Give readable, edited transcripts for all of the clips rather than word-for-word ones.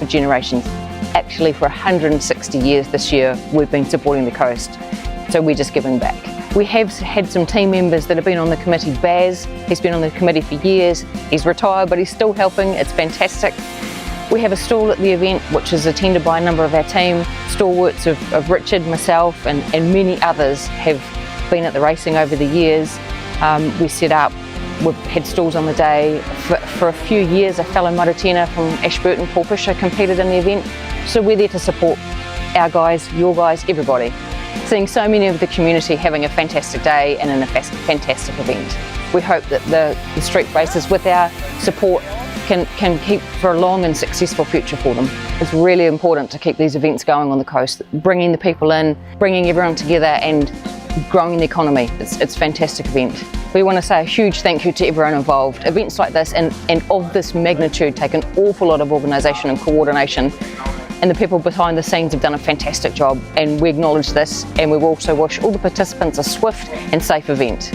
for generations. Actually, for 160 years this year, we've been supporting the coast, so we're just giving back. We have had some team members that have been on the committee. Baz, he's been on the committee for years. He's retired, but he's still helping. It's fantastic. We have a stall at the event, which is attended by a number of our team. Stalwarts of Richard, myself, and many others have been at the racing over the years. We set up, we've had stalls on the day. For a few years, a fellow Moto from Ashburton, Paul Fisher, competed in the event. So we're there to support our guys, your guys, everybody. Seeing so many of the community having a fantastic day and in a fantastic event. We hope that the street races, with our support, can keep for a long and successful future for them. It's really important to keep these events going on the coast, bringing the people in, bringing everyone together and growing the economy. It's a fantastic event. We want to say a huge thank you to everyone involved. Events like this and of this magnitude take an awful lot of organisation and coordination, and the people behind the scenes have done a fantastic job, and we acknowledge this, and we also wish all the participants a swift and safe event.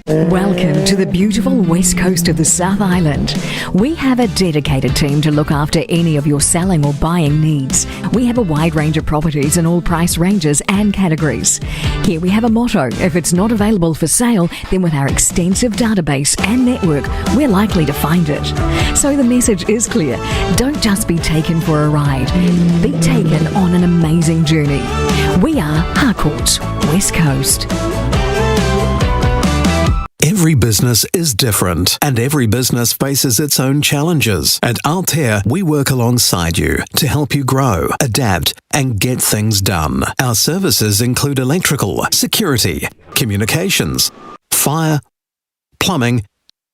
Welcome to the beautiful west coast of the South Island. We have a dedicated team to look after any of your selling or buying needs. We have a wide range of properties in all price ranges and categories. Here we have a motto: if it's not available for sale, then with our extensive database and network, we're likely to find it. So the message is clear: don't just be taken for a ride, be taken on an amazing journey. We are Harcourt's West Coast. Every business is different, and every business faces its own challenges. At Altair, we work alongside you to help you grow, adapt, and get things done. Our services include electrical, security, communications, fire, plumbing,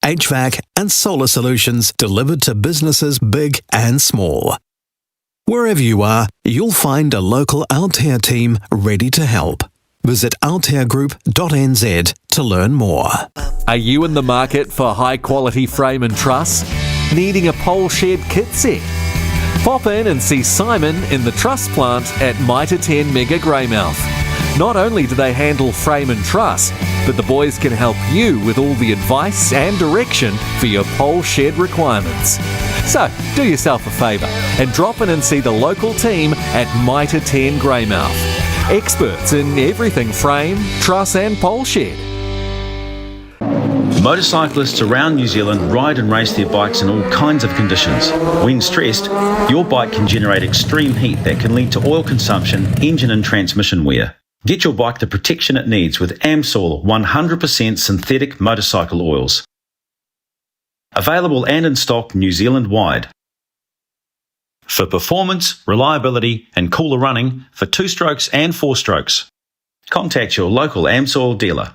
HVAC, and solar solutions delivered to businesses big and small. Wherever you are, you'll find a local Altair team ready to help. Visit altairgroup.nz to learn more. Are you in the market for high-quality frame and truss? Needing a pole shed kit set? Pop in and see Simon in the truss plant at Mitre 10 Mega Greymouth. Not only do they handle frame and truss, but the boys can help you with all the advice and direction for your pole shed requirements. So, do yourself a favour and drop in and see the local team at Mitre 10 Greymouth. Experts in everything frame, truss and pole shed. Motorcyclists around New Zealand ride and race their bikes in all kinds of conditions. When stressed, your bike can generate extreme heat that can lead to oil consumption, engine and transmission wear. Get your bike the protection it needs with AMSOIL 100% synthetic motorcycle oils. Available and in stock New Zealand-wide. For performance, reliability and cooler running for 2-strokes and 4-strokes. Contact your local AMSOIL dealer.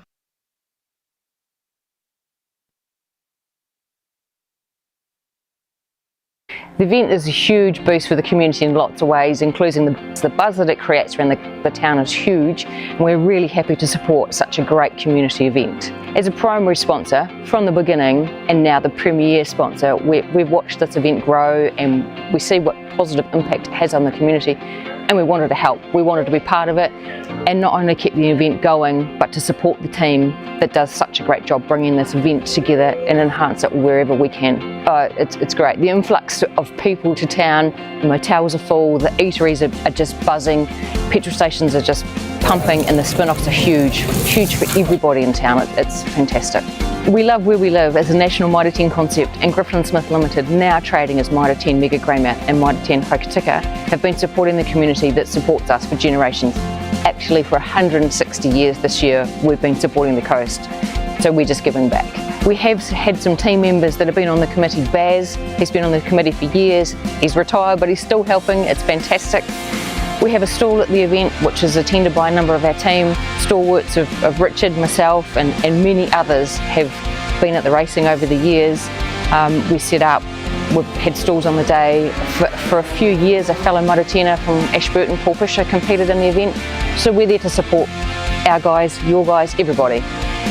The event is a huge boost for the community in lots of ways, including the buzz that it creates around the town is huge, and we're really happy to support such a great community event. As a primary sponsor from the beginning, and now the premier sponsor, we've watched this event grow, and we see what positive impact it has on the community, and we wanted to help. We wanted to be part of it, and not only keep the event going, but to support the team that does such a great job bringing this event together and enhance it wherever we can. It's great. The influx of people to town, the motels are full, the eateries are just buzzing, petrol stations are just pumping, and the spin-offs are huge for everybody in town. It's fantastic. We love where we live as a national Mitre 10 concept, and Griffin Smith Limited, now trading as Mitre 10 Mega Greymouth and Mitre 10 Hokitika, have been supporting the community that supports us for generations. Actually, for 160 years this year, we've been supporting the coast, so we're just giving back. We have had some team members that have been on the committee. Baz, he's been on the committee for years. He's retired, but he's still helping. It's fantastic. We have a stall at the event, which is attended by a number of our team. Stalwarts of Richard, myself, and many others have been at the racing over the years. We set up, we've had stalls on the day. For a few years, a fellow Moto from Ashburton, Paul Fisher, competed in the event. So we're there to support our guys, your guys, everybody.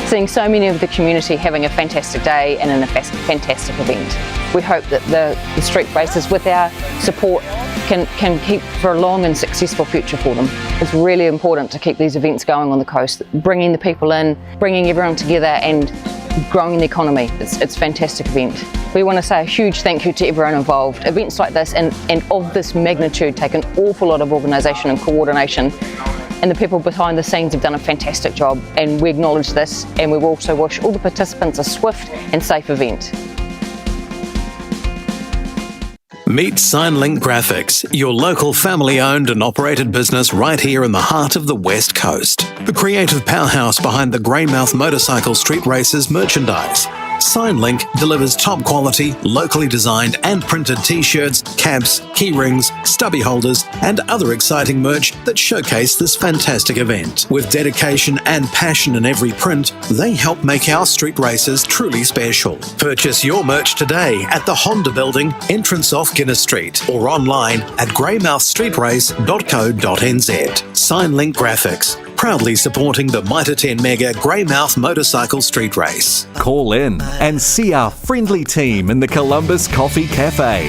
Seeing so many of the community having a fantastic day and in a fantastic event. We hope that the street races, with our support, can keep for a long and successful future for them. It's really important to keep these events going on the coast, bringing the people in, bringing everyone together and growing the economy. It's a fantastic event. We want to say a huge thank you to everyone involved. Events like this and of this magnitude take an awful lot of organisation and coordination, and the people behind the scenes have done a fantastic job, and we acknowledge this, and we also wish all the participants a swift and safe event. Meet SignLink Graphics, your local family-owned and operated business right here in the heart of the West Coast. The creative powerhouse behind the Greymouth motorcycle street races merchandise. SignLink delivers top quality, locally designed and printed t-shirts, caps, key rings, stubby holders and other exciting merch that showcase this fantastic event. With dedication and passion in every print, they help make our street races truly special. Purchase your merch today at the Honda Building, entrance off Guinness Street, or online at greymouthstreetrace.co.nz. SignLink Graphics, proudly supporting the Mitre 10 Mega Greymouth Motorcycle Street Race. Call in and see our friendly team in the Columbus Coffee Cafe,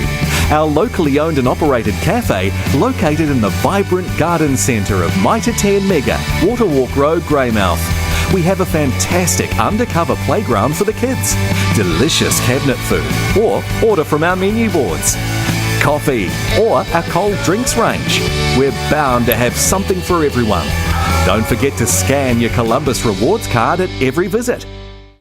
our locally owned and operated cafe located in the vibrant garden centre of Mitre 10 Mega, Waterwalk Road, Greymouth. We have a fantastic undercover playground for the kids, delicious cabinet food, or order from our menu boards. Coffee or our cold drinks range. We're bound to have something for everyone. Don't forget to scan your Columbus Rewards card at every visit.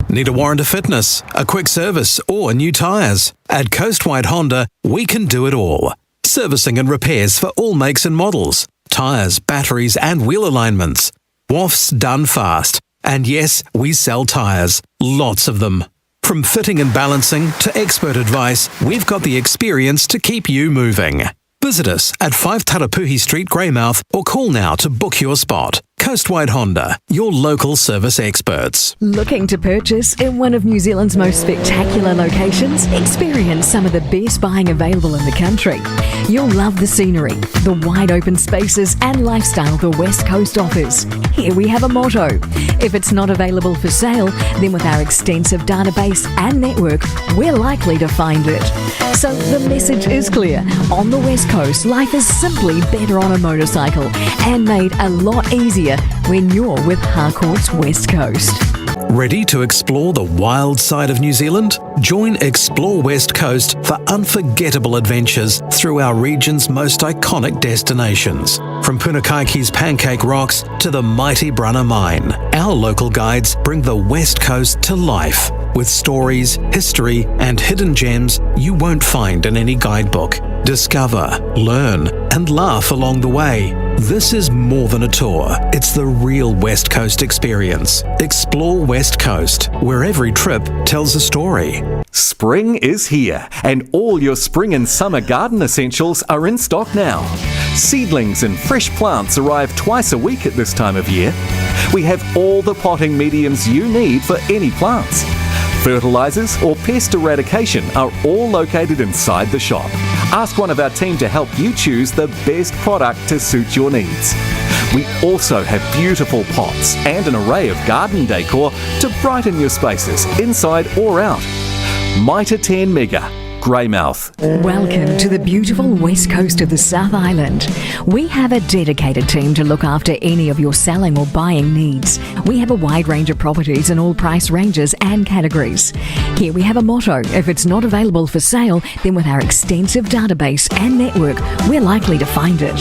Need a warrant of fitness, a quick service, or new tyres? At Coastwide Honda, we can do it all. Servicing and repairs for all makes and models. Tyres, batteries, and wheel alignments. WAFs done fast. And yes, we sell tyres. Lots of them. From fitting and balancing to expert advice, we've got the experience to keep you moving. Visit us at 5 Tarapuhi Street, Greymouth, or call now to book your spot. Coastwide Honda, your local service experts. Looking to purchase in one of New Zealand's most spectacular locations? Experience some of the best buying available in the country. You'll love the scenery, the wide open spaces and lifestyle the West Coast offers. Here we have a motto. If it's not available for sale, then with our extensive database and network, we're likely to find it. So the message is clear. On the West Coast, life is simply better on a motorcycle and made a lot easier when you're with Harcourt's West Coast. Ready to explore the wild side of New Zealand? Join Explore West Coast for unforgettable adventures through our region's most iconic destinations. From Punakaiki's Pancake Rocks to the mighty Brunner Mine, our local guides bring the West Coast to life with stories, history, and hidden gems you won't find in any guidebook. Discover, learn, and laugh along the way. This is more than a tour. It's the real West Coast experience. Explore West Coast, where every trip tells a story. Spring is here, and all your spring and summer garden essentials are in stock now. Seedlings and fresh plants arrive twice a week at this time of year. We have all the potting mediums you need for any plants. Fertilisers or pest eradication are all located inside the shop. Ask one of our team to help you choose the best product to suit your needs. We also have beautiful pots and an array of garden decor to brighten your spaces, inside or out. Mitre 10 Mega, Greymouth. Welcome to the beautiful west coast of the South Island. We have a dedicated team to look after any of your selling or buying needs. We have a wide range of properties in all price ranges and categories. Here we have a motto. If it's not available for sale, then with our extensive database and network, we're likely to find it.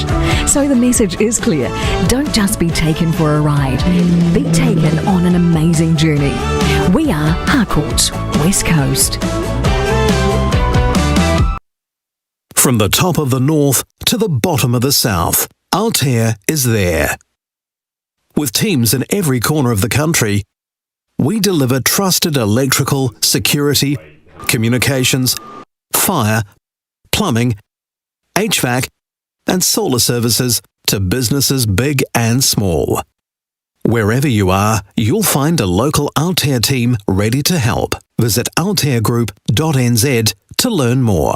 So the message is clear. Don't just be taken for a ride. Be taken on an amazing journey. We are Harcourt's West Coast. From the top of the north to the bottom of the south, Altair is there. With teams in every corner of the country, we deliver trusted electrical, security, communications, fire, plumbing, HVAC, and solar services to businesses big and small. Wherever you are, you'll find a local Altair team ready to help. Visit altairgroup.nz to learn more.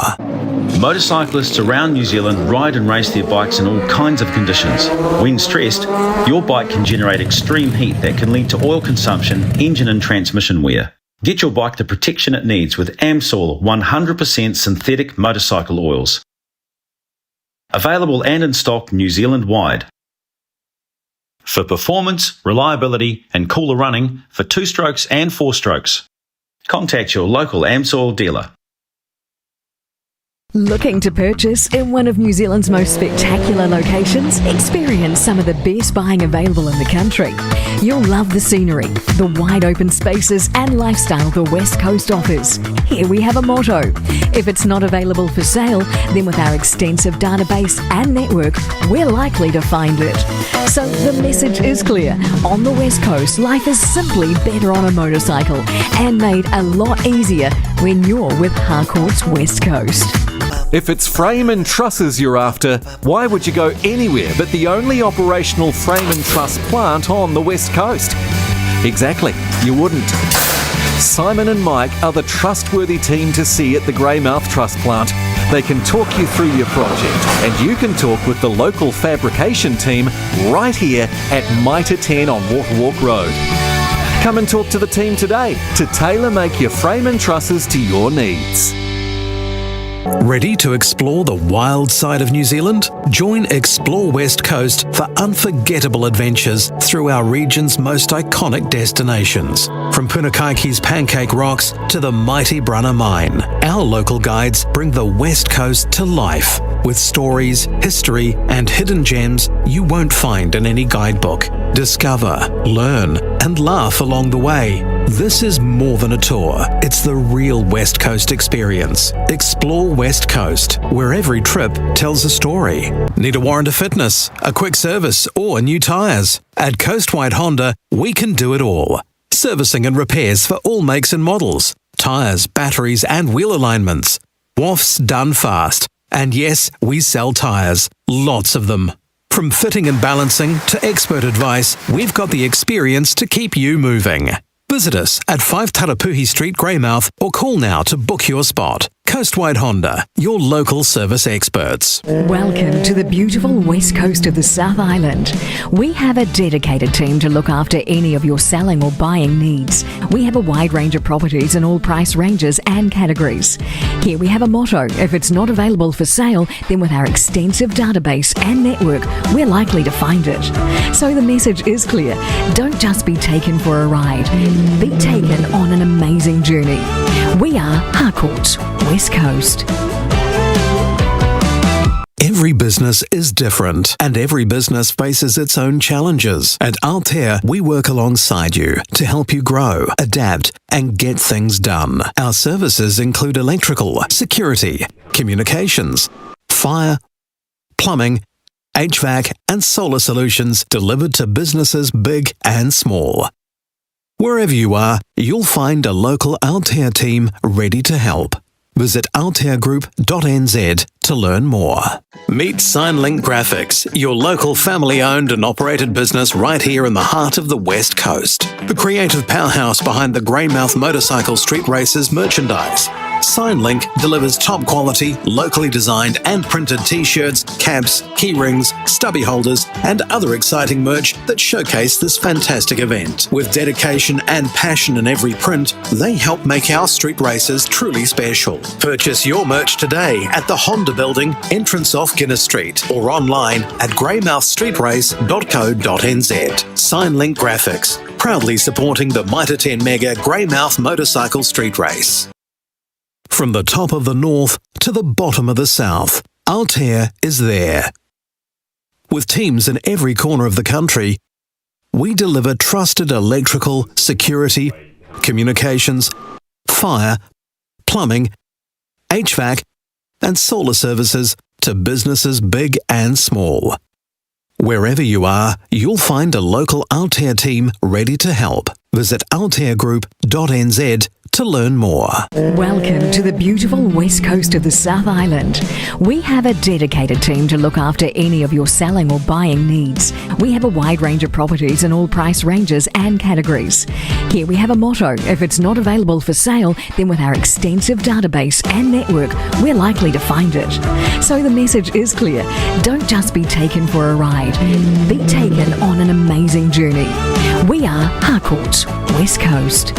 Motorcyclists around New Zealand ride and race their bikes in all kinds of conditions. When stressed, your bike can generate extreme heat that can lead to oil consumption, engine and transmission wear. Get your bike the protection it needs with AMSOIL 100% synthetic motorcycle oils. Available and in stock New Zealand-wide. For performance, reliability and cooler running for 2 strokes and 4 strokes. Contact your local AmSoil dealer. Looking to purchase in one of New Zealand's most spectacular locations? Experience some of the best buying available in the country. You'll love the scenery, the wide open spaces and lifestyle the West Coast offers. Here we have a motto. If it's not available for sale, then with our extensive database and network, we're likely to find it. So the message is clear. On the West Coast, life is simply better on a motorcycle and made a lot easier when you're with Harcourt's West Coast. If it's frame and trusses you're after, why would you go anywhere but the only operational frame and truss plant on the West Coast? Exactly, you wouldn't. Simon and Mike are the trustworthy team to see at the Greymouth Truss Plant. They can talk you through your project, and you can talk with the local fabrication team right here at Mitre 10 on Waterwalk Road. Come and talk to the team today to tailor-make your frame and trusses to your needs. Ready to explore the wild side of New Zealand? Join Explore West Coast for unforgettable adventures through our region's most iconic destinations. From Punakaiki's Pancake Rocks to the mighty Brunner Mine, our local guides bring the West Coast to life with stories, history, and hidden gems you won't find in any guidebook. Discover, learn, and laugh along the way. This is more than a tour. It's the real West Coast experience. Explore West Coast, where every trip tells a story. Need a warrant of fitness, a quick service, or new tyres? At Coastwide Honda, we can do it all. Servicing and repairs for all makes and models. Tyres, batteries, and wheel alignments. WAFs done fast. And yes, we sell tyres. Lots of them. From fitting and balancing to expert advice, we've got the experience to keep you moving. Visit us at 5 Tarapuhi Street, Greymouth, or call now to book your spot. Coastwide Honda, your local service experts. Welcome to the beautiful West Coast of the South Island. We have a dedicated team to look after any of your selling or buying needs. We have a wide range of properties in all price ranges and categories. Here we have a motto. If it's not available for sale, then with our extensive database and network, we're likely to find it. So the message is clear. Don't just be taken for a ride. Be taken on an amazing journey. We are Harcourt's West Coast. Every business is different, and every business faces its own challenges. At Altair, we work alongside you to help you grow, adapt, and get things done. Our services include electrical, security, communications, fire, plumbing, HVAC, and solar solutions delivered to businesses big and small. Wherever you are, you'll find a local Altair team ready to help. Visit altairgroup.nz to learn more. Meet SignLink Graphics, your local family-owned and operated business right here in the heart of the West Coast. The creative powerhouse behind the Greymouth motorcycle street races merchandise. SignLink delivers top quality, locally designed and printed t-shirts, caps, key rings, stubby holders, and other exciting merch that showcase this fantastic event. With dedication and passion in every print, they help make our street races truly special. Purchase your merch today at the Honda Building, entrance off Guinness Street, or online at greymouthstreetrace.co.nz. SignLink Graphics, proudly supporting the Mitre 10 Mega Greymouth Motorcycle Street Race. From the top of the north to the bottom of the south, Altair is there. With teams in every corner of the country, we deliver trusted electrical, security, communications, fire, plumbing, HVAC, and solar services to businesses big and small. Wherever you are, you'll find a local Altair team ready to help. Visit altairgroup.nz to learn more. Welcome to the beautiful West Coast of the South Island. We have a dedicated team to look after any of your selling or buying needs. We have a wide range of properties in all price ranges and categories. Here we have a motto. If it's not available for sale, then with our extensive database and network, we're likely to find it. So the message is clear. Don't just be taken for a ride. Be taken on an amazing journey. We are Harcourt's West Coast.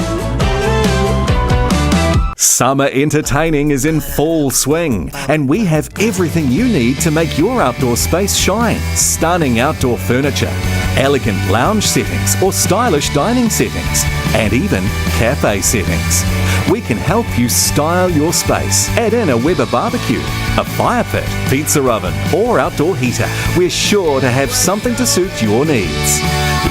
Summer entertaining is in full swing, and we have everything you need to make your outdoor space shine. Stunning outdoor furniture, elegant lounge settings or stylish dining settings, and even cafe settings. We can help you style your space. Add in a Weber barbecue, a fire pit, pizza oven or outdoor heater. We're sure to have something to suit your needs.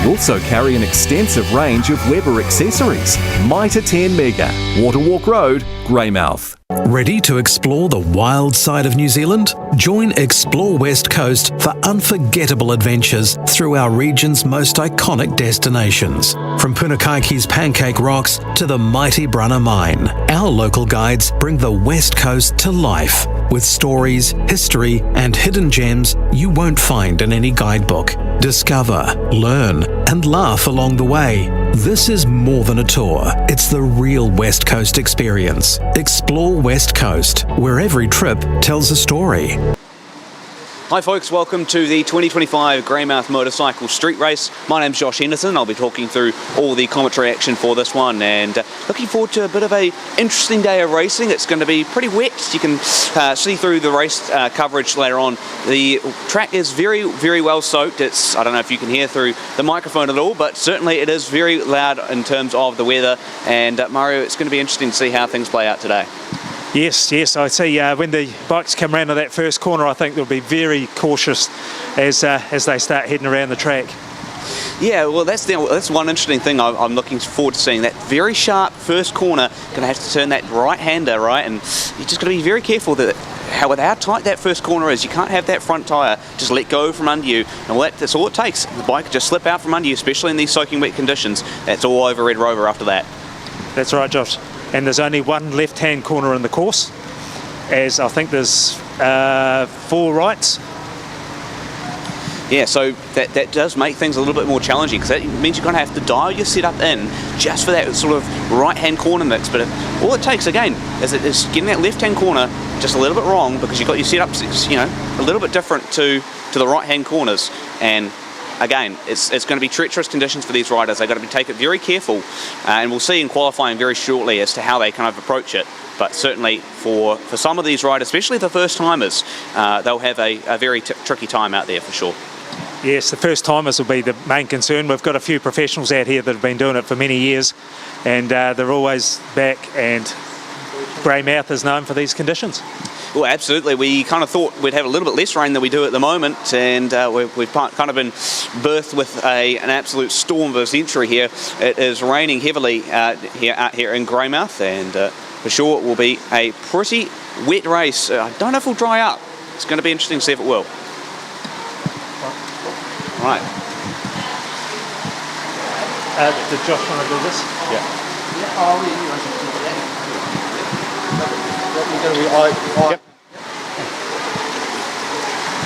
We also carry an extensive range of Weber accessories. Mitre 10 Mega, Waterwalk Road, Greymouth. Ready to explore the wild side of New Zealand? Join Explore West Coast for unforgettable adventures through our region's most iconic destinations. From Punakaiki's Pancake Rocks to the mighty Brunner Mine, our local guides bring the West Coast to life with stories, history and hidden gems you won't find in any guidebook. Discover, learn and laugh along the way. This is more than a tour. It's the real West Coast experience. Explore West Coast, where every trip tells a story. Hi folks, welcome to the 2025 Greymouth Motorcycle Street Race. My name's Josh Henderson. I'll be talking through all the commentary action for this one and looking forward to a bit of a interesting day of racing. It's going to be pretty wet. You can see through the race coverage later on. The track is very, very well soaked. I don't know if you can hear through the microphone at all, but certainly it is very loud in terms of the weather. And Mario, it's going to be interesting to see how things play out today. Yes, I see when the bikes come round to that first corner, I think they'll be very cautious as they start heading around the track. Yeah, well, that's one interesting thing I'm looking forward to seeing. That very sharp first corner, going to have to turn that right-hander, right? And you just got to be very careful that with how tight that first corner is. You can't have that front tyre just let go from under you. And that's all it takes. The bike just slip out from under you, especially in these soaking wet conditions. That's all over Red Rover after that. That's right, Josh. And there's only one left-hand corner in the course, as I think there's 4 rights. Yeah, so that does make things a little bit more challenging, because that means you're going to have to dial your setup in just for that sort of right-hand corner mix. But all it takes, again, is getting that left-hand corner just a little bit wrong, because you've got your setups, a little bit different to the right-hand corners. And again, it's going to be treacherous conditions for these riders. They've got to take it very careful, and we'll see in qualifying very shortly as to how they kind of approach it. But certainly for some of these riders, especially the first-timers, they'll have a very tricky time out there for sure. Yes, the first-timers will be the main concern. We've got a few professionals out here that have been doing it for many years, and they're always back, and Greymouth is known for these conditions. Well, absolutely. We kind of thought we'd have a little bit less rain than we do at the moment, and we've kind of been birthed with an absolute storm of a century here. It is raining heavily out here in Greymouth, and for sure it will be a pretty wet race. I don't know if it'll dry up. It's going to be interesting to see if it will. Right. Did Josh want to do this? Yeah. Yep.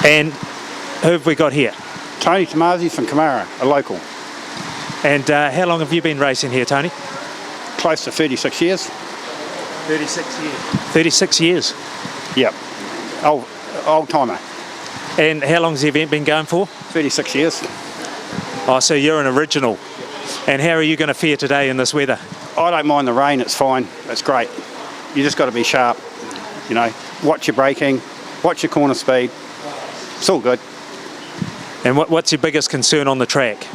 And who have we got here? Tony Jamazi from Kamara, a local. And how long have you been racing here, Tony? Close to 36 years. 36 years. 36 years? Yep. Old timer. And how long has the event been going for? 36 years. Oh, so you're an original. And how are you going to fare today in this weather? I don't mind the rain, it's fine. It's great. You just got to be sharp. Watch your braking, watch your corner speed. It's all good. And what's your biggest concern on the track?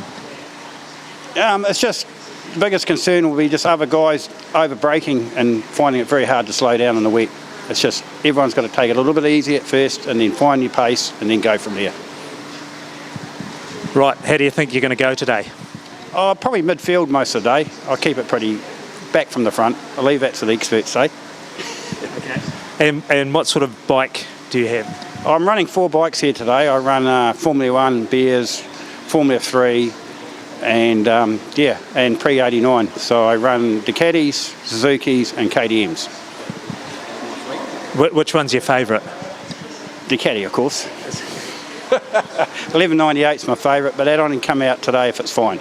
It's just, the biggest concern will be just other guys over braking and finding it very hard to slow down in the wet. It's just, everyone's got to take it a little bit easy at first and then find your pace and then go from there. Right, how do you think you're going to go today? Probably midfield most of the day. I'll keep it pretty back from the front. I'll leave that to the experts, say. Okay. And what sort of bike do you have? I'm running 4 bikes here today. I run Formula 1, Beers, Formula 3, and and pre-89. So I run Ducatis, Suzuki's and KTM's. Which one's your favourite? Ducati, of course. 1198's my favourite, but that only come out today if it's fine.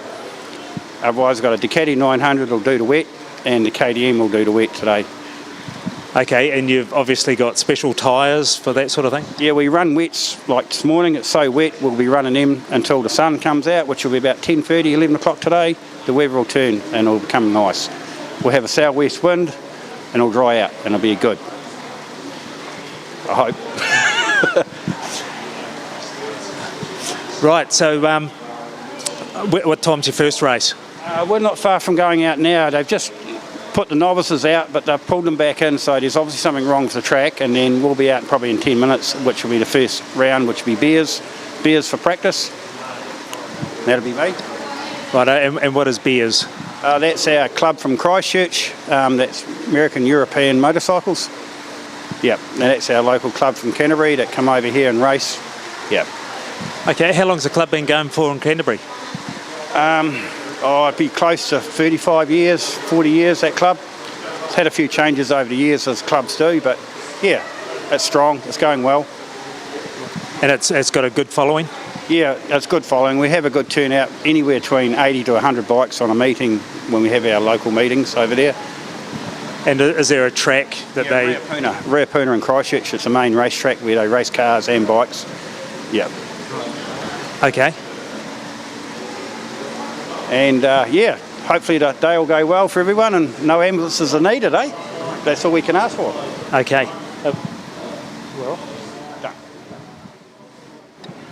Otherwise I've got a Ducati 900 will do the wet, and the KTM will do the wet today. Okay, and you've obviously got special tyres for that sort of thing? Yeah, we run wets. Like this morning, it's so wet, we'll be running them until the sun comes out, which will be about 10:30, 11 o'clock today. The weather will turn and it'll become nice. We'll have a southwest wind, and it'll dry out and it'll be good. I hope. Right, so what time's your first race? We're not far from going out now. They've just put the novices out, but they've pulled them back in, so there's obviously something wrong with the track, and then we'll be out probably in 10 minutes, which will be the first round, which will be beers for practice. That'll be me. Right, and what is Beers? That's our club from Christchurch. That's American European Motorcycles. Yep, and that's our local club from Canterbury that come over here and race. Yep. Okay, how long's the club been going for in Canterbury? It'd be close to 35 years, 40 years, that club. It's had a few changes over the years, as clubs do, but yeah, it's strong, it's going well. And it's got a good following? Yeah, it's good following. We have a good turnout, anywhere between 80 to 100 bikes on a meeting when we have our local meetings over there. And is there a track that they... Ruapuna in Christchurch, it's the main race track where they race cars and bikes. Yep. Okay. And yeah, hopefully the day will go well for everyone and no ambulances are needed, eh? That's all we can ask for. Okay.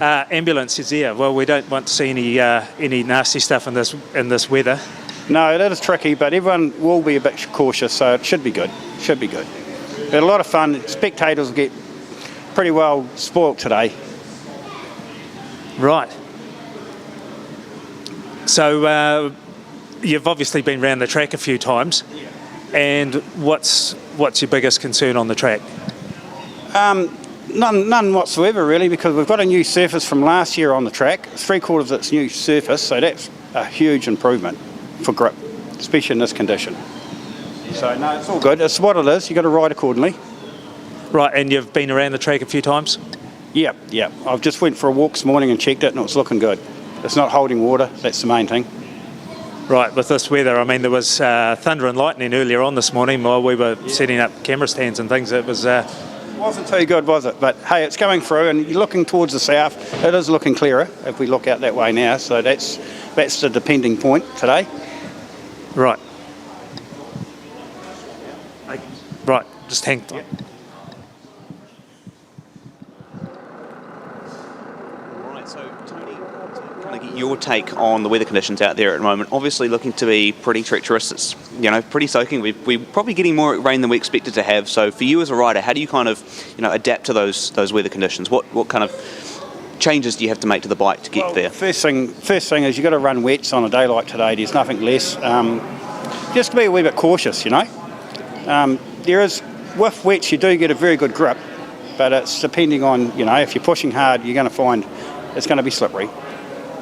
Ambulance is there. Well, we don't want to see any nasty stuff in this weather. No, that is tricky, but everyone will be a bit cautious, so it should be good. Should be good. We had a lot of fun. Spectators will get pretty well spoilt today. Right. So you've obviously been around the track a few times, and what's your biggest concern on the track? None whatsoever, really, because we've got a new surface from last year on the track. It's 3/4 of its new surface, so that's a huge improvement for grip, especially in this condition. So no, it's all good. It's what it is. You've got to ride accordingly. Right, and you've been around the track a few times? Yeah. I've just went for a walk this morning and checked it, and it's looking good. It's not holding water. That's the main thing. Right, with this weather, I mean, there was thunder and lightning earlier on this morning while we were setting up camera stands and things. It was... wasn't too good, was it? But hey, it's going through, and you're looking towards the south. It is looking clearer if we look out that way now. So that's the depending point today. Right. Right, just hang tight. Right, so Tony, to kind of get your take on the weather conditions out there at the moment. Obviously looking to be pretty treacherous. It's, pretty soaking. We're probably getting more rain than we expected to have. So for you as a rider, how do you kind of, adapt to those weather conditions? What kind of changes do you have to make to the bike to get there? First thing is you've got to run wets on a day like today. There's nothing less. Just to be a wee bit cautious, There is, with wets, you do get a very good grip, but it's depending on, if you're pushing hard, you're going to find it's going to be slippery.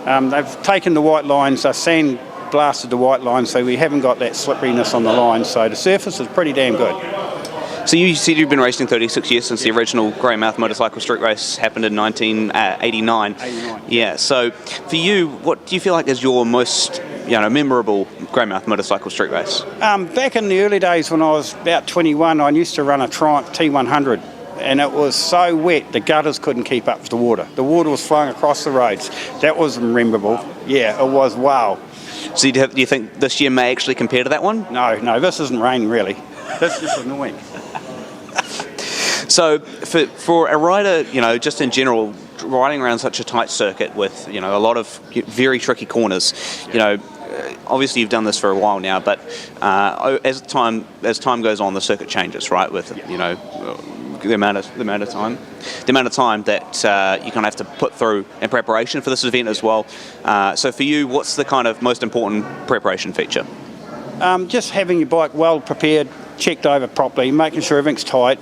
They've taken the white lines, they've sand blasted the white lines, so we haven't got that slipperiness on the line, so the surface is pretty damn good. So you said you've been racing 36 years since the original Greymouth motorcycle street race happened in 1989. Yeah, so for you, what do you feel like is your most memorable Greymouth motorcycle street race? Back in the early days when I was about 21, I used to run a Triumph T100, and it was so wet the gutters couldn't keep up with the water. The water was flowing across the roads. That was memorable. Yeah, it was wow. So do you think this year may actually compare to that one? No, this isn't rain really. This is just annoying. So for a rider, just in general, riding around such a tight circuit with, a lot of very tricky corners, obviously you've done this for a while now, but as time goes on, the circuit changes, right? With the amount of time that you're going to have to put through in preparation for this event as well. So for you, what's the kind of most important preparation feature? Just having your bike well prepared, checked over properly, making sure everything's tight,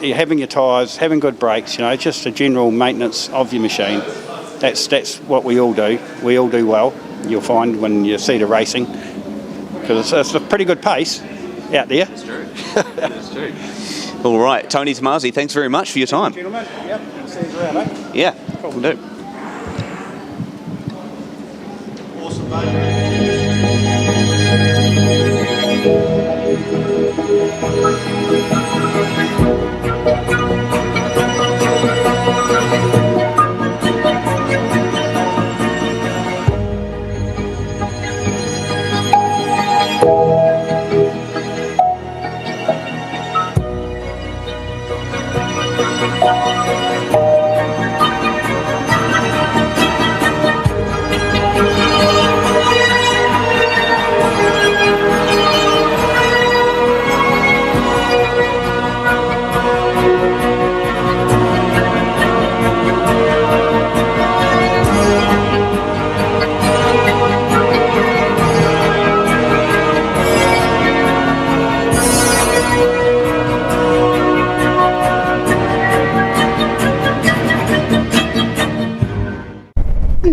having your tyres, having good brakes, just a general maintenance of your machine. That's what we all do. We all do well, you'll find when you see the racing, because it's a pretty good pace out there. That's true. That's true. All right, Tony Jamazi, thanks very much for your time. Gentlemen, yep, see you around, eh? Yeah, cool. We'll do. Awesome, mate.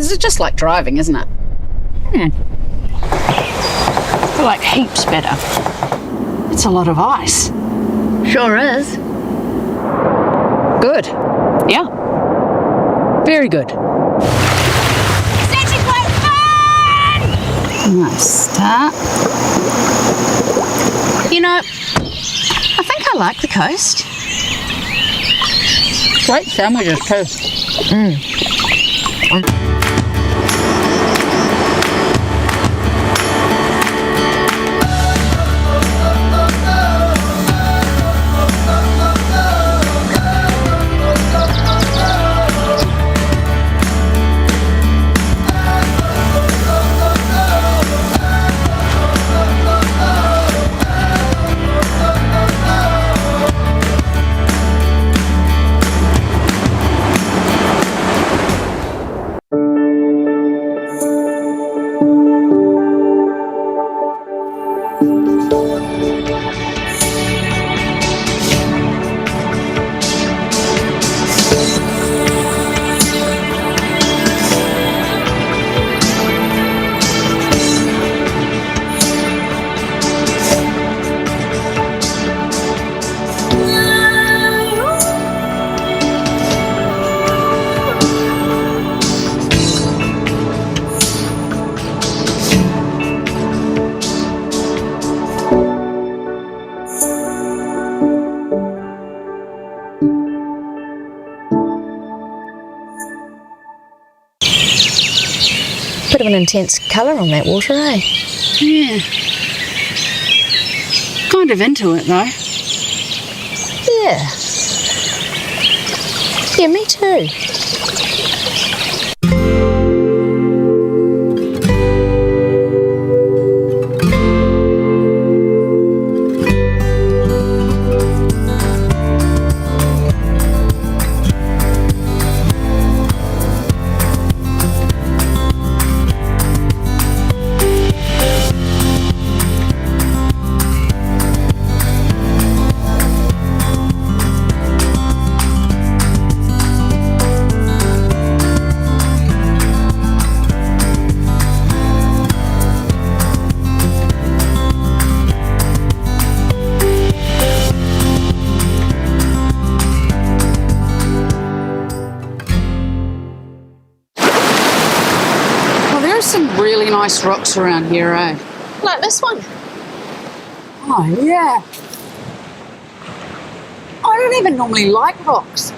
It's just like driving, isn't it? I feel like heaps better. It's a lot of ice. Sure is. Good. Yeah. Very good. Scenic West Coast! Nice start. You know, I think I like the coast. Great sandwiches too. Bit of an intense colour on that water, eh? Yeah. Kind of into it though. Yeah. Yeah, me too. Some really nice rocks around here, eh? Like this one. Oh, yeah. I don't even normally like rocks.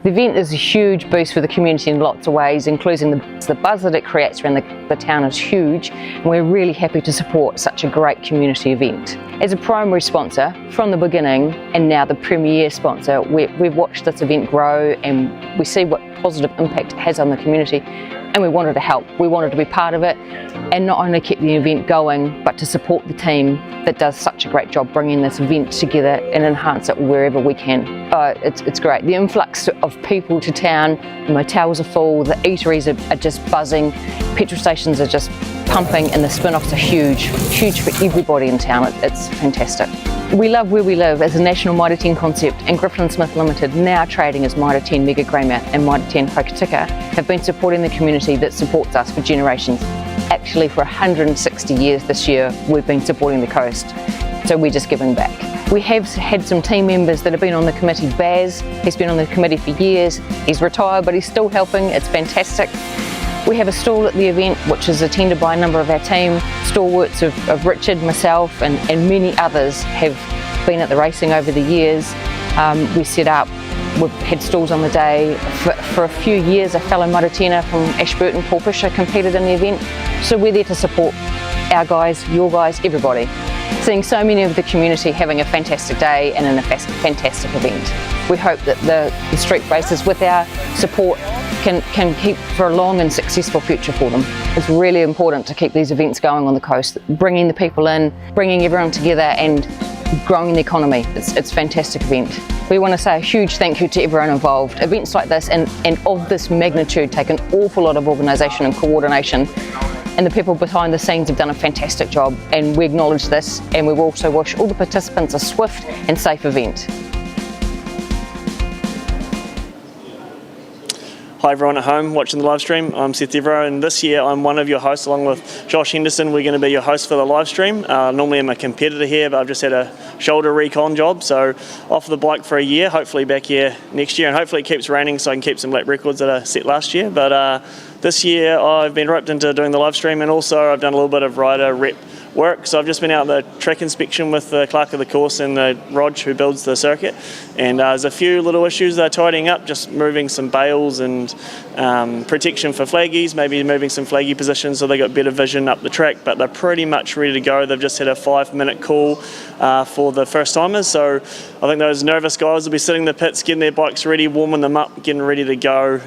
The event is a huge boost for the community in lots of ways, including the buzz that it creates around the town is huge, and we're really happy to support such a great community event. As a primary sponsor from the beginning and now the premier sponsor, we've watched this event grow and we see what positive impact it has on the community, and we wanted to help. We wanted to be part of it and not only keep the event going but to support the team that does such a great job bringing this event together and enhance it wherever we can. It's great. The influx of people to town, the motels are full, the eateries are just buzzing, petrol stations are just pumping, and the spin-offs are huge for everybody in town. It's fantastic. We love where we live as a national Mitre 10 concept, and Griffin Smith Limited, now trading as Mitre 10 Mega Greymouth and Mitre 10 Hokitika, have been supporting the community that supports us for generations. Actually, for 160 years this year, we've been supporting the coast, so we're just giving back. We have had some team members that have been on the committee. Baz, he's been on the committee for years. He's retired, but he's still helping. It's fantastic. We have a stall at the event, which is attended by a number of our team. Stalwarts of Richard, myself, and many others have been at the racing over the years. We set up, we've had stalls on the day. For a few years, a fellow Moto from Ashburton, Paul Fisher, competed in the event. So we're there to support our guys, your guys, everybody. Seeing so many of the community having a fantastic day and in a fantastic event. We hope that the street races, with our support, can keep for a long and successful future for them. It's really important to keep these events going on the coast, bringing the people in, bringing everyone together and growing the economy. It's a fantastic event. We want to say a huge thank you to everyone involved. Events like this and of this magnitude take an awful lot of organisation and coordination, and the people behind the scenes have done a fantastic job, and we acknowledge this, and we also wish all the participants a swift and safe event. Hi everyone at home watching the live stream. I'm Seth Devereaux, and this year I'm one of your hosts along with Josh Henderson. We're going to be your hosts for the live stream. Normally I'm a competitor here, but I've just had a shoulder recon job, so off the bike for a year, hopefully back here next year, and hopefully it keeps raining so I can keep some lap records that I set last year. But this year I've been roped into doing the live stream, and also I've done a little bit of rider rep work. So I've just been out the track inspection with the clerk of the course and the Rog who builds the circuit, and there's a few little issues they're tidying up, just moving some bales and protection for flaggies, maybe moving some flaggy positions so they got better vision up the track, but they're pretty much ready to go. They've just had a 5-minute call for the first timers, so I think those nervous guys will be sitting in the pits getting their bikes ready, warming them up, getting ready to go.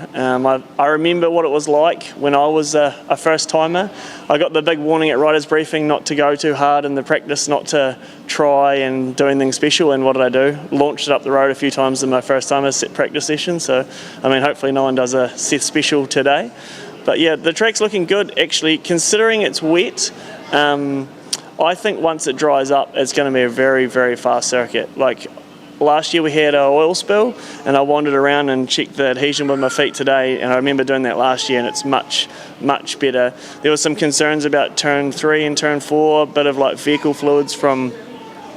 I remember what it was like when I was a first timer. I got the big warning at riders briefing not to go too hard in the practice, not to try and do anything special, and what did I do? Launched it up the road a few times in my first timer set practice session, so I mean hopefully no one does a Seth special today. But yeah, the track's looking good actually, considering it's wet. I think once it dries up it's going to be a very, very fast circuit. Like last year we had an oil spill and I wandered around and checked the adhesion with my feet today, and I remember doing that last year and it's much, much better. There was some concerns about turn 3 and turn 4, a bit of like vehicle fluids from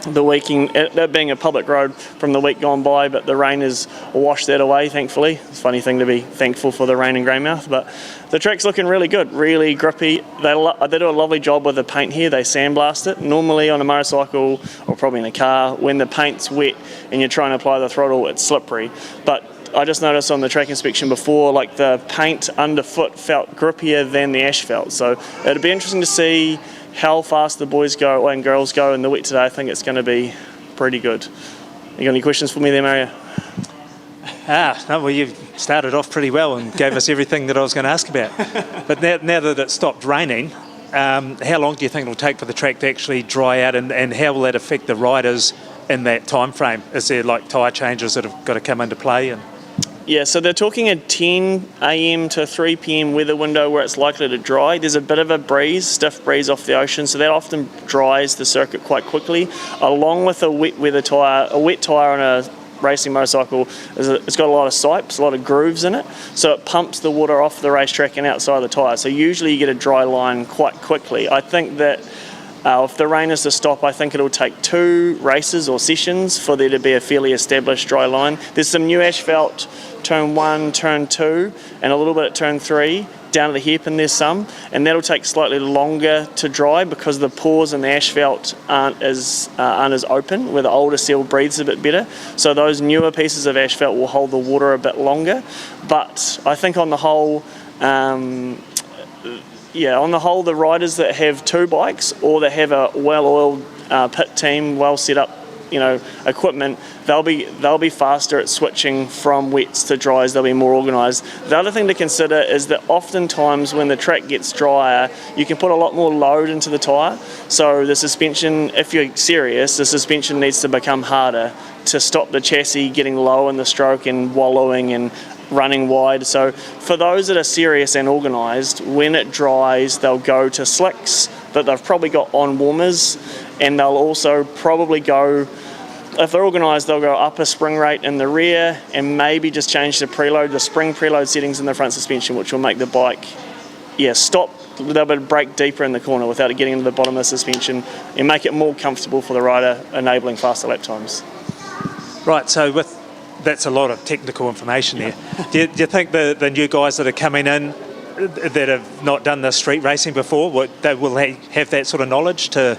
the weekend, that being a public road from the week gone by, but the rain has washed that away thankfully. It's a funny thing to be thankful for the rain in Greymouth, but the track's looking really good, really grippy. They do a lovely job with the paint here. They sandblast it. Normally on a motorcycle or probably in a car, when the paint's wet and you're trying to apply the throttle, it's slippery, but I just noticed on the track inspection before, like the paint underfoot felt grippier than the asphalt, so it'd be interesting to see how fast the boys go and girls go in the wet today. I think it's going to be pretty good. You got any questions for me there, Mario? No, well, you've started off pretty well and gave us everything that I was going to ask about. But now that it's stopped raining, how long do you think it'll take for the track to actually dry out, and how will that affect the riders in that time frame? Is there like tyre changes that have got to come into play? Yeah, so they're talking a 10 a.m. to 3 p.m. weather window where it's likely to dry. There's a bit of a breeze, stiff breeze off the ocean, so that often dries the circuit quite quickly. Along with a wet weather tyre, a wet tyre on a racing motorcycle, it's got a lot of sipes, a lot of grooves in it, so it pumps the water off the racetrack and outside the tyre. So usually you get a dry line quite quickly. I think that if the rain is to stop, I think it'll take 2 races or sessions for there to be a fairly established dry line. There's some new asphalt, turn 1, turn 2, and a little bit at turn 3. Down to the hairpin there's some, and that'll take slightly longer to dry because the pores in the asphalt aren't as open, where the older seal breathes a bit better. So those newer pieces of asphalt will hold the water a bit longer. But I think on the whole, the riders that have 2 bikes or that have a well-oiled pit team, well set up, equipment, they'll be faster at switching from wets to dries. They'll be more organised. The other thing to consider is that oftentimes when the track gets drier, you can put a lot more load into the tyre. So the suspension, if you're serious, the suspension needs to become harder to stop the chassis getting low in the stroke and wallowing and running wide. So for those that are serious and organised, when it dries, they'll go to slicks that they've probably got on warmers, and they'll also probably go, if they're organised, they'll go up a spring rate in the rear and maybe just change the spring preload settings in the front suspension, which will make the bike stop. They'll be able to brake deeper in the corner without it getting into the bottom of the suspension and make it more comfortable for the rider, enabling faster lap times. Right, so that's a lot of technical information there. Do you think the new guys that are coming in that have not done the street racing before, they will have that sort of knowledge to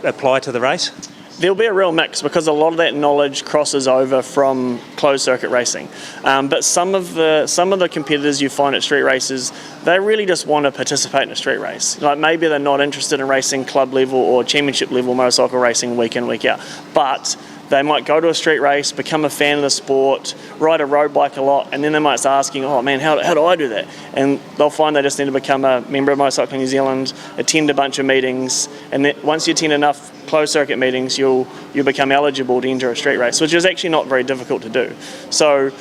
apply to the race? There'll be a real mix because a lot of that knowledge crosses over from closed circuit racing. But some of the competitors you find at street races, they really just want to participate in a street race. Like maybe they're not interested in racing club level or championship level motorcycle racing week in, week out, but they might go to a street race, become a fan of the sport, ride a road bike a lot, and then they might start asking, oh man, how do I do that? And they'll find they just need to become a member of Motorcycling New Zealand, attend a bunch of meetings, and then once you attend enough closed circuit meetings, you'll become eligible to enter a street race, which is actually not very difficult to do. So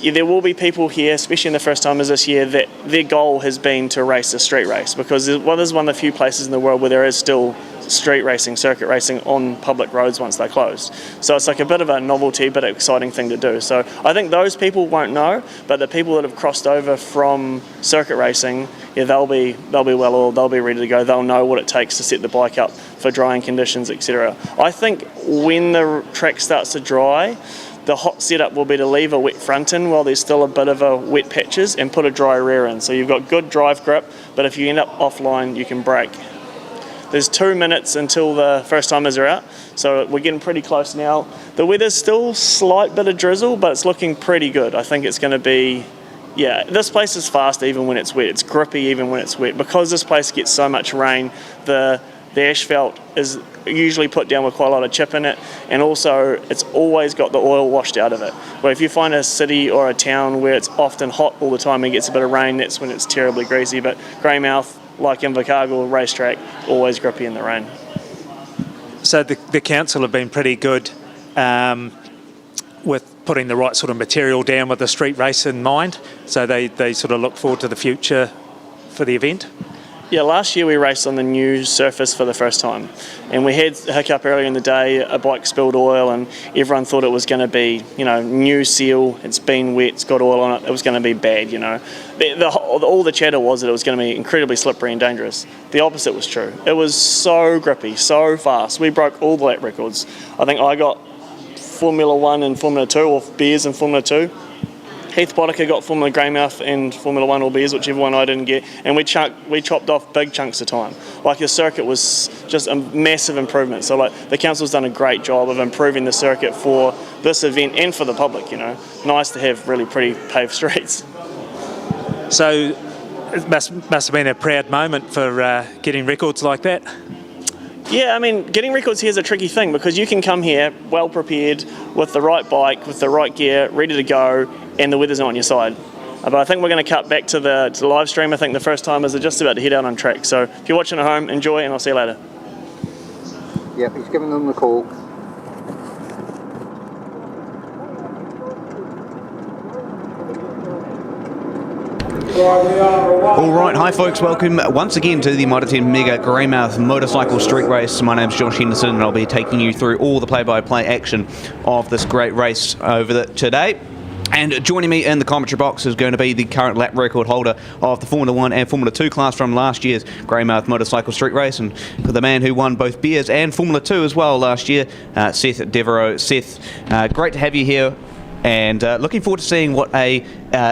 there will be people here, especially in the first timers this year, that their goal has been to race a street race, because this is one of the few places in the world where there is still street racing, circuit racing on public roads once they're closed. So it's like a bit of a novelty, but an exciting thing to do. So I think those people won't know, but the people that have crossed over from circuit racing, yeah, they'll be well oiled, they'll be ready to go, they'll know what it takes to set the bike up for drying conditions, etc. I think when the track starts to dry, the hot setup will be to leave a wet front in while there's still a bit of a wet patches and put a dry rear in. So you've got good drive grip, but if you end up offline, you can brake. There's 2 minutes until the first timers are out, so we're getting pretty close now. The weather's still slight bit of drizzle, but it's looking pretty good. I think it's going to be, yeah, this place is fast even when it's wet. It's grippy even when it's wet. Because this place gets so much rain, the asphalt is usually put down with quite a lot of chip in it, and also it's always got the oil washed out of it. Where if you find a city or a town where it's often hot all the time and gets a bit of rain, that's when it's terribly greasy. But Greymouth, like Invercargill racetrack, always grippy in the rain. So the council have been pretty good with putting the right sort of material down with the street race in mind, so they sort of look forward to the future for the event. Yeah, last year we raced on the new surface for the first time, and we had a hiccup earlier in the day. A bike spilled oil, and everyone thought it was going to be, new seal. It's been wet, it's got oil on it. It was going to be bad, all the chatter was that it was going to be incredibly slippery and dangerous. The opposite was true. It was so grippy, so fast. We broke all the lap records. I think I got Formula 1 and Formula 2, or beers in Formula 2. Heath Boddicker got Formula Greymouth and Formula 1 or beers, whichever one I didn't get, and we chopped off big chunks of time. Like, the circuit was just a massive improvement. So the council's done a great job of improving the circuit for this event and for the public, Nice to have really pretty paved streets. So it must have been a proud moment for getting records like that. Yeah, I mean, getting records here is a tricky thing because you can come here well prepared with the right bike, with the right gear, ready to go, and the weather's not on your side. But I think we're going to cut back to the live stream. I think the first timers are just about to head out on track. So if you're watching at home, enjoy, and I'll see you later. Yep, he's giving them the call. Alright, hi folks, welcome once again to the Moto 10 Mega Greymouth Motorcycle Street Race. My name's Josh Henderson and I'll be taking you through all the play-by-play action of this great race today. And joining me in the commentary box is going to be the current lap record holder of the Formula 1 and Formula 2 class from last year's Greymouth Motorcycle Street Race, and the man who won both Beers and Formula 2 as well last year, Seth Devereaux. Seth, great to have you here. And looking forward to seeing what a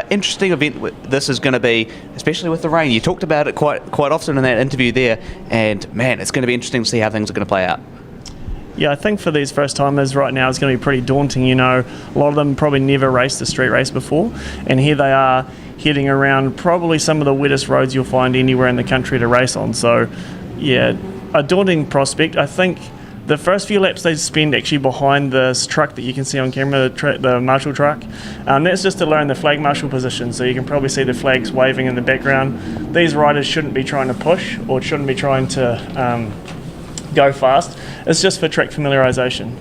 interesting event this is going to be, especially with the rain. You talked about it quite often in that interview there, and man, it's going to be interesting to see how things are going to play out. Yeah, I think for these first timers right now it's going to be pretty daunting. A lot of them probably never raced a street race before, and here they are heading around probably some of the wettest roads you'll find anywhere in the country to race on. So yeah, a daunting prospect. I think the first few laps they spend actually behind this truck that you can see on camera, the marshal truck. That's just to learn the flag marshal position, so you can probably see the flags waving in the background. These riders shouldn't be trying to push or shouldn't be trying to go fast. It's just for track familiarisation.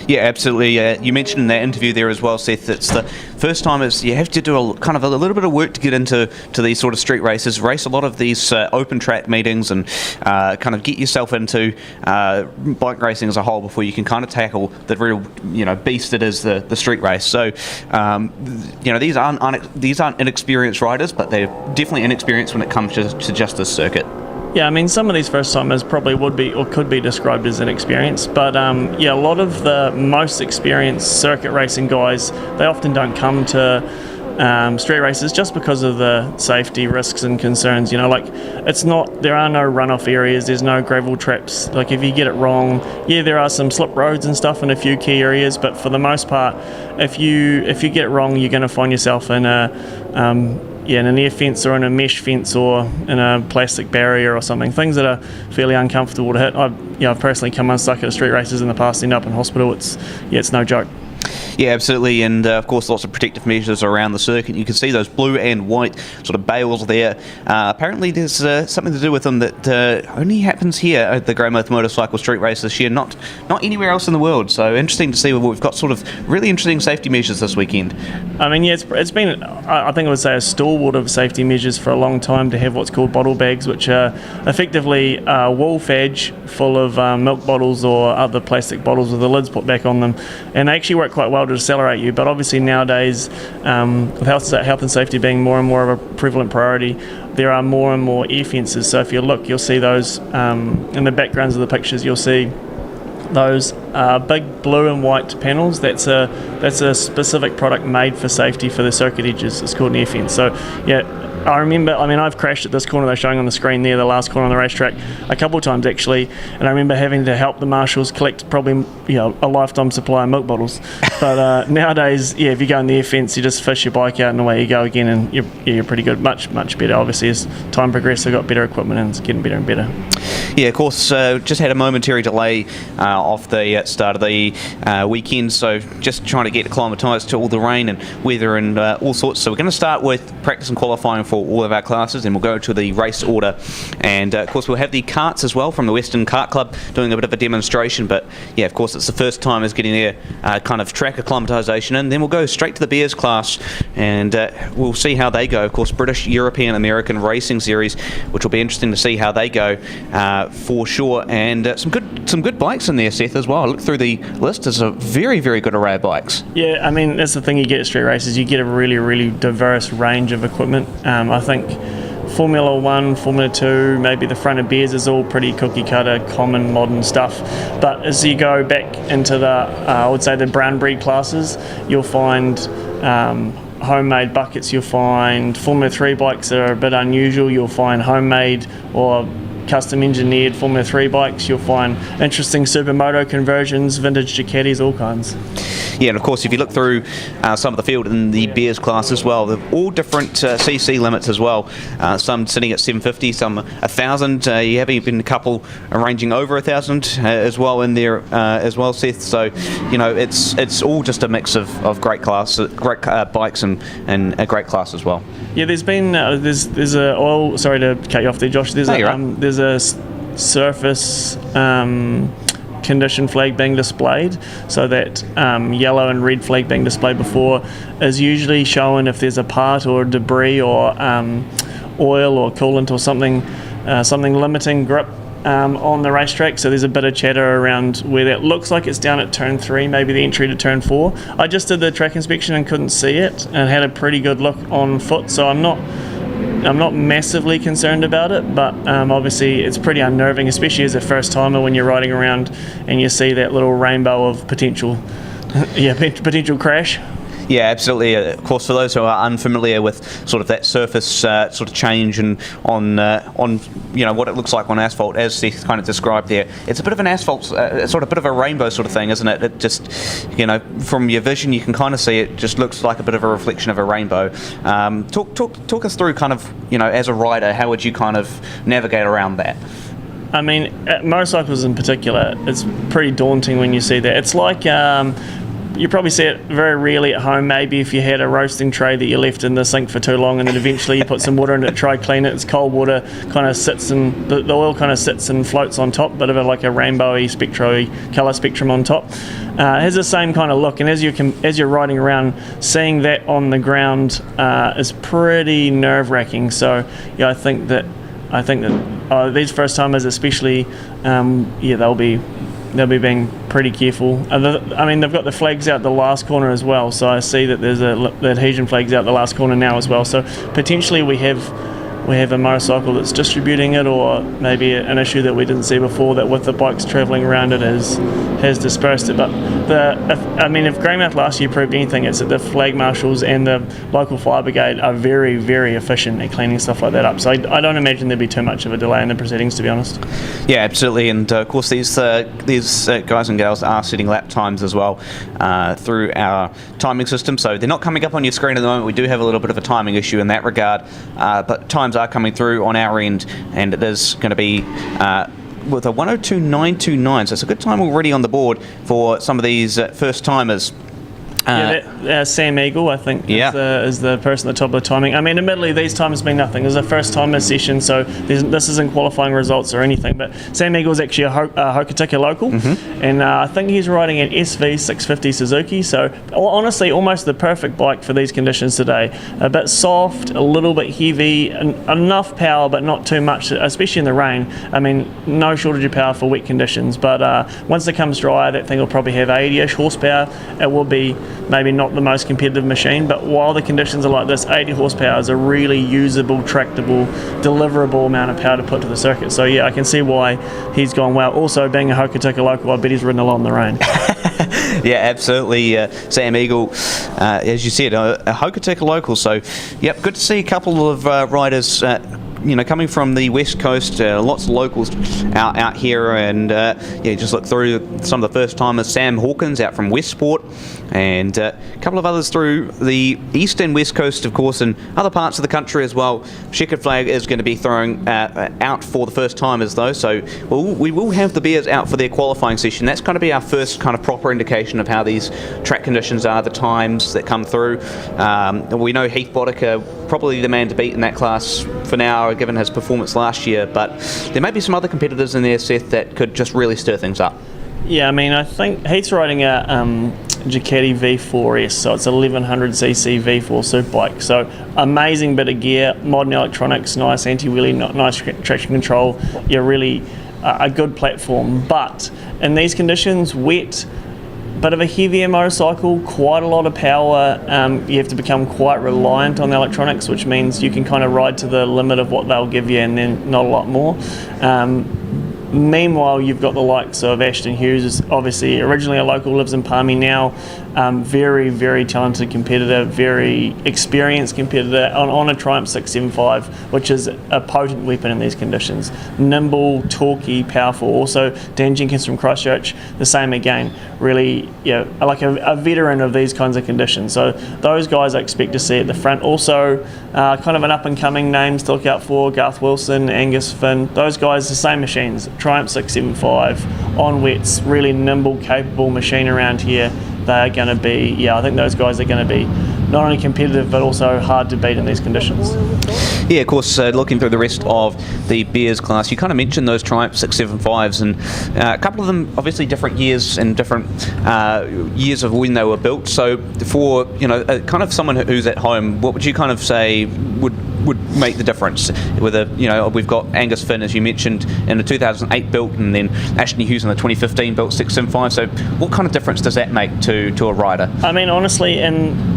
Yeah, absolutely. You mentioned in that interview there as well, Seth, it's the first time you have to do a little bit of work to get into these sort of street races, race a lot of these open track meetings, and kind of get yourself into bike racing as a whole before you can kind of tackle the real beast that is the street race. So these aren't inexperienced riders, but they're definitely inexperienced when it comes to just this circuit. Yeah, I mean, some of these first timers probably would be or could be described as inexperienced, but a lot of the most experienced circuit racing guys, they often don't come to street races just because of the safety risks and concerns. There are no runoff areas, there's no gravel traps. Like, if you get it wrong, there are some slip roads and stuff in a few key areas, but for the most part, if you get it wrong, you're going to find yourself in in an air fence or in a mesh fence or in a plastic barrier or something, things that are fairly uncomfortable to hit. I've personally come unstuck at street races in the past, end up in hospital. It's no joke. Yeah, absolutely, and of course lots of protective measures around the circuit. You can see those blue and white sort of bales there. Apparently there's something to do with them that only happens here at the Greymouth Motorcycle Street Race this year, not anywhere else in the world. So interesting to see. We've got sort of really interesting safety measures this weekend. I mean, yeah, it's been, I think I would say, a stalwart of safety measures for a long time to have what's called bottle bags, which are effectively wool fadge full of milk bottles or other plastic bottles with the lids put back on them, and they actually work quite well to decelerate you. But obviously nowadays, with health and safety being more and more of a prevalent priority, there are more and more air fences. So if you look, you'll see those in the backgrounds of the pictures. You'll see those big blue and white panels. That's a specific product made for safety for the circuit edges. It's called an air fence. So yeah, I remember, I've crashed at this corner they're showing on the screen there, the last corner on the racetrack, a couple of times actually, and I remember having to help the marshals collect probably a lifetime supply of milk bottles. But nowadays, yeah, if you go in the air fence, you just fish your bike out and away you go again, and you're pretty good, much better. Obviously, as time progresses, they've got better equipment and it's getting better and better. Yeah, of course, just had a momentary delay off the start of the weekend, so just trying to get acclimatised to all the rain and weather and all sorts. So we're going to start with practice and qualifying for all of our classes, and we'll go to the race order. And of course, we'll have the karts as well from the Western Kart Club doing a bit of a demonstration. But yeah, of course, it's the first time is getting their kind of track acclimatisation in. Then we'll go straight to the Bears class, and we'll see how they go. Of course, British, European, American Racing Series, which will be interesting to see how they go for sure. And some good bikes in there, Seth, as well. I looked through the list. There's a very, very good array of bikes. Yeah, I mean, that's the thing you get at street races. You get a really, really diverse range of equipment. I think Formula 1, Formula 2, maybe the front of Bears is all pretty cookie cutter, common, modern stuff. But as you go back into the, I would say, the brown breed classes, you'll find homemade buckets, you'll find Formula 3 bikes that are a bit unusual, you'll find homemade or custom engineered Formula 3 bikes, you'll find interesting Supermoto conversions, vintage Ducatis, all kinds. Yeah, and of course, if you look through some of the field in the Bears class as well, they're all different CC limits as well. Some sitting at 750, some 1,000. You have even a couple ranging over 1,000 as well in there as well, Seth. So, it's all just a mix of great class, great bikes and a great class as well. Yeah, there's been there's a oil. Sorry to cut you off there, Josh. There's a surface condition flag being displayed, so that yellow and red flag being displayed before is usually showing if there's a part or debris or oil or coolant or something limiting grip on the racetrack. So there's a bit of chatter around where that looks like it's down at turn 3, maybe the entry to turn 4. I just did the track inspection and couldn't see it, and had a pretty good look on foot, so I'm not massively concerned about it, but obviously it's pretty unnerving, especially as a first timer, when you're riding around and you see that little rainbow of potential crash. Yeah, absolutely. Of course, for those who are unfamiliar with sort of that surface sort of change and on what it looks like on asphalt, as Seth kind of described there, it's a bit of an asphalt, sort of bit of a rainbow sort of thing, isn't it? It just, from your vision, you can kind of see it just looks like a bit of a reflection of a rainbow. Talk us through kind of, as a rider, how would you kind of navigate around that? I mean, motorcycles in particular, it's pretty daunting when you see that. It's like you probably see it very rarely at home. Maybe if you had a roasting tray that you left in the sink for too long, and then eventually you put some water in it, try clean it. It's cold water, kind of sits and the oil kind of sits and floats on top, bit of like a rainbowy colour spectrum on top. It has the same kind of look, and as you're riding around, seeing that on the ground is pretty nerve-wracking. So yeah, I think that these first timers especially, they'll be being pretty careful. I mean, they've got the flags out the last corner as well, so I see that there's the adhesion flags out the last corner now as well. So potentially we have a motorcycle that's distributing it, or maybe an issue that we didn't see before, that with the bikes travelling around it has dispersed it. But if Greymouth last year proved anything, it's that the flag marshals and the local fire brigade are very, very efficient at cleaning stuff like that up. So I don't imagine there'd be too much of a delay in the proceedings, to be honest. Yeah, absolutely. And of course, these guys and gals are setting lap times as well through our timing system. So they're not coming up on your screen at the moment. We do have a little bit of a timing issue in that regard, but times are coming through on our end, and it is going to be with a 102.929, so it's a good time already on the board for some of these first timers. Sam Eagle, I think, is the person at the top of the timing. I mean, admittedly, these times mean nothing. It's a first-timer session, so this isn't qualifying results or anything. But Sam Eagle is actually a Hokitika local, and I think he's riding an SV 650 Suzuki. So honestly, almost the perfect bike for these conditions today. A bit soft, a little bit heavy, enough power, but not too much, especially in the rain. I mean, no shortage of power for wet conditions. But once it comes dry, that thing will probably have 80-ish horsepower. It will be maybe not the most competitive machine, but while the conditions are like this, 80 horsepower is a really usable, tractable, deliverable amount of power to put to the circuit. So yeah, I can see why he's gone well. Also, being a Hokitika local, I bet he's ridden a lot in the rain. Yeah, absolutely. Sam Eagle, as you said, a Hokitika local. So, yep, good to see a couple of riders coming from the West Coast, lots of locals out here, and just look through some of the first timers. Sam Hawkins out from Westport, and a couple of others through the East and West Coast, of course, and other parts of the country as well. Checkered Flag is going to be throwing out for the first timers though, so we will have the Bears out for their qualifying session. That's going to be our first kind of proper indication of how these track conditions are, the times that come through. We know Heath Boddicker, probably the man to beat in that class for now, given his performance last year, but there may be some other competitors in there, Seth, that could just really stir things up. Yeah, I mean, I think Heath's riding a Ducati V4S, so it's a 1100cc V4 superbike. So amazing bit of gear, modern electronics, nice anti-wheelie, nice traction control. Yeah, really a good platform. But in these conditions, wet, bit of a heavier motorcycle, quite a lot of power. You have to become quite reliant on the electronics, which means you can kind of ride to the limit of what they'll give you and then not a lot more. Meanwhile, you've got the likes of Ashton Hughes, is obviously originally a local, lives in Palmy now. Very, very talented competitor, very experienced competitor on a Triumph 675, which is a potent weapon in these conditions. Nimble, torquey, powerful. Also, Dan Jenkins from Christchurch, the same again. Really, like a veteran of these kinds of conditions. So those guys I expect to see at the front. Also, kind of an up-and-coming names to look out for, Garth Wilson, Angus Finn. Those guys, the same machines. Triumph 675 on wets, really nimble, capable machine around here. They're going to be, I think those guys are going to be not only competitive but also hard to beat in these conditions. Yeah, of course, looking through the rest of the Bears class, you kind of mentioned those Triumph 675s, and a couple of them obviously different years and different years of when they were built. So for, kind of someone who's at home, what would you kind of say would make the difference? Whether, we've got Angus Finn, as you mentioned, in the 2008 built, and then Ashton Hughes in the 2015 built 675. So what kind of difference does that make to a rider? I mean, honestly, in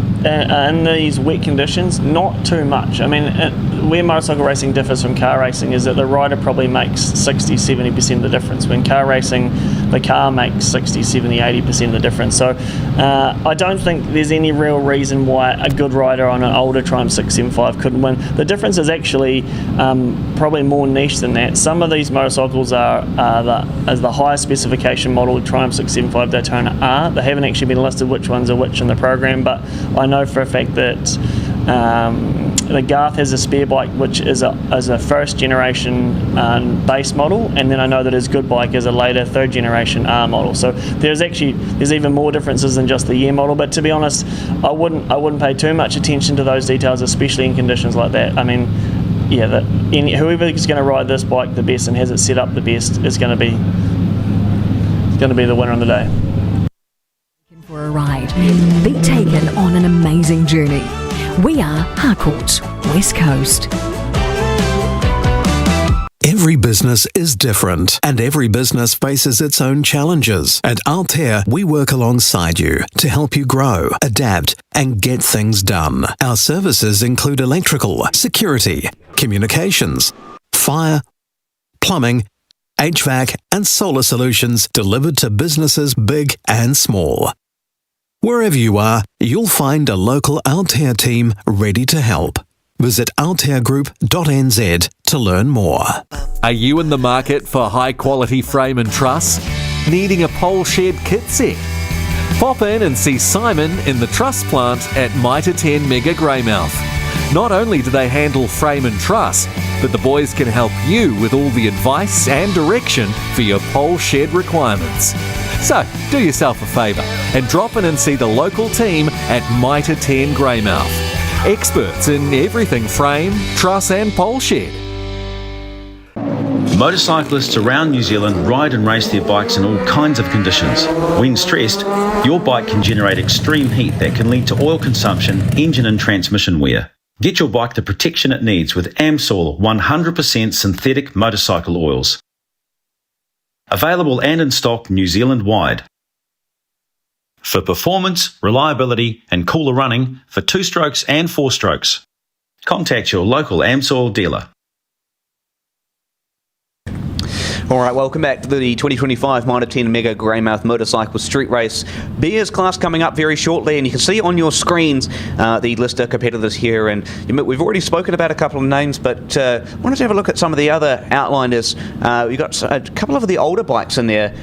these wet conditions, not too much. I mean, where motorcycle racing differs from car racing is that the rider probably makes 60-70% of the difference. When car racing, the car makes 60-70-80% of the difference. So I don't think there's any real reason why a good rider on an older Triumph 675 couldn't win. The difference is actually probably more niche than that. Some of these motorcycles are the highest specification model Triumph 675 Daytona are. They haven't actually been listed which ones are which in the program, but I know for a fact that the Garth has a spare bike which is a first generation base model, and then I know that his good bike is a later third generation R model. So there's even more differences than just the year model. But to be honest, I wouldn't pay too much attention to those details, especially in conditions like that. I mean, whoever is going to ride this bike the best and has it set up the best is going to be the winner on the day. For a ride, be taken on an amazing journey. We are Harcourt's West Coast. Every business is different, and every business faces its own challenges. At Altair, we work alongside you to help you grow, adapt, and get things done. Our services include electrical, security, communications, fire, plumbing, HVAC, and solar solutions delivered to businesses big and small. Wherever you are, you'll find a local Altair team ready to help. Visit altairgroup.nz to learn more. Are you in the market for high-quality frame and truss? Needing a pole shed kit set? Pop in and see Simon in the truss plant at Mitre 10 Mega Greymouth. Not only do they handle frame and truss, but the boys can help you with all the advice and direction for your pole shed requirements. So, do yourself a favour and drop in and see the local team at Moto 10 Greymouth. Experts in everything frame, truss and pole shed. Motorcyclists around New Zealand ride and race their bikes in all kinds of conditions. When stressed, your bike can generate extreme heat that can lead to oil consumption, engine and transmission wear. Get your bike the protection it needs with AMSOIL 100% synthetic motorcycle oils. Available and in stock New Zealand-wide. For performance, reliability and cooler running for 2-strokes and 4-strokes. Contact your local AMSOIL dealer. All right, welcome back to the 2025 Moto 10 Mega Greymouth Motorcycle Street Race Beers class coming up very shortly, and you can see on your screens the list of competitors here, and we've already spoken about a couple of names, but wanted to have a look at some of the other outliners. We've got a couple of the older bikes in there,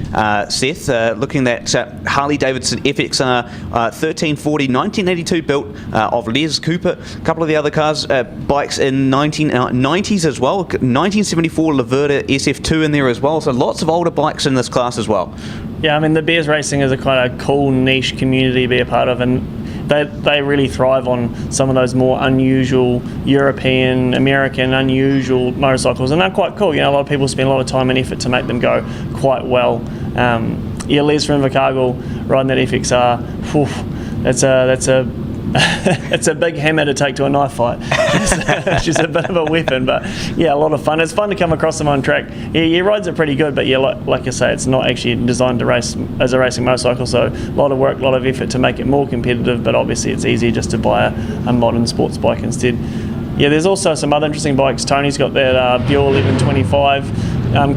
Seth, looking at Harley-Davidson FXR 1340, 1982 built of Les Cooper, a couple of the other cars, bikes in 1990s as well, 1974 Laverda SF2 in there as well, so lots of older bikes in this class as well. Yeah, I mean, the Beers racing is a kind of cool niche community to be a part of, and they really thrive on some of those more unusual European, American, unusual motorcycles, and they're quite cool. You know, a lot of people spend a lot of time and effort to make them go quite well. Les from Invercargill riding that FXR, that's a it's a big hammer to take to a knife fight. She's a bit of a weapon, but yeah, a lot of fun. It's fun to come across them on track. He rides it pretty good, but yeah, like I say, it's not actually designed to race as a racing motorcycle, so a lot of work, a lot of effort to make it more competitive, but obviously it's easier just to buy a modern sports bike instead. Yeah, there's also some other interesting bikes. Tony's got that Buell 1125.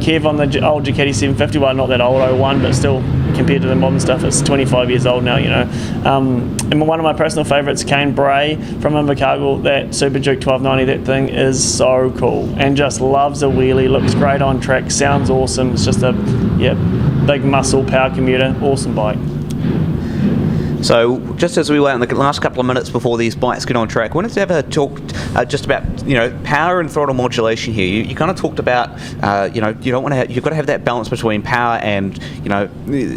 Kev on the old Ducati 750, well, not that old 01, but still compared to the modern stuff, it's 25 years old now, you know. And one of my personal favourites, Kane Bray from Invercargill, that Super Duke 1290, that thing is so cool and just loves a wheelie, looks great on track, sounds awesome. It's just a big muscle power commuter, awesome bike. So just as we wait on the last couple of minutes before these bikes get on track, I wanted to have a talk just about power and throttle modulation here. You kind of talked about you don't want to you've got to have that balance between power and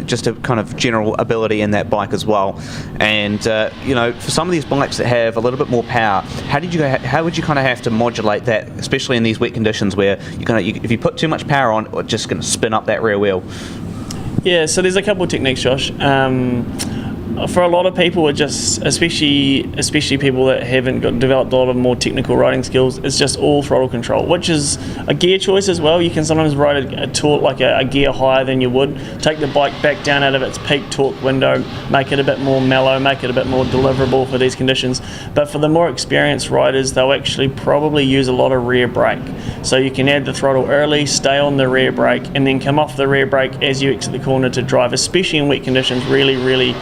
just a kind of general ability in that bike as well. And for some of these bikes that have a little bit more power, how would you kind of have to modulate that, especially in these wet conditions where if you put too much power on, it's just going to spin up that rear wheel? Yeah, so there's a couple of techniques, Josh. For a lot of people, it just, especially people that haven't developed a lot of more technical riding skills, it's just all throttle control, which is a gear choice as well. You can sometimes ride a torque like a gear higher than you would, take the bike back down out of its peak torque window, make it a bit more mellow, make it a bit more deliverable for these conditions. But for the more experienced riders, they'll actually probably use a lot of rear brake. So you can add the throttle early, stay on the rear brake, and then come off the rear brake as you exit the corner to drive, especially in wet conditions. Really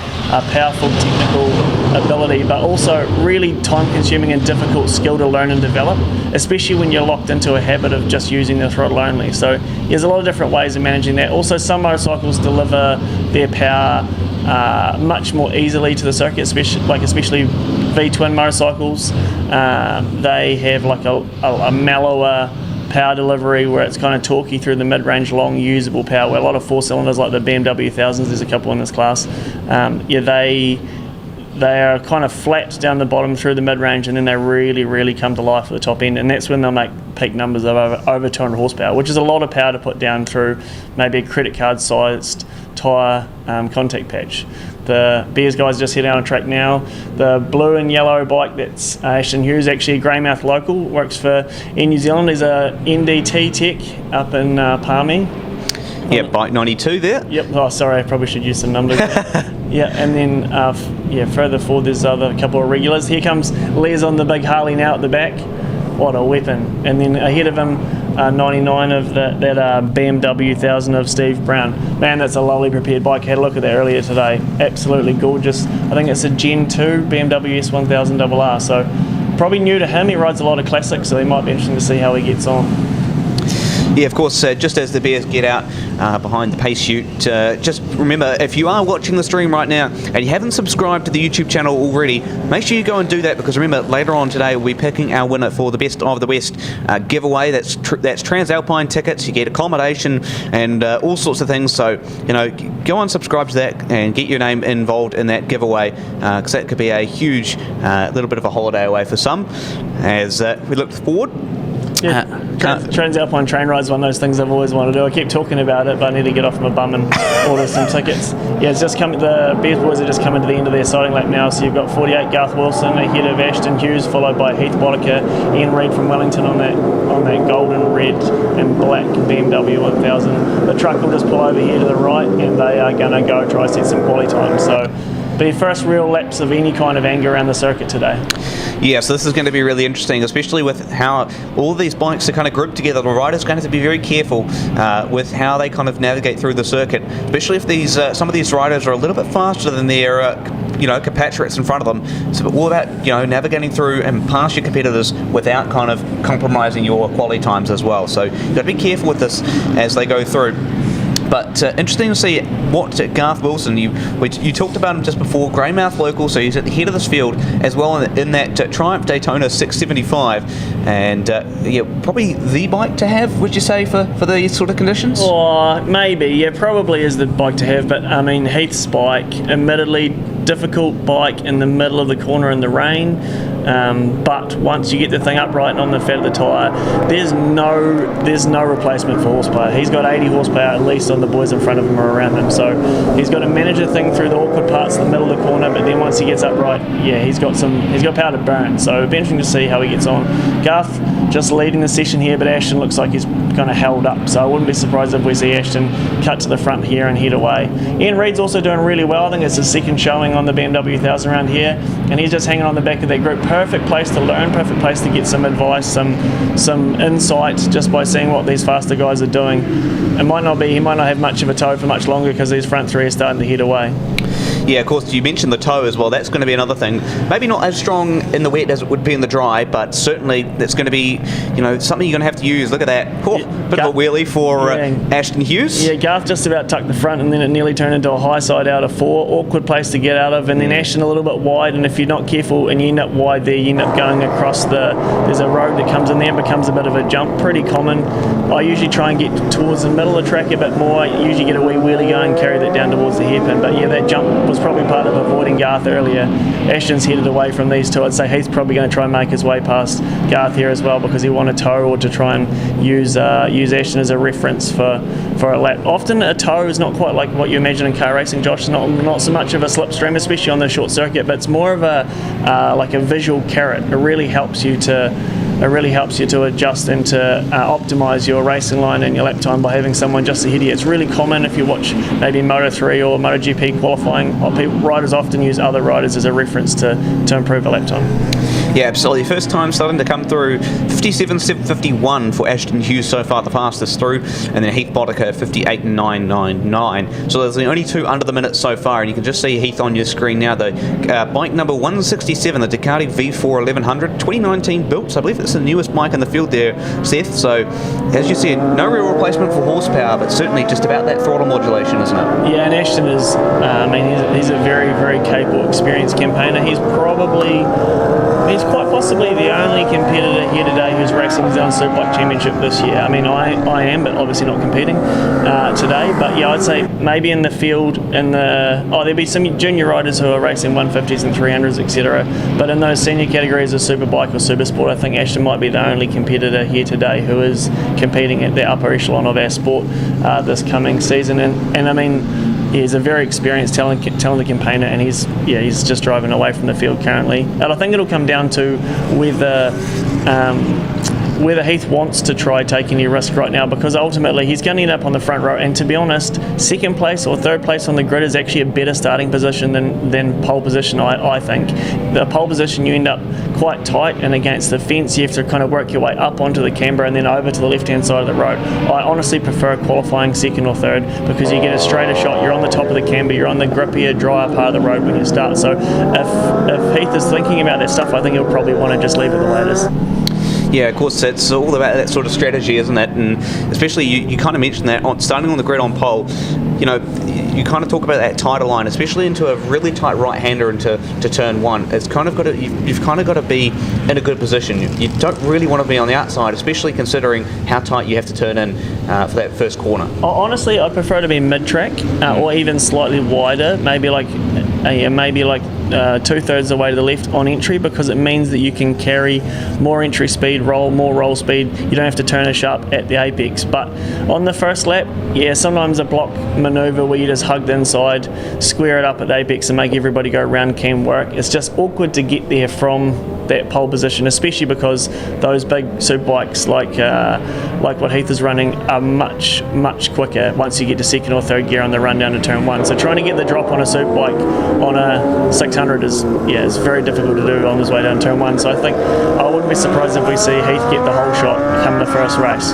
powerful technical ability, but also really time-consuming and difficult skill to learn and develop, especially when you're locked into a habit of just using the throttle only. So there's a lot of different ways of managing that. Also, some motorcycles deliver their power much more easily to the circuit, especially V-twin motorcycles. They have like a mellower power delivery where it's kind of torquey through the mid-range, long usable power, where a lot of four cylinders like the BMW 1000s, there's a couple in this class, they are kind of flat down the bottom through the mid-range, and then they really come to life at the top end, and that's when they'll make peak numbers of over 200 horsepower, which is a lot of power to put down through maybe a credit card sized tyre contact patch. The Beers guys just heading on track now. The blue and yellow bike, that's Ashton Hughes, actually a Greymouth local, works for in New Zealand. He's a NDT tech up in Palmy. Yeah, bike 92 there. Yep. Oh, sorry, I probably should use some numbers. Yeah, and then further forward there's a couple of regulars. Here comes Les on the big Harley now at the back. What a weapon. And then ahead of him, 99 of that BMW 1000 of Steve Brown. Man, that's a lovely prepared bike. Had a look at that earlier today. Absolutely gorgeous. I think it's a Gen 2 BMW S1000RR. So probably new to him. He rides a lot of classics, so it might be interesting to see how he gets on. Yeah, of course, just as the bears get out behind the pace chute, just remember, if you are watching the stream right now and you haven't subscribed to the YouTube channel already, make sure you go and do that, because remember, later on today we'll be picking our winner for the Best of the West giveaway. That's Transalpine tickets, you get accommodation and all sorts of things, so go and subscribe to that and get your name involved in that giveaway, because that could be a huge little bit of a holiday away for some, as we look forward. Yeah, Transalpine train ride is one of those things I've always wanted to do. I keep talking about it, but I need to get off my bum and order some tickets. Yeah, it's just come. The Bears boys are just coming to the end of their sighting lap now. So you've got 48 Garth Wilson ahead of Ashton Hughes, followed by Heath Boddicker, Ian Reid from Wellington on that golden, red and black BMW 1000. The truck will just pull over here to the right, and they are going to go try to set some quality time. So be first real laps of any kind of anger around the circuit today. Yeah, so this is going to be really interesting, especially with how all these bikes are kind of grouped together. The riders are going to have to be very careful with how they kind of navigate through the circuit, especially if these some of these riders are a little bit faster than their compatriots in front of them. It's all about navigating through and past your competitors without kind of compromising your quality times as well. So you've got to be careful with this as they go through. But interesting to see what Garth Wilson, you talked about him just before, Greymouth local, so he's at the head of this field as well in that Triumph Daytona 675, and probably the bike to have, would you say, for these sort of conditions? Oh, maybe, yeah, probably is the bike to have, but I mean, Heath's bike, admittedly difficult bike in the middle of the corner in the rain, but once you get the thing upright and on the fat of the tyre, there's no replacement for horsepower. He's got 80 horsepower at least on the boys in front of him or around him, so he's got to manage the thing through the awkward parts in the middle of the corner, but then once he gets upright, yeah, he's got power to burn, so it'll be interesting to see how he gets on. Garth just leading the session here, but Ashton looks like he's kind of held up, so I wouldn't be surprised if we see Ashton cut to the front here and head away. Ian Reid's also doing really well. I think it's his second showing on the BMW 1000 around here, and he's just hanging on the back of that group. Perfect place to learn, perfect place to get some advice, some insight just by seeing what these faster guys are doing. He might not have much of a toe for much longer because these front three are starting to head away. Yeah, of course, you mentioned the toe as well. That's going to be another thing. Maybe not as strong in the wet as it would be in the dry, but certainly that's going to be, something you're going to have to use. Look at that. Bit of a wheelie for Ashton Hughes. Yeah, Garth just about tucked the front, and then it nearly turned into a high side out of 4. Awkward place to get out of, and then Ashton a little bit wide, and if you're not careful and you end up wide there, you end up going across there's a road that comes in there and becomes a bit of a jump. Pretty common. I usually try and get towards the middle of the track a bit more. I usually get a wee wheelie going, carry that down towards the hairpin, but yeah, that jump was probably part of avoiding Garth earlier. Ashton's headed away from these two. I'd say Heath's probably going to try and make his way past Garth here as well, because he want a toe or to try and use Ashton as a reference for a lap. Often a toe is not quite like what you imagine in car racing, Josh. It's not so much of a slipstream, especially on the short circuit, but it's more of a like a visual carrot. It really helps you to adjust and to optimise your racing line and your lap time by having someone just ahead of you. It's really common if you watch maybe Moto 3 or MotoGP qualifying. Riders often use other riders as a reference to improve a lap time. Yeah, absolutely. First time starting to come through. 57.751 for Ashton Hughes so far, the fastest through, and then Heath Boddicker 58.999. So there's only 2 under the minute so far, and you can just see Heath on your screen now though. Bike number 167, the Ducati V4 1100, 2019 built, so I believe it's the newest bike in the field there, Seth. So as you said, no real replacement for horsepower, but certainly just about that throttle modulation, isn't it? Yeah, and Ashton is, he's a very, very capable, experienced campaigner. He's quite possibly the only competitor here today who's racing his own Superbike Championship this year. I mean, I am, but obviously not competing today. But yeah, I'd say maybe in the field, there'll be some junior riders who are racing 150s and 300s, etc. But in those senior categories of Superbike or Supersport, I think Ashton might be the only competitor here today who is competing at the upper echelon of our sport this coming season. And I mean, he's a very experienced, talented campaigner, and he's just driving away from the field currently. And I think it'll come down to whether Heath wants to try taking any risk right now, because ultimately he's going to end up on the front row, and to be honest, second place or third place on the grid is actually a better starting position than pole position, I think. The pole position, you end up quite tight and against the fence. You have to kind of work your way up onto the camber and then over to the left-hand side of the road. I honestly prefer qualifying second or third, because you get a straighter shot. You're on the top of the camber, you're on the grippier, drier part of the road when you start. So if Heath is thinking about that stuff, I think he'll probably want to just leave at the ladders. Yeah, of course, it's all about that sort of strategy, isn't it? And especially you kind of mentioned that starting on the grid on pole, you know, you kind of talk about that tighter line, especially into a really tight right-hander into turn one. It's kind of got to, you've kind of got to be in a good position. You don't really want to be on the outside, especially considering how tight you have to turn in for that first corner. Honestly, I'd prefer to be mid-track or even slightly wider, maybe like 2/3 the way to the left on entry, because it means that you can carry more entry speed, more roll speed. You don't have to turn a sharp at the apex. But on the first lap, yeah, sometimes a block manoeuvre where you just hug the inside, square it up at the apex and make everybody go round can work. It's just awkward to get there from that pole position, especially because those big superbikes like what Heath is running are much quicker once you get to second or third gear on the run down to turn one. So trying to get the drop on a superbike on a 600 is very difficult to do on his way down turn one. So I think I wouldn't be surprised if we see Heath get the whole shot come the first race.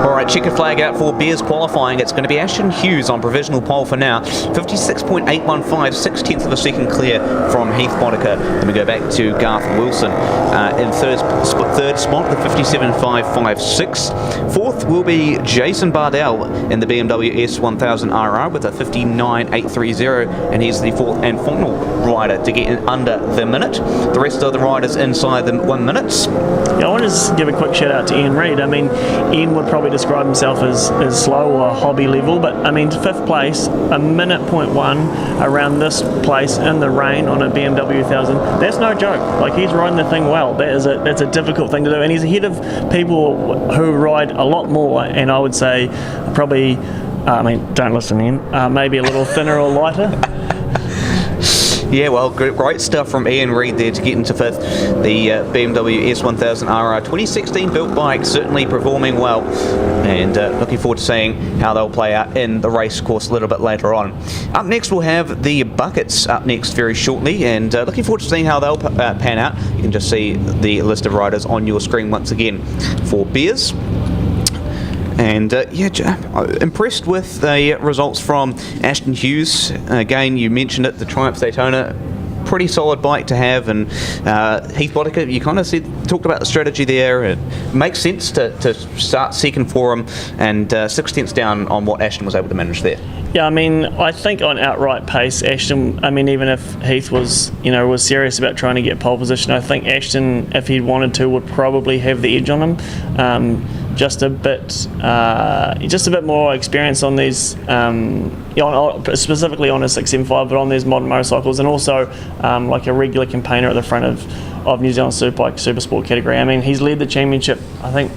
All right, checkered flag out for Bears qualifying. It's going to be Ashton Hughes on provisional pole for now. 56.815, 6/10 of a second clear from Heath Boddicker. Then we go back to Garth Wilson in third spot with 57.556. Fourth will be Jason Bardell in the BMW S1000RR with a 59.830, and he's the fourth and final rider to get in under the minute. The rest of the riders inside the 1 minute. Yeah, I want to just give a quick shout out to Ian Reid. I mean, Ian would probably describe himself as slow or hobby level, but I mean, 5th place, a minute 0.1 around this place in the rain on a BMW 1000. That's no joke. Like, he's riding the thing well. That's a difficult thing to do, and he's ahead of people who ride a lot more, and I would say probably, don't listen in, maybe a little thinner or lighter. Yeah, well, great stuff from Ian Reid there to get into 5th. The BMW S1000RR 2016 built bike, certainly performing well, and looking forward to seeing how they'll play out in the race course a little bit later on. Up next, we'll have the buckets up next very shortly, and looking forward to seeing how they'll pan out. You can just see the list of riders on your screen once again for Bears. And impressed with the results from Ashton Hughes. Again, you mentioned it, the Triumph Daytona, pretty solid bike to have. And Heath Boddicker, you kind of talked about the strategy there. It makes sense to start second for him, and 6/10 down on what Ashton was able to manage there. Yeah, I mean, I think on outright pace, Ashton, I mean, even if Heath was serious about trying to get pole position, I think Ashton, if he wanted to, would probably have the edge on him. Just a bit more experience on these, specifically on a 675, but on these modern motorcycles, and also like a regular campaigner at the front of New Zealand Superbike Super Sport category. I mean, he's led the championship, I think,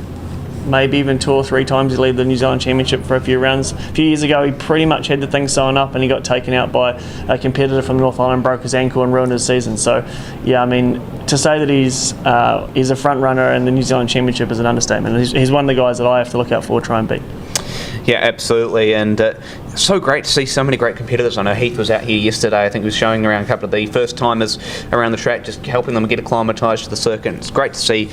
maybe even 2 or 3 times. He led the New Zealand Championship for a few rounds. A few years ago, he pretty much had the thing sewn up, and he got taken out by a competitor from North Island, broke his ankle and ruined his season. So, yeah, I mean, to say that he's a front runner in the New Zealand Championship is an understatement. He's one of the guys that I have to look out for, try and beat. Yeah, absolutely, and so great to see so many great competitors. I know Heath was out here yesterday. I think he was showing around a couple of the first-timers around the track, just helping them get acclimatised to the circuit. It's great to see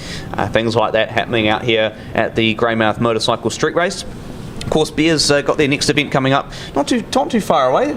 things like that happening out here at the Greymouth Motorcycle Street Race. Of course, Bears got their next event coming up not too far away.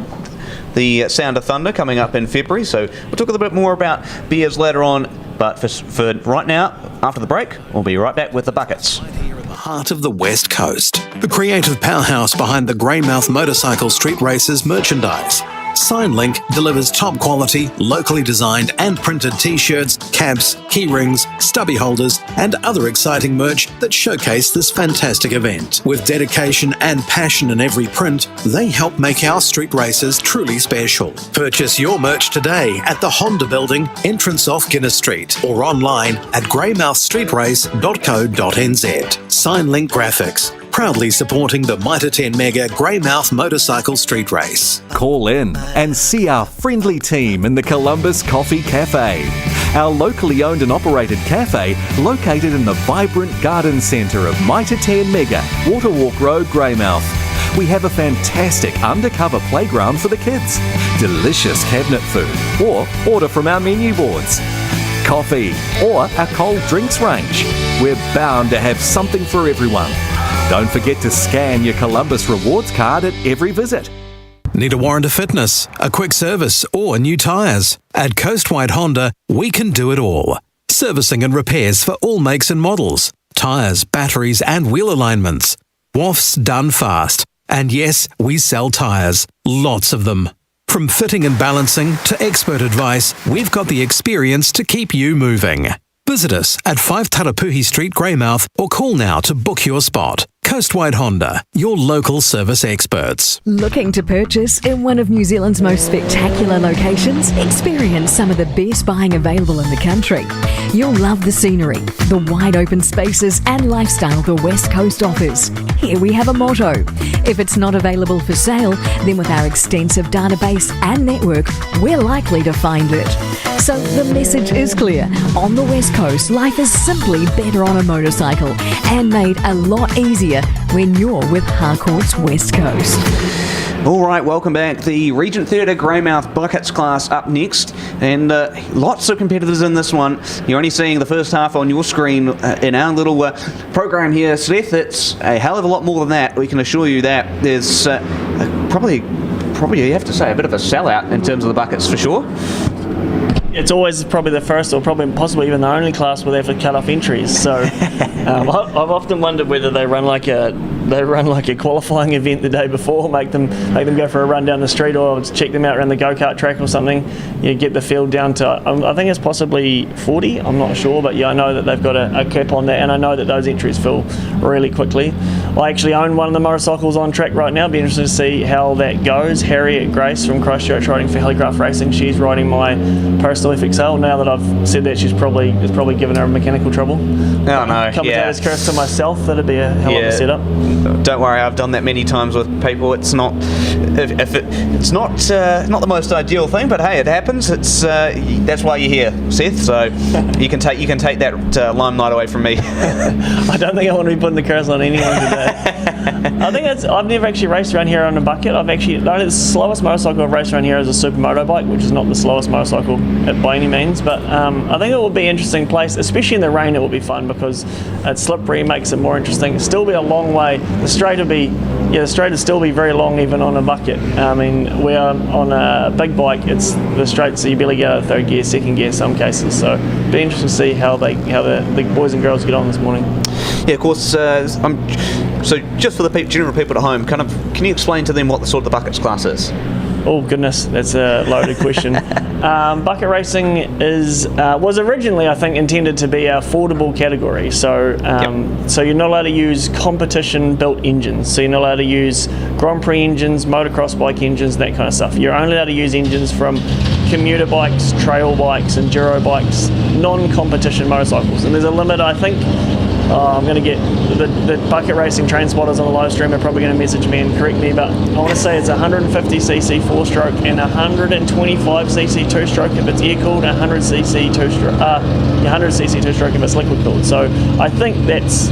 The Sound of Thunder coming up in February, so we'll talk a little bit more about Bears later on. But for right now, after the break, we'll be right back with the buckets. Heart of the West Coast, the creative powerhouse behind the Greymouth Motorcycle Street Races merchandise. SignLink delivers top quality, locally designed and printed t-shirts, caps, key rings, stubby holders and other exciting merch that showcase this fantastic event. With dedication and passion in every print, they help make our street races truly special. Purchase your merch today at the Honda Building, entrance off Guinness Street, or online at greymouthstreetrace.co.nz. SignLink Graphics, proudly supporting the Mitre 10 Mega Greymouth Motorcycle Street Race. Call in and see our friendly team in the Columbus Coffee Cafe, our locally owned and operated cafe located in the vibrant garden centre of Mitre 10 Mega, Waterwalk Road, Greymouth. We have a fantastic undercover playground for the kids, delicious cabinet food, or order from our menu boards. Coffee or our cold drinks range. We're bound to have something for everyone. Don't forget to scan your Columbus Rewards card at every visit. Need a warrant of fitness, a quick service or new tyres? At Coastwide Honda, we can do it all. Servicing and repairs for all makes and models. Tyres, batteries and wheel alignments. WAF's done fast. And yes, we sell tyres. Lots of them. From fitting and balancing to expert advice, we've got the experience to keep you moving. Visit us at 5 Tarapuhi Street, Greymouth, or call now to book your spot. Coastwide Honda, your local service experts. Looking to purchase in one of New Zealand's most spectacular locations? Experience some of the best buying available in the country. You'll love the scenery, the wide open spaces and lifestyle the West Coast offers. Here we have a motto. If it's not available for sale, then with our extensive database and network, we're likely to find it. So the message is clear. On the West Coast, life is simply better on a motorcycle and made a lot easier when you're with Harcourt's West Coast. All right, welcome back. The Regent Theatre Greymouth Buckets class up next, and lots of competitors in this one. You're only seeing the first half on your screen in our little program here, Seth. It's a hell of a lot more than that. We can assure you that. There's probably you have to say a bit of a sellout in terms of the buckets for sure. It's always probably the first, or probably possibly even the only class where they have to cut off entries. So I've often wondered whether they run like a qualifying event the day before, make them go for a run down the street, or check them out around the go-kart track or something. You get the field down to, I think it's possibly 40. I'm not sure, but yeah, I know that they've got a cap on that, and I know that those entries fill really quickly. I actually own one of the motorcycles on track right now. Be interested to see how that goes. Harriet Grace from Christchurch riding for Heligraph Racing. She's riding my personal FXL. Now that I've said that, it's probably given her mechanical trouble. Oh no, Commentator's curse to myself. That'd be a hell of a setup. Don't worry, I've done that many times with people. It's not, it's not the most ideal thing, but hey, it happens. It's that's why you're here, Seth. So you can take that limelight away from me. I don't think I want to be putting the curse on anyone today. I think I've never actually raced around here on a bucket. The slowest motorcycle I've raced around here is a super moto bike, which is not the slowest motorcycle by any means. But I think it will be an interesting place, especially in the rain. It will be fun because it's slippery, makes it more interesting. It'll still be a long way. The straight will still be very long even on a bucket. I mean, we are on a big bike. It's the straight, so you barely get out of third gear, second gear in some cases. So it'll be interesting to see how the boys and girls get on this morning. Yeah, of course. So just for the general people at home, can you explain to them what the sort of the buckets class is? Oh goodness, that's a loaded question. Bucket racing was originally, I think, intended to be an affordable category. So, so you're not allowed to use competition-built engines. So you're not allowed to use Grand Prix engines, motocross bike engines, that kind of stuff. You're only allowed to use engines from commuter bikes, trail bikes, enduro bikes, non-competition motorcycles. And there's a limit, I think. I'm going to get the bucket racing train spotters on the live stream are probably going to message me and correct me, but I want to say it's 150cc 4-stroke and 125cc 2-stroke if it's air-cooled, and 100cc 2-stroke if it's liquid-cooled. So I think that's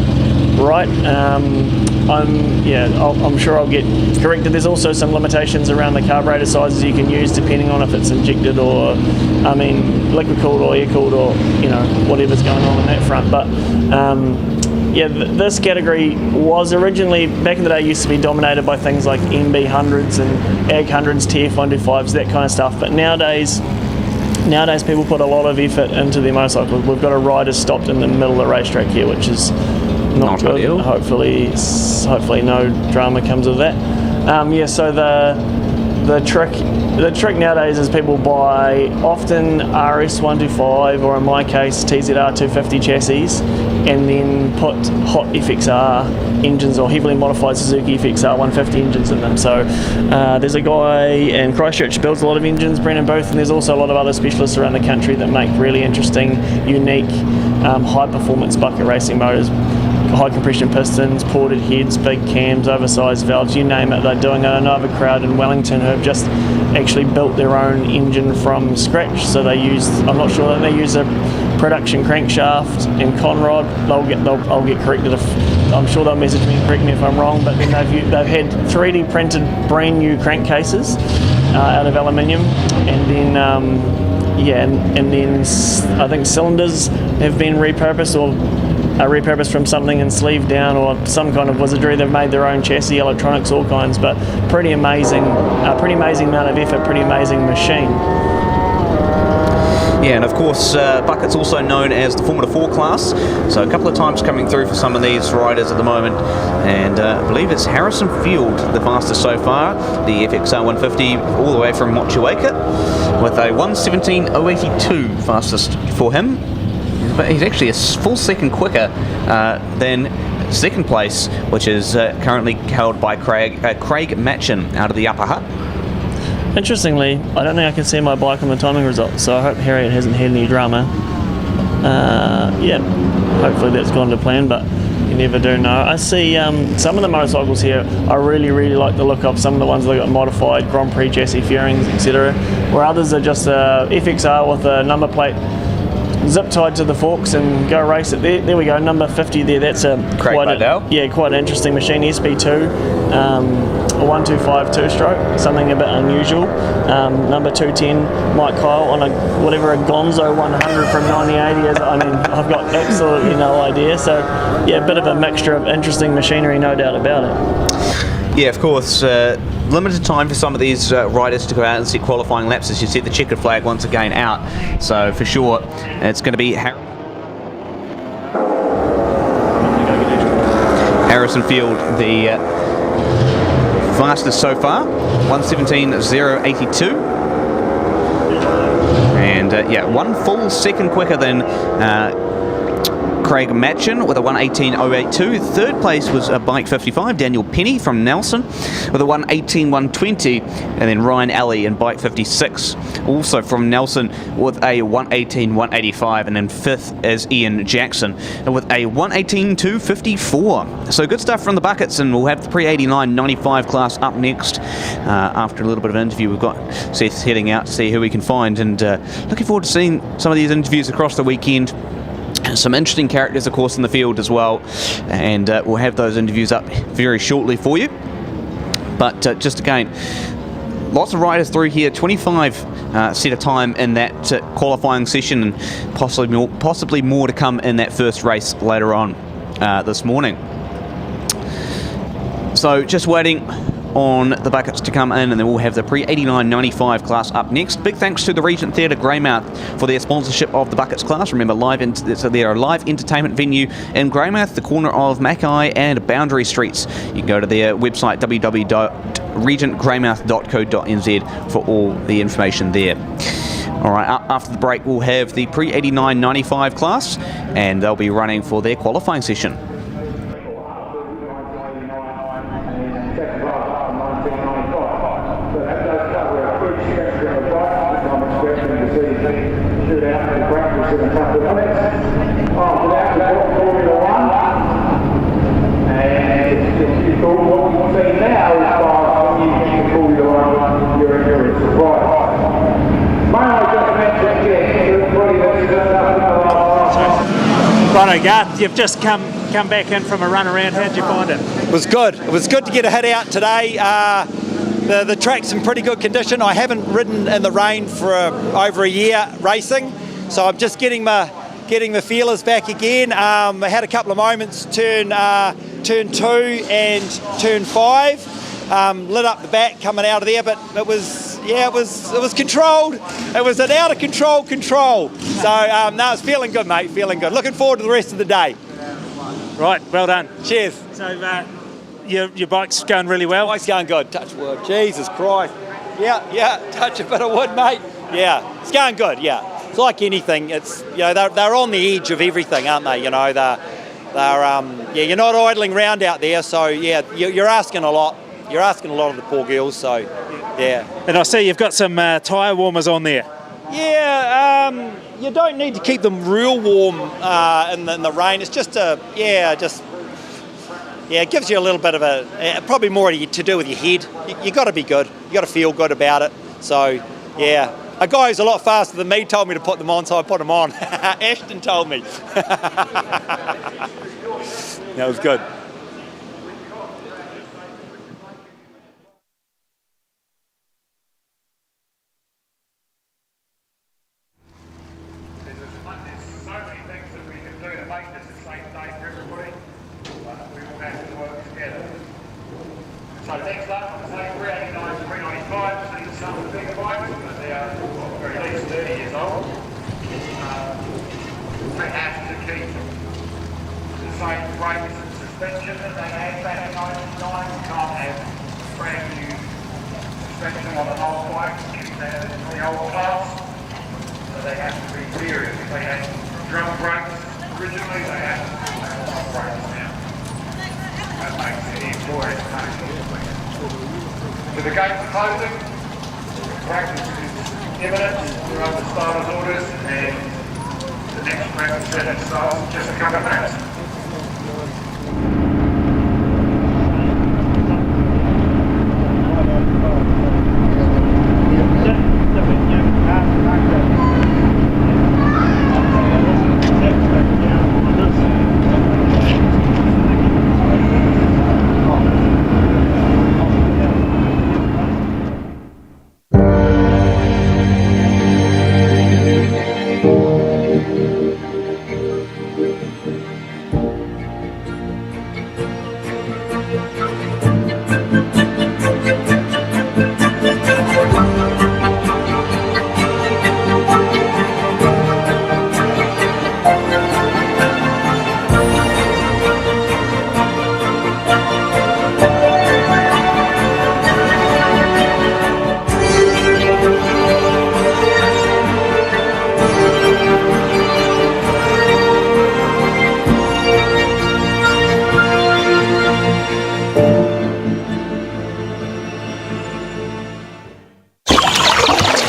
right. I'm sure I'll get corrected. There's also some limitations around the carburetor sizes you can use depending on if it's injected or, liquid-cooled or air-cooled or, whatever's going on in that front. But this category was originally, back in the day, used to be dominated by things like MB100s and AG 100s, TF125s, that kind of stuff. But nowadays people put a lot of effort into their motorcycles. We've got a rider stopped in the middle of the racetrack here, which is not good. Ideal. Hopefully no drama comes of that. So the trick nowadays is people buy often RS125 or in my case TZR 250 chassis and then put hot FXR engines or heavily modified Suzuki FXR 150 engines in them. So there's a guy in Christchurch builds a lot of engines, Brennan Booth, and there's also a lot of other specialists around the country that make really interesting, unique, high performance bucket racing motors. High compression pistons, ported heads, big cams, oversized valves, you name it, they're doing it. I know of a crowd in Wellington who have just actually built their own engine from scratch. So they use, I'm not sure that they use a production crankshaft and conrod. I'll get corrected if, I'm sure they'll message me and correct me if I'm wrong, but then they've had 3D printed brand new crankcases out of aluminium, and then and then I think cylinders have been repurposed or repurposed from something and sleeved down or some kind of wizardry. They've made their own chassis, electronics, all kinds, but pretty amazing amount of effort, pretty amazing machine. Yeah, and of course, Bucket's also known as the Formula 4 class, so a couple of times coming through for some of these riders at the moment, and I believe it's Harrison Field, the fastest so far, the FXR 150, all the way from Motueka, with a 1:17.082 fastest for him. But he's actually a full second quicker than second place, which is currently held by Craig Matchin out of the Upper Hutt. Interestingly, I don't think I can see my bike on the timing results, so I hope Harriet hasn't had any drama. Yeah, hopefully that's gone to plan, but you never do know. I see some of the motorcycles here, I really like the look of. Some of the ones that got modified, Grand Prix chassis fairings, etc., where others are just a FXR with a number plate zip tied to the forks and go race it. There we go, number 50 there. That's quite an interesting machine. SP2, a 125 two-stroke, something a bit unusual. Number 210, Mike Kyle on a Gonzo 100 from 1980 is. I mean, I've got absolutely no idea. So yeah, a bit of a mixture of interesting machinery, no doubt about it. Yeah, of course. Limited time for some of these riders to go out and set qualifying laps. As you see the checkered flag once again out. So for sure, it's going to be Harrison Field, the fastest so far, 1:17.082. And yeah, one full second quicker than Craig Matchin with a 1:18.082. Third place was a Bike 55, Daniel Penny from Nelson with a 1:18.120, and then Ryan Alley in Bike 56, also from Nelson with a 1:18.185, and then fifth is Ian Jackson with a 1:18.254. So good stuff from the Buckets, and we'll have the pre-89.95 class up next. After a little bit of an interview, we've got Seth heading out to see who we can find, and looking forward to seeing some of these interviews across the weekend. Some interesting characters, of course, in the field as well, and we'll have those interviews up very shortly for you. But just again, lots of riders through here, 25 set of time in that qualifying session, and possibly more to come in that first race later on this morning. So just waiting on the Buckets to come in, and then we'll have the pre-89.95 class up next. Big thanks to the Regent Theatre Greymouth for their sponsorship of the Buckets class. Remember, so they're a live entertainment venue in Greymouth, the corner of Mackay and Boundary Streets. You can go to their website, www.regentgreymouth.co.nz, for all the information there. All right, after the break, we'll have the pre-89.95 class, and they'll be running for their qualifying session. Righto, Garth, you've just come back in from a run around. How'd you find it? It was good. It was good to get a hit out today. The track's in pretty good condition. I haven't ridden in the rain for over a year racing, so I'm just getting my feelers back again. I had a couple of moments, turn 2 and turn 5. Lit up the back coming out of there, but it was controlled. It was an out of control. So no, it's feeling good, mate. Feeling good. Looking forward to the rest of the day. Right, well done. Cheers. So your bike's going really well. Bike's going good. Touch wood. Jesus Christ. Yeah. Touch a bit of wood, mate. Yeah, it's going good. Yeah, it's like anything. It's they're on the edge of everything, aren't they? You're not idling around out there. So yeah, you're asking a lot. You're asking a lot of the poor girls, so yeah. And I see you've got some tyre warmers on there. Yeah, you don't need to keep them real warm in the rain. It's just it gives you a little bit of probably more to do with your head. You got to be good. You got to feel good about it. So yeah, a guy who's a lot faster than me told me to put them on, so I put them on. Ashton told me. That was good. same brakes and suspension that they had back in 99. You can't have brand new suspension on an old bike, that is the old class. So they have to be clear. If they had drum brakes originally, they have to have brakes now. That makes any employer pain. With the gates closing, practice is imminent. We're on the starter's orders and the next practice session starts in just a couple of minutes.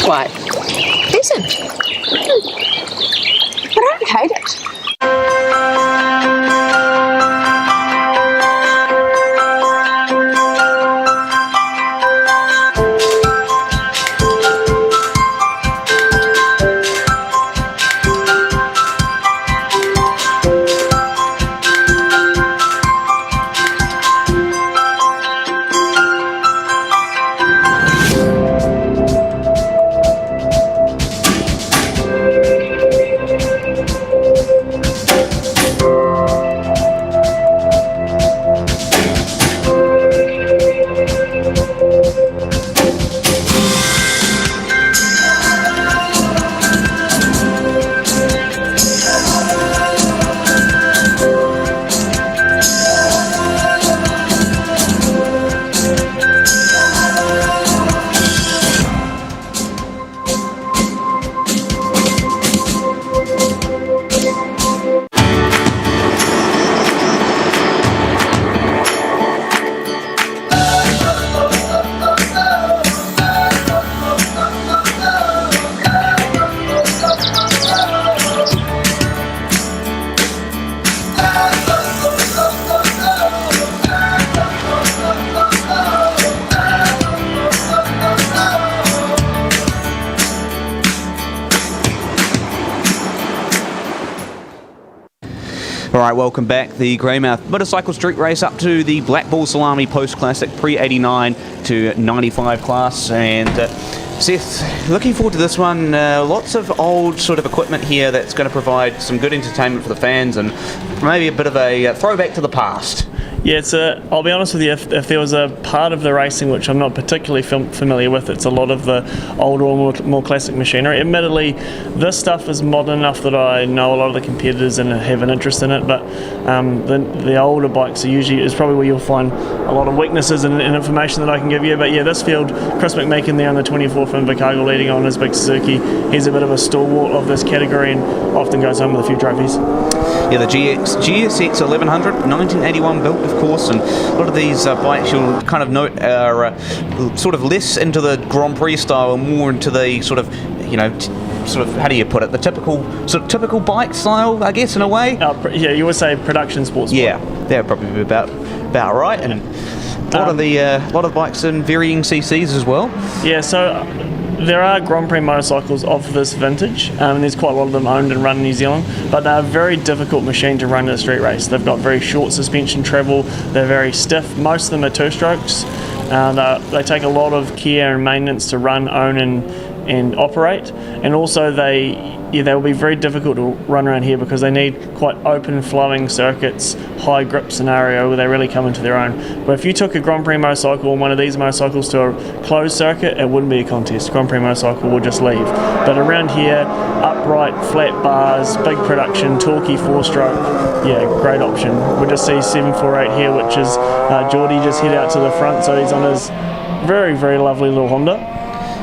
Quite decent. But I don't hate it. Alright, welcome back. The Greymouth Motorcycle Street Race up to the Black Ball Salami Post Classic pre-89 to 95 class. And Seth, looking forward to this one. Lots of old sort of equipment here that's going to provide some good entertainment for the fans and maybe a bit of a throwback to the past. Yeah, I'll be honest with you, if there was a part of the racing which I'm not particularly familiar with, it's a lot of the older or more classic machinery. Admittedly, this stuff is modern enough that I know a lot of the competitors and have an interest in it, but the older bikes is probably where you'll find a lot of weaknesses and information that I can give you. But yeah, this field, Chris McMeekin there on the 24th in Invercargill leading on his big Suzuki, he's a bit of a stalwart of this category and often goes home with a few trophies. Yeah, the GSX 1100, 1981 built, of course, and a lot of these bikes you'll kind of note are sort of less into the Grand Prix style and more into the sort of, how do you put it, the typical bike style, I guess, in a way. Yeah, you would say production sports. Yeah, that would probably be about right, and a lot of bikes in varying CCs as well. Yeah, so there are Grand Prix motorcycles of this vintage, and there's quite a lot of them owned and run in New Zealand, but they're a very difficult machine to run in a street race. They've got very short suspension travel, they're very stiff, most of them are two-strokes, they take a lot of care and maintenance to run, own and operate, and also they'll be very difficult to run around here because they need quite open flowing circuits, high grip scenario where they really come into their own. But if you took a Grand Prix motorcycle and one of these motorcycles to a closed circuit, it wouldn't be a contest. Grand Prix motorcycle would just leave. But around here, upright, flat bars, big production, torquey 4-stroke, great option. We'll just see 748 here, which is Geordie just hit out to the front, so he's on his very, very lovely little Honda.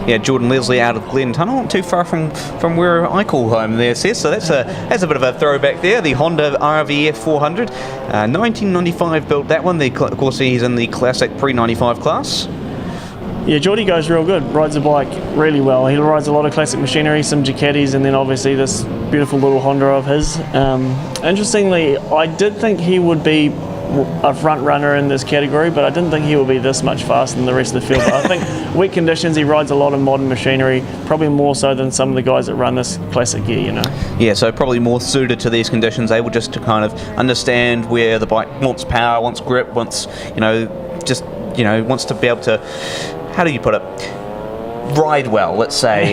Yeah, Jordan Leslie out of Glen Tunnel, not too far from where I call home there, Seth. So that's a bit of a throwback there. The Honda RVF 400, 1995 built that one. Of course, he's in the classic pre-95 class. Yeah, Geordie goes real good, rides the bike really well. He rides a lot of classic machinery, some Ducatis, and then obviously this beautiful little Honda of his. Interestingly, I did think he would be a front runner in this category, but I didn't think he would be this much faster than the rest of the field. But I think wet conditions, he rides a lot of modern machinery, probably more so than some of the guys that run this classic gear, Yeah, so probably more suited to these conditions, able just to kind of understand where the bike wants power, wants grip, wants, wants to be able to, how do you put it? Ride well, let's say.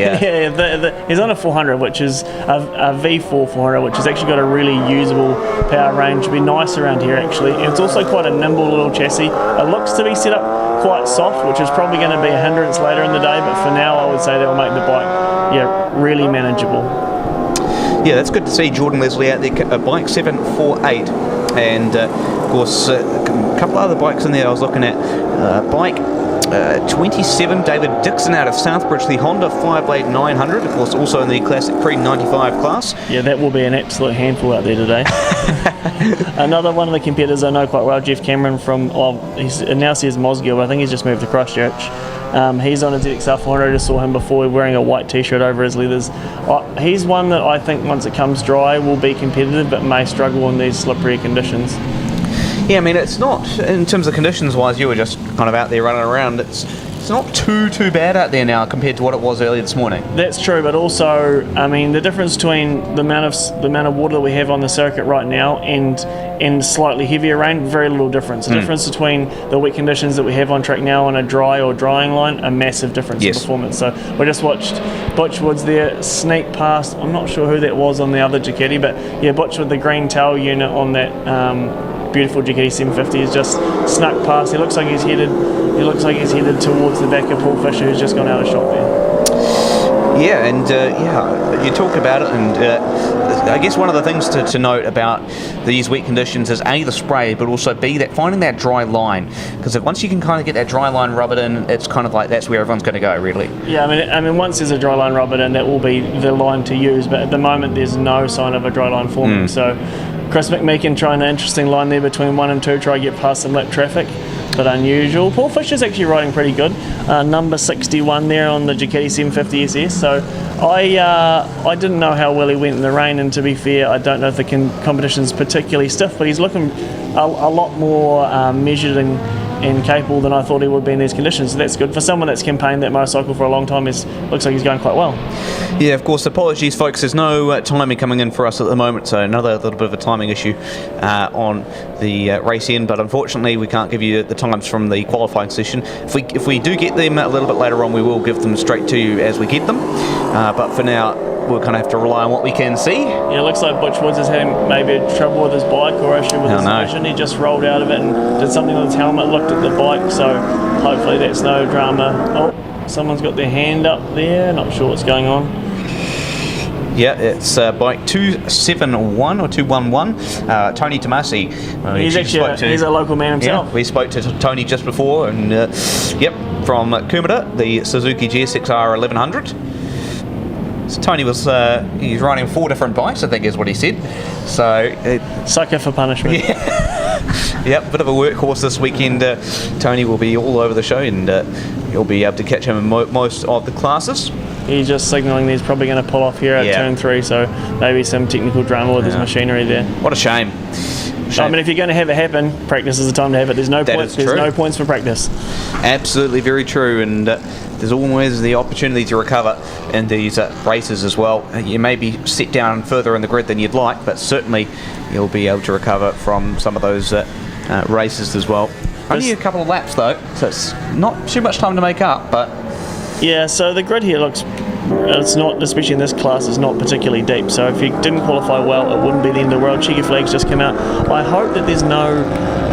He's on a 400, which is a V4 400, which has actually got a really usable power range. It'd be nice around here actually. And it's also quite a nimble little chassis. It looks to be set up quite soft, which is probably going to be a hindrance later in the day, but for now I would say that'll make the bike really manageable. Yeah, that's good to see Jordan Leslie out there, bike 748, and of course a couple other bikes in there I was looking at. Bike 27, David Dixon out of Southbridge, the Honda 5-blade 900, of course also in the classic pre-95 class. Yeah, that will be an absolute handful out there today. Another one of the competitors I know quite well, Jeff Cameron he now says Mosgiel, but I think he's just moved to Christchurch. He's on a ZXR 400, I just saw him before wearing a white t-shirt over his leathers. He's one that I think once it comes dry will be competitive, but may struggle in these slippery conditions. Yeah, I mean, it's not, in terms of conditions-wise, you were just kind of out there running around, it's not too bad out there now compared to what it was earlier this morning. That's true, but also, I mean, the difference between the amount of water that we have on the circuit right now and slightly heavier rain, very little difference. The difference between the wet conditions that we have on track now on a dry or drying line, a massive difference in performance. So we just watched Butch Woods there sneak past, I'm not sure who that was on the other Ducati, but yeah, Butch with the green tail unit on that beautiful Ducati 750 has just snuck past. He looks like he's headed towards the back of Paul Fisher, who's just gone out of shot there. Yeah, and you talk about it, and I guess one of the things to note about these wet conditions is A, the spray, but also B, that finding that dry line, because once you can kind of get that dry line, rub it in, it's kind of like that's where everyone's going to go, really. Yeah, I mean, once there's a dry line, rub it in, that will be the line to use, but at the moment there's no sign of a dry line forming, so Chris McMeekin trying an interesting line there between 1 and 2, try to get past some lap traffic, but unusual. Paul Fisher's actually riding pretty good, number 61 there on the Ducati 750 SS, so I didn't know how well he went in the rain, and to be fair, I don't know if the competition's particularly stiff, but he's looking a lot more measured and capable than I thought he would be in these conditions. So that's good. For someone that's campaigned that motorcycle for a long time, looks like he's going quite well. Yeah, of course, apologies folks, there's no timing coming in for us at the moment, so another little bit of a timing issue on the race end, but unfortunately we can't give you the times from the qualifying session. If we do get them a little bit later on, we will give them straight to you as we get them, but for now we'll kind of have to rely on what we can see. Yeah, it looks like Butch Woods has had maybe trouble with his bike or issue with his vision. He just rolled out of it and did something with his helmet, looked at the bike, so hopefully that's no drama. Oh, someone's got their hand up there, not sure what's going on. Yeah, it's bike 271 or 211, Tony Jamazi. He's a local man himself. Yeah, we spoke to Tony just before, and from Kumada, the Suzuki GSX-R 1100. So Tony was he's riding 4 different bikes, I think is what he said. So sucker for punishment. Yeah. Yep, bit of a workhorse this weekend. Tony will be all over the show, and you'll be able to catch him in most of the classes. He's just signalling that he's probably going to pull off here at turn 3, so maybe some technical drama with his machinery there. What a shame. I mean, if you're going to have it happen, practice is the time to have it. There's no points for practice. Absolutely, very true, and there's always the opportunity to recover in these races as well. You may be set down further in the grid than you'd like, but certainly you'll be able to recover from some of those races as well. Only a couple of laps though, so it's not too much time to make up, but yeah, so the grid here looks it's not, especially in this class, it's not particularly deep. So if you didn't qualify well, it wouldn't be the end of the world. Cheeky flags just came out. I hope that there's no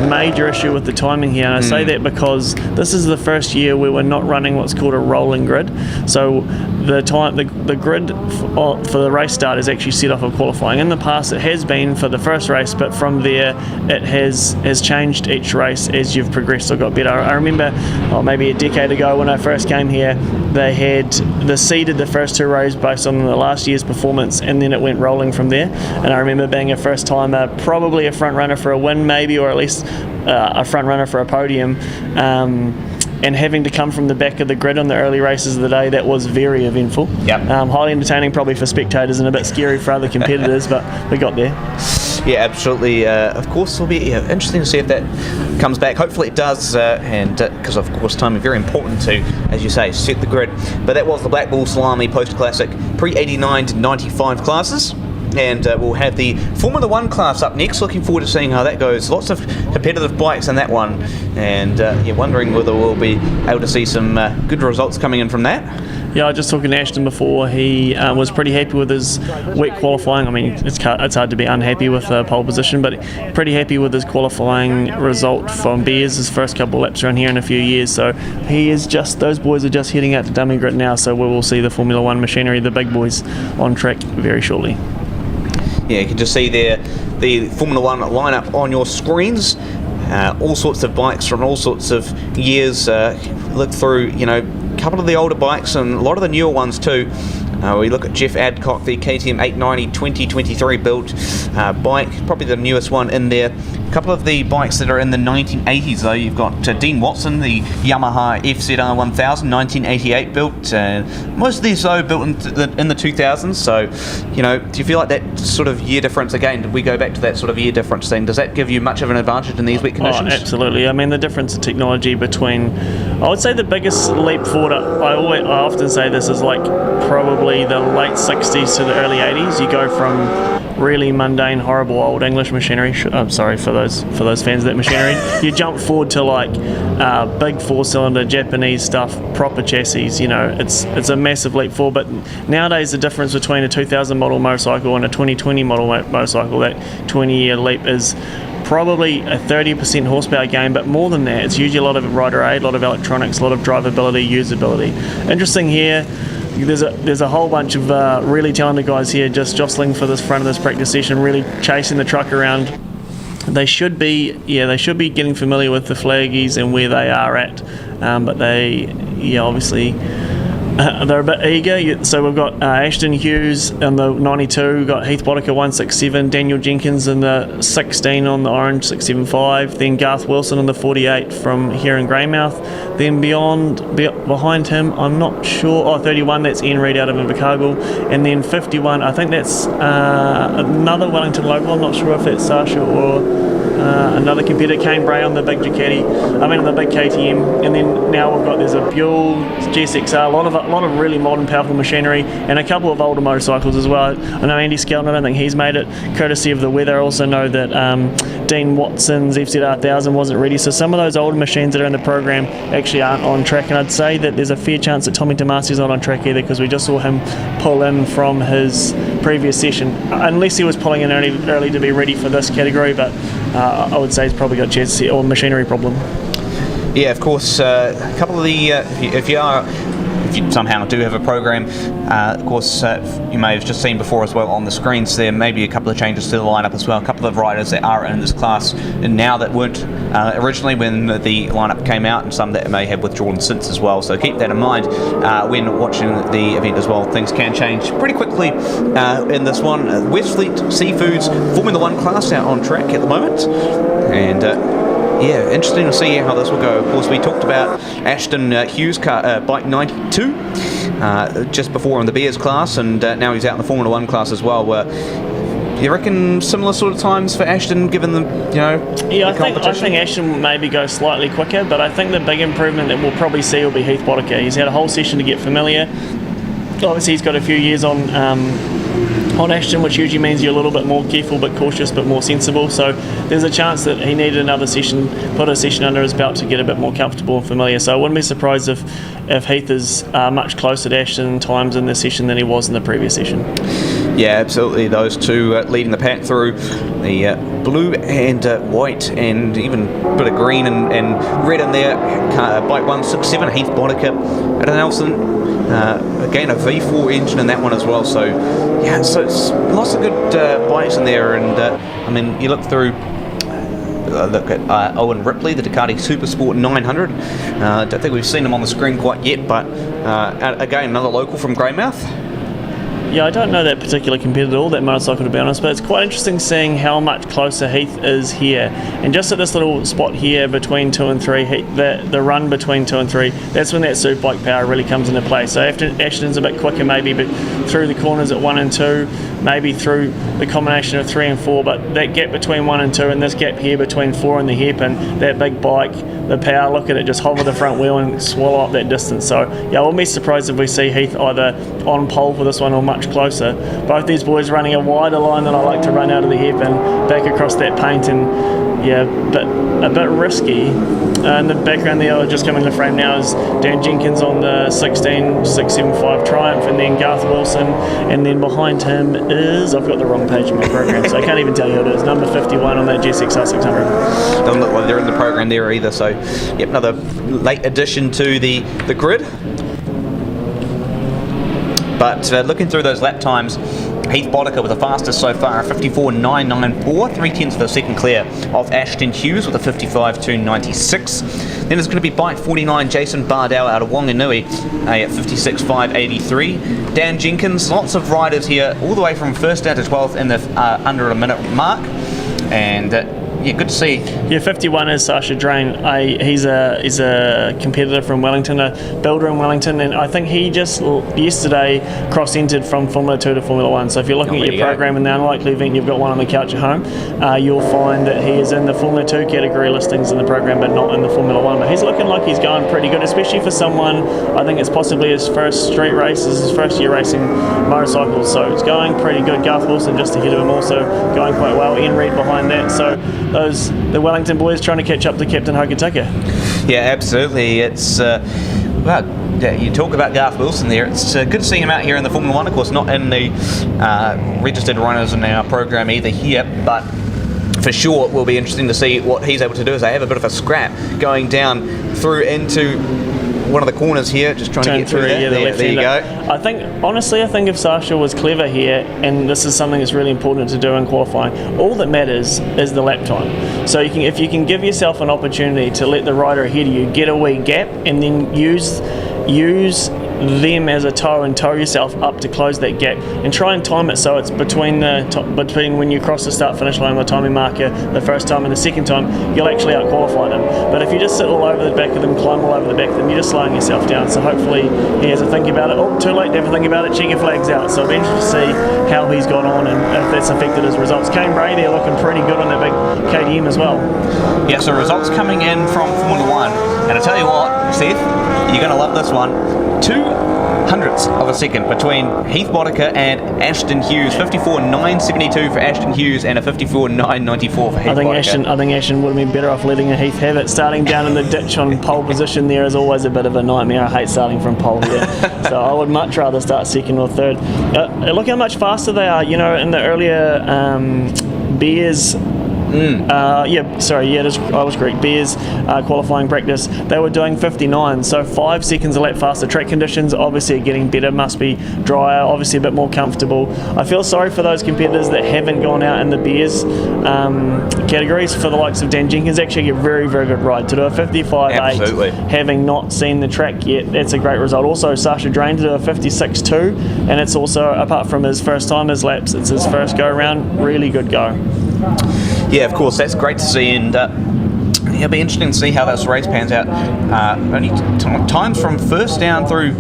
major issue with the timing here, and I say that because this is the first year where we're not running what's called a rolling grid. So the grid for the race start is actually set off of qualifying. In the past it has been for the first race, but from there it has changed each race as you've progressed or got better. I remember maybe a decade ago when I first came here, they had seeded the first two rows based on the last year's performance, and then it went rolling from there. And I remember being a first timer, probably a front runner for a win maybe, or at least a front runner for a podium, and having to come from the back of the grid on the early races of the day. That was very eventful. Highly entertaining probably for spectators and a bit scary for other competitors, but we got there. Yeah, absolutely. Of course, it'll be interesting to see if that comes back. Hopefully it does, and because of course timing very important to, as you say, set the grid. But that was the Black Bull Salami Post Classic pre-89 to 95 classes. And we'll have the Formula 1 class up next. Looking forward to seeing how that goes. Lots of competitive bikes in that one, and wondering whether we'll be able to see some good results coming in from that. Yeah, I was just talking to Ashton before. He was pretty happy with his wet qualifying. I mean, it's hard to be unhappy with the pole position, but pretty happy with his qualifying result from Beers, his first couple of laps around here in a few years. So those boys are just heading out to dummy grid now, so we will see the Formula 1 machinery, the big boys, on track very shortly. Yeah, you can just see there the Formula 1 lineup on your screens. All sorts of bikes from all sorts of years. Look through, a couple of the older bikes and a lot of the newer ones too. We look at Jeff Adcock, the KTM 890 2023 built bike, probably the newest one in there. A couple of the bikes that are in the 1980s though, you've got Dean Watson, the Yamaha FZR 1000, 1988 built. Most of these though built in the 2000s, so do you feel like that sort of year difference, again, did we go back to that sort of year difference thing, does that give you much of an advantage in these wet conditions? Oh, absolutely. I mean, the difference in technology between, I would say the biggest leap forward, I often say this is like probably the late 60s to the early 80s. You go from really mundane, horrible old English machinery. I'm sorry for those fans of that machinery. You jump forward to like big 4-cylinder Japanese stuff, proper chassis. It's a massive leap forward. But nowadays, the difference between a 2000 model motorcycle and a 2020 model motorcycle, that 20-year leap, is probably a 30% horsepower gain, but more than that, it's usually a lot of rider aid, a lot of electronics, a lot of drivability, usability. Interesting here. There's a whole bunch of really talented guys here just jostling for this front of this practice session, really chasing the truck around. They should be getting familiar with the flaggies and where they are at, but they obviously they're a bit eager. So we've got Ashton Hughes in the 92, we've got Heath Boddicker 167, Daniel Jenkins in the 16 on the orange 675, then Garth Wilson in the 48 from here in Greymouth. Then behind him, I'm not sure, 31, that's Ian Reid out of Invercargill, and then 51, I think that's another Wellington local, I'm not sure if it's Sasha or another competitor, Kane Bray on the big the big KTM, and then now there's a Buell GSXR, a lot of really modern, powerful machinery, and a couple of older motorcycles as well. I know Andy Skelton, I don't think he's made it, courtesy of the weather. I also know that Dean Watson's FZR 1000 wasn't ready, so some of those older machines that are in the program actually aren't on track, and I'd say that there's a fair chance that Tony Jamazi's not on track either, because we just saw him pull in from his previous session, unless he was pulling in early to be ready for this category, but I would say he's probably got chassis or machinery problem. Yeah, of course. A couple of the if you somehow do have a program, of course, you may have just seen before as well on the screens, there may be a couple of changes to the lineup as well. A couple of riders that are in this class and now that weren't originally when the lineup came out, and some that may have withdrawn since as well. So keep that in mind when watching the event as well. Things can change pretty quickly in this one. Westfleet Seafoods Formula 1 class out on track at the moment, and interesting to see how this will go. Of course, we talked about Ashton Hughes' car, bike 92 just before in the Bears class, and now he's out in the Formula 1 class as well. Do you reckon similar sort of times for Ashton, given the I think Ashton will maybe go slightly quicker, but I think the big improvement that we'll probably see will be Heath Boddicker. He's had a whole session to get familiar. Obviously, he's got a few years on on Ashton, which usually means you're a little bit more careful, but cautious, but more sensible. So there's a chance that he needed another session, put a session under his belt to get a bit more comfortable and familiar. So I wouldn't be surprised if Heath is much closer to Ashton times in this session than he was in the previous session. Yeah, absolutely. Those two leading the pack through the blue and white, and even a bit of green and red in there. Bike 167, Heath Boddicker at Nelson. Again, a V4 engine in that one as well. So yeah, so it's lots of good bikes in there. And I mean, you look through. Look at Owen Ripley, the Ducati Supersport 900. Don't think we've seen him on the screen quite yet, but again, another local from Greymouth. Yeah, I don't know that particular competitor or that motorcycle, to be honest, but it's quite interesting seeing how much closer Heath is here. And just at this little spot here between 2 and 3, the run between 2 and 3, that's when that superbike power really comes into play. So Ashton's a bit quicker maybe, but through the corners at 1 and 2, maybe through the combination of 3 and 4, but that gap between 1 and 2 and this gap here between 4 and the hairpin, that big bike, the power, look at it, just hover the front wheel and swallow up that distance. So yeah, I wouldn't be surprised if we see Heath either on pole for this one or much closer. Both these boys running a wider line than I like to run out of the hairpin, back across that paint, and yeah, a bit risky. In the background there, just coming to the frame now, is Dan Jenkins on the 675 Triumph, and then Garth Wilson, and then behind him is, I've got the wrong page in my program, so I can't even tell you who it is, number 51 on that GSXR 600. Doesn't look like they're in the program there either, so yep, another late addition to the grid. But looking through those lap times, Heath Boddicker with the fastest so far, 54.994, 3/10 of a second clear of Ashton Hughes with a 55.296. Then there's going to be bike 49, Jason Bardell out of Wanganui at 56.583. Dan Jenkins, lots of riders here, all the way from first down to 12th in the under a minute mark. And yeah, good to see. Yeah, 51 is Sasha Drain. He's a competitor from Wellington, a builder in Wellington, and I think he just yesterday cross-entered from Formula 2 to Formula 1. So if you're looking at your program in the unlikely event you've got one on the couch at home, you'll find that he is in the Formula 2 category listings in the program, but not in the Formula 1. But he's looking like he's going pretty good, especially for someone, I think it's possibly his first street race, his first year racing motorcycles. So it's going pretty good. Garth Wilson just ahead of him also going quite well. Ian Reid behind that. So the Wellington boys trying to catch up to Captain Hokitika. Yeah, absolutely. It's well, yeah, you talk about Garth Wilson there. It's good to see him out here in the Formula 1, of course, not in the registered runners in our program either here, but for sure it will be interesting to see what he's able to do as they have a bit of a scrap going down through into one of the corners here, just trying to get through that. Yeah, there you go. I think if Sasha was clever here, and this is something that's really important to do in qualifying, all that matters is the lap time. So if you can give yourself an opportunity to let the rider ahead of you get a wee gap, and then use them as a tow and tow yourself up to close that gap, and try and time it so it's between when you cross the start finish line, the timing marker the first time and the second time, you'll actually out qualify them. But if you just sit all over the back of them, climb all over the back of them, you're just slowing yourself down. So hopefully he has a think about it. Oh, too late to have a think about it, checker flags out. So it'll be interesting to see how he's got on and if that's affected his results. Kane Bray there looking pretty good on that big KTM as well. Yeah, so results coming in from Formula 1, and I tell you what, Seth, you're going to love this one. 0.02 of a second between Heath Boddicker and Ashton Hughes. 54.972 for Ashton Hughes and a 54.994 for Heath Boddicker. I think Ashton would have been better off letting Heath have it. Starting down in the ditch on pole position there is always a bit of a nightmare. I hate starting from pole here. So I would much rather start second or third. Look how much faster they are. You know, in the earlier Bears I was correct. Bears qualifying practice, they were doing 59, so 5 seconds a lap faster. Track conditions obviously are getting better, must be drier, obviously a bit more comfortable. I feel sorry for those competitors that haven't gone out in the Bears categories. For the likes of Dan Jenkins, actually a very, very good ride. To do a 55.8, having not seen the track yet, that's a great result. Also, Sasha Drain to do a 56.2, and it's also, apart from his first time, his laps, it's his first go around, really good go. Yeah, of course, that's great to see, and it'll be interesting to see how this race pans out. Only times from first down through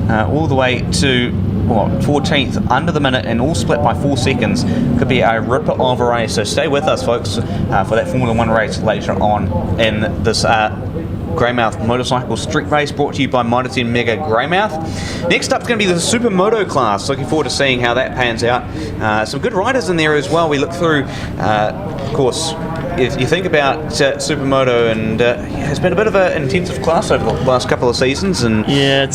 all the way to 14th under the minute, and all split by 4 seconds. Could be a ripper of a race, so stay with us, folks, for that Formula 1 race later on in this Greymouth Motorcycle Street Race, brought to you by Moto 10 Mega Greymouth. Next up is going to be the Super Moto class. Looking forward to seeing how that pans out. Some good riders in there as well. We look through, of course, if you think about Supermoto, and it's been a bit of an intensive class over the last couple of seasons. And yeah,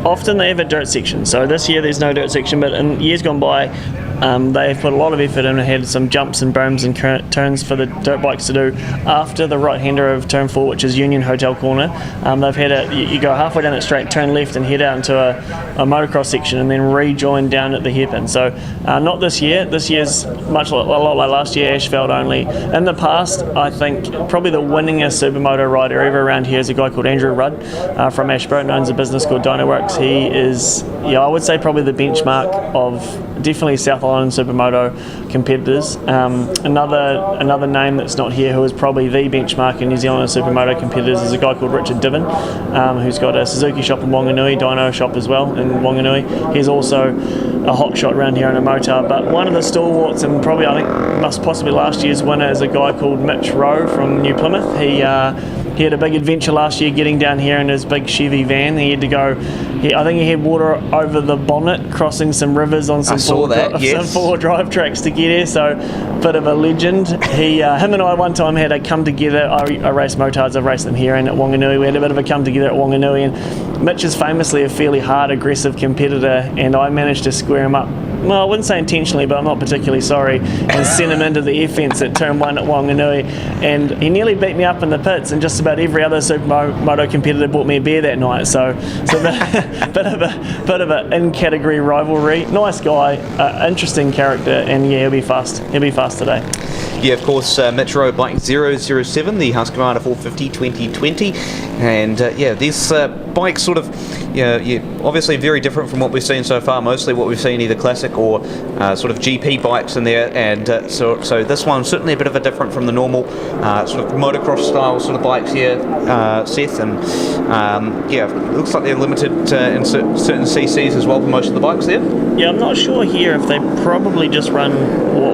often they have a dirt section. So this year there's no dirt section, but in years gone by, they've put a lot of effort in and had some jumps and berms and turns for the dirt bikes to do after the right-hander of turn 4, which is Union Hotel Corner. They've had you go halfway down that straight, turn left and head out into a motocross section and then rejoin down at the hairpin. So not this year. This year's a lot like last year, asphalt only. In the past, I think probably the winningest supermoto rider ever around here is a guy called Andrew Rudd from Ashborough, and owns a business called Dynoworks. He is, I would say, probably the benchmark of definitely South Island supermoto competitors. Another name that's not here, who is probably the benchmark in New Zealand supermoto competitors, is a guy called Richard Diven, who's got a Suzuki shop in Wanganui, dyno shop as well in Wanganui. He's also a hot shot around here in a motor, but one of the stalwarts, and probably I think must possibly last year's winner, is a guy called Mitch Rowe from New Plymouth. He had a big adventure last year getting down here in his big Chevy van. He had to go, I think he had water over the bonnet, crossing some rivers on some four-wheel drive tracks to get here, so bit of a legend. Him and I one time had a come together. I race motards, I've raced them here and at Wanganui. We had a bit of a come together at Wanganui, and Mitch is famously a fairly hard, aggressive competitor, and I managed to square him up. Well, I wouldn't say intentionally, but I'm not particularly sorry, and sent him into the air fence at turn 1 at Wanganui, and he nearly beat me up in the pits, and just about every other supermoto competitor bought me a beer that night, so it's a bit of a in-category rivalry. Nice guy, interesting character, and yeah, he'll be fast today. Yeah, of course, Mitch Rowe Bike 007, the Husqvarna 450 2020, and these bikes sort of, obviously very different from what we've seen so far. Mostly what we've seen either classic or sort of GP bikes in there, and so this one's certainly a bit of a different from the normal sort of motocross style sort of bikes here, Seth, and it looks like they're limited in certain CCs as well for most of the bikes there. Yeah, I'm not sure here if they probably just run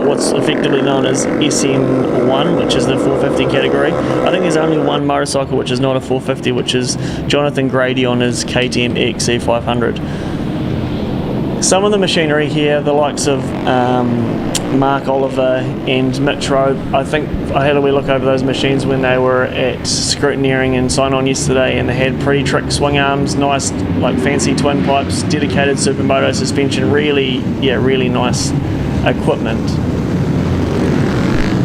what's effectively known as SM1, which is the 450 category. I think there's only one motorcycle which is not a 450, which is Jonathan Grady on his KTM XE500. Some of the machinery here, the likes of Mark Oliver and Mitch Rowe, I think I had a wee look over those machines when they were at scrutineering and sign-on yesterday, and they had pretty trick swing arms, nice like fancy twin pipes, dedicated supermoto suspension, really nice equipment.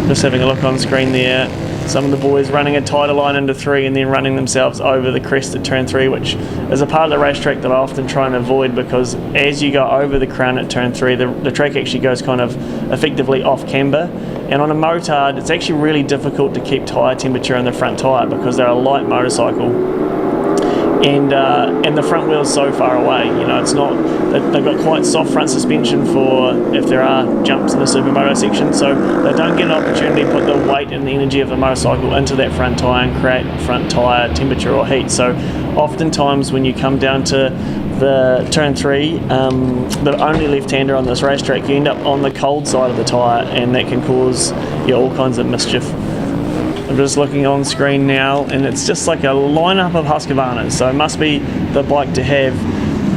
Just having a look on screen there, some of the boys running a tighter line into 3 and then running themselves over the crest at turn 3, which is a part of the racetrack that I often try and avoid, because as you go over the crown at turn 3, the track actually goes kind of effectively off camber, and on a motard it's actually really difficult to keep tyre temperature in the front tyre because they're a light motorcycle. And the front wheel's so far away, it's not, they've got quite soft front suspension for if there are jumps in the supermoto section, so they don't get an opportunity to put the weight and the energy of the motorcycle into that front tyre and create front tyre temperature or heat. So oftentimes when you come down to the turn 3, the only left-hander on this racetrack, you end up on the cold side of the tyre, and that can cause all kinds of mischief. I'm just looking on screen now, and it's just like a lineup of Husqvarnas, so it must be the bike to have.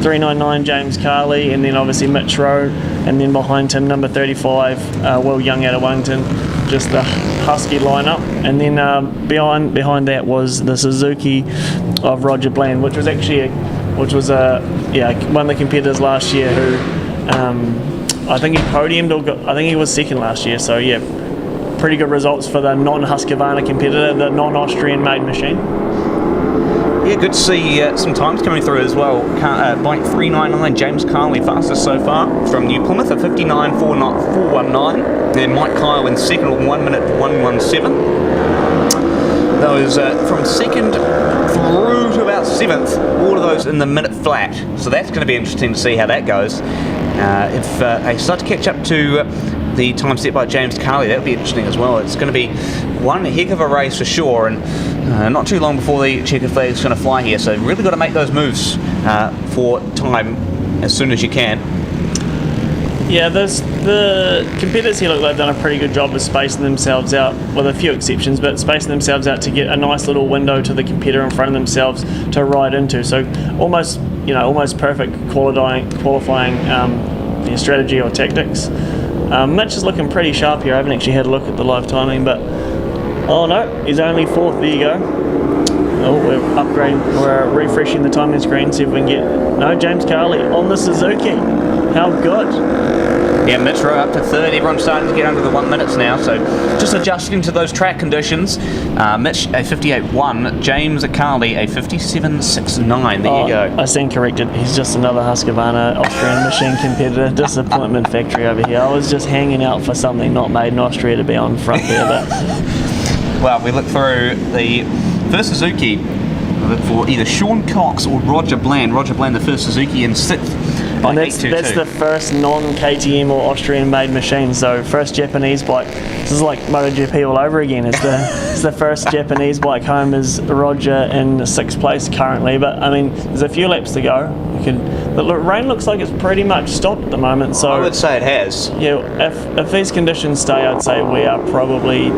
399 James Carley, and then obviously Mitch Rowe, and then behind him number 35 Will Young out of Wellington, just the Husky lineup. And then behind that was the Suzuki of Roger Bland, which was one of the competitors last year who I think he podiumed, or I think he was second last year, so yeah, pretty good results for the non-Husqvarna competitor, the non-Austrian made machine. Yeah, good to see some times coming through as well. Bike 399, James Carley, fastest so far from New Plymouth, a 59.419. Then Mike Kyle in second at 1 minute 117. Those from second through to about 7th, all of those in the minute flat. So that's going to be interesting to see how that goes. If they start to catch up to the time set by James Carley, that'll be interesting as well. It's going to be one heck of a race for sure, and not too long before the checkered flag is going to fly here, so you've really got to make those moves for time as soon as you can. Yeah, the competitors here look like they've done a pretty good job of spacing themselves out, with a few exceptions, but spacing themselves out to get a nice little window to the competitor in front of themselves to ride into. So almost perfect qualifying strategy or tactics. Mitch is looking pretty sharp here. I haven't actually had a look at the live timing, but oh no, he's only fourth. There you go. Oh, we're refreshing the timing screen, see if we can get... No, James Carley on the Suzuki. How good. Yeah, Mitch Rowe up to third. Everyone's starting to get under the 1 minutes now, so just adjusting to those track conditions. Mitch, a 58.1. James Carley, a 57.69. There you go. I stand corrected. He's just another Husqvarna Austrian machine competitor. Disappointment factory over here. I was just hanging out for something not made in Austria to be on front there, but... Well, we look through the first Suzuki. We look for either Sean Cox or Roger Bland. Roger Bland, the first Suzuki, in 6th. And that's the first non-KTM or Austrian-made machine. So first Japanese bike. This is like MotoGP all over again. It's the first Japanese bike home. Is Roger in 6th place currently. But I mean, there's a few laps to go. The rain looks like it's pretty much stopped at the moment. So I would say it has. Yeah, if these conditions stay, I'd say we are probably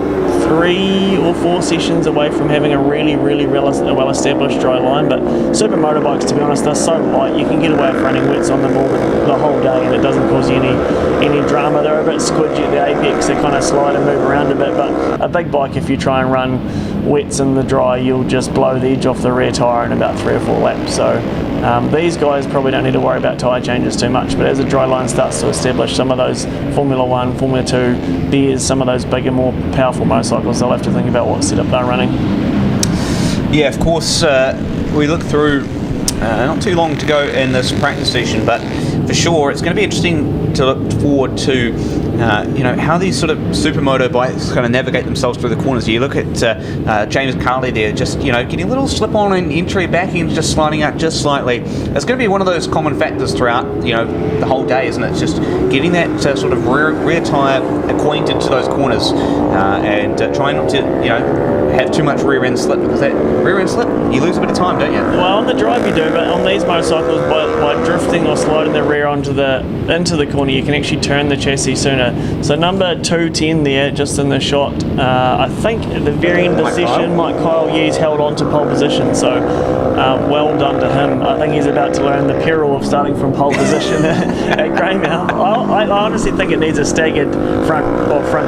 3 or 4 sessions away from having a really well-established dry line. But super motorbikes, to be honest, they're so light. You can get away with running wets on them all the whole day, and it doesn't cause you any drama. They're a bit squidgy at the apex. They kind of slide and move around a bit. But a big bike, if you try and run wets in the dry, you'll just blow the edge off the rear tyre in about 3 or 4 laps. So these guys probably don't need to worry about tyre changes too much, but as the dry line starts to establish, some of those Formula 1, Formula 2 beers, some of those bigger, more powerful motorcycles, they'll have to think about what setup they're running. Yeah, of course, we look through not too long to go in this practice session, but for sure it's going to be interesting to look forward to how these sort of supermoto bikes kind of navigate themselves through the corners. You look at James Carley there, just getting a little slip on in entry, back end just sliding out just slightly. It's going to be one of those common factors throughout the whole day, isn't it? It's just getting that sort of rear tyre acquainted to those corners and trying not to have too much rear end slip, because that rear end slip, you lose a bit of time, don't you? Well, on the drive you do, but on these motorcycles, by drifting or sliding the rear into the corner, you can actually turn the chassis sooner. So number 210 there, just in the shot, I think at the very end of the session, Mike Kyle, he's held on to pole position, so well done to him. I think he's about to learn the peril of starting from pole position at Greymouth. I honestly think it needs a staggered front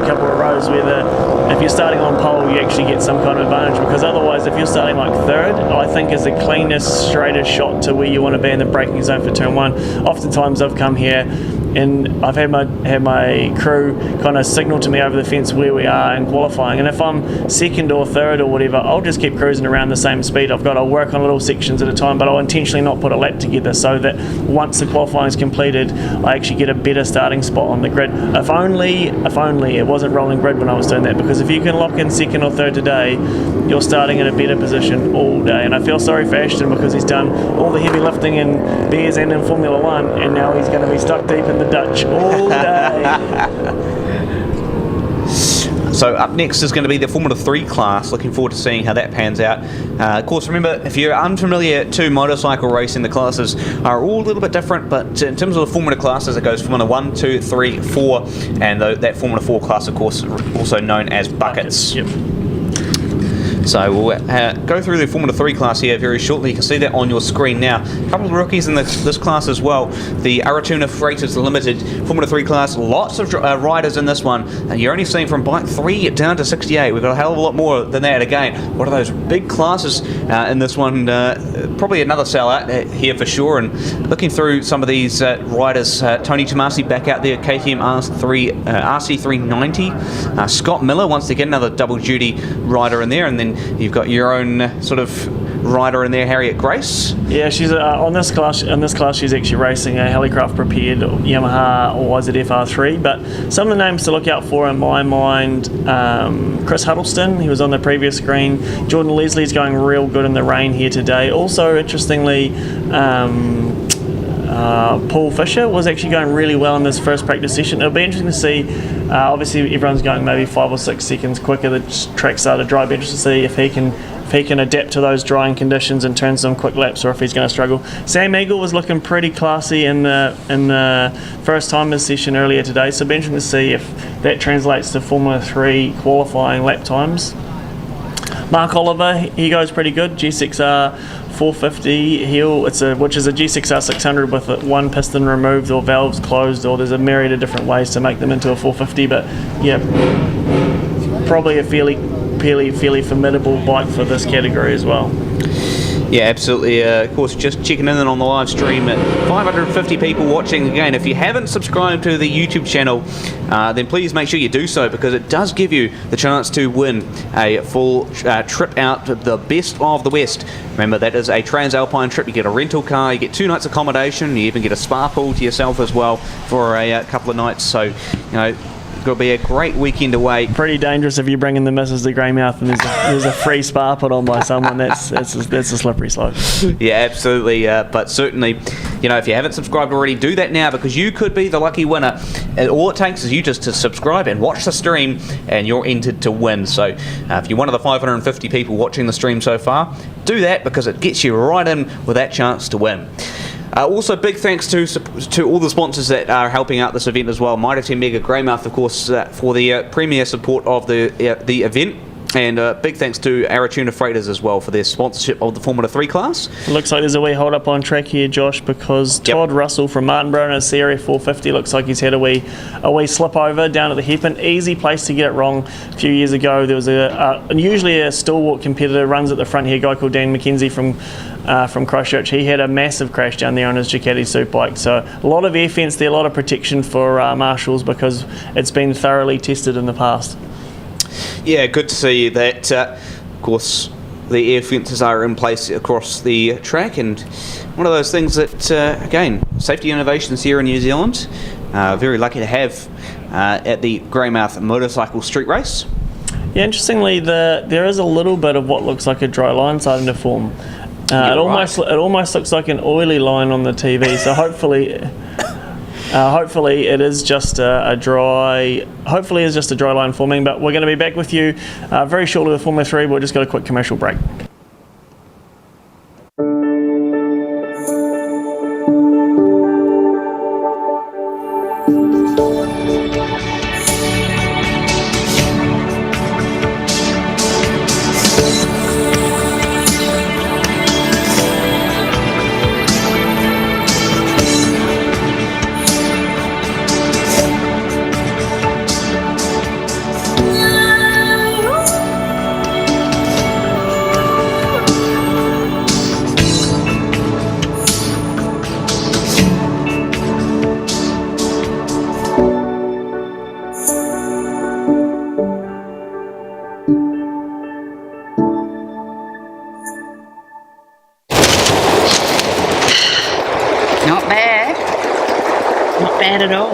couple of rows where if you're starting on pole, you actually get some kind of advantage, because otherwise if you're starting like third, I think is the cleanest, straightest shot to where you want to be in the braking zone for turn 1. Oftentimes I've come here and I've had my crew kind of signal to me over the fence where we are in qualifying, and if I'm second or third or whatever, I'll just keep cruising around the same speed. I've got to work on little sections at a time, but I'll intentionally not put a lap together so that once the qualifying is completed, I actually get a better starting spot on the grid. If only it wasn't rolling grid when I was doing that, because if you can lock in second or third today, you're starting in a better position all day. And I feel sorry for Ashton, because he's done all the heavy lifting in Bears and in Formula 1, and now he's going to be stuck deep in the Dutch all day. So up next is going to be the Formula 3 class. Looking forward to seeing how that pans out. Of course, remember, if you're unfamiliar to motorcycle racing, the classes are all a little bit different, but in terms of the Formula classes, it goes Formula 1, 2, 3, 4, and that Formula 4 class, of course, also known as buckets. Yep. So we'll go through the Formula 3 class here very shortly. You can see that on your screen now. A couple of rookies in this class as well. The Aratuna Freighters Limited Formula 3 class. Lots of riders in this one. And you're only seeing from bike 3 down to 68. We've got a hell of a lot more than that. Again, one of those big classes in this one. Probably another sellout here for sure. And looking through some of these riders, Tony Jamazi back out there, KTM RC390. Scott Miller, once again, another double duty rider in there. And then you've got your own sort of rider in there, Harriet Grace. Yeah, she's on this class. In this class, she's actually racing a Helicraft prepared Yamaha or YZF R3. But some of the names to look out for in my mind: Chris Huddleston, he was on the previous screen. Jordan Leslie's going real good in the rain here today. Also, interestingly, Paul Fisher was actually going really well in this first practice session. It'll be interesting to see. Obviously, everyone's going maybe 5 or 6 seconds quicker. The track started dry. It'll be interesting to see if he can adapt to those drying conditions and turn some quick laps, or if he's going to struggle. Sam Eagle was looking pretty classy in the first timers session earlier today, so it'll be interesting to see if that translates to Formula 3 qualifying lap times. Mark Oliver, he goes pretty good. G6R 450 which is a G6R 600 with one piston removed or valves closed, or there's a myriad of different ways to make them into a 450. But yeah, probably a fairly formidable bike for this category as well. Yeah, absolutely. Of course, just checking in on the live stream at 550 people watching. Again, if you haven't subscribed to the YouTube channel, then please make sure you do so, because it does give you the chance to win a full trip out to the best of the West. Remember, that is a Transalpine trip. You get a rental car, you get 2 nights accommodation, you even get a spa pool to yourself as well for a couple of nights. So, you know, it'll be a great weekend away. Pretty dangerous if you bring in the missus to Greymouth and there's a free spa put on by someone. That's a slippery slope. Yeah, absolutely. But certainly, you know, if you haven't subscribed already, do that now, because you could be the lucky winner. And all it takes is you just to subscribe and watch the stream, and you're entered to win. So if you're one of the 550 people watching the stream so far, do that, because it gets you right in with that chance to win. Also, big thanks to all the sponsors that are helping out this event as well. Mitre 10 Mega Greymouth, of course, for the premier support of the event. And big thanks to Aratuna Freighters as well for their sponsorship of the Formula 3 class. It looks like there's a wee hold up on track here, Josh, because Todd Russell from Martinborough in a Series 450 looks like he's had a wee slip over down at the hairpin. Easy place to get it wrong. A few years ago, there was usually a stalwart competitor runs at the front here, a guy called Dan McKenzie from Christchurch. He had a massive crash down there on his Ducati Superbike. So a lot of air fence there, a lot of protection for marshals, because it's been thoroughly tested in the past. Yeah, good to see that. Of course, the air fences are in place across the track, and one of those things that, again, safety innovations here in New Zealand. Very lucky to have at the Greymouth Motorcycle Street Race. Yeah, interestingly, there is a little bit of what looks like a dry line starting to form. It almost looks like an oily line on the TV. So hopefully it is just a dry. Hopefully it's just a dry line forming. But we're going to be back with you very shortly with Formula 3. We'll just got a quick commercial break. Not bad. Not bad at all.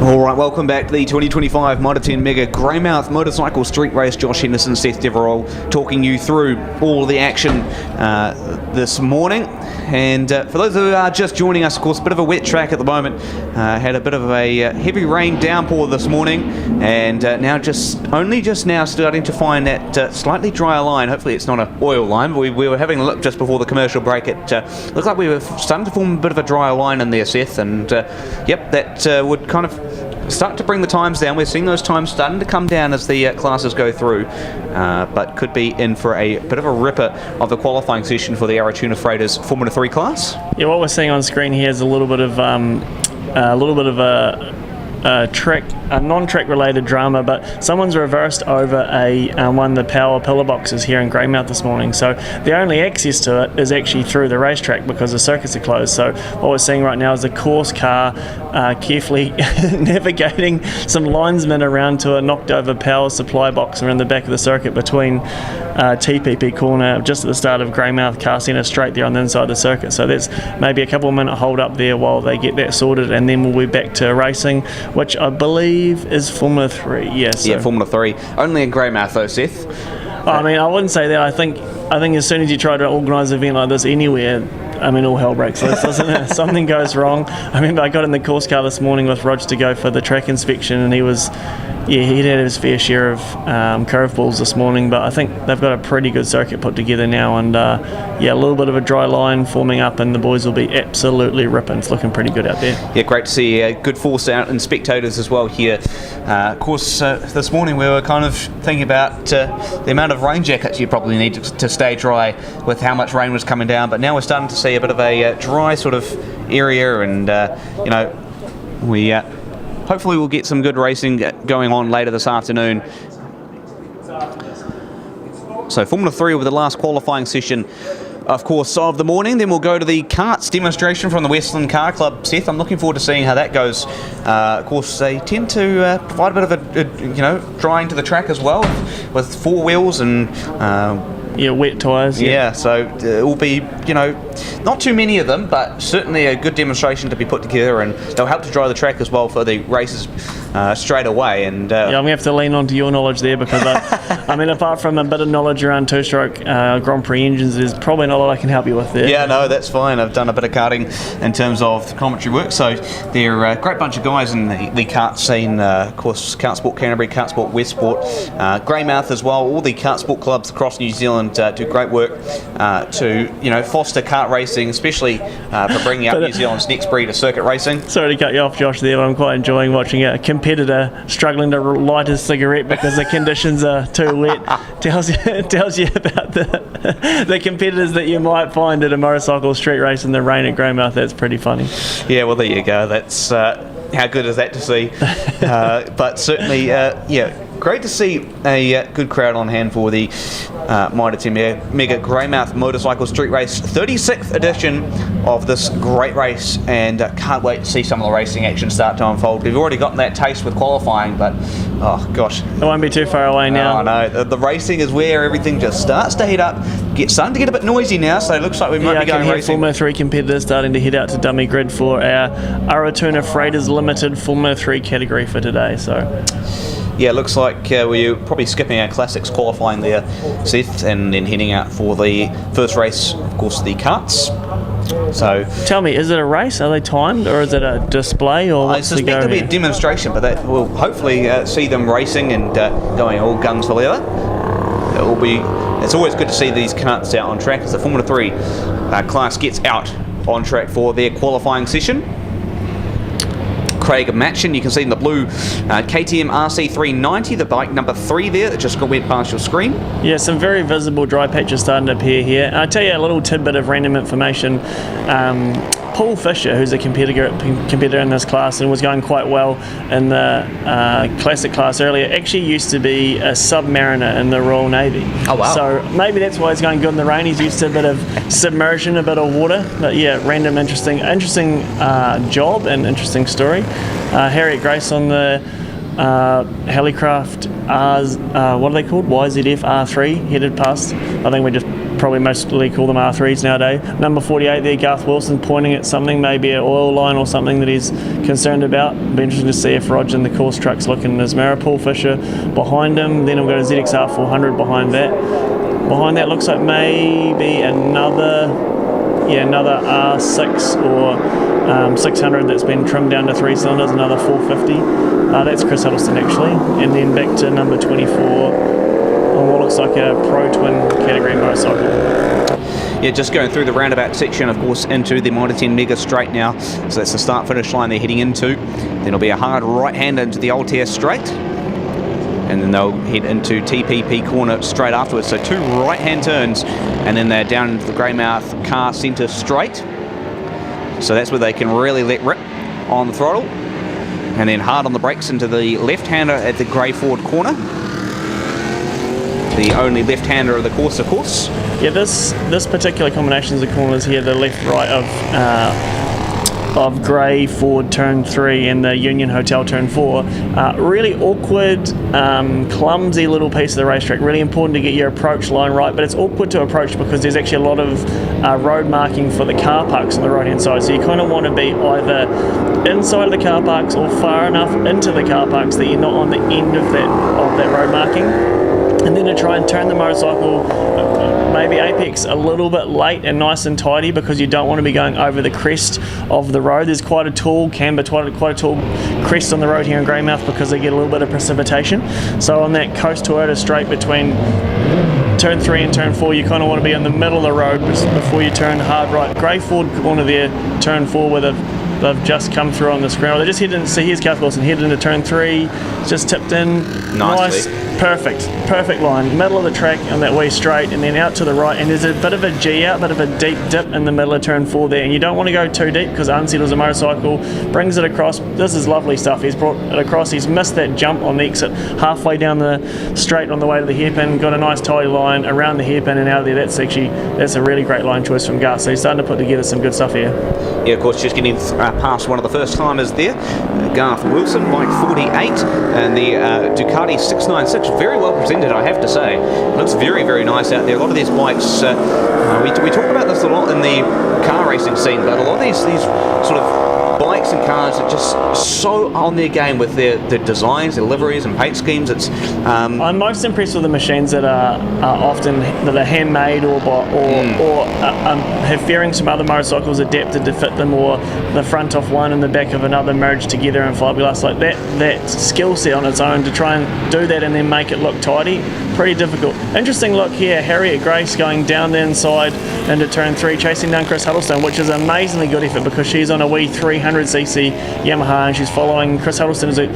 All right, welcome back to the 2025 Moto 10 Mega Greymouth Motorcycle Street Race. Josh Henderson, Seth Deverell, talking you through all the action this morning. And for those who are just joining us, of course, a bit of a wet track at the moment. Had a bit of a heavy rain downpour this morning, and now just now starting to find that slightly drier line. Hopefully it's not an oil line, but we were having a look just before the commercial break. It looked like we were starting to form a bit of a drier line in there, Seth, and yep, that would kind of start to bring the times down. We're seeing those times starting to come down as the classes go through, but could be in for a bit of a ripper of the qualifying session for the Aratuna Freighters Formula 3 class. Yeah, what we're seeing on screen here is a little bit of a non-track related drama, but someone's reversed over one of the power pillar boxes here in Greymouth this morning, so the only access to it is actually through the racetrack because the circuits are closed. So what we're seeing right now is a course car carefully navigating some linesmen around to a knocked over power supply box around the back of the circuit between TPP corner just at the start of Greymouth car centre, straight there on the inside of the circuit. So there's maybe a couple of minute hold up there while they get that sorted, and then we'll be back to racing, which I believe is Formula 3. Yeah, Formula 3. Only in Greymouth though, Seth. I mean, I wouldn't say that. I think as soon as you try to organise an event like this anywhere, I mean, all hell breaks loose, doesn't it? Something goes wrong. I remember I got in the course car this morning with Rog to go for the track inspection, and he'd had his fair share of curveballs this morning, but I think they've got a pretty good circuit put together now, and a little bit of a dry line forming up, and the boys will be absolutely ripping. It's looking pretty good out there. Yeah, great to see a good force out and spectators as well here. Of course, this morning we were kind of thinking about the amount of rain jackets you probably need to stay dry with how much rain was coming down, but now we're starting to see a bit of a dry sort of area, and we hopefully we'll get some good racing going on later this afternoon. So Formula 3 will be the last qualifying session, of course, of the morning. Then we'll go to the karts demonstration from the Westland Car Club. Seth, I'm looking forward to seeing how that goes. Of course, they tend to provide a bit of a drying to the track as well, with four wheels and wet tyres. Yeah, so it will be, not too many of them, but certainly a good demonstration to be put together, and they'll help to dry the track as well for the races straight away. And I'm going to have to lean onto your knowledge there, because I mean, apart from a bit of knowledge around two-stroke Grand Prix engines, there's probably not a lot I can help you with there. Yeah, no, that's fine. I've done a bit of karting in terms of the commentary work, so they're a great bunch of guys in the kart scene. Of course, Kart Sport Canterbury, Kart Sport Westport, Greymouth as well. All the kart sport clubs across New Zealand do great work to foster kart racing, especially for bringing up New Zealand's next breed of circuit racing. Sorry to cut you off, Josh, there, but I'm quite enjoying watching a competitor struggling to light his cigarette because the conditions are too wet. tells you about the competitors that you might find at a motorcycle street race in the rain at Greymouth. That's pretty funny. Yeah, well, there you go. That's how good is that to see? But certainly, great to see a good crowd on hand for the Moto 10 Mega Greymouth Motorcycle Street Race, 36th edition of this great race, and can't wait to see some of the racing action start to unfold. We've already gotten that taste with qualifying, but oh gosh, it won't be too far away now. Oh no, the racing is where everything just starts to heat up. Starting to get a bit noisy now, so it looks like we might be going racing. Formula 3 competitors starting to head out to dummy grid for our Aratuna Freighters Limited Formula 3 category for today. So yeah, looks like we're probably skipping our classics qualifying there, Seth, and then heading out for the first race, of course, the karts. So tell me, is it a race? Are they timed, or is it a display, or I suspect it'll be a demonstration, but that will hopefully see them racing and going all guns for leather. It's always good to see these karts out on track as the Formula 3 class gets out on track for their qualifying session. Craig Matchin, you can see in the blue KTM RC390, the bike number 3 there that just went past your screen. Yeah, some very visible dry patches starting to appear here. I'll tell you a little tidbit of random information. Paul Fisher, who's a competitor in this class and was going quite well in the classic class earlier, actually used to be a submariner in the Royal Navy. Oh wow. So maybe that's why he's going good in the rain. He's used to a bit of submersion, a bit of water. But yeah, random interesting job and interesting story. Harriet Grace on the Helicraft R's, what are they called? YZF R3 headed past. I think we're just probably mostly call them R3s nowadays. Number 48 there, Garth Wilson, pointing at something, maybe an oil line or something that he's concerned about. Be interesting to see if Roger in the course truck's looking in his mirror. Paul Fisher behind him, then we've got a ZXR 400 behind that. Behind that looks like maybe another R6 or 600 that's been trimmed down to 3 cylinders, another 450. That's Chris Huddleston actually. And then back to number 24 on what looks like a Pro Twin category motorcycle. Yeah, just going through the roundabout section, of course, into the Mitre 10 Mega Straight now. So that's the start-finish line they're heading into. Then it'll be a hard right-hander into the Altair Straight. And then they'll head into TPP corner straight afterwards. So 2 right-hand turns, and then they're down into the Greymouth car centre straight. So that's where they can really let rip on the throttle. And then hard on the brakes into the left-hander at the Grey Ford corner. The only left-hander of the course, of course. Yeah, this particular combination of the corners here, the left-right of Grey Ford turn 3 and the Union Hotel turn 4, really awkward, clumsy little piece of the racetrack. Really important to get your approach line right, but it's awkward to approach because there's actually a lot of road marking for the car parks on the right hand side, so you kind of want to be either inside of the car parks or far enough into the car parks that you're not on the end of that road marking. And then to try and turn the motorcycle, maybe apex a little bit late and nice and tidy, because you don't want to be going over the crest of the road. There's quite a tall camber, quite a tall crest on the road here in Greymouth because they get a little bit of precipitation. So on that Coast Toyota straight between turn 3 and turn 4, you kind of want to be in the middle of the road before you turn hard right. Grey Ford corner there, turn 4, where they've just come through on the screen. They just headed into, here's Garth Wilson, headed into turn 3, just tipped in. Nicely. Nice, perfect line. Middle of the track on that way straight, and then out to the right, and there's a bit of a G out, bit of a deep dip in the middle of turn 4 there, and you don't want to go too deep because it unsettles the motorcycle, brings it across. This is lovely stuff. He's brought it across, he's missed that jump on the exit halfway down the straight on the way to the hairpin, got a nice tidy line around the hairpin and out of there. That's a really great line choice from Garth, so he's starting to put together some good stuff here. Yeah, of course, just getting past one of the first timers there, Garth Wilson, bike 48, and the Ducati 696, very well presented, I have to say. Looks very, very nice out there. A lot of these bikes, we talk about this a lot in the car racing scene, but a lot of these sort of bikes and cars are just so on their game with their designs, their liveries and paint schemes. I'm most impressed with the machines that are often that are handmade or have fairings from other motorcycles adapted to fit them, or the front off one and the back of another merged together in fiberglass. Like that skill set on its own to try and do that and then make it look tidy, pretty difficult. Interesting look here, Harriet Grace going down the inside into turn 3, chasing down Chris Huddleston, which is amazingly good effort because she's on a wee 300cc Yamaha and she's following Chris Huddleston as I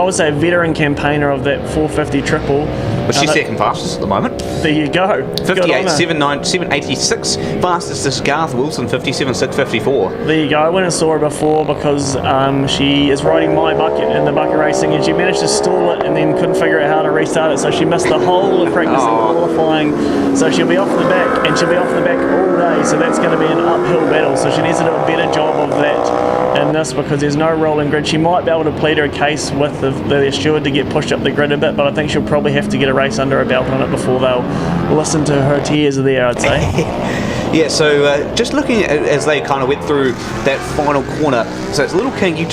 would say a veteran campaigner of that 450 triple. But she's second fastest at the moment. There you go. 58.786. Fastest is Garth Wilson, 57.654. There you go. I went and saw her before because she is riding my bucket in the bucket racing, and she managed to stall it and then couldn't figure out how to restart it, so she missed the whole of practice and qualifying. So she'll be off the back, and she'll be off the back all day, so that's going to be an uphill battle. So she needs to do a better job of that in this because there's no rolling grid. She might be able to plead her case with the steward to get pushed up the grid a bit, but I think she'll probably have to get a race under her belt on it before they'll listen to her tears there, I'd say. Yeah, so just looking at as they kind of went through that final corner, so it's Little King, I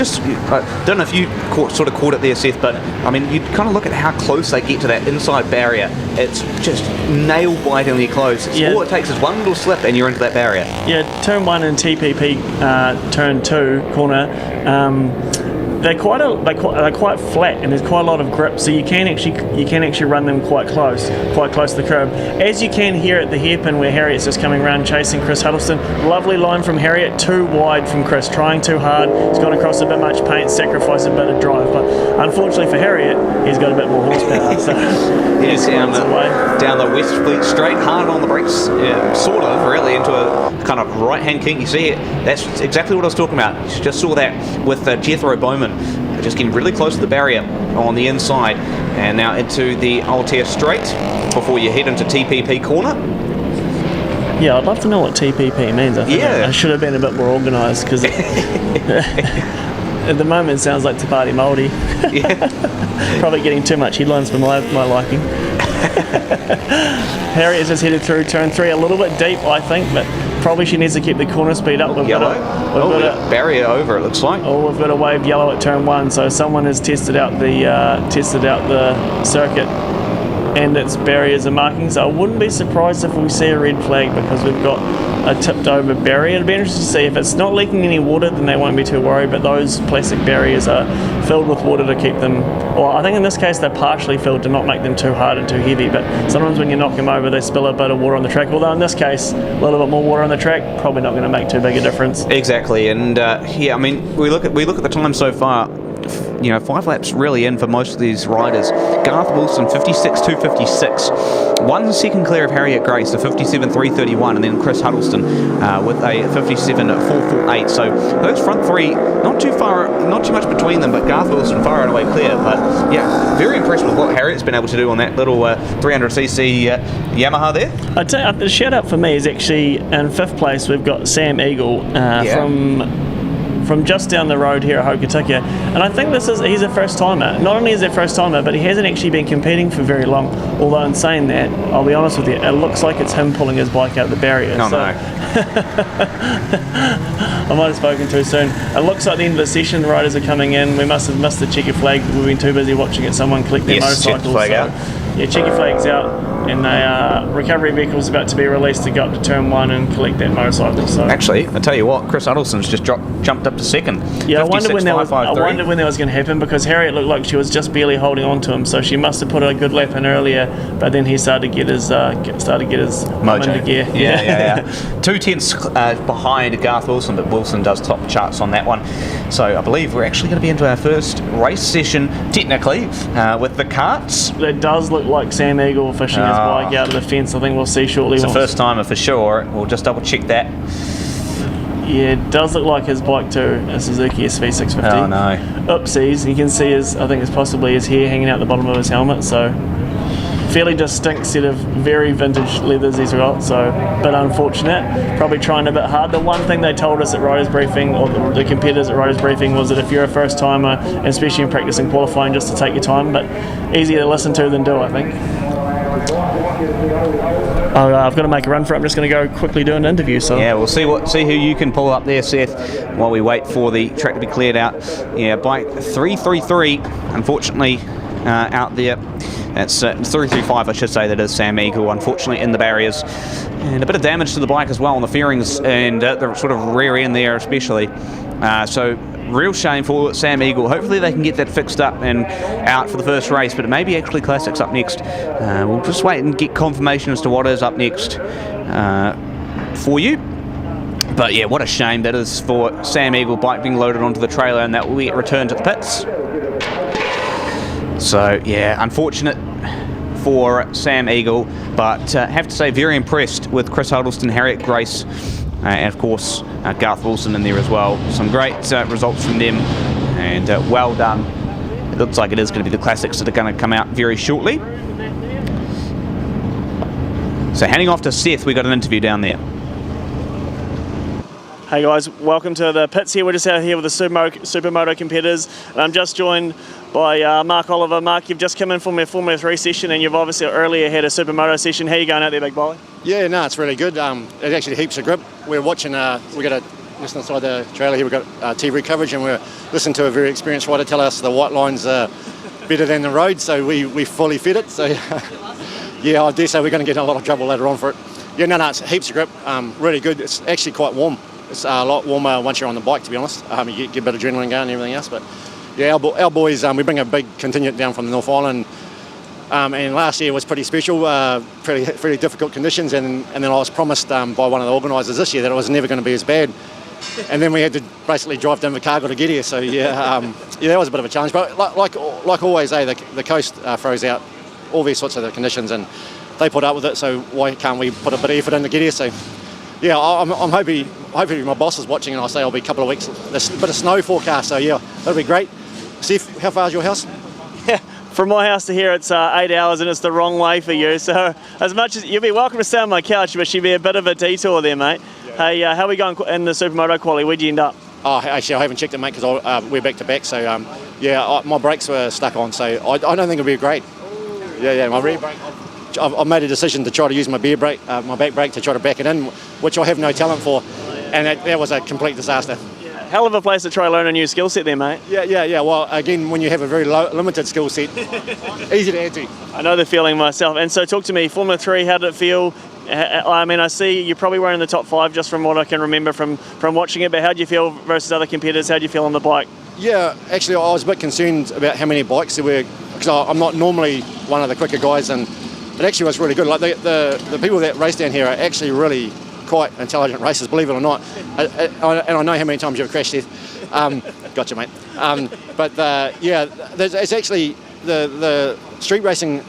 don't know if you sort of caught it there, Seth, but I mean, you kind of look at how close they get to that inside barrier. It's just nail-bitingly close. All it takes is one little slip and you're into that barrier. Yeah, turn 1 and TPP, turn 2 corner, they're quite flat and there's quite a lot of grip, so you can actually run them quite close to the curb, as you can here at the hairpin where Harriet's just coming around chasing Chris Huddleston. Lovely line from Harriet, too wide from Chris, trying too hard. He's gone across a bit much paint, sacrificed a bit of drive, but unfortunately for Harriet, he's got a bit more horsepower. So yes, down the West Fleet Straight, hard on the brakes, sort of really into a kind of right-hand kink. You see it, that's exactly what I was talking about. You just saw that with Jethro Bowman, just getting really close to the barrier on the inside, and now into the Altair Straight before you head into TPP corner. Yeah, I'd love to know what TPP means. I think I should have been a bit more organised because at the moment it sounds like Te Pāti Māori. Probably getting too much headlines for my liking. Harriet's just headed through turn 3 a little bit deep, I think, but probably she needs to keep the corner speed up. We've Yellow. got a barrier over, it looks like. Oh, we've got a wave yellow at turn 1, so someone has tested out the circuit and its barriers and markings. So I wouldn't be surprised if we see a red flag because we've got a tipped over barrier. It'd be interesting to see if it's not leaking any water, then they won't be too worried, but those plastic barriers are filled with water to keep them, well, I think in this case they're partially filled to not make them too hard and too heavy, but sometimes when you knock them over they spill a bit of water on the track, although in this case a little bit more water on the track, probably not going to make too big a difference. Exactly, and yeah, I mean, we look at the time so far. 5 laps really in for most of these riders. Garth Wilson 56.256, 1 second clear of Harriet Grace, a 57.331, and then Chris Huddleston with a 57.448. So those front 3, not too much between them, but Garth Wilson far and away clear. But yeah, very impressed with what Harriet's been able to do on that little 300cc Yamaha there. I'd say the shout out for me is actually in 5th place. We've got Sam Eagle from just down the road here at Hokitika, and I think he's a first timer. Not only is he a first timer, but he hasn't actually been competing for very long. Although in saying that, I'll be honest with you, it looks like it's him pulling his bike out of the barrier. No. I might have spoken too soon. It looks like the end of the session, the riders are coming in. We must have missed the checker flag. We've been too busy watching it. Someone collect their motorcycles. Checker flag out. Yeah, checker flag's out, and the recovery vehicle's about to be released to go up to turn 1 and collect that motorcycle. So actually, I tell you what, Chris Huddleston's just jumped up to 2nd. Yeah, I wondered when that was going to happen because Harriet looked like she was just barely holding on to him, so she must have put a good lap in earlier. But then he started to get his Mojo into gear. Yeah. 2 tenths behind Garth Wilson, but Wilson does top the charts on that one. So I believe we're actually going to be into our first race session, technically, with the carts. It does look like Sam Eagle fishing his bike out of the fence. I think we'll see shortly. It's a first timer for sure. We'll just double check that. Yeah, it does look like his bike too, a Suzuki SV650. Oh no. Oopsies, you can see his hair hanging out the bottom of his helmet, so fairly distinct set of very vintage leathers he's got, so a bit unfortunate. Probably trying a bit hard. The one thing they told us at Riders Briefing, or the competitors at Riders Briefing, was that if you're a first timer, and especially in practice and qualifying, just to take your time, but easier to listen to than do, I think. I've got to make a run for it. I'm just going to go quickly do an interview. So yeah, we'll see who you can pull up there, Seth, while we wait for the track to be cleared out. Yeah, bike 333, unfortunately, out there. That's 335, I should say. That is Sam Eagle, unfortunately, in the barriers, and a bit of damage to the bike as well on the fairings and the sort of rear end there, especially. So. Real shame for Sam Eagle. Hopefully they can get that fixed up and out for the first race, but it may be actually Classics up next. We'll just wait and get confirmation as to what is up next for you. But yeah, what a shame that is for Sam Eagle, bike being loaded onto the trailer, and that will be returned to the pits. So yeah, unfortunate for Sam Eagle, but have to say very impressed with Chris Huddleston, Harriet Grace, and of course Garth Wilson in there as well. Some great results from them, and well done. It looks like it is going to be the Classics that are going to come out very shortly. So handing off to Seth, we got an interview down there. Hey guys, welcome to the pits here. We're just out here with the Supermoto competitors, and I'm just joined by Mark Oliver. Mark, you've just come in from your Formula 3 session, and you've obviously earlier had a Supermoto session. How are you going out there, big boy? Yeah, no, it's really good. It actually heaps of grip. We're watching, we got just inside the trailer here, we've got TV coverage, and we're listening to a very experienced rider tell us the white lines are better than the road, so we fully fit it. So yeah, I dare say we're going to get in a lot of trouble later on for it. Yeah, no, it's heaps of grip, really good. It's actually quite warm. It's a lot warmer once you're on the bike, to be honest. You get a bit of adrenaline going and everything else, but yeah, our boys, we bring a big contingent down from the North Island, and last year was pretty special, pretty difficult conditions, and then I was promised by one of the organisers this year that it was never going to be as bad, and then we had to basically drive down the Cargill to get here, so yeah, that was a bit of a challenge, but like always, the coast throws out all these sorts of conditions, and they put up with it, so why can't we put a bit of effort in to get here? So yeah, I'm hoping my boss is watching, and I'll say I'll be a couple of weeks. There's a bit of snow forecast, so yeah, that'll be great. Steve, how far is your house? Yeah, from my house to here it's 8 hours, and it's the wrong way for you. So as much as you'll be welcome to stay on my couch, but she'll be a bit of a detour there, mate. Yeah. Hey, how are we going in the Supermoto quali? Where'd you end up? Oh, actually, I haven't checked it, mate, because we're back to back. So yeah, my brakes were stuck on, so I don't think it'll be great. Yeah, my rear brake. I've made a decision to try to use my back brake to try to back it in, which I have no talent for, and that was a complete disaster. Hell of a place to try learn a new skill set there, mate. Yeah. Well, again, when you have a very limited skill set, easy to add to. I know the feeling myself. And so talk to me, Formula 3, how did it feel? I mean, I see you probably were in the top 5 just from what I can remember from watching it, but how do you feel versus other competitors? How do you feel on the bike? Yeah, actually, I was a bit concerned about how many bikes there were, because I'm not normally one of the quicker guys, and it actually was really good. Like the people that race down here are actually really quite intelligent racers, believe it or not. And I know how many times you've crashed there. Gotcha, mate. It's actually the street racing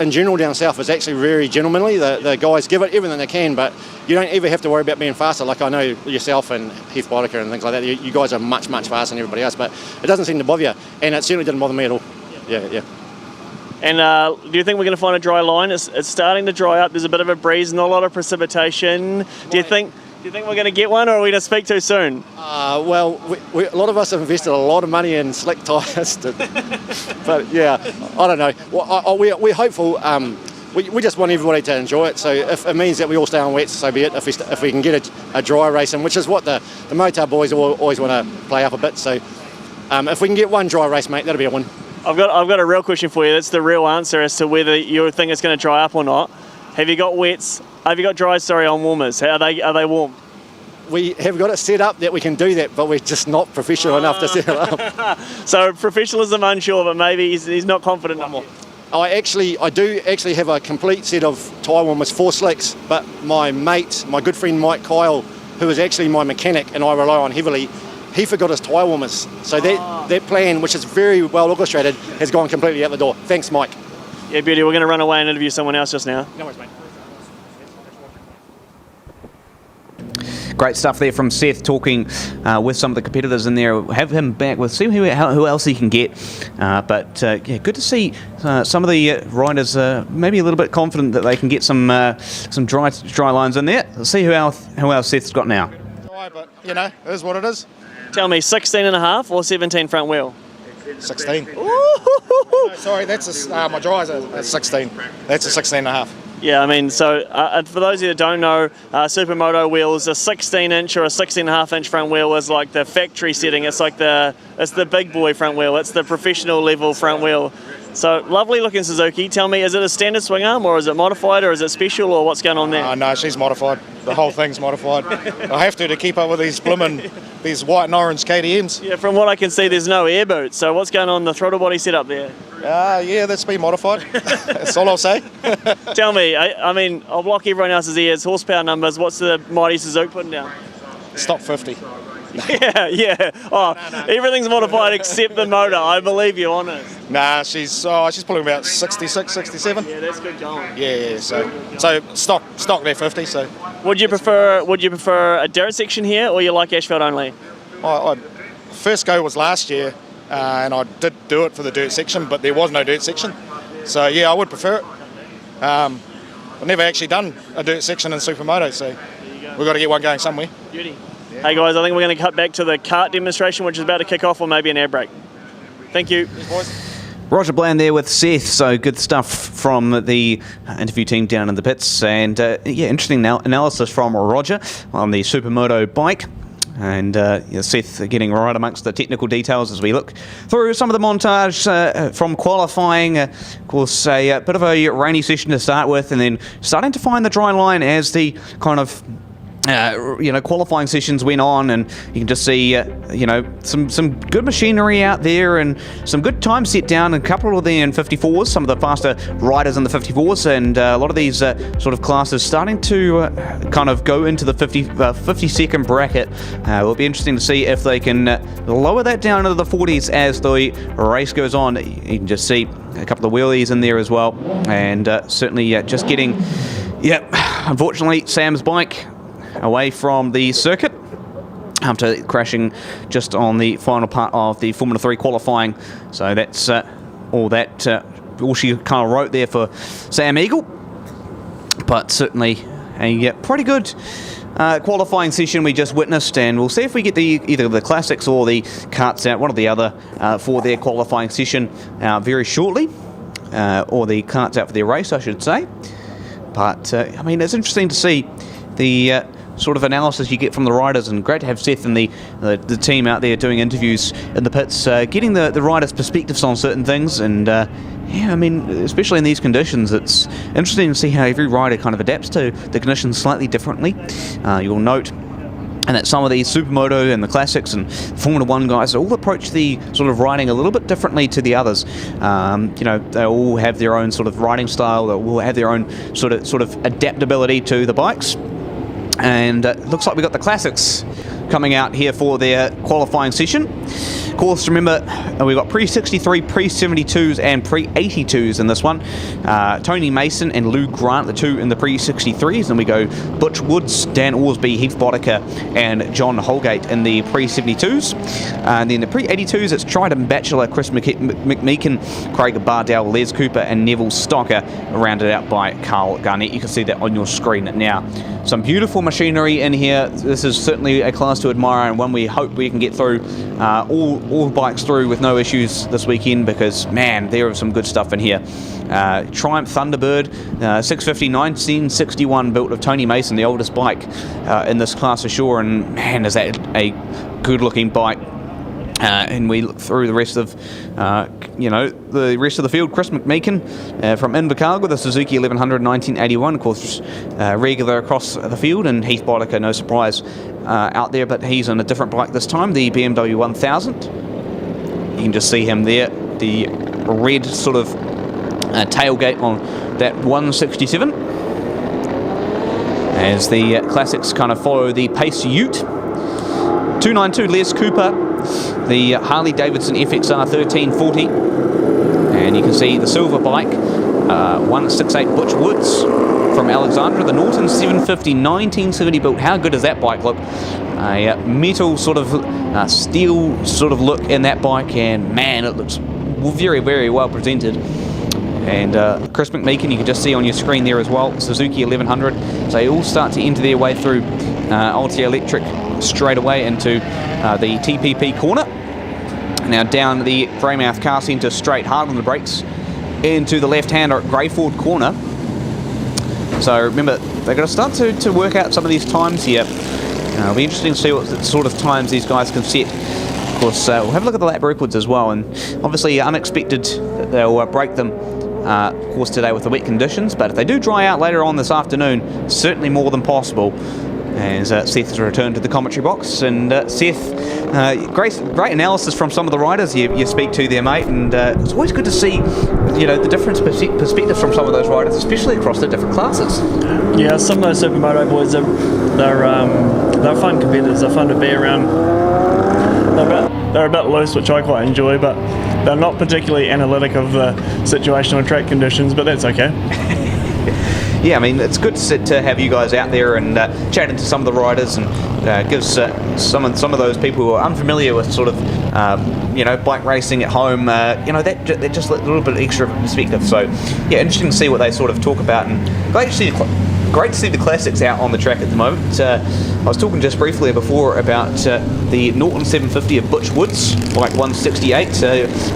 in general down south is actually very gentlemanly. The guys give it everything they can, but you don't ever have to worry about being faster. Like I know yourself and Heath Boddicker and things like that. You guys are much faster than everybody else, but it doesn't seem to bother you, and it certainly didn't bother me at all. Yeah. And do you think we're going to find a dry line? It's starting to dry up. There's a bit of a breeze, not a lot of precipitation. Do you think we're going to get one, or are we going to speak too soon? Well, a lot of us have invested a lot of money in slick tyres, but yeah, I don't know. Well, we're hopeful. We just want everybody to enjoy it. So if it means that we all stay on wets, so be it. If we can get a dry racing, which is what the Moto boys always want to play up a bit. So if we can get one dry race, mate, that'll be a win. I've got a real question for you. That's the real answer as to whether you think it's going to dry up or not. Have you got wets? Have you got dries? On warmers? Are they warm? We have got it set up that we can do that, but we're just not professional enough to set it up. So professionalism unsure, but maybe he's not confident enough. I do actually have a complete set of tyre warmers for slicks, but my good friend Mike Kyle, who is actually my mechanic and I rely on heavily, he forgot his tyre warmers. So that plan, which is very well orchestrated, has gone completely out the door. Thanks, Mike. Yeah, beauty. We're going to run away and interview someone else just now. No worries, mate. Great stuff there from Seth, talking with some of the competitors in there. Have him back with, see who else he can get. But good to see some of the riders maybe a little bit confident that they can get some dry lines in there. Let's see who else Seth's got now. Dry, but it is what it is. Tell me, 16.5 or 17 front wheel? 16. No, sorry, that's my dry's a 16. That's a 16.5. Yeah, I mean, so for those of you that don't know, Supermoto wheels, a 16-inch or a 16.5-inch front wheel is like the factory setting. It's like it's the big boy front wheel. It's the professional level front wheel. So lovely looking Suzuki. Tell me, is it a standard swing arm or is it modified or is it special or what's going on there? No, she's modified. The whole thing's modified. I have to keep up with these white and orange KTMs. Yeah, from what I can see, there's no air boots. So what's going on the throttle body setup there? Yeah, that's been modified. That's all I'll say. Tell me, I mean, I'll block everyone else's ears. Horsepower numbers, what's the mighty Suzuki putting down? Stock 50. Yeah. Oh, everything's modified except the motor. I believe you, honest. Nah, she's pulling about 66, 67. Yeah, that's good going. Yeah. So stock there 50. So. Would you prefer a dirt section here, or you like asphalt only? I first go was last year, and I did do it for the dirt section, but there was no dirt section. So yeah, I would prefer it. I've never actually done a dirt section in Supermoto, so we've got to get one going somewhere. Beauty. Hey guys, I think we're going to cut back to the kart demonstration, which is about to kick off, or maybe an air brake. Thank you. Yes, boys. Roger Bland there with Seth, so good stuff from the interview team down in the pits, and interesting analysis from Roger on the Supermoto bike. And Seth getting right amongst the technical details as we look through some of the montage from qualifying. Of course, a bit of a rainy session to start with, and then starting to find the dry line as the kind of qualifying sessions went on, and you can just see some good machinery out there and some good time set down. A couple of the in 54s, some of the faster riders in the 54s, and a lot of these sort of classes starting to kind of go into the 50-second bracket. It'll be interesting to see if they can lower that down into the 40s as the race goes on. You can just see a couple of wheelies in there as well, and certainly just getting, unfortunately, Sam's bike away from the circuit after crashing just on the final part of the Formula 3 qualifying. So that's all she kind of wrote there for Sam Eagle. But certainly a pretty good qualifying session we just witnessed, and we'll see if we get either the classics or the karts out, one or the other, for their qualifying session very shortly. or the carts out for their race, I should say. But, I mean, it's interesting to see the sort of analysis you get from the riders, and great to have Seth and the team out there doing interviews in the pits, getting the riders' perspectives on certain things. And yeah, I mean, especially in these conditions, it's interesting to see how every rider kind of adapts to the conditions slightly differently. You'll note and that some of the Supermoto and the Classics and Formula 1 guys all approach the sort of riding a little bit differently to the others. You know, they all have their own sort of riding style, they all have their own sort of adaptability to the bikes. And it looks like we've got the Classics coming out here for their qualifying session. Of course, remember, we've got pre-63, pre-72s and pre-82s in this one. Tony Mason and Lou Grant, the two in the pre-63s. Then we go Butch Woods, Dan Orsby, Heath Boddicker and John Holgate in the pre-72s. And then the pre-82s, it's Trident Batchelor, Chris McMeekin, Craig Bardell, Les Cooper and Neville Stocker, rounded out by Carl Garnett. You can see that on your screen now. Some beautiful machinery in here. This is certainly a class to admire, and one we hope we can get through all bikes through with no issues this weekend, because man, there is some good stuff in here. Triumph Thunderbird 650 1961 built of Tony Mason, the oldest bike in this class ashore, and man, is that a good looking bike. And we look through the rest of, the rest of the field. Chris McMeekin from Invercargill with a Suzuki 1100 1981, of course, regular across the field, and Heath Boddicker, no surprise, out there, but he's on a different bike this time, the BMW 1000. You can just see him there, the red sort of tailgate on that 167. As the Classics kind of follow the Pace Ute. 292 Les Cooper, the Harley Davidson FXR 1340, and you can see the silver bike, 168 Butch Woods from Alexandra, the Norton 750 1970 built. How good does that bike look? A metal sort of steel sort of look in that bike, and man, it looks very, very well presented. And Chris McMeekin, you can just see on your screen there as well, Suzuki 1100. So they all start to enter their way through Altia Electric straight away into the TPP corner. Now down the Greymouth car centre straight, hard on the brakes, into the left-hander at Greyford corner. So remember, they've got to start to work out some of these times here. It'll be interesting to see what sort of times these guys can set. Of course, we'll have a look at the lap records as well, and obviously unexpected that they'll break them, of course, today with the wet conditions, but if they do dry out later on this afternoon, certainly more than possible. As Seth has returned to the commentary box, and Seth, great analysis from some of the riders you speak to there, mate, and it's always good to see, the different perspectives from some of those riders, especially across the different classes. Yeah, some of those Supermoto boys, they're fun competitors. They're fun to be around. They're a bit loose, which I quite enjoy, but they're not particularly analytic of the situational track conditions, but that's okay. Yeah, I mean, it's good to have you guys out there and chatting to some of the riders, and gives some of those people who are unfamiliar with sort of, bike racing at home, that just a little bit extra perspective. So, yeah, interesting to see what they sort of talk about, and great to see the Classics out on the track at the moment. I was talking just briefly before about the Norton 750 of Butch Woods, bike 168.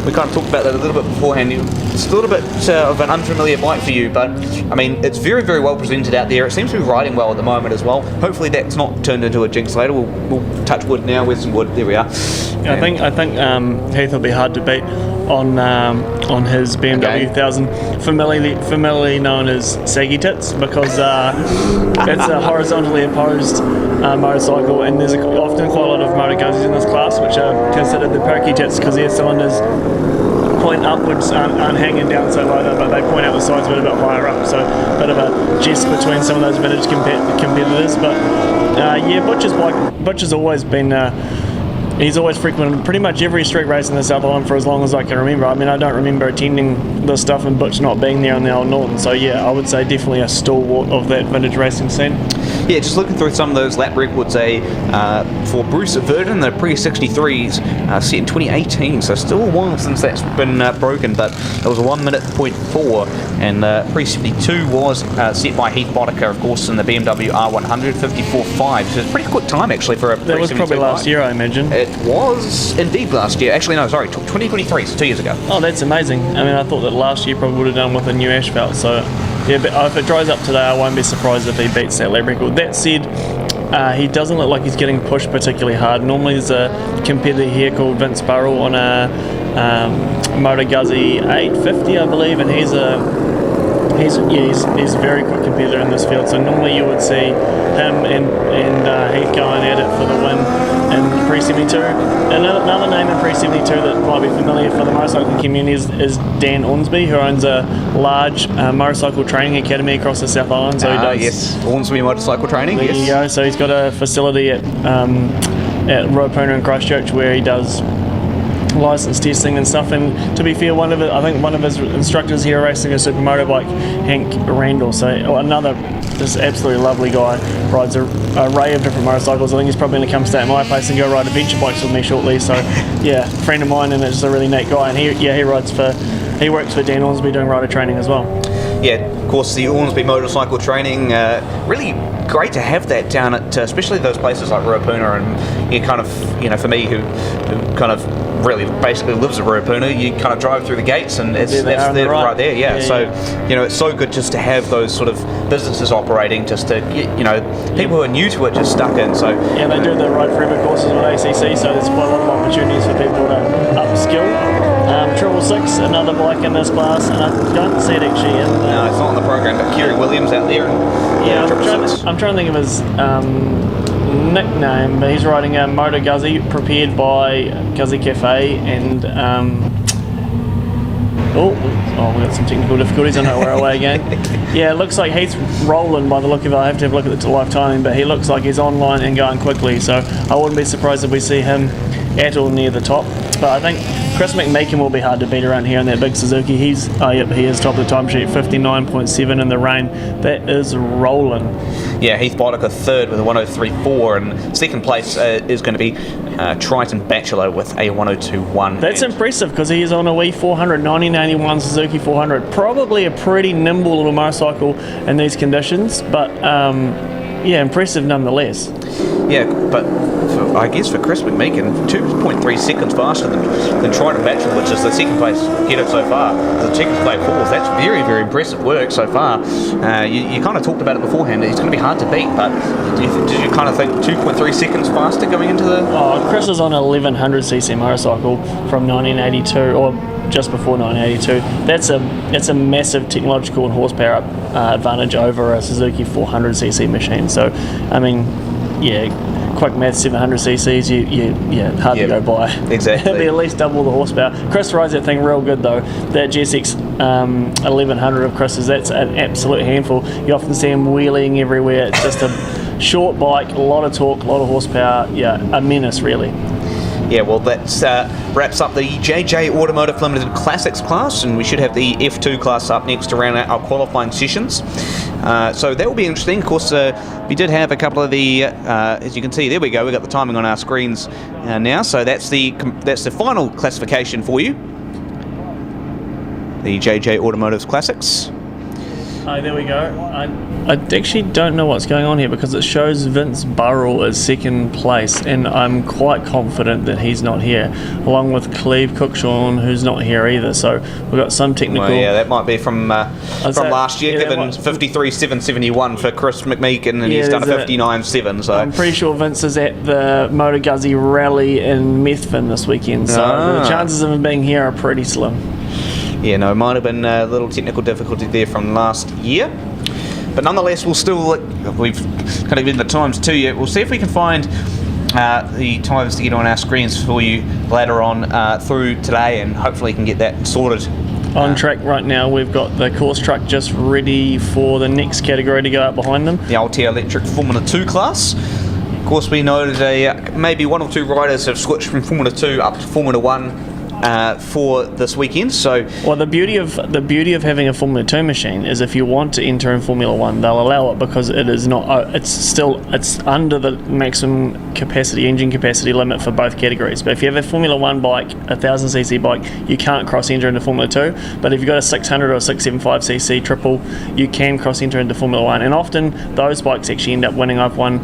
We kind of talked about that a little bit beforehand. It's a little bit of an unfamiliar bike for you, but I mean, it's very, very well presented out there. It seems to be riding well at the moment as well. Hopefully that's not turned into a jinx later. We'll touch wood now. Where's some wood? There we are. I think Heath will be hard to beat on his BMW 1000, familiarly known as Saggy Tits, because it's a horizontally opposed motorcycle, and there's often quite a lot of motor guzzies in this class which are considered the perky tits because their cylinders point upwards, aren't hanging down so low, but they point out the sides a bit higher up, so a bit of a jest between some of those vintage competitors. But Butch has always been he's always frequented pretty much every street race in the South Island for as long as I can remember. I mean, I don't remember attending this stuff and Butch not being there on the old Norton. So yeah, I would say definitely a stalwart of that vintage racing scene. Yeah, just looking through some of those lap records, for Bruce Verdon, the pre-63s set in 2018, so still a while since that's been broken, but it was a 1 minute .4, and pre-72 was set by Heath Boddicker, of course, in the BMW R100 54.5, so it's a pretty quick time actually for a pre-72. That was probably last year, I imagine. It was indeed last year. Actually, no, sorry, 2023, so 2 years ago. Oh, that's amazing. I mean, I thought that last year probably would have done with a new asphalt, so yeah, but if it dries up today, I won't be surprised if he beats that lap record. That said, he doesn't look like he's getting pushed particularly hard. Normally there's a competitor here called Vince Burrell on a Moto Guzzi 850, I believe, and he's a very quick competitor in this field. So normally you would see him and Heath going at it for the win in pre-72. Another name in pre-72 that might be familiar for the motorcycle community is Dan Ormsby, who owns a large motorcycle training academy across the South Island. So he does. Yes, Ormsby Motorcycle Training. There you go. So he's got a facility at Ruapuna in Christchurch where he does license testing and stuff, and to be fair, I think one of his instructors here racing a supermoto bike, Hank Randall, so another just absolutely lovely guy, rides a array of different motorcycles. I think he's probably going to come stay at my place and go ride adventure bikes with me shortly, so yeah, friend of mine, and it's a really neat guy, and he works for Dan Ormsby doing rider training as well. Yeah, of course, the Ormsby Motorcycle Training, really great to have that down at, especially those places like Ruapuna, and you kind of, for me who kind of really basically lives at Ruapuna, you kind of drive through the gates and that's right there, yeah. So, it's so good just to have those sort of businesses operating, just to, people who are new to it just stuck in, so. Yeah, they do the Ride Forever courses with ACC, so there's quite a lot of opportunities for people to upskill. 666, another bike in this class, and I don't see it actually in the... No, it's not on the program, but Kerry Williams out there. I'm trying to think of his nickname, but he's riding a Moto Guzzi prepared by Guzzi Cafe, and we've got some technical difficulties. I know we're away again. Yeah, it looks like he's rolling by the look of it. I have to have a look at the live timing, but he looks like he's online and going quickly, so I wouldn't be surprised if we see him at or near the top. But I think Chris McMeekin will be hard to beat around here in that big Suzuki. He is top of the timesheet, 59.7 in the rain. That is rolling. Yeah, Heath Boddicker third with a 103.4, and second place is going to be Triton Bachelor with a 102.1. That's impressive because he is on a wee 400, 1981 Suzuki 400. Probably a pretty nimble little motorcycle in these conditions, but impressive nonetheless. Yeah, but I guess for Chris McMeekin, 2.3 seconds faster than Triton Bachelor, which is the second place getter so far. The second place fourth. That's very, very impressive work so far. You kind of talked about it beforehand. He's going to be hard to beat, but did you kind of think 2.3 seconds faster going into the... Chris is on a 1100cc motorcycle from 1982, or just before 1982. That's a massive technological and horsepower advantage over a Suzuki 400cc machine. So, I mean, quick math, 700 cc's, hard to go by. Exactly. It'll be at least double the horsepower. Chris rides that thing real good though. That GSX 1100 of Chris's, that's an absolute handful. You often see him wheeling everywhere. It's just a short bike, a lot of torque, a lot of horsepower. A menace really. Yeah, well, that wraps up the JJ Automotive Limited Classics class, and we should have the F2 class up next to round out our qualifying sessions. So that will be interesting. Of course, we did have a couple of the, as you can see, there we go, we've got the timing on our screens now, so that's the final classification for you. The JJ Automotive Classics. There we go. I actually don't know what's going on here because it shows Vince Burrell as second place, and I'm quite confident that he's not here, along with Cleve Cookshawn, who's not here either. So we've got some technical... Well, yeah, that might be from last year, given 53.771 for Chris McMeekin, and he's done a 59.7. So I'm pretty sure Vince is at the Moto Guzzi rally in Methven this weekend, so the chances of him being here are pretty slim. Yeah, no, it might have been a little technical difficulty there from last year. But nonetheless, we've kind of given the times to you. We'll see if we can find the times to get on our screens for you later on through today, and hopefully can get that sorted. On track right now, we've got the course truck just ready for the next category to go out behind them. The Altair Electric Formula 2 class. Of course, we know that maybe one or two riders have switched from Formula 2 up to Formula 1 for this weekend. So, well, the beauty of having a Formula 2 machine is if you want to enter in Formula 1, they'll allow it because it is not. It's under the maximum engine capacity limit for both categories. But if you have a Formula 1 bike, a 1000cc bike, you can't cross enter into Formula 2. But if you've got a 600 or a 675cc triple, you can cross enter into Formula 1. And often those bikes actually end up winning. I've won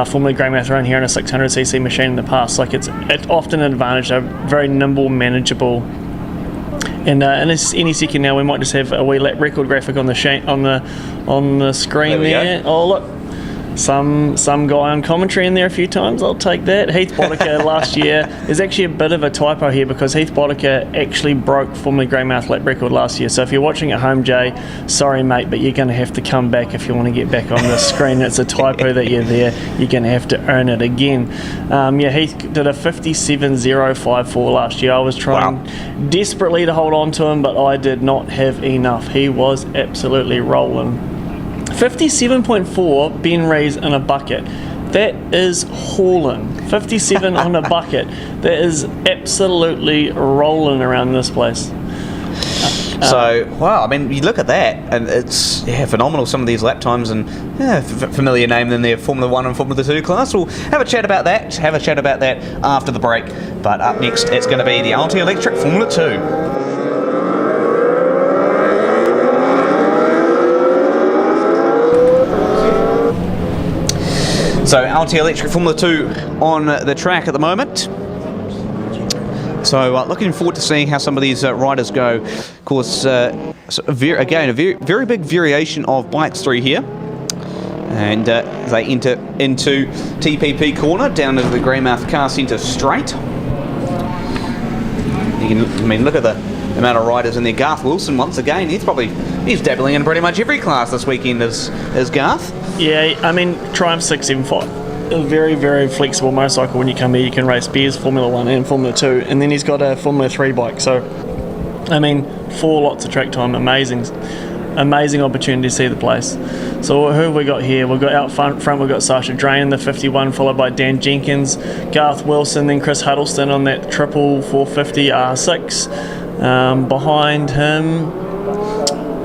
Formula Greymouth around here in a 600cc machine in the past. Like it's often an advantage. They're very nimble, manageable. And any second now we might just have a wee lap record graphic on the screen there. Oh look, some guy on commentary in there a few times. I'll take that. Heath Boddicker last year. There's actually a bit of a typo here because Heath Boddicker actually broke Formula Greymouth lap record last year. So if you're watching at home, Jay, sorry mate, but you're going to have to come back if you want to get back on the screen. It's a typo that you're there. You're going to have to earn it again. Heath did a 57.054 last year. I was trying desperately to hold on to him, but I did not have enough. He was absolutely rolling. 57.4 Ben Rees in a bucket. That is hauling. 57 on a bucket. That is absolutely rolling around this place. Wow, I mean, you look at that, and it's phenomenal, some of these lap times, and familiar name in their Formula 1 and Formula 2 class. We'll have a chat about that after the break. But up next, it's going to be the LT Electric Formula 2. So LT Electric Formula 2 on the track at the moment. So looking forward to seeing how some of these riders go. Of course, again, a very big variation of bikes through here. And they enter into TPP corner down to the Greymouth Car Centre straight. Look at the amount of riders in there. Garth Wilson, once again, he's dabbling in pretty much every class this weekend as Garth. Yeah, I mean, Triumph 675. A very, very flexible motorcycle. When you come here, you can race Bears, Formula 1 and Formula 2. And then he's got a Formula 3 bike. So, I mean, 4 lots of track time. Amazing opportunity to see the place. So who have we got here? We've got out front we've got Sasha Drain in the 51, followed by Dan Jenkins, Garth Wilson, then Chris Huddleston on that triple 450 R6. Behind him,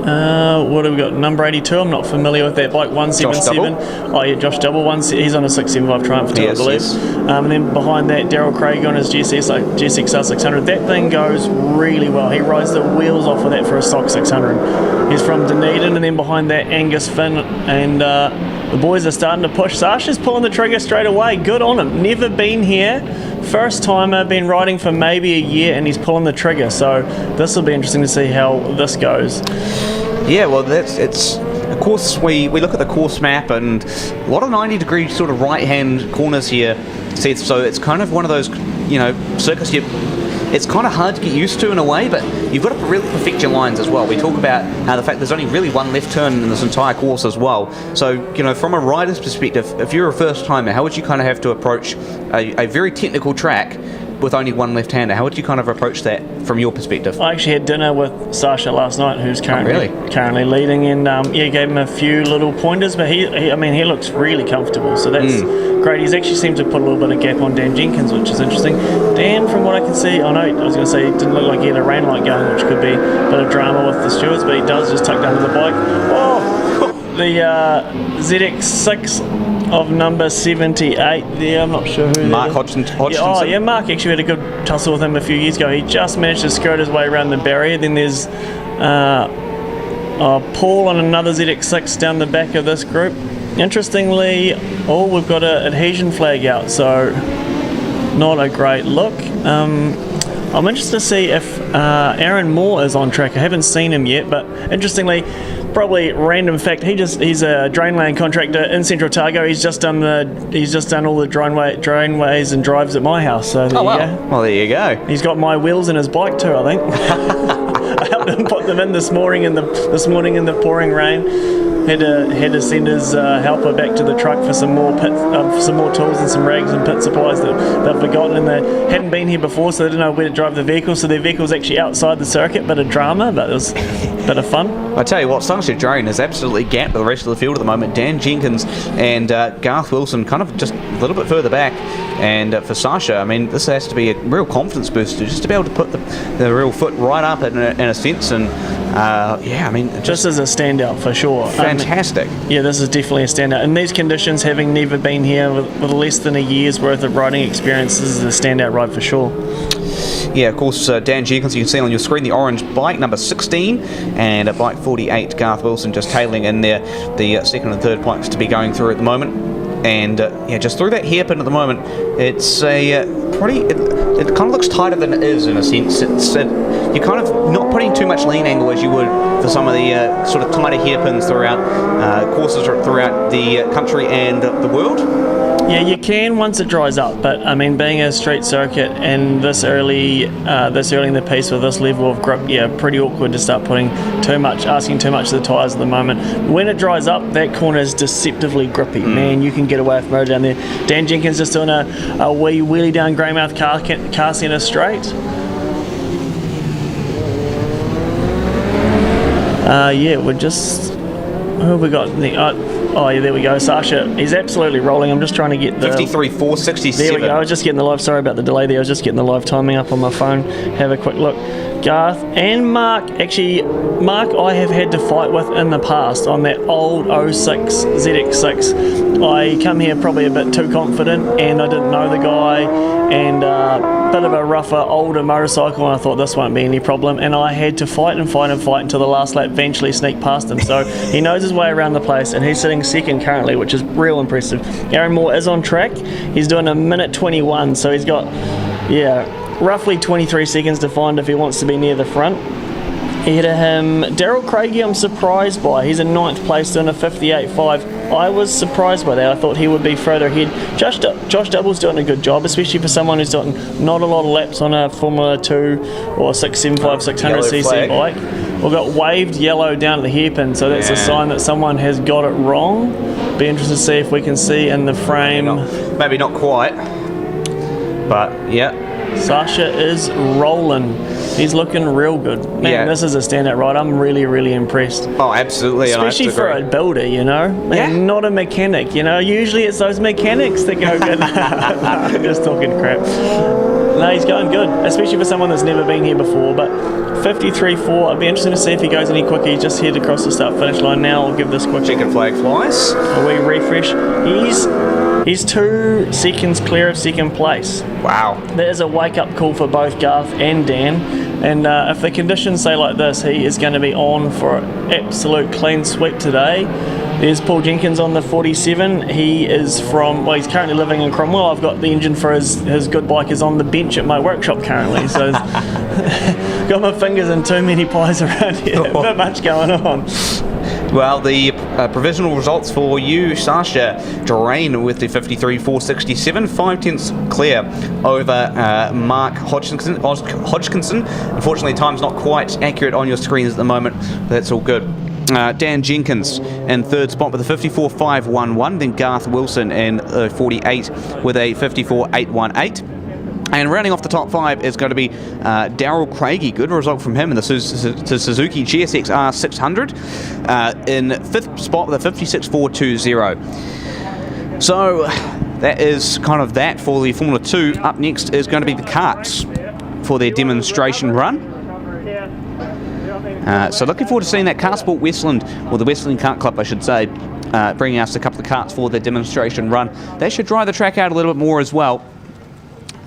what have we got? Number 82. I'm not familiar with that bike. 177. Josh Double. He's on a 675 Triumph too, I believe. Yes. And then behind that, Daryl Craig on his GSXR 600. That thing goes really well. He rides the wheels off of that for a stock 600. He's from Dunedin, and then behind that, Angus Finn, and the boys are starting to push. Sasha's pulling the trigger straight away. Good on him. Never been here. First timer, been riding for maybe a year, and he's pulling the trigger. So this will be interesting to see how this goes. Yeah, well, of course, we look at the course map, and a lot of 90-degree sort of right-hand corners here, Seth, so it's kind of one of those, circuits it's kind of hard to get used to in a way, but you've got to really perfect your lines as well. We talk about the fact there's only really one left turn in this entire course as well. So, from a rider's perspective, if you're a first-timer, how would you kind of have to approach a very technical track with only one left-hander? How would you kind of approach that from your perspective? I actually had dinner with Sasha last night, who's currently leading, and gave him a few little pointers, but he looks really comfortable, so that's great. He's actually seemed to put a little bit of gap on Dan Jenkins, which is interesting. Dan, from what I can see, I was going to say, didn't look like he had a rain light going, which could be a bit of drama with the stewards, but he does just tucked under the bike. Oh, the ZX6 of number 78 there. I'm not sure who Mark that is. Hodgkinson. Mark actually had a good tussle with him a few years ago. He just managed to skirt his way around the barrier. Then there's Paul on another ZX6 down the back of this group. Interestingly, we've got an adhesion flag out, so not a great look. I'm interested to see if Aaron Moore is on track. I haven't seen him yet, but interestingly, probably random fact, he's a drain lane contractor in Central Otago. He's just done all the drainways and drives at my house. So there you go. Well, there you go. He's got my wheels in his bike too, I think. I helped him put them in this morning in the pouring rain. had to send his helper back to the truck for some more tools and some rags and pit supplies that they've forgotten, and they hadn't been here before, so they didn't know where to drive the vehicle. So their vehicle's actually outside the circuit. Bit of drama, but it was a bit of fun. I tell you what, Sunset Drain is absolutely gapped the rest of the field at the moment. Dan Jenkins and Garth Wilson kind of just a little bit further back. And for Sasha, I mean, this has to be a real confidence booster just to be able to put the real foot right up in a sense. And I mean, this is a standout for sure. Fantastic. This is definitely a standout. In these conditions, having never been here with less than a year's worth of riding experience, this is a standout ride for sure. Yeah, of course, Dan Jenkins, you can see on your screen the orange bike, number 16, and bike 48, Garth Wilson, just tailing in there, the second and third bikes to be going through at the moment. And just through that hairpin at the moment, it's a it kind of looks tighter than it is in a sense. You're kind of not putting too much lean angle as you would for some of the sort of tighter hairpins throughout courses throughout the country and the world. Yeah, you can once it dries up, but I mean, being a street circuit and this early in the piece with this level of grip, pretty awkward to start asking too much of the tyres at the moment. When it dries up, that corner is deceptively grippy. Man, you can get away with Moto down there. Dan Jenkins just doing a wee wheelie down Greymouth car centre straight. We're just... Who have we got? There we go. Sasha, he's absolutely rolling. I'm just trying to get the... 53.467. There we go. I was just getting the live... Sorry about the delay there. I was just getting the live timing up on my phone. Have a quick look. Garth and Mark. Actually, Mark I have had to fight with in the past on that old 06 ZX6. I come here probably a bit too confident, and I didn't know the guy, and a bit of a rougher, older motorcycle, and I thought this won't be any problem, and I had to fight until the last lap eventually sneak past him. So he knows his way around the place, and he's sitting second currently, which is real impressive. Aaron Moore is on track. He's doing a minute 21, so he's got roughly 23 seconds to find if he wants to be near the front. Ahead of him, Daryl Craigie, I'm surprised by. He's in 9th place doing a 58.5. I was surprised by that. I thought he would be further ahead. Josh Double's doing a good job, especially for someone who's done not a lot of laps on a Formula 2 or 675, 600cc bike. We've got waved yellow down at the hairpin, so that's a sign that someone has got it wrong. Be interested to see if we can see in the frame. Maybe not quite, but yeah. Sasha is rolling. He's looking real good. Man, this is a standout ride. I'm really, really impressed. Oh, absolutely. Especially for a builder, not a mechanic, Usually it's those mechanics that go good. I'm just talking crap. No, he's going good, especially for someone that's never been here before. But 53.4, I'd be interested to see if he goes any quicker. He just head across the start-finish line now. I'll give this quick checkered flag flies. A wee refresh. He's 2 seconds clear of second place. Wow. That is a wake-up call for both Garth and Dan. And if the conditions stay like this, he is going to be on for an absolute clean sweep today. There's Paul Jenkins on the 47. He is he's currently living in Cromwell. I've got the engine for his good bike is on the bench at my workshop currently. So got my fingers in too many pies around here. A bit much going on. Well, the provisional results for you, Sasha Drain, with the 53.467, 5 tenths clear over Mark Hodgkinson. Unfortunately, time's not quite accurate on your screens at the moment, but that's all good. Dan Jenkins in third spot with a 54.511, then Garth Wilson in 48 with a 54.818. And rounding off the top 5 is going to be Daryl Craigie. Good result from him in the Suzuki GSX R600 in 5th spot with a 56.420. So that is kind of that for the Formula 2. Up next is going to be the karts for their demonstration run. So looking forward to seeing that Kartsport Westland, or the Westland Kart Club I should say, bringing us a couple of karts for their demonstration run. They should dry the track out a little bit more as well.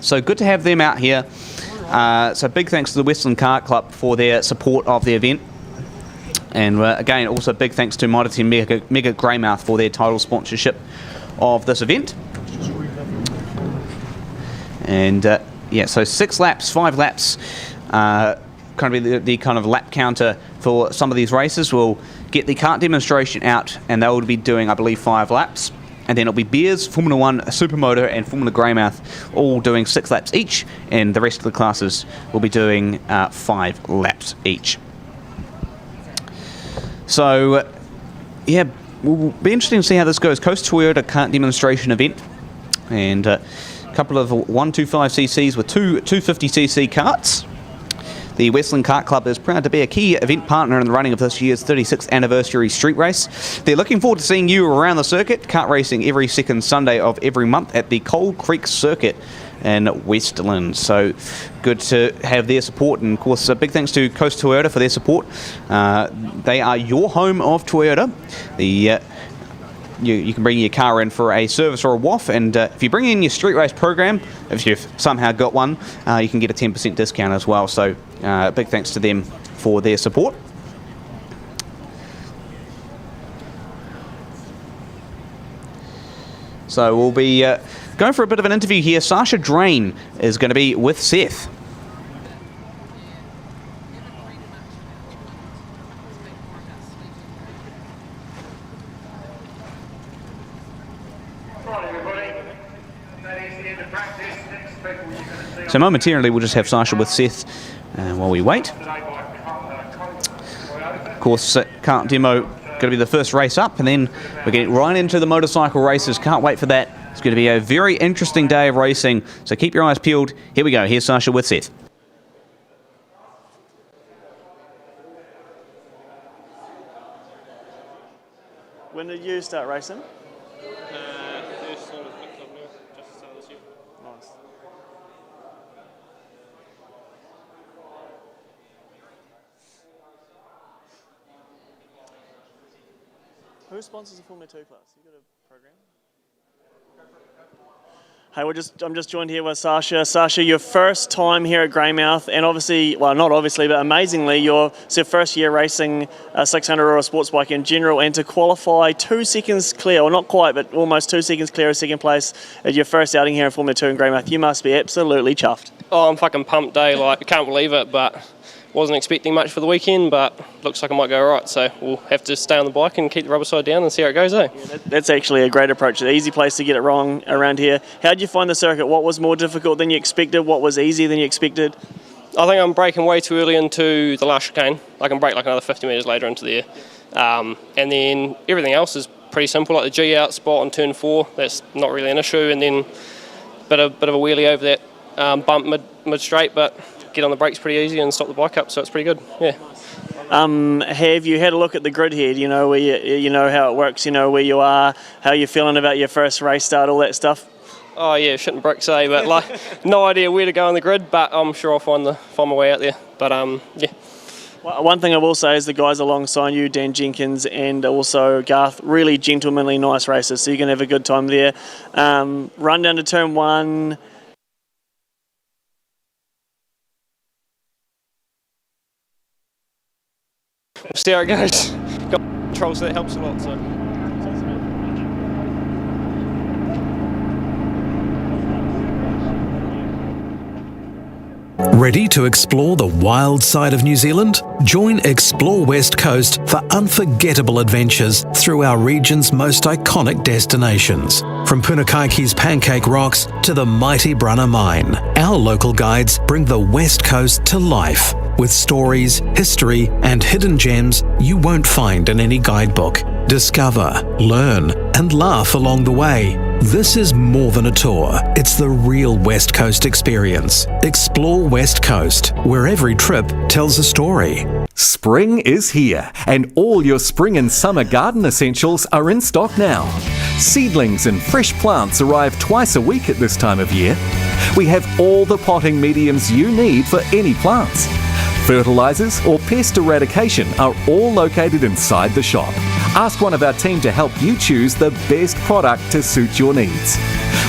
So good to have them out here. So big thanks to the Westland Kart Club for their support of the event. And again, also big thanks to Moto 10 Mega Greymouth for their title sponsorship of this event. And so 6 laps, 5 laps, kind of be the kind of lap counter for some of these races. We'll get the kart demonstration out, and they will be doing, I believe, 5 laps. And then it'll be Beers, Formula 1, Supermoto, and Formula Greymouth, all doing 6 laps each, and the rest of the classes will be doing 5 laps each. So yeah, will be interesting to see how this goes. Coast Toyota kart demonstration event, and a couple of 125cc's with two 250cc karts. The Westland Kart Club is proud to be a key event partner in the running of this year's 36th anniversary street race. They're looking forward to seeing you around the circuit, kart racing every second Sunday of every month at the Coal Creek Circuit in Westland. So good to have their support, and of course a big thanks to Coast Toyota for their support. They are your home of Toyota. You can bring your car in for a service or a WOF, and if you bring in your street race program, if you've somehow got one, you can get a 10% discount as well. So big thanks to them for their support. So we'll be going for a bit of an interview here. Sasha Drain is going to be with Seth. So momentarily we'll just have Sasha with Seth while we wait. Of course, kart demo going to be the first race up, and then we're getting right into the motorcycle races. Can't wait for that. It's going to be a very interesting day of racing, so keep your eyes peeled. Here we go. Here's Sasha with Seth. When did you start racing? Nice. Who sponsors the Formula 2 class? You got a program? Hey, I'm just joined here with Sasha. Sasha, your first time here at Greymouth, and obviously, well, not obviously, but amazingly, it's your first year racing a 600 or a sports bike in general, and to qualify 2 seconds clear, or not quite, but almost 2 seconds clear of second place at your first outing here in Formula 2 in Greymouth, you must be absolutely chuffed. Oh, I'm fucking pumped, I can't believe it, but wasn't expecting much for the weekend, but looks like it might go right, so we'll have to stay on the bike and keep the rubber side down and see how it goes, eh? Yeah, that's actually a great approach. An easy place to get it wrong around here. How did you find the circuit? What was more difficult than you expected? What was easier than you expected? I think I'm braking way too early into the last chicane. I can brake like another 50 metres later into there. And then everything else is pretty simple, like the G out spot on turn 4, that's not really an issue, and then bit of a wheelie over that bump mid-straight, but get on the brakes pretty easy and stop the bike up, so it's pretty good, yeah. Have you had a look at the grid here? Do you know where you know how it works, you know where you are, how you're feeling about your first race start, all that stuff? Oh yeah, shitting bricks, eh, but no idea where to go on the grid, but I'm sure I'll find my way out there, but yeah. Well, one thing I will say is the guys alongside you, Dan Jenkins and also Garth, really gentlemanly, nice racers, so you can have a good time there. Run down to turn 1. See how it goes. Got control, so that helps a lot. So. Ready to explore the wild side of New Zealand? Join Explore West Coast for unforgettable adventures through our region's most iconic destinations. From Punakaiki's Pancake Rocks to the mighty Brunner Mine, our local guides bring the West Coast to life with stories, history, and hidden gems you won't find in any guidebook. Discover, learn, and laugh along the way. This is more than a tour. It's the real West Coast experience. Explore West Coast, where every trip tells a story. Spring is here, and all your spring and summer garden essentials are in stock now. Seedlings and fresh plants arrive twice a week at this time of year. We have all the potting mediums you need for any plants. Fertilisers or pest eradication are all located inside the shop. Ask one of our team to help you choose the best product to suit your needs.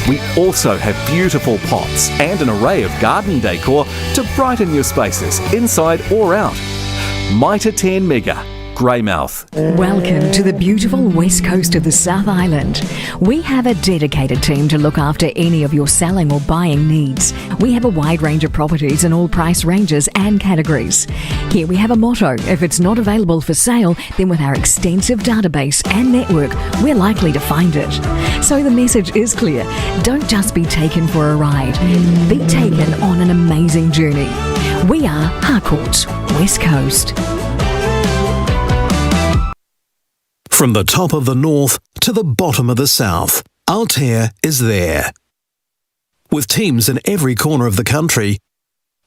We also have beautiful pots and an array of garden decor to brighten your spaces, inside or out. Mitre 10 Mega, Greymouth. Welcome to the beautiful west coast of the South Island. We have a dedicated team to look after any of your selling or buying needs. We have a wide range of properties in all price ranges and categories. Here we have a motto: if it's not available for sale, then with our extensive database and network, we're likely to find it. So the message is clear: don't just be taken for a ride, be taken on an amazing journey. We are Harcourt's West Coast. From the top of the north to the bottom of the south, Altair is there. With teams in every corner of the country,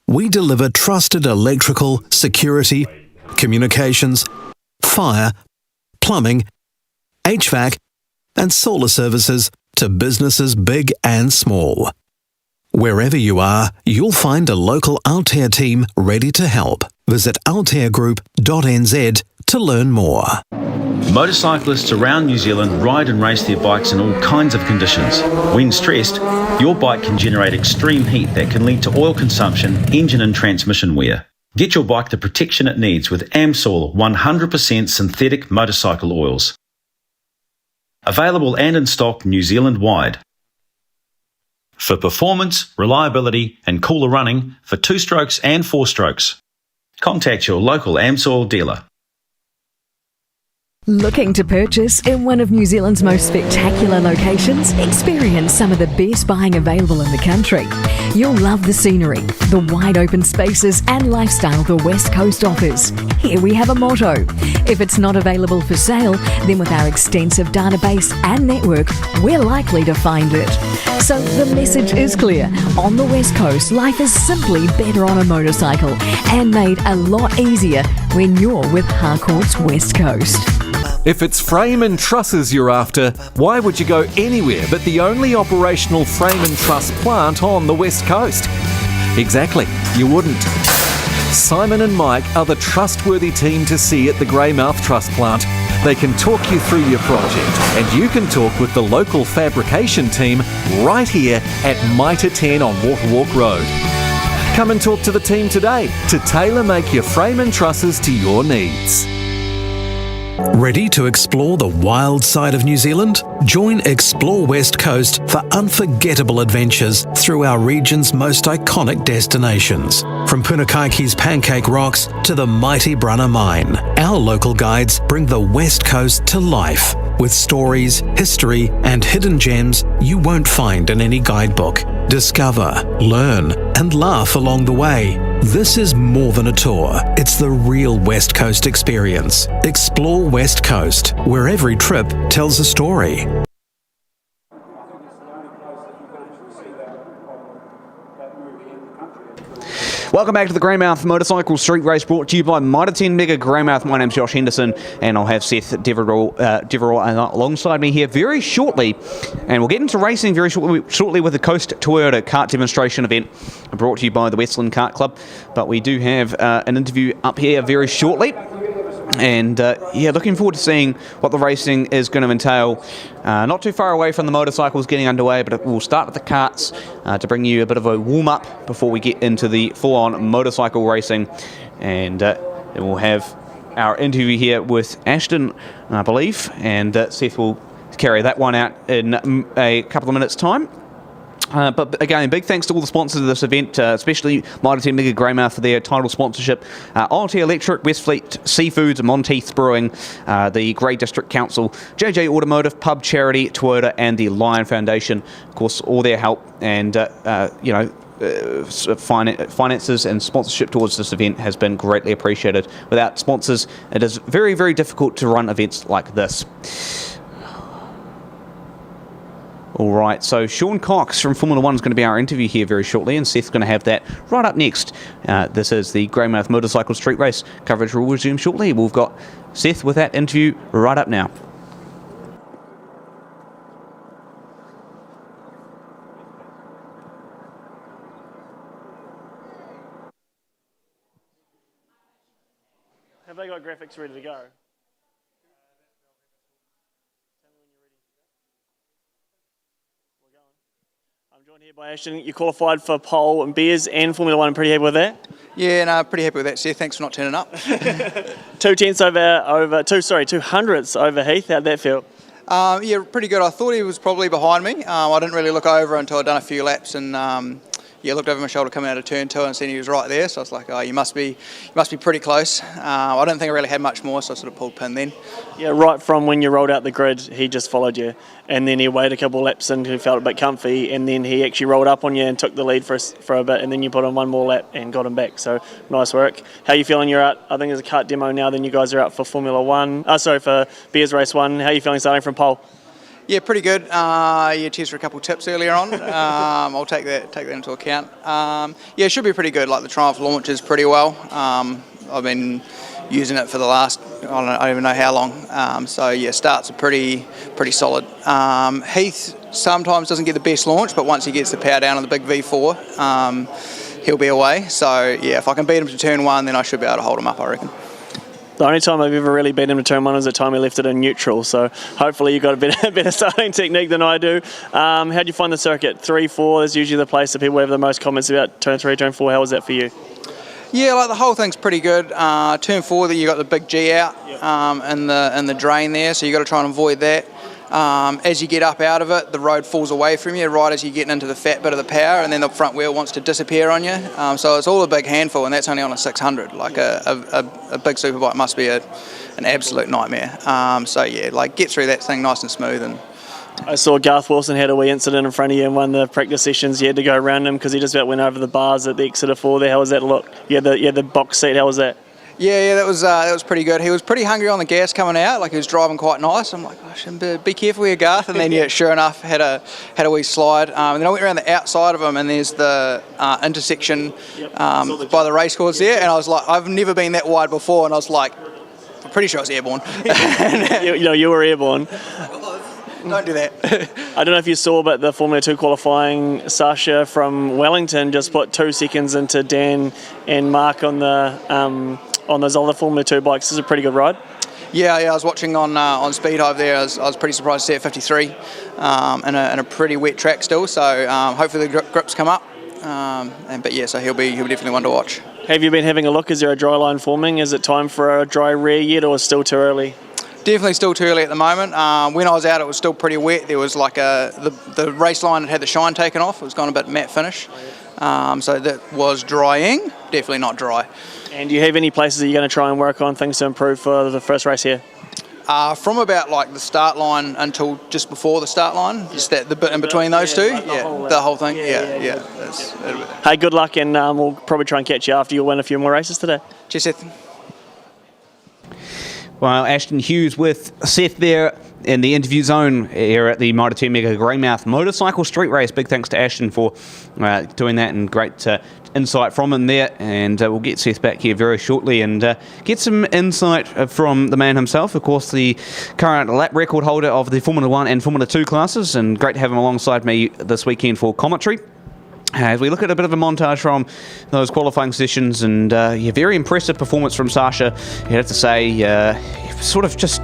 we deliver trusted electrical, security, communications, fire, plumbing, HVAC, and solar services to businesses big and small. Wherever you are, you'll find a local Altair team ready to help. Visit altairgroup.nz to learn more. Motorcyclists around New Zealand ride and race their bikes in all kinds of conditions. When stressed, your bike can generate extreme heat that can lead to oil consumption, engine and transmission wear. Get your bike the protection it needs with AMSOIL 100% synthetic motorcycle oils. Available and in stock New Zealand-wide. For performance, reliability and cooler running for 2-strokes and 4-strokes. Contact your local AMSOIL dealer. Looking to purchase in one of New Zealand's most spectacular locations? Experience some of the best buying available in the country. You'll love the scenery, the wide open spaces and lifestyle the West Coast offers. Here we have a Moto. If it's not available for sale, then with our extensive database and network, we're likely to find it. So the message is clear. On the West Coast, life is simply better on a motorcycle and made a lot easier when you're with Harcourt's West Coast. If it's frame and trusses you're after, why would you go anywhere but the only operational frame and truss plant on the West Coast? Exactly, you wouldn't. Simon and Mike are the trustworthy team to see at the Greymouth Truss Plant. They can talk you through your project, and you can talk with the local fabrication team right here at Mitre 10 on Waterwalk Road. Come and talk to the team today to tailor-make your frame and trusses to your needs. Ready to explore the wild side of New Zealand? Join Explore West Coast for unforgettable adventures through our region's most iconic destinations. From Punakaiki's Pancake Rocks to the mighty Brunner Mine, our local guides bring the West Coast to life with stories, history, and hidden gems you won't find in any guidebook. Discover, learn, and laugh along the way. This is more than a tour. It's the real West Coast experience. Explore West Coast, where every trip tells a story. Welcome back to the Greymouth Motorcycle Street Race, brought to you by Mitre 10 Mega Greymouth. My name's Josh Henderson, and I'll have Seth Deverell alongside me here very shortly. And we'll get into racing very shortly with the Coast Toyota kart demonstration event brought to you by the Westland Kart Club. But we do have an interview up here very shortly. And looking forward to seeing what the racing is going to entail. Not too far away from the motorcycles getting underway, but we'll start with the karts to bring you a bit of a warm-up before we get into the full-on motorcycle racing. And then we'll have our interview here with Ashton, I believe, and Seth will carry that one out in a couple of minutes' time. But again, big thanks to all the sponsors of this event, especially Mitre 10 Mega Greymouth for their title sponsorship, Altair Electric, Westfleet Seafoods, Monteith Brewing, the Grey District Council, JJ Automotive, Pub Charity, Toyota, and the Lion Foundation. Of course, all their help and finances and sponsorship towards this event has been greatly appreciated. Without sponsors, it is very, very difficult to run events like this. All right, so Sean Cox from Formula 1 is going to be our interview here very shortly, and Seth's going to have that right up next. This is the Greymouth Motorcycle Street Race. Coverage will resume shortly. We've got Seth with that interview right up now. Have they got graphics ready to go? Joined here by Ashton. You qualified for pole and beers and Formula 1. Pretty happy with that? Yeah, no, pretty happy with that, Seth. Thanks for not turning up. 2/10 2 hundredths over Heath. How'd that feel? Yeah, pretty good. I thought he was probably behind me. I didn't really look over until I'd done a few laps, and looked over my shoulder coming out of turn 2 and seen he was right there. So I was like, oh, you must be pretty close. I don't think I really had much more, so I sort of pulled pin then. Yeah, right from when you rolled out the grid, he just followed you, and then he waited a couple of laps and he felt a bit comfy, and then he actually rolled up on you and took the lead for a bit, and then you put on one more lap and got him back. So nice work. How are you feeling? You're out. I think there's a kart demo now. Then you guys are out for for Beers Race 1. How are you feeling starting from pole? Yeah, pretty good. Cheers for a couple of tips earlier on. I'll take that into account. It should be pretty good. Like the Triumph launches pretty well. I've been using it for the last, I don't even know how long. Starts are pretty solid. Heath sometimes doesn't get the best launch, but once he gets the power down on the big V4, he'll be away. So yeah, if I can beat him to turn 1, then I should be able to hold him up, I reckon. The only time I've ever really beat him to turn 1 was the time he left it in neutral, so hopefully you've got a better starting technique than I do. How do you find the circuit? 3, 4 is usually the place that people have the most comments about. Turn 3, turn 4, how was that for you? Yeah, like the whole thing's pretty good. Turn 4, you got the big G out and the drain there, so you got to try and avoid that. As you get up out of it, the road falls away from you right as you're getting into the fat bit of the power, and then the front wheel wants to disappear on you. So it's all a big handful, and that's only on a 600. Like a big superbike must be an absolute nightmare. Get through that thing nice and smooth. And I saw Garth Wilson had a wee incident in front of you in one of the practice sessions. You had to go around him because he just about went over the bars at the exit of 4 there. How was that look? You had the box seat. How was that? Yeah, that was pretty good. He was pretty hungry on the gas coming out. Like he was driving quite nice. I'm like, gosh, be careful here, Garth. And then sure enough, had a wee slide. And then I went around the outside of him, and there's the intersection by the race course there. And I was like, I've never been that wide before. And I was like, I'm pretty sure I was airborne. You were airborne. Don't do that. I don't know if you saw, but the Formula 2 qualifying, Sasha from Wellington just put 2 seconds into Dan and Mark on those other Formula 2 bikes. This is a pretty good ride. I was watching on Speed Hive there. I was pretty surprised to see it 53 in a pretty wet track still. So hopefully the grips come up. So he'll be definitely one to watch. Have you been having a look? Is there a dry line forming? Is it time for a dry rear yet, or is it still too early? Definitely still too early at the moment. When I was out, it was still pretty wet. There was like the race line had the shine taken off. It was gone a bit matte finish. So that was drying. Definitely not dry. And do you have any places that you're going to try and work on, things to improve for the first race here? From about like the start line until just before the start line, just the bit in between those two. The whole thing. Hey, good luck, and we'll probably try and catch you after you win a few more races today. Cheers, Seth. Well, Ashton Hughes with Seth there in the interview zone here at the Moto 10 Mega Greymouth Motorcycle Street Race. Big thanks to Ashton for doing that, and great insight from him there. And we'll get Seth back here very shortly and get some insight from the man himself, of course, the current lap record holder of the Formula 1 and Formula 2 classes, and great to have him alongside me this weekend for commentary. As we look at a bit of a montage from those qualifying sessions, and very impressive performance from Sasha. You have to say, sort of just,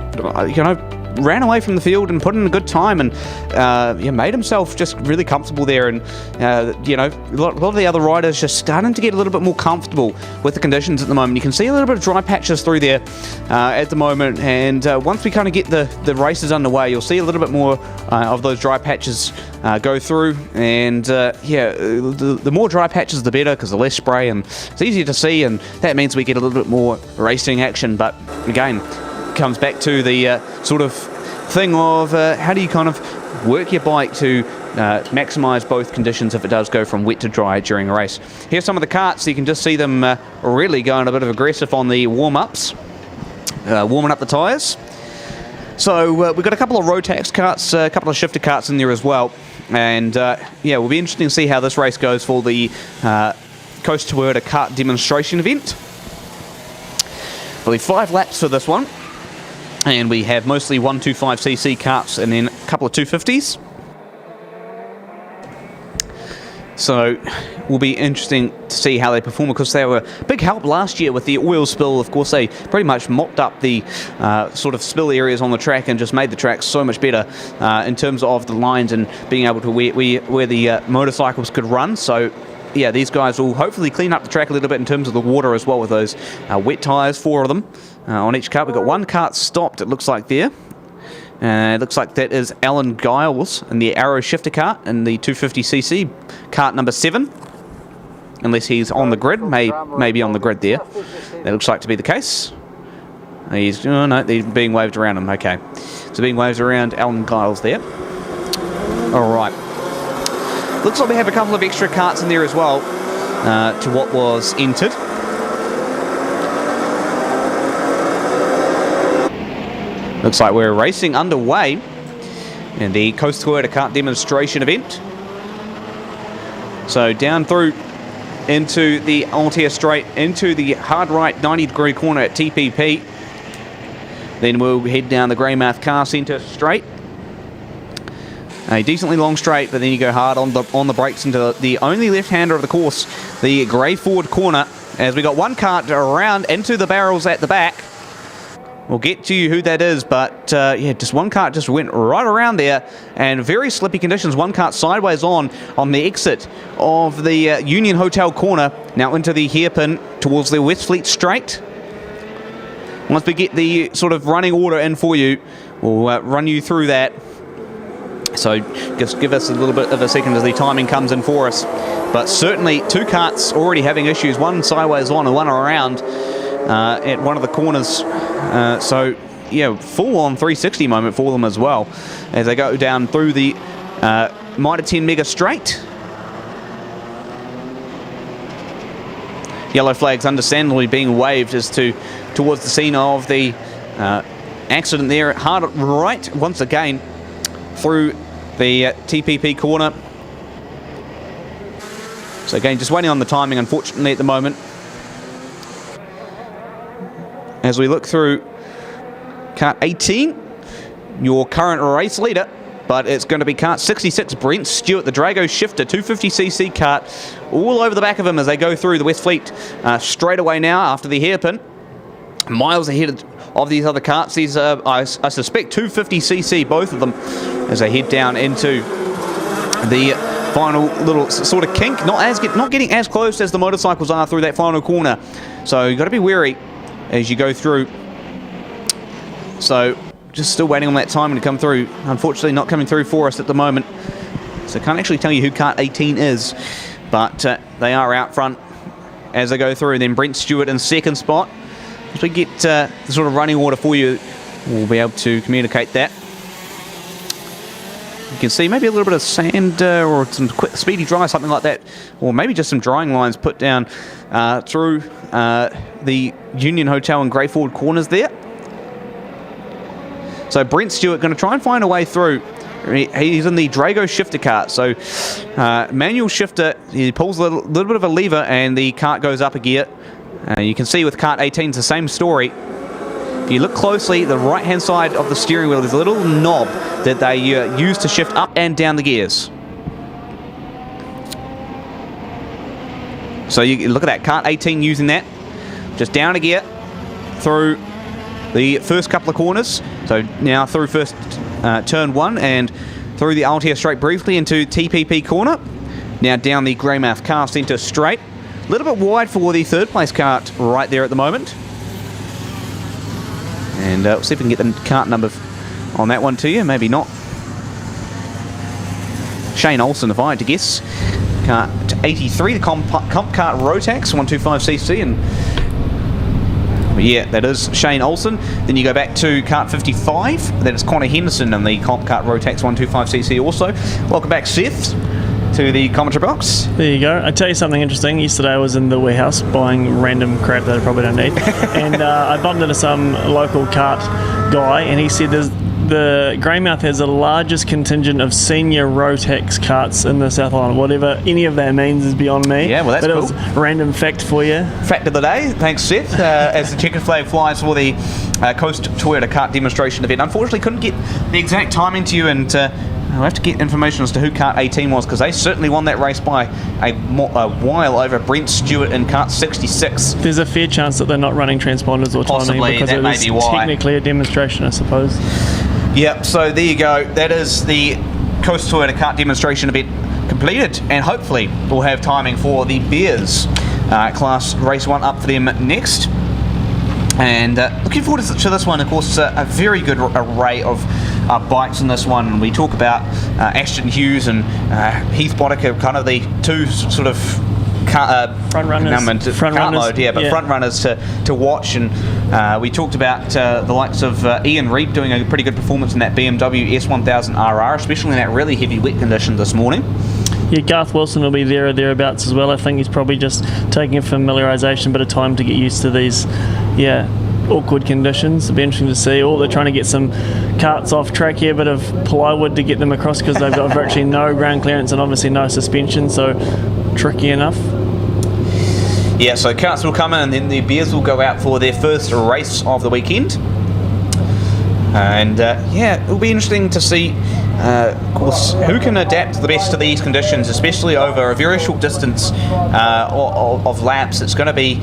ran away from the field and put in a good time, and made himself just really comfortable there. And a lot of the other riders just starting to get a little bit more comfortable with the conditions at the moment. You can see a little bit of dry patches through there at the moment, and once we kind of get the races underway, you'll see a little bit more of those dry patches go through. And the more dry patches the better, because the less spray and it's easier to see, and that means we get a little bit more racing action. But again, comes back to the sort of thing of how do you kind of work your bike to maximise both conditions if it does go from wet to dry during a race. Here's some of the karts. You can just see them really going a bit of aggressive on the warm-ups, warming up the tyres. So we've got a couple of Rotax karts, a couple of shifter karts in there as well. And will be interesting to see how this race goes for the Coast to Word kart demonstration event. I believe 5 laps for this one. And we have mostly 125cc karts and then a couple of 250s. So will be interesting to see how they perform, because they were a big help last year with the oil spill. Of course, they pretty much mopped up the sort of spill areas on the track and just made the track so much better in terms of the lines and being able to where the motorcycles could run. So these guys will hopefully clean up the track a little bit in terms of the water as well with those wet tyres, 4 of them on each kart. We've got 1 kart stopped, it looks like there. It looks like that is Alan Giles in the Arrow shifter kart and the 250cc kart number 7. unless he's on the grid. Maybe on the grid there. That looks like to be the case. He's, oh no, they're being waved around him. Okay, so being waved around Alan Giles there. All right. Looks like we have a couple of extra carts in there as well to what was entered. Looks like we're racing underway in the Coast Toyota Kart demonstration event. So down through into the Altair Straight, into the hard right 90-degree corner at TPP. Then we'll head down the Greymouth Car Centre straight. A decently long straight, but then you go hard on the brakes into the only left-hander of the course, the grey Ford corner, as we got one kart around into the barrels at the back. We'll get to you who that is, but yeah, just one kart just went right around there, and very slippy conditions. One kart sideways on the exit of the Union Hotel corner, now into the hairpin towards the Westfleet Straight. Once we get the sort of running order in for you, we'll run you through that. So just give us a little bit of a second as the timing comes in for us. But certainly two karts already having issues, one sideways on and one around at one of the corners. So yeah, full on 360 moment for them as well as they go down through the Mitre 10 Mega Straight. Yellow flags understandably being waved as towards the scene of the accident there. Hard right once again through the TPP corner. So again, just waiting on the timing, unfortunately, at the moment. As we look through kart 18, your current race leader, but it's going to be kart 66, Brent Stewart, the Drago Shifter, 250cc kart, all over the back of him as they go through the Westfleet straight away now after the hairpin. Miles ahead of these other karts. These are, I suspect, 250cc, both of them, as they head down into the final little sort of kink. Not getting as close as the motorcycles are through that final corner. So you've got to be wary as you go through. So just still waiting on that timing to come through. Unfortunately, not coming through for us at the moment. So can't actually tell you who kart 18 is, but they are out front as they go through. And then Brent Stewart in second spot. As we get the sort of running order for you, we'll be able to communicate that. You can see maybe a little bit of sand or some quick speedy dry, something like that, or maybe just some drying lines put down through the Union Hotel and Grey Ford corners there. So Brent Stewart going to try and find a way through. He's in the Drago Shifter kart, so manual shifter. He pulls a little bit of a lever and the kart goes up a gear. You can see with kart 18 it's the same story. If you look closely, the right hand side of the steering wheel, there's a little knob that they use to shift up and down the gears. So you look at that, kart 18 using that. Just down a gear through the first couple of corners. So now through first turn one and through the Altair Straight briefly into TPP corner. Now down the Greymouth Car Centre Straight. A little bit wide for the third place kart right there at the moment. And we'll see if we can get the kart number on that one to you. Maybe not. Shane Olsen, if I had to guess. Kart 83, the comp kart Rotax 125cc. And yeah, that is Shane Olsen. Then you go back to kart 55. That is Connor Henderson and the comp kart Rotax 125cc also. Welcome back, Seth, to the commentary box. There you go. I tell you something interesting. Yesterday I was in the warehouse buying random crap that I probably don't need, and I bumped into some local kart guy, and he said the Greymouth has the largest contingent of senior Rotax karts in the South Island. Whatever any of that means is beyond me. Yeah, well, that's but cool. It was a random fact for you. Fact of the day. Thanks, Seth. As the checkered flag flies for the Coast Toyota Kart demonstration event. Unfortunately, couldn't get the exact timing to you, and I'll have to get information as to who kart 18 was, because they certainly won that race by a while over Brent Stewart in kart 66. There's a fair chance that they're not running transponders or timing, because that it may is be why. Technically a demonstration, I suppose. Yep, so there you go. That is the Coast Toyota Kart demonstration event completed, and hopefully we'll have timing for the Bears Class Race 1 up for them next. And looking forward to this one. Of course, a very good array of bikes in this one. We talk about Ashton Hughes and Heath Boddicker, kind of the two sort of front runners. Front runners to watch. And we talked about the likes of Ian Reid doing a pretty good performance in that BMW S1000 RR, especially in that really heavy wet condition this morning. Yeah, Garth Wilson will be there or thereabouts as well. I think he's probably just taking a familiarisation, bit of time to get used to these, awkward conditions. It'll be interesting to see. They're trying to get some carts off track here, a bit of plywood to get them across because they've got virtually no ground clearance and obviously no suspension, so tricky enough. Yeah, so carts will come in and then the Bears will go out for their first race of the weekend. And it'll be interesting to see, of course, who can adapt the best to these conditions, especially over a very short distance of laps. It's going to be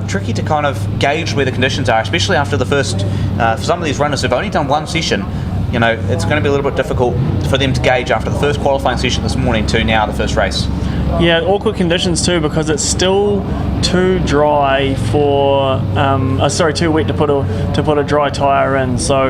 tricky to kind of gauge where the conditions are, especially after the first, for some of these runners who've only done one session. It's going to be a little bit difficult for them to gauge after the first qualifying session this morning to now the first race. Yeah, awkward conditions too, because it's still too dry for too wet to put a dry tyre in. So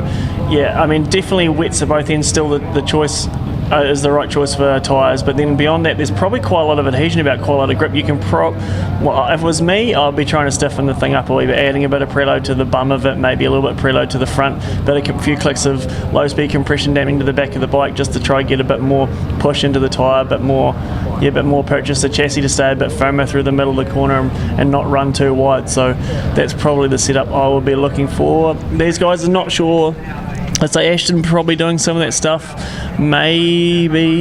yeah, I mean definitely wets at both ends. Still the choice is the right choice for tyres, but then beyond that there's probably quite a lot of adhesion about, quite a lot of grip. You can if it was me, I'd be trying to stiffen the thing up a wee bit, adding a bit of preload to the bum of it, maybe a little bit of preload to the front, but a few clicks of low speed compression damping to the back of the bike just to try and get a bit more push into the tyre, a bit more purchase the chassis to stay a bit firmer through the middle of the corner and not run too wide. So that's probably the setup I will be looking for. These guys are not sure. Let's say Ashton probably doing some of that stuff. Maybe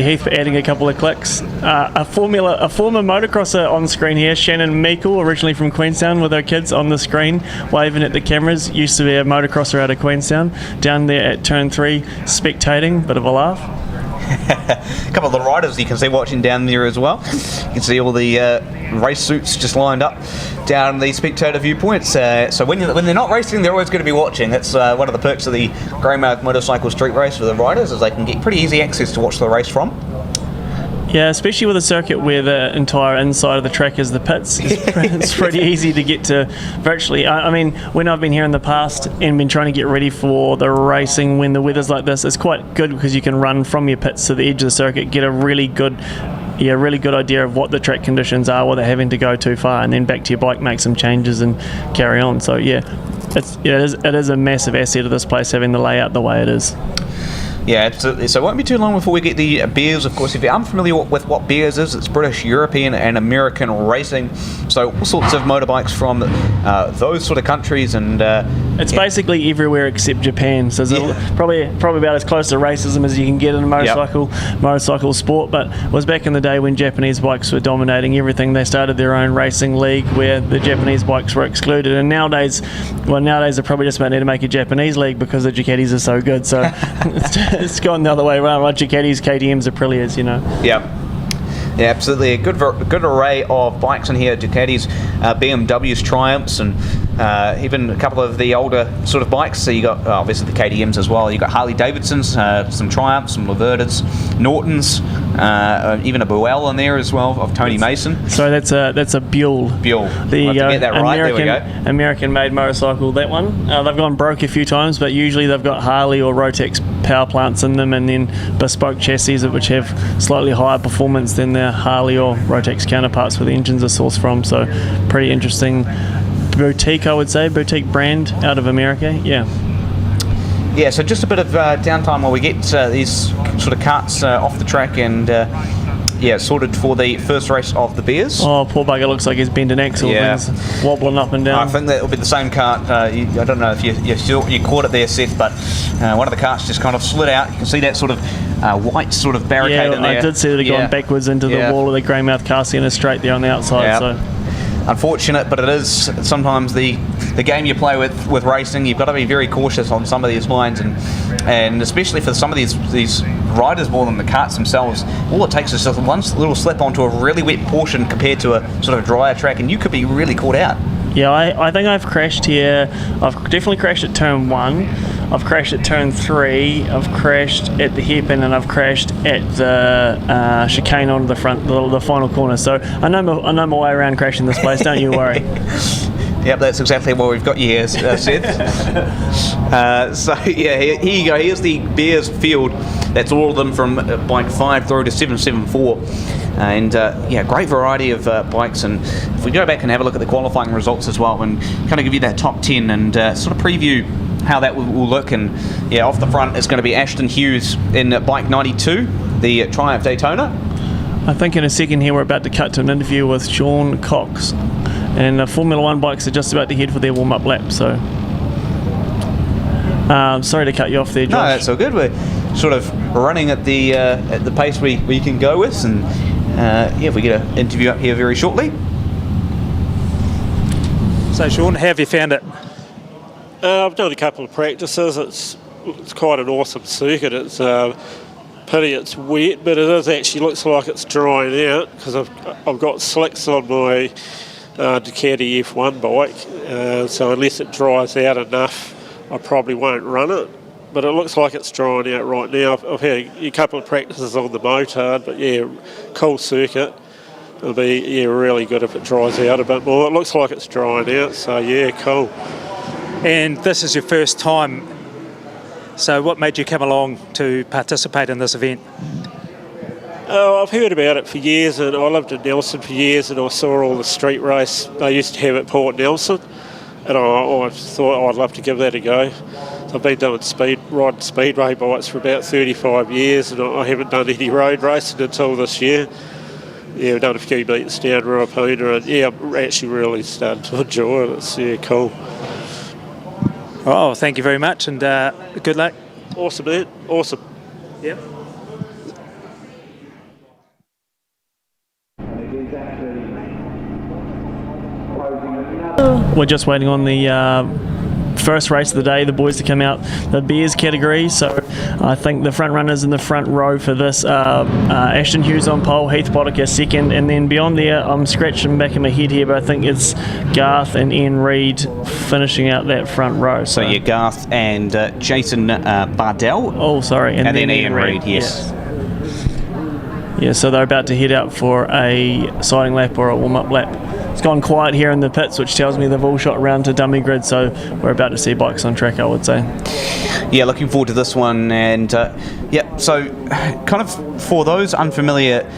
Heath adding a couple of clicks. A former motocrosser on screen here, Shannon Meikle, originally from Queenstown, with her kids on the screen waving at the cameras. Used to be a motocrosser out of Queenstown, down there at turn 3 spectating. Bit of a laugh. A couple of the riders you can see watching down there as well. You can see all the race suits just lined up down the spectator viewpoints. So when they're not racing, they're always going to be watching. That's one of the perks of the Greymouth Motorcycle Street Race for the riders, is they can get pretty easy access to watch the race from. Yeah, especially with a circuit where the entire inside of the track is the pits. It's pretty easy to get to virtually. I mean, when I've been here in the past and been trying to get ready for the racing when the weather's like this, it's quite good because you can run from your pits to the edge of the circuit, get a really good idea of what the track conditions are, what they're having to go too far, and then back to your bike, make some changes and carry on. So yeah, it is a massive asset of this place, having the layout the way it is. Yeah, absolutely. So it won't be too long before we get the Bears. Of course, if you're unfamiliar with what Bears is, it's British, European and American racing. So all sorts of motorbikes from those sort of countries. And it's basically everywhere except Japan. So it's probably about as close to racism as you can get in a motorcycle sport. But it was back in the day when Japanese bikes were dominating everything. They started their own racing league where the Japanese bikes were excluded. And nowadays they're probably just about need to make a Japanese league because the Ducatis are so good. So it's gone the other way around. Right? Ducatis, KTMs, Aprilias, Yeah, absolutely. A good array of bikes in here. Ducatis, BMWs, Triumphs, and even a couple of the older sort of bikes. So you got obviously the KTMs as well. You got Harley Davidsons, some Triumphs, some Lavertas, Nortons, even a Buell in there as well of Tony Mason. So that's a Buell. The get that right. There we go. American-made motorcycle. That one. They've gone broke a few times, but usually they've got Harley or Rotex power plants in them, and then bespoke chassis which have slightly higher performance than their Harley or Rotex counterparts where the engines are sourced from. So pretty interesting boutique, I would say, boutique brand out of America. Yeah, so just a bit of downtime while we get these sort of carts off the track and sorted for the first race of the Bears. Oh, poor bugger, looks like he's bent an axle. Things wobbling up and down. I think that will be the same cart. I don't know if you caught it there, Seth, but one of the carts just kind of slid out. You can see that sort of white sort of barricade in there. I did see that it gone backwards into the wall of the Greymouth casting and is straight there on the outside. So unfortunate, but it is sometimes the game you play with racing. You've got to be very cautious on some of these lines, and especially for some of these riders more than the carts themselves. All it takes is just one little slip onto a really wet portion compared to a sort of drier track, and you could be really caught out. Yeah, I think I've crashed here. I've definitely crashed at turn 1. I've crashed at turn 3. I've crashed at the hairpin, and I've crashed at the chicane onto the front, the final corner. So I know my way around crashing this place. Don't you worry. Yep, that's exactly what we've got you here, Seth. Here you go. Here's the Bears field. That's all of them from bike 5 through to 774. And great variety of bikes. And if we go back and have a look at the qualifying results as well, and kind of give you that top 10 and sort of preview how that will look. And off the front is going to be Ashton Hughes in bike 92, the Triumph Daytona. I think in a second here we're about to cut to an interview with Sean Cox, and the Formula One bikes are just about to head for their warm-up lap. So sorry to cut you off there, Josh. No, that's all good. We're sort of running at the pace we can go with, and we get an interview up here very shortly. So Sean, how have you found it? I've done a couple of practices. It's quite an awesome circuit. It's pity it's wet, but it actually looks like it's drying out, because I've got slicks on my Ducati F1 bike, so unless it dries out enough I probably won't run it, but it looks like it's drying out right now. I've had a couple of practices on the Moto, but cool circuit. It'll be really good if it dries out a bit more. It looks like it's drying out, so cool. And this is your first time, so what made you come along to participate in this event? Oh, I've heard about it for years, and I lived in Nelson for years, and I saw all the street race they used to have at Port Nelson, and I thought I'd love to give that a go. So I've been doing riding speedway bikes for about 35 years, and I haven't done any road racing until this year. I've done a few meets down Ruapuna, and I'm actually really starting to enjoy it. It's cool. Oh, thank you very much, and good luck. Awesome, man. Awesome. Yep. We're just waiting on the first race of the day, the boys to come out, the beers category. So I think the front runners in the front row for this are Ashton Hughes on pole, Heath Boddicker second, and then beyond there, I'm scratching back in my head here, but I think it's Garth and Ian Reid finishing out that front row. So Garth and Jason Bardell. Oh, sorry. And then Ian Reid, yes. Yeah, so they're about to head out for a siding lap or a warm-up lap. It's gone quiet here in the pits, which tells me they've all shot around to dummy grid, so we're about to see bikes on track, I would say. Yeah, looking forward to this one. And so kind of for those unfamiliar,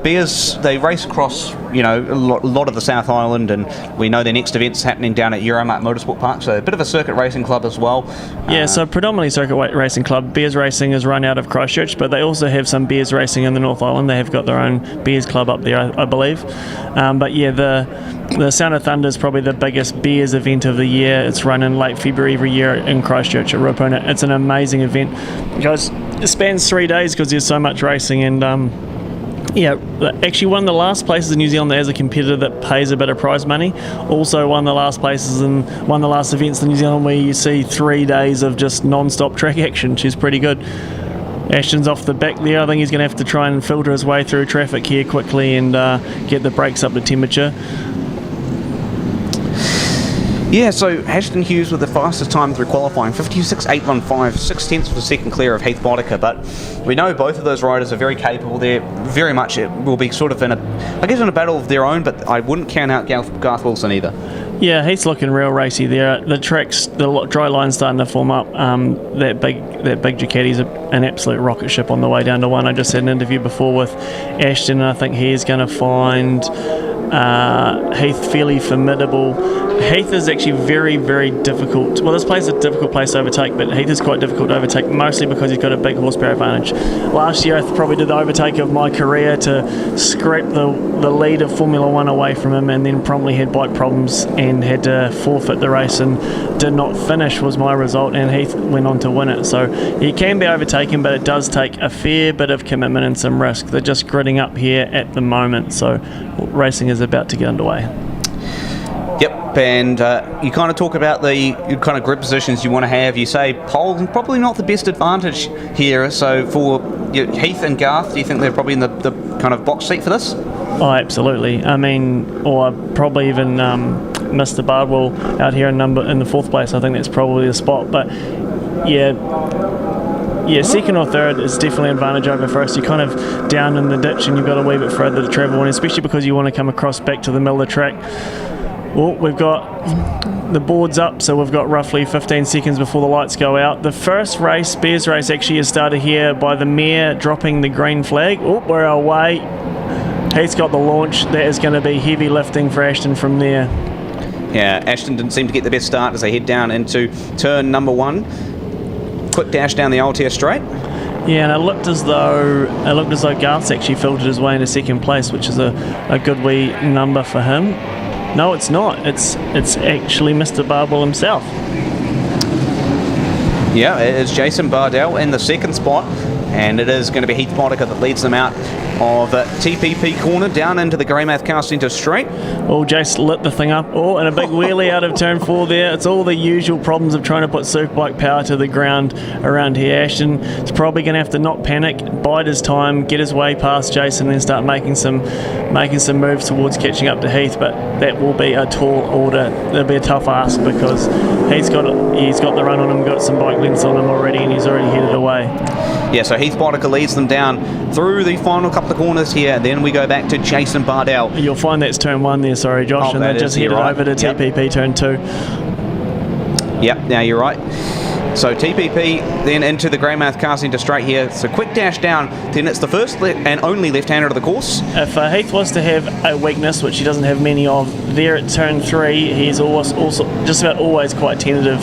beers, they race across a lot of the South Island, and we know their next event's happening down at Euromark Motorsport Park, so a bit of a circuit racing club as well. Yeah, so predominantly circuit racing club. Beers Racing is run out of Christchurch, but they also have some Beers Racing in the North Island. They have got their own Beers Club up there, I believe. The Sound of Thunder is probably the biggest beers event of the year. It's run in late February every year in Christchurch at Ruapuna. It's an amazing event. It spans 3 days because there's so much racing, and actually one of the last places in New Zealand that has a competitor that pays a bit of prize money. Also one of the last places and one of the last events in New Zealand where you see 3 days of just non-stop track action, which is pretty good. Ashton's off the back there. I think he's going to have to try and filter his way through traffic here quickly and get the brakes up to temperature. Yeah, so Ashton Hughes with the fastest time through qualifying, 56.815, 6 tenths of a second clear of Heath Boddicker, but we know both of those riders are very capable. They're very much, it will be sort of in a battle of their own, but I wouldn't count out Garth Wilson either. Yeah, he's looking real racy there. The track's, the dry line's starting to form up. That big Ducati's an absolute rocket ship on the way down to one. I just had an interview before with Ashton, and I think he's going to find Heath fairly formidable. Heath is actually very, very difficult. Well, this place is a difficult place to overtake, but Heath is quite difficult to overtake, mostly because he's got a big horsepower advantage. Last year, I probably did the overtake of my career to scrape the lead of Formula One away from him, and then promptly had bike problems and had to forfeit the race and did not finish was my result, and Heath went on to win it. So he can be overtaken, but it does take a fair bit of commitment and some risk. They're just gridding up here at the moment, so racing is about to get underway. Yep, and you kind of talk about the kind of grip positions you want to have. You say pole, probably not the best advantage here. So for Heath and Garth, do you think they're probably in the kind of box seat for this? Oh, absolutely. I mean, or probably even Mr. Bardwell out here in the fourth place. I think that's probably the spot. But yeah, second or third is definitely an advantage over first. You're kind of down in the ditch and you've got a wee bit further to travel, and especially because you want to come across back to the middle of the track. Well, we've got the boards up, so we've got roughly 15 seconds before the lights go out. The first race, Spears race, actually is started here by the mare dropping the green flag. Oh, we're away. He's got the launch. That is going to be heavy lifting for Ashton from there. Yeah, Ashton didn't seem to get the best start as they head down into turn number 1. Quick dash down the Altair straight. Yeah, and it looked as though Garth's actually filtered his way into second place, which is a good wee number for him. No, it's not. It's actually Mr. Barble himself. Yeah, it is Jason Bardell in the second spot, and it is going to be Heath Monica that leads them out of TPP corner down into the Greymouth Car Centre straight. Oh, Jace lit the thing up. Oh, and a big wheelie out of turn 4 there. It's all the usual problems of trying to put superbike power to the ground around here. Ashton is probably going to have to not panic, bide his time, get his way past Jason, and then start making some moves towards catching up to Heath. But that will be a tall order. It'll be a tough ask because he's got the run on him, got some bike lengths on him already, and he's already headed away. Yeah, so Heath Monica leads them down through the final couple of corners here. Then we go back to Jason Bardell. You'll find that's turn 1 there, sorry, Josh, and they just headed over to TPP turn 2. Yep, now you're right. So TPP then into the Greymouth Car Centre straight here. So quick dash down, then it's the first and only left-hander of the course. If Heath was to have a weakness, which he doesn't have many of, there at turn 3, he's also just about always quite tentative,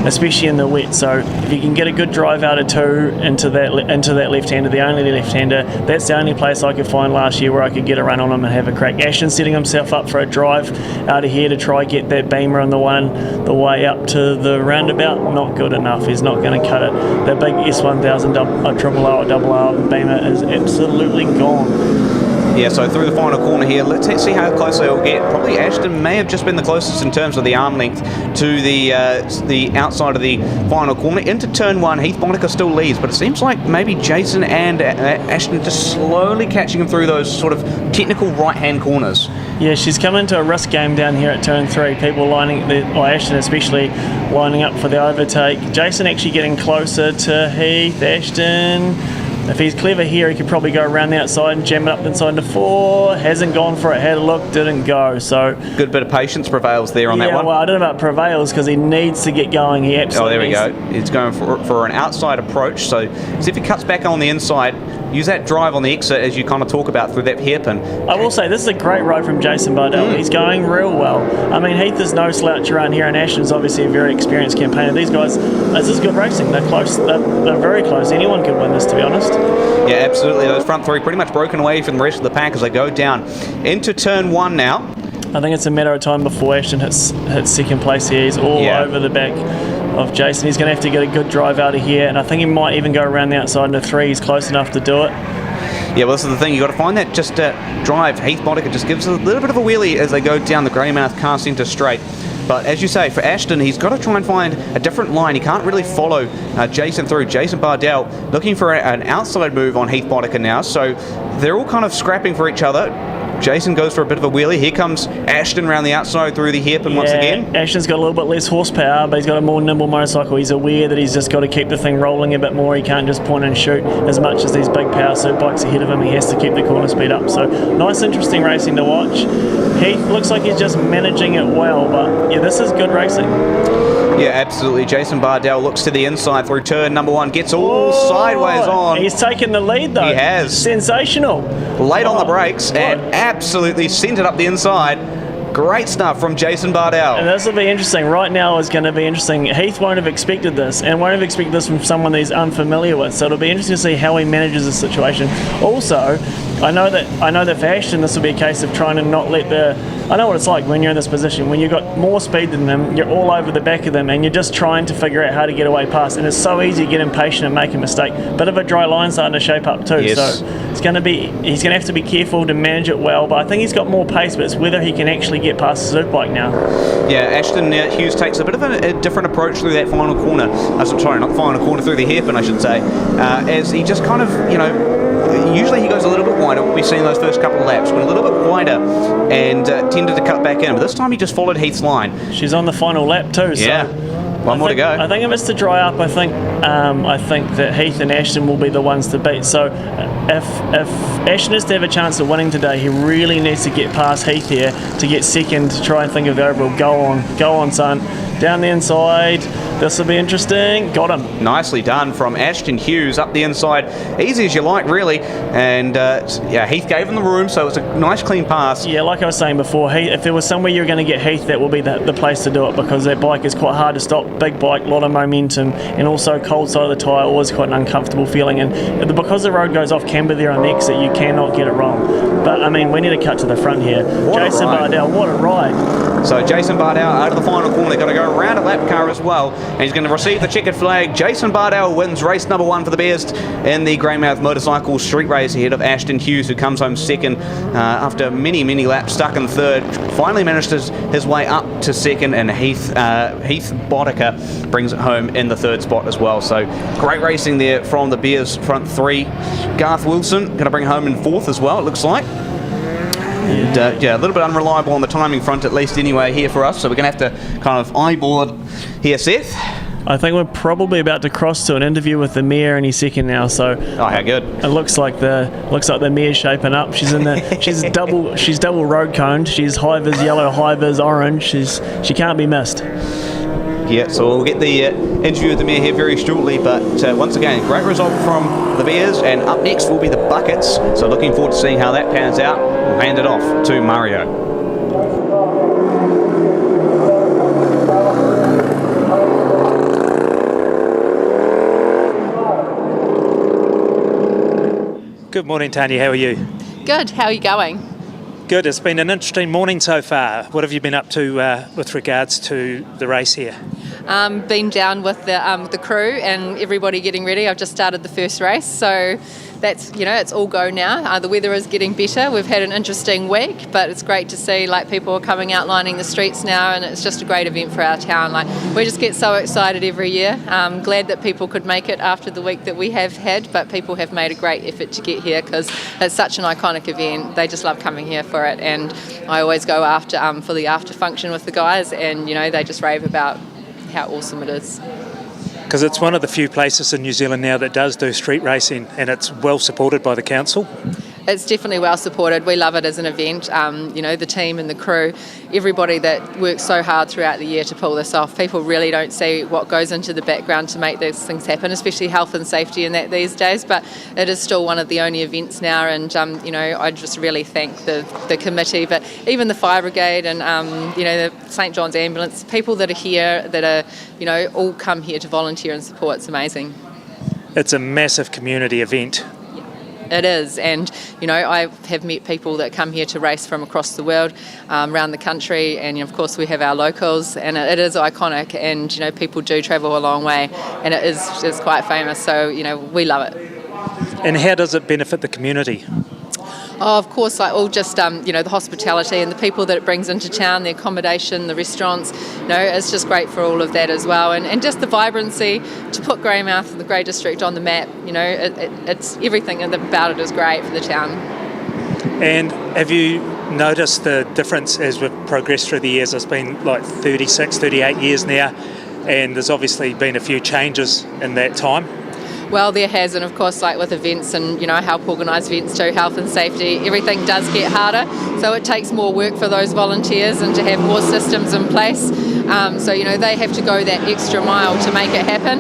especially in the wet. So if you can get a good drive out of 2 into that left-hander, the only left-hander, that's the only place I could find last year where I could get a run on him and have a crack. Ashton setting himself up for a drive out of here to try get that beamer on the way up to the roundabout. Not good enough. He's not going to cut it. The big S1000 triple R or double R beamer is absolutely gone. Yeah, so through the final corner here, let's see how close they'll get. Probably Ashton may have just been the closest in terms of the arm length to the outside of the final corner. Into turn 1, Heath Monica still leads, but it seems like maybe Jason and Ashton just slowly catching him through those sort of technical right-hand corners. Yeah, she's come into a risk game down here at turn 3. People Ashton especially, lining up for the overtake. Jason actually getting closer to Heath. Ashton, if he's clever here, he could probably go around the outside and jam it up inside to 4. Hasn't gone for it, had a look, didn't go. So good bit of patience prevails there on that one. Yeah, well, I don't know about prevails because he needs to get going. He absolutely there we go. He's going for an outside approach. So if he cuts back on the inside, use that drive on the exit as you kind of talk about through that hairpin. I will say this is a great ride from Jason Bardell. He's going real well. I mean, Heath is no slouch around here, and Ashton's obviously a very experienced campaigner. These guys, this is good racing. They're close. They're very close. Anyone could win this, to be honest. Yeah, absolutely. Those front 3 pretty much broken away from the rest of the pack as they go down into turn 1 now. I think it's a matter of time before Ashton hits second place here. He's all over the back of Jason. He's going to have to get a good drive out of here, and I think he might even go around the outside into 3. He's close enough to do it. Yeah, well, this is the thing. You've got to find that just drive. Heath Monica just gives a little bit of a wheelie as they go down the Greymouth Car Centre straight. But as you say, for Ashton, he's got to try and find a different line. He can't really follow Jason through. Jason Bardell looking for an outside move on Heath Monica now. So they're all kind of scrapping for each other. Jason goes for a bit of a wheelie. Here comes Ashton around the outside through the hairpin once again. Ashton's got a little bit less horsepower, but he's got a more nimble motorcycle. He's aware that he's just got to keep the thing rolling a bit more. He can't just point and shoot as much as these big power suit bikes ahead of him. He has to keep the corner speed up. So nice, interesting racing to watch. Heath looks like he's just managing it well, but yeah, this is good racing. Yeah, absolutely. Jason Bardell looks to the inside through turn number 1, gets all sideways on. He's taken the lead though. He has. Sensational. Late on the brakes and absolutely sent it up the inside. Great stuff from Jason Bardell. And this will be interesting. Right now is going to be interesting. Heath won't have expected this, and won't have expected this from someone that he's unfamiliar with. So it'll be interesting to see how he manages the situation. Also, I know that for Ashton, this will be a case of trying to not let I know what it's like when you're in this position. When you've got more speed than them, you're all over the back of them, and you're just trying to figure out how to get away past. And it's so easy to get impatient and make a mistake. Bit of a dry line starting to shape up too. Yes. So he's going to have to be careful to manage it well. But I think he's got more pace, but it's whether he can actually get past the superbike now. Yeah, Ashton Hughes takes a bit of a different approach through that final corner. Sorry, not final corner, through the hairpin, I should say. As he just kind of, usually he goes a little bit wider. We've seen those first couple of laps, went a little bit wider and tended to cut back in. But this time he just followed Heath's line. She's on the final lap too. So. Yeah. One more to go. I think if it's to dry up, I think that Heath and Ashton will be the ones to beat. So if Ashton is to have a chance of winning today, he really needs to get past Heath here to get second, to try and think of the overall. Go on, son. Down the inside. This will be interesting. Got him. Nicely done from Ashton Hughes up the inside. Easy as you like, really. And Heath gave him the room, so it's a nice clean pass. Yeah, like I was saying before, if there was somewhere you're going to get Heath, that will be the place to do it, because that bike is quite hard to stop. Big bike, a lot of momentum, and also cold side of the tyre, always quite an uncomfortable feeling. And because the road goes off Canberra there on the exit, you cannot get it wrong. But I mean, we need to cut to the front here. Jason Bardell, what a ride. So Jason Bardell out of the final corner, got to go around a lap car as well, and he's going to receive the checkered flag. Jason Bardell wins race number 1 for the best in the Greymouth Motorcycle Street Race, ahead of Ashton Hughes, who comes home second after many laps, stuck in third. Finally managed his way up to second, and Heath Boddicker brings it home in the third spot as well. So great racing there from the Bears front three. Garth Wilson going to bring home in fourth as well, it looks like. And, a little bit unreliable on the timing front, at least anyway, here for us. So we're going to have to kind of eyeball it here, Seth. I think we're probably about to cross to an interview with the Mayor any second now. So how good! It looks like the Mayor's shaping up. She's in the she's double road coned. She's high vis yellow, high vis orange. She can't be missed. Yeah, so we'll get the interview with the Mayor here very shortly, but once again, great result from the Bears, and up next will be the Buckets, so looking forward to seeing how that pans out. We'll hand it off to Mario. Good morning, Tanya, how are you? Good, how are you going? Good, it's been an interesting morning so far. What have you been up to with regards to the race here? Been down with the crew and everybody getting ready. I've just started the first race, so that's, it's all go now. The weather is getting better. We've had an interesting week, but it's great to see people are coming out lining the streets now, and it's just a great event for our town. We just get so excited every year. I'm glad that people could make it after the week that we have had, but people have made a great effort to get here because it's such an iconic event. They just love coming here for it, and I always go after for the after function with the guys, and they just rave about how awesome it is. Because it's one of the few places in New Zealand now that does do street racing, and it's well supported by the council. It's definitely well supported. We love it as an event. The team and the crew, everybody that works so hard throughout the year to pull this off. People really don't see what goes into the background to make these things happen, especially health and safety and that these days. But it is still one of the only events now, and I just really thank the committee, but even the fire brigade and the St John's ambulance, people that are here that are all come here to volunteer and support. It's amazing. It's a massive community event. It is, and I have met people that come here to race from across the world, around the country, and of course we have our locals, and it is iconic, and people do travel a long way, and it's quite famous, so we love it. And how does it benefit the community? Oh, of course, all just, the hospitality and the people that it brings into town, the accommodation, the restaurants, it's just great for all of that as well. And just the vibrancy to put Greymouth and the Grey District on the map, it's everything about it is great for the town. And have you noticed the difference as we've progressed through the years? It's been 36, 38 years now, and there's obviously been a few changes in that time. Well, there has, and of course, with events and, help organise events too, health and safety, everything does get harder. So it takes more work for those volunteers and to have more systems in place. So, they have to go that extra mile to make it happen.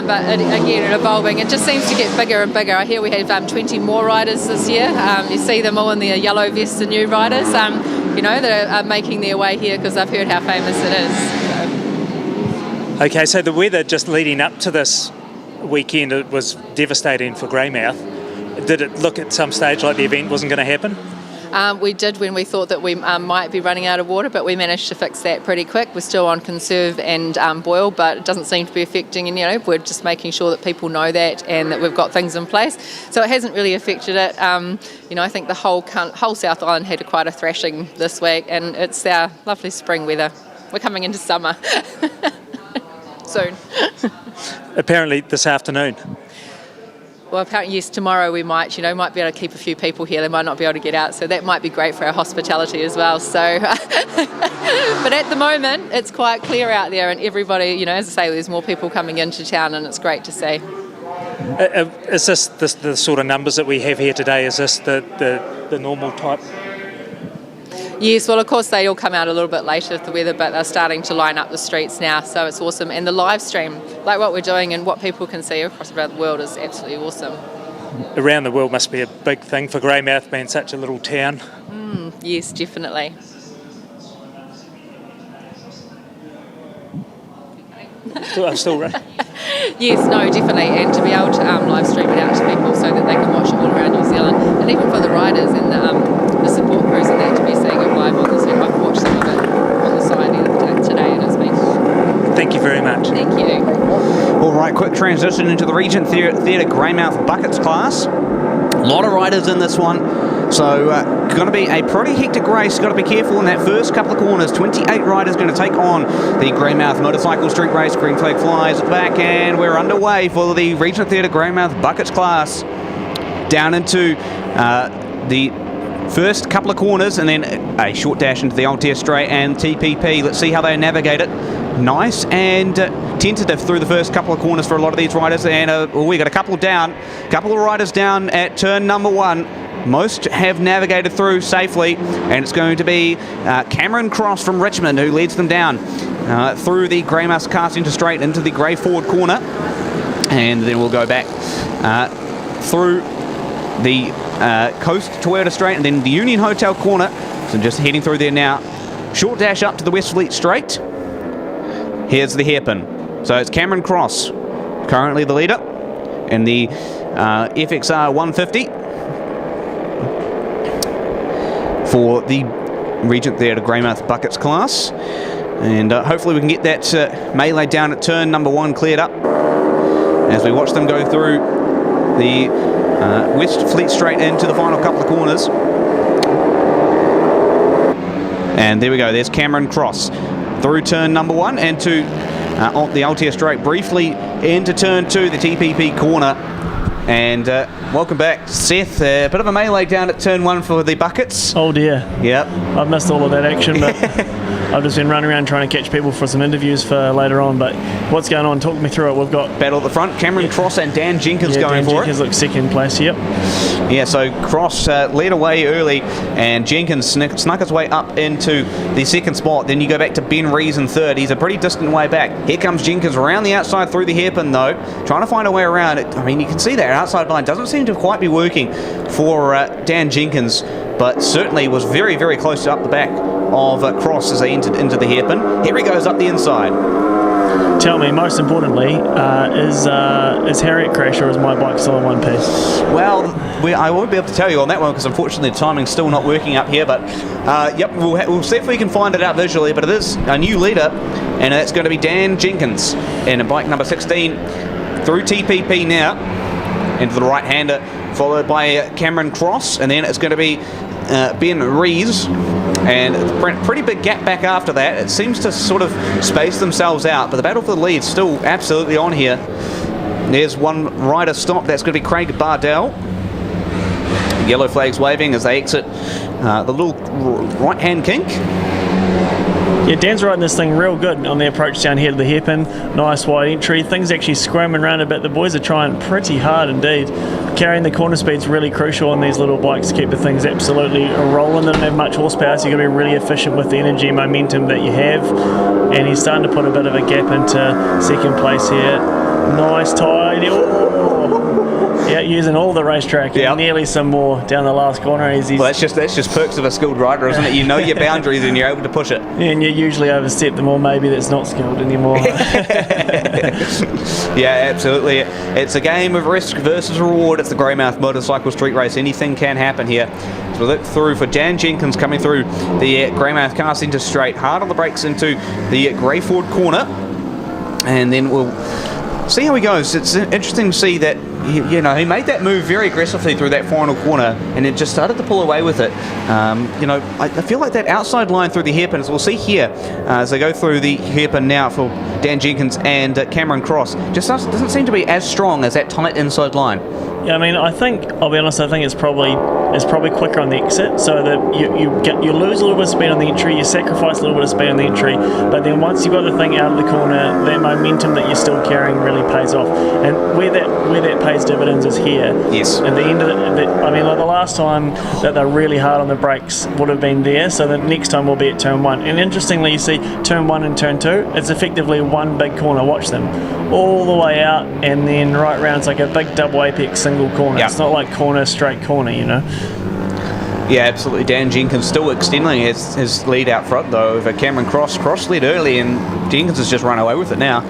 But again, evolving, it just seems to get bigger and bigger. I hear we have 20 more riders this year. You see them all in their yellow vests, the new riders, that are making their way here because I've heard how famous it is. Okay, so the weather just leading up to this weekend, it was devastating for Greymouth. Did it look at some stage like the event wasn't going to happen? We did when we thought that we might be running out of water, but we managed to fix that pretty quick. We're still on conserve and boil, but it doesn't seem to be affecting, and we're just making sure that people know that and that we've got things in place. So it hasn't really affected it. I think the whole South Island had quite a thrashing this week, and it's our lovely spring weather. We're coming into summer soon. Apparently this afternoon. Well, apparently, yes, tomorrow we might be able to keep a few people here. They might not be able to get out, so that might be great for our hospitality as well. So, but at the moment, it's quite clear out there, and everybody, as I say, there's more people coming into town, and it's great to see. Is this the sort of numbers that we have here today? Is this the normal type? Yes, well, of course, they all come out a little bit later with the weather, but they're starting to line up the streets now, so it's awesome. And the live stream, like what we're doing and what people can see across around the world, is absolutely awesome. Around the world must be a big thing for Greymouth being such a little town. Yes, definitely. I'm still right. Yes, no, definitely, and to be able to live stream it out to people so that they can watch it all around New Zealand, and even for the riders and the support crews and that, to be seeing it live on the Zoom. I've watched some of it on the side today, and it's been. Thank you very much. Thank you. All right, quick transition into the Regent Theatre Greymouth Buckets class. A lot of riders in this one, so going to be a pretty hectic race. Got to be careful in that first couple of corners. 28 riders going to take on the Greymouth Motorcycle Street Race. Green flag flies at the back, and we're underway for the Regent Theatre Greymouth Buckets class. Down into the first couple of corners, and then a short dash into the Altair Straight and TPP. Let's see how they navigate it. Nice and tentative through the first couple of corners for a lot of these riders, and we got a couple of riders down at turn number 1. Most have navigated through safely, and it's going to be Cameron Cross from Richmond who leads them down through the Greymouth car centre straight into the grey forward corner, and then we'll go back through the Coast Toyota Straight and then the Union Hotel corner. So just heading through there now. Short dash up to the Westfleet Straight. Here's the hairpin. So it's Cameron Cross, currently the leader, in the FXR 150 for the Regent Theatre Greymouth Buckets class. And hopefully we can get that melee down at turn number 1 cleared up as we watch them go through the Westfleet Straight into the final couple of corners. And there we go, there's Cameron Cross through turn number 1 and to the Altair Straight, briefly into turn 2, the TPP corner. And welcome back, Seth. A bit of a melee down at turn 1 for the Buckets. Oh dear. Yep. I've missed all of that action, but I've just been running around trying to catch people for some interviews for later on. But what's going on? Talk me through it. We've got battle at the front. Cameron Cross and Dan Jenkins going for it. Dan Jenkins looks second place, yep. Yeah, so Cross led away early, and Jenkins snuck his way up into the second spot. Then you go back to Ben Rees in third. He's a pretty distant way back. Here comes Jenkins around the outside through the hairpin, though, trying to find a way around it. I mean, you can see that outside line doesn't seem to quite be working for Dan Jenkins, but certainly was very, very close up the back of Cross as they entered into the hairpin. Here he goes up the inside. Tell me, most importantly, is Harriet crash or is my bike still in one piece? Well, I won't be able to tell you on that one because unfortunately the timing's still not working up here, but yep, we'll see if we can find it out visually, but it is a new leader, and it's going to be Dan Jenkins in a bike number 16 through TPP now into the right-hander, followed by Cameron Cross, and then it's going to be Ben Rees, and pretty big gap back after that. It seems to sort of space themselves out, but the battle for the lead still absolutely on here. There's one rider stopped. That's going to be Craig Bardell. Yellow flags waving as they exit the little right-hand kink. Yeah, Dan's riding this thing real good on the approach down here to the hairpin. Nice wide entry. Things actually squirming around a bit. The boys are trying pretty hard indeed. Carrying the corner speed's really crucial on these little bikes to keep the things absolutely rolling. They don't have much horsepower, so you've got to be really efficient with the energy and momentum that you have. And he's starting to put a bit of a gap into second place here. Nice tide. Yeah, using all the racetrack and nearly some more down the last corner. Well, that's just perks of a skilled rider, isn't it? You know your boundaries and you're able to push it. Yeah, and you usually overstep them, or maybe that's not skilled anymore. Yeah, absolutely. It's a game of risk versus reward. It's the Greymouth Motorcycle Street Race. Anything can happen here. So we look through for Dan Jenkins coming through the Greymouth car centre straight, hard on the brakes into the grey forward corner, and then we'll see how he goes. It's interesting to see that he made that move very aggressively through that final corner, and it just started to pull away with it. I feel like that outside line through the hairpin, as we'll see here, as they go through the hairpin now for Dan Jenkins and Cameron Cross, just doesn't seem to be as strong as that tight inside line. Yeah, I mean, I'll be honest, I think it's probably quicker on the exit, so that you lose a little bit of speed on the entry, you sacrifice a little bit of speed on the entry, but then once you've got the thing out of the corner, that momentum that you're still carrying really pays off. And where that pays dividends is here. Yes. At the end of the last time that they're really hard on the brakes would have been there, so the next time will be at turn 1. And interestingly, you see turn 1 and turn 2, it's effectively one big corner. Watch them. All the way out, and then right round, it's like a big double apex single corner. It's not like corner, straight corner, you know. Yeah, absolutely. Dan Jenkins still extending his lead out front, though, over Cameron Cross. Cross led early, and Jenkins has just run away with it now.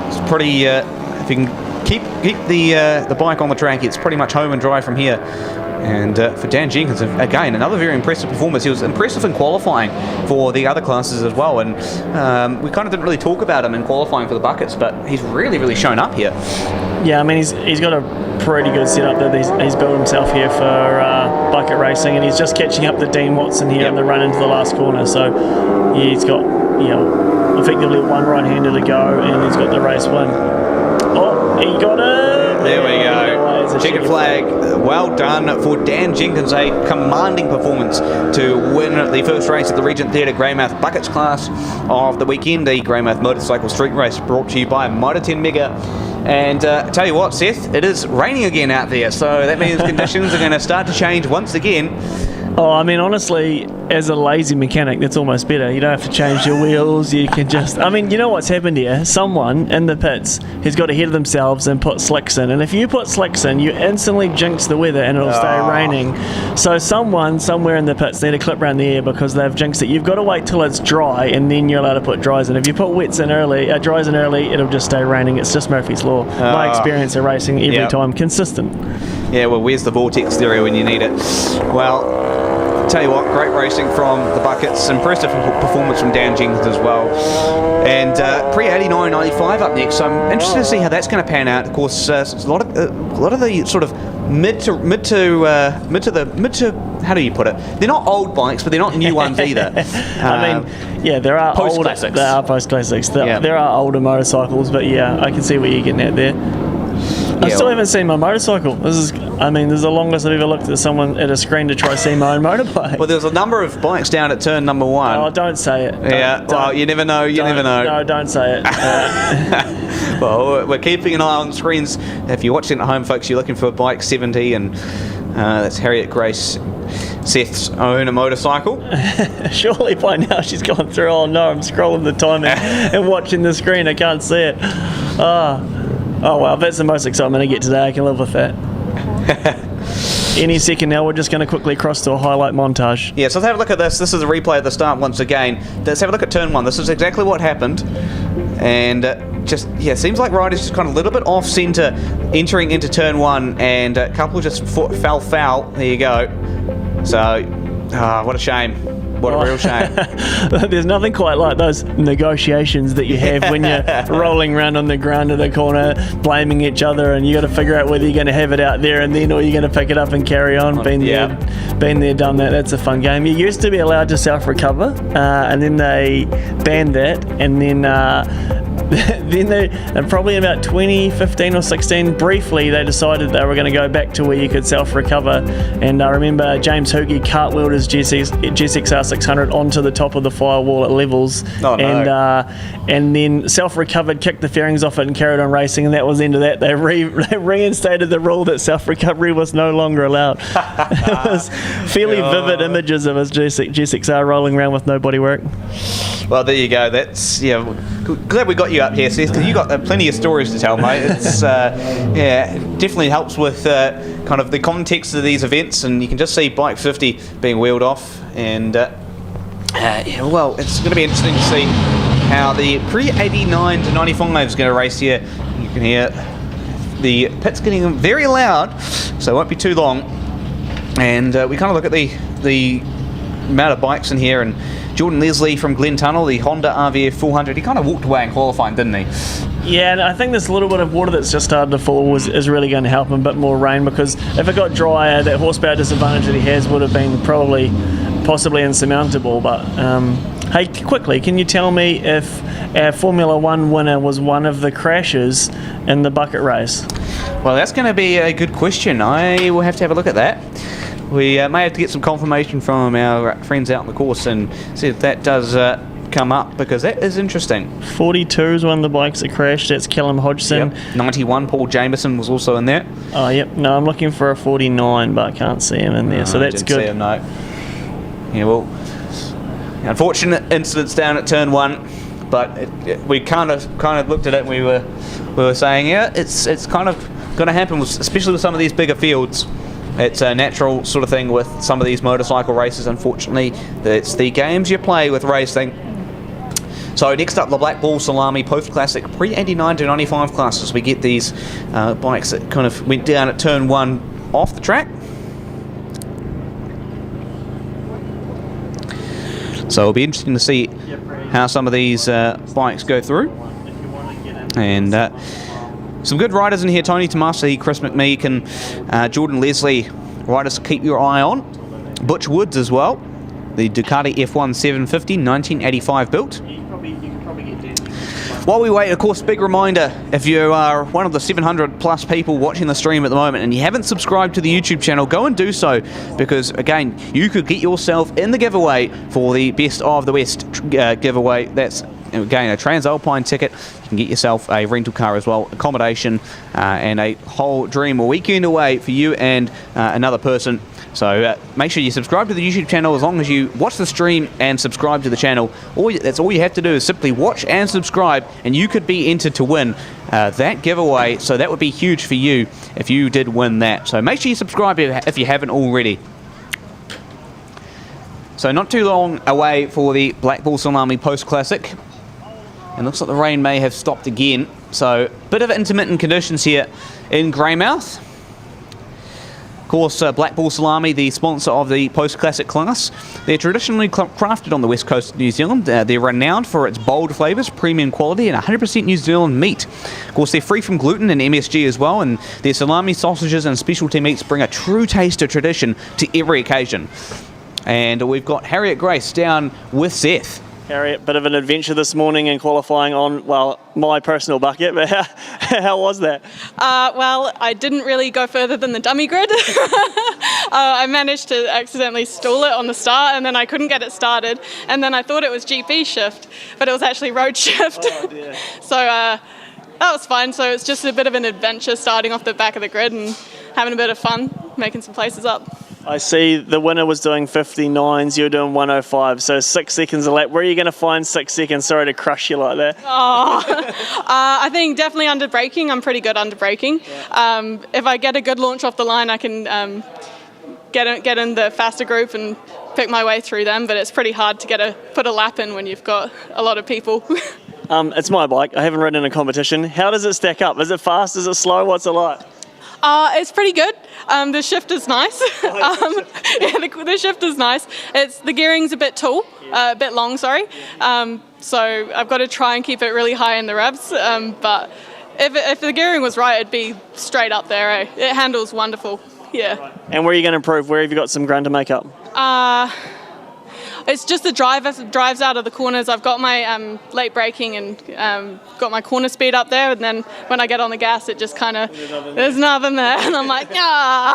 It's pretty... if you can keep the bike on the track, it's pretty much home and dry from here. And for Dan Jenkins, again, another very impressive performance. He was impressive in qualifying for the other classes as well. And we kind of didn't really talk about him in qualifying for the buckets, but he's really shown up here. Yeah, I mean, he's got a pretty good setup that he's built himself here for bucket racing, and he's just catching up to Dean Watson here in the run into the last corner. So he's got, effectively one right-hander to go, and he's got the race win. Oh, he got it! There we go. Checkered flag. Well done for Dan Jenkins. A commanding performance to win the first race at the Regent Theatre Greymouth Buckets class of the weekend. The Greymouth Motorcycle Street Race brought to you by Moto 10 Mega. And tell you what, Seth, it is raining again out there, so that means conditions are going to start to change once again. Oh, I mean, honestly, as a lazy mechanic, that's almost better. You don't have to change your wheels. You can just... I mean, you know what's happened here? Someone in the pits has got ahead of themselves and put slicks in. And if you put slicks in, you instantly jinx the weather and it'll stay raining. So someone somewhere in the pits need a clip around the ear because they've jinxed it. You've got to wait till it's dry and then you're allowed to put dries in. If you put dries in early, it'll just stay raining. It's just Murphy's Law. My experience of racing every time, consistent. Yeah, well, where's the vortex theory when you need it? Well... Tell you what, great racing from the buckets, impressive performance from Dan Jenkins as well, and pre-89.95 up next. So I'm interested to see how that's going to pan out. Of course, a lot of the sort of mid to how do you put it? They're not old bikes, but they're not new ones either. I mean, yeah, there are post older classics. There are post classics. There are older motorcycles, but yeah, I can see what you're getting at there. I still haven't seen my motorcycle. This is the longest I've ever looked at someone at a screen to try to see my own motorbike. Well, there's a number of bikes down at turn number 1. Oh, don't say it. Well, you never know. No, don't say it. Well, we're keeping an eye on screens. If you're watching at home, folks, you're looking for bike 70, and that's Harriet Grace, Seth's own motorcycle. Surely by now she's gone through. Oh no, I'm scrolling the time and watching the screen. I can't see it. Oh well, that's the most excitement I get today. I can live with that. Any second now, we're just going to quickly cross to a highlight montage. Yeah, so let's have a look at this. This is a replay at the start once again. Let's have a look at turn 1. This is exactly what happened. And seems like riders just kind of a little bit off centre entering into turn 1, and a couple just fell foul. There you go. So, what a shame. What a real shame. There's nothing quite like those negotiations that you have when you're rolling around on the ground in the corner, blaming each other, and you got to figure out whether you're going to have it out there and then, or you're going to pick it up and carry on. Been there, done that. That's a fun game. You used to be allowed to self-recover, and then they banned that, and then then probably in about 2015 or 16, briefly they decided they were going to go back to where you could self-recover. And I remember James Hoogie cartwheeled his GSXR 600 onto the top of the firewall at levels, and then self-recovered, kicked the fairings off it, and carried on racing. And that was the end of that. They reinstated the rule that self-recovery was no longer allowed. It was fairly vivid images of his GSXR rolling around with no bodywork. Well, there you go. That's glad we got you up here, Seth, because you got plenty of stories to tell, mate. It's it definitely helps with kind of the context of these events, and you can just see Bike 50 being wheeled off, and well, it's going to be interesting to see how the pre-89 to 95 is going to race here. You can hear the pit's getting very loud, so it won't be too long. And we kind of look at the amount of bikes in here, and Jordan Leslie from Glen Tunnel, the Honda RVF 400, he kind of walked away in qualifying, didn't he? Yeah, and I think this little bit of water that's just started to fall is really going to help him, a bit more rain, because if it got drier, that horsepower disadvantage that he has would have been possibly insurmountable. But Hey, quickly, can you tell me if our Formula One winner was one of the crashes in the bucket race? Well, that's going to be a good question. I will have to have a look at that. We may have to get some confirmation from our friends out on the course and see if that does come up, because that is interesting. 42 is one of the bikes that crashed. That's Callum Hodgson. Yep. 91, Paul Jameson was also in there. Oh, yep. No, I'm looking for a 49, but I can't see him in there, so that's good. See him, no. Yeah, well, unfortunate incidents down at turn 1, but we kind of looked at it and we were saying, yeah, it's kind of going to happen, especially with some of these bigger fields. It's a natural sort of thing with some of these motorcycle races, unfortunately. It's the games you play with racing. So next up, the Black Ball Salami Post Classic pre-89 to 95 classes. We get these bikes that kind of went down at turn 1 off the track. So it'll be interesting to see how some of these bikes go through. And some good riders in here: Tony Jamazi, Chris McMeek, and Jordan Leslie. Riders to keep your eye on. Butch Woods as well. The Ducati F1 750, 1985 built. While we wait, of course, big reminder, if you are one of the 700 plus people watching the stream at the moment and you haven't subscribed to the YouTube channel, go and do so, because again, you could get yourself in the giveaway for the Best of the West giveaway. That's again a Transalpine ticket. You can get yourself a rental car as well, accommodation, and a whole dream weekend away for you and another person. So make sure you subscribe to the YouTube channel. As long as you watch the stream and subscribe to the channel, that's all you have to do is simply watch and subscribe, and you could be entered to win that giveaway. So that would be huge for you if you did win that. So make sure you subscribe if you haven't already. So not too long away for the Black Ball Salami Post Classic. And looks like the rain may have stopped again. So bit of intermittent conditions here in Greymouth. Of course, Black Ball Salami, the sponsor of the post-classic class. They're traditionally crafted on the west coast of New Zealand. They're renowned for its bold flavours, premium quality, and 100% New Zealand meat. Of course, they're free from gluten and MSG as well, and their salami, sausages, and specialty meats bring a true taste of tradition to every occasion. And we've got Harriet Grace down with Seth. Harriet, bit of an adventure this morning in qualifying on, well, my personal bucket, but how was that? Well, I didn't really go further than the dummy grid. I managed to accidentally stall it on the start, and then I couldn't get it started, and then I thought it was GP shift, but it was actually road shift. Oh, dear. So that was fine. So it's just a bit of an adventure starting off the back of the grid and having a bit of fun, making some places up. I see the winner was doing 59s, you're doing 105, so 6 seconds a lap. Where are you going to find 6 seconds? Sorry to crush you like that. I think definitely under braking. I'm pretty good under braking. Yeah. If I get a good launch off the line, I can get in the faster group and pick my way through them, but it's pretty hard to put a lap in when you've got a lot of people. It's my bike. I haven't ridden in a competition. How does it stack up? Is it fast? Is it slow? What's it like? It's pretty good. The shift is nice. The shift is nice. The gearing's a bit tall, a bit long, sorry. So I've got to try and keep it really high in the revs. But if the gearing was right, it'd be straight up there. It handles wonderful. Yeah. And where are you going to improve? Where have you got some ground to make up? It's just the drives out of the corners. I've got my late braking and got my corner speed up there, and then when I get on the gas, it just kind of, there's nothing there, and I'm like, ah.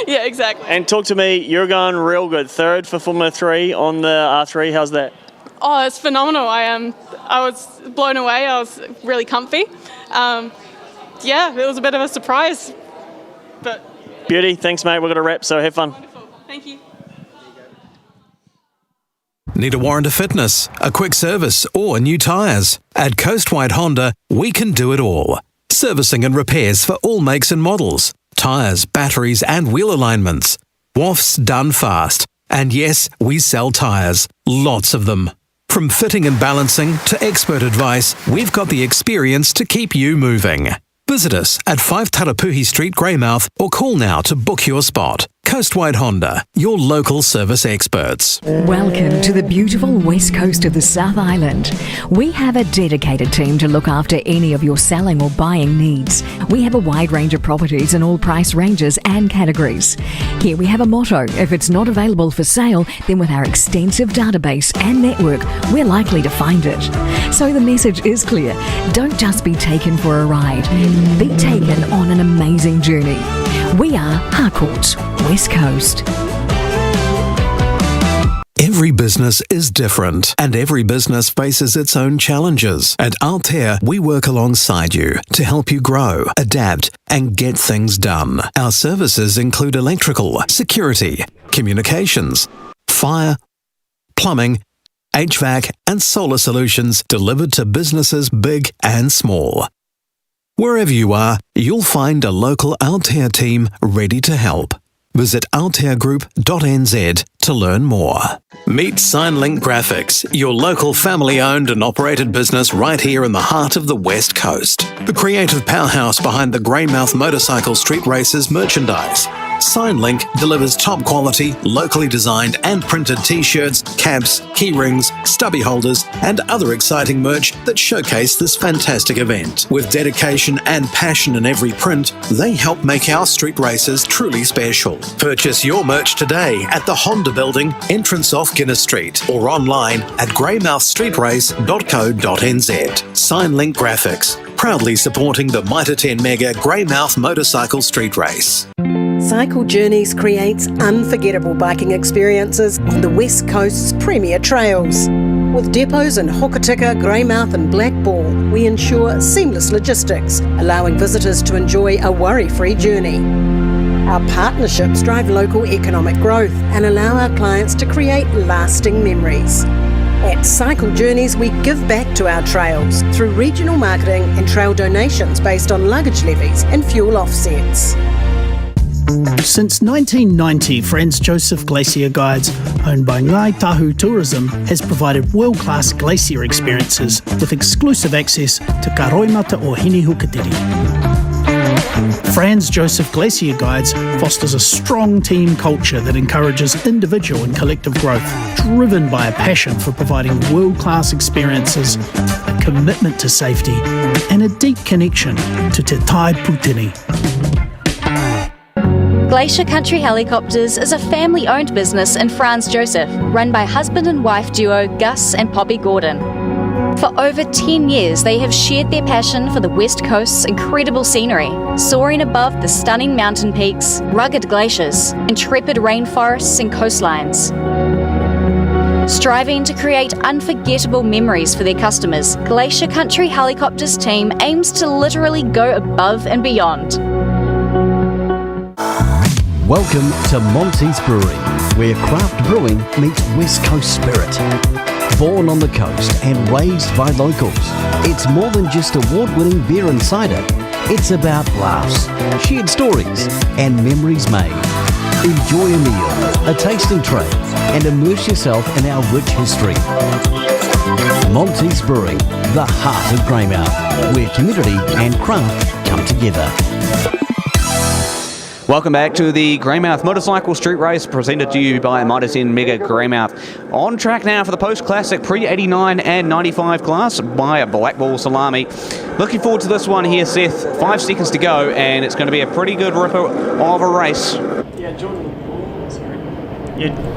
Yeah, exactly. And talk to me, you're going real good. Third for Formula 3 on the R3, how's that? Oh, it's phenomenal. I was blown away. I was really comfy. Yeah, it was a bit of a surprise. But Beauty, thanks mate, we're going to wrap, so have fun. Wonderful. Thank you. Need a warrant of fitness, a quick service, or new tyres? At Coastwide Honda, we can do it all. Servicing and repairs for all makes and models. Tyres, batteries, and wheel alignments. WAFs done fast. And yes, we sell tyres. Lots of them. From fitting and balancing to expert advice, we've got the experience to keep you moving. Visit us at 5 Tarapuhi Street, Greymouth, or call now to book your spot. Coastwide Honda, your local service experts. Welcome to the beautiful west coast of the South Island. We have a dedicated team to look after any of your selling or buying needs. We have a wide range of properties in all price ranges and categories. Here we have a motto: if it's not available for sale, then with our extensive database and network, we're likely to find it. So the message is clear: don't just be taken for a ride, be taken on an amazing journey. We are Harcourt's West Coast. Every business is different, and every business faces its own challenges. At Altair, we work alongside you to help you grow, adapt, and get things done. Our services include electrical, security, communications, fire, plumbing, HVAC, and solar solutions delivered to businesses big and small. Wherever you are, you'll find a local Altair team ready to help. Visit altairgroup.nz to learn more. Meet SignLink Graphics, your local family-owned and operated business right here in the heart of the West Coast. The creative powerhouse behind the Greymouth motorcycle street races merchandise. SignLink delivers top quality, locally designed and printed t-shirts, caps, key rings, stubby holders, and other exciting merch that showcase this fantastic event. With dedication and passion in every print, they help make our street races truly special. Purchase your merch today at the Honda Building, entrance off Guinness Street, or online at greymouthstreetrace.co.nz. SignLink Graphics, proudly supporting the Mitre 10 Mega Greymouth Motorcycle Street Race. Cycle Journeys creates unforgettable biking experiences on the West Coast's premier trails. With depots in Hokitika, Greymouth and Blackball, we ensure seamless logistics, allowing visitors to enjoy a worry-free journey. Our partnerships drive local economic growth and allow our clients to create lasting memories. At Cycle Journeys, we give back to our trails through regional marketing and trail donations based on luggage levies and fuel offsets. Since 1990, Franz Josef Glacier Guides, owned by Ngai Tahu Tourism, has provided world-class glacier experiences with exclusive access to Karoimata o Hinihukatiri. Franz Josef Glacier Guides fosters a strong team culture that encourages individual and collective growth, driven by a passion for providing world-class experiences, a commitment to safety, and a deep connection to Te Tai Putini. Glacier Country Helicopters is a family-owned business in Franz Josef, run by husband and wife duo Gus and Poppy Gordon. For over 10 years, they have shared their passion for the West Coast's incredible scenery, soaring above the stunning mountain peaks, rugged glaciers, intrepid rainforests and coastlines. Striving to create unforgettable memories for their customers, Glacier Country Helicopters team aims to literally go above and beyond. Welcome to Monty's Brewery, where craft brewing meets West Coast spirit. Born on the coast and raised by locals, it's more than just award-winning beer and cider. It's about laughs, shared stories, and memories made. Enjoy a meal, a tasting tray, and immerse yourself in our rich history. Monty's Brewing, the heart of Greymouth, where community and craft come together. Welcome back to the Greymouth Motorcycle Street Race, presented to you by Mitre 10 Mega Greymouth. On track now for the post-classic pre-89 and 95 class by a Blackball Salami. Looking forward to this one here, Seth. 5 seconds to go, and it's going to be a pretty good ripper of a race.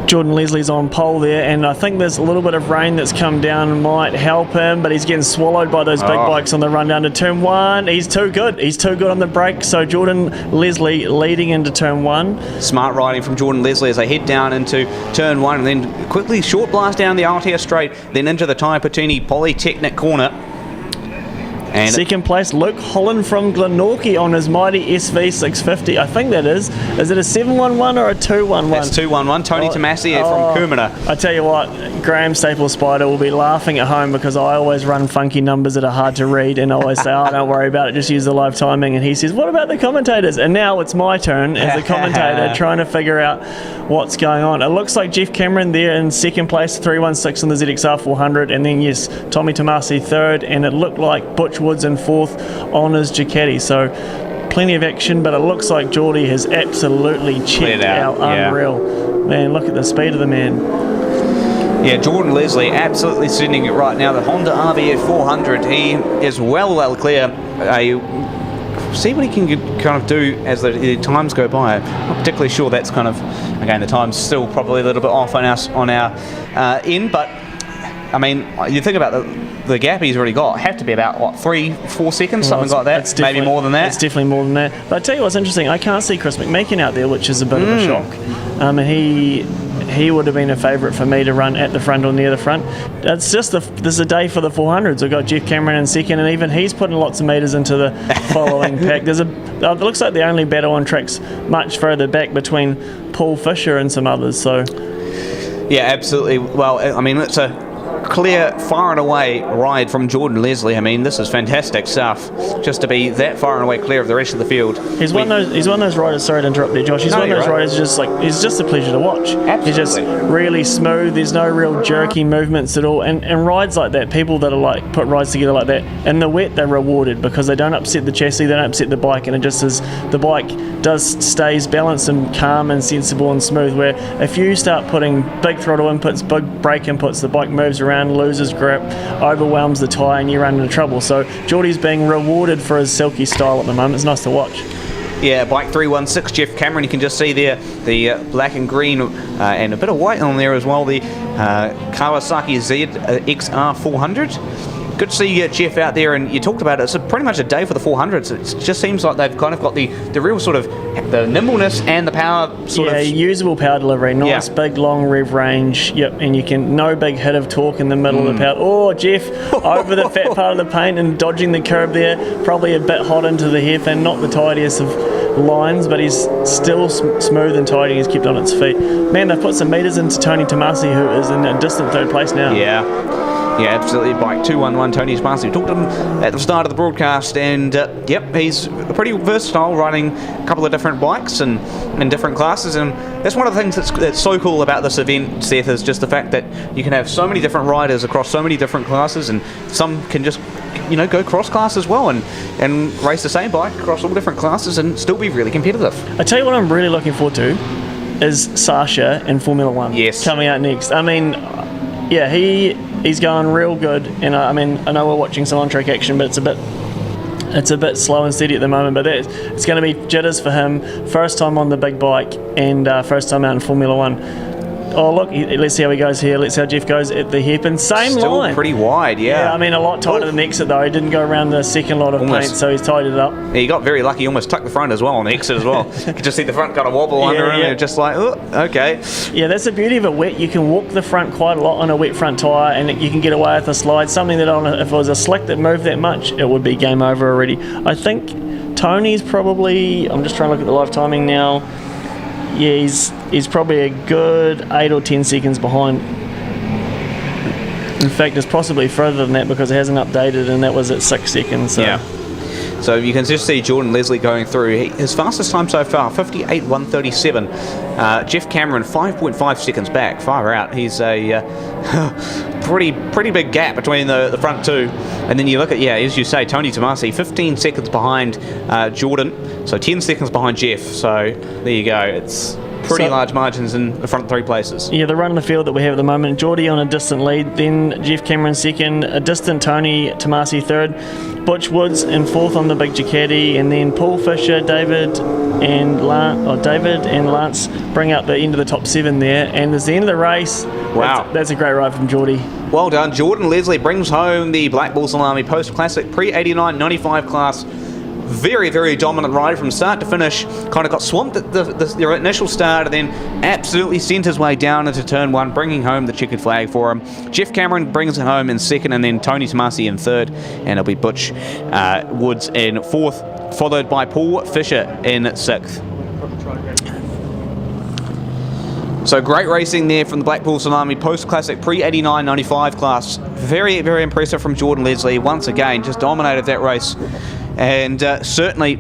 Jordan Leslie's on pole there, and I think there's a little bit of rain that's come down might help him, but he's getting swallowed by those big bikes on the run down to turn 1. He's too good on the brake, so Jordan Leslie leading into turn 1. Smart riding from Jordan Leslie as they head down into turn 1, and then quickly short blast down the Altair straight, then into the Tai Putini Polytechnic corner. And second place, Luke Holland from Glenorchy on his mighty SV 650. I think that is. Is it a 711 or a 211? That's 211. Tony Jamazi from Kumina. I tell you what, Graham Staple Spider will be laughing at home because I always run funky numbers that are hard to read, and I always say, oh, don't worry about it, just use the live timing. And he says, what about the commentators? And now it's my turn as a commentator trying to figure out what's going on. It looks like Jeff Cameron there in second place, 316 on the ZXR 400, and then yes, Tommy Tomasi third, and it looked like Butch Woods in fourth on his Ducati. So plenty of action, but it looks like Geordie has absolutely checked out. Unreal. Man, look at the speed of the man. Yeah, Jordan Leslie absolutely sending it right now. The Honda RBF 400, he is well clear. See what he can kind of do as the times go by. I'm not particularly sure that's kind of, again, the time's still probably a little bit off on our end, but I mean, you think about the gap he's already got, have to be about, what, 3-4 seconds, something like that, maybe more than that. It's definitely more than that. But I tell you what's interesting, I can't see Chris McMeekin out there, which is a bit of a shock. He would have been a favourite for me to run at the front or near the front. It's just this is a day for the 400s. We've got Jeff Cameron in second, and even he's putting lots of metres into the following pack. It looks like the only battle on tracks much further back between Paul Fisher and some others. So, yeah, absolutely. Well, I mean, it's a clear, far and away ride from Jordan Leslie. I mean, this is fantastic stuff. Just to be that far and away clear of the rest of the field. He's one of those riders. Sorry to interrupt there, Josh. He's one of those riders. He's just a pleasure to watch. Absolutely. He's just really smooth. There's no real jerky movements at all. And rides like that, people that are like put rides together like that, in the wet they're rewarded because they don't upset the chassis, they don't upset the bike, and it just is the bike stays balanced and calm and sensible and smooth. Where if you start putting big throttle inputs, big brake inputs, the bike moves around, loses grip, overwhelms the tyre, and you run into trouble. So Geordie's being rewarded for his silky style at the moment. It's nice to watch. Yeah, bike 316, Jeff Cameron, you can just see there the black and green and a bit of white on there as well, the Kawasaki ZXR 400. Good to see Jeff out there, and you talked about it. It's pretty much a day for the 400s. It just seems like they've kind of got the real sort of the nimbleness and the power sort of usable power delivery. Nice big long rev range. Yep, and you can no big hit of torque in the middle of the power. Oh, Jeff over the fat part of the paint and dodging the curb there. Probably a bit hot into the hairpin. Not the tidiest of lines, but he's still smooth and tidy. He's kept on its feet. Man, they've put some meters into Tony Jamazi, who is in a distant third place now. Yeah, absolutely. Bike 211, Tony Jamazi. We talked to him at the start of the broadcast, and he's pretty versatile, riding a couple of different bikes and in different classes. And that's one of the things that's so cool about this event, Seth, is just the fact that you can have so many different riders across so many different classes, and some can just go cross class as well and race the same bike across all different classes and still be really competitive. I tell you what I'm really looking forward to is Sasha in Formula One. Yes. Coming out next. I mean, yeah, he's going real good, and I know we're watching some on-track action, but it's a bit slow and steady at the moment. But it's going to be jitters for him. First time on the big bike and first time out in Formula One. Oh, look, let's see how he goes here. Let's see how Jeff goes at the hairpin. Same Still line. Pretty wide, yeah. I mean, a lot tighter than the exit, though. He didn't go around the second lot of paint, so he's tidied it up. Yeah, he got very lucky. He almost tucked the front as well on the exit as well. You could just see the front kind of wobble under him. And just like, oh, okay. Yeah, that's the beauty of a wet. You can walk the front quite a lot on a wet front tyre, and you can get away with a slide. Something that if it was a slick that moved that much, it would be game over already. I think Tony's probably, I'm just trying to look at the live timing now. Yeah, he's probably a good 8 or 10 seconds behind. In fact, it's possibly further than that because it hasn't updated, and that was at 6 seconds. So. Yeah. So you can just see Jordan Leslie going through. His fastest time so far, 58.137. Jeff Cameron, 5.5 seconds back. Far out. He's a pretty big gap between the front two. And then you look at, as you say, Tony Jamazi, 15 seconds behind Jordan. So 10 seconds behind Jeff. So there you go. It's pretty large margins in the front three places. Yeah, the run in the field that we have at the moment, Geordie on a distant lead, then Jeff Cameron second, a distant Tony Jamazi third, Butch Woods in fourth on the big Ducati, and then Paul Fisher, David and Lance bring up the end of the top 7 there, and there's the end of the race. Wow. That's a great ride from Geordie. Well done. Jordan Leslie brings home the Black Bull Salami Post Classic pre-89-95 class. Very, very dominant rider from start to finish. Kind of got swamped at the initial start and then absolutely sent his way down into turn 1, bringing home the checkered flag for him. Jeff Cameron brings it home in second, and then Tony Jamazi in third, and it'll be Butch Woods in fourth, followed by Paul Fisher in sixth. So great racing there from the Black Bull Salami Post-Classic pre-89-95 class. Very, very impressive from Jordan Leslie. Once again, just dominated that race. And certainly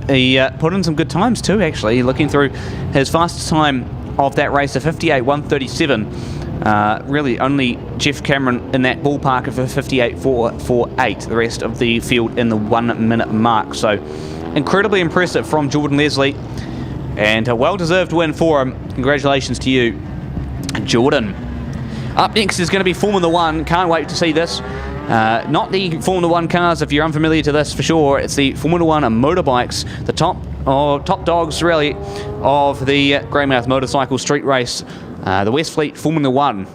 he put in some good times too, actually. Looking through his fastest time of that race, a 58.137. Really only Jeff Cameron in that ballpark of a 58.448. The rest of the field in the 1 minute mark. So incredibly impressive from Jordan Leslie, and a well-deserved win for him. Congratulations to you, Jordan. Up next is going to be Formula One. Can't wait to see this. Not the Formula One cars, if you're unfamiliar to this, for sure. It's the Formula One motorbikes, the top dogs, really, of the Greymouth Motorcycle Street Race, the Westfleet Formula One.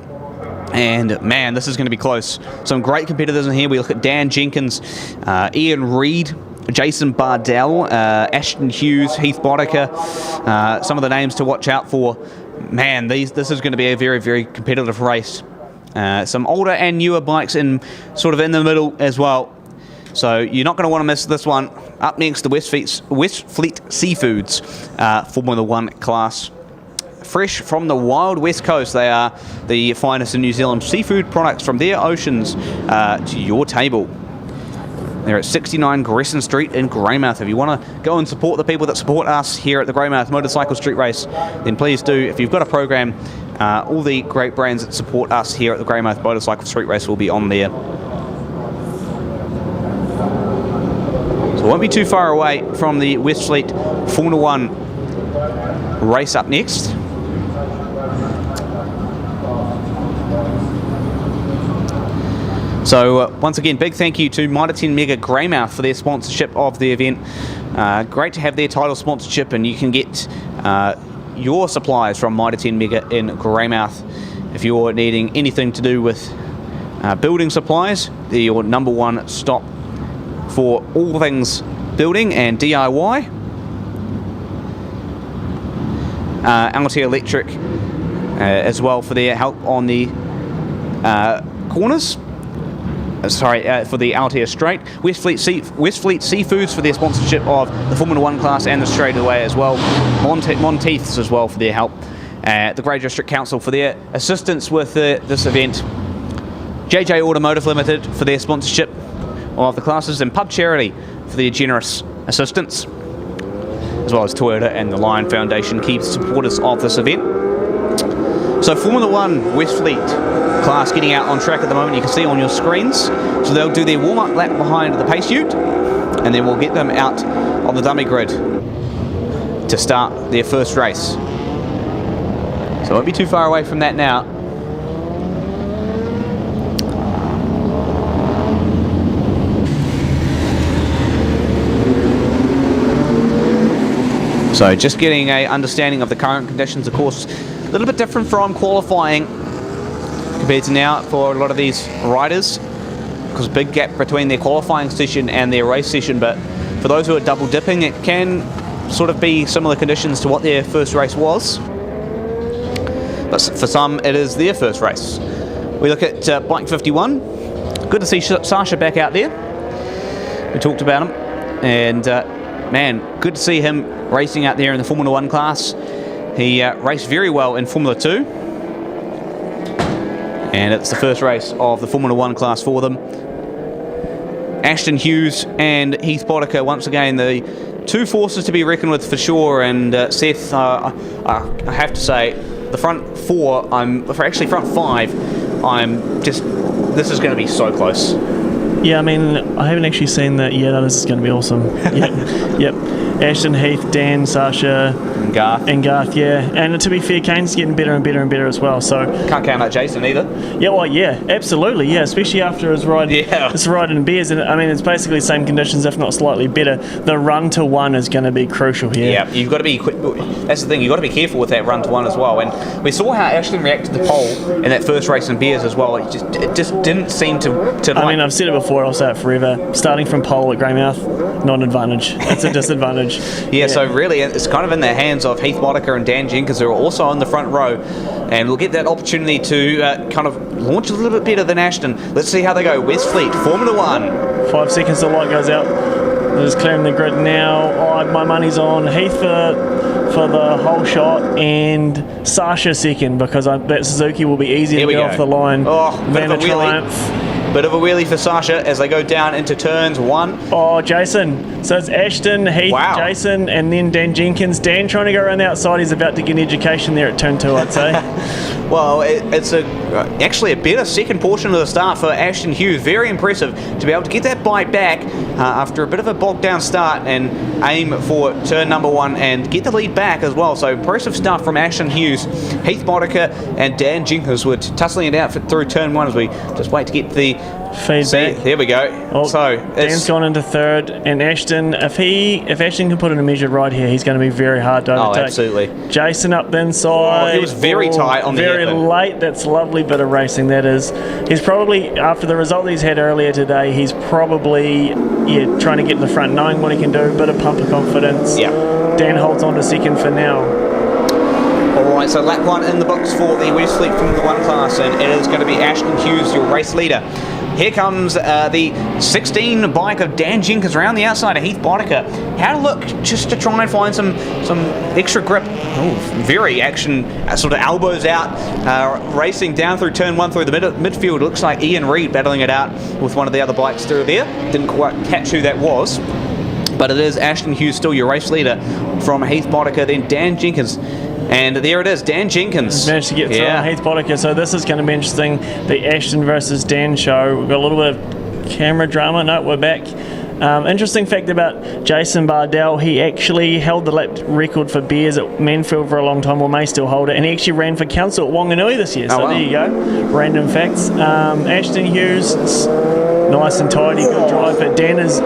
And man, this is going to be close. Some great competitors in here. We look at Dan Jenkins, Ian Reid, Jason Bardell, Ashton Hughes, Heath Boddicker, some of the names to watch out for. Man, this is going to be a very, very competitive race. Some older and newer bikes in the middle as well. So you're not going to want to miss this one. Up next, the Westfleet Seafoods Formula One class. Fresh from the wild west coast, they are the finest in New Zealand seafood products from their oceans to your table. They're at 69 Gresson Street in Greymouth. If you want to go and support the people that support us here at the Greymouth Motorcycle Street Race, then please do. If you've got a program, all the great brands that support us here at the Greymouth Motorcycle Street Race will be on there. So it won't be too far away from the Westfleet Formula One race up next. So once again, big thank you to Mitre 10 Mega Greymouth for their sponsorship of the event. Great to have their title sponsorship, and you can get your supplies from Mitre 10 Mega in Greymouth. If you're needing anything to do with building supplies, they're your number one stop for all things building and DIY. Altair Electric as well for their help on the corners. For the Altair Straight. Westfleet Seafoods for their sponsorship of the Formula One class and the straightaway as well. Monteiths as well for their help. The Grey District Council for their assistance with this event. JJ Automotive Limited for their sponsorship of the classes, and Pub Charity for their generous assistance, as well as Toyota and the Lion Foundation, key supporters of this event. So Formula One Westfleet class getting out on track at the moment. You can see on your screens. So they'll do their warm-up lap behind the pace ute, and then we'll get them out on the dummy grid to start their first race. So it won't be too far away from that now. So just getting an understanding of the current conditions, of course, a little bit different from qualifying compared to now for a lot of these riders, because big gap between their qualifying session and their race session. But for those who are double dipping, it can sort of be similar conditions to what their first race was. But for some, it is their first race. We look at Bike 51. Good to see Sasha back out there. We talked about him, and man, good to see him racing out there in the Formula One class. He raced very well in Formula 2. And it's the first race of the Formula One class for them. Ashton Hughes and Heath Boddicker, once again, the two forces to be reckoned with for sure. And Seth, I have to say, the front four, front five, this is going to be so close. Yeah, I mean, I haven't actually seen that yet. This is going to be awesome. Yep. Ashton, Heath, Dan, Sasha, and Garth, yeah. And to be fair, Kane's getting better and better and better as well. So can't count out Jason either. Yeah, well, yeah, absolutely, yeah. Especially after his ride, his ride in Bears, and I mean, it's basically the same conditions, if not slightly better. The run to one is going to be crucial here. Yeah, you've got to be. That's the thing. You've got to be careful with that run to one as well. And we saw how Ashton reacted to the pole in that first race in Bears as well. It just didn't seem to. I mean, I've said it before. I'll say it forever. Starting from pole at Greymouth, not an advantage. It's a disadvantage. Yeah, so really it's kind of in the hands of Heath Boddicker and Dan Jenkins, who are also on the front row, and we'll get that opportunity to kind of launch a little bit better than Ashton. Let's see how they go. Westfleet, Formula One. 5 seconds, the light goes out. They're just clearing the grid now. My money's on Heath for the whole shot, and Sasha second, because that Suzuki will be easier to get off the line than a Triumph. Bit of a wheelie for Sasha as they go down into turns 1. Oh, Jason. So it's Ashton, Heath, Jason, and then Dan Jenkins. Dan trying to go around the outside. He's about to get an education there at turn 2, I'd say. Well, it's actually a better second portion of the start for Ashton Hughes. Very impressive to be able to get that bike back after a bit of a bogged down start and aim for turn number 1 and get the lead back as well. So impressive stuff from Ashton Hughes. Heath Boddicker and Dan Jenkins were tussling it out through turn 1 as we just wait to get the feedback. There we go. Oh, so Dan's gone into third, and Ashton, if Ashton can put in a measured ride here, he's going to be very hard to overtake. Oh, absolutely. Jason up the inside. He was very tight on the very late. That's a lovely bit of racing. That is. He's probably, after the result he's had earlier today, he's probably trying to get in the front, knowing what he can do. Bit of pump of confidence. Yeah. Dan holds on to second for now. Alright, so lap 1 in the books for the West Fleet Formula 1 class, and it is going to be Ashton Hughes, your race leader. Here comes the 16 bike of Dan Jenkins around the outside of Heath Boddicker. Had a look just to try and find some extra grip. Oh, very action, sort of elbows out, racing down through turn 1 through the midfield. Looks like Ian Reid battling it out with one of the other bikes through there. Didn't quite catch who that was. But it is Ashton Hughes, still your race leader from Heath Boddicker, then Dan Jenkins. And there it is, Dan Jenkins. Managed to get through on Heath Boddicker. So this is going to be interesting. The Ashton versus Dan show. We've got a little bit of camera drama. No, we're back. Interesting fact about Jason Bardell, he actually held the lap record for beers at Manfield for a long time, or may still hold it, and he actually ran for council at Wanganui this year. So there you go, random facts. Ashton Hughes, nice and tidy, good drive, but Dan is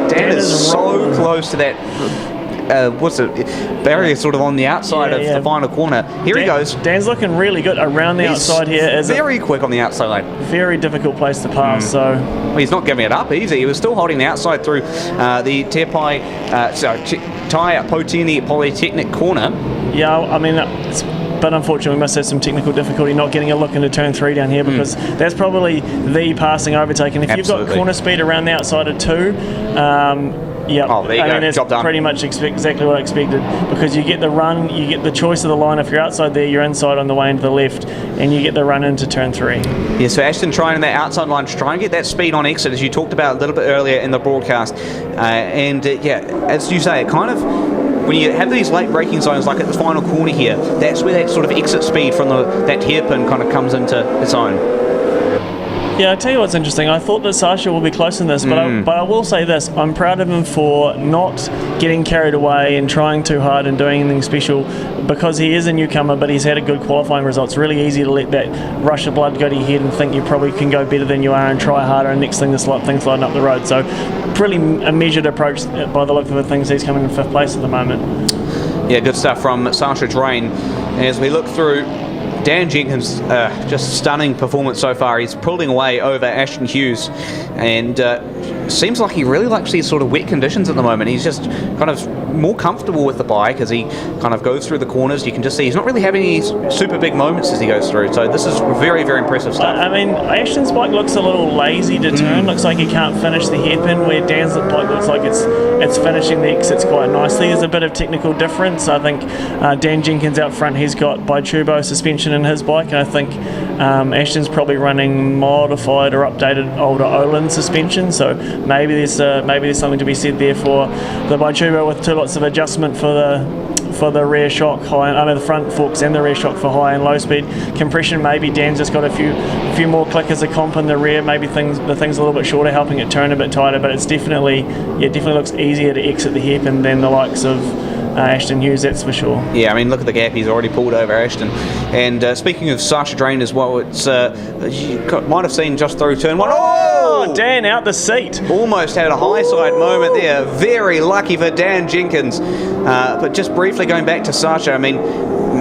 so close to that barrier sort of on the outside of the final corner. Here he goes. Dan's looking really good around the outside here. Very quick on the outside. Very difficult place to pass. So well, he's not giving it up easy. He was still holding the outside through the Tai Potini Polytechnic corner. Yeah, I mean, but unfortunately we must have some technical difficulty not getting a look into turn 3 down here, because that's probably the passing overtake. And if you've got corner speed around the outside of 2, yeah, there you go. That's pretty much exactly what I expected, because you get the run, you get the choice of the line. If you're outside there, you're inside on the way into the left, and you get the run into turn 3. Yeah, so Ashton trying in that outside line to try and get that speed on exit, as you talked about a little bit earlier in the broadcast. As you say, it kind of, when you have these late braking zones like at the final corner here, that's where that sort of exit speed from that hairpin kind of comes into its own. Yeah, I'll tell you what's interesting. I thought that Sasha will be close in this, but I will say this. I'm proud of him for not getting carried away and trying too hard and doing anything special, because he is a newcomer, but he's had a good qualifying result. It's really easy to let that rush of blood go to your head and think you probably can go better than you are and try harder, and next thing, things line up the road. So pretty a measured approach by the look of the things. He's coming in 5th place at the moment. Yeah, good stuff from Sasha Drain. As we look through, Dan Jenkins, just stunning performance so far. He's pulling away over Ashton Hughes, and seems like he really likes these sort of wet conditions at the moment. He's just kind of more comfortable with the bike as he kind of goes through the corners. You can just see he's not really having any super big moments as he goes through. So this is very, very impressive stuff. I mean, Ashton's bike looks a little lazy to turn. Looks like he can't finish the hairpin, where Dan's bike looks like it's finishing the exits quite nicely. There's a bit of technical difference. I think Dan Jenkins out front, he's got biturbo suspension in his bike, and I think Ashton's probably running modified or updated older Olin suspension. So maybe there's something to be said there for the biturbo, with lots of adjustment for the rear shock, the front forks and the rear shock for high and low speed compression. Maybe Dan's just got a few more clickers of comp in the rear. Maybe the thing's a little bit shorter, helping it turn a bit tighter. But it's definitely looks easier to exit the hairpin than the likes of Ashton Hughes, that's for sure. Yeah, I mean, look at the gap. He's already pulled over Ashton. And speaking of Sasha Drain as well, it's you might have seen just through turn 1. Oh, Dan out the seat. Almost had a high side moment there. Very lucky for Dan Jenkins. But just briefly going back to Sasha, I mean,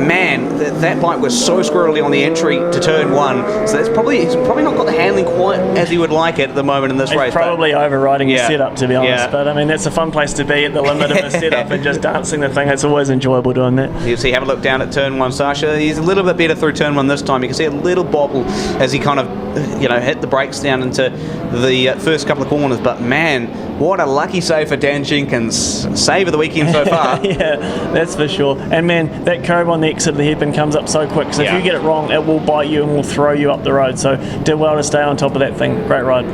man, that bike was so squirrely on the entry to turn 1. So he's probably not got the handling quite as he would like it at the moment in this race. Probably overriding the setup, to be honest. Yeah. But I mean, that's a fun place to be, at the limit of the setup and just dancing the thing. It's always enjoyable doing that. You see, have a look down at turn 1, Sasha. He's a little bit better through turn 1 this time. You can see a little bobble as he kind of, hit the brakes down into the first couple of corners. But man, what a lucky save for Dan Jenkins. Save of the weekend so far. Yeah, that's for sure. And man, that curb on the exit of the hairpin comes up so quick. So if you get it wrong, it will bite you and will throw you up the road. So did well to stay on top of that thing. Great ride.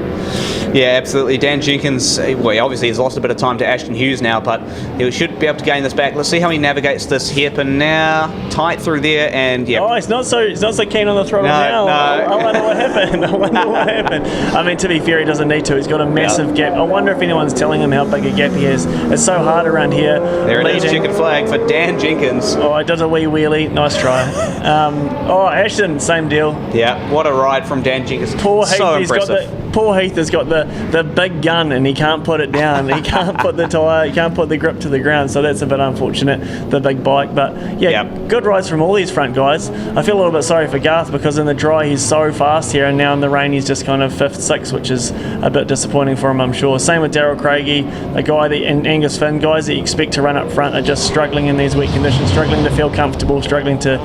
Yeah, absolutely. Dan Jenkins, well, he obviously has lost a bit of time to Ashton Hughes now, but he should be able to gain this back. Let's see how he navigates this hairpin now. Tight through there, and yeah. Oh, he's not so keen on the throttle now. No. I wonder what happened. I mean, to be fair, he doesn't need to. He's got a massive gap. I wonder if anyone's telling him how big a gap he has. It's so hard around here. There it is, chicken flag for Dan Jenkins. Oh, he does a wee wheelie. Nice try. Ashton, same deal. Yeah, what a ride from Dan Jenkins. Poor Heath, so impressive. Poor Heath has got the big gun and he can't put it down. He can't put the tyre, he can't put the grip to the ground, so that's a bit unfortunate, the big bike. But yeah, good rides from all these front guys. I feel a little bit sorry for Garth because in the dry he's so fast here, and now in the rain he's just kind of 5th, 6th, which is a bit disappointing for him, I'm sure. Same with Daryl Craigie, a guy and Angus Finn, guys that you expect to run up front are just struggling in these wet conditions, struggling to feel comfortable, struggling to,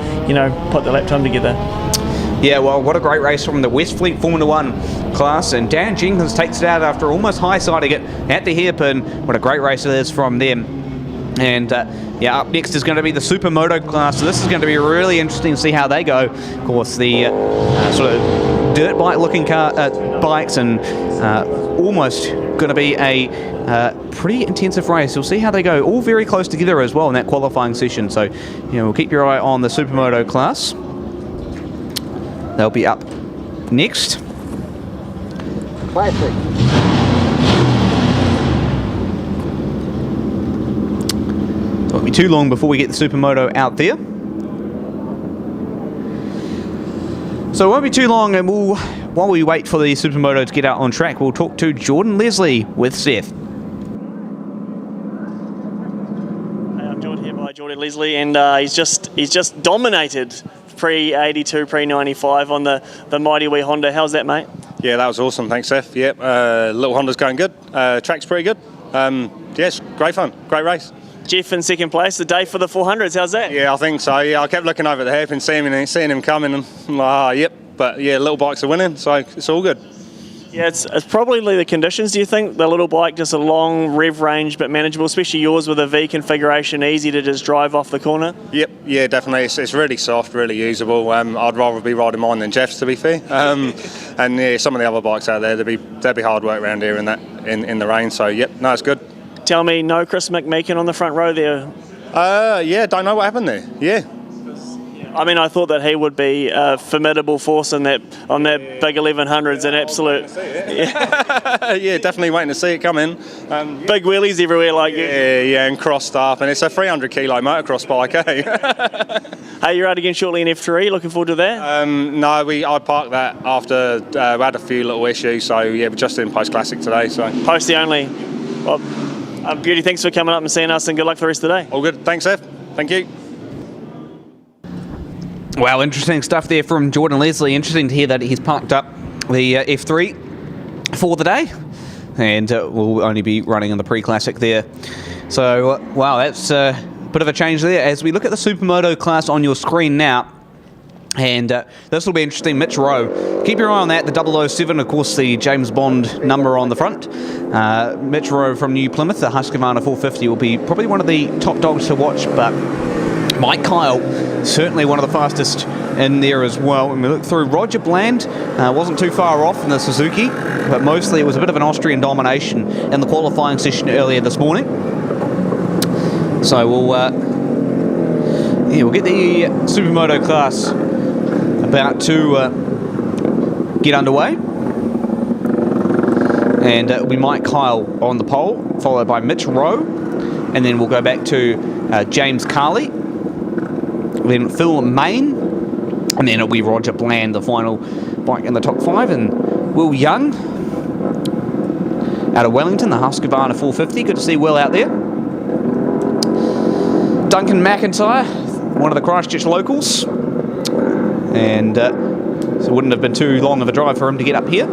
put the lap time together. Yeah, well, what a great race from the Westfleet Formula 1 class, and Dan Jenkins takes it out after almost high-siding it at the hairpin. What a great race it is from them. And up next is going to be the Supermoto class, so this is going to be really interesting to see how they go. Of course, the sort of dirt bike-looking bikes, and almost going to be a pretty intensive race. You'll see how they go, all very close together as well in that qualifying session. So, we'll keep your eye on the Supermoto class. They'll be up next. Classic. It won't be too long before we get the Supermoto out there. So it won't be too long, and while we wait for the Supermoto to get out on track, we'll talk to Jordan Leslie with Seth. Hey, I'm joined here by Jordan Leslie, and he's just dominated pre-82, pre-95 on the mighty wee Honda. How's that, mate? Yeah, that was awesome. Thanks, Seth. Yep, little Honda's going good. Track's pretty good. Yes, great fun. Great race. Jeff in second place, the day for the 400s. How's that? Yeah, I think so. Yeah, I kept looking over the hairpin, seeing him coming, and I'm like, yep. But yeah, little bikes are winning, so it's all good. Yeah, it's probably the conditions, do you think? The little bike, just a long rev range, but manageable, especially yours with a V configuration, easy to just drive off the corner? Yep, yeah, definitely. It's really soft, really usable. I'd rather be riding mine than Jeff's, to be fair. And yeah, some of the other bikes out there, they'd be hard work around here in the rain, so yep, no, it's good. Tell me, no Chris McMeekin on the front row there? Yeah, don't know what happened there. Yeah. I mean, I thought that he would be a formidable force on that big 1100s, an absolute. Yeah, definitely waiting to see it come in. Big wheelies everywhere like you. Yeah, and crossed up, and it's a 300 kilo motocross bike, eh? Hey, you're out again shortly in F3. Looking forward to that. No, I parked that after we had a few little issues, so yeah, we're just doing post classic today. So posty only. Well, Beauty, thanks for coming up and seeing us, and good luck for the rest of the day. All good. Thanks, Seth. Thank you. Wow, interesting stuff there from Jordan Leslie. Interesting to hear that he's parked up the F3 for the day, and will only be running in the pre-classic there. So, wow, that's a bit of a change there. As we look at the Supermoto class on your screen now, and this will be interesting. Mitch Rowe, keep your eye on that, the 007, of course, the James Bond number on the front. Mitch Rowe from New Plymouth, the Husqvarna 450, will be probably one of the top dogs to watch, but Mike Kyle, certainly one of the fastest in there as well. When we look through, Roger Bland wasn't too far off in the Suzuki, but mostly it was a bit of an Austrian domination in the qualifying session earlier this morning. So we'll get the Supermoto class about to get underway. And it'll be Mike Kyle on the pole, followed by Mitch Rowe, and then we'll go back to James Carley, then Phil Main, and then it'll be Roger Bland, the final bike in the top 5, and Will Young out of Wellington, the Husqvarna 450. Good to see Will out there. Duncan McIntyre, one of the Christchurch locals, and so it wouldn't have been too long of a drive for him to get up here.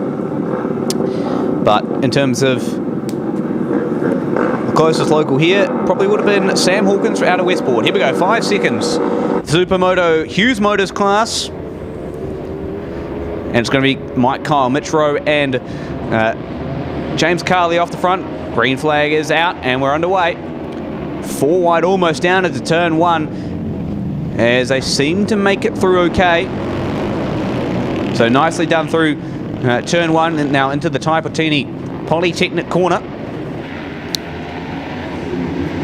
But in terms of the closest local here, probably would have been Sam Hawkins out of Westport. Here we go, 5 seconds. Supermoto Hughes Motors class. And it's going to be Mike Kyle, Mitch Rowe, and James Carley off the front. Green flag is out and we're underway. 4 wide almost down into turn 1 as they seem to make it through okay. So nicely done through turn 1 and now into the Taipatini Polytechnic corner.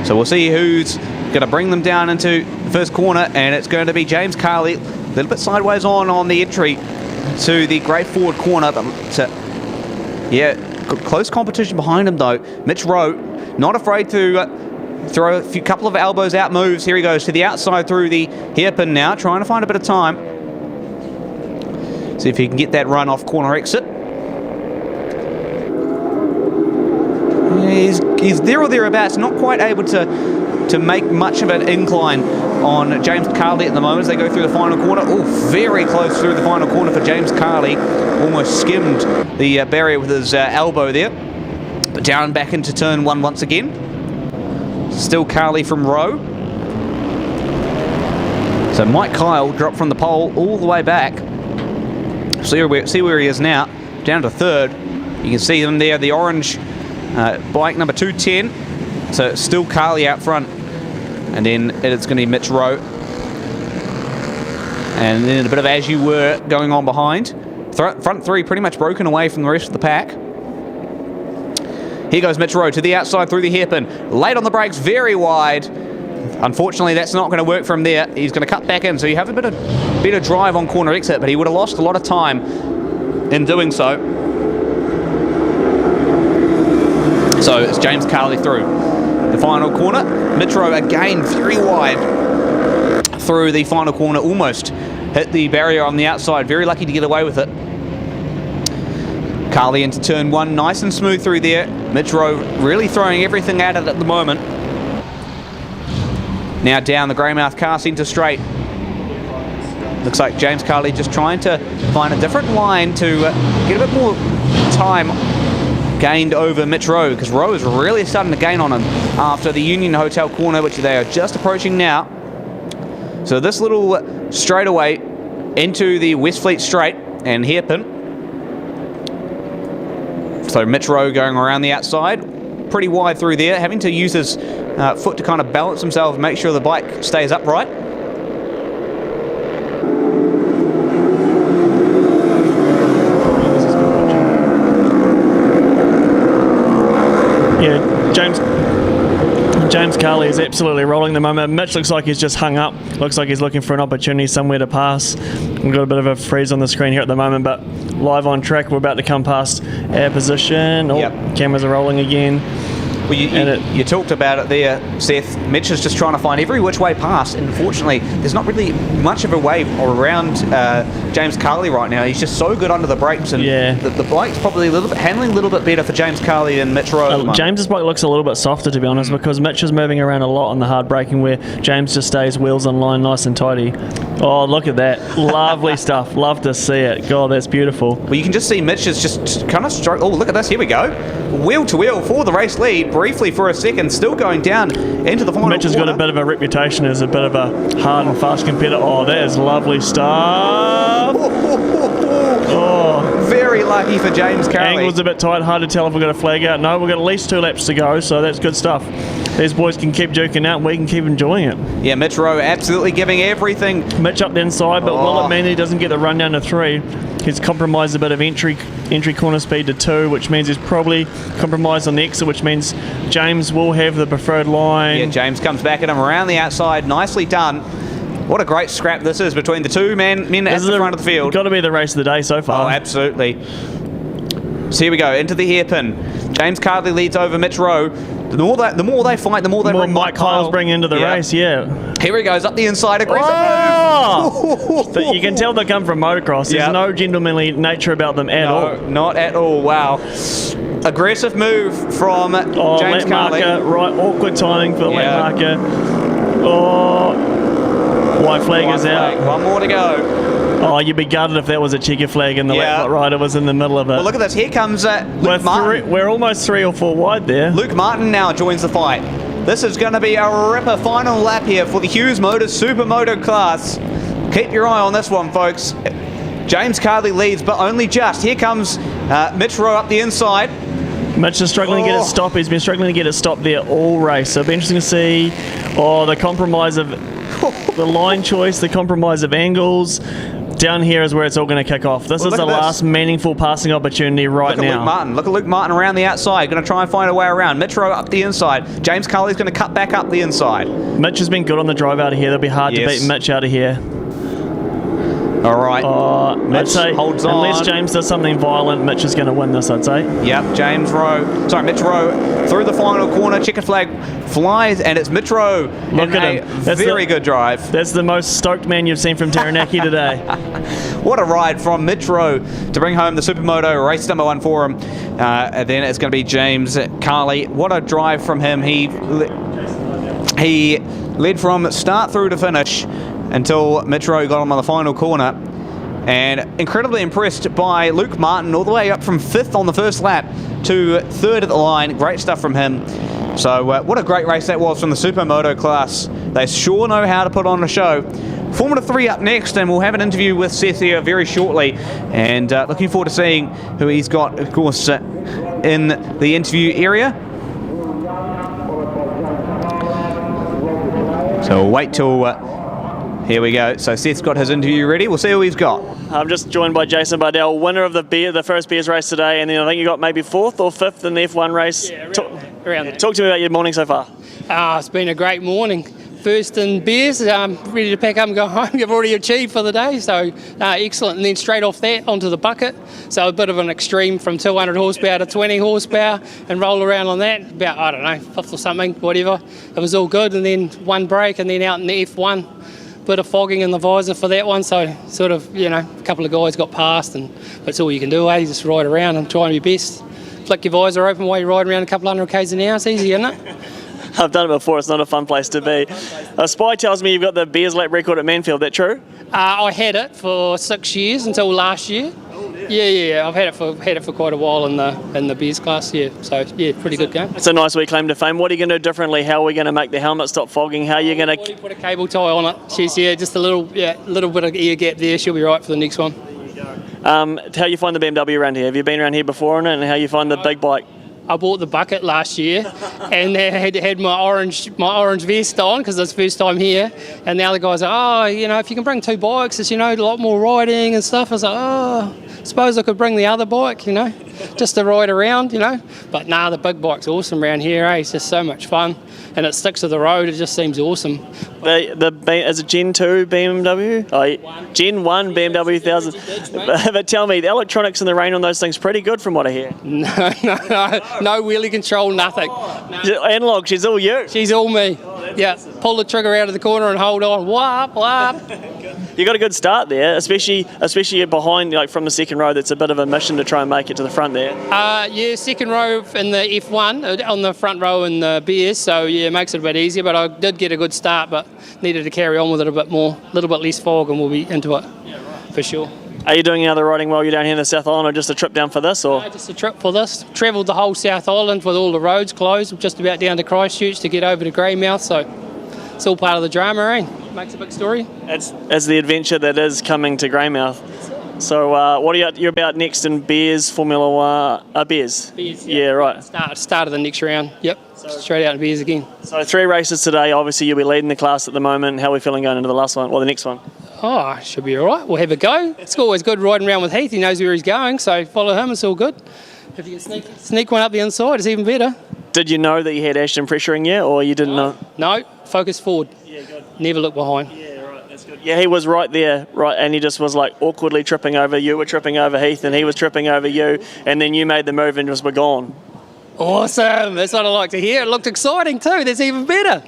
So we'll see who's going to bring them down into the first corner, and it's going to be James Carley, a little bit sideways on the entry to the great forward corner. But close competition behind him though. Mitch Rowe, not afraid to throw a couple of elbows out moves. Here he goes to the outside through the hairpin now, trying to find a bit of time. See if he can get that run off corner exit. He's there or thereabouts, not quite able to make much of an incline on James Carley at the moment as they go through the final corner. Oh, very close through the final corner for James Carley. Almost skimmed the barrier with his elbow there. But down back into turn 1 once again. Still Carley from Rowe. So Mike Kyle dropped from the pole all the way back. See where he is now, down to third. You can see them there, the orange bike number 210. So it's still Carley out front. And then it's going to be Mitch Rowe. And then a bit of as you were going on behind. Front 3 pretty much broken away from the rest of the pack. Here goes Mitch Rowe to the outside through the hairpin. Late on the brakes, very wide. Unfortunately, that's not going to work from there. He's going to cut back in, so you have a bit of drive on corner exit, but he would have lost a lot of time in doing so. So it's James Carley through the final corner. Mitch Rowe again very wide through the final corner, almost hit the barrier on the outside. Very lucky to get away with it. Carley into turn 1, nice and smooth through there. Mitch Rowe really throwing everything at it at the moment. Now down the Greymouth car centre straight. Looks like James Carley just trying to find a different line to get a bit more time gained over Mitch Rowe, because Rowe is really starting to gain on him after the Union Hotel corner, which they are just approaching now. So this little straightaway into the Westfleet Straight and hairpin. So Mitch Rowe going around the outside, pretty wide through there, having to use his foot to kind of balance himself and make sure the bike stays upright. Yeah, James Carley is absolutely rolling the moment. Mitch looks like he's just hung up. Looks like he's looking for an opportunity somewhere to pass. We've got a bit of a freeze on the screen here at the moment, but live on track, we're about to come past our position. Oh, yep. Cameras are rolling again. Well, you talked about it there, Seth. Mitch is just trying to find every which way past, and unfortunately, there's not really much of a way around James Carley right now. He's just so good under the brakes, and the bike's probably handling a little bit better for James Carley than Mitch Rowe. James's bike looks a little bit softer, to be honest, because Mitch is moving around a lot on the hard braking, where James just stays wheels on line, nice and tidy. Oh, look at that. Lovely stuff. Love to see it. God, that's beautiful. Well, you can just see Mitch is just kind of oh, look at this. Here we go. Wheel to wheel for the race lead. Briefly for a second, still going down into the final Mitch has got a bit of a reputation as a bit of a hard and fast competitor. Oh, that is lovely stuff. Oh, very lucky for James Carley. Angle's a bit tight, hard to tell if we've got a flag out. No, we've got at least 2 laps to go, so that's good stuff. These boys can keep juking out and we can keep enjoying it. Yeah, Mitch Rowe absolutely giving everything. Mitch up the inside, but will it mean he doesn't get the run down to 3? He's compromised a bit of entry corner speed to 2, which means he's probably compromised on the exit, which means James will have the preferred line. Yeah, James comes back at him around the outside. Nicely done. What a great scrap this is between the two men at the front of the field. Got to be the race of the day so far. Oh, absolutely. So here we go, into the hairpin. James Carley leads over Mitch Rowe. The more they fight, the more they bring Mike Kyle's bring into the race, yeah. Here he goes, up the inside, aggressive move. You can tell they come from motocross. There's no gentlemanly nature about them at all. Not at all, wow. Aggressive move from James Carley. Marker, right, awkward timing for the lap marker. Oh, white flag is out. One more to go. Oh, you'd be gutted if that was a checker flag and the lap rider was in the middle of it. Well, look at this. Here comes Luke Martin. We're almost 3 or 4 wide there. Luke Martin now joins the fight. This is going to be a ripper final lap here for the Hughes Motors Supermoto class. Keep your eye on this one, folks. James Carley leads, but only just. Here comes Mitch Rowe up the inside. Mitch is struggling to get it stopped. He's been struggling to get it stopped there all race. So it'll be interesting to see the compromise of the line choice, the compromise of angles. Down here is where it's all going to kick off. This is the last meaningful passing opportunity right now. Look at Luke Martin around the outside. Going to try and find a way around. Mitro up the inside. James Carley's going to cut back up the inside. Mitch has been good on the drive out of here. It'll be hard to beat Mitch out of here. All right. Mitch holds on. Unless James does something violent, Mitch is going to win this, I'd say. Yep, Mitch Rowe through the final corner. Checkered flag flies, and it's Mitch Rowe. Look at him. That's very good drive. That's the most stoked man you've seen from Taranaki today. What a ride from Mitch Rowe to bring home the Supermoto race number 1 for him. And then it's going to be James Carley. What a drive from him. He led from start through to finish until Mitch Rowe got him on the final corner. And incredibly impressed by Luke Martin, all the way up from 5th on the first lap to 3rd at the line. Great stuff from him. So what a great race that was from the Supermoto class. They sure know how to put on a show. Formula 3 up next, and we'll have an interview with Seth here very shortly. And looking forward to seeing who he's got, of course, in the interview area. So we'll wait till... here we go. So Seth's got his interview ready. We'll see who he's got. I'm just joined by Jason Bardell, winner of the first Beers race today, and then I think you got maybe 4th or 5th in the F1 race. Yeah, around there. Talk to me about your morning so far. It's been a great morning. First in Beers, ready to pack up and go home. You've already achieved for the day, so excellent. And then straight off that onto the bucket. So a bit of an extreme from 200 horsepower to 20 horsepower and roll around on that. About, I don't know, 5th or something, whatever. It was all good. And then one break and then out in the F1. Bit of fogging in the visor for that one, so sort of, a couple of guys got past, but it's all you can do, You just ride around and try and be best. Flick your visor open while you're riding around a couple hundred k's an hour. It's easy, isn't it? I've done it before. It's not a fun place to be. Spy tells me you've got the Beers lap record at Manfield. That true? I had it for 6 years until last year. Yeah. I've had it for quite a while in the Beers class. Yeah, so yeah, pretty good game. It's a nice wee claim to fame. What are you going to do differently? How are we going to make the helmet stop fogging? How are you going to put a cable tie on it? Just a little bit of air gap there. She'll be right for the next one. How you find the BMW around here? Have you been around here before on it, and how you find the big bike? I bought the bucket last year, and they had my orange vest on because it's the first time here. And the other guys are, if you can bring 2 bikes, it's a lot more riding and stuff. I was like, suppose I could bring the other bike, just to ride around, But the big bike's awesome around here. It's just so much fun, and it sticks to the road. It just seems awesome. Is it Gen 2 BMW? Gen 1 BMW 1000. But tell me, the electronics in the rain on those things pretty good from what I hear. No wheelie control, nothing. Analog, she's all you. She's all me. Yeah, pull the trigger out of the corner and hold on. Whop. You got a good start there, especially behind, from the second row. That's a bit of a mission to try and make it to the front there. Second row in the F1 on the front row in the Beers, so yeah, it makes it a bit easier. But I did get a good start, but needed to carry on with it a bit more, a little bit less fog, and we'll be into it for sure. Are you doing any other riding while you're down here in the South Island, or just a trip down for this? Or just a trip for this. Travelled the whole South Island with all the roads closed, just about down to Christchurch to get over to Greymouth. So it's all part of the drama, Makes a big story. It's the adventure that is coming to Greymouth. So what are you about next in Beers Formula Beers? Beers, yeah, right. Start of the next round. Yep. Straight out in Beers again. So 3 races today. Obviously, you'll be leading the class at the moment. How are we feeling going into the last one, or the next one? Oh, should be all right. We'll have a go. It's always good riding around with Heath. He knows where he's going, so follow him. It's all good. If you can sneak one up the inside, it's even better. Did you know that you had Ashton pressuring you, or you didn't know? No, focus forward. Yeah, good. Never look behind. Yeah, right. That's good. Yeah, he was right there, right, and he just was awkwardly tripping over. You were tripping over Heath, and he was tripping over you, and then you made the move and just were gone. Awesome. That's what I like to hear. It looked exciting too. That's even better.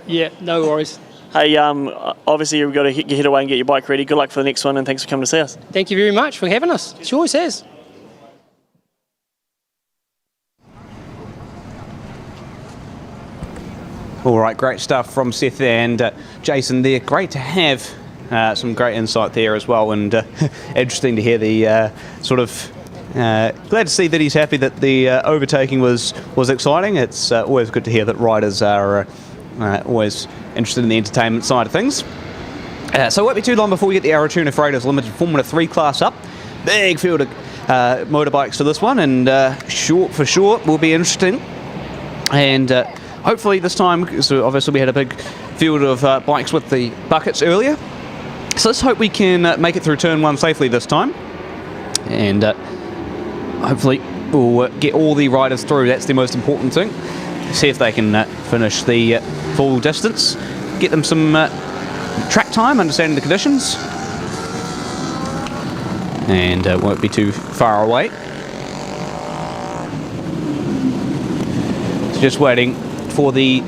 Yeah, no worries. Hey, obviously you've got to head away and get your bike ready. Good luck for the next one, and thanks for coming to see us. Thank you very much for having us. It always has. All right, great stuff from Seth and Jason there. Great to have some great insight there as well, and interesting to hear the glad to see that he's happy that the overtaking was exciting. It's always good to hear that riders are always interested in the entertainment side of things. So it won't be too long before we get the Aratuna Freighters Limited Formula 3 class up. Big field of motorbikes to this one, and short for sure will be interesting. And hopefully this time, so obviously we had a big field of bikes with the buckets earlier, so let's hope we can make it through turn 1 safely this time, and hopefully we'll get all the riders through. That's the most important thing. See if they can finish the full distance, get them some track time, understanding the conditions, and won't be too far away. So just waiting for the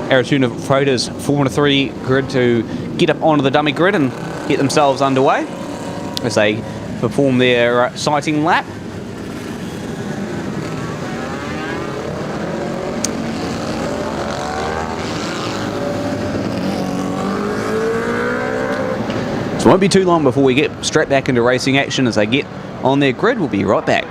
Aratuna Freighters Formula 3 grid to get up onto the dummy grid and get themselves underway as they perform their sighting lap. So it won't be too long before we get straight back into racing action as they get on their grid. We'll be right back.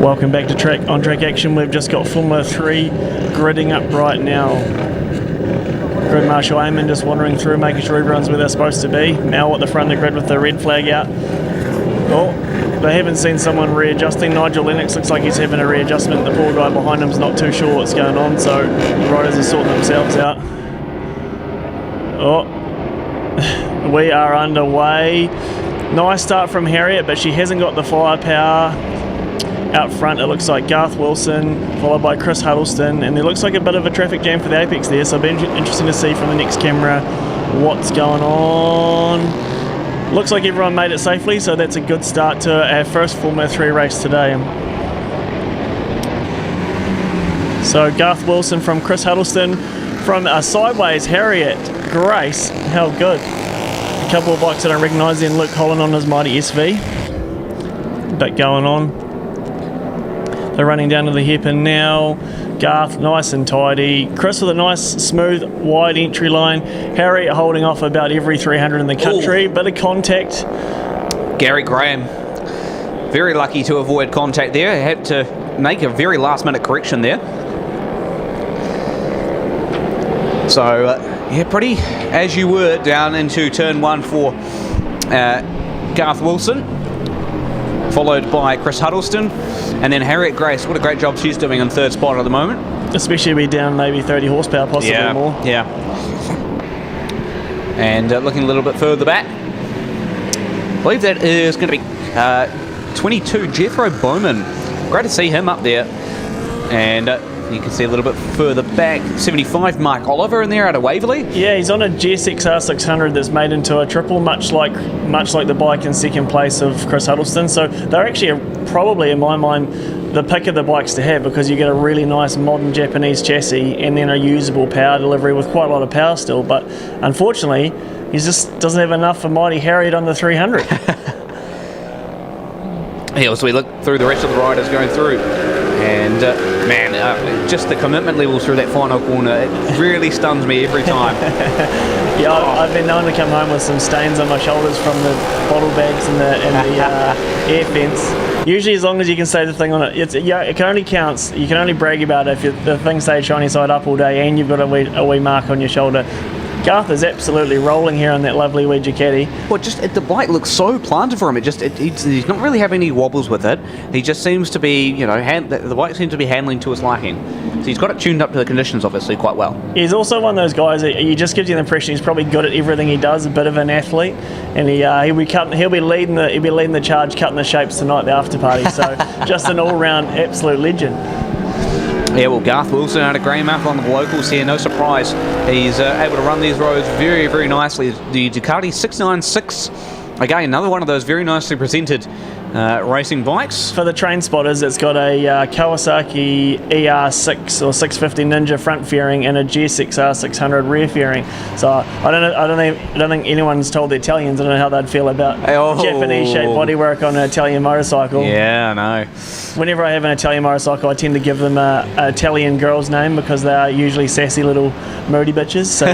Welcome back to On Track Action. We've just got Formula 3 gridding up right now. Grid Marshal Eamon just wandering through, making sure everyone's where they're supposed to be. Mal at the front of the grid with the red flag out. Oh, they haven't seen someone readjusting. Nigel Lennox looks like he's having a readjustment. The poor guy behind him's not too sure what's going on, so the riders are sorting themselves out. Oh, we are underway. Nice start from Harriet, but she hasn't got the firepower. Out front, it looks like Garth Wilson, followed by Chris Huddleston, and there looks like a bit of a traffic jam for the Apex there, so it'll be interesting to see from the next camera what's going on. Looks like everyone made it safely, so that's a good start to our first Formula 3 race today. So Garth Wilson from Chris Huddleston, from Sideways, Harriet, Grace, how good. A couple of bikes that I recognise, then Luke Holland on his Mighty SV. Bit going on. They're running down to the hairpin now. Garth, nice and tidy. Chris with a nice, smooth, wide entry line. Harry holding off about every 300 in the country. Bit of contact. Gary Graham, very lucky to avoid contact there. Had to make a very last-minute correction there. So, yeah, pretty as you were down into turn 1 for Garth Wilson, followed by Chris Huddleston, and then Harriet Grace. What a great job she's doing in third spot at the moment. Especially be down maybe 30 horsepower, possibly more. Yeah. And looking a little bit further back, I believe that is going to be 22 Jethro Bowman. Great to see him up there. And you can see a little bit further back, 75 Mark Oliver in there out of Waverley. Yeah, he's on a GSXR 600 that's made into a triple, much like the bike in second place of Chris Huddleston. So they're actually probably, in my mind, the pick of the bikes to have, because you get a really nice modern Japanese chassis and then a usable power delivery with quite a lot of power still. But unfortunately, he just doesn't have enough for Mighty Harriet on the 300. Yeah, so we look through the rest of the riders going through. And man, just the commitment levels through that final corner, it really stuns me every time. Yeah, I've been known to come home with some stains on my shoulders from the bottle bags and the air fence. Usually, as long as you can say the thing on it, it can only counts. You can only brag about it if the thing stays shiny side up all day and you've got a wee mark on your shoulder. Garth is absolutely rolling here on that lovely wee Ducati. Well, just the bike looks so planted for him. He's not really having any wobbles with it. He just seems to be, the bike seems to be handling to his liking. So he's got it tuned up to the conditions, obviously, quite well. He's also one of those guys that he just gives you the impression he's probably good at everything he does. A bit of an athlete, and he'll be leading the charge, cutting the shapes tonight, the after party. So just an all-round absolute legend. Yeah, well, Garth Wilson out of Greymouth on the locals here, no surprise. He's able to run these roads very, very nicely. The Ducati 696 again, another one of those very nicely presented racing bikes. For the train spotters, it's got a Kawasaki ER6 or 650 Ninja front fairing and a GSX-R 600 rear fairing. So I don't think anyone's told the Italians. I don't know how they'd feel about Japanese-shaped bodywork on an Italian motorcycle. Yeah, I know. Whenever I have an Italian motorcycle, I tend to give them an Italian girl's name because they are usually sassy little moody bitches. So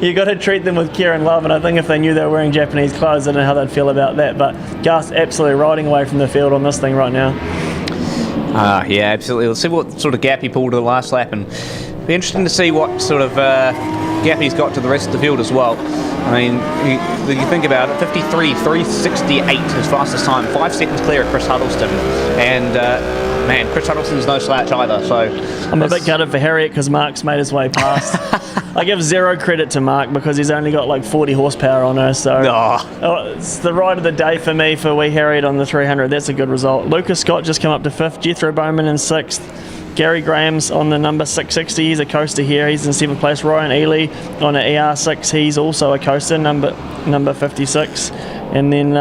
you've got to treat them with care and love. And I think if they knew they were wearing Japanese clothes, I don't know how they'd feel about that. But Garth's absolutely riding away from the field on this thing right now. Yeah, absolutely. Let's see what sort of gap he pulled to the last lap, and be interesting to see what sort of gap he's got to the rest of the field as well. I mean, you think about it, 53.368 his fastest time, 5 seconds clear of Chris Huddleston, and man, Chris Huddleston's no slouch either. So I'm a bit gutted for Harriet because Mark's made his way past. I give zero credit to Mark because he's only got like 40 horsepower on her, so it's the ride of the day for me for wee Harriet on the 300. That's a good result. Lucas Scott just come up to 5th, Jethro Bowman in 6th, Gary Graham's on the number 660, he's a coaster here, he's in 7th place. Ryan Ely on an ER6, he's also a coaster, number 56, and then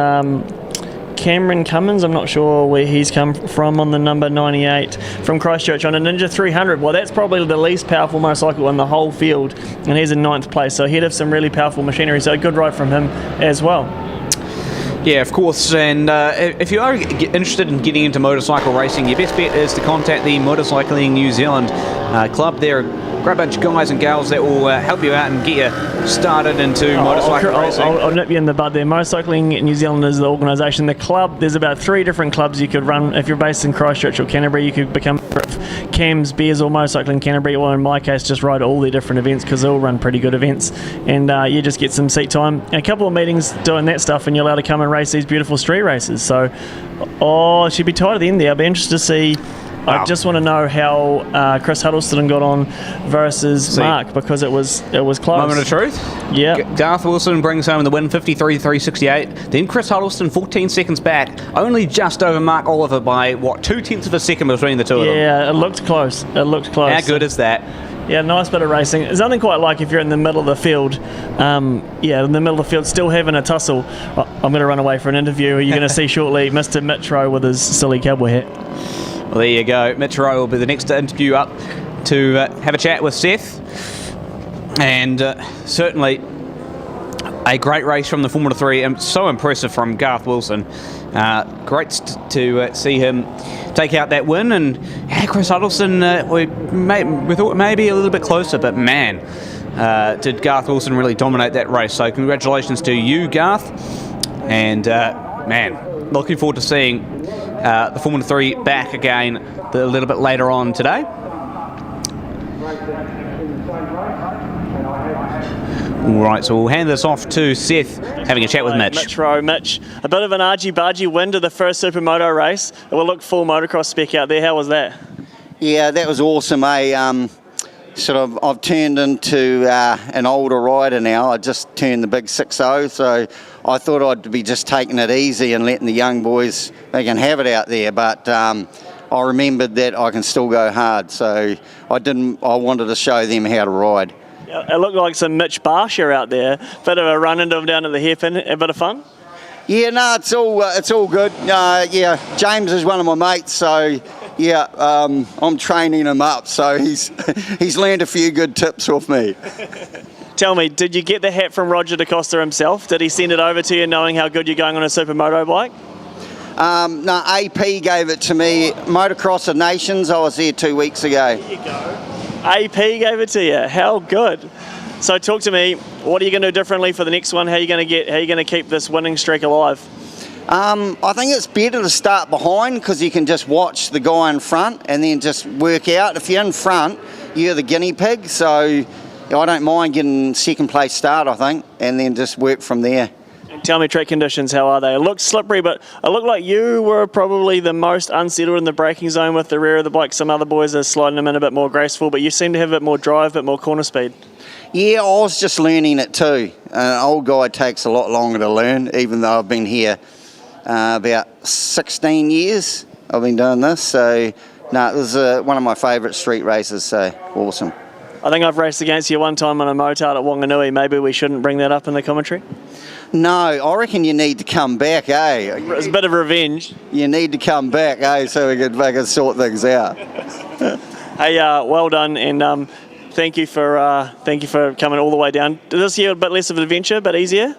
Cameron Cummins, I'm not sure where he's come from, on the number 98 from Christchurch on a Ninja 300. Well, that's probably the least powerful motorcycle in the whole field, and he's in 9th place, so ahead of some really powerful machinery, so a good ride from him as well. Yeah, of course, and if you are interested in getting into motorcycle racing, your best bet is to contact the Motorcycling New Zealand club. They're a great bunch of guys and gals that will help you out and get you started into motorcycle racing. I'll nip you in the bud there. Motorcycling New Zealand is the organisation. The club, there's about 3 different clubs you could run. If you're based in Christchurch or Canterbury, you could become Cam's, Beers or Motorcycling Canterbury, or in my case just ride all their different events because they all run pretty good events, and you just get some seat time and a couple of meetings doing that stuff, and you're allowed to come and race these beautiful street races. So she'd be tight at the end there. I'll be interested to see. Wow. I just want to know how Chris Huddleston got on versus Mark, because it was close. Moment of truth. Yeah. Garth Wilson brings home the win, 53.368. Then Chris Huddleston 14 seconds back, only just over Mark Oliver by 2/10 of a second between the two of them. Yeah, it looked close. How good is that? Yeah, nice bit of racing. There's nothing quite like if you're in the middle of the field. In the middle of the field, still having a tussle. I'm going to run away for an interview. You're going to see shortly Mr. Mitch Rowe with his silly cowboy hat. Well, there you go. Mitch Rowe will be the next interview up to have a chat with Seth. And certainly a great race from the Formula 3, and so impressive from Garth Wilson. Great to see him take out that win. And Chris Huddleston, we thought maybe a little bit closer, but man, did Garth Wilson really dominate that race. So congratulations to you, Garth. And man, looking forward to seeing the Formula 3 back again a little bit later on today. All right, so we'll hand this off to Seth, having a chat with Mitch. Mitch Rowe. Mitch, a bit of an argy-bargy win to the first Supermoto race. It will look full motocross spec out there. How was that? Yeah, that was awesome. I've turned into an older rider now. I just turned the big 6.0, so I thought I'd be just taking it easy and letting the young boys, they can have it out there. But I remembered that I can still go hard, so I wanted to show them how to ride. It looked like some Mitch Barsha out there. Bit of a run into him down at the hairpin. A bit of fun? Yeah, no, it's all good. James is one of my mates, so yeah, I'm training him up. So he's learned a few good tips off me. Tell me, did you get the hat from Roger DaCosta himself? Did he send it over to you knowing how good you're going on a Supermoto bike? No, AP gave it to me. Motocross of Nations, I was there 2 weeks ago. There you go. AP gave it to you. How good. So talk to me, what are you going to do differently for the next one? How are you going to keep this winning streak alive? I think it's better to start behind because you can just watch the guy in front and then just work out. If you're in front, you're the guinea pig. So I don't mind getting second place start, I think, and then just work from there. And tell me track conditions, how are they? It looked slippery, but it looked like you were probably the most unsettled in the braking zone with the rear of the bike. Some other boys are sliding them in a bit more graceful, but you seem to have a bit more drive, a bit more corner speed. Yeah, I was just learning it too. An old guy takes a lot longer to learn, even though I've been here about 16 years. I've been doing this, so no, it was one of my favourite street races, so awesome. I think I've raced against you one time on a motard at Wanganui. Maybe we shouldn't bring that up in the commentary? No, I reckon you need to come back, eh? It's a bit of revenge. You need to come back, eh, so we can sort things out. Hey, well done, and thank you for coming all the way down. This year a bit less of an adventure, but easier.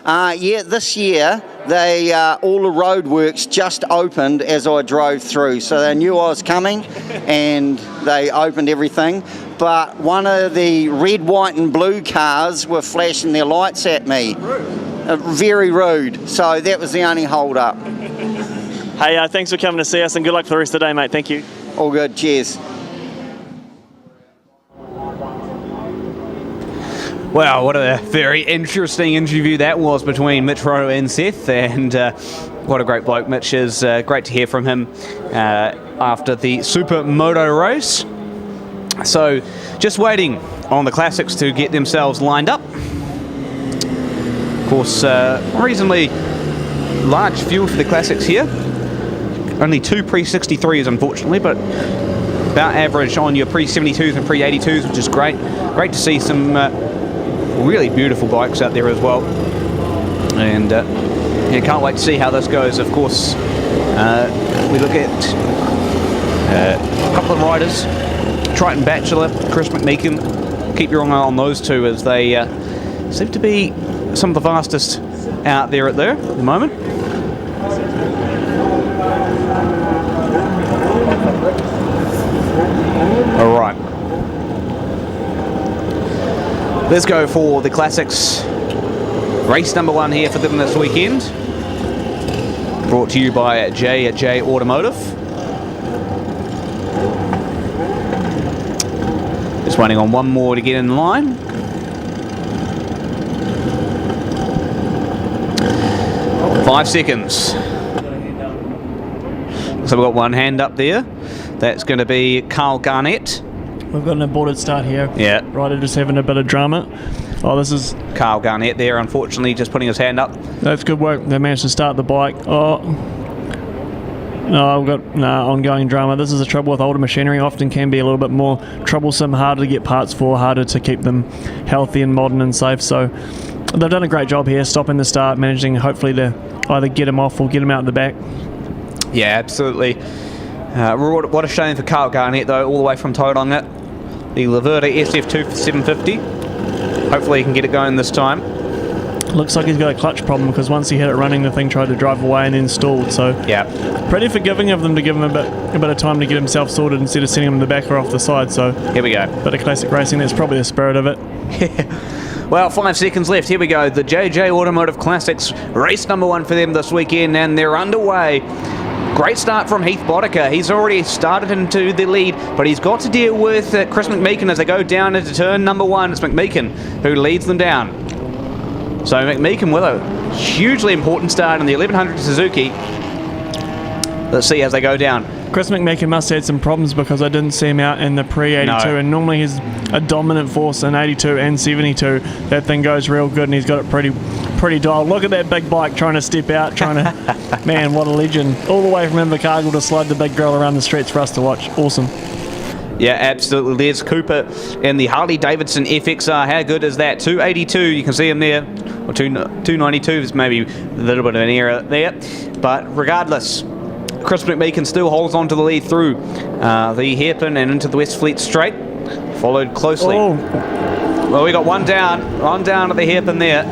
Yeah, this year all the roadworks just opened as I drove through, so they knew I was coming, and they opened everything. But one of the red, white, and blue cars were flashing their lights at me. Very rude. So that was the only hold up. Hey, thanks for coming to see us, and good luck for the rest of the day, mate. Thank you. All good. Cheers. Wow, what a very interesting interview that was between Mitch Rowe and Seth, and what a great bloke Mitch is. Great to hear from him after the Super Moto race. So, just waiting on the classics to get themselves lined up. Of course, reasonably large field for the classics here. Only 2 pre-63s, unfortunately, but about average on your pre-72s and pre-82s, which is great. Great to see some really beautiful bikes out there as well. And yeah, can't wait to see how this goes. Of course, we look at a couple of riders, Triton Bachelor, Chris McMeekin. Keep your eye on those two, as they seem to be some of the fastest out there at the moment. All right. Let's go for the classics. Race number 1 here for them this weekend. Brought to you by J at J Automotive. Just waiting on one more to get in line. Five seconds. So we've got one hand up there. That's going to be Carl Garnett. We've got an aborted start here. Yeah. Rider just having a bit of drama. Oh, this is Carl Garnett there, unfortunately, just putting his hand up. That's good work. They managed to start the bike. Oh. No, we've got ongoing drama. This is the trouble with older machinery. Often can be a little bit more troublesome, harder to get parts for, harder to keep them healthy and modern and safe. So they've done a great job here, stopping the start, managing hopefully to either get him off or get him out the back. Yeah, absolutely. What a shame for Carl Garnett, though, all the way from Tauranga. The Laverda SF2 for 750. Hopefully he can get it going this time. Looks like he's got a clutch problem, because once he hit it running, the thing tried to drive away and then stalled. So yeah, pretty forgiving of them to give him a bit of time to get himself sorted instead of sending him in the back or off the side. So here we go. Bit of classic racing. That's probably the spirit of it. Well, 5 seconds left. Here we go. The JJ Automotive Classics, race number 1 for them this weekend, and they're underway. Great start from Heath Boddicker. He's already started into the lead, but he's got to deal with Chris McMeekin as they go down into turn number 1. It's McMeekin who leads them down. So McMeekin with a hugely important start in the 1100 Suzuki. Let's see as they go down. Chris McMeekin must have had some problems, because I didn't see him out in the pre-82, and normally he's a dominant force in 82 and 72. That thing goes real good, and he's got it pretty dialed. Look at that big bike trying to step out, man, what a legend. All the way from Invercargill to slide the big girl around the streets for us to watch. Awesome. Yeah, absolutely. There's Cooper in the Harley Davidson FXR. How good is that? 282, you can see him there. Or 292 is maybe a little bit of an error there. But regardless, Chris McMeekin still holds on to the lead through the hairpin and into the West Fleet Straight, followed closely. Oh. Well, we got one down at the hairpin there.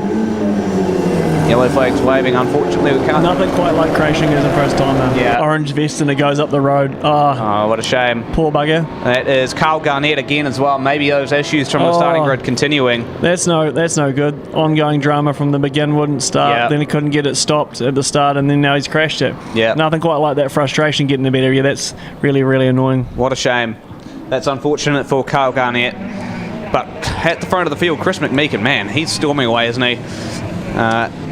Yellow flags waving. Unfortunately, we can't. Nothing quite like crashing as a first timer. Yeah. Orange vest and it goes up the road. Oh, what a shame. Poor bugger. That is Carl Garnett again as well. Maybe those issues from the starting grid continuing. That's no good. Ongoing drama from the begin, wouldn't start. Yeah. Then he couldn't get it stopped at the start, and then now he's crashed it. Yeah. Nothing quite like that frustration getting the better of you. That's really, really annoying. What a shame. That's unfortunate for Carl Garnett. But at the front of the field, Chris McMeekin, man, he's storming away, isn't he?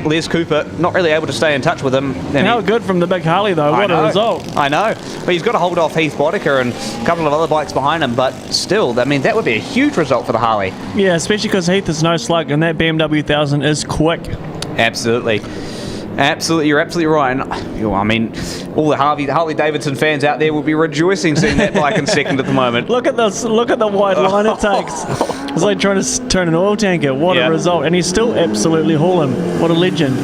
Les Cooper not really able to stay in touch with him. How good from the big Harley though. What a result. I know, but he's got to hold off Heath Boddicker and a couple of other bikes behind him, but still, I mean, that would be a huge result for the Harley. Yeah, especially because Heath is no slug and that BMW 1000 is quick. Absolutely. Absolutely, you're absolutely right. And, I mean, all the Harley Davidson fans out there will be rejoicing seeing that bike in second at the moment. Look at this! Look at the wide line it takes. It's like trying to turn an oil tanker. What a result! And he's still absolutely hauling. What a legend!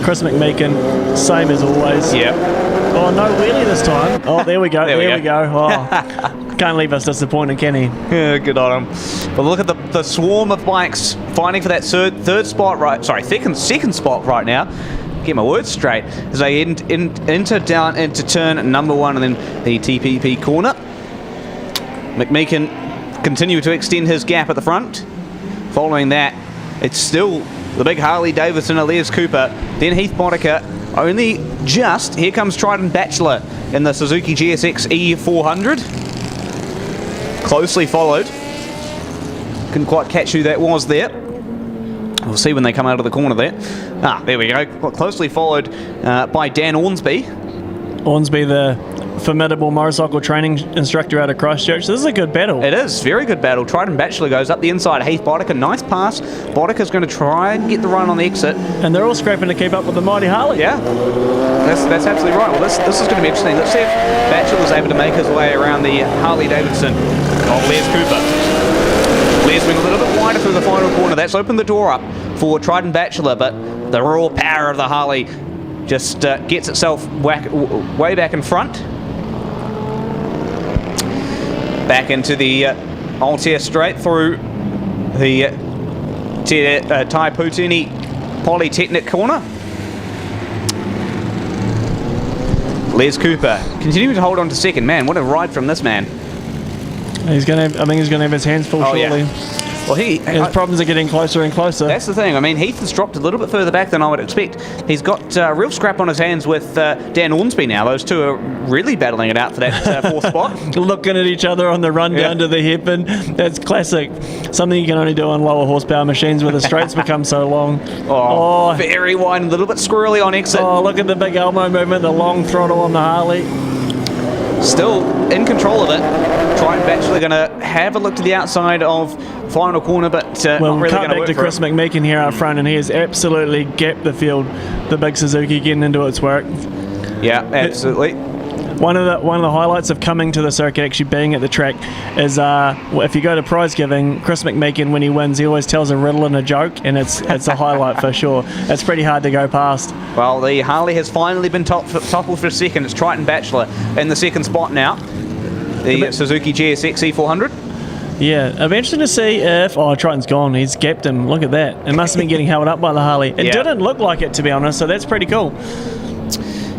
Chris McMeekin, same as always. Yeah. Oh, no wheelie this time. Oh, there we go. there we go. Oh, can't leave us disappointed, can he? Yeah, good on him. But look at the swarm of bikes fighting for that third spot right. Sorry, second spot right now. Get my words straight as they enter down into turn number 1 and then the TPP corner. McMeekin continue to extend his gap at the front. Following that, it's still the big Harley Davidson, Elias Cooper, then Heath Boddicker. Only just, here comes Trident Bachelor in the Suzuki GSX E400. Closely followed. Couldn't quite catch who that was there. We'll see when they come out of the corner there. There we go. Closely followed by Dan Ornsby. Ornsby, the formidable motorcycle training instructor out of Christchurch. This is a good battle. It is. Very good battle. Trident Bachelor goes up the inside. Heath Boddicker, nice pass. Boddicker's going to try and get the run on the exit. And they're all scraping to keep up with the mighty Harley. Yeah. That's absolutely right. Well, this is going to be interesting. Let's see if Bachelor's able to make his way around the Harley Davidson of Les Cooper. Les went a little bit wider through the final corner. That's opened the door up for Trident Bachelor, but the raw power of the Harley just gets itself way back in front. Back into the Altair straight through the Tai Putini Polytechnic corner. Les Cooper continuing to hold on to second. Man, what a ride from this man. I think he's going to have his hands full shortly. Yeah. Well, his problems are getting closer and closer. That's the thing. I mean, Heath has dropped a little bit further back than I would expect. He's got real scrap on his hands with Dan Ornsby now. Those two are really battling it out for that fourth spot. Looking at each other on the run down to the hairpin. That's classic. Something you can only do on lower horsepower machines where the straights become so long. Oh, very wide and a little bit squirrely on exit. Oh, look at the big elbow movement, the long throttle on the Harley. Still in control of it. Trident Bachelor going to have a look to the outside of final corner, but not really going to work to for Chris him. McMeekin here up front, and he has absolutely gapped the field. The big Suzuki getting into its work. Yeah, absolutely. One of the highlights of coming to the circuit, actually being at the track, is if you go to prize giving, Chris McMeekin, when he wins, he always tells a riddle and a joke, and it's a highlight for sure. It's pretty hard to go past. Well, the Harley has finally been toppled for a second. It's Trident Bachelor in the second spot now. The Suzuki GSX E400. Yeah, it'll be interesting to see if... Oh, Triton's gone. He's gapped him. Look at that. It must have been getting held up by the Harley. It didn't look like it, to be honest, so that's pretty cool.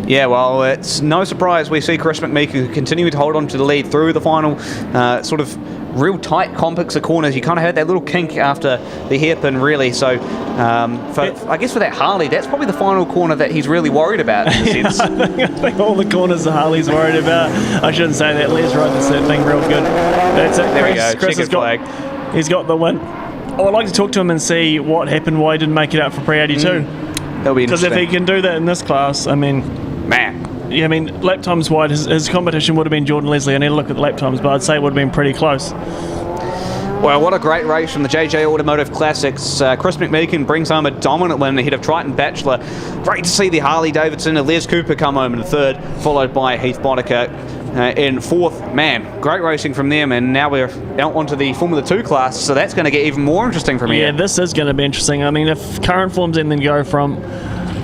Yeah, well, it's no surprise we see Chris McMeekin continuing to hold on to the lead through the final sort of real tight complex of corners. You kind of had that little kink after the hairpin, really. So, I guess for that Harley, that's probably the final corner that he's really worried about, in a sense. I think all the corners the Harley's worried about. I shouldn't say that. Les rode this thing real good. That's it. There we go. Chris has got, he's got the win. Oh, I'd like to talk to him and see what happened, why he didn't make it out for pre-82. That'll be interesting. Because if he can do that in this class, I mean... Man. Yeah, I mean, lap times wide, his competition would have been Jordan Leslie. I need to look at the lap times, but I'd say it would have been pretty close. Well, what a great race from the JJ Automotive Classics. Chris McMeekin brings home a dominant win ahead of Trident Bachelor. Great to see the Harley Davidson and Les Cooper come home in third, followed by Heath Boddicker in fourth. Man, great racing from them, and now we're out onto the Formula 2 class, so that's going to get even more interesting from here. Yeah, this is going to be interesting. I mean, if current form's in, then go from...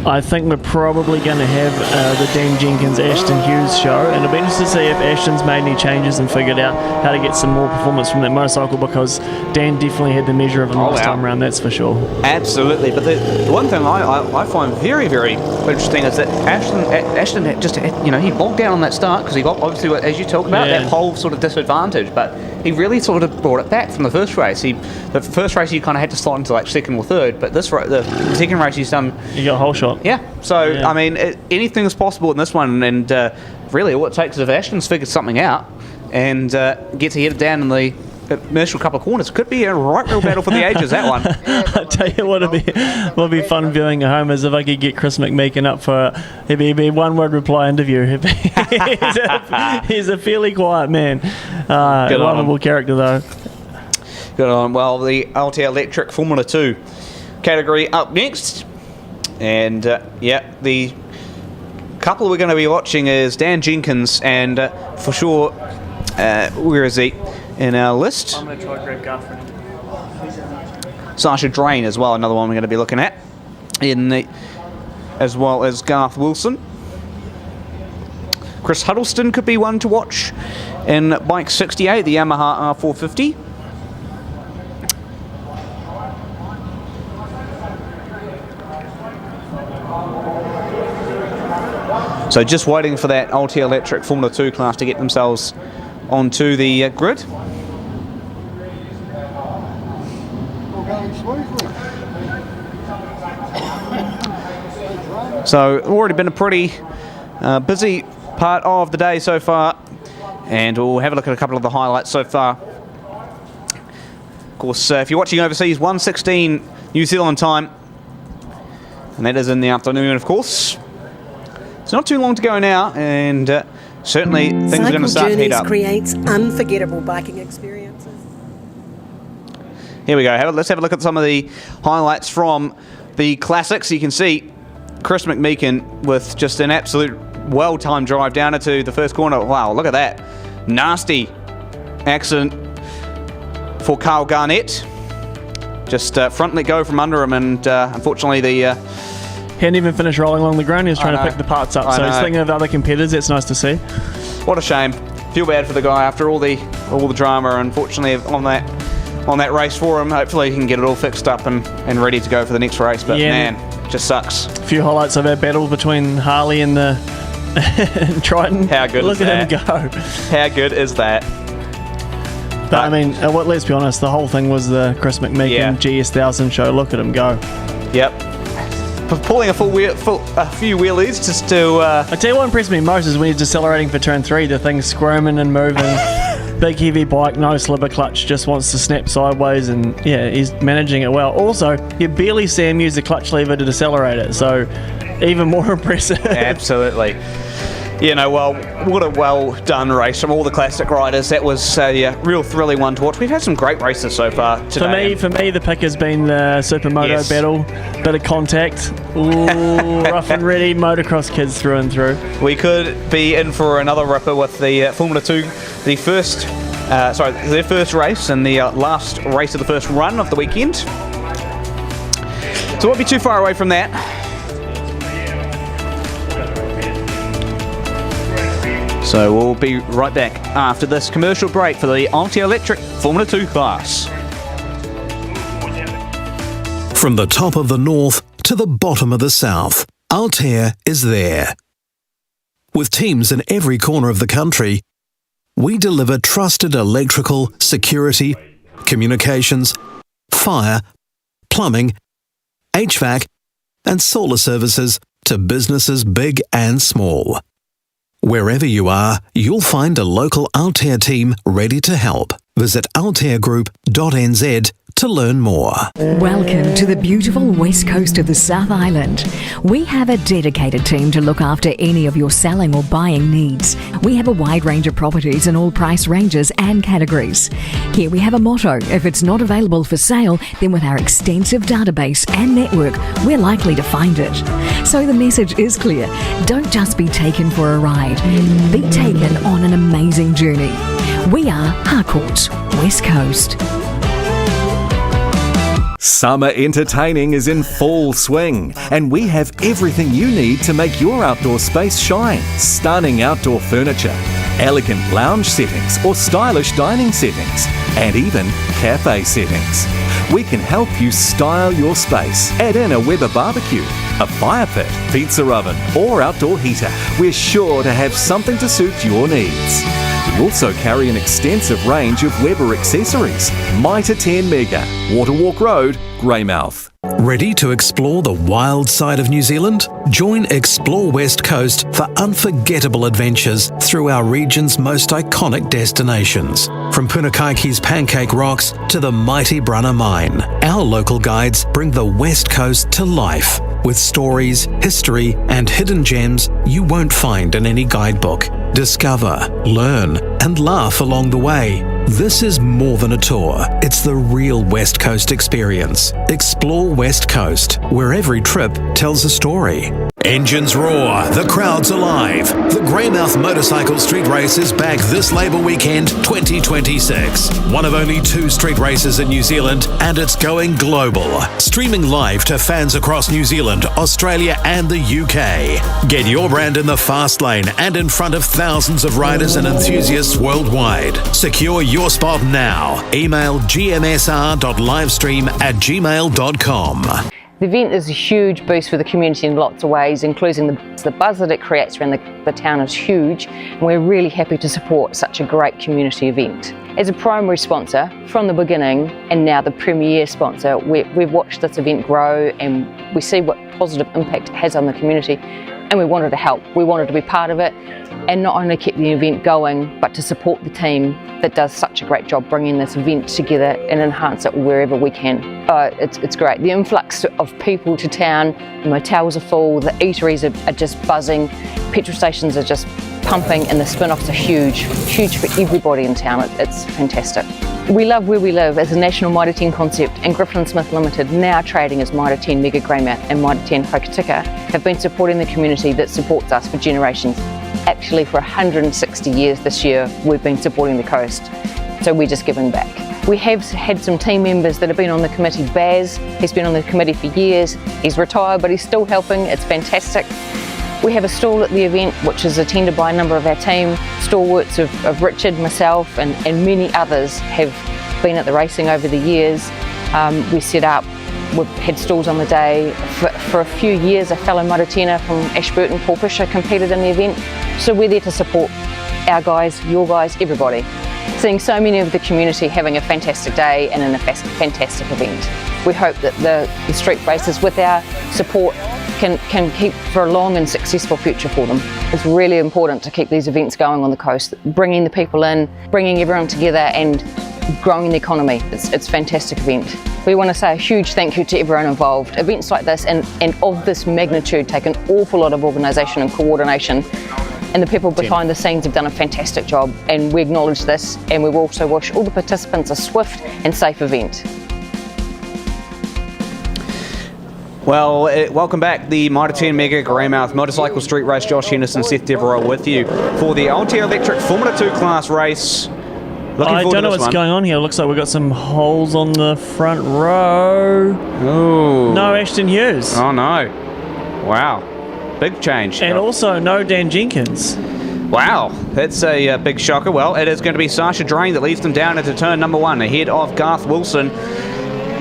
I think we're probably going to have the Dean Jenkins Ashton Hughes show, and it'll be interesting to see if Ashton's made any changes and figured out how to get some more performance from that motorcycle, because Dan definitely had the measure of him last time around, that's for sure. Absolutely, but the one thing I find very, very interesting is that Ashton just, he bogged down on that start because he got, obviously, as you talked about, that whole sort of disadvantage, but he really sort of brought it back from the first race. The first race he kind of had to slot into like second or third, but the second race he's done... You got a whole shot. Yeah, so, I mean, anything is possible in this one, and really all it takes is if Ashton's figured something out and gets ahead down in the initial couple of corners, could be a right real battle for the ages, that one. I tell you what would be fun viewing at home is if I could get Chris McMeekin up for he'd be one-word reply interview. He's a fairly quiet man. Lovable character, though. Good on. Well, the Altair Electric Formula 2 category up next. And the couple we're going to be watching is Dan Jenkins and for sure, where is he in our list? I'm going to try to grab Garth. Sasha Drain as well, another one we're going to be looking at, as well as Garth Wilson. Chris Huddleston could be one to watch in bike 68, the Yamaha R450. So just waiting for that Altair Electric Formula 2 class to get themselves onto the grid. So already been a pretty busy part of the day so far, and we'll have a look at a couple of the highlights so far. Of course, if you're watching overseas, 1:16 New Zealand time, and that is in the afternoon, of course. It's not too long to go now, and certainly things are going to start to heat up. Cycle Journeys creates unforgettable biking experiences. Here we go. Let's have a look at some of the highlights from the classics. You can see Chris McMeekin with just an absolute well-timed drive down into the first corner. Wow, look at that. Nasty accident for Carl Garnett. Just front let go from under him, and unfortunately the... He hadn't even finished rolling along the ground. He was trying to pick the parts up. So he's thinking of other competitors. It's nice to see. What a shame. Feel bad for the guy after all the drama. Unfortunately, on that race for him, hopefully he can get it all fixed up and ready to go for the next race. But man, just sucks. A few highlights of our battle between Harley and the Triton. How good Look is that? Look at him go. How good is that? But I mean, let's be honest. The whole thing was the Chris McMeekin GS1000 show. Look at him go. Yep. Pulling a few wheelies just to... I tell you what impressed me most is when he's decelerating for turn 3, the thing's squirming and moving. Big heavy bike, no slipper clutch, just wants to snap sideways, and yeah, he's managing it well. Also, you barely see him use the clutch lever to decelerate it, so even more impressive. Absolutely. You know, well, what a well-done race from all the classic riders. That was a real thrilling one to watch. We've had some great races so far today. For me, the pick has been the Supermoto battle. Bit of contact. Ooh, rough and ready motocross kids through and through. We could be in for another ripper with the Formula 2, their first race and the last race of the first run of the weekend. So we won't be too far away from that. So we'll be right back after this commercial break for the Altair Electric Formula 2 class. From the top of the north to the bottom of the south, Altair is there. With teams in every corner of the country, we deliver trusted electrical, security, communications, fire, plumbing, HVAC, and solar services to businesses big and small. Wherever you are, you'll find a local Altair team ready to help. Visit altairgroup.nz to learn more. Welcome to the beautiful west coast of the South Island. We have a dedicated team to look after any of your selling or buying needs. We have a wide range of properties in all price ranges and categories. Here we have a motto: if it's not available for sale, then with our extensive database and network, we're likely to find it. So the message is clear: don't just be taken for a ride, be taken on an amazing journey. We are Harcourt's West Coast. Summer entertaining is in full swing, and we have everything you need to make your outdoor space shine. Stunning outdoor furniture, elegant lounge settings or stylish dining settings, and even cafe settings. We can help you style your space. Add in a Weber barbecue, a fire pit, pizza oven or outdoor heater. We're sure to have something to suit your needs. We also carry an extensive range of Weber accessories. Mitre 10 Mega, Waterwalk Road, Greymouth. Ready to explore the wild side of New Zealand? Join Explore West Coast for unforgettable adventures through our region's most iconic destinations. From Punakaiki's Pancake Rocks to the mighty Brunner Mine, our local guides bring the West Coast to life with stories, history, and hidden gems you won't find in any guidebook. Discover, learn, and laugh along the way. This is more than a tour. It's the real West Coast experience. Explore West Coast, where every trip tells a story. Engines roar, the crowd's alive. The Greymouth Motorcycle Street Race is back this Labour Weekend 2026. One of only 2 street races in New Zealand, and it's going global. Streaming live to fans across New Zealand, Australia and the UK. Get your brand in the fast lane and in front of thousands of riders and enthusiasts worldwide. Secure your spot now. Email gmsr.livestream@gmail.com. The event is a huge boost for the community in lots of ways, including the buzz that it creates around the town is huge, and we're really happy to support such a great community event. As a primary sponsor from the beginning, and now the premier sponsor, we've watched this event grow, and we see what positive impact it has on the community, and we wanted to help. We wanted to be part of it, and not only keep the event going, but to support the team that does such a great job bringing this event together and enhance it wherever we can. It's great. The influx of people to town, the motels are full, the eateries are just buzzing, petrol stations are just pumping, and the spin-offs are huge for everybody in town. It's fantastic. We love where we live as a national Mitre 10 concept, and Griffin Smith Limited, now trading as Mitre 10 Mega Greymouth and Mitre 10 Hokitika, have been supporting the community that supports us for generations. Actually, for 160 years this year, we've been supporting the coast, so we're just giving back. We have had some team members that have been on the committee. Baz, he's been on the committee for years. He's retired, but he's still helping. It's fantastic. We have a stall at the event, which is attended by a number of our team. Stalwarts of Richard, myself, and many others have been at the racing over the years. We set up, we've had stalls on the day. For a few years, a fellow Moto 10er from Ashburton, Paul Fisher, competed in the event. So we're there to support our guys, your guys, everybody. Seeing so many of the community having a fantastic day and in a fantastic event. We hope that the street races, with our support, can keep for a long and successful future for them. It's really important to keep these events going on the coast, bringing the people in, bringing everyone together and growing the economy. It's a fantastic event. We want to say a huge thank you to everyone involved. Events like this and of this magnitude take an awful lot of organisation and coordination, and the people behind the scenes have done a fantastic job, and we acknowledge this, and we also wish all the participants a swift and safe event. Well, welcome back. The Mitre 10 Mega Greymouth Motorcycle Street Race. Josh Henderson, Seth Devereux with you for the Aotea Electric Formula 2 class race. I don't know what's going on here. It looks like we've got some holes on the front row. Ooh. No Ashton Hughes. Oh, no. Wow. Big change. And also no Dan Jenkins. Wow, that's a big shocker. Well, it is going to be Sasha Drain that leads them down into turn number 1 ahead of Garth Wilson.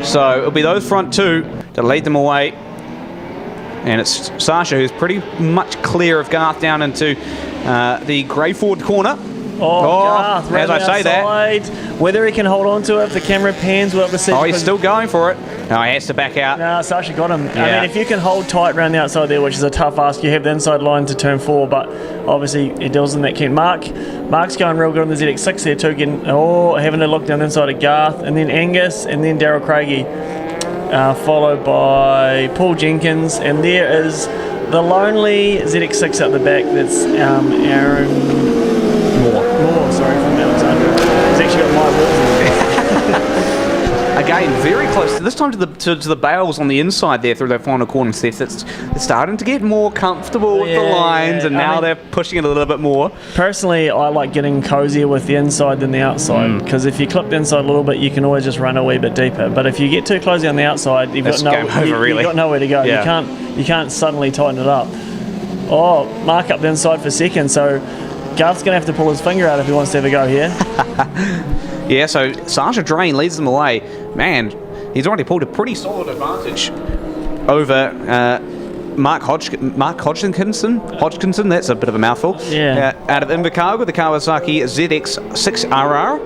So it'll be those front 2 to lead them away. And it's Sasha who's pretty much clear of Garth down into the Greyford corner. Garth, as I say that. Whether he can hold on to it, if the camera pans, we'll have to see. Oh, he's still going for it. No, he has to back out. No, Sasha got him. Yeah. I mean, if you can hold tight around the outside there, which is a tough ask, you have the inside line to turn 4, but obviously it doesn't that keen. Mark's going real good on the ZX6 there too, having a look down the inside of Garth, and then Angus, and then Daryl Craigie, followed by Paul Jenkins, and there is the lonely ZX6 at the back. That's Aaron Moore, sorry, from Alexandria. He's actually got my walls in there. Again, very close. This time to the bales on the inside there through that final corner, Steph. It's starting to get more comfortable with the lines, and now they're pushing it a little bit more. Personally, I like getting cozier with the inside than the outside, because if you clip the inside a little bit, you can always just run a wee bit deeper. But if you get too cozy on the outside, you've got nowhere to go. Yeah. You can't suddenly tighten it up. Oh, Mark up the inside for second, so Garth's going to have to pull his finger out if he wants to have a go here. Yeah, so Sasha Drain leads them away. Man, he's already pulled a pretty solid advantage over Mark Hodgkinson. That's a bit of a mouthful. Yeah. Out of Invercargill, the Kawasaki ZX6RR.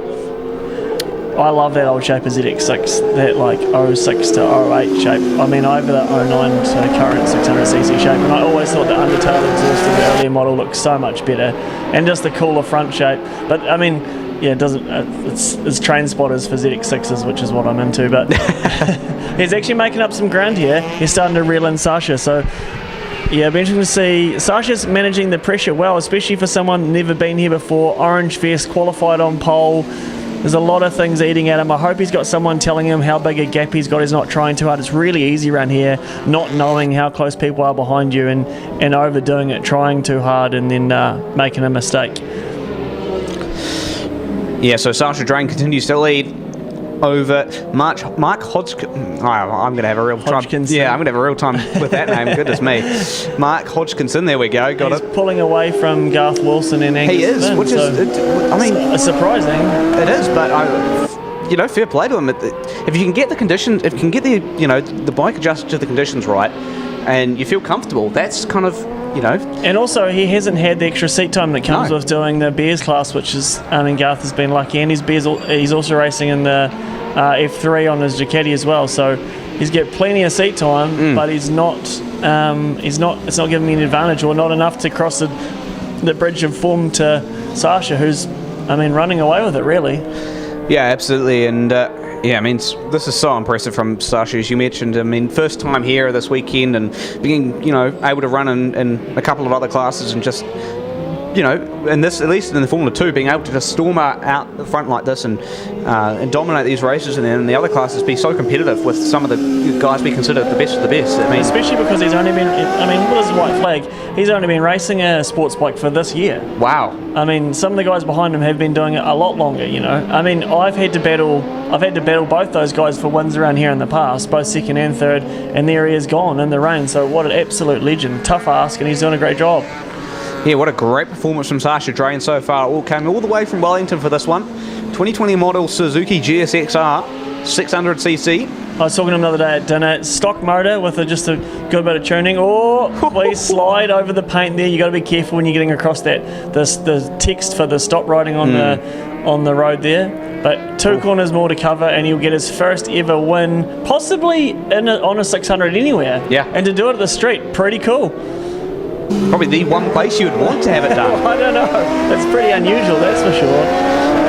I love that old shape of ZX6, that like 06 to 08 shape. I mean, over the 09 to current 600cc shape, and I always thought the undertail exhaust of the earlier model looked so much better, and just the cooler front shape. But I mean, yeah, it doesn't. It's train spotters for ZX6s, which is what I'm into. But he's actually making up some ground here. He's starting to reel in Sasha. So yeah, it'll be interesting to see. Sasha's managing the pressure well, especially for someone never been here before. Orange Fest, qualified on pole. There's a lot of things eating at him. I hope he's got someone telling him how big a gap he's got. He's not trying too hard. It's really easy around here, not knowing how close people are behind you and overdoing it, trying too hard and then making a mistake. Yeah, so Sasha Drain continues to lead over Mark Hodgkin. I'm going to have a real time. Yeah, I'm going to have a real time with that name. Goodness me. Mark Hodgkinson, there we go. Got He's it. Pulling away from Garth Wilson and Angus He is, Finn, which is, I mean, it's surprising. It is, but fair play to him. If you can get the conditions, if you can get the bike adjusted to the conditions right, and you feel comfortable, that's kind of, And also, he hasn't had the extra seat time that comes with doing the Bears class, which is, Garth has been lucky, and he's also racing in the F3 on his Ducati as well, so he's got plenty of seat time, but it's not giving him an advantage, or not enough to cross the bridge of form to Sasha, who's, running away with it, really. Yeah, absolutely, and this is so impressive from Sasha, as you mentioned. First time here this weekend, and being, able to run in a couple of other classes, and just, in this, at least in the Formula 2, being able to just storm out the front like this and dominate these races, and then in the other classes be so competitive with some of the guys we consider the best of the best. Especially because he's only been, what is white flag? He's only been racing a sports bike for this year. Wow. Some of the guys behind him have been doing it a lot longer, I've had to battle both those guys for wins around here in the past, both second and third, and there he is gone in the rain. So what an absolute legend. Tough ask, and he's doing a great job. Yeah, what a great performance from Sasha Drain so far. All came all the way from Wellington for this one. 2020 model Suzuki GSXR 600cc. I was talking to him the other day at dinner. Stock motor with just a good bit of tuning. Oh, please slide over the paint there. You got to be careful when you're getting across the text for the stop riding on the road there. But 2 corners more to cover, and he'll get his first ever win, possibly on a 600 anywhere. Yeah. And to do it at the street, pretty cool. Probably the one place you would want to have it done. I don't know. It's pretty unusual, that's for sure.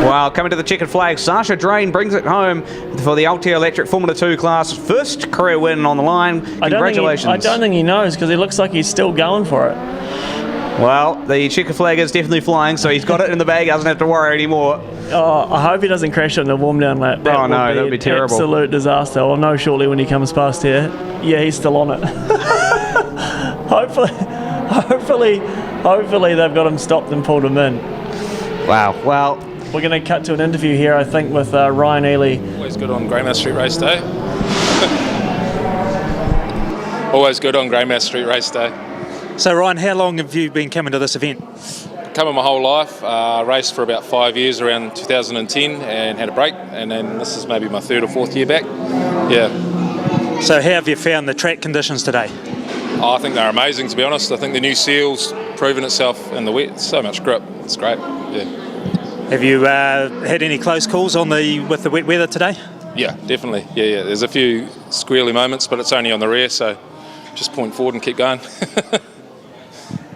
Wow, coming to the checkered flag, Sasha Drain brings it home for the Altair Electric Formula 2 class. First career win on the line. Congratulations. I don't think he knows, because he looks like he's still going for it. Well, the checkered flag is definitely flying, so he's got it in the bag, doesn't have to worry anymore. Oh, I hope he doesn't crash it in the warm down lap. That would be terrible. Absolute disaster. I'll know shortly when he comes past here. Yeah, he's still on it. Hopefully they've got him stopped and pulled him in. Wow. Well, we're going to cut to an interview here, I think, with Ryan Ely. Always good on Greymouth Street Race Day. Always good on Greymouth Street Race Day. So Ryan, how long have you been coming to this event? Coming my whole life. Raced for about 5 years around 2010 and had a break, and then this is maybe my 3rd or 4th year back. Yeah. So how have you found the track conditions today? I think they're amazing, to be honest. I think the new seal's proven itself in the wet. So much grip. It's great. Yeah. Have you had any close calls with the wet weather today? Yeah, definitely. Yeah. There's a few squealy moments, but it's only on the rear, so just point forward and keep going.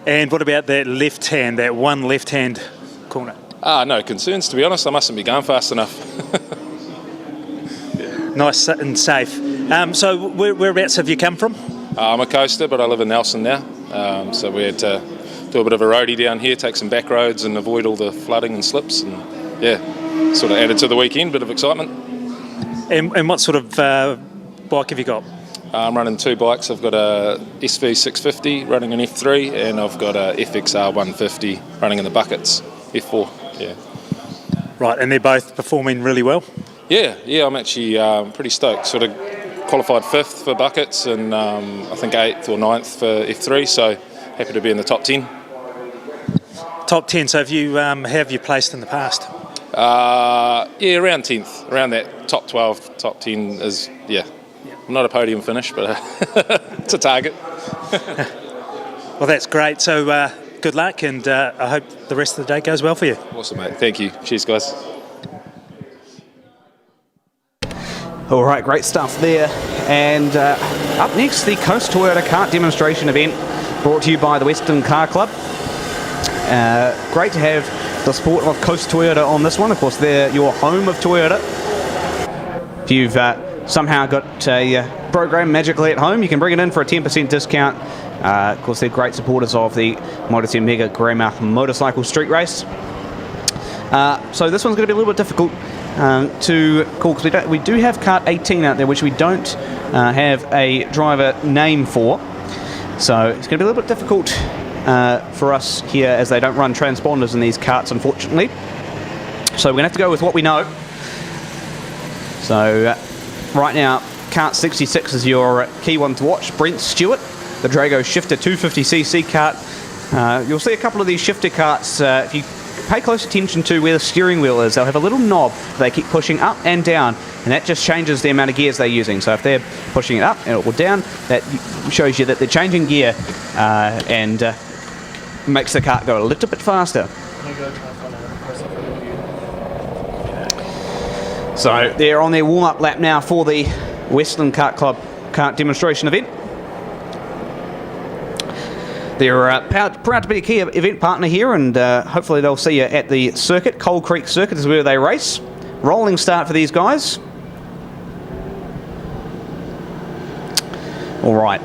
And what about that one left-hand corner? No concerns, to be honest. I mustn't be going fast enough. Nice and safe. So whereabouts have you come from? I'm a coaster, but I live in Nelson now. So we had to do a bit of a roadie down here, take some back roads and avoid all the flooding and slips. And yeah, sort of added to the weekend, bit of excitement. And what sort of bike have you got? I'm running 2 bikes. I've got a SV 650 running an F3, and I've got a FXR 150 running in the buckets, F4. Yeah. Right, and they're both performing really well? Yeah, I'm actually pretty stoked. Sort of qualified 5th for buckets, and I think 8th or 9th for F3, so happy to be in the top 10. Top 10, so how have you placed in the past? Around 10th, around that top 12, top 10 is, not a podium finish, but it's a target. Well, that's great. So good luck, and I hope the rest of the day goes well for you. Awesome, mate. Thank you. Cheers, guys. All right, great stuff there. And up next, the Coast Toyota Kart Demonstration event, brought to you by the Western Car Club. Great to have the support of Coast Toyota on this one. Of course, they're your home of Toyota. If you've somehow got a program magically at home, you can bring it in for a 10% discount. Of course, they're great supporters of the Moto 10 Mega Greymouth Motorcycle Street Race. So this one's going to be a little bit difficult. to call, because we do have cart 18 out there, which we don't have a driver name for. So it's going to be a little bit difficult for us here, as they don't run transponders in these carts, unfortunately. So we're going to have to go with what we know. So right now, cart 66 is your key one to watch. Brent Stewart, the Drago Shifter 250cc cart. You'll see a couple of these shifter carts, if you pay close attention to where the steering wheel is, they'll have a little knob they keep pushing up and down, and that just changes the amount of gears they're using. So if they're pushing it up or down, that shows you that they're changing gear and makes the cart go a little bit faster. So they're on their warm-up lap now for the Western Kart Club kart demonstration event. They're proud to be a key event partner here, and hopefully they'll see you at the circuit. Coal Creek Circuit is where they race. Rolling start for these guys. All right.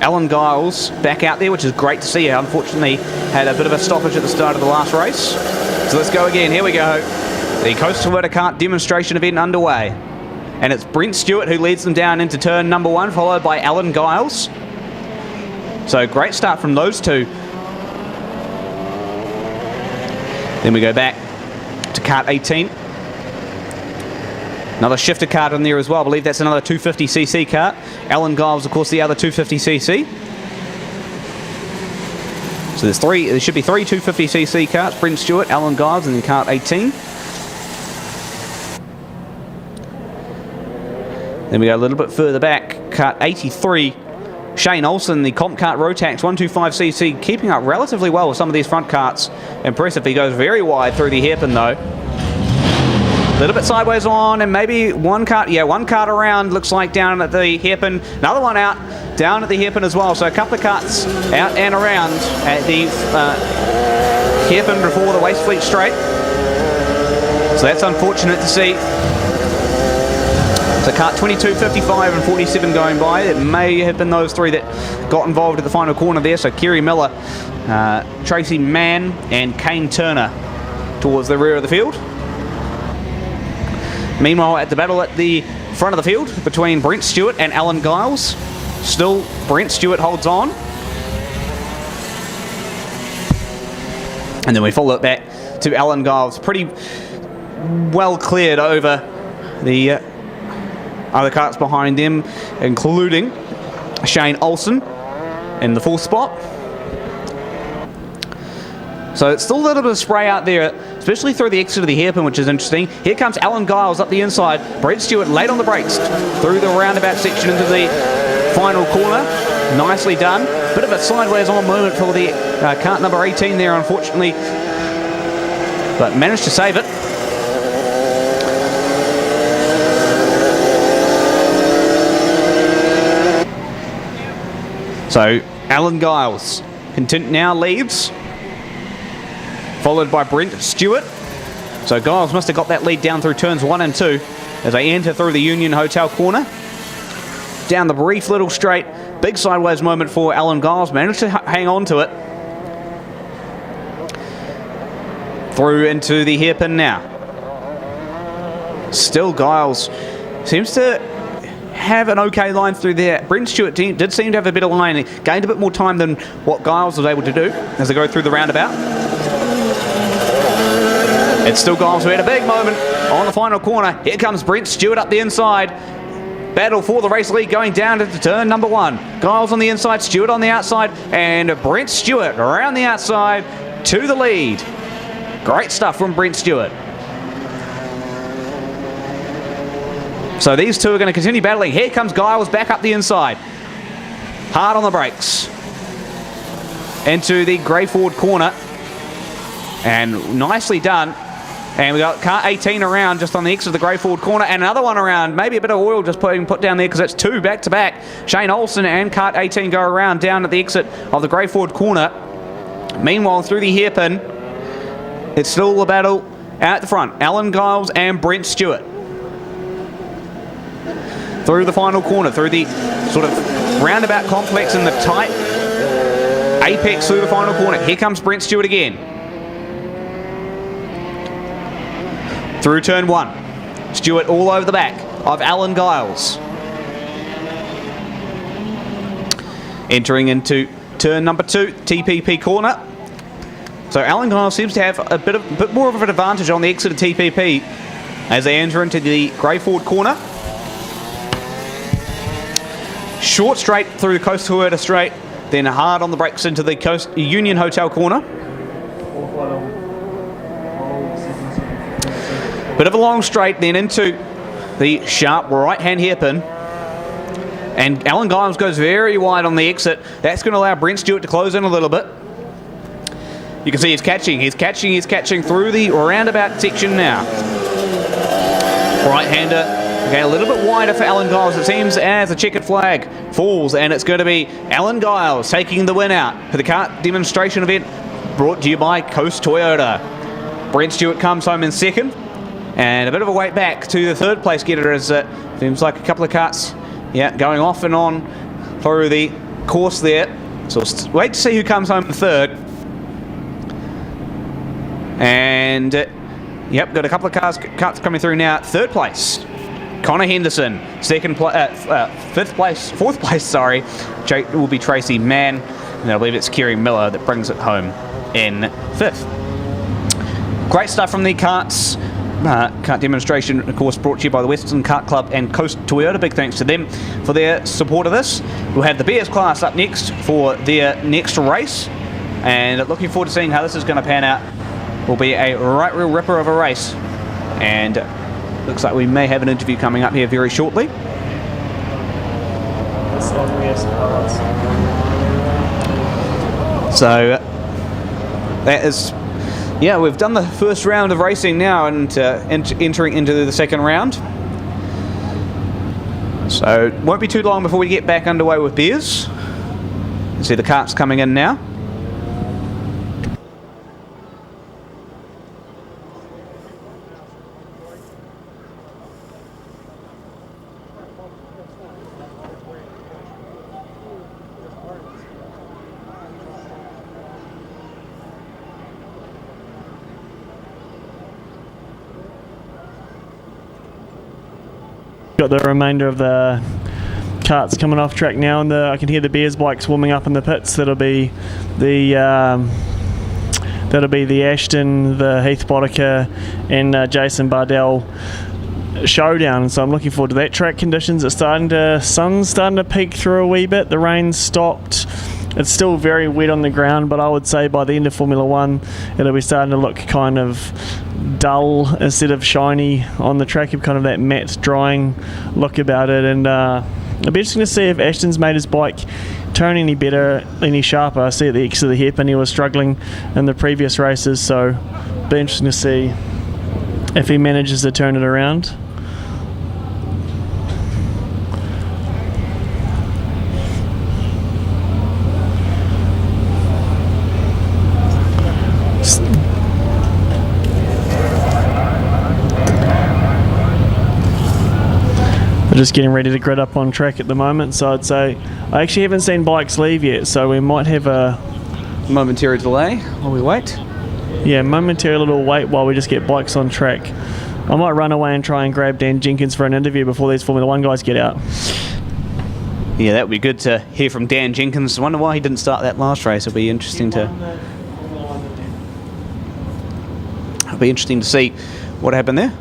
Alan Giles back out there, which is great to see. Unfortunately, had a bit of a stoppage at the start of the last race. So let's go again. Here we go. The Coastal Motor Kart demonstration event underway. And it's Brent Stewart who leads them down into turn number 1, followed by Alan Giles. So great start from those two. Then we go back to kart 18. Another shifter kart in there as well. I believe that's another 250cc kart. Alan Giles, of course, the other 250cc. So there should be three 250cc karts. Brent Stewart, Alan Giles, and then kart 18. Then we go a little bit further back. Kart 83. Shane Olsen, the Comp Kart Rotax 125cc, keeping up relatively well with some of these front karts. Impressive. He goes very wide through the hairpin though. A little bit sideways on, and maybe one kart around, looks like, down at the hairpin. Another one out, down at the hairpin as well. So a couple of karts out and around at the hairpin before the Wastefleet straight. So that's unfortunate to see. So kart 22, 55 and 47 going by. It may have been those three that got involved at the final corner there. So Kerry Miller, Tracy Mann and Kane Turner towards the rear of the field. Meanwhile, at the battle at the front of the field between Brent Stewart and Alan Giles. Still, Brent Stewart holds on. And then we follow it back to Alan Giles. Pretty well cleared over the other karts behind them, including Shane Olsen in the 4th spot. So it's still a little bit of spray out there, especially through the exit of the hairpin, which is interesting. Here comes Alan Giles up the inside. Brent Stewart late on the brakes through the roundabout section into the final corner. Nicely done. Bit of a sideways on moment for the kart number 18 there, unfortunately, but managed to save it. So Alan Giles now leads, followed by Brent Stewart. So Giles must have got that lead down through turns 1 and 2 as they enter through the Union Hotel corner. Down the brief little straight, big sideways moment for Alan Giles, managed to hang on to it. Through into the hairpin now. Still Giles seems to have an okay line through there. Brent Stewart did seem to have a bit of line. He gained a bit more time than what Giles was able to do as they go through the roundabout. It's still Giles who had a big moment on the final corner. Here comes Brent Stewart up the inside. Battle for the race lead going down to turn number 1. Giles on the inside, Stewart on the outside, and Brent Stewart around the outside to the lead. Great stuff from Brent Stewart. So these two are going to continue battling. Here comes Giles back up the inside. Hard on the brakes. Into the Greyford corner. And nicely done. And we got car 18 around just on the exit of the Greyford corner. And another one around. Maybe a bit of oil just put down there because that's 2 back to back. Shane Olsen and kart 18 go around down at the exit of the Greyford corner. Meanwhile, through the hairpin, it's still a battle out at the front. Alan Giles and Brent Stewart. Through the final corner, through the sort of roundabout complex and the tight apex through the final corner. Here comes Brent Stewart again. through turn 1. Stewart all over the back of Alan Giles. Entering into turn number 2, TPP corner. So Alan Giles seems to have a bit more of an advantage on the exit of TPP as they enter into the Greyford corner. Short straight through the Coast Toyota straight, then hard on the brakes into the Coast Union Hotel corner. Bit of a long straight, then into the sharp right-hand hairpin. And Alan Giles goes very wide on the exit. That's going to allow Brent Stewart to close in a little bit. You can see he's catching through the roundabout section now. Right-hander. Okay, a little bit wider for Alan Giles, it seems, as a checkered flag falls, and it's going to be Alan Giles taking the win out for the kart demonstration event brought to you by Coast Toyota. Brent Stewart comes home in second, and a bit of a wait back to the third place getter as it seems like a couple of karts going off and on through the course there. So we'll wait to see who comes home in third. And got a couple of karts coming through now. Third place, Connor Henderson. Fourth place, Jake will be Tracy Mann. And I believe it's Kerry Miller that brings it home in fifth. Great stuff from the karts. Kart demonstration, of course, brought to you by the Western Kart Club and Coast Toyota. Big thanks to them for their support of this. We'll have the BS class up next for their next race. And looking forward to seeing how this is going to pan out. Will be a right real ripper of a race, and looks like we may have an interview coming up here very shortly. So that is, we've done the first round of racing now, and entering into the second round. So it won't be too long before we get back underway with beers. You see the karts coming in now. Got the remainder of the karts coming off track now, and I can hear the Bears bikes warming up in the pits. That'll be the Ashton, the Heath Boddicker, and Jason Bardell showdown. And so I'm looking forward to that. Track conditions are sun's starting to peek through a wee bit. The rain stopped. It's still very wet on the ground, but I would say by the end of Formula One, it'll be starting to look kind of dull instead of shiny on the track. You've kind of that matte drying look about it, and it'll be interesting to see if Ashton's made his bike turn any better, any sharper. I see at the exit of the hairpin he was struggling in the previous races, so it'll be interesting to see if he manages to turn it around. Just getting ready to grid up on track at the moment, so I'd say I actually haven't seen bikes leave yet, so we might have a momentary delay while we wait. Yeah, momentary little wait while we just get bikes on track. I might run away and try and grab Dan Jenkins for an interview before these Formula 1 guys get out. Yeah, that would be good to hear from Dan Jenkins. I wonder why he didn't start that last race. It'll be interesting to see what happened there.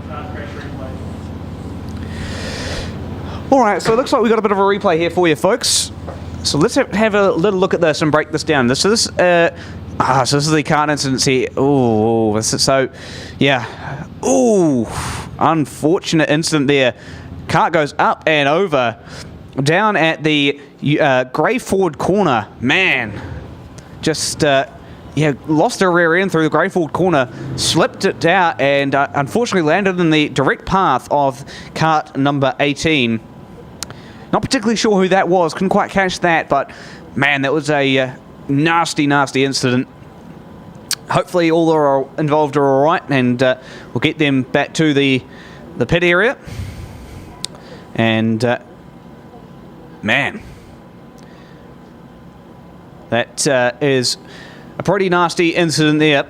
Alright, so it looks like we've got a bit of a replay here for you folks. So let's have a little look at this and break this down. So this is the kart incident here. Unfortunate incident there. Kart goes up and over, down at the Greyford corner. Man, just lost her rear end through the Greyford corner, slipped it out, and unfortunately landed in the direct path of kart number 18. Not particularly sure who that was, couldn't quite catch that, but man, that was a nasty, nasty incident. Hopefully all are involved are all right, and we'll get them back to the pit area. And man, that is a pretty nasty incident there.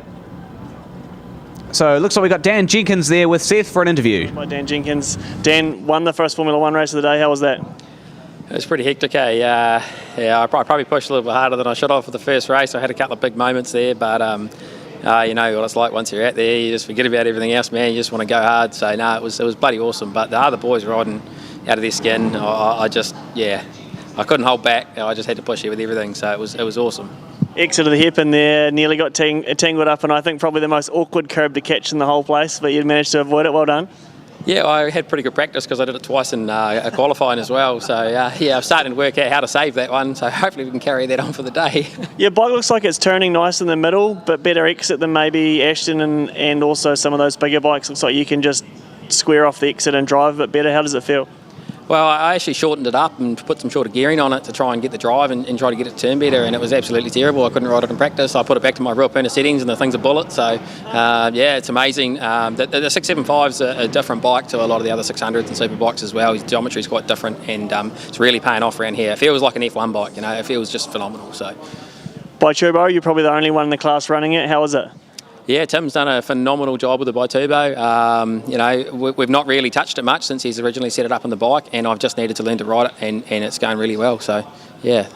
So it looks like we got Dan Jenkins there with Seth for an interview. By Dan Jenkins. Dan won the first Formula 1 race of the day. How was that? It was pretty hectic, eh? I probably pushed a little bit harder than I should have for the first race. I had a couple of big moments there, but you know what it's like once you're out there. You just forget about everything else, man. You just want to go hard. So no, it was bloody awesome. But the other boys riding out of their skin, I couldn't hold back. I just had to push it with everything. So it was awesome. Exit of the hairpin there, nearly got tangled up, and I think probably the most awkward curb to catch in the whole place, but you managed to avoid it. Well done. Yeah, I had pretty good practice because I did it twice in qualifying as well. So I'm starting to work out how to save that one. So hopefully we can carry that on for the day. Your bike looks like it's turning nice in the middle, but better exit than maybe Ashton and also some of those bigger bikes. Looks like you can just square off the exit and drive a bit better. How does it feel? Well, I actually shortened it up and put some shorter gearing on it to try and get the drive and try to get it to turn better, and it was absolutely terrible. I couldn't ride it in practice. I put it back to my real printer settings and the thing's a bullet. So, it's amazing. The 675 is a different bike to a lot of the other 600s and super bikes as well. His geometry is quite different, and it's really paying off around here. It feels like an F1 bike, you know. It feels just phenomenal. So, By Turbo, you're probably the only one in the class running it. How is it? Yeah, Tim's done a phenomenal job with the Bi-Turbo. We've not really touched it much since he's originally set it up on the bike, and I've just needed to learn to ride it, and it's going really well. So, yeah.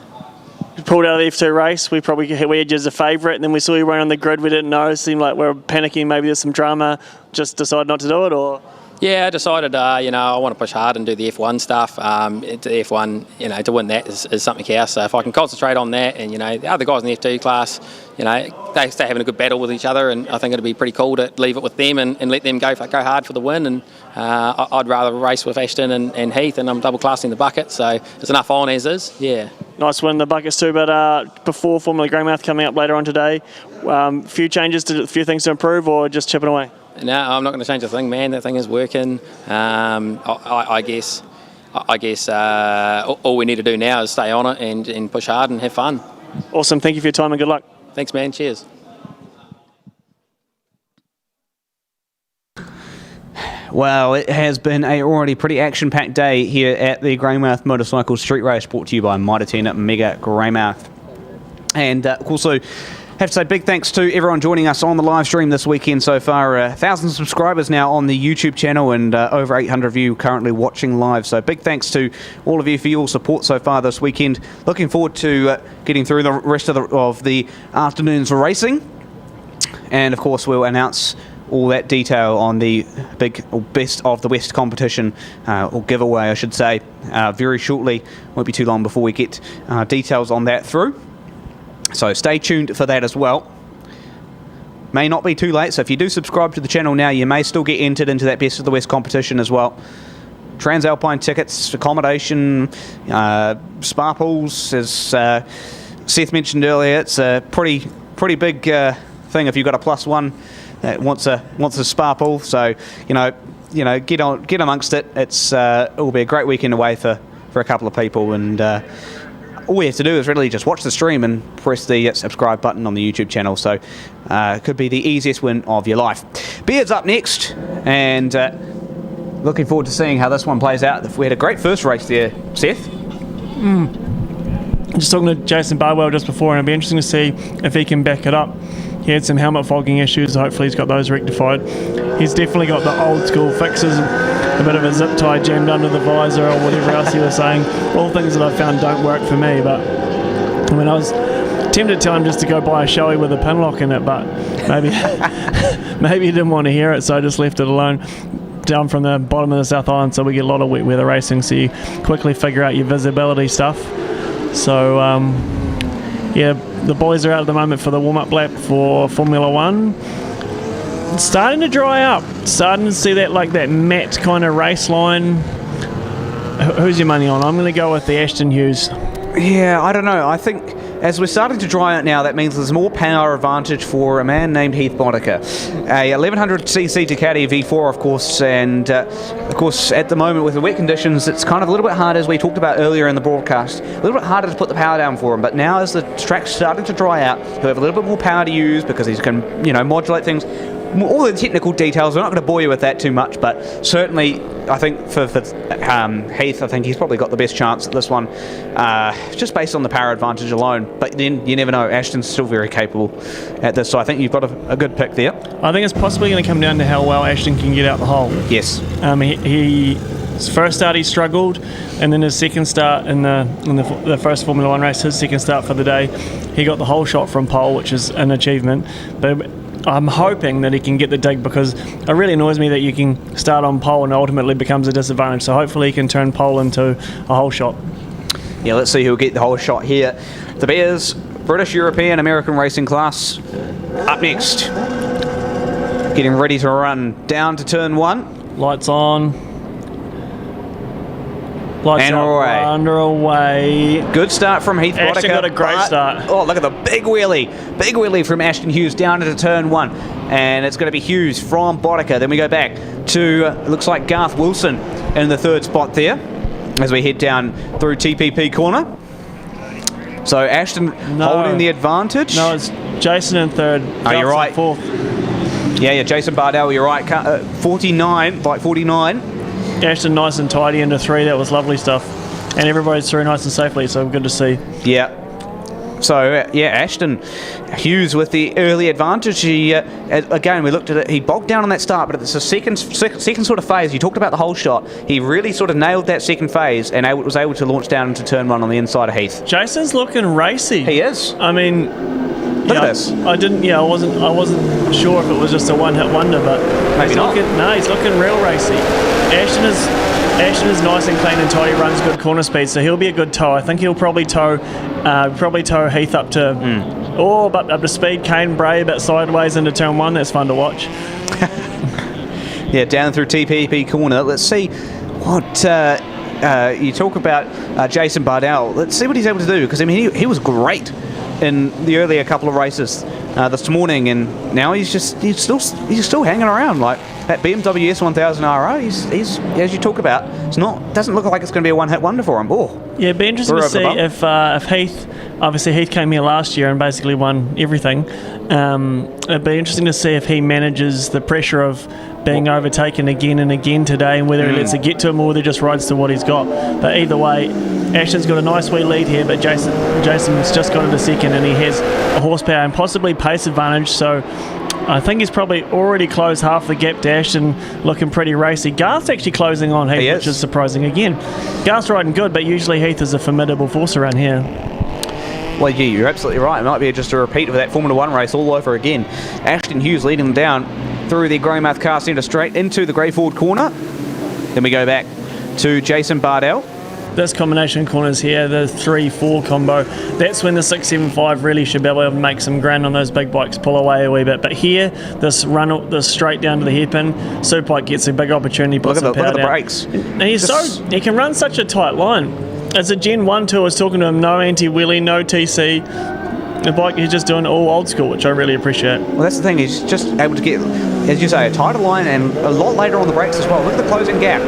You pulled out of the F2 race. We had you as a favourite, and then we saw you run on the grid. We didn't know. It seemed like we were panicking. Maybe there's some drama. Just decided not to do it, or? Yeah, I decided, I want to push hard and do the F1 stuff. The F1, to win that is something else. So if I can concentrate on that, and, the other guys in the F2 class, they stay having a good battle with each other, and I think it'd be pretty cool to leave it with them and let them go hard for the win. And I'd rather race with Ashton and Heath, and I'm double classing the bucket, so there's enough on as is, yeah. Nice win, the buckets too, but before Formula Greymouth coming up later on today, few changes, a few things to improve, or just chipping away? No, I'm not going to change a thing, man. That thing is working. I guess all we need to do now is stay on it and push hard and have fun. Awesome. Thank you for your time and good luck. Thanks, man. Cheers. Well, it has been a already pretty action-packed day here at the Greymouth Motorcycle Street Race, brought to you by Mitre 10 Mega Greymouth. And also, have to say big thanks to everyone joining us on the live stream this weekend so far. 1,000 subscribers now on the YouTube channel, and over 800 of you currently watching live. So big thanks to all of you for your support so far this weekend. Looking forward to getting through the rest of the afternoon's racing. And of course we'll announce all that detail on the big Best of the West competition, or giveaway I should say, very shortly. Won't be too long before we get details on that through. So stay tuned for that as well. May not be too late, so if you do subscribe to the channel now, you may still get entered into that Best of the West competition as well. Transalpine tickets, accommodation, spa pools, as Seth mentioned earlier. It's a pretty big thing if you've got a +1 that wants a spa pool. So get amongst it. It will be a great weekend away for a couple of people, and all we have to do is really just watch the stream and press the subscribe button on the YouTube channel. So it could be the easiest win of your life. Beard's up next, and looking forward to seeing how this one plays out. We had a great first race there, Seth. Just talking to Jason Barwell just before, and it'll be interesting to see if he can back it up. He had some helmet fogging issues. Hopefully he's got those rectified. He's definitely got the old school fixes, a bit of a zip tie jammed under the visor or whatever else he was saying. All things that I've found don't work for me, but I mean, I was tempted to tell him just to go buy a Shoei with a pin lock in it, but maybe he didn't want to hear it, so I just left it alone. Down from the bottom of the South Island, so we get a lot of wet weather racing, so you quickly figure out your visibility stuff. So the boys are out at the moment for the warm-up lap for Formula 1. It's starting to dry up, starting to see that matte kind of race line. Who's your money on? I'm going to go with the Ashton Hughes. Yeah, I don't know. I think as we're starting to dry out now, that means there's more power advantage for a man named Heath Boddicker. A 1100cc Ducati V4, of course, and of course at the moment with the wet conditions, it's kind of a little bit hard, as we talked about earlier in the broadcast, a little bit harder to put the power down for him. But now as the track's starting to dry out, he'll have a little bit more power to use because he can, modulate things. all the technical details. We're not going to bore you with that too much, but certainly I think for Heath, I think he's probably got the best chance at this one, just based on the power advantage alone. But then you never know. Ashton's still very capable at this, so I think you've got a good pick there. I think it's possibly going to come down to how well Ashton can get out the hole. Yes. His first start he struggled, and then his second start in the first Formula 1 race, his second start for the day, he got the whole shot from pole, which is an achievement. But I'm hoping that he can get the dig, because it really annoys me that you can start on pole and ultimately becomes a disadvantage. So hopefully he can turn pole into a whole shot. Yeah, let's see who'll get the whole shot here. The Bears, British, European, American racing class. Up next. Getting ready to run down to turn 1. Lights on. Lights and away. Underway. Good start from Heath Boddicker. Ashton got a great start. Oh, look at the big wheelie. Big wheelie from Ashton Hughes down into turn 1. And it's going to be Hughes from Boddicker. Then we go back to, looks like Garth Wilson in the third spot there as we head down through TPP corner. So Ashton holding the advantage. No, it's Jason in third. Oh, you're right. Fourth. Yeah, Jason Bardell, you're right. 49. Ashton nice and tidy into 3. That was lovely stuff. And everybody's through nice and safely, so good to see. Yeah. So, Ashton Hughes with the early advantage. He, again, we looked at it, he bogged down on that start, but it's a second sort of phase. You talked about the whole shot. He really sort of nailed that second phase and was able to launch down into turn 1 on the inside of Heath. Jason's looking racy. He is. I mean, look at this. I wasn't sure if it was just a one-hit wonder, but maybe not. He's looking real racy. Ashton is nice and clean and tidy, runs good corner speed, so he'll be a good tow. I think he'll probably tow Heath up to up to speed. Kane Bray a bit sideways into turn 1. That's fun to watch. Yeah, down through TPP corner. Let's see what you talk about Jason Bardell. Let's see what he's able to do, because I mean he was great in the earlier couple of races this morning, and now he's still hanging around like that BMW S1000 RR. He's as you talk about, doesn't look like it's going to be a one-hit wonder for him. Yeah, it'd be interesting to see if Heath. Obviously, Heath came here last year and basically won everything. It'd be interesting to see if he manages the pressure of being overtaken again and again today, and whether he lets it get to him or whether he just rides to what he's got. But either way, Ashton's got a nice wee lead here, but Jason's just got into second, and he has a horsepower and possibly pace advantage. So I think he's probably already closed half the gap to Ashton, looking pretty racy. Garth's actually closing on Heath, which is surprising again. Garth's riding good, but usually Heath is a formidable force around here. Well, yeah, you're absolutely right. It might be just a repeat of that Formula 1 race all over again. Ashton Hughes leading them down through the Greymouth car centre straight into the grey forward corner. Then we go back to Jason Bardell. This combination corners here, the 3-4 combo, that's when the 675 really should be able to make some ground on those big bikes, pull away a wee bit. But here, this straight down to the hairpin, Superbike gets a big opportunity. Look at the brakes. And he can run such a tight line. As a Gen 1 tour, I was talking to him, no anti-wheelie, no TC. The bike, he's just doing all old school, which I really appreciate. Well, that's the thing, he's just able to get, as you say, a tighter line and a lot later on the brakes as well. Look at the closing gap.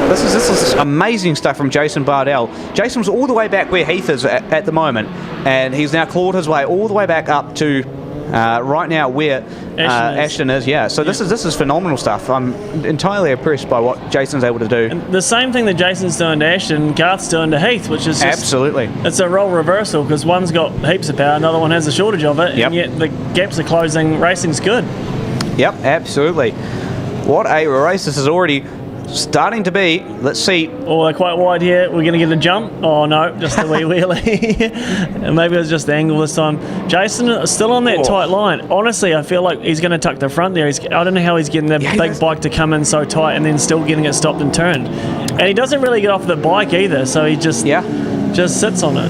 This is amazing stuff from Jason Bardell. Jason was all the way back where Heath is at the moment, and he's now clawed his way all the way back up to right now where Ashton is. Yeah, so this is phenomenal stuff. I'm entirely impressed by what Jason's able to do. And the same thing that Jason's doing to Ashton, Garth's doing to Heath, which is absolutely. It's a role reversal, because one's got heaps of power, another one has a shortage of it, and yet the gaps are closing. Racing's good. Yep, absolutely. What a race this is already starting to be. Let's see. Oh, they're quite wide here. We're going to get a jump. Oh, no, just a wee wheelie. And maybe it was just the angle this time. Jason is still on that tight line. Honestly, I feel like he's going to tuck the front there. I don't know how he's getting that big bike to come in so tight and then still getting it stopped and turned. And he doesn't really get off the bike either, so he just sits on it.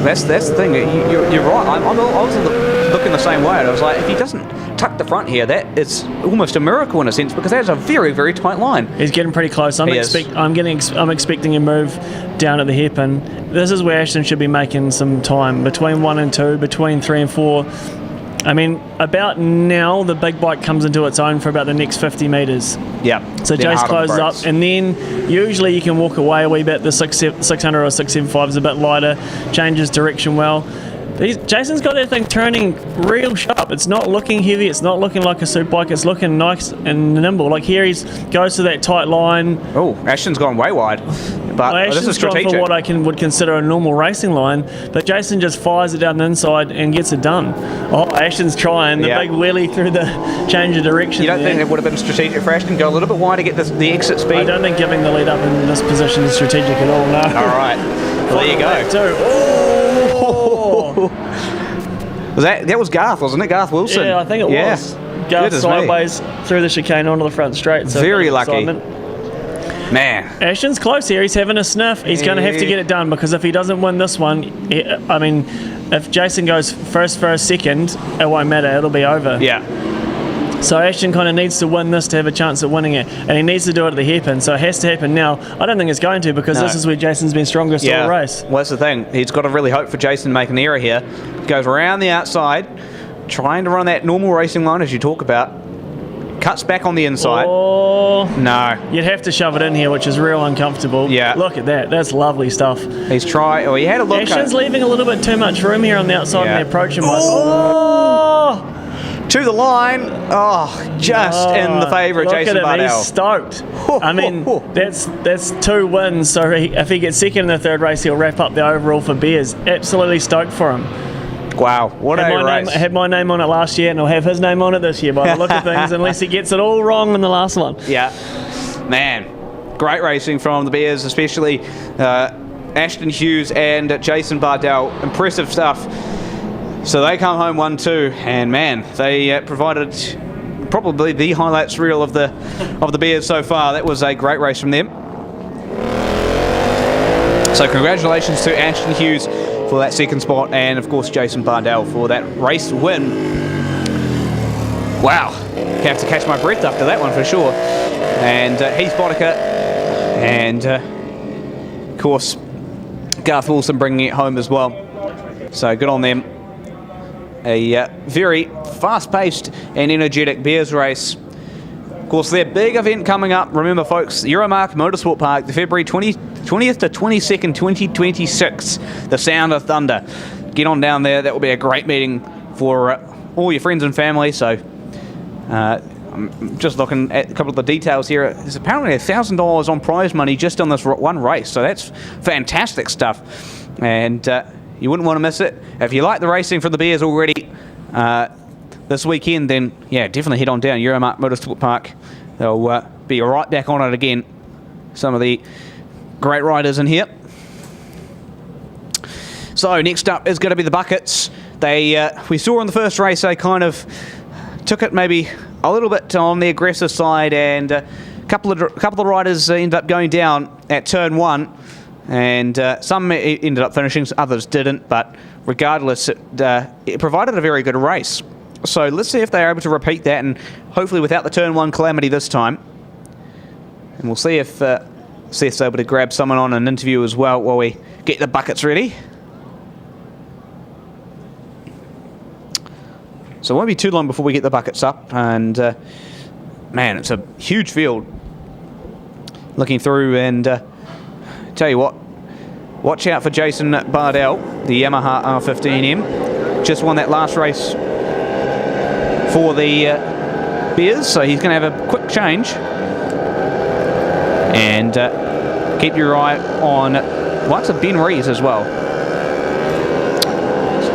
That's the thing. You're right. I was looking the same way. I was like, if he doesn't tuck the front here, that is almost a miracle in a sense, because that's a very, very tight line. He's getting pretty close. I'm expecting a move down at the hairpin. This is where Ashton should be making some time between 1 and 2, between 3 and 4. I mean, about now the big bike comes into its own for about the next 50 metres. Yeah. So Jace closes up, and then usually you can walk away a wee bit. The 600 or 675 is a bit lighter, changes direction well. Jason's got that thing turning real sharp. It's not looking heavy. It's not looking like a super bike. It's looking nice and nimble. Like here, goes to that tight line. Oh, Ashton's gone way wide. But this is strategic. For what I would consider a normal racing line, but Jason just fires it down the inside and gets it done. Oh, Ashton's trying the big wheelie through the change of direction. You don't think it would have been strategic for Ashton? Go a little bit wide to get the exit speed? I don't think giving the lead up in this position is strategic at all, no. All right. Well, there you go. Was that was Garth, wasn't it? Garth Wilson. Yeah, I think it was. Garth sideways through the chicane onto the front straight. So very lucky. Man. Ashton's close here. He's having a sniff. He's going to have to get it done, because if he doesn't win this one, if Jason goes first, second, it won't matter. It'll be over. Yeah. So Ashton kind of needs to win this to have a chance at winning it, and he needs to do it at the hairpin. So it has to happen now. I don't think it's going to, because this is where Jason's been strongest all the race. Well, that's the thing. He's got to really hope for Jason to make an error here. Goes around the outside, trying to run that normal racing line as you talk about. Cuts back on the inside. Oh. No. You'd have to shove it in here, which is real uncomfortable. Yeah. Look at that. That's lovely stuff. He's trying. He had a look. Ashton's leaving a little bit too much room here on the outside and the approach. To the line. Oh, just in the favour of Jason Bardell. He's stoked. I mean, that's 2 wins. So if he gets second in the third race, he'll wrap up the overall for Bears. Absolutely stoked for him. Wow, what a race. I had my name on it last year, and I'll have his name on it this year by the look of things, unless he gets it all wrong in the last one. Yeah. Man, great racing from the Bears, especially Ashton Hughes and Jason Bardell. Impressive stuff. So they come home 1-2, and man, they provided probably the highlights reel of the Bears so far. That was a great race from them. So congratulations to Ashton Hughes for that second spot, and of course Jason Bardell for that race win. Wow, have to catch my breath after that one for sure. And Heath Boddicker, and of course Garth Wilson bringing it home as well. So good on them. A very fast-paced and energetic Bears race. Of course, their big event coming up, remember folks, Euromark Motorsport Park, the February 20th to 22nd, 2026, the Sound of Thunder. Get on down there. That will be a great meeting for all your friends and family. So I'm just looking at a couple of the details here. There's apparently $1,000 on prize money just on this one race. So that's fantastic stuff. And you wouldn't want to miss it. If you like the racing from the Bears already this weekend, then yeah, definitely head on down Euromark Motorsport Park. They'll be right back on it again. Some of the great riders in here. So next up is going to be the buckets. We saw in the first race they kind of took it maybe a little bit on the aggressive side, and a couple of riders ended up going down at turn 1. And some ended up finishing, others didn't, but regardless, it provided a very good race. So let's see if they're able to repeat that, and hopefully without the turn 1 calamity this time. And we'll see if Seth's able to grab someone on an interview as well while we get the buckets ready. So it won't be too long before we get the buckets up, and man, it's a huge field. Looking through, and tell you what, watch out for Jason Bardell, the Yamaha R15M. Just won that last race for the Bears, so he's going to have a quick change. And keep your eye on likes of Ben Rees as well.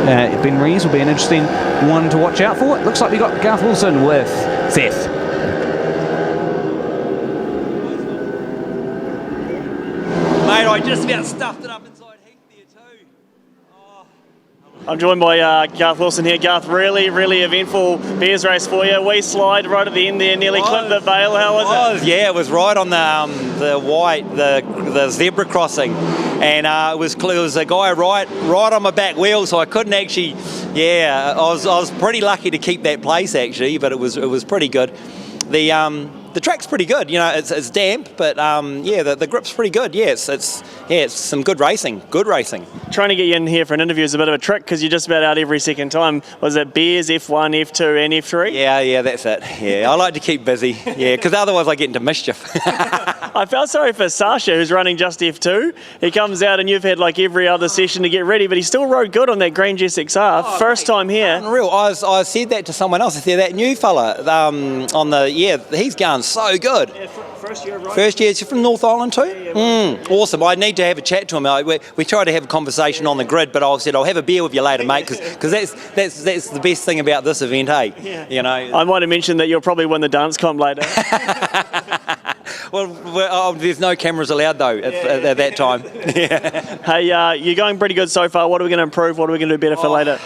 Ben Rees will be an interesting one to watch out for. It looks like we got Garth Wilson with Seth. Mate, I just about stuffed it up inside Heath there too. I'm joined by Garth Wilson here. Garth, really eventful Bears race for you. Wee slide right at the end there, nearly clipped the veil. How was it? Yeah, it was right on the zebra crossing, and it was a guy right on my back wheel, so I couldn't actually. Yeah, I was pretty lucky to keep that place actually, but it was pretty good. The the track's pretty good. You know, it's damp, but the grip's pretty good. Yeah, it's some good racing. Good racing. Trying to get you in here for an interview is a bit of a trick because you're just about out every second time. Was it beers, F1, F2 and F3? Yeah, that's it. Yeah, I like to keep busy. Yeah, because otherwise I get into mischief. I felt sorry for Sasha, who's running just F2. He comes out and you've had like every other session to get ready, but he still rode good on that green Jess XR. First time here. Unreal. I said that to someone else. I said that new fella he's going so good. Yeah, first year, right? First year, is he from North Island too? Awesome. I need to have a chat to him. We tried to have a conversation on the grid, but I said I'll have a beer with you later, mate, because that's the best thing about this event, hey? Yeah. You know. I might have mentioned that you'll probably win the dance comp later. Well, there's no cameras allowed though at that time. Hey, you're going pretty good so far. What are we going to improve? What are we going to do better for later?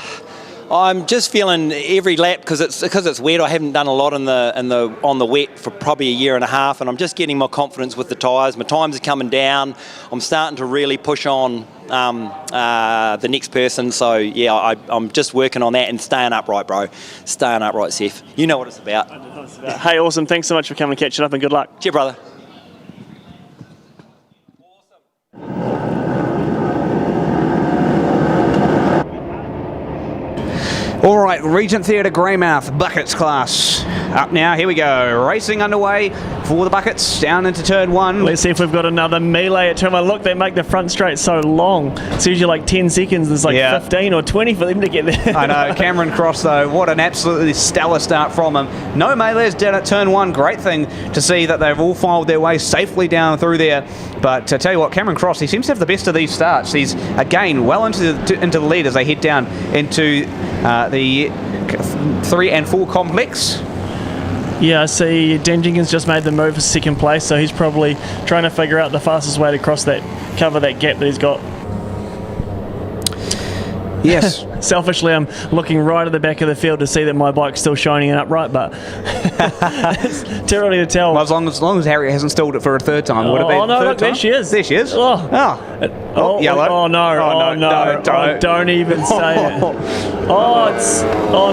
I'm just feeling every lap because it's wet. I haven't done a lot on the wet for probably a year and a half, and I'm just getting my confidence with the tyres. My times are coming down. I'm starting to really push on the next person. So yeah, I'm just working on that and staying upright, bro. Staying upright, Seth. You know what it's about. Hey, awesome. Thanks so much for coming and catching up, and good luck. Cheers, brother. All right, Regent Theatre Greymouth buckets class up now. Here we go. Racing underway for the buckets down into turn 1. Let's see if we've got another melee at turn 1. Look, they make the front straight so long. It's usually like 10 seconds. There's like 15 or 20 for them to get there. I know. Cameron Cross, though, what an absolutely stellar start from him. No melees down at turn 1. Great thing to see that they've all filed their way safely down through there. But to tell you what, Cameron Cross, he seems to have the best of these starts. He's, again, well into the lead as they head down into the 3 and 4 complex. Yeah, I see Dan Jenkins just made the move for second place, so he's probably trying to figure out the fastest way to cover that gap that he's got. Yes. Selfishly, I'm looking right at the back of the field to see that my bike's still shining and upright, but it's too early to tell. Well, as long as Harriet hasn't stalled it for a third time, would it be? Oh no, look, time? there she is. There she is. Oh, yellow. Oh no! Don't even say it.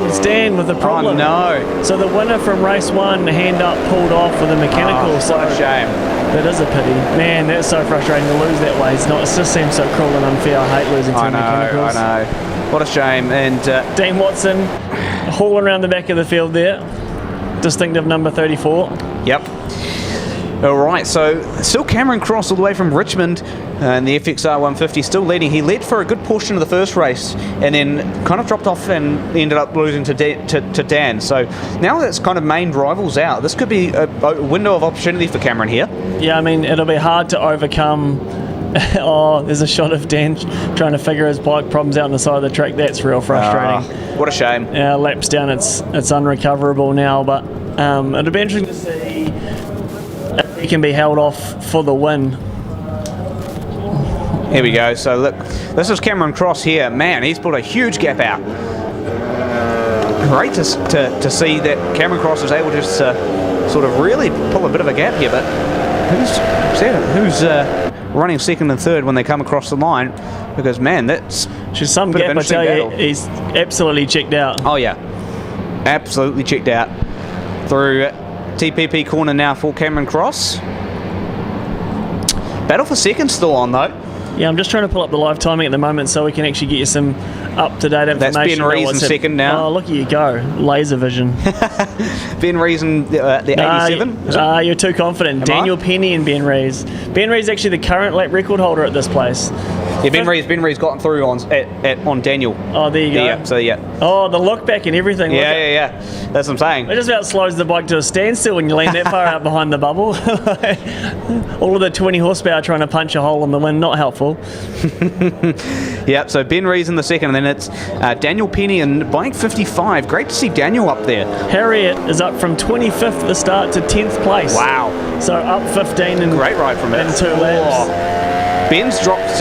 It's Dan with the problem. Oh no! So the winner from race 1, hand up, pulled off with a mechanical. What a shame. That is a pity. Man, that's so frustrating to lose that way. It just seems so cruel and unfair. I hate losing to mechanicals. I know. What a shame. And Dean Watson hauling around the back of the field there. Distinctive number 34. Yep. All right, so still Cameron Cross all the way from Richmond and the FXR 150 still leading. He led for a good portion of the first race and then kind of dropped off and ended up losing to Dan. So now that's kind of main rivals out. This could be a window of opportunity for Cameron here. Yeah, I mean, it'll be hard to overcome. There's a shot of Dan trying to figure his bike problems out on the side of the track. That's real frustrating. What a shame. Yeah, laps down, it's unrecoverable now, but it'll be interesting to see if he can be held off for the win. Here we go. So look, this is Cameron Cross here. Man, he's put a huge gap out. Great to see that Cameron Cross is able to just sort of really pull a bit of a gap here, but who's running second and third when they come across the line? Because man, that's just some gap. I tell you, he's absolutely checked out. Oh yeah, absolutely checked out through TPP corner now for Cameron Cross. Battle for second still on though. Yeah, I'm just trying to pull up the live timing at the moment so we can actually get you some up-to-date information. That's Ben Reason second now. Oh, look at you go. Laser vision. Ben Reason, the 87? You're too confident. Daniel Penny and Ben Rees. Ben Rees actually the current lap record holder at this place. Yeah, Ben Rees gotten through on Daniel. Oh, there you go. Yeah, so yeah. Oh, the look back and everything. Yeah. That's what I'm saying. It just about slows the bike to a standstill when you lean that far out behind the bubble. All of the 20 horsepower trying to punch a hole in the wind, not helpful. Yep, so Ben Rees in the second, and then it's Daniel Penny in bike 55. Great to see Daniel up there. Harriet is up from 25th at the start to 10th place. Wow. So up 15 and great ride from it. In 2 laps. Ben's dropped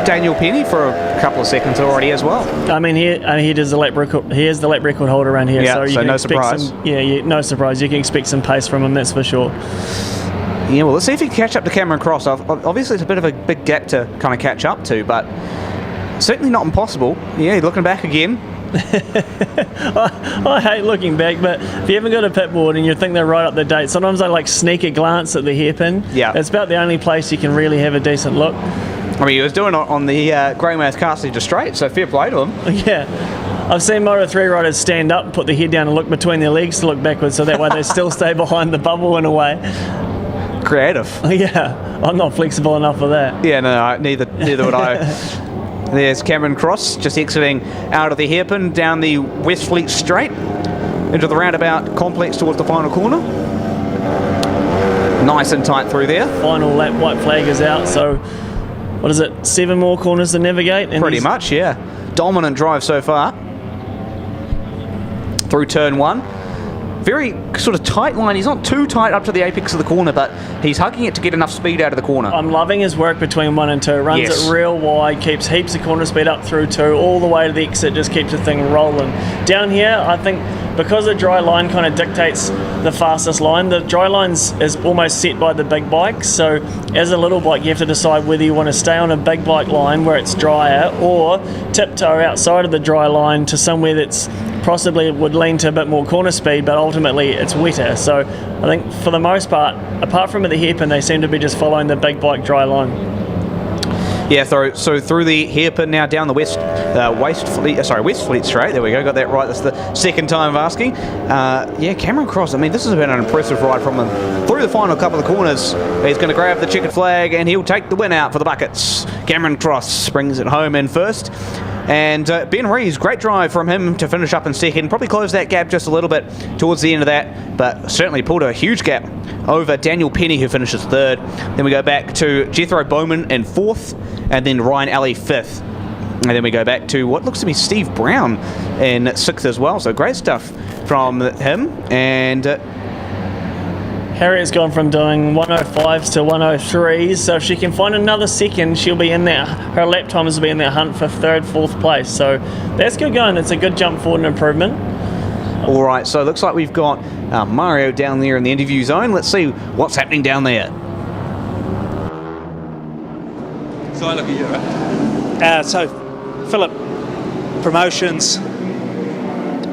Daniel Penny for a couple of seconds already as well. I mean, he does the lap record. He is the lap record holder around here. Yeah, so, you can no expect surprise. No surprise. You can expect some pace from him, that's for sure. Yeah, well, let's see if he can catch up to Cameron Cross. Obviously, it's a bit of a big gap to kind of catch up to, but certainly not impossible. Yeah, looking back again. I hate looking back, but if you haven't got a pit board and you think they're right up the date, sometimes I like sneak a glance at the hairpin. Yeah. It's about the only place you can really have a decent look. I mean, he was doing it on the Greymouth Castle straight, so fair play to him. Yeah. I've seen Moto 3 riders stand up, put their head down and look between their legs to look backwards, so that way they still stay behind the bubble in a way. Creative. Yeah, I'm not flexible enough for that. Yeah, no, neither would I. There's Cameron Cross just exiting out of the hairpin down the Westfleet Straight into the roundabout complex towards the final corner. Nice and tight through there. Final lap, white flag is out, so what is it, 7 more corners to navigate? And pretty much, yeah. Dominant drive so far. Through turn 1. Very sort of tight line. He's not too tight up to the apex of the corner, but he's hugging it to get enough speed out of the corner. I'm loving his work between 1 and 2. Runs it real wide, keeps heaps of corner speed up through 2, all the way to the exit, just keeps the thing rolling. Down here, I think because the dry line kind of dictates the fastest line, the dry line is almost set by the big bikes. So as a little bike, you have to decide whether you want to stay on a big bike line where it's drier or tiptoe outside of the dry line to somewhere that's possibly would lean to a bit more corner speed, but ultimately it's wetter. So I think for the most part, apart from at the hairpin, they seem to be just following the big bike dry line. Yeah, so through the hairpin now down the Westfleet Straight. There we go, got that right. That's the second time of asking. Yeah, Cameron Cross, I mean, this has been an impressive ride from him. Through the final couple of corners, he's going to grab the checkered flag and he'll take the win out for the buckets. Cameron Cross brings it home in first. And Ben Rees, great drive from him to finish up in second. Probably closed that gap just a little bit towards the end of that, but certainly pulled a huge gap over Daniel Penny, who finishes third. Then we go back to Jethro Bowman in fourth, and then Ryan Alley fifth. And then we go back to what looks to be Steve Brown in sixth as well. So great stuff from him. And Harriet's gone from doing 105s to 103s, so if she can find another second, she'll be in there. Her lap timers will be in that hunt for third, fourth place. So that's good going. It's a good jump forward and improvement. All right, so it looks like we've got Mario down there in the interview zone. Let's see what's happening down there. So I look at you, right? So, Philip, promotions.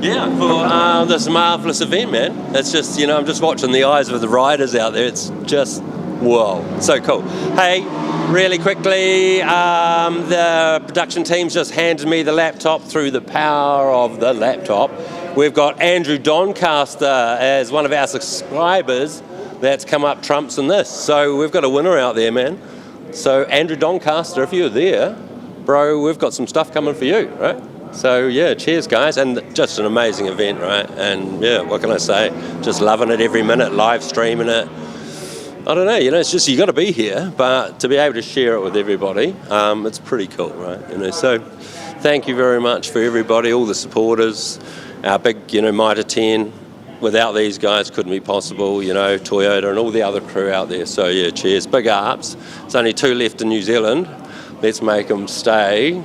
Yeah, for this marvellous event, man. It's just, I'm just watching the eyes of the riders out there. It's just, whoa, so cool. Hey, really quickly, the production team's just handed me the laptop. Through the power of the laptop, we've got Andrew Doncaster as one of our subscribers that's come up trumps in this. So we've got a winner out there, man. So Andrew Doncaster, if you're there, bro, we've got some stuff coming for you, right? So yeah, cheers guys, and just an amazing event, right? And yeah, what can I say? Just loving it every minute, live streaming it. I don't know, it's just you got to be here, but to be able to share it with everybody, it's pretty cool, right? So thank you very much for everybody, all the supporters, our big, Mitre 10. Without these guys, couldn't be possible. Toyota and all the other crew out there. So yeah, cheers, big ups. There's only 2 left in New Zealand. Let's make them stay,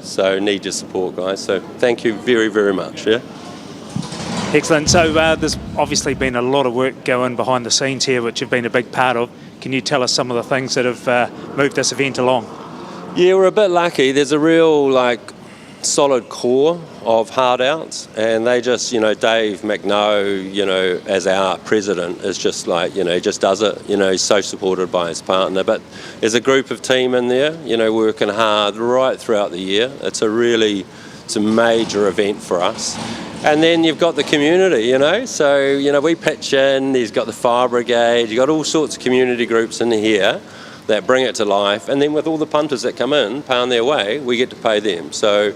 so need your support, guys. So thank you very, very much, yeah? Excellent. So there's obviously been a lot of work going behind the scenes here, which you've been a big part of. Can you tell us some of the things that have moved this event along? Yeah, we're a bit lucky. There's a real, solid core of hard outs, and they just, Dave McNoe, as our president, is just just does it. He's so supported by his partner. But there's a group of team in there, working hard right throughout the year. It's a major event for us. And then you've got the community, so, we pitch in, he's got the fire brigade, you've got all sorts of community groups in here that bring it to life. And then with all the punters that come in, paying their way, we get to pay them. So,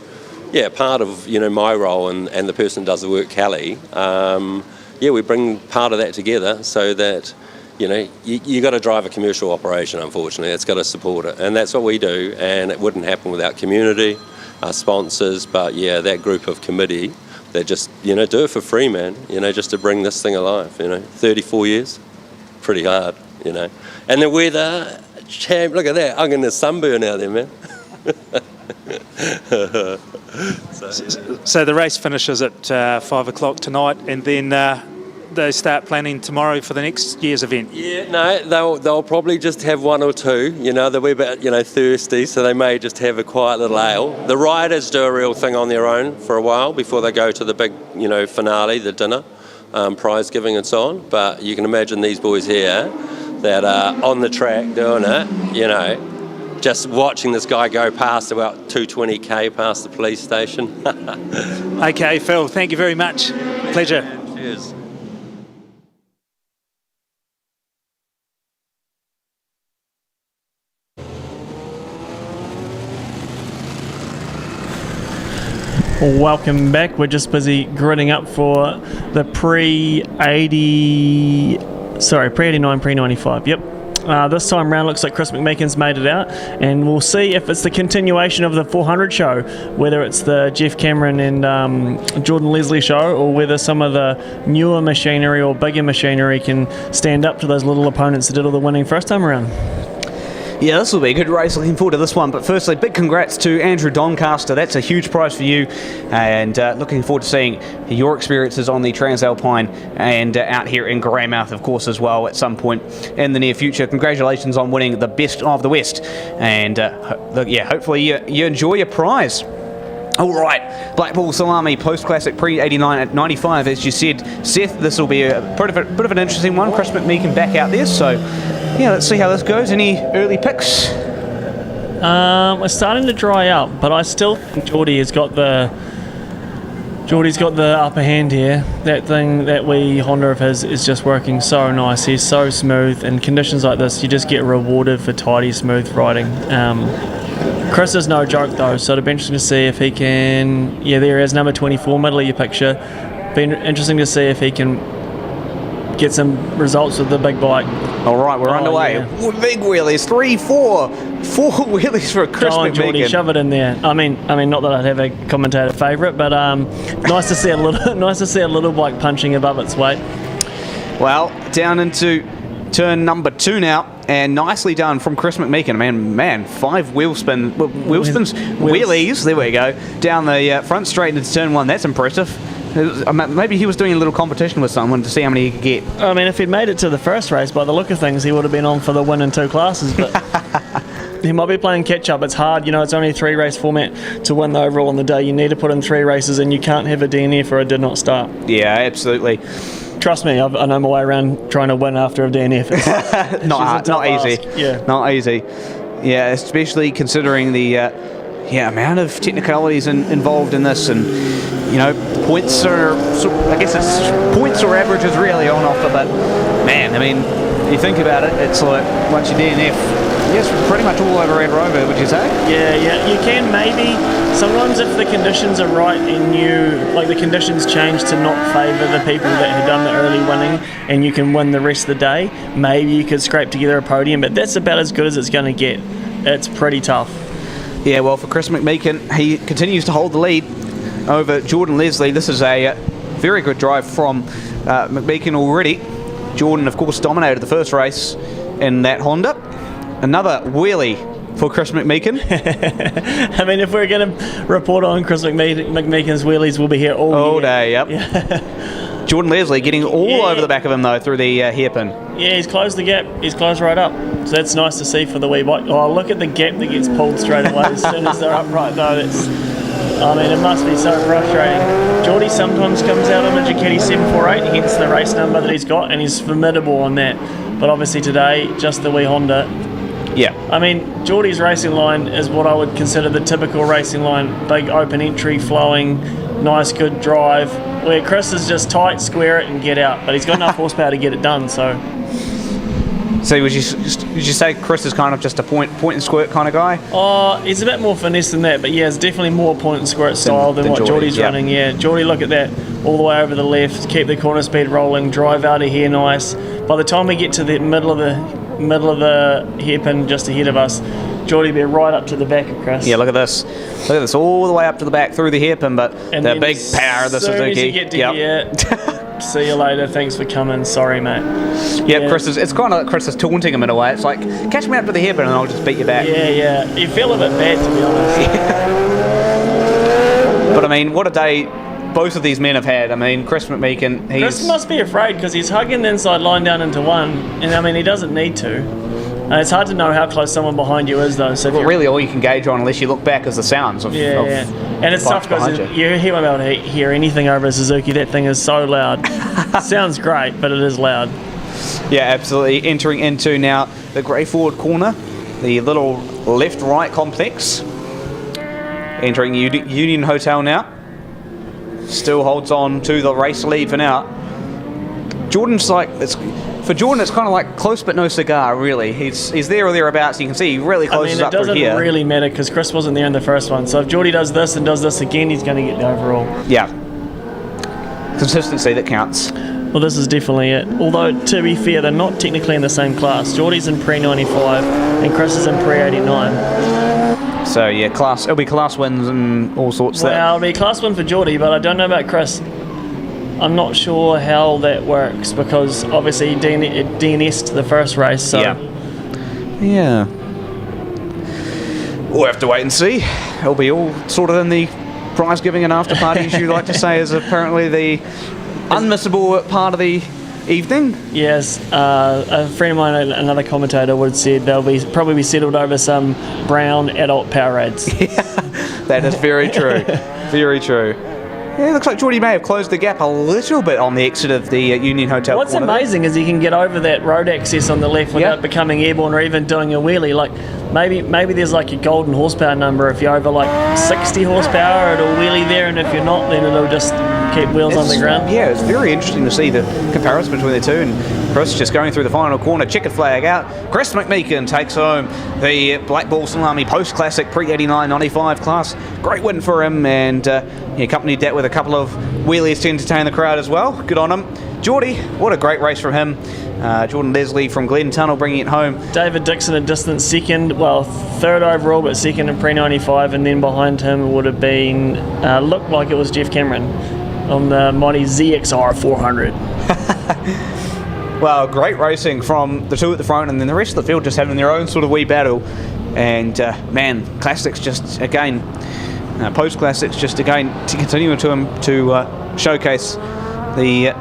yeah, part of, my role and the person who does the work, Callie, we bring part of that together so that, you got to drive a commercial operation, unfortunately. It's got to support it. And that's what we do. And it wouldn't happen without community, our sponsors, but, yeah, that group of committee that just, do it for free, man, just to bring this thing alive, 34 years, pretty hard, And the weather, champ, look at that. I'm getting a sunburn out there, man. So the race finishes at 5 o'clock tonight, and then they start planning tomorrow for the next year's event? Yeah, no, they'll probably just have one or two. They'll be a bit, thirsty, so they may just have a quiet little ale. The riders do a real thing on their own for a while before they go to the big, finale, the dinner, prize giving and so on. But you can imagine these boys here that are on the track doing it, just watching this guy go past about 220k past the police station. Okay, Phil, thank you very much. Pleasure. Cheers. Welcome back. We're just busy gridding up for the pre-89, pre-95. Yep. This time round looks like Chris McMeekin's made it out, and we'll see if it's the continuation of the 400 show, whether it's the Jeff Cameron and Jordan Leslie show, or whether some of the newer machinery or bigger machinery can stand up to those little opponents that did all the winning first time around. Yeah, this will be a good race. Looking forward to this one. But firstly, big congrats to Andrew Doncaster. That's a huge prize for you. And looking forward to seeing your experiences on the Transalpine and out here in Greymouth, of course, as well at some point in the near future. Congratulations on winning the Best of the West. And hopefully you enjoy your prize. All right, Blackpool Salami post-classic pre-89 at 95. As you said, Seth, this will be a bit of an interesting one. Chris McMeekin back out there, so yeah, let's see how this goes. Any early picks? We're starting to dry out, but I still think Geordie's got the upper hand here. That thing, that wee Honda of his is just working so nice. He's so smooth. In conditions like this, you just get rewarded for tidy, smooth riding. Chris is no joke though, so it'll be interesting to see if he can. Yeah, there he is, number 24, middle of your picture. Be interesting to see if he can get some results with the big bike. All right, we're underway. Yeah. Big wheelies, 4 wheelies for Chris McMeekin. Geordie, shove it in there. I mean, not that I'd have a commentator favourite, but nice to see a little bike punching above its weight. Well, down into turn number 2 now. And nicely done from Chris McMeekin. Man, 5 wheelies, there we go, down the front straight into turn 1. That's impressive. Maybe he was doing a little competition with someone to see how many he could get. I mean, if he'd made it to the first race, by the look of things, he would have been on for the win in 2 classes. But he might be playing catch-up. It's hard, it's only a 3-race format to win the overall on the day. You need to put in 3 races, and you can't have a DNF or a did not start. Yeah, absolutely. Trust me, I know my way around trying to win after a DNF. It's not easy. Yeah. Not easy. Yeah, especially considering the amount of technicalities involved in this, and points are. I guess it's points or averages really on offer, but man, I mean, you think about it, it's like once you DNF, yes, pretty much all over Red Rover, would you say? Yeah, you can maybe. Sometimes if the conditions are right and the conditions change to not favour the people that have done the early winning, and you can win the rest of the day, maybe you could scrape together a podium, but that's about as good as it's going to get. It's pretty tough. Yeah, well, for Chris McMeekin, he continues to hold the lead over Jordan Leslie. This is a very good drive from McMeekin already. Jordan, of course, dominated the first race in that Honda. Another wheelie for Chris McMeekin. I mean, if we're going to report on Chris McMeekin's wheelies, we'll be here all day. Yep. Yeah. Jordan Leslie getting all over the back of him though through the hairpin. Yeah, he's closed the gap. He's closed right up. So that's nice to see for the wee bike. Oh, look at the gap that gets pulled straight away as soon as they're upright though. It must be so frustrating. Geordie sometimes comes out on a Ducati 748, hence the race number that he's got, and he's formidable on that. But obviously today, just the wee Honda. Yeah. I mean, Geordie's racing line is what I would consider the typical racing line. Big open entry, flowing, nice good drive. Where Chris is just tight, square it and get out. But he's got enough horsepower to get it done, so... So would you say Chris is kind of just a point and squirt kind of guy? Oh, he's a bit more finesse than that, but yeah, it's definitely more point and squirt style than what Geordie's running. Yeah, Geordie, look at that, all the way over the left, keep the corner speed rolling, drive out of here nice. By the time we get to the middle of the hairpin just ahead of us, Geordie be right up to the back of Chris. Yeah, look at this, all the way up to the back through the hairpin, but and the big power of the Suzuki. As soon as you get to here, see you later, thanks for coming, sorry mate. Yeah, Chris it's kind of like Chris is taunting him in a way. It's like, catch me up to the hairpin and I'll just beat you back. Yeah, you feel a bit bad to be honest. But I mean, what a day both of these men have had. I mean, Chris McMeekin, Chris must be afraid because he's hugging the inside line down into one, and I mean, he doesn't need to. It's hard to know how close someone behind you is, though. So really, all you can gauge on, unless you look back, is the sounds of And it's tough because you won't be able to hear anything over a Suzuki. That thing is so loud. Sounds great, but it is loud. Yeah, absolutely. Entering into now the grey forward corner, the little left-right complex. Entering Union Hotel now. Still holds on to the race lead for now. Jordan's like, for Jordan, it's kind of like close but no cigar, really. He's there or thereabouts. You can see he really closes up through here. It doesn't really matter because Chris wasn't there in the first one. So if Geordie does this and does this again, he's going to get the overall. Yeah. Consistency that counts. Well, this is definitely it. Although, to be fair, they're not technically in the same class. Geordie's in pre-95 and Chris is in pre-89. So, yeah, it'll be class wins and all sorts there. Well, it'll be class win for Geordie, but I don't know about Chris. I'm not sure how that works because obviously it DNS'd the first race. So. Yeah. We'll have to wait and see. It'll be all sorted in the prize giving and after party, as you like to say, is apparently the unmissable part of the evening. Yes, a friend of mine, another commentator, would have said they'll probably be settled over some brown adult Powerades. Yeah, that is very true. Very true. Yeah, it looks like Geordie may have closed the gap a little bit on the exit of the Union Hotel. What's amazing is he can get over that road access on the left without becoming airborne or even doing a wheelie. Like maybe there's like a golden horsepower number. If you're over like 60 horsepower, it'll wheelie there, and if you're not, then it'll just keep wheels on the ground. Yeah, it's very interesting to see the comparison between the two. And Chris just going through the final corner, checkered flag out. Chris McMeekin takes home the Black Ball Salami Post-Classic pre-89-95 class. Great win for him, and he accompanied that with a couple of wheelies to entertain the crowd as well. Good on him. Geordie, what a great race from him. Jordan Leslie from Glen Tunnel bringing it home. David Dixon a distant second, third overall, but second in pre-95, and then behind him would have been, looked like it was Jeff Cameron on the mighty ZXR 400. Well, great racing from the two at the front, and then the rest of the field just having their own sort of wee battle. And Classics just again, Post-Classics just again to continue to showcase the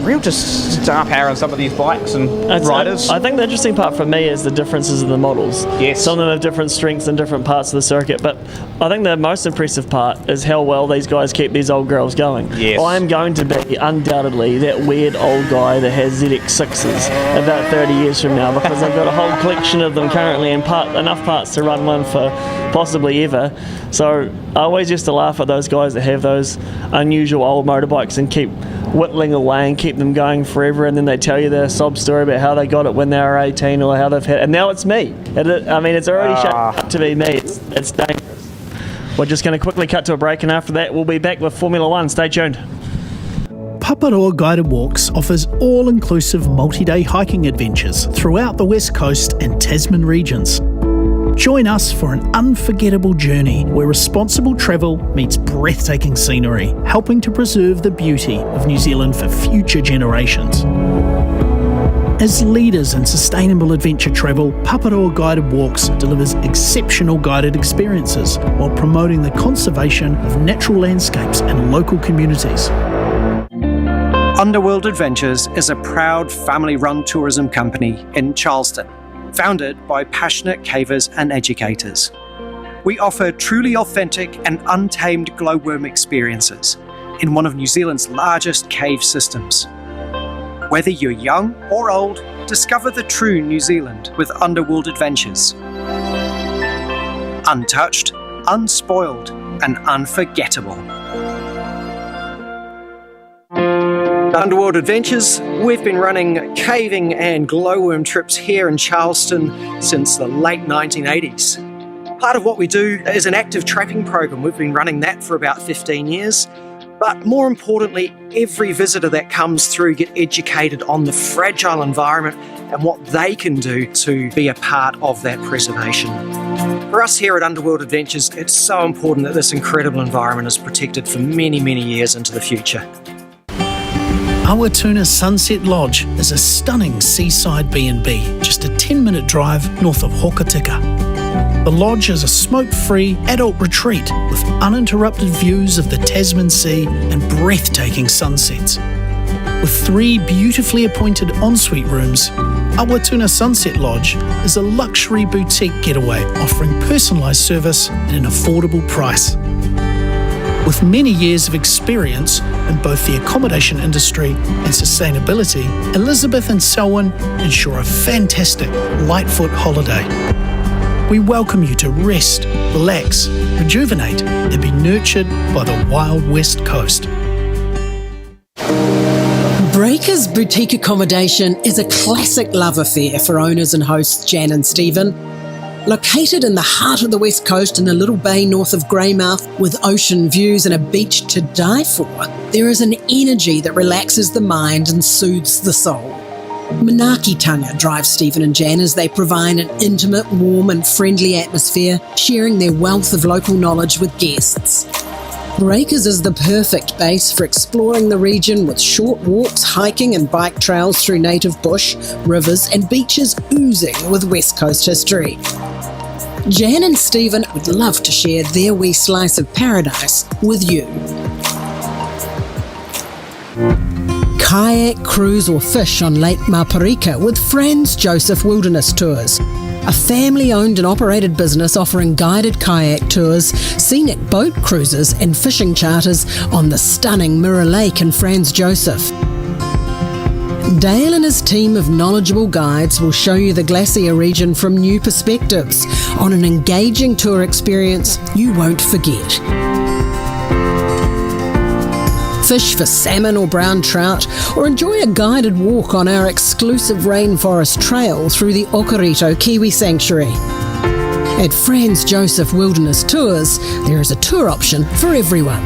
real just star power on some of these bikes and riders. I think the interesting part for me is the differences in the models. Yes. Some of them have different strengths in different parts of the circuit, but I think the most impressive part is how well these guys keep these old girls going. Yes. I am going to be undoubtedly that weird old guy that has ZX6s about 30 years from now because I've got a whole collection of them currently and enough parts to run one for possibly ever. So I always used to laugh at those guys that have those unusual old motorbikes and keep whittling away and keep them going forever, and then they tell you their sob story about how they got it when they were 18 or how they've had it. And now it's me. It's already shaped up to be me. It's dangerous. We're just going to quickly cut to a break, and after that we'll be back with Formula One. Stay tuned. Paparoa Guided Walks offers all-inclusive multi-day hiking adventures throughout the West Coast and Tasman regions. Join us for an unforgettable journey where responsible travel meets breathtaking scenery, helping to preserve the beauty of New Zealand for future generations. As leaders in sustainable adventure travel, Paparoa Guided Walks delivers exceptional guided experiences while promoting the conservation of natural landscapes and local communities. Underworld Adventures is a proud family-run tourism company in Charleston, founded by passionate cavers and educators. We offer truly authentic and untamed glowworm experiences in one of New Zealand's largest cave systems. Whether you're young or old, discover the true New Zealand with Underworld Adventures. Untouched, unspoiled, and unforgettable. Underworld Adventures, we've been running caving and glowworm trips here in Charleston since the late 1980s. Part of what we do is an active trapping program. We've been running that for about 15 years. But more importantly, every visitor that comes through get educated on the fragile environment and what they can do to be a part of that preservation. For us here at Underworld Adventures, it's so important that this incredible environment is protected for many, many years into the future. Awatuna Sunset Lodge is a stunning seaside B&B, just a 10-minute drive north of Hokitika. The lodge is a smoke-free adult retreat with uninterrupted views of the Tasman Sea and breathtaking sunsets. With 3 beautifully appointed ensuite rooms, Awatuna Sunset Lodge is a luxury boutique getaway offering personalised service at an affordable price. With many years of experience in both the accommodation industry and sustainability, Elizabeth and Selwyn ensure a fantastic Lightfoot holiday. We welcome you to rest, relax, rejuvenate, and be nurtured by the wild West Coast. Breakers Boutique Accommodation is a classic love affair for owners and hosts Jan and Stephen. Located in the heart of the West Coast in a little bay north of Greymouth with ocean views and a beach to die for, there is an energy that relaxes the mind and soothes the soul. Manaakitanga drives Stephen and Jan as they provide an intimate, warm and friendly atmosphere, sharing their wealth of local knowledge with guests. Breakers is the perfect base for exploring the region with short walks, hiking and bike trails through native bush, rivers and beaches oozing with West Coast history. Jan and Stephen would love to share their wee slice of paradise with you. Kayak, cruise or fish on Lake Maparika with Franz Joseph Wilderness Tours. A family-owned and operated business offering guided kayak tours, scenic boat cruises and fishing charters on the stunning Mirror Lake in Franz Joseph. Dale and his team of knowledgeable guides will show you the glacier region from new perspectives on an engaging tour experience you won't forget. Fish for salmon or brown trout, or enjoy a guided walk on our exclusive rainforest trail through the Okarito Kiwi Sanctuary. At Franz Joseph Wilderness Tours, there is a tour option for everyone.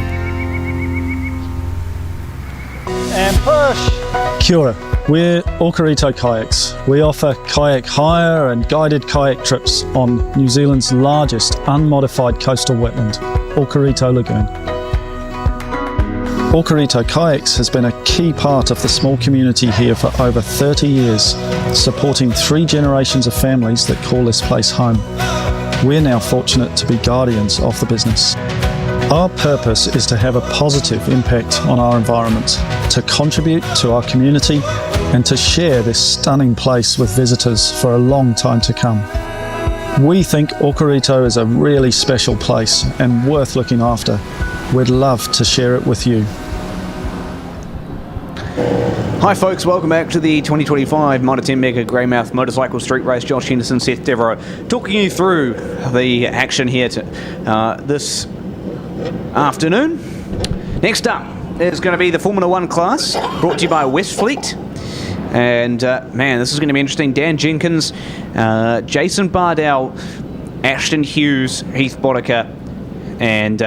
And push! Kia ora. We're Okarito Kayaks. We offer kayak hire and guided kayak trips on New Zealand's largest unmodified coastal wetland, Okarito Lagoon. Okarito Kayaks has been a key part of the small community here for over 30 years, supporting 3 generations of families that call this place home. We're now fortunate to be guardians of the business. Our purpose is to have a positive impact on our environment, to contribute to our community, and to share this stunning place with visitors for a long time to come. We think Okarito is a really special place and worth looking after. We'd love to share it with you. Hi folks, welcome back to the 2025 Moto 10 Mega Greymouth Motorcycle Street Race. Josh Henderson, Seth Devereaux, talking you through the action here this afternoon. Next up is going to be the Formula 1 class, brought to you by Westfleet. And man, this is going to be interesting. Dan Jenkins, Jason Bardell, Ashton Hughes, Heath Boddicker, and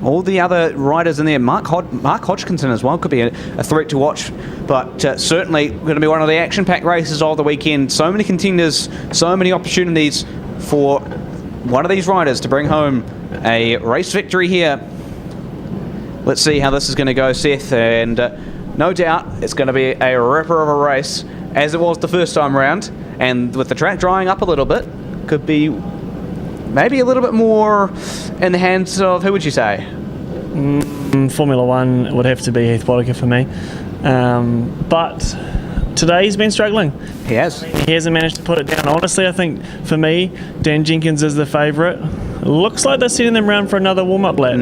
all the other riders in there. Mark Hodgkinson as well could be a threat to watch, but certainly going to be one of the action-packed races of the weekend. So many contenders, so many opportunities for one of these riders to bring home a race victory here. Let's see how this is going to go, Seth, and no doubt it's going to be a ripper of a race, as it was the first time round, and with the track drying up a little bit, could be maybe a little bit more in the hands of, who would you say? Formula 1 would have to be Heath Boddicker for me. But today he's been struggling. He has. He hasn't managed to put it down. Honestly, I think for me, Dan Jenkins is the favourite. Looks like they're sending them round for another warm-up lap.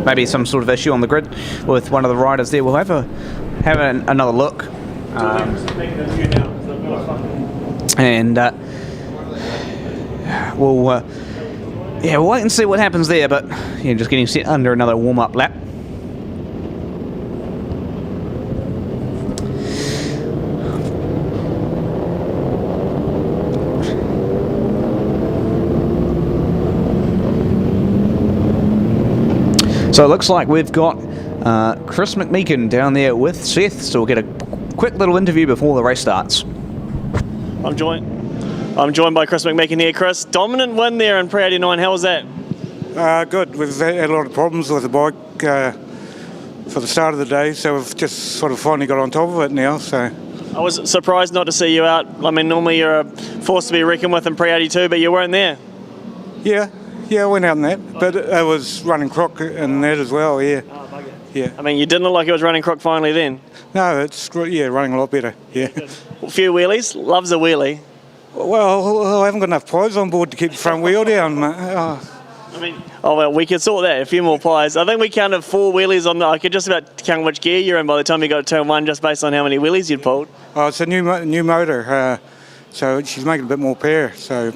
Maybe some sort of issue on the grid with one of the riders there. We'll have another look. We'll wait and see what happens there, but just getting set under another warm-up lap. So it looks like we've got Chris McMeekin down there with Seth, so we'll get a quick little interview before the race starts. I'm joined by Chris McMeekin here. Chris, dominant win there in Pre-89. How was that? Good. We've had a lot of problems with the bike for the start of the day, so we've just sort of finally got on top of it now. So I was surprised not to see you out. I mean, normally you're a force to be reckoned with in Pre-82, but you weren't there. Yeah, I went out in that, but it was running crook in that as well, yeah. Yeah. I mean, you didn't look like it was running crook finally then? No, it's running a lot better, yeah. A few wheelies? Loves a wheelie. Well, I haven't got enough plies on board to keep the front wheel down, mate. Oh, well, we could sort that. A few more plies. I think we counted 4 wheelies on the... I could just about count which gear you're in by the time you got to turn 1, just based on how many wheelies you'd pulled. Oh, it's a new motor, so she's making a bit more power, so...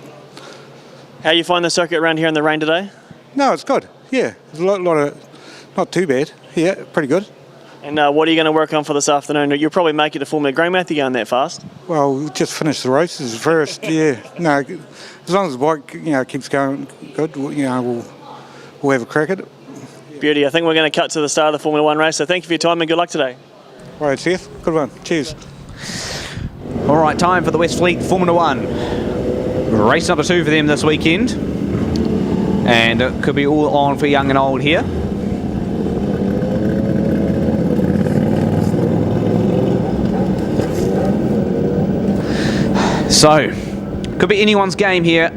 How you find the circuit around here in the rain today? No, it's good, yeah. There's a lot of... Not too bad, yeah, pretty good. And what are you going to work on for this afternoon? You'll probably make it to Formula Greymouth. You going that fast? Well, we'll just finish the races first, yeah. No, as long as the bike, keeps going good, we'll have a crack at it. Beauty. I think we're going to cut to the start of the Formula 1 race, so thank you for your time and good luck today. All right, Seth. Good one. Cheers. All right, time for the Westfleet Formula 1. Race number 2 for them this weekend. And it could be all on for young and old here. So, could be anyone's game here.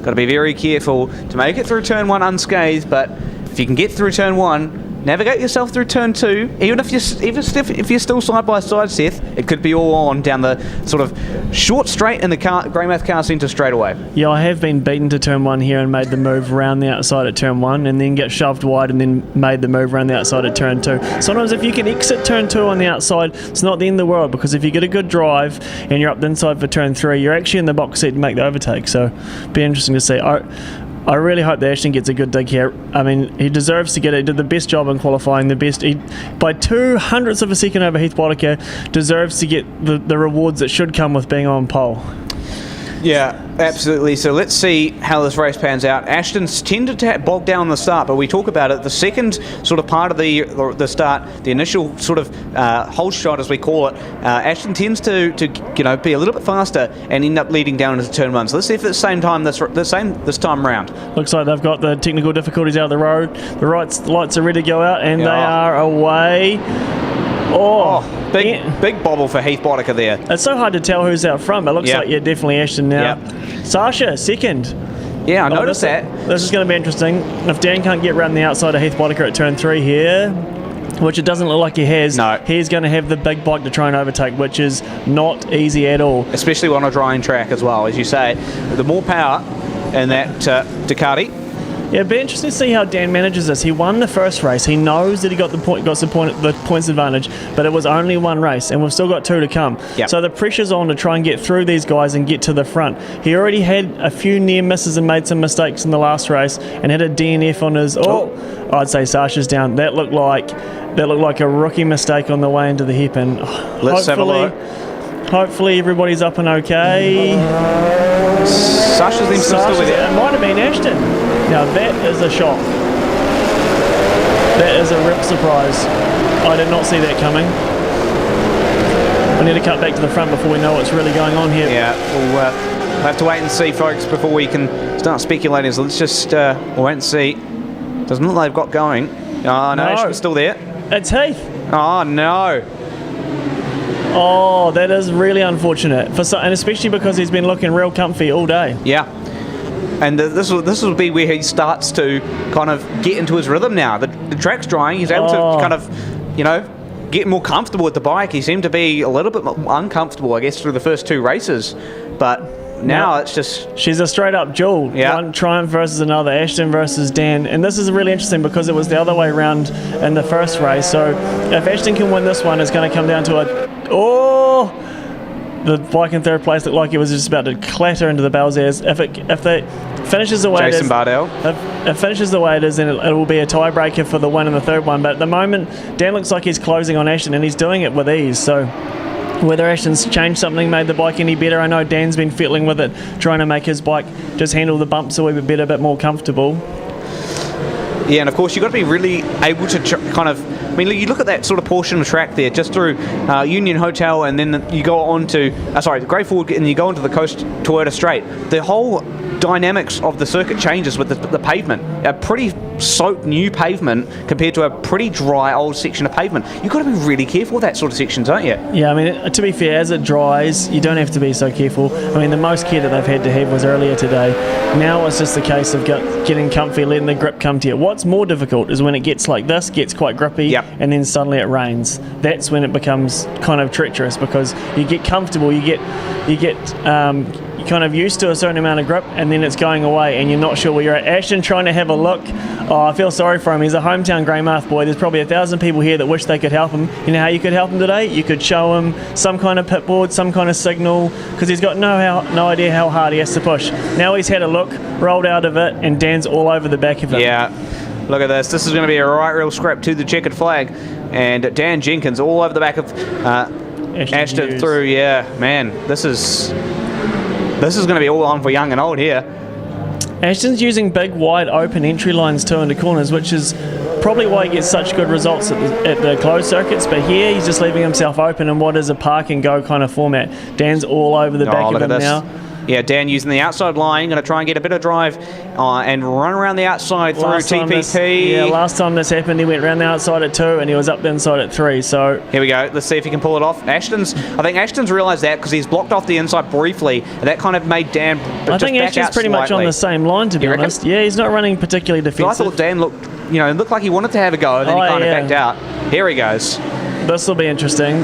Got to be very careful to make it through turn 1 unscathed, but if you can get through turn 1, navigate yourself through turn 2. Even if you're still side by side, Seth, it could be all on down the sort of short straight in the Greymouth car centre straight away. Yeah, I have been beaten to turn 1 here and made the move around the outside at turn 1 and then get shoved wide and then made the move around the outside at turn 2. Sometimes if you can exit turn 2 on the outside, it's not the end of the world, because if you get a good drive and you're up the inside for turn 3, you're actually in the box seat to make the overtake. So be interesting to see. I really hope that Ashton gets a good dig here. I mean, he deserves to get it. He did the best job in qualifying, by 0.02 of a second over Heath Boddicker, deserves to get the rewards that should come with being on pole. Yeah, absolutely. So let's see how this race pans out. Ashton's tended to bog down the start, but we talk about it. The second sort of part of the start, the initial sort of hold shot, as we call it, Ashton tends to be a little bit faster and end up leading down into turn 1. So let's see if at the same time this time round. Looks like they've got the technical difficulties out of the road. The lights are ready to go out, and they are away. Big bobble for Heath Boddicker there. It's so hard to tell who's out front, but it looks like definitely Ashton now. Sasha, second. Yeah, I noticed that. This is going to be interesting. If Dan can't get around the outside of Heath Boddicker at turn 3 here, which it doesn't look like he has, he's going to have the big bike to try and overtake, which is not easy at all. Especially on a drying track as well, as you say. The more power in that Ducati. Yeah, it'd be interesting to see how Dan manages this. He won the first race. He knows that he got the points advantage, but it was only one race, and we've still got 2 to come. Yep. So the pressure's on to try and get through these guys and get to the front. He already had a few near misses and made some mistakes in the last race, and had a DNF on his. I'd say Sasha's down. That looked like a rookie mistake on the way into the hairpin. Let's have a look. Hopefully everybody's up and okay. Sasha's still with it. It might have been Ashton. Now that is a shock. That is a rip surprise. I did not see that coming. I need to cut back to the front before we know what's really going on here. Yeah, we'll have to wait and see, folks, before we can start speculating. So let's just wait and see. Doesn't look like they've got going. Oh, no, Ashton's still there. It's Heath. Oh, no. Oh, that is really unfortunate, and especially because he's been looking real comfy all day. Yeah, and this will be where he starts to kind of get into his rhythm now. The track's drying. He's able to kind of, get more comfortable with the bike. He seemed to be a little bit uncomfortable, I guess, through the first 2 races, but now it's just... She's a straight-up duel. Yeah. One Triumph versus another, Ashton versus Dan. And this is really interesting because it was the other way around in the first race. So if Ashton can win this one, it's going to come down to the bike in third place looked like it was just about to clatter into the Balzers. If it finishes the way Jason Bardell. If it finishes the way it is, then it will be a tiebreaker for the win in the third one. But at the moment, Dan looks like he's closing on Ashton, and he's doing it with ease. So whether Ashton's changed something, made the bike any better, I know Dan's been fiddling with it, trying to make his bike just handle the bumps a wee bit better, a bit more comfortable. Yeah, and of course you've got to be really able to kind of... I mean, you look at that sort of portion of track there, just through Union Hotel, and then you go on to... the Grey Ford, and you go onto the Coast Toyota Straight. The whole dynamics of the circuit changes with the pavement. A pretty soaked new pavement compared to a pretty dry old section of pavement. You've got to be really careful with that sort of section, don't you? Yeah, I mean, to be fair, as it dries, you don't have to be so careful. I mean, the most care that they've had to have was earlier today. Now it's just a case of getting comfy, letting the grip come to you. What's more difficult is when it gets like this, gets quite grippy, and then suddenly it rains. That's when it becomes kind of treacherous, because you get comfortable, you get kind of used to a certain amount of grip, and then it's going away and you're not sure where you're at. Ashton trying to have a look. Oh, I feel sorry for him. He's a hometown Greymouth boy. There's probably 1,000 people here that wish they could help him. You know how you could help him today? You could show him some kind of pit board, some kind of signal, because he's got no idea how hard he has to push. Now he's had a look, rolled out of it, and Dan's all over the back of it. Yeah, look at this. This is going to be a right real scrap to the checkered flag, and Dan Jenkins all over the back of Ashton through. Yeah, man, this is going to be all on for young and old here. Ashton's using big, wide open entry lines too into corners, which is probably why he gets such good results at the closed circuits. But here he's just leaving himself open in what is a park and go kind of format. Dan's all over the back of him now. Yeah, Dan using the outside line, going to try and get a bit of drive and run around the outside through TPT. Last time this happened, he went around the outside at 2 and he was up the inside at 3. So here we go. Let's see if he can pull it off. I think Ashton's realised that because he's blocked off the inside briefly, and that kind of made Dan I think Ashton's pretty much on the same line, to be honest. Yeah, he's not running particularly defensive. So I thought Dan looked like he wanted to have a go, and then he kind of backed out. Here he goes. This will be interesting.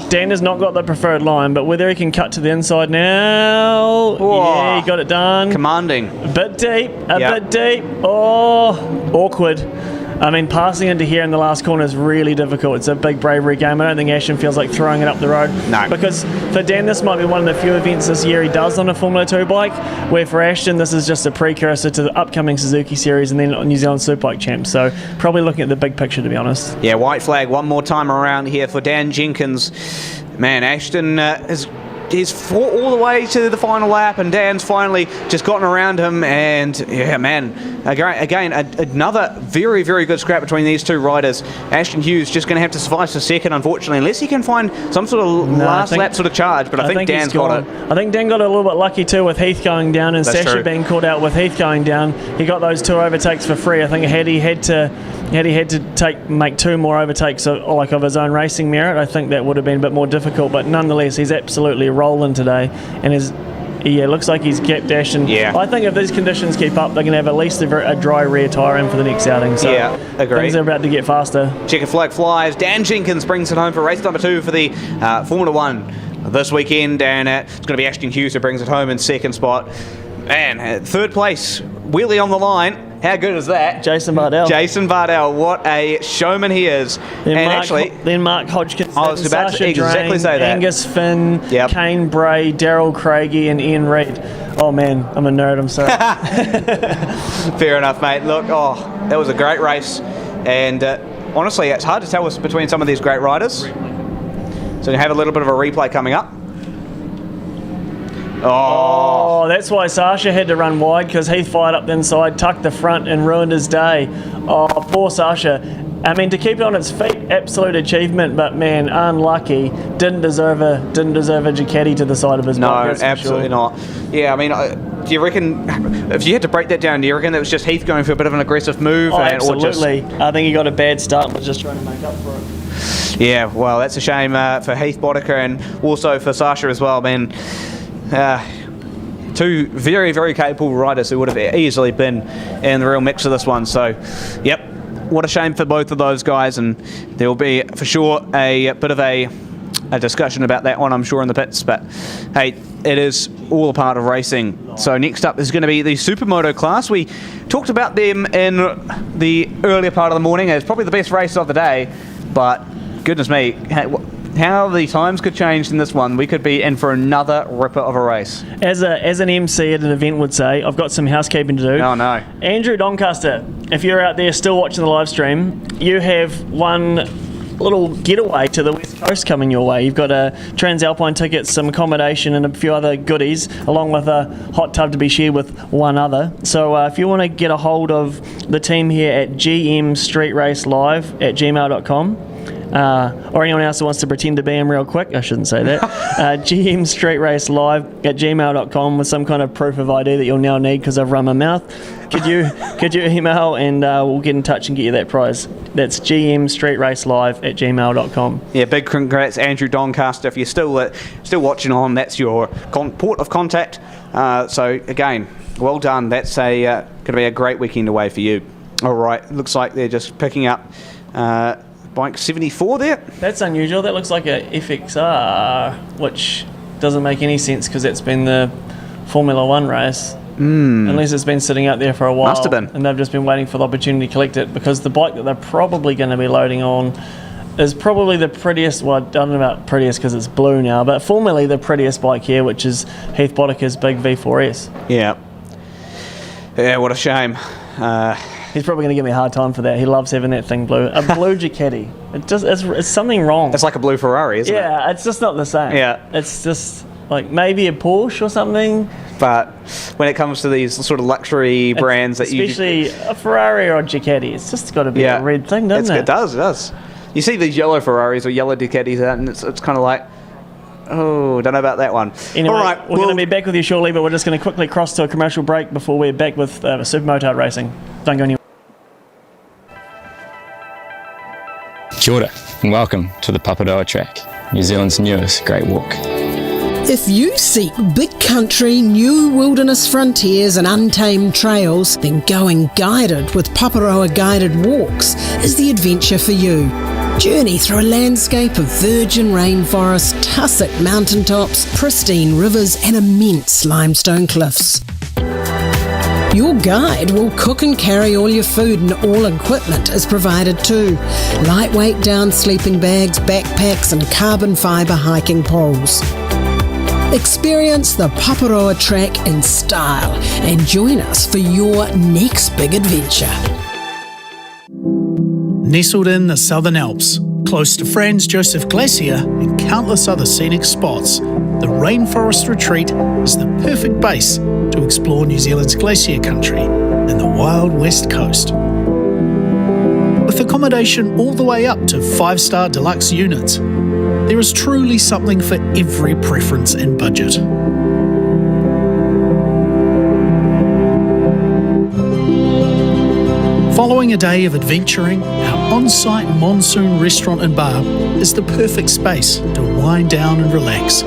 Dan has not got the preferred line, but whether he can cut to the inside now. Yeah, he got it done. Commanding. A bit deep. Bit deep. Oh, awkward. I mean, passing into here in the last corner is really difficult. It's a big bravery game. I don't think Ashton feels like throwing it up the road. No. Because for Dan, this might be one of the few events this year he does on a Formula 2 bike, where for Ashton, this is just a precursor to the upcoming Suzuki Series and then New Zealand Superbike Champs. So probably looking at the big picture, to be honest. Yeah, white flag one more time around here for Dan Jenkins. Man, Ashton he's fought all the way to the final lap, and Dan's finally just gotten around him, and yeah, man, again another very, very good scrap between these two riders. Ashton Hughes just going to have to survive to second, unfortunately, unless he can find some sort of last lap sort of charge, but I think Dan's got it. I think Dan got a little bit lucky too with Heath going down and That's Sasha true. being caught out with Heath going down. He got those 2 overtakes for free. I think had he had to make 2 more overtakes of his own racing merit, I think that would have been a bit more difficult, but nonetheless he's absolutely rolling today, and looks like he's kept Ashton. I think if these conditions keep up, they're going to have at least a dry rear tyre in for the next outing. So agree. Things are about to get faster. Checker flag flies. Dan Jenkins brings it home for race number 2 for the Formula 1 this weekend, and it's going to be Ashton Hughes who brings it home in second spot. And third place, wheelie on the line. How good is that? Jason Bardell, what a showman he is. Then Mark Hodgkins. I was about to exactly say that. Angus Finn, Kane Bray, Daryl Craigie, and Ian Reid. Oh man, I'm a nerd, I'm sorry. Fair enough, mate. Look, that was a great race. And honestly, it's hard to tell between some of these great riders. So we have a little bit of a replay coming up. Oh, that's why Sasha had to run wide, because Heath fired up the inside, tucked the front, and ruined his day. Oh, poor Sasha. I mean, to keep it on its feet, absolute achievement, but man, unlucky. Didn't deserve a Ducati to the side of his bike. No, absolutely not. Yeah, I mean, do you reckon, if you had to break that down, do you reckon that was just Heath going for a bit of an aggressive move? Absolutely. I think he got a bad start, was just trying to make up for it. Yeah, well, that's a shame for Heath Boddicker and also for Sasha as well, man. 2 very, very capable riders who would have easily been in the real mix of this one. So, yep, what a shame for both of those guys, and there will be for sure a bit of a discussion about that one, I'm sure, in the pits. But hey, it is all a part of racing. So next up is going to be the Supermoto class. We talked about them in the earlier part of the morning. It's probably the best race of the day, but goodness me, how the times could change in this one. We could be in for another ripper of a race. As an MC at an event would say, I've got some housekeeping to do. Oh no. Andrew Doncaster, if you're out there still watching the live stream, you have one little getaway to the West Coast coming your way. You've got a Transalpine ticket, some accommodation, and a few other goodies, along with a hot tub to be shared with one other. So if you want to get a hold of the team here at GM Street Race Live at gmail.com, or anyone else who wants to pretend to be him real quick, I shouldn't say that, gmstreetracelive@gmail.com with some kind of proof of ID that you'll now need because I've run my mouth. Could you email and we'll get in touch and get you that prize. That's gmstreetracelive@gmail.com. Yeah, big congrats, Andrew Doncaster. If you're still watching on, that's your port of contact. So again, well done. That's going to be a great weekend away for you. All right, looks like they're just picking up bike 74 there. That's unusual. That looks like a FXR, which doesn't make any sense because it's been the Formula One race. Unless it's been sitting out there for a while. Must have been. And they've just been waiting for the opportunity to collect it, because the bike that they're probably going to be loading on is probably the prettiest, well, I don't know about prettiest because it's blue now, but formerly the prettiest bike here, which is Heath Boddicker's big V4S. Yeah. Yeah, what a shame. He's probably going to give me a hard time for that. He loves having that thing blue. A blue Ducati. It's something wrong. It's like a blue Ferrari, isn't it? Yeah, it's just not the same. Yeah. It's just like maybe a Porsche or something. But when it comes to these sort of luxury brands that especially a Ferrari or a Ducati, it's just got to be a red thing, doesn't it? It does. You see these yellow Ferraris or yellow Ducatis out, and it's kind of like, oh, don't know about that one. Anyway, all right, we're going to be back with you shortly, but we're just going to quickly cross to a commercial break before we're back with Supermoto racing. Don't go anywhere. Kia ora, and welcome to the Paparoa track, New Zealand's newest great walk. If you seek big country, new wilderness frontiers and untamed trails, then going guided with Paparoa Guided Walks is the adventure for you. Journey through a landscape of virgin rainforest, tussock mountaintops, pristine rivers and immense limestone cliffs. Your guide will cook and carry all your food, and all equipment is provided too. Lightweight down sleeping bags, backpacks and carbon fibre hiking poles. Experience the Paparoa track in style and join us for your next big adventure. Nestled in the Southern Alps, close to Franz Josef Glacier and countless other scenic spots, the Rainforest Retreat is the perfect base to explore New Zealand's glacier country and the wild West Coast. With accommodation all the way up to 5-star deluxe units, there is truly something for every preference and budget. Following a day of adventuring, our on-site monsoon restaurant and bar is the perfect space to wind down and relax.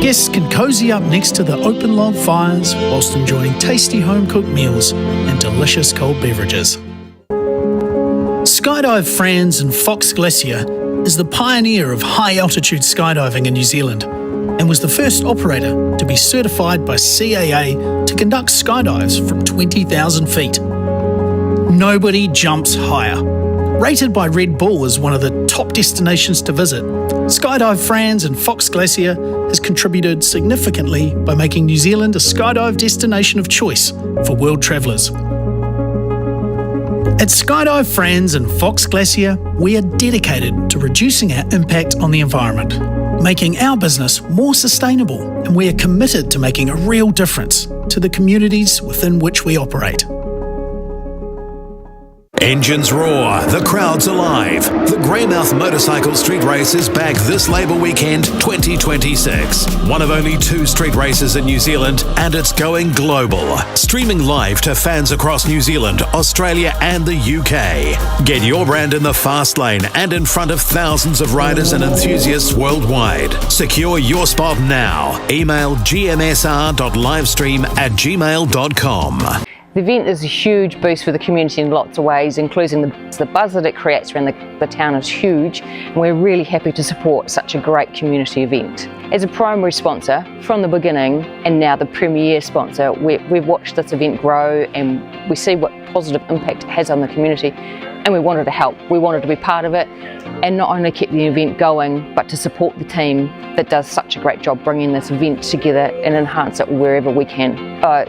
Guests can cosy up next to the open log fires whilst enjoying tasty home-cooked meals and delicious cold beverages. Skydive Franz and Fox Glacier is the pioneer of high-altitude skydiving in New Zealand and was the first operator to be certified by CAA to conduct skydives from 20,000 feet. Nobody jumps higher. Rated by Red Bull as one of the top destinations to visit, Skydive Franz and Fox Glacier has contributed significantly by making New Zealand a skydive destination of choice for world travellers. At Skydive Franz and Fox Glacier, we are dedicated to reducing our impact on the environment, making our business more sustainable, and we are committed to making a real difference to the communities within which we operate. Engines roar, the crowd's alive. The Greymouth Motorcycle Street Race is back this Labour Weekend 2026. One of only 2 street races in New Zealand, and it's going global. Streaming live to fans across New Zealand, Australia and the UK. Get your brand in the fast lane and in front of thousands of riders and enthusiasts worldwide. Secure your spot now. Email gmsr.livestream@gmail.com. The event is a huge boost for the community in lots of ways, including the buzz that it creates around the town is huge, and we're really happy to support such a great community event. As a primary sponsor from the beginning, and now the premier sponsor, we've watched this event grow, and we see what positive impact it has on the community, and we wanted to help. We wanted to be part of it, and not only keep the event going, but to support the team that does such a great job bringing this event together and enhance it wherever we can.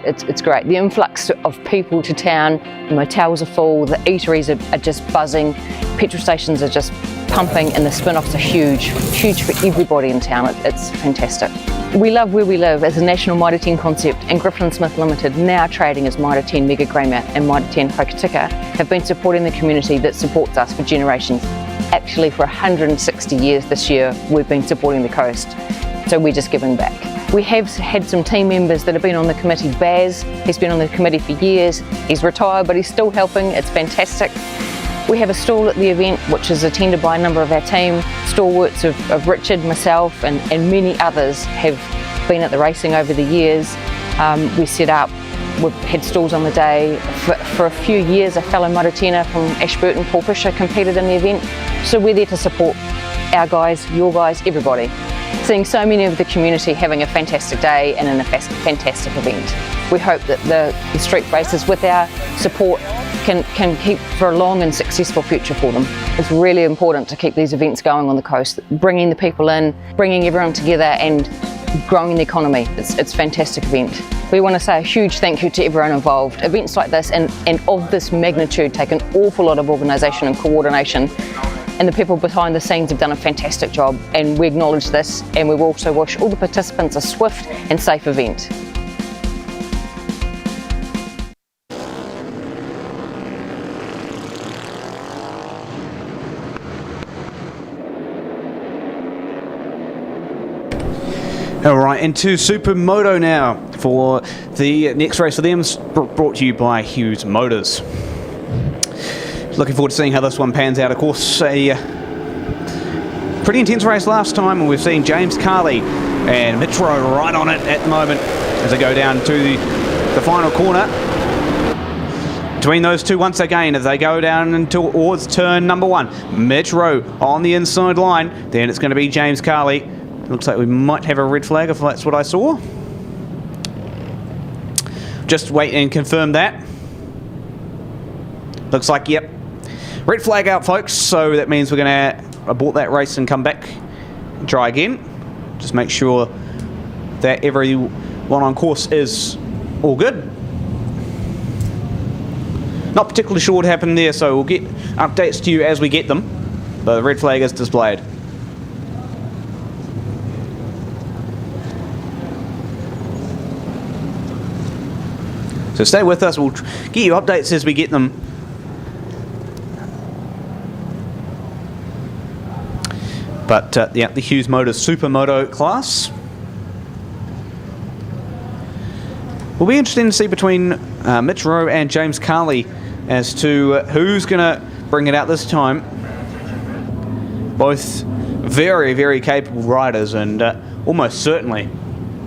It's great. The influx of people to town, the motels are full, the eateries are just buzzing, petrol stations are just pumping, and the spin-offs are huge for everybody in town. It's fantastic. We love where we live as a national Mitre 10 concept, and Griffin Smith Limited, now trading as Mitre 10 Mega Greymouth and Mitre 10 Hokitika, have been supporting the community that supports us for generations. Actually, for 160 years this year, we've been supporting the coast. So we're just giving back. We have had some team members that have been on the committee. Baz, he's been on the committee for years. He's retired, but he's still helping. It's fantastic. We have a stall at the event, which is attended by a number of our team. Stalwarts of Richard, myself, and many others have been at the racing over the years. We set up, we've had stalls on the day. For a few years, a fellow Moto tenor from Ashburton, Paul Fisher, competed in the event. So we're there to support our guys, your guys, everybody. Seeing so many of the community having a fantastic day and in a fantastic event. We hope that the street races, with our support, can keep for a long and successful future for them. It's really important to keep these events going on the coast, bringing the people in, bringing everyone together and growing the economy. It's a fantastic event. We want to say a huge thank you to everyone involved. Events like this and of this magnitude take an awful lot of organisation and coordination, and the people behind the scenes have done a fantastic job, and we acknowledge this, and we also wish all the participants a swift and safe event. All right, into Supermoto now for the next race for them, brought to you by Hughes Motors. Looking forward to seeing how this one pans out. Of course, a pretty intense race last time, and we've seen James Carley and Mitch Rowe right on it at the moment as they go down to the final corner. Between those two once again as they go down towards turn number 1. Mitch Rowe on the inside line, then it's going to be James Carley. Looks like we might have a red flag if that's what I saw. Just wait and confirm that. Looks like, yep. Red flag out, folks, so that means we're going to abort that race and come back and try again. Just make sure that everyone on course is all good. Not particularly sure what happened there, so we'll get updates to you as we get them. But the red flag is displayed. So stay with us, we'll get you updates as we get them. But yeah, the Hughes Motors Supermoto class. Will be interesting to see between Mitch Rowe and James Carley as to who's going to bring it out this time. Both very, very capable riders, and almost certainly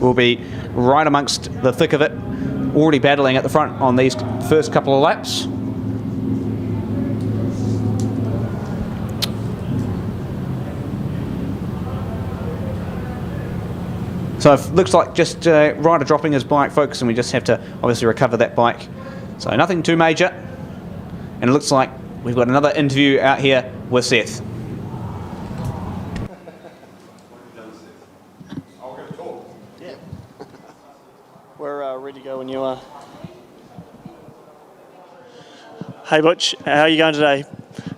will be right amongst the thick of it, already battling at the front on these first couple of laps. So it looks like just rider dropping his bike, folks, and we just have to obviously recover that bike. So nothing too major. And it looks like we've got another interview out here with Seth. We're ready to go when you are. Hey Butch, how are you going today?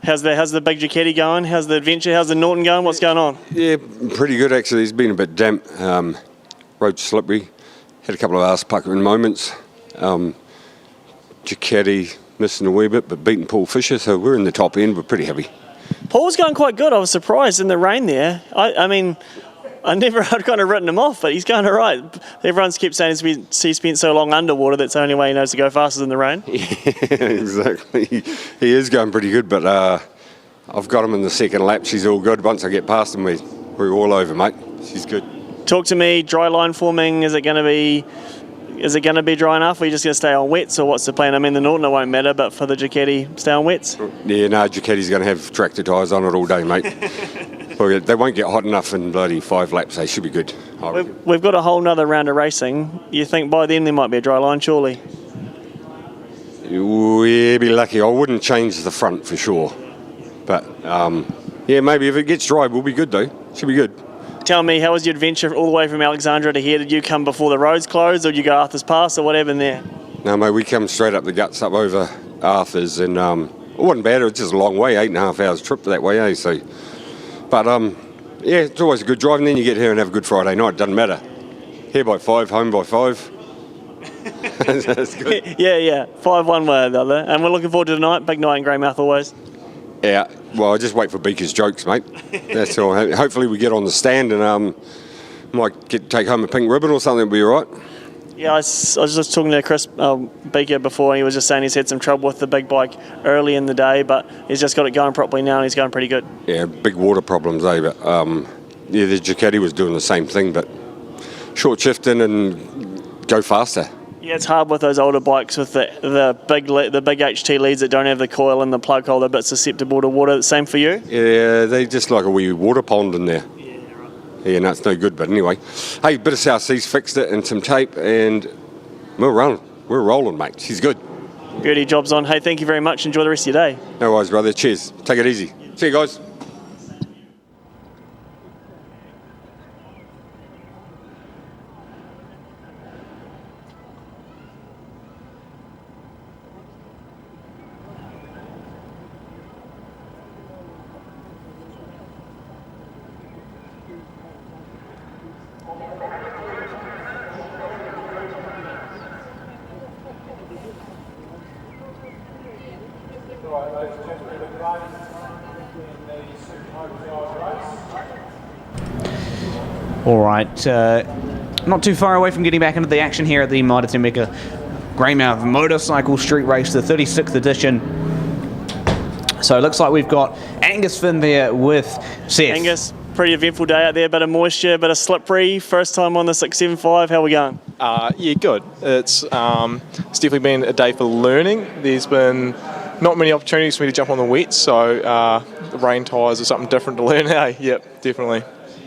How's the big Giacchetti going? How's the adventure? How's the Norton going? What's going on? Yeah, pretty good actually. It's been a bit damp. Road slippery. Had a couple of arse puckering moments. Giacchetti missing a wee bit, but beating Paul Fisher, so we're in the top end. We're pretty happy. Paul's going quite good. I was surprised in the rain there. I mean, I'd kind of written him off, but he's going all right. Everyone's kept saying he spent so long underwater, that's the only way he knows to go faster than the rain. Yeah, exactly. He is going pretty good, but I've got him in the second lap. She's all good. Once I get past him, we're all over, mate. She's good. Talk to me, dry line forming, is it going to be dry enough, or are you just going to stay on wets, or what's the plan? I mean, the Norton it won't matter, but for the Giacchetti, stay on wets? Yeah, no, Giacchetti's going to have tractor tyres on it all day, mate. Well, they won't get hot enough in bloody 5 laps. They should be good. We've got a whole nother round of racing. You think by then there might be a dry line, surely? We'll be lucky. I wouldn't change the front for sure. But, yeah, maybe if it gets dry, we'll be good, though. Should be good. Tell me, how was your adventure all the way from Alexandra to here? Did you come before the roads closed, or did you go Arthur's Pass, or what happened there? No, mate, we come straight up the guts up over Arthur's, and it wasn't bad. It was just a long way, 8.5 hours trip that way, eh? So, but yeah, it's always a good drive, and then you get here and have a good Friday night. It doesn't matter. Here by 5, home by 5. That's good. Yeah, 5 one way or the other. And we're looking forward to tonight. Big night in Greymouth always. Yeah, well, I just wait for Beaker's jokes, mate. That's all. Hopefully we get on the stand and might take home a pink ribbon or something. It'll be all right. Yeah, I was just talking to Chris Beaker before, and he was just saying he's had some trouble with the big bike early in the day, but he's just got it going properly now, and he's going pretty good. Yeah, big water problems, but the Ducati was doing the same thing, but short shifting and go faster. Yeah, it's hard with those older bikes with the big HT leads that don't have the coil and the plug hole, they're a bit susceptible to water. Same for you? Yeah, they just like a wee water pond in there. Yeah, no, it's no good, but anyway. Hey, bit of South Seas fixed it and some tape, and we're rolling, mate. She's good. Beauty, job's on. Hey, thank you very much. Enjoy the rest of your day. No worries, brother. Cheers. Take it easy. See you guys. All right, not too far away from getting back into the action here at the Moto Mega Greymouth Motorcycle Street Race, the 36th edition. So it looks like we've got Angus Finn there with Seth. Angus, pretty eventful day out there, bit of moisture, bit of slippery. First time on the 675, how are we going? Yeah, good. It's definitely been a day for learning. There's been not many opportunities for me to jump on the wet, so the rain tyres are something different to learn. Hey, yep, definitely.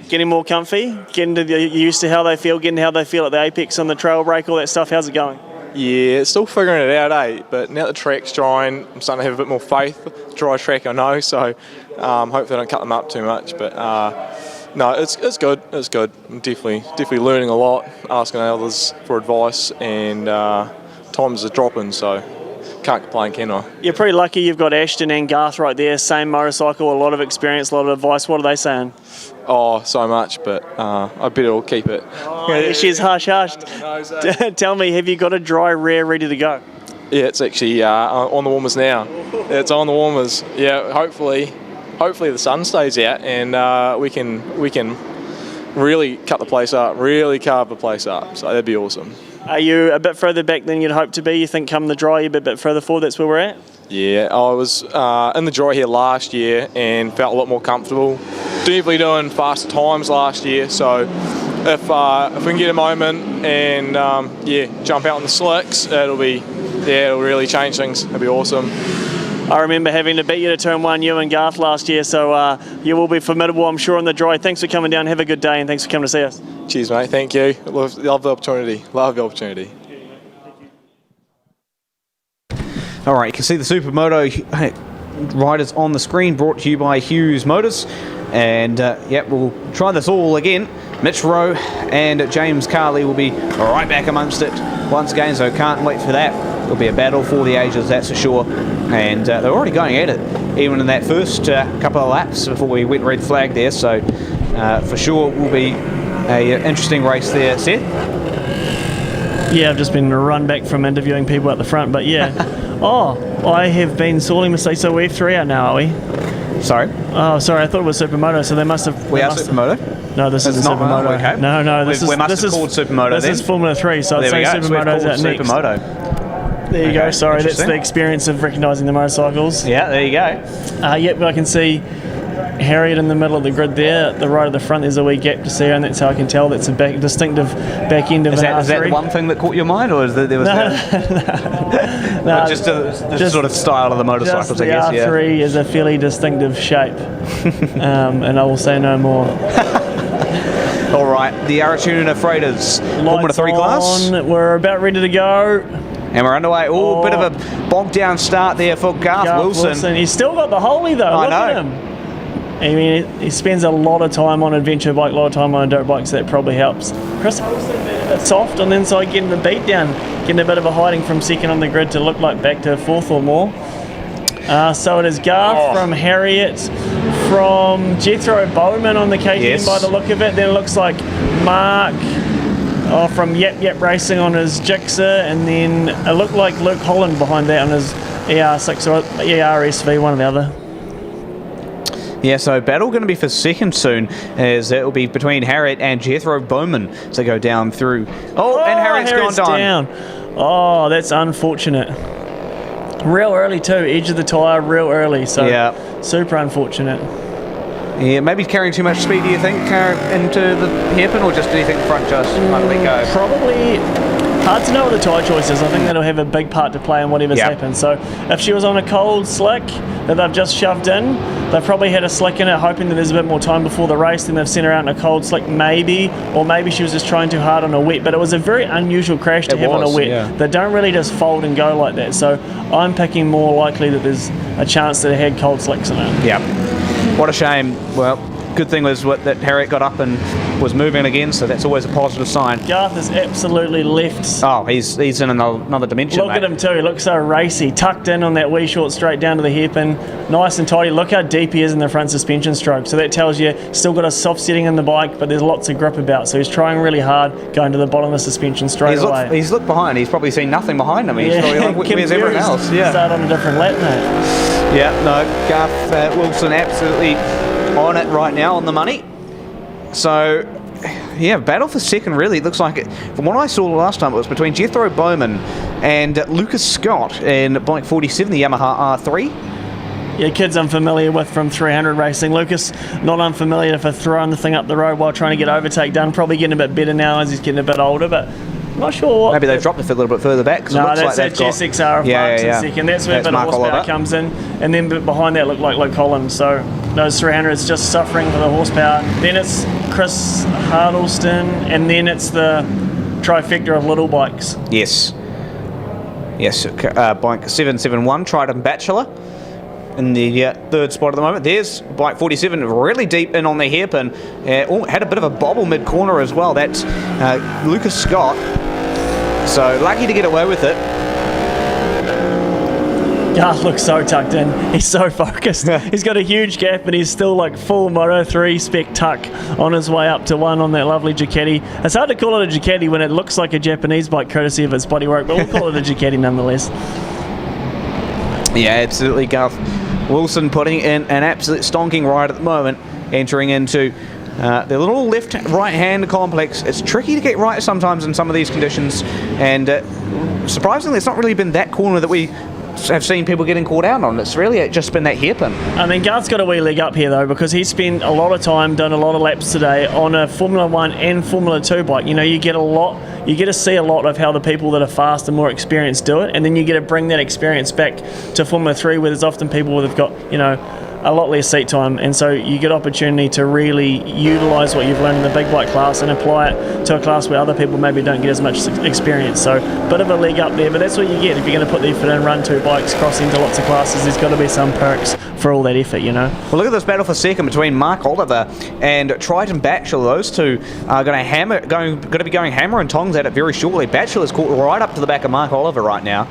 Getting more comfy, getting used to how they feel, getting how they feel at the apex on the trail brake, all that stuff. How's it going? Yeah, still figuring it out, but now the track's drying, I'm starting to have a bit more faith. Dry track, I know, so hopefully I don't cut them up too much. But no, it's good. It's good. I'm definitely learning a lot, asking others for advice, and times are dropping, so can't complain, can I? You're pretty lucky you've got Ashton and Garth right there, same motorcycle, a lot of experience, a lot of advice. What are they saying? Oh, so much, but I better all keep it. Oh, she's hush-hushed. Tell me, have you got a dry rear ready to go? Yeah, it's actually on the warmers now. It's on the warmers. Yeah, hopefully the sun stays out and we can really cut the place up, really carve the place up. So that'd be awesome. Are you a bit further back than you'd hope to be? You think come the dry, you're a bit further forward, that's where we're at? Yeah, I was in the dry here last year and felt a lot more comfortable. Definitely doing faster times last year, so if we can get a moment and jump out on the slicks, it'll really change things. It'll be awesome. I remember having to beat you to turn one, you and Garth last year, so you will be formidable, I'm sure, on the dry. Thanks for coming down. Have a good day, and thanks for coming to see us. Cheers, mate. Thank you. Love the opportunity. Love the opportunity. All right, you can see the Supermoto riders on the screen, brought to you by Hughes Motors. And we'll try this all again. Mitch Rowe and James Carley will be right back amongst it once again, so can't wait for that. It'll be a battle for the ages, that's for sure. And they're already going at it, even in that first couple of laps before we went red flag there. So for sure will be an interesting race there, Seth. Yeah, I've just been run back from interviewing people at the front, but yeah. I have been sorely mistaken. So we're F3 out now, are we? Sorry? Oh, sorry, I thought it was Supermoto, so they must have... We are Supermoto? No, this isn't Supermoto. Okay. No, this is called Supermoto This then. is Formula 3, so I'd say Supermoto's out next. Supermoto. There you go, sorry, that's the experience of recognising the motorcycles. Yeah, there you go. Yep, I can see Harriet in the middle of the grid there. At the right of the front, there's a wee gap to see her, and that's how I can tell that's a distinctive back end of an R3. Is that the one thing that caught your mind, or is there was no, just the sort of style of the motorcycles, I guess? The R3 is a fairly distinctive shape, and I will say no more. All right, the Aratuna Freighters, Formula 3 class. We're about ready to go. And we're underway. Oh, bit of a bogged down start there for Garth Wilson. He's still got the Holy though. Look at him. I mean, he spends a lot of time on adventure bike, a lot of time on a dirt bike, so that probably helps. Chris soft on the inside, getting the beat down, getting a bit of a hiding from second on the grid to look like back to fourth or more. So it is Garth from Harriet, from Jethro Bowman on the KTM by the look of it. Then it looks like Mark from Yap Racing on his Gixxer, and then it looked like Luke Holland behind that on his ER6 or ERSV, one or the other. Yeah, so battle going to be for second soon, as it will be between Harriet and Jethro Bowman to go down through. Oh, and Harriet's gone down. Oh, that's unfortunate. Real early too, edge of the tyre real early, so yeah. Super unfortunate. Yeah, maybe carrying too much speed, do you think, into the hairpin, or just do you think the front just might let go? Probably hard to know what the tyre choice is. I think that'll have a big part to play in whatever's happened. So if she was on a cold slick that they've just shoved in, they've probably had a slick in it, hoping that there's a bit more time before the race, then they've sent her out in a cold slick maybe, or maybe she was just trying too hard on a wet. But it was a very unusual crash to have on a wet. Yeah. They don't really just fold and go like that. So I'm picking more likely that there's a chance that it had cold slicks in it. Yeah. What a shame. Well, good thing was that Harriet got up and was moving again, so that's always a positive sign. Garth is absolutely left. Oh, he's in another dimension. Look at him too. He looks so racy, tucked in on that wee short straight down to the hairpin, nice and tidy. Look how deep he is in the front suspension stroke. So that tells you still got a soft setting in the bike, but there's lots of grip about. So he's trying really hard, going to the bottom of the suspension straight away. He's looked behind. He's probably seen nothing behind him. He's probably like, where's everyone else? Yeah. Start on a different lap, mate. Yeah, no, Garth Wilson absolutely on it right now, on the money. So, yeah, battle for second really. It looks like it. From what I saw last time, it was between Jethro Bowman and Lucas Scott in bike 47, the Yamaha R3. Yeah, kids I'm familiar with from 300 racing. Lucas, not unfamiliar for throwing the thing up the road while trying to get overtake done. Probably getting a bit better now as he's getting a bit older, but not sure what. Maybe they've dropped it a little bit further back. No, that's that GSXR of Marks in second. That's where a bit of horsepower comes in. And then behind that looked like Luke Collins. So those 300s just suffering for the horsepower. Then it's Chris Hardleston, and then it's the trifecta of little bikes. Yes. Yes, bike 771, Trident Bachelor in the third spot at the moment. There's bike 47, really deep in on the hairpin. Had a bit of a bobble mid-corner as well. That's Lucas Scott. So lucky to get away with it. Garth looks so tucked in. He's so focused. He's got a huge gap and he's still like full Moto 3 spec tuck on his way up to one on that lovely Ducati. It's hard to call it a Ducati when it looks like a Japanese bike courtesy of its bodywork, but we'll call it a Ducati nonetheless. Yeah, absolutely. Garth Wilson putting in an absolute stonking ride at the moment, entering into the little left-right hand complex. It's tricky to get right sometimes in some of these conditions, and surprisingly it's not really been that corner that we have seen people getting caught out on. It's really just been that hairpin. I mean, Garth's got a wee leg up here though, because he's spent a lot of time, done a lot of laps today on a Formula 1 and Formula 2 bike. You know, you get to see a lot of how the people that are fast and more experienced do it, and then you get to bring that experience back to Formula 3 where there's often people that have got, you know, a lot less seat time, and so you get opportunity to really utilise what you've learned in the big bike class and apply it to a class where other people maybe don't get as much experience. So bit of a leg up there, but that's what you get if you're going to put the effort in, run two bikes, cross into lots of classes. There's got to be some perks for all that effort, you know. Well, look at this battle for second between Mark Oliver and Triton Batchelor. Those two are going to be going hammer and tongs at it very shortly. Batchelor's caught right up to the back of Mark Oliver right now.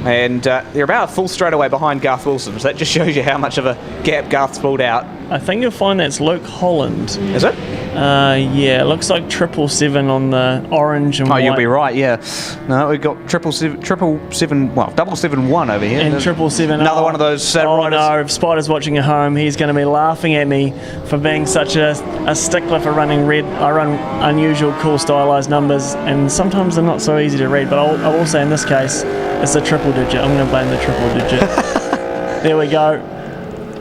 And they're about a full straightaway behind Garth Wilson, so that just shows you how much of a gap Garth's pulled out. I think you'll find that's Luke Holland. Is it? Yeah, it looks like 777 on the orange and white. Oh, you'll be right, yeah. No, we've got 777 over here. And 777. Another one of those riders. No, if Spider's watching at home, he's going to be laughing at me for being such a stickler for running red. I run unusual, cool, stylised numbers, and sometimes they're not so easy to read, but I will say in this case, it's a triple digit. I'm going to blame the triple digit. There we go.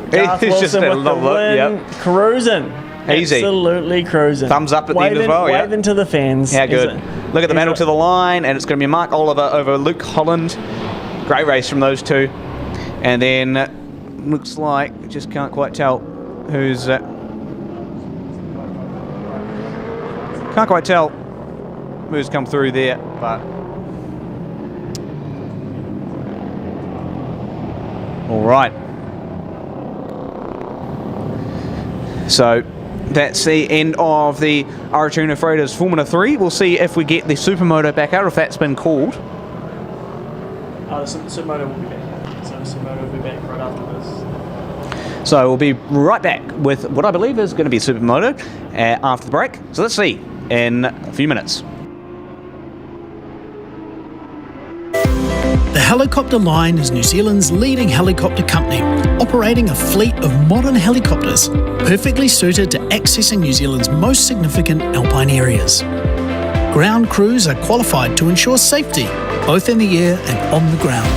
Garth Wilson just with the win. Yep. Cruising. Easy. Absolutely cruising. Thumbs up at the end as well. Waving to the fans. Yeah, good. Look at the medal to the line, and it's going to be Mark Oliver over Luke Holland. Great race from those two. And then looks like, just can't quite tell who's... can't quite tell who's come through there, but... All right. So that's the end of the Aratuna Freighters Formula 3. We'll see if we get the Supermoto back out, or if that's been called. The Supermoto will be back. So Supermoto will be back right after this. So we'll be right back with what I believe is going to be Supermoto after the break. So let's see in a few minutes. The Helicopter Line is New Zealand's leading helicopter company, operating a fleet of modern helicopters, perfectly suited to accessing New Zealand's most significant alpine areas. Ground crews are qualified to ensure safety, both in the air and on the ground.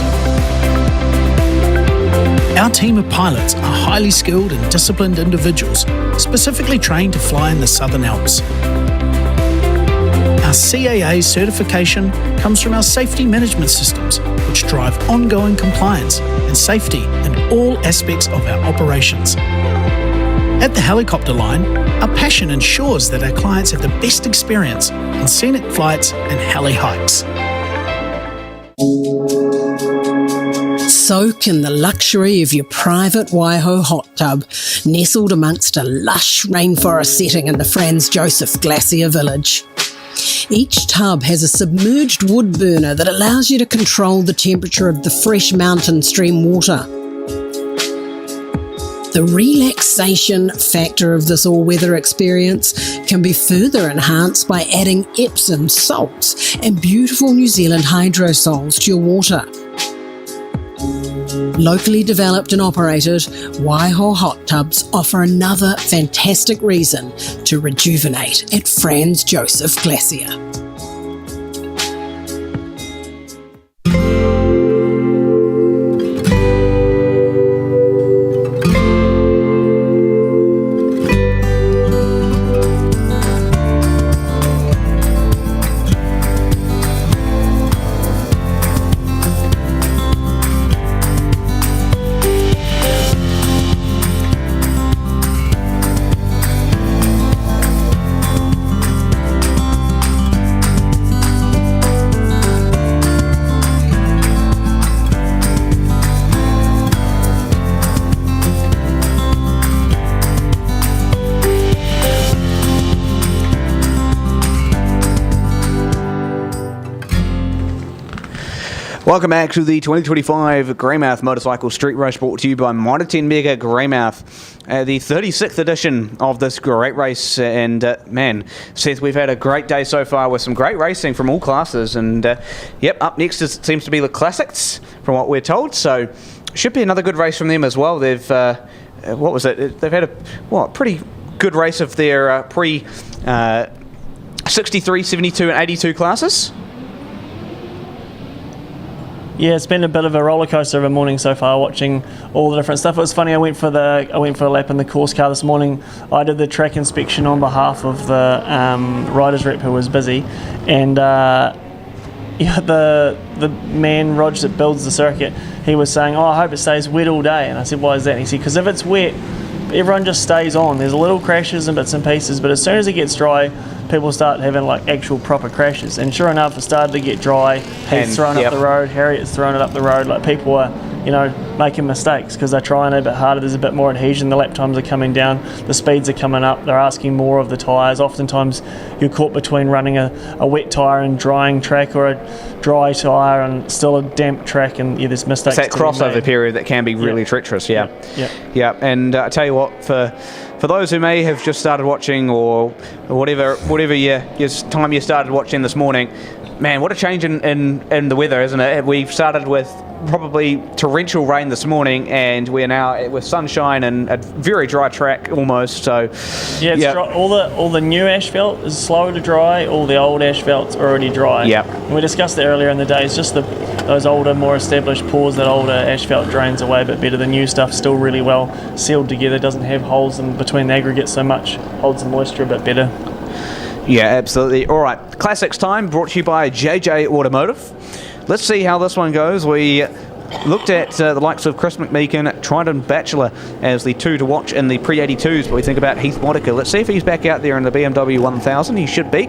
Our team of pilots are highly skilled and disciplined individuals, specifically trained to fly in the Southern Alps. Our CAA certification comes from our safety management systems, which drive ongoing compliance and safety in all aspects of our operations. At the Helicopter Line, our passion ensures that our clients have the best experience on scenic flights and heli hikes. Soak in the luxury of your private Waiho hot tub, nestled amongst a lush rainforest setting in the Franz Josef Glacier Village. Each tub has a submerged wood burner that allows you to control the temperature of the fresh mountain stream water. The relaxation factor of this all-weather experience can be further enhanced by adding Epsom salts and beautiful New Zealand hydrosols to your water. Locally developed and operated, Waiho hot tubs offer another fantastic reason to rejuvenate at Franz Josef Glacier. Welcome back to the 2025 Greymouth Motorcycle Street Race, brought to you by Moto 10 Mega Greymouth, the 36th edition of this great race. And man, Seth, we've had a great day so far with some great racing from all classes. And yep, up next seems to be the classics, from what we're told. So should be another good race from them as well. They've what was it? They've had a pretty good race of their pre 63, 72, and 82 classes. Yeah, it's been a bit of a roller coaster of a morning so far, watching all the different stuff. It was funny. I went for a lap in the course car this morning. I did the track inspection on behalf of the riders rep who was busy, and the man Rog that builds the circuit, he was saying, "Oh, I hope it stays wet all day." And I said, "Why is that?" And he said, "Because if it's wet, everyone just stays on. There's little crashes and bits and pieces, but as soon as it gets dry, people start having like actual proper crashes." And sure enough, it started to get dry. He's thrown up the road. Harriet's thrown it up the road. Like, people are, making mistakes because they're trying a bit harder. There's a bit more adhesion. The lap times are coming down. The speeds are coming up. They're asking more of the tyres. Oftentimes, you're caught between running a wet tyre and drying track, or a dry tyre and still a damp track, and there's mistakes. It's that crossover period that can be really treacherous. Yeah. And I tell you what, for those who may have just started watching, or whatever time you started watching this morning, man, what a change in the weather, isn't it? We've started with probably torrential rain this morning, and we're now with sunshine and a very dry track almost. So yeah, it's dry. All the new asphalt is slow to dry. All the old asphalt's already dry. Yeah, and we discussed it earlier in the day. It's just those older, more established pours, that older asphalt drains away a bit better. The new stuff's still really well sealed together. Doesn't have holes in between the aggregates so much. Holds the moisture a bit better. Yeah, absolutely. All right, Classics time, brought to you by JJ Automotive. Let's see how this one goes. We looked at the likes of Chris McMeekin, Trident Bachelor as the two to watch in the pre-82s, but we think about Heath Modica. Let's see if he's back out there in the BMW 1000. He should be.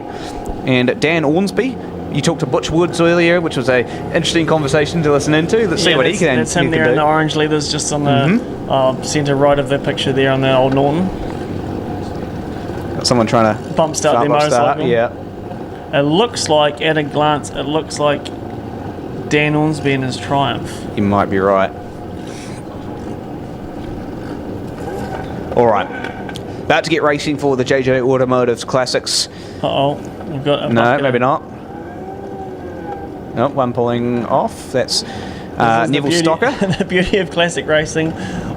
And Dan Ormsby, you talked to Butch Woods earlier, which was an interesting conversation to listen into. Let's see what he can do. That's him there in the orange leathers, just on the centre right of the picture there on the old Norton. Got someone trying to bump start their motorcycle. Yeah. It looks like, at a glance, Dan Ormsby in his Triumph. You might be right. All right. About to get racing for the JJ Automotive's Classics. We've got no, maybe not. Nope, one pulling off. That's Neville Stocker. The beauty of classic racing,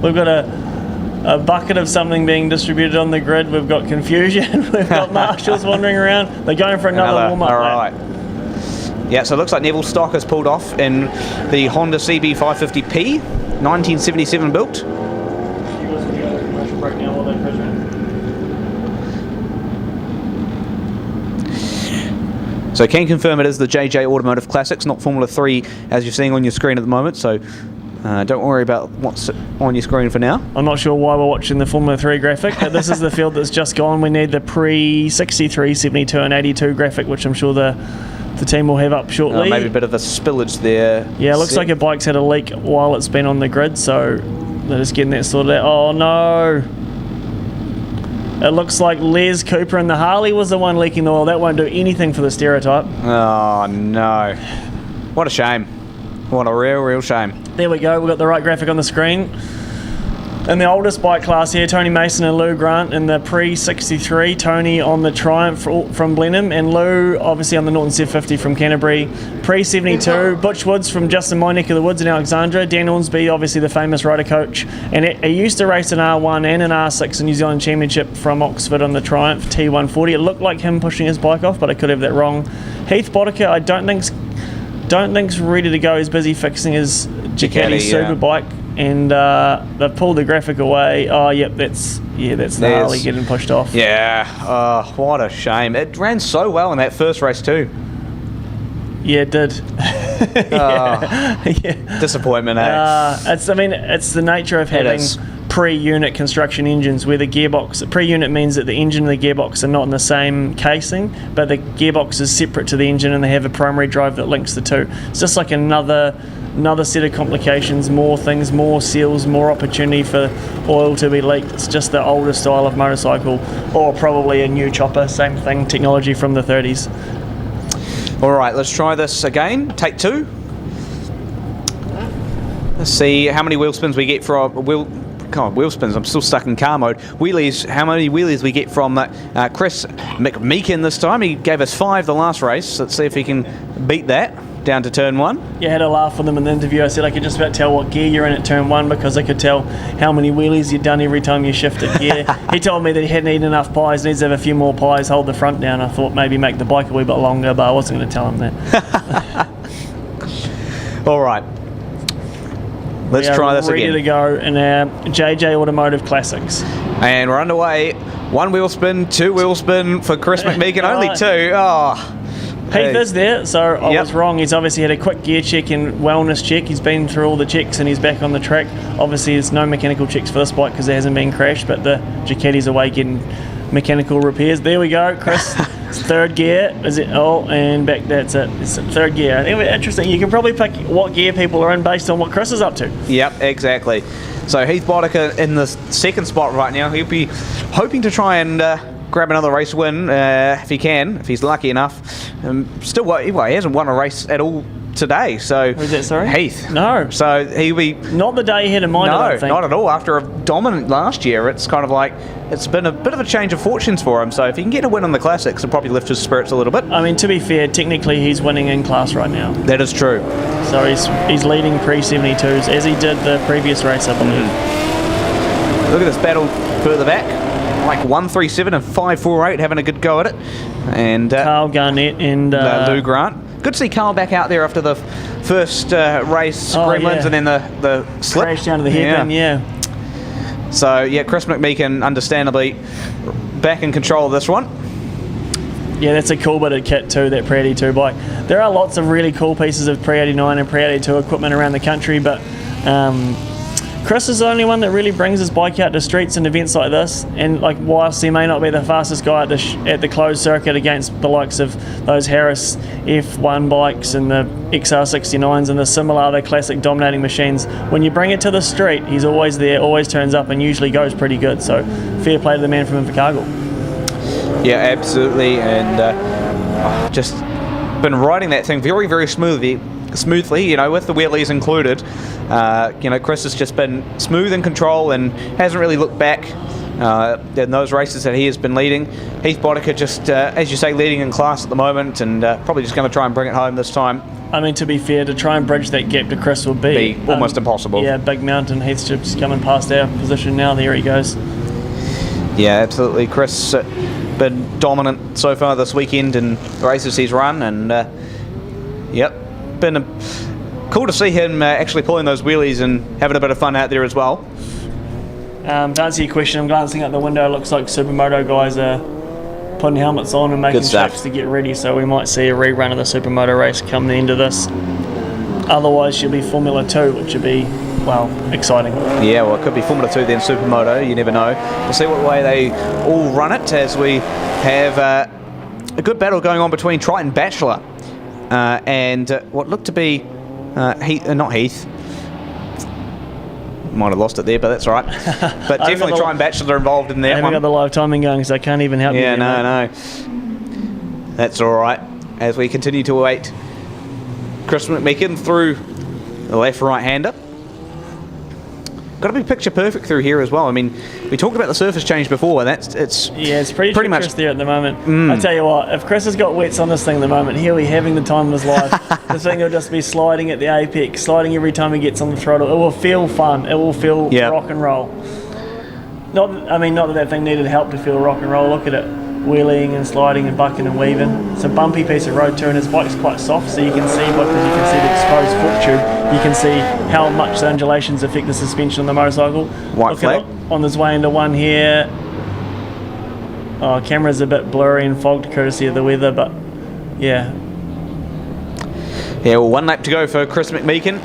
we've got a bucket of something being distributed on the grid. We've got confusion. We've got marshals wandering around. They're going for another warm-up. All right. Yeah, so it looks like Neville Stocker's pulled off in the Honda CB550P, 1977 built. So can confirm it is the JJ Automotive Classics, not Formula 3 as you're seeing on your screen at the moment. So don't worry about what's on your screen for now. I'm not sure why we're watching the Formula 3 graphic, but this is the field that's just gone. We need the pre-63, 72 and 82 graphic, which I'm sure the team will have up shortly. Maybe a bit of a spillage there. Yeah, it looks like a bike's had a leak while it's been on the grid, so they're just getting that sorted out. Oh no! It looks like Les Cooper and the Harley was the one leaking the oil. That won't do anything for the stereotype. Oh no. What a shame. What a real shame. There we go, we've got the right graphic on the screen. In the oldest bike class here, Tony Mason and Lou Grant in the pre-63, Tony on the Triumph from Blenheim, and Lou obviously on the Norton 750 from Canterbury. Pre-72, Butch Woods from just in my neck of the woods in Alexandra, Dan Ormsby, obviously the famous rider coach, and he used to race an R1 and an R6 in New Zealand Championship from Oxford on the Triumph T140. It looked like him pushing his bike off, but I could have that wrong. Heath Boddicker, I don't think's ready to go. He's busy fixing his Ducati super bike. And they've pulled the graphic away. Oh, yep, that's the Harley getting pushed off. Yeah, what a shame. It ran so well in that first race too. Yeah, it did. Disappointment, eh? It's the nature of having pre-unit construction engines where the gearbox, pre-unit means that the engine and the gearbox are not in the same casing, but the gearbox is separate to the engine and they have a primary drive that links the two. It's just like another set of complications, more things, more seals, more opportunity for oil to be leaked. It's just the older style of motorcycle, or probably a new chopper, same thing, technology from the 30s. All right, let's try this again. Take two. Let's see how many wheel spins we get from wheel spins. I'm still stuck in car mode. Wheelies. How many wheelies we get from Chris McMeekin this time? He gave us 5 the last race. Let's see if he can beat that. Down to turn 1. Yeah, I had a laugh with them in the interview. I said I could just about tell what gear you're in at turn 1 because I could tell how many wheelies you'd done every time you shifted gear. He told me that he hadn't eaten enough pies, needs to have a few more pies, hold the front down. I thought maybe make the bike a wee bit longer, but I wasn't going to tell him that. All right. Let's try this again. Ready to go in our JJ Automotive Classics. And we're underway. 1 wheel spin, 2 wheel spin for Chris McMeekin, only 2. Oh. Heath is there, so I was wrong. He's obviously had a quick gear check and wellness check. He's been through all the checks and he's back on the track. Obviously, there's no mechanical checks for this bike because it hasn't been crashed, but the Ducati's away getting mechanical repairs. There we go, Chris. It's third gear. Is it? Oh, and back. That's it. It's third gear. I think it's interesting. You can probably pick what gear people are in based on what Chris is up to. Yep, exactly. So Heath Boddicker in the second spot right now. He'll be hoping to try and grab another race win if he can, if he's lucky enough. Still, he hasn't won a race at all today. So who's that? Sorry, Heath. No. So he'll be not the day he had in mind. No, I don't think. Not at all. After a dominant last year, it's kind of like it's been a bit of a change of fortunes for him. So if he can get a win on the classics, it'll probably lift his spirits a little bit. I mean, to be fair, technically he's winning in class right now. That is true. So he's leading pre-72s as he did the previous race, I believe. Look at this battle further back. Like 137 and 548 having a good go at it. And Carl Garnett and Lou Grant. Good to see Carl back out there after the first race, Gremlins, and then the slip. Crash down to the hairpin, yeah. So, yeah, Chris McMeekin, understandably, back in control of this one. Yeah, that's a cool bit of kit too, that Pre-82 bike. There are lots of really cool pieces of Pre-89 and Pre-82 equipment around the country, but Chris is the only one that really brings his bike out to streets and events like this. And like, whilst he may not be the fastest guy at the closed circuit against the likes of those Harris F1 bikes and the XR69s and the similar other classic dominating machines, when you bring it to the street, he's always there, always turns up, and usually goes pretty good. So fair play to the man from Invercargill. Yeah, absolutely, and just been riding that thing very, very smoothly, you know, with the wheelies included. You know, Chris has just been smooth in control and hasn't really looked back in those races that he has been leading. Heath Boddicker just, as you say, leading in class at the moment, and probably just going to try and bring it home this time. I mean, to be fair, to try and bridge that gap to Chris would be almost impossible. Yeah, Big Mountain Heath's just coming past our position now. There he goes. Yeah, absolutely. Chris been dominant so far this weekend in the races he's run, and been cool to see him actually pulling those wheelies and having a bit of fun out there as well. To answer your question, I'm glancing out the window. It looks like Supermoto guys are putting helmets on and making shapes to get ready, so we might see a rerun of the Supermoto race come the end of this. Otherwise, she'll be Formula 2, which would be, well, exciting. Yeah, well, it could be Formula 2 then Supermoto, you never know. We'll see what way they all run it as we have a good battle going on between Triton Bachelor and what looked to be Heath. Might have lost it there, but that's all right. But definitely Triton Bachelor involved in that one. I haven't got the live timing going, so I can't even help you. Yeah, no. That's all right. As we continue to await Chris McMeekin through the left-right-hander. Got to be picture perfect through here as well. I mean, we talked about the surface change before, and it's pretty much there at the moment. I tell you what, if Chris has got wets on this thing at the moment, he'll be having the time of his life. This thing will just be sliding at the apex, sliding every time he gets on the throttle. It will feel fun. It will feel rock and roll. Not that thing needed help to feel rock and roll. Look at it, wheeling and sliding and bucking and weaving. It's a bumpy piece of road too, and his bike's quite soft, so you can see, because you can see the exposed foot tube, you can see how much the undulations affect the suspension on the motorcycle. White flag. On his way into one here. Oh, camera's a bit blurry and fogged courtesy of the weather, but yeah. Yeah, well, one lap to go for Chris McMeekin.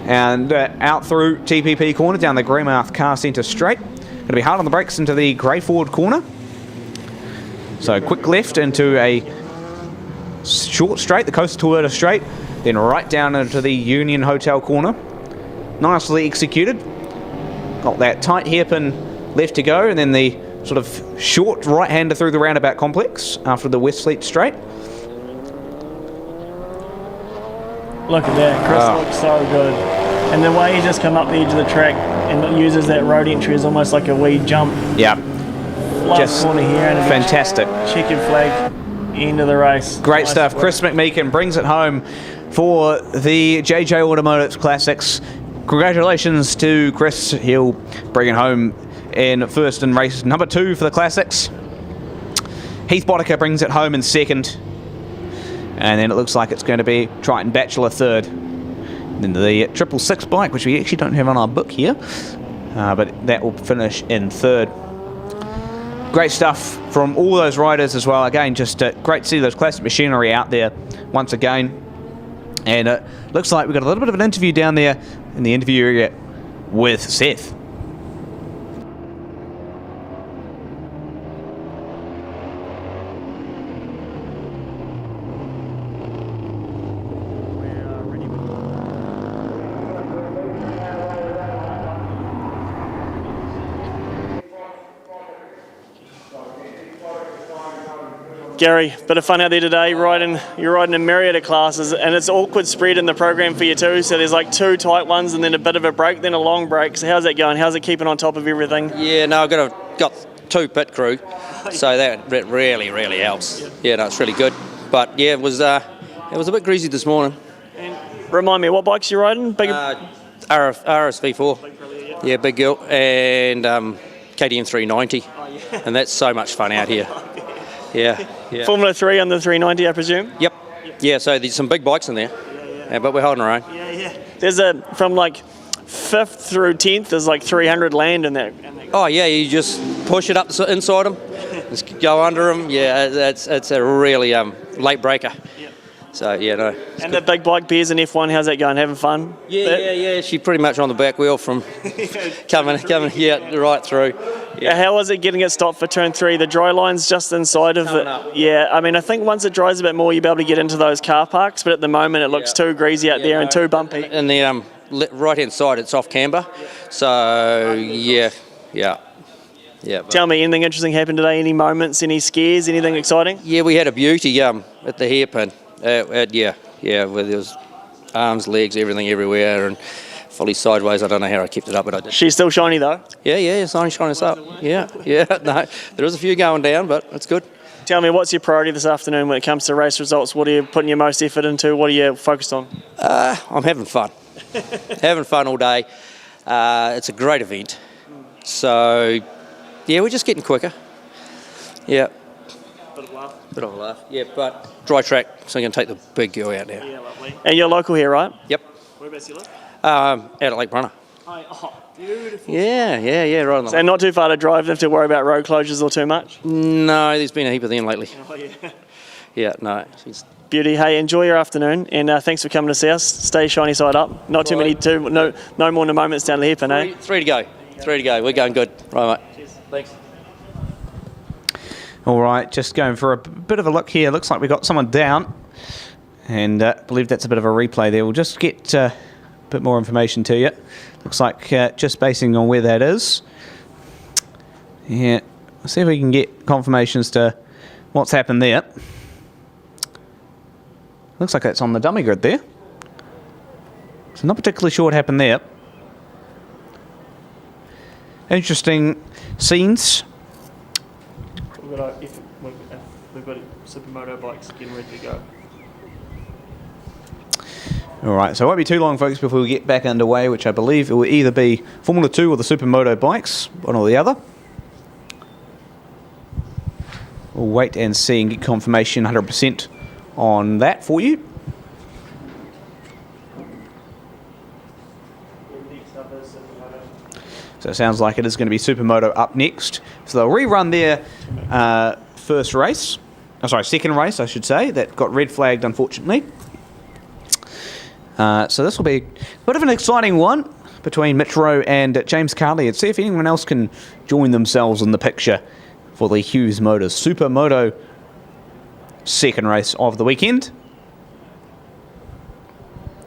And out through TPP corner, down the Greymouth car centre straight. Going to be hard on the brakes into the Grey Ford corner. So quick left into a short straight, the Coastal Toyota straight, then right down into the Union Hotel corner. Nicely executed. Got that tight hairpin left to go, and then the sort of short right-hander through the roundabout complex after the Westfleet straight. Look at that, Chris looks so good. And the way he just come up the edge of the track and uses that road entry is almost like a wee jump. Yeah. Last corner here, and fantastic. Checkered flag, end of the race. Great stuff. Work. Chris McMeekin brings it home for the JJ Automotive Classics. Congratulations to Chris. He'll bring it home in first in race number 2 for the Classics. Heath Boddicker brings it home in second. And then it looks like it's going to be Triton Bachelor third. Then the 666 bike, which we actually don't have on our book here, but that will finish in third. Great stuff from all those riders as well. Again, just great to see those classic machinery out there once again. And it looks like we've got a little bit of an interview down there in the interview area with Seth. Gary, bit of fun out there today. You're riding in myriad of classes, and it's awkward spread in the program for you too. So there's like 2 tight ones, and then a bit of a break, then a long break. So how's that going? How's it keeping on top of everything? Yeah, no, I've got 2 pit crew, so that really helps. Yeah, no, it's really good. But yeah, it was a bit greasy this morning. And remind me, what bikes you riding? Big RSV4. Yeah, big girl, and KTM 390, and that's so much fun out here. Yeah. Formula 3 on the 390, I presume? Yep. Yeah, so there's some big bikes in there, but we're holding our own. Yeah. There's from like 5th through 10th, there's like 300 land in there. Oh, yeah, you just push it up inside them, just go under them. Yeah, it's a really late breaker. So, yeah, no. And the big bike bears in F1, how's that going? Having fun? Yeah. She's pretty much on the back wheel from coming, right through. Yeah. How was it getting it stopped for turn 3? The dry line's just inside of it. Up. Yeah, I mean, I think once it dries a bit more, you'll be able to get into those car parks, but at the moment it looks too greasy out there and too bumpy. And the right-hand side, it's off camber. So, yeah. Tell me, anything interesting happened today? Any moments, any scares, anything exciting? Yeah, we had a beauty at the hairpin. Where there was arms, legs, everything everywhere, and fully sideways. I don't know how I kept it up, but I did. She's still shiny though? Yeah, shining us up. Yeah. No, there is a few going down, but it's good. Tell me, what's your priority this afternoon when it comes to race results? What are you putting your most effort into? What are you focused on? I'm having fun. Having fun all day. It's a great event. So, yeah, we're just getting quicker. Yeah. Bit of a laugh. Yeah, but dry track, so I'm going to take the big girl out now. Yeah, lovely. And you're local here, right? Yep. Whereabouts you live? Out at Lake Brunner. Oh, beautiful. Yeah, right on the So not too far to drive, have to worry about road closures or too much? No, there's been a heap of them lately. Oh, yeah. Yeah, no. Beauty. Hey, enjoy your afternoon, and thanks for coming to see us. Stay shiny side up. Not too many, no more moments down the hairpin, eh? Three to go. We're going good. Right, mate. Cheers. Thanks. All right, just going for a bit of a look here. Looks like we got someone down, and I believe that's a bit of a replay there. We'll just get a bit more information to you. Looks like just basing on where that is. Yeah, let's see if we can get confirmations to what's happened there. Looks like that's on the dummy grid there. So not particularly sure what happened there. Interesting scenes. We've got Supermoto bikes getting ready to go. All right, so it won't be too long, folks, before we get back underway, which I believe it will either be Formula 2 or the Supermoto bikes, one or the other. We'll wait and see and get confirmation 100% on that for you. So it sounds like it is going to be Supermoto up next. So they'll rerun their second race, I should say, that got red flagged, unfortunately. So this will be a bit of an exciting one between Mitch Rowe and James Carley, and see if anyone else can join themselves in the picture for the Hughes Motors Supermoto second race of the weekend.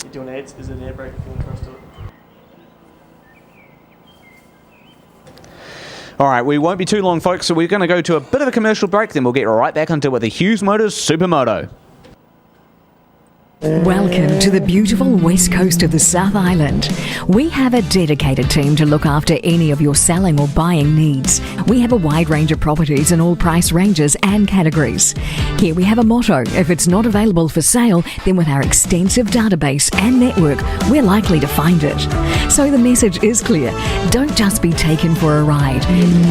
You doing ads? Is it an air brake if you want to cross to it? All right, we won't be too long, folks, so we're going to go to a bit of a commercial break, then we'll get right back into it with the Hughes Motors Supermoto. Welcome to the beautiful west coast of the South Island. We have a dedicated team to look after any of your selling or buying needs. We have a wide range of properties in all price ranges and categories. Here we have a motto: if it's not available for sale, then with our extensive database and network, we're likely to find it. So the message is clear: don't just be taken for a ride,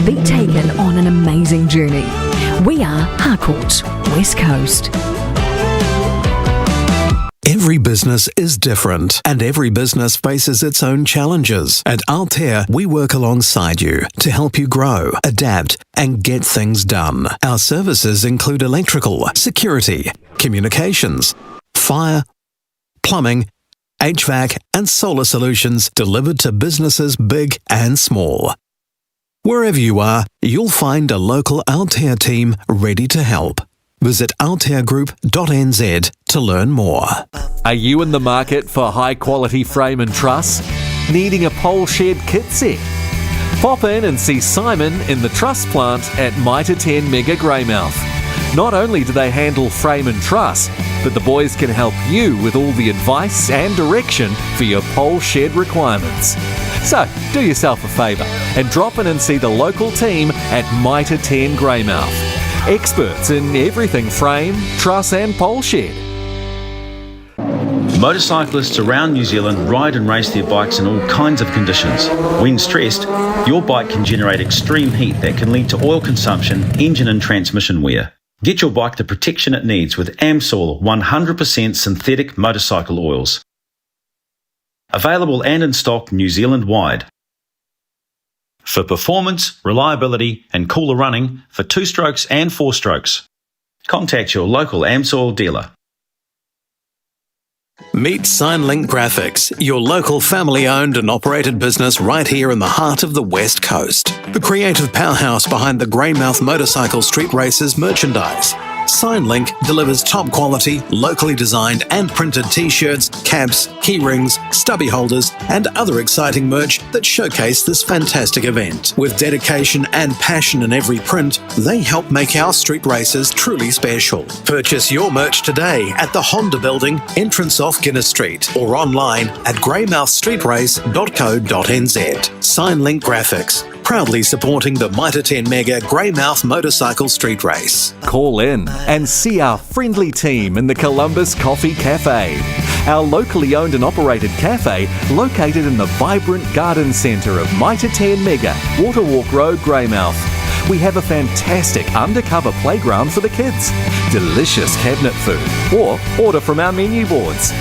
be taken on an amazing journey. We are Harcourt's West Coast. Every business is different, and every business faces its own challenges. At Altair, we work alongside you to help you grow, adapt, and get things done. Our services include electrical, security, communications, fire, plumbing, HVAC, and solar solutions delivered to businesses big and small. Wherever you are, you'll find a local Altair team ready to help. Visit altairgroup.nz to learn more. Are you in the market for high-quality frame and truss? Needing a pole shed kit set? Pop in and see Simon in the truss plant at Moto 10 Mega Greymouth. Not only do they handle frame and truss, but the boys can help you with all the advice and direction for your pole shed requirements. So, do yourself a favour and drop in and see the local team at Moto 10 Greymouth. Experts in everything frame, truss and pole shed. Motorcyclists around New Zealand ride and race their bikes in all kinds of conditions. When stressed, your bike can generate extreme heat that can lead to oil consumption, engine and transmission wear. Get your bike the protection it needs with Amsoil 100% synthetic motorcycle oils. Available and in stock New Zealand-wide. For performance, reliability and cooler running for 2-strokes and 4-strokes. Contact your local Amsoil dealer. Meet SignLink Graphics, your local family-owned and operated business right here in the heart of the West Coast. The creative powerhouse behind the Greymouth motorcycle street races merchandise. SignLink delivers top quality, locally designed and printed t-shirts, caps, key rings, stubby holders and other exciting merch that showcase this fantastic event. With dedication and passion in every print, they help make our street races truly special. Purchase your merch today at the Honda Building, entrance off Guinness Street, or online at greymouthstreetrace.co.nz. SignLink Graphics, proudly supporting the Mitre 10 Mega Greymouth Motorcycle Street Race. Call in and see our friendly team in the Columbus Coffee Cafe, our locally owned and operated cafe located in the vibrant garden centre of Mitre 10 Mega, Waterwalk Road, Greymouth. We have a fantastic undercover playground for the kids, delicious cabinet food, or order from our menu boards.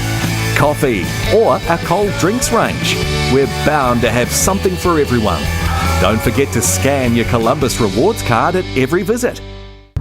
Coffee or our cold drinks range. We're bound to have something for everyone. Don't forget to scan your Columbus rewards card at every visit.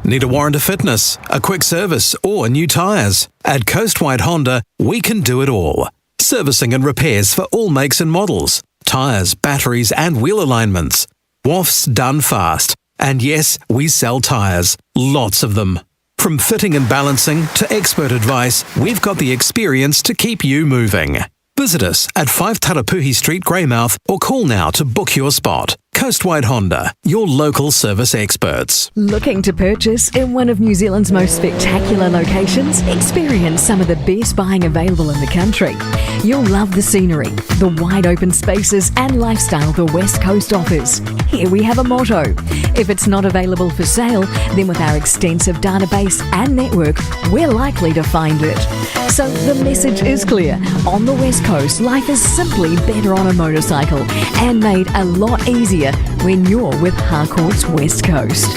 Need a warrant of fitness, a quick service, or new tyres? At Coastwide Honda, we can do it all. Servicing and repairs for all makes and models. Tyres, batteries, and wheel alignments. WAFs done fast. And yes, we sell tyres. Lots of them. From fitting and balancing to expert advice, we've got the experience to keep you moving. Visit us at 5 Tarapuhi Street, Greymouth, or call now to book your spot. Coastwide Honda, your local service experts. Looking to purchase in one of New Zealand's most spectacular locations? Experience some of the best buying available in the country. You'll love the scenery, the wide open spaces and lifestyle the West Coast offers. Here we have a motto. If it's not available for sale, then with our extensive database and network, we're likely to find it. So the message is clear. On the West Coast, life is simply better on a motorcycle and made a lot easier when you're with Harcourt's West Coast.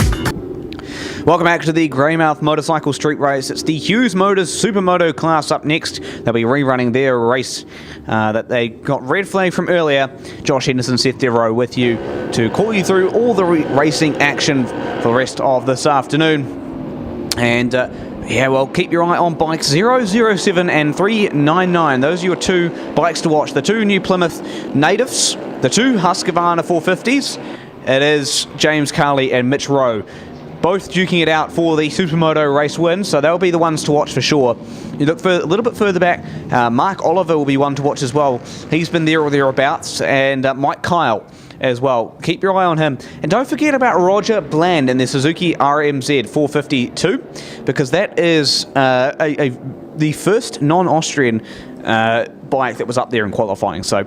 Welcome back to the Greymouth Motorcycle Street Race. It's the Hughes Motors Supermoto class up next. They'll be rerunning their race that they got red flag from earlier. Josh Henderson, Seth Devereaux with you to call you through all the racing action for the rest of this afternoon. And keep your eye on bikes 007 and 399. Those are your two bikes to watch. The two new Plymouth Natives, the two Husqvarna 450s. It is James Carley and Mitch Rowe, both duking it out for the Supermoto race win, so they'll be the ones to watch for sure. You look a little bit further back, Mark Oliver will be one to watch as well. He's been there or thereabouts, and Mike Kyle as well. Keep your eye on him. And don't forget about Roger Bland and the Suzuki RMZ 452, because that is the first non-Austrian bike that was up there in qualifying. So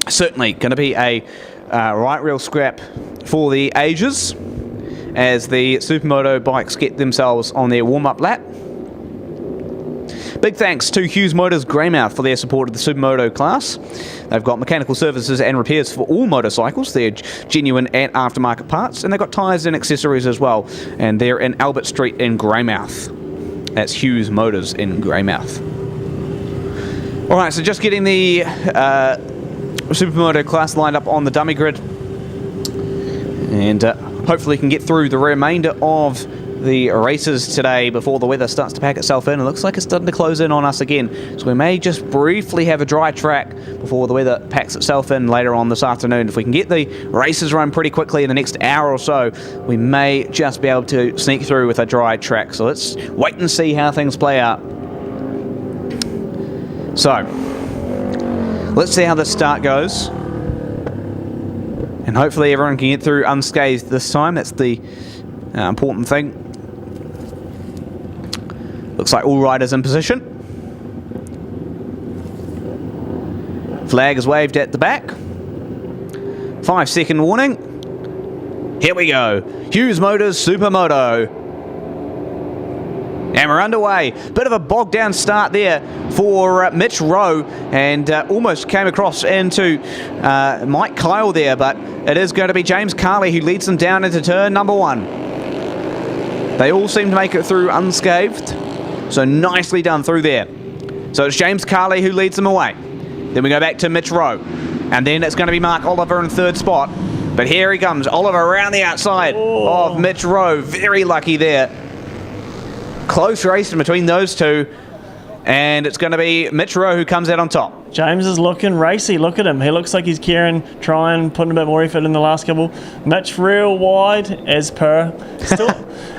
certainly going to be a right real scrap for the ages as the Supermoto bikes get themselves on their warm-up lap. Big thanks to Hughes Motors Greymouth for their support of the Supermoto class. They've got mechanical services and repairs for all motorcycles. They're genuine and aftermarket parts, and they've got tyres and accessories as well. And they're in Albert Street in Greymouth. That's Hughes Motors in Greymouth. All right, so just getting the Supermoto class lined up on the dummy grid. And hopefully can get through the remainder of the races today before the weather starts to pack itself in. It looks like it's starting to close in on us again. So we may just briefly have a dry track before the weather packs itself in later on this afternoon. If we can get the races run pretty quickly in the next hour or so, we may just be able to sneak through with a dry track. So let's wait and see how things play out. So let's see how the start goes. And hopefully everyone can get through unscathed this time. That's the important thing. Looks like all riders in position. Flag is waved at the back. 5-second warning. Here we go. Hughes Motors Supermoto. And we're underway. Bit of a bogged down start there for Mitch Rowe, and almost came across into Mike Kyle there, but it is going to be James Carley who leads them down into turn number 1. They all seem to make it through unscathed, so nicely done through there. So it's James Carley who leads them away. Then we go back to Mitch Rowe, and then it's going to be Mark Oliver in third spot. But here he comes, Oliver around the outside of Mitch Rowe. Very lucky there. Close race in between those two, and it's going to be Mitch Rowe who comes out on top. James is looking racy. Look at him. He looks like he's trying, putting a bit more effort in the last couple. Mitch real wide as per. Still,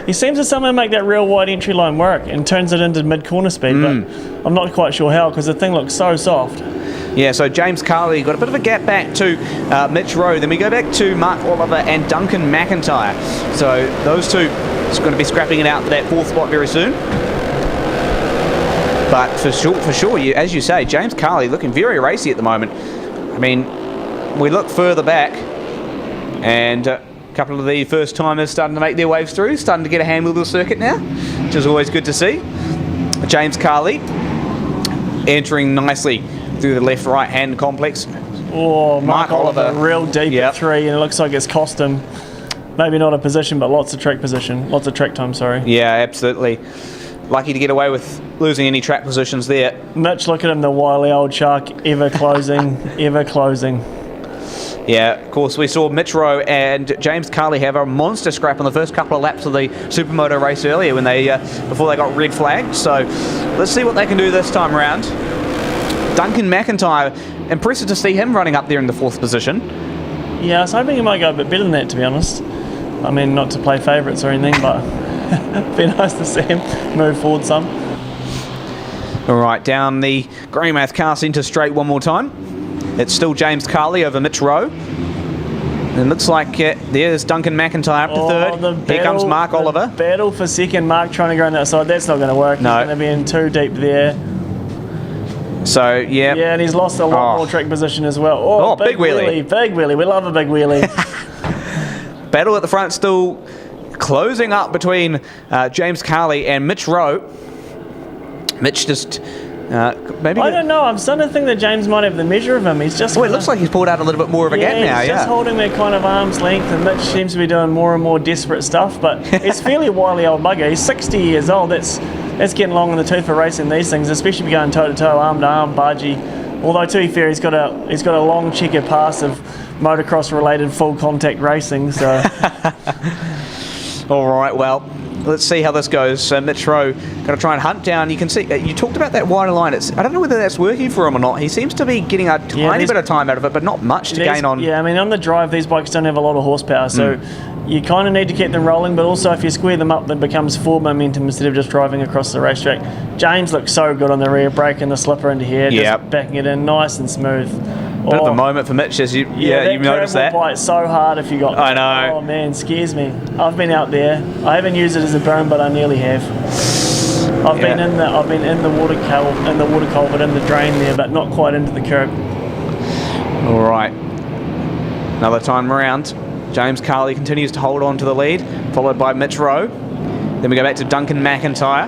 he seems to somehow make that real wide entry line work and turns it into mid-corner speed, but I'm not quite sure how because the thing looks so soft. Yeah, so James Carley got a bit of a gap back to Mitch Rowe. Then we go back to Mark Oliver and Duncan McIntyre. So those two is going to be scrapping it out to that fourth spot very soon. But for sure, as you say, James Carley looking very racy at the moment. I mean, we look further back, And a couple of the first timers starting to make their waves through, starting to get a handle of the circuit now, which is always good to see. James Carley entering nicely through the left-right hand complex. Oh, Mark Oliver real deep at 3, and it looks like it's cost him maybe not a position, but lots of track time, sorry. Yeah, absolutely. Lucky to get away with losing any track positions there. Mitch, look at him, the wily old shark, ever closing, ever closing. Yeah, of course, we saw Mitch Rowe and James Carley have a monster scrap on the first couple of laps of the Supermoto race earlier when they before they got red flagged. So let's see what they can do this time around. Duncan McIntyre, impressive to see him running up there in the 4th position. Yeah, I was hoping he might go a bit better than that, to be honest. I mean, not to play favourites or anything, but it'd be nice to see him move forward some. All right, down the Greymouth car centre straight one more time. It's still James Carley over Mitch Rowe. And it looks like there's Duncan McIntyre up to 3rd. Here comes Mark Oliver. Battle for 2nd. Mark trying to go on that side. That's not going to work. No. He's going to be in too deep there. So, yeah. Yeah, and he's lost a lot more track position as well. Oh, big wheelie. Big wheelie. We love a big wheelie. Battle at the front still closing up between James Carley and Mitch Rowe. Mitch just maybe... I don't know. I'm starting to think that James might have the measure of him. He's just... Well, it looks like he's pulled out a little bit more of a gap now, he's just holding that kind of arm's length, and Mitch seems to be doing more and more desperate stuff, but it's fairly wily old bugger. He's 60 years old. That's getting long in the tooth for racing these things, especially if you're going toe-to-toe, arm-to-arm, bargee. Although, to be fair, he's got a long checkered past of motocross-related full-contact racing, so... All right, well, let's see how this goes. Mitch Rowe going to try and hunt down. You can see, you talked about that wider line. I don't know whether that's working for him or not. He seems to be getting a tiny bit of time out of it, but not much to gain on. Yeah, I mean, on the drive, these bikes don't have a lot of horsepower, so you kind of need to keep them rolling, but also if you square them up, that becomes forward momentum instead of just driving across the racetrack. James looks so good on the rear brake and the slipper into here, just backing it in nice and smooth. Bit of a moment for Mitch, as you noticed that. Bite so hard if you got that. I know. Oh man, scares me. I've been out there. I haven't used it as a berm, but I nearly have. I've been in the water culvert in the drain there, but not quite into the curb. All right. Another time around. James Carley continues to hold on to the lead, followed by Mitch Rowe. Then we go back to Duncan McIntyre.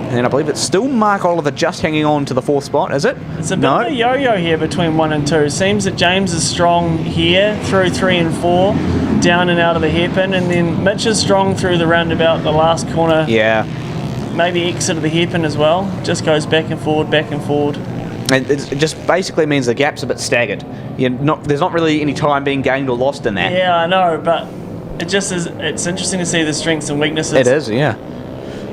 And I believe it's still Mark Oliver just hanging on to the 4th spot, is it? It's a bit of a yo-yo here between 1 and 2. Seems that James is strong here through 3 and 4, down and out of the hairpin, and then Mitch is strong through the roundabout, the last corner. Yeah. Maybe exit of the hairpin as well. Just goes back and forward, back and forward. And it just basically means the gap's a bit staggered. There's not really any time being gained or lost in that. Yeah, I know, but it just is. It's interesting to see the strengths and weaknesses. It is, yeah.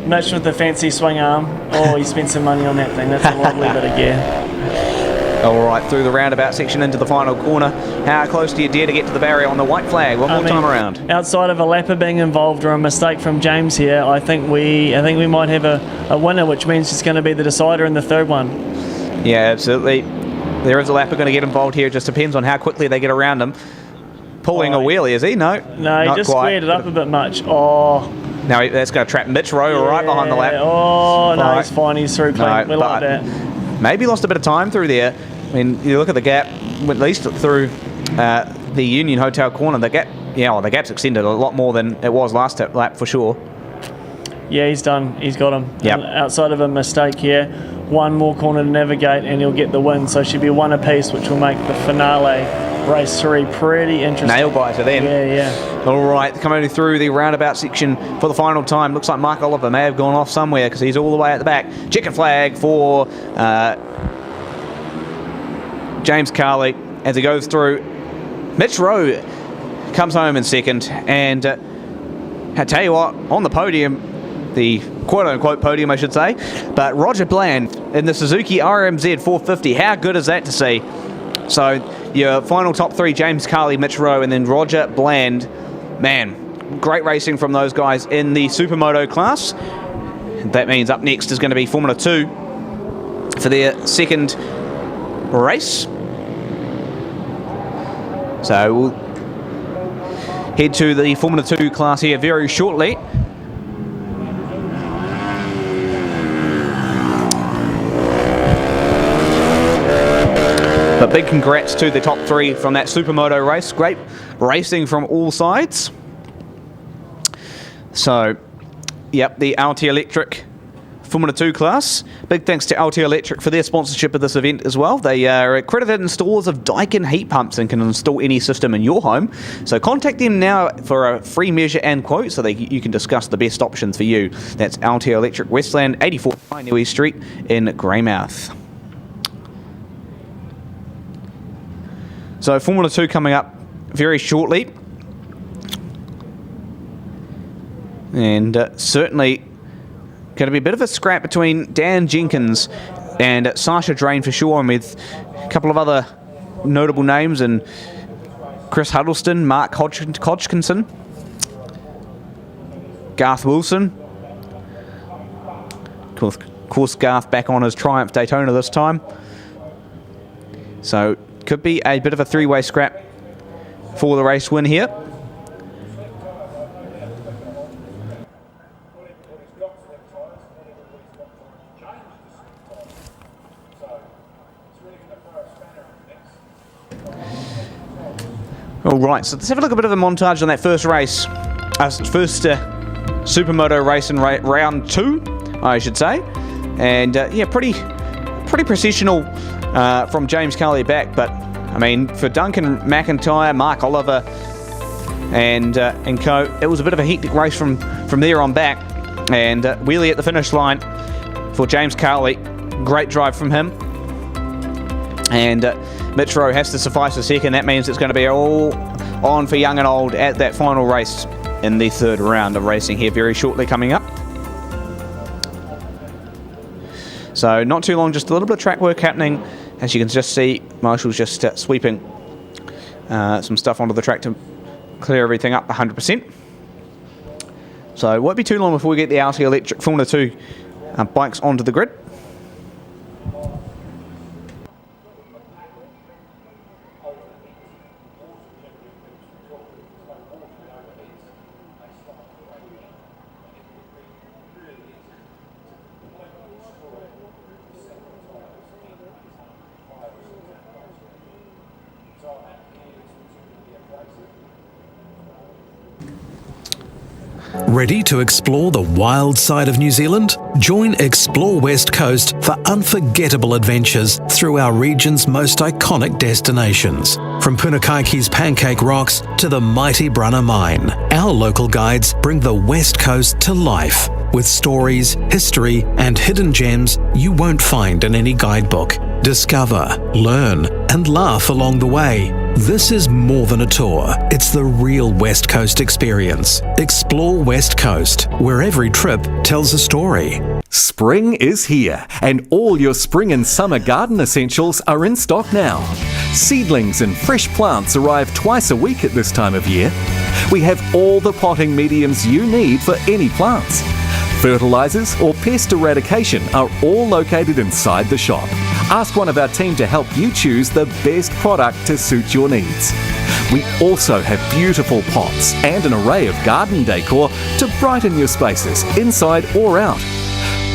Mitch with the fancy swing arm. Oh, he spent some money on that thing. That's a lovely bit of gear. All right, through the roundabout section into the final corner. How close do you dare to get to the barrier on the white flag? One more time around. Outside of a lapper being involved or a mistake from James here, I think we might have a winner, which means it's going to be the decider in the 3rd one. Yeah, absolutely. There is a lapper going to get involved here. It just depends on how quickly they get around him. Pulling a wheelie, is he? No, he just squared it up a bit much. Oh. Now that's going to trap Mitch Rowe right behind the lap. Oh, no, he's fine. He's through clean. We like that. Maybe lost a bit of time through there. I mean, you look at the gap, at least through the Union Hotel corner, the gap's extended a lot more than it was last lap for sure. Yeah, he's done. He's got him. Yep. Outside of a mistake here, one more corner to navigate and he'll get the win. So it should be 1 apiece, which will make the finale race 3 pretty interesting. Nail biter then. Yeah. All right, coming through the roundabout section for the final time. Looks like Mark Oliver may have gone off somewhere because he's all the way at the back. Checkered flag for James Carley as he goes through. Mitch Rowe comes home in 2nd. And I tell you what, on the podium, the quote-unquote podium, I should say, but Roger Bland in the Suzuki RMZ 450. How good is that to see? So your final top 3, James Carley, Mitch Rowe, and then Roger Bland. Man, great racing from those guys in the Supermoto class. That means up next is going to be Formula 2 for their 2nd race. So we'll head to the Formula 2 class here very shortly. But big congrats to the top 3 from that Supermoto race. Great racing from all sides. So, yep, the LT Electric Formula 2 class. Big thanks to LT Electric for their sponsorship of this event as well. They are accredited installers of Daikin heat pumps and can install any system in your home. So contact them now for a free measure and quote so you can discuss the best options for you. That's LT Electric Westland, 84 Pioneer Street in Greymouth. So Formula 2 coming up very shortly. And certainly going to be a bit of a scrap between Dan Jenkins and Sasha Drain for sure, and with a couple of other notable names, and Chris Huddleston, Mark Hodgkinson, Garth Wilson. Of course, Garth back on his Triumph Daytona this time. So could be a bit of a three-way scrap for the race win here. All right, so let's have a look at a bit of a montage on that first race. First Supermoto race in round 2, I should say. And yeah, pretty processional from James Carley back. But, I mean, for Duncan McIntyre, Mark Oliver and co, it was a bit of a hectic race from there on back. And wheelie at the finish line for James Carley. Great drive from him. And Mitch Rowe has to suffice a second. That means it's going to be all on for young and old at that final race in the third round of racing here very shortly coming up. So not too long, just a little bit of track work happening. As you can just see, Marshall's just sweeping some stuff onto the track to clear everything up 100%. So it won't be too long before we get the LT Electric Formula 2 bikes onto the grid. Ready to explore the wild side of New Zealand? Join Explore West Coast for unforgettable adventures through our region's most iconic destinations. From Punakaiki's Pancake Rocks to the mighty Brunner Mine, our local guides bring the West Coast to life with stories, history, and hidden gems you won't find in any guidebook. Discover, learn, and laugh along the way. This is more than a tour. It's the real West Coast experience. Explore West Coast, where every trip tells a story. Spring is here, and all your spring and summer garden essentials are in stock now. Seedlings and fresh plants arrive twice a week at this time of year. We have all the potting mediums you need for any plants. Fertilisers or pest eradication are all located inside the shop. Ask one of our team to help you choose the best product to suit your needs. We also have beautiful pots and an array of garden decor to brighten your spaces, inside or out.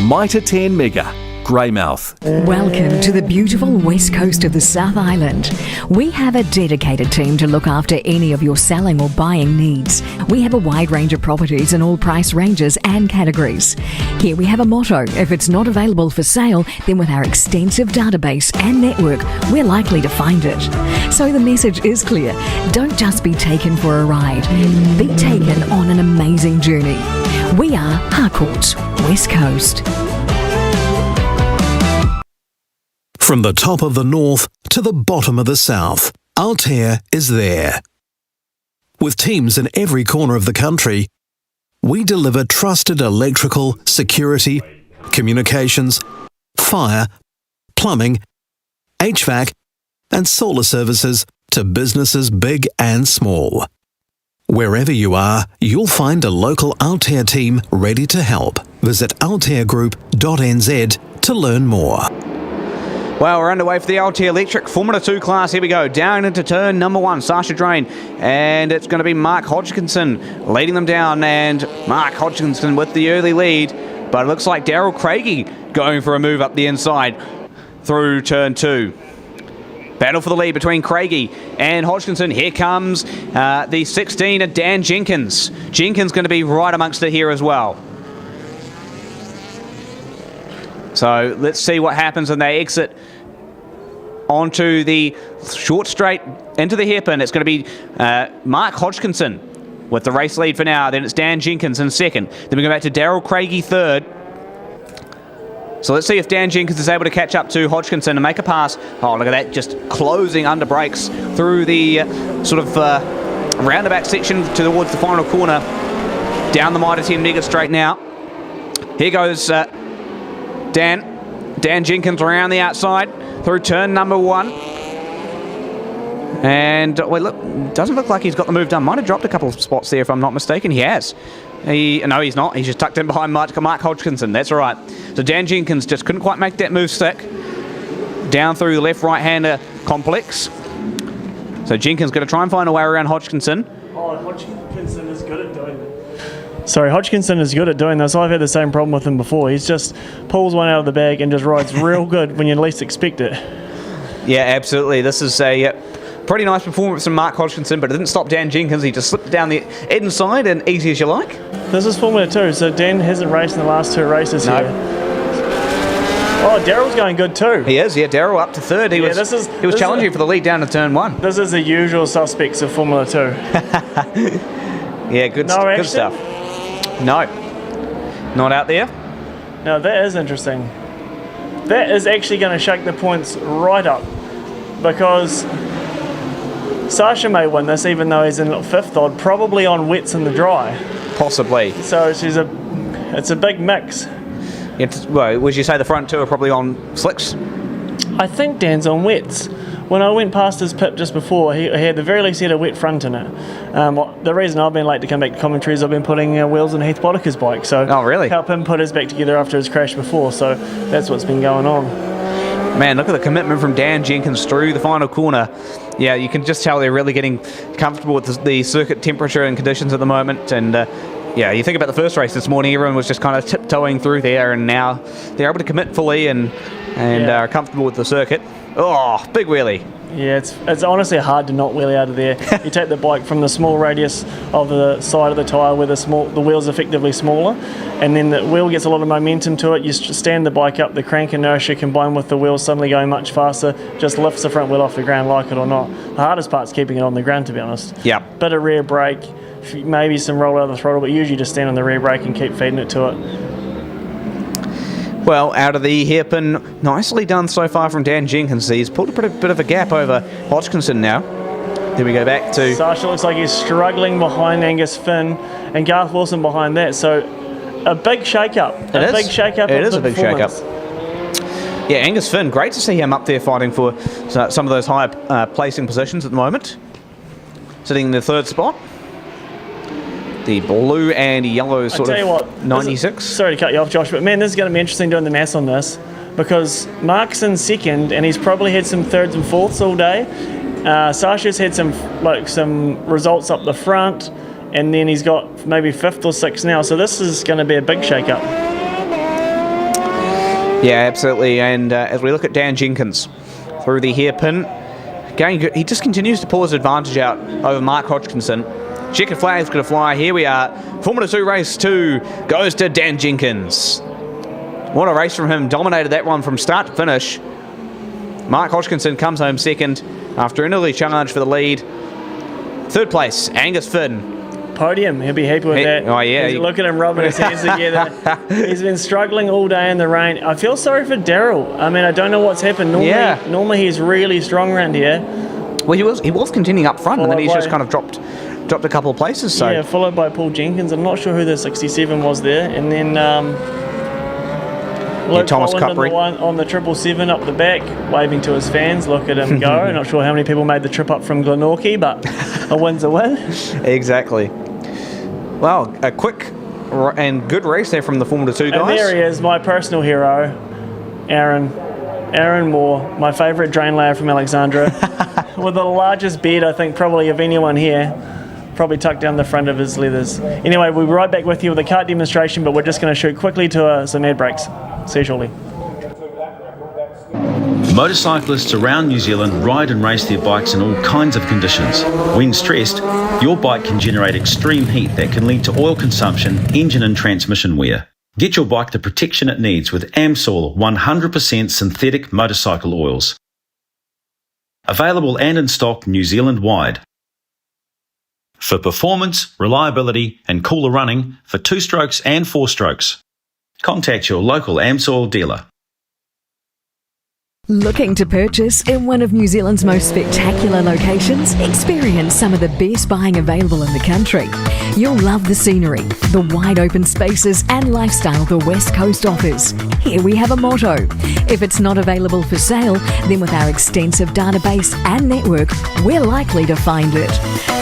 Mitre 10 Mega, Greymouth. Welcome to the beautiful west coast of the South Island. We have a dedicated team to look after any of your selling or buying needs. We have a wide range of properties in all price ranges and categories. Here we have a motto: if it's not available for sale, then with our extensive database and network, we're likely to find it. So the message is clear: don't just be taken for a ride, be taken on an amazing journey. We are Harcourt's West Coast. From the top of the north to the bottom of the south, Altair is there. With teams in every corner of the country, we deliver trusted electrical, security, communications, fire, plumbing, HVAC, and solar services to businesses big and small. Wherever you are, you'll find a local Altair team ready to help. Visit altairgroup.nz to learn more. Well, we're underway for the LT Electric Formula 2 class. Here we go. Down into turn number 1, Sasha Drain. And it's going to be Mark Hodgkinson leading them down. And Mark Hodgkinson with the early lead. But it looks like Daryl Craigie going for a move up the inside through turn 2. Battle for the lead between Craigie and Hodgkinson. Here comes the 16 of Dan Jenkins. Jenkins going to be right amongst it here as well. So let's see what happens when they exit onto the short straight into the hairpin. It's going to be Mark Hodgkinson with the race lead for now. Then it's Dan Jenkins in second. Then we go back to Daryl Craigie third. So let's see if Dan Jenkins is able to catch up to Hodgkinson and make a pass. Oh, look at that, just closing under brakes through the sort of roundabout section towards the final corner. Down the Mitre 10 mega straight now. Here goes Dan Jenkins around the outside through turn number 1. And wait, look, doesn't look like he's got the move done. Might have dropped a couple of spots there if I'm not mistaken. He has. No, he's not. He's just tucked in behind Mark Hodgkinson. That's all right. So Dan Jenkins just couldn't quite make that move stick. Down through the left right-hander complex. So Jenkins going to try and find a way around Hodgkinson. Oh, Hodgkinson is good at doing that. Sorry, Hodgkinson is good at doing this. I've had the same problem with him before. He's just pulls one out of the bag and just rides real good when you least expect it. Yeah, absolutely. This is a pretty nice performance from Mark Hodgkinson, but it didn't stop Dan Jenkins. He just slipped down the inside and easy as you like. This is Formula 2, so Dan hasn't raced in the last 2 races here. Oh, Daryl's going good too. He is, yeah. Daryl up to third. He was challenging for the lead down to turn 1. This is the usual suspects of Formula 2. Yeah, good stuff. No, not out there. Now that is interesting. That is actually going to shake the points right up, because Sasha may win this even though he's in 5th odd, probably on wets in the dry. Possibly. So it's a big mix. Well, would you say the front 2 are probably on slicks? I think Dan's on wets. When I went past his pit just before, he had the very least had a wet front in it. The reason I've been late to come back to commentary is I've been putting wheels in Heath Boddicker's bike. So really? Help him put his back together after his crash before. So that's what's been going on. Man, look at the commitment from Dan Jenkins through the final corner. Yeah, you can just tell they're really getting comfortable with the circuit temperature and conditions at the moment. And yeah, you think about the first race this morning, everyone was just kind of tiptoeing through there, and now they're able to commit fully and are comfortable with the circuit. Oh, big wheelie. Yeah, it's honestly hard to not wheelie out of there. You take the bike from the small radius of the side of the tyre where the wheel's effectively smaller, and then the wheel gets a lot of momentum to it. You stand the bike up, the crank inertia combined with the wheel suddenly going much faster just lifts the front wheel off the ground, like it or not. The hardest part's keeping it on the ground, to be honest. Yeah. Bit of rear brake, maybe some roll out of the throttle, but usually just stand on the rear brake and keep feeding it to it. Well, out of the hairpin, nicely done so far from Dan Jenkins. He's pulled a bit of a gap over Hodgkinson now. Then we go back to... Sasha looks like he's struggling behind Angus Finn and Garth Wilson behind that. So a big shake-up. It is a big shake-up. Yeah, Angus Finn, great to see him up there fighting for some of those higher placing positions at the moment. Sitting in the 3rd spot. The blue and yellow sort of 96. Sorry to cut you off, Josh, but man, this is going to be interesting doing the maths on this, because Mark's in 2nd and he's probably had some 3rds and 4ths all day. Sasha's had some results up the front, and then he's got maybe 5th or 6th now. So this is going to be a big shake-up. Yeah, absolutely. And as we look at Dan Jenkins through the hairpin, he just continues to pull his advantage out over Mark Hodgkinson. Checkered flag's going to fly. Here we are. Formula 2 race 2 goes to Dan Jenkins. What a race from him. Dominated that one from start to finish. Mark Hodgkinson comes home 2nd after an early charge for the lead. 3rd place, Angus Finn. Podium. He'll be happy with that. Oh, yeah. Look at him rubbing his hands together. He's been struggling all day in the rain. I feel sorry for Daryl. I mean, I don't know what's happened. Normally he's really strong around here. Well, he was continuing up front, and then he's just kind of dropped a couple of places. So yeah, followed by Paul Jenkins. I'm not sure who the 67 was there, and then Thomas Cupbery on the 777 up the back, waving to his fans. Look at him go. Not sure how many people made the trip up from Glenorchy, but a win's a win. Exactly. Well, a quick and good race there from the Formula 2 guys. And there he is, my personal hero, Aaron Moore, my favourite drain layer from Alexandra, with the largest bed I think probably of anyone here. Probably tucked down the front of his leathers. Anyway, we'll be right back with you with a kart demonstration, but we're just going to shoot quickly to some ad breaks. See you shortly. Motorcyclists around New Zealand ride and race their bikes in all kinds of conditions. When stressed, your bike can generate extreme heat that can lead to oil consumption, engine and transmission wear. Get your bike the protection it needs with AMSOIL 100% synthetic motorcycle oils. Available and in stock New Zealand-wide. For performance, reliability and cooler running for 2-strokes and 4-strokes. Contact your local AMSOIL dealer. Looking to purchase in one of New Zealand's most spectacular locations? Experience some of the best buying available in the country. You'll love the scenery, the wide open spaces and lifestyle the West Coast offers. Here we have a Moto. If it's not available for sale, then with our extensive database and network, we're likely to find it.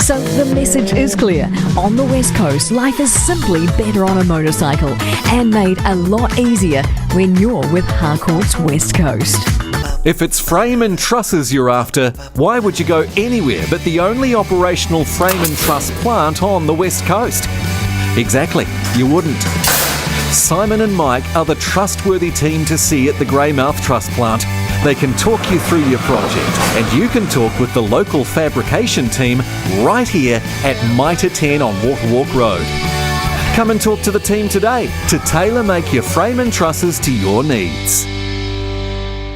So the message is clear. On the West Coast, life is simply better on a motorcycle and made a lot easier when you're with Harcourt's West Coast. If it's frame and trusses you're after, why would you go anywhere but the only operational frame and truss plant on the West Coast? Exactly, you wouldn't. Simon and Mike are the trustworthy team to see at the Greymouth Truss Plant. They can talk you through your project, and you can talk with the local fabrication team right here at Mitre 10 on Water Walk Road. Come and talk to the team today to tailor-make your frame and trusses to your needs.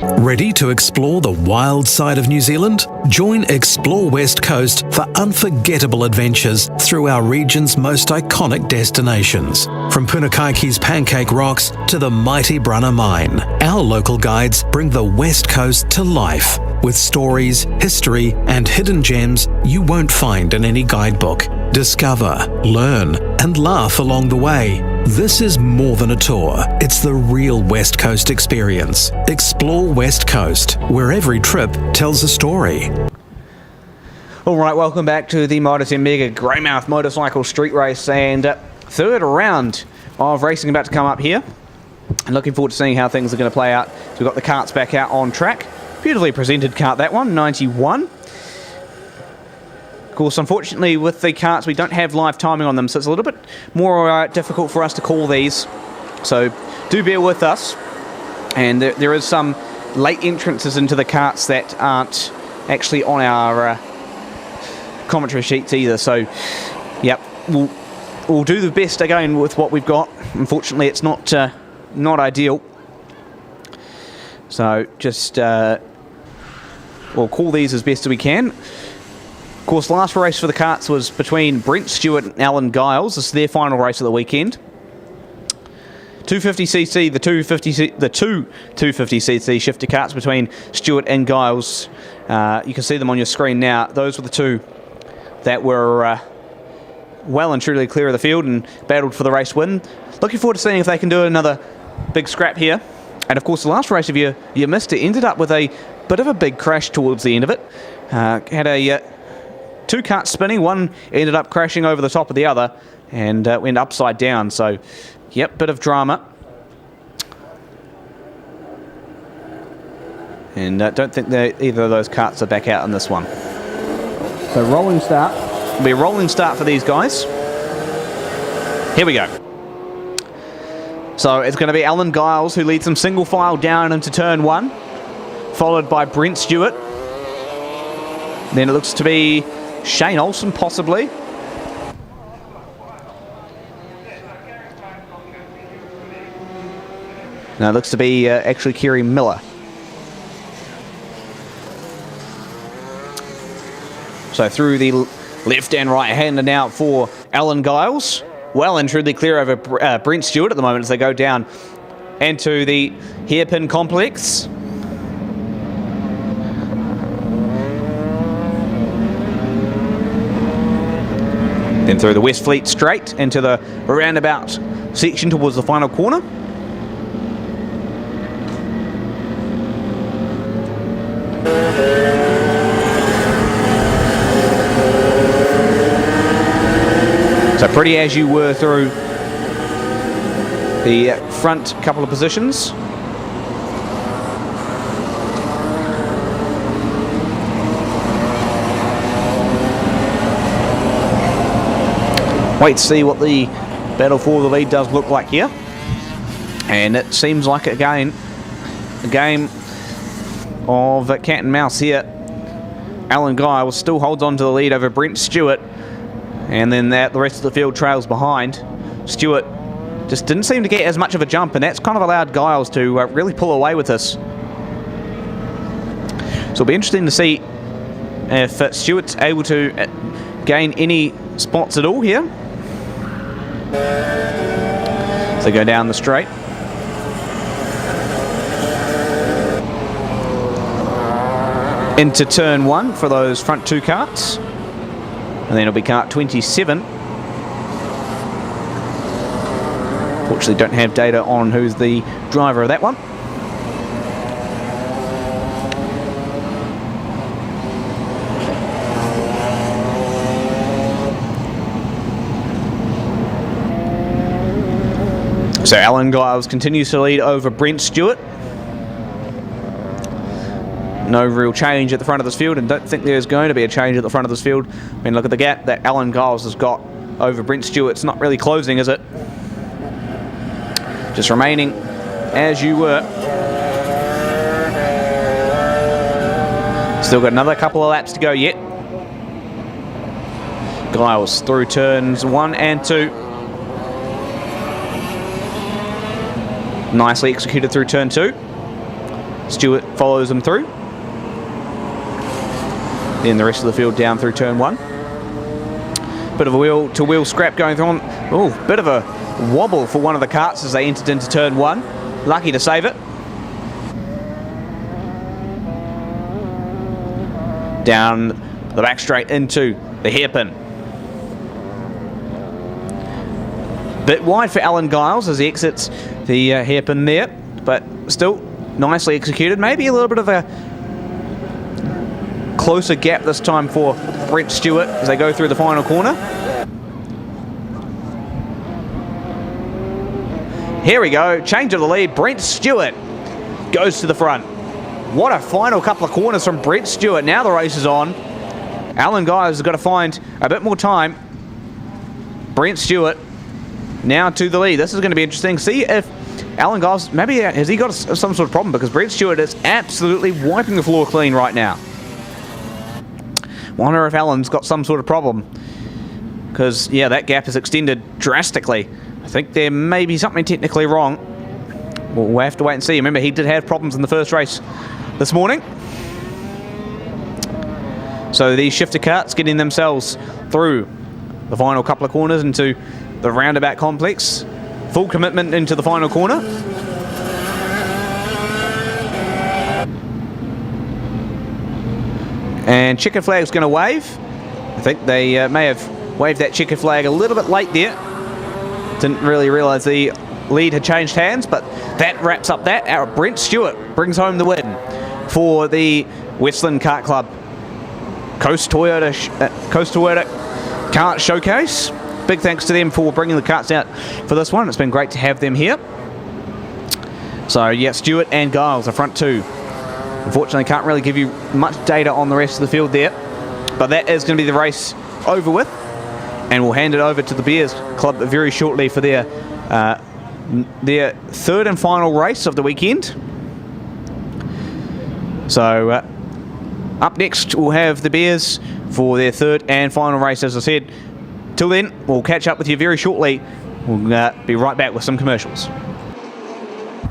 Ready to explore the wild side of New Zealand? Join Explore West Coast for unforgettable adventures through our region's most iconic destinations. From Punakaiki's Pancake Rocks to the mighty Brunner Mine, our local guides bring the West Coast to life with stories, history, and hidden gems you won't find in any guidebook. Discover, learn, and laugh along the way. This is more than a tour. It's the real West Coast experience. Explore West Coast, where every trip tells a story. All right, welcome back to the Moto 10 Mega Greymouth Motorcycle Street Race, and third round of racing about to come up here. And looking forward to seeing how things are going to play out. So we've got the carts back out on track. Beautifully presented cart, that one, 91. Of course, unfortunately, with the carts, we don't have live timing on them, so it's a little bit more difficult for us to call these. So do bear with us. And there is some late entrances into the carts that aren't actually on our commentary sheets either. So, yep, we'll do the best again with what we've got. Unfortunately, it's not ideal. So just we'll call these as best as we can. Of course, last race for the carts was between Brent Stewart and Alan Giles. This is their final race of the weekend. 250cc, the two 250cc shifter carts between Stewart and Giles. You can see them on your screen now. Those were the two that were well and truly clear of the field and battled for the race win. Looking forward to seeing if they can do another big scrap here. And of course, the last race, if you missed it, ended up with a bit of a big crash towards the end of it. Had a two carts spinning. One ended up crashing over the top of the other and went upside down. So, yep, bit of drama. And don't think either of those carts are back out in this one. So rolling start. It'll be a rolling start for these guys. Here we go. So it's going to be Alan Giles who leads them single file down into turn one, followed by Brent Stewart. Then it looks to be Shane Olsen possibly. No, it looks to be actually Kerry Miller. So through the left and right hander now for Alan Giles. Well and truly clear over Brent Stewart at the moment as they go down into the hairpin complex. Then through the Westfleet straight into the roundabout section towards the final corner. So pretty as you were through the front couple of positions. Wait to see what the battle for the lead does look like here. And it seems like, again, a game of cat and mouse here. Alan Giles still holds on to the lead over Brent Stewart, and then the rest of the field trails behind. Stewart just didn't seem to get as much of a jump, and that's kind of allowed Giles to really pull away with this. So it'll be interesting to see if Stewart's able to gain any spots at all here. So they go down the straight. Into turn 1 for those front 2 carts. And then it'll be cart 27. Fortunately, don't have data on who's the driver of that one. So Alan Giles continues to lead over Brent Stewart. No real change at the front of this field, and don't think there's going to be a change at the front of this field. I mean, look at the gap that Alan Giles has got over Brent Stewart. It's not really closing, is it? Just remaining as you were. Still got another couple of laps to go yet. Giles through turns 1 and 2. Nicely executed through turn 2. Stewart follows them through. Then the rest of the field down through turn 1. Bit of a wheel-to-wheel scrap going on. Oh, bit of a wobble for one of the carts as they entered into turn 1. Lucky to save it. Down the back straight into the hairpin. Bit wide for Alan Giles as he exits the hairpin there, but still nicely executed. Maybe a little bit of a closer gap this time for Brent Stewart as they go through the final corner. Here we go, change of the lead. Brent Stewart goes to the front. What a final couple of corners from Brent Stewart. Now the race is on. Alan Giles has got to find a bit more time. Brent Stewart now to the lead. This is going to be interesting. See if Alan Giles, maybe has he got some sort of problem, because Brent Stewart is absolutely wiping the floor clean right now. Wonder if Alan's got some sort of problem, because yeah, that gap is extended drastically. I think there may be something technically wrong. We'll have to wait and see. Remember, he did have problems in the first race this morning. So these shifter carts getting themselves through the final couple of corners into the roundabout complex. Full commitment into the final corner. And checker flag's going to wave. I think they may have waved that checker flag a little bit late there. Didn't really realise the lead had changed hands, but that wraps up that. Brent Stewart brings home the win for the Westland Kart Club Coast Toyota Kart Showcase. Big thanks to them for bringing the karts out for this one. It's been great to have them here. So yeah, Stewart and Giles are front 2. Unfortunately, can't really give you much data on the rest of the field there, but that is going to be the race over with, and we'll hand it over to the Bears Club very shortly for their third and final race of the weekend. So up next we'll have the Bears for their third and final race, as I said. Till then, we'll catch up with you very shortly. We'll be right back with some commercials.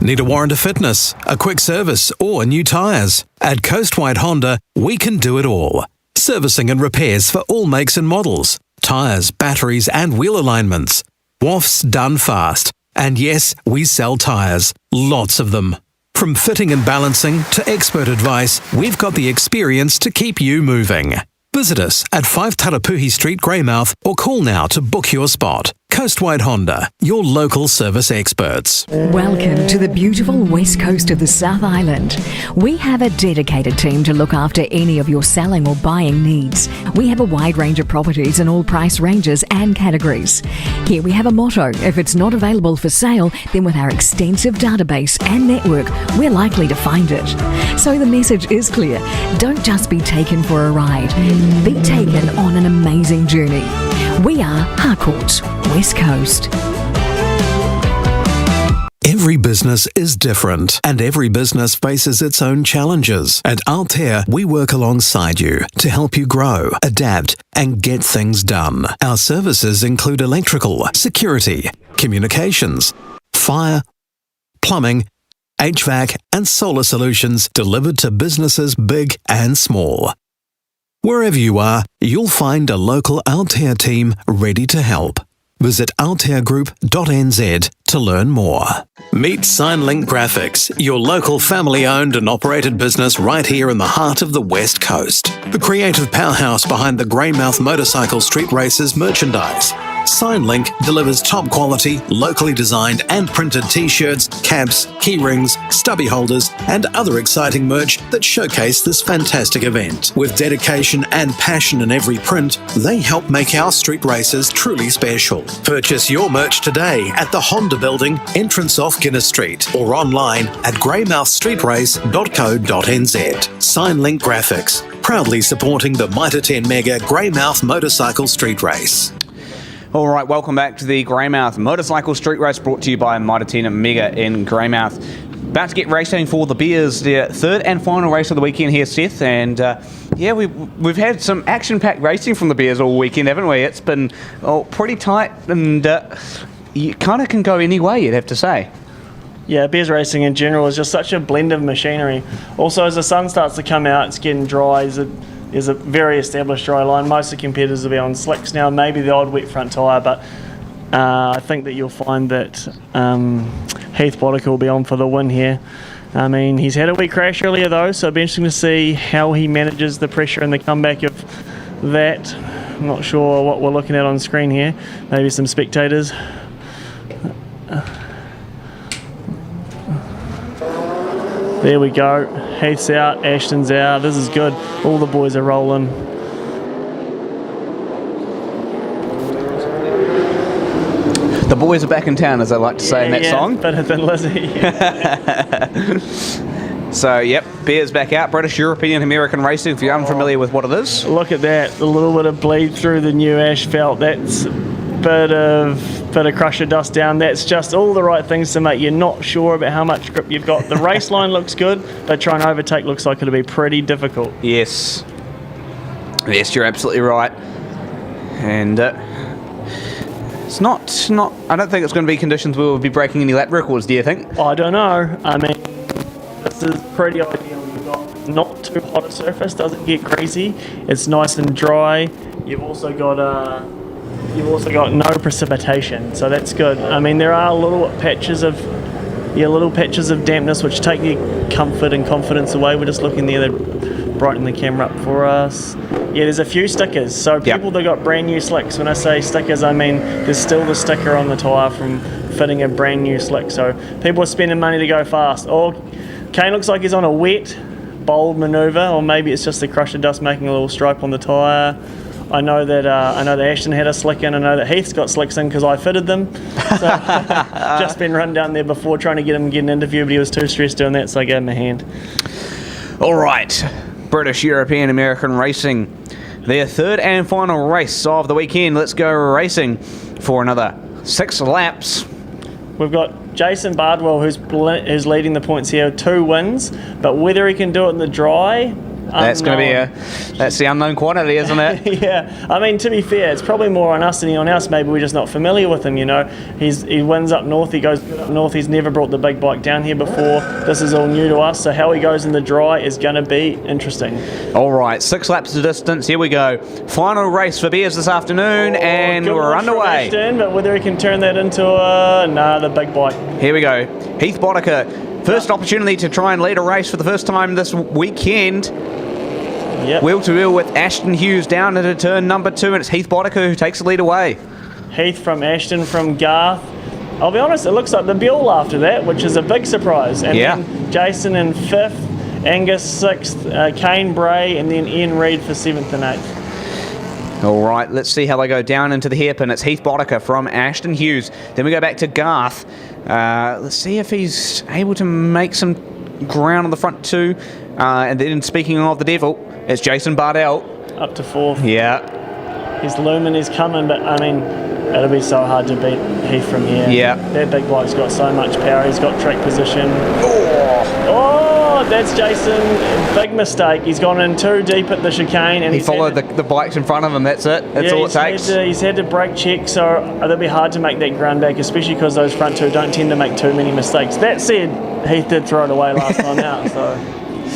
Need a warrant of fitness, a quick service, or new tyres? At Coastwide Honda, we can do it all. Servicing and repairs for all makes and models. Tyres, batteries, and wheel alignments. WAFs done fast. And yes, we sell tyres. Lots of them. From fitting and balancing to expert advice, we've got the experience to keep you moving. Visit us at 5 Tarapuhi Street, Greymouth, or call now to book your spot. Coastwide Honda, your local service experts. Welcome to the beautiful west coast of the South Island. We have a dedicated team to look after any of your selling or buying needs. We have a wide range of properties in all price ranges and categories. Here we have a motto: if it's not available for sale, then with our extensive database and network, we're likely to find it. So the message is clear: don't just be taken for a ride, be taken on an amazing journey. We are Harcourt's West Coast. Every business is different, and every business faces its own challenges. At Altair, we work alongside you to help you grow, adapt, and get things done. Our services include electrical, security, communications, fire, plumbing, HVAC, and solar solutions delivered to businesses big and small. Wherever you are, you'll find a local Altair team ready to help. Visit altairgroup.nz to learn more. Meet SignLink Graphics, your local family-owned and operated business right here in the heart of the West Coast. The creative powerhouse behind the Greymouth motorcycle street races merchandise. SignLink delivers top quality, locally designed and printed t-shirts, caps, key rings, stubby holders, and other exciting merch that showcase this fantastic event. With dedication and passion in every print, they help make our street races truly special. Purchase your merch today at the Honda Building, entrance off Guinness Street, or online at greymouthstreetrace.co.nz. SignLink Graphics, proudly supporting the Mitre 10 Mega Greymouth Motorcycle Street Race. All right, welcome back to the Greymouth Motorcycle Street Race, brought to you by Mitre 10 Mega in Greymouth. About to get racing for the Bears, their third and final race of the weekend here, Seth. And we've had some action-packed racing from the Bears all weekend, haven't we? It's been pretty tight, and you kind of can go any way, you'd have to say. Yeah, Bears racing in general is just such a blend of machinery. Also, as the sun starts to come out, it's getting dry. There's a very established dry line. Most of the competitors will be on slicks now, maybe the odd wet front tyre, but I think that you'll find that Heath Boddicker will be on for the win here. I mean, he's had a wet crash earlier though, so it'll be interesting to see how he manages the pressure and the comeback of that. I'm not sure what we're looking at on screen here. Maybe some spectators. There we go. Heath's out, Ashton's out. This is good. All the boys are rolling. The boys are back in town, as I like to say in that song. Better than Lizzie. So, yep, Bears back out. British, European, American racing, if you're unfamiliar with what it is. Look at that. A little bit of bleed through the new asphalt. That's a bit of crusher dust down. That's just all the right things to make you not sure about how much grip you've got. The race line looks good, but trying to overtake looks like it'll be pretty difficult. Yes. Yes, you're absolutely right. And it's not. I don't think it's going to be conditions where we'll be breaking any lap records, do you think? I don't know. I mean, this is pretty ideal. You've got not too hot a surface, doesn't get greasy. It's nice and dry. You've also got no precipitation, so that's good. I mean, there are little patches of dampness which take the comfort and confidence away. We're just looking there, they're brightening the camera up for us. Yeah, there's a few stickers. So people that got brand new slicks, when I say stickers, I mean there's still the sticker on the tyre from fitting a brand new slick. So people are spending money to go fast. Oh, Kane looks like he's on a wet, bold manoeuvre, or maybe it's just the crusher dust making a little stripe on the tyre. I know that Ashton had a slick in. I know that Heath's got slicks in because I fitted them. So just been run down there before trying to get an interview, but he was too stressed doing that, so I gave him a hand. All right, British, European, American racing. Their third and final race of the weekend. Let's go racing for another 6 laps. We've got Jason Bardwell who's leading the points here, 2 wins, but whether he can do it in the dry, that's going to be that's the unknown quantity, isn't it? Yeah, I mean, to be fair, it's probably more on us than anyone else. Maybe we're just not familiar with him, you know. He wins up north, he goes up north, he's never brought the big bike down here before. This is all new to us, so how he goes in the dry is going to be interesting. All right, 6 laps of distance, here we go. Final race for Bears this afternoon, and we're underway. Ashton, but whether he can turn that into the big bike. Here we go. Heath Boddicker, first opportunity to try and lead a race for the first time this weekend. Yep. Wheel to wheel with Ashton Hughes down into turn number 2, and it's Heath Boddicker who takes the lead away. Heath from Ashton from Garth. I'll be honest, it looks like the Buell after that, which is a big surprise. And then Jason in 5th, Angus 6th, Kane Bray, and then Ian Reid for 7th and 8th. All right, let's see how they go down into the hairpin. It's Heath Boddicker from Ashton Hughes. Then we go back to Garth. Let's see if he's able to make some ground on the front 2. And then speaking of the devil, it's Jason Bardell. Up to 4th. Yeah. He's looming, he's coming, but I mean, it'll be so hard to beat Heath from here. Yeah. That big bloke's got so much power. He's got track position. Oh, that's Jason. Big mistake. He's gone in too deep at the chicane. And he followed the bikes in front of him, that's it. That's all it takes. He's had to brake check, so it'll be hard to make that ground back, especially because those front two don't tend to make too many mistakes. That said, Heath did throw it away last time out, so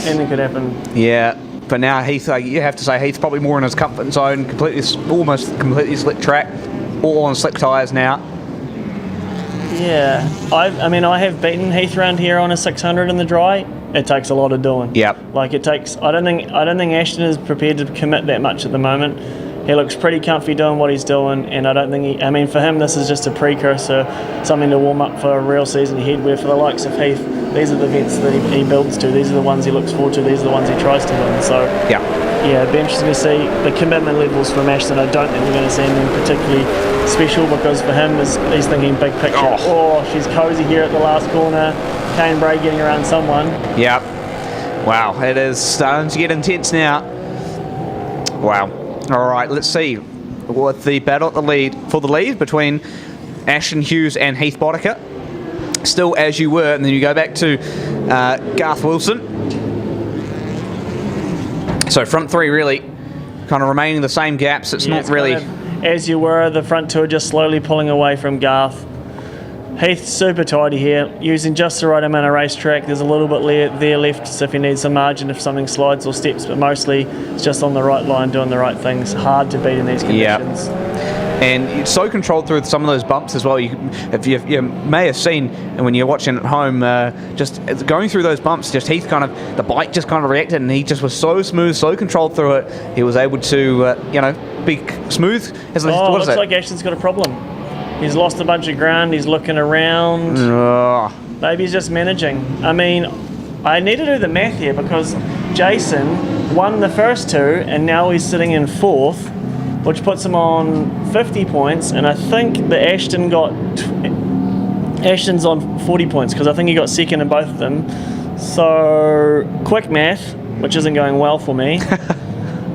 anything could happen. Yeah. But now Heath, you have to say Heath's probably more in his comfort zone, almost completely slick track, all on slick tyres now. Yeah, I mean, I have beaten Heath around here on a 600 in the dry. It takes a lot of doing. Yep. Like it takes. I don't think Ashton is prepared to commit that much at the moment. He looks pretty comfy doing what he's doing, and I don't think I mean, for him, this is just a precursor, something to warm up for a real season ahead. Where for the likes of Heath, these are the events that he builds to. These are the ones he looks forward to. These are the ones he tries to win. So yeah, it'd be interesting to see the commitment levels from Ashton. I don't think we're going to see anything particularly special, because for him, he's thinking big picture. Oh, she's cozy here at the last corner. Kane Bray getting around someone. Yep. Wow, it is starting to get intense now. Wow. All right, let's see what the battle at the lead between Ashton Hughes and Heath Boddicker. Still as you were, and then you go back to Garth Wilson. So front three really kind of remaining the same gaps. It's not really... Kind of as you were, the front two are just slowly pulling away from Garth. Heath's super tidy here, using just the right amount of racetrack. There's a little bit there left, so if you need some margin, if something slides or steps, but mostly it's just on the right line, doing the right things. Hard to beat in these conditions. And it's so controlled through some of those bumps as well. You may have seen, and when you're watching at home, just going through those bumps, just Heath the bike just kind of reacted, and he just was so smooth, so controlled through it. He was able to, be smooth. Looks like Ashton's got a problem. He's lost a bunch of ground. He's looking around. Maybe he's just managing. I mean, I need to do the math here, because Jason won the first two, and now he's sitting in fourth, which puts him on 50 points, and I think that Ashton's on 40 points, because I think he got second in both of them. So, quick math, which isn't going well for me.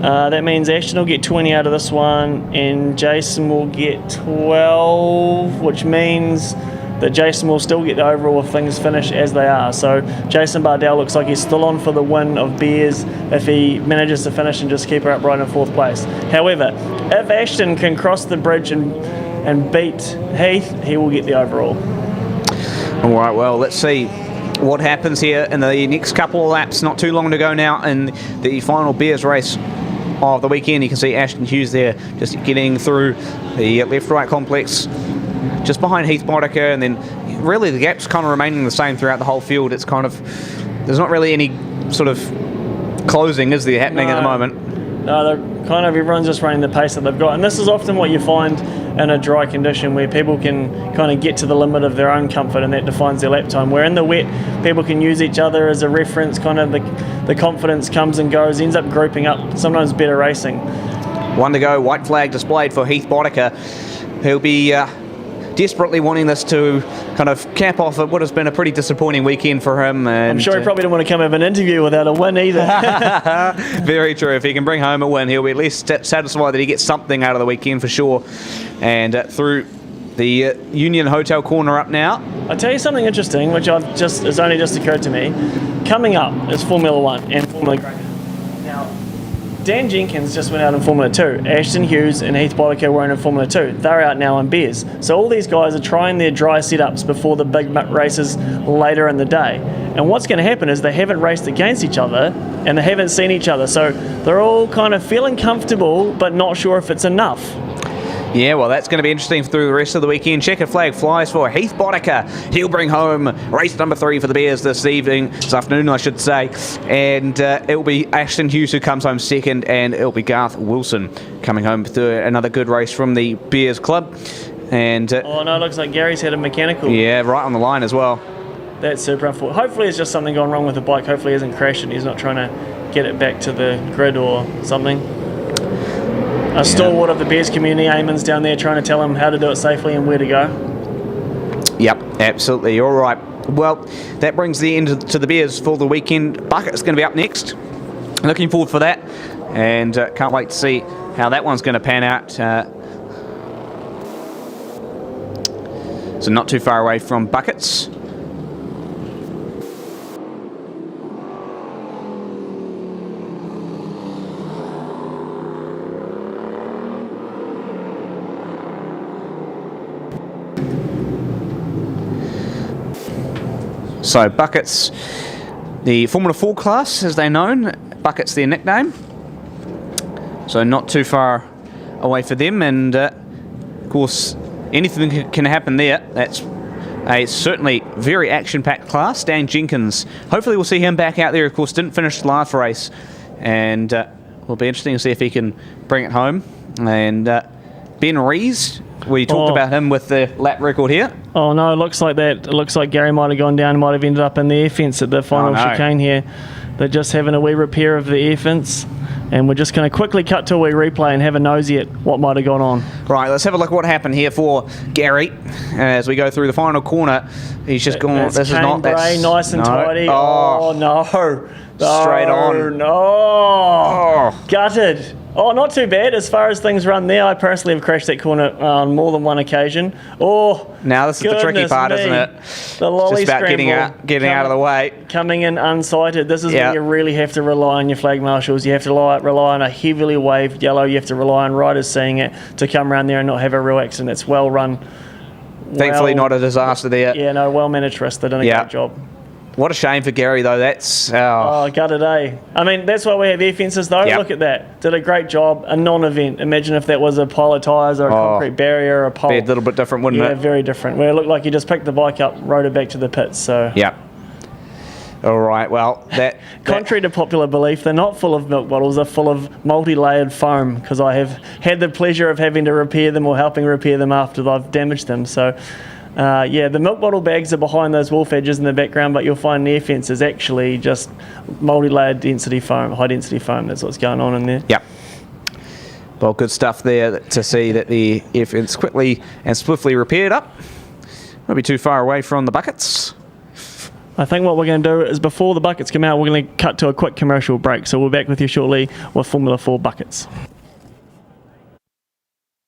That means Ashton will get 20 out of this one, and Jason will get 12, which means that Jason will still get the overall if things finish as they are. So Jason Bardell looks like he's still on for the win of Bears if he manages to finish and just keep her upright in fourth place. However, if Ashton can cross the bridge and beat Heath, he will get the overall. All right, well, let's see what happens here in the next couple of laps. Not too long to go now in the final Bears race of the weekend. You can see Ashton Hughes there just getting through the left-right complex just behind Heath Boddicker, and then really the gap's kind of remaining the same throughout the whole field. It's kind of, there's not really any sort of closing, is there, happening at the moment? No, they're kind of, everyone's just running the pace that they've got, and this is often what you find in a dry condition, where people can kind of get to the limit of their own comfort, and that defines their lap time. Where in the wet, people can use each other as a reference, kind of the confidence comes and goes, ends up grouping up, sometimes better racing. One to go, white flag displayed for Heath Boddicker. He'll be desperately wanting this to kind of cap off what has been a pretty disappointing weekend for him. And I'm sure he probably didn't want to come have an interview without a win either. Very true. If he can bring home a win, he'll be at least satisfied that he gets something out of the weekend for sure. And through the Union Hotel corner up now. I'll tell you something interesting, which has only just occurred to me. Coming up is Formula 1 and Formula Greymouth. Now, Dan Jenkins just went out in Formula 2. Ashton Hughes and Heath Boddicker were in Formula 2. They're out now in Bears. So all these guys are trying their dry setups before the big races later in the day. And what's going to happen is they haven't raced against each other and they haven't seen each other. So they're all kind of feeling comfortable but not sure if it's enough. Yeah, well, that's going to be interesting through the rest of the weekend. Checkered flag flies for Heath Boddicker. He'll bring home race number 3 for the Bears this afternoon, I should say. And it'll be Ashton Hughes who comes home second, and it'll be Garth Wilson coming home through another good race from the Bears club. And oh no, it looks like Gary's had a mechanical. Yeah, right on the line as well. That's super unfortunate. Hopefully it's just something gone wrong with the bike. Hopefully he hasn't crashed and he's not trying to get it back to the grid or something. A stalwart of the Bears community, Eamon's down there trying to tell him how to do it safely and where to go. Yep, absolutely. All right. Well, that brings the end to the Bears for the weekend. Bucket's going to be up next. Looking forward for that, and can't wait to see how that one's going to pan out. So not too far away from Buckets. So Buckets, the Formula 4 class as they're known, Buckets their nickname. So not too far away for them, and of course anything can happen there. That's a certainly very action-packed class. Dan Jenkins, hopefully we'll see him back out there. Of course, didn't finish the last race, and will be interesting to see if he can bring it home. And Ben Rees, we talked about him with the lap record here. Oh no, it looks like Gary might have gone down, might have ended up in the air fence at the final chicane here. They're just having a wee repair of the air fence, and we're just going to quickly cut to a wee replay and have a nosy at what might have gone on. Right, let's have a look at what happened here for Gary as we go through the final corner. He's just gone. This is not that nice and tidy. Oh no, straight on. No, gutted. Oh, not too bad as far as things run there. I personally have crashed that corner on more than one occasion. Oh, now this is the tricky part, isn't it? The lolly just about getting out of the way. Coming in unsighted. This is where you really have to rely on your flag marshals. You have to rely on a heavily waved yellow. You have to rely on riders seeing it to come around there and not have a real accident. It's well run. Thankfully, not a disaster there. Yeah, no, well managed risk. They done a great job. What a shame for Gary, though. That's... Oh, gutted, eh? I mean, that's why we have air fences, though. Look at that. Did a great job. A non-event. Imagine if that was a pile of tyres or a concrete barrier or a pole. Be a little bit different, wouldn't it? Yeah, very different. Where it looked like you just picked the bike up, rode it back to the pits, so... Yeah. All right, well, that... Contrary to popular belief, they're not full of milk bottles. They're full of multi-layered foam, because I have had the pleasure of having to repair them or helping repair them after I've damaged them, so... the milk bottle bags are behind those wolf edges in the background, but you'll find the air fence is actually just multi-layered density foam, high-density foam. That's what's going on in there. Yep. Well, good stuff there to see that the air fence quickly and swiftly repaired up. Won't be too far away from the Buckets. I think what we're going to do is before the Buckets come out, we're going to cut to a quick commercial break. So we're back with you shortly with Formula 4 Buckets.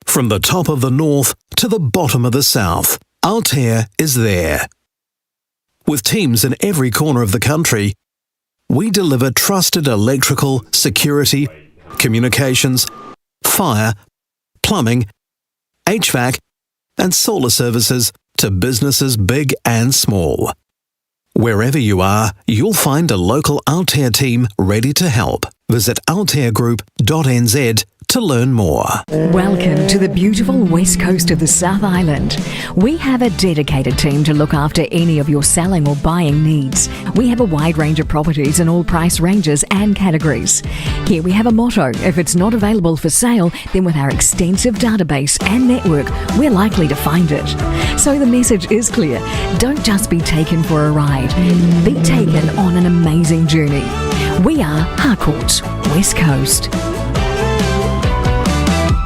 From the top of the north to the bottom of the south, Altair is there. With teams in every corner of the country, we deliver trusted electrical, security, communications, fire, plumbing, HVAC, and solar services to businesses big and small. Wherever you are, you'll find a local Altair team ready to help. Visit altairgroup.nz to learn more. Welcome to the beautiful west coast of the South Island. We have a dedicated team to look after any of your selling or buying needs. We have a wide range of properties in all price ranges and categories. Here we have a motto: if it's not available for sale, then with our extensive database and network, we're likely to find it. So the message is clear: don't just be taken for a ride, be taken on an amazing journey. We are Harcourt's West Coast.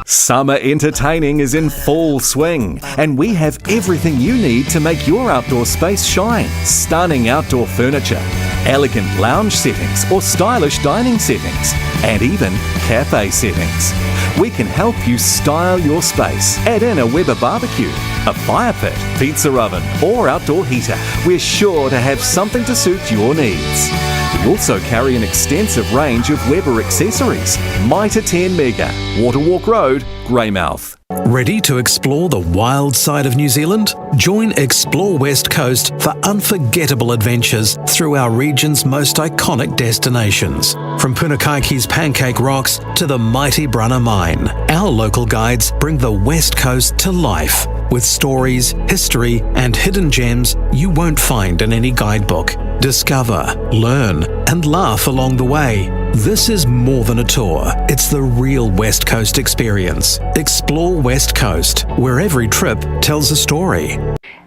Summer entertaining is in full swing, and we have everything you need to make your outdoor space shine. Stunning outdoor furniture, elegant lounge settings or stylish dining settings, and even cafe settings. We can help you style your space. Add in a Weber barbecue, a fire pit, pizza oven or outdoor heater. We're sure to have something to suit your needs. We also carry an extensive range of Weber accessories. Mitre 10 Mega, Waterwalk Road, Greymouth. Ready to explore the wild side of New Zealand? Join Explore West Coast for unforgettable adventures through our region's most iconic destinations. From Punakaiki's Pancake Rocks to the mighty Brunner Mine, our local guides bring the West Coast to life with stories, history, and hidden gems you won't find in any guidebook. Discover, learn, and laugh along the way. This is more than a tour. It's the real West Coast experience. Explore West Coast, where every trip tells a story.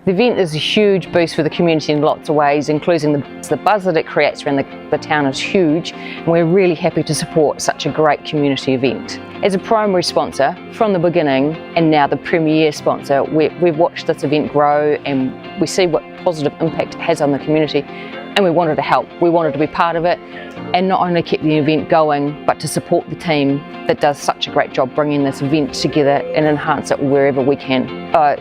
The event is a huge boost for the community in lots of ways, including the buzz that it creates around the town is huge, and we're really happy to support such a great community event. As a primary sponsor from the beginning, and now the premier sponsor, we've watched this event grow, and we see what positive impact it has on the community. and we wanted to help. We wanted to be part of it and not only keep the event going, but to support the team that does such a great job bringing this event together and enhance it wherever we can.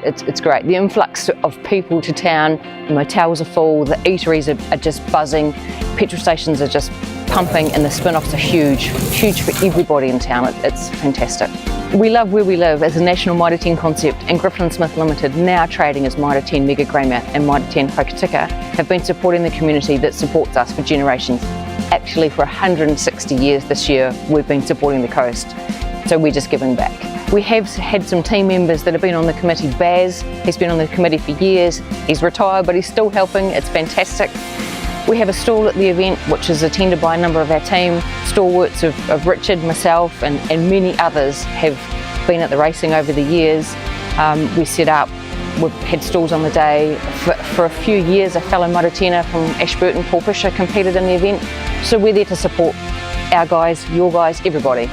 It's great. The influx of people to town, the motels are full, the eateries are just buzzing, petrol stations are just pumping, and the spin-offs are huge for everybody in town. It's fantastic. We love where we live as a national Mitre 10 concept, and Griffin Smith Limited, now trading as Mitre 10 Mega Greymouth and Mitre 10 Hokitika, have been supporting the community that supports us for generations. Actually, for 160 years this year, we've been supporting the coast, so we're just giving back. We have had some team members that have been on the committee. Baz, he's been on the committee for years. He's retired, but he's still helping. It's fantastic. We have a stall at the event, which is attended by a number of our team. Stalwarts of Richard, myself, and many others have been at the racing over the years. We set up, we've had stalls on the day. For a few years, a fellow Moto 10er from Ashburton, Paul Fisher, competed in the event. So we're there to support our guys, your guys, everybody.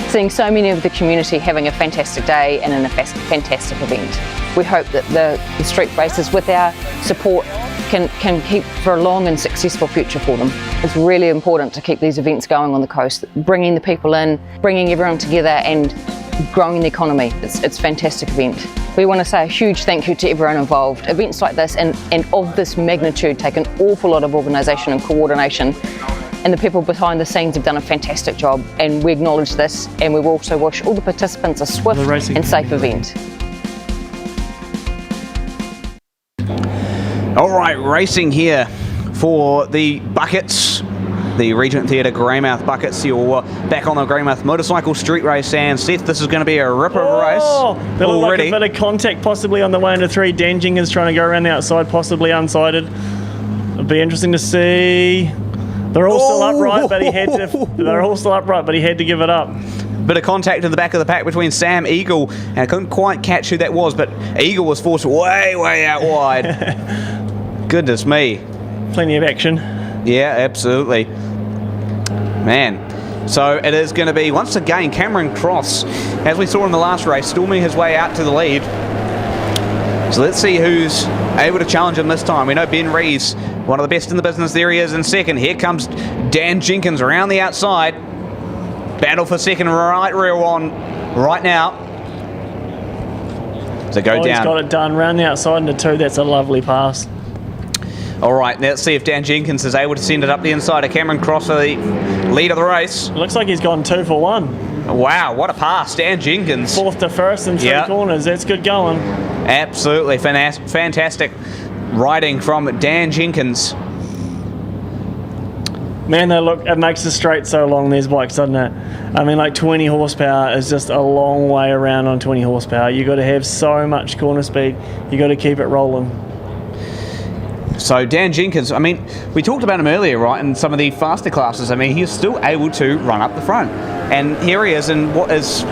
Seeing so many of the community having a fantastic day and in a fantastic event. We hope that the street races, with our support, can keep for a long and successful future for them. It's really important to keep these events going on the coast, bringing the people in, bringing everyone together and growing the economy. It's a fantastic event. We want to say a huge thank you to everyone involved. Events like this and of this magnitude take an awful lot of organisation and coordination, and the people behind the scenes have done a fantastic job, and we acknowledge this, and we will also wish all the participants a swift and safe event. All right, racing here for the buckets, the Regent Theatre Greymouth buckets. You're back on the Greymouth Motorcycle Street Race, and Seth, this is going to be a ripper of a race. There looked like already. a bit of contact possibly on the way into 3. Dan Jenkins trying to go around the outside, possibly unsighted. It'll be interesting to see. They're all still upright, but he had to. They're all still upright, but he had to give it up. Bit of contact in the back of the pack between Sam Eagle, and I couldn't quite catch who that was, but Eagle was forced way out wide. Goodness me. Plenty of action. Yeah, absolutely. Man. So it is going to be, once again, Cameron Cross, as we saw in the last race, storming his way out to the lead. So let's see who's able to challenge him this time. We know Ben Reeves, one of the best in the business. There he is in second. Here comes Dan Jenkins around the outside. Battle for second, right rear on right now. So go down. He's got it done. Round the outside into 2. That's a lovely pass. All right, now let's see if Dan Jenkins is able to send it up the inside of Cameron Cross for the lead of the race. It looks like he's gone 2 for 1. Wow, what a pass, Dan Jenkins. 4th to 1st in 3 corners. That's good going. Absolutely fantastic riding from Dan Jenkins. Man, it makes the straight so long, these bikes, doesn't it? I mean, like 20 horsepower is just a long way around on 20 horsepower. You've got to have so much corner speed. You've got to keep it rolling. So Dan Jenkins, I mean, we talked about him earlier, right, in some of the faster classes. I mean, he's still able to run up the front. And here he is in what is...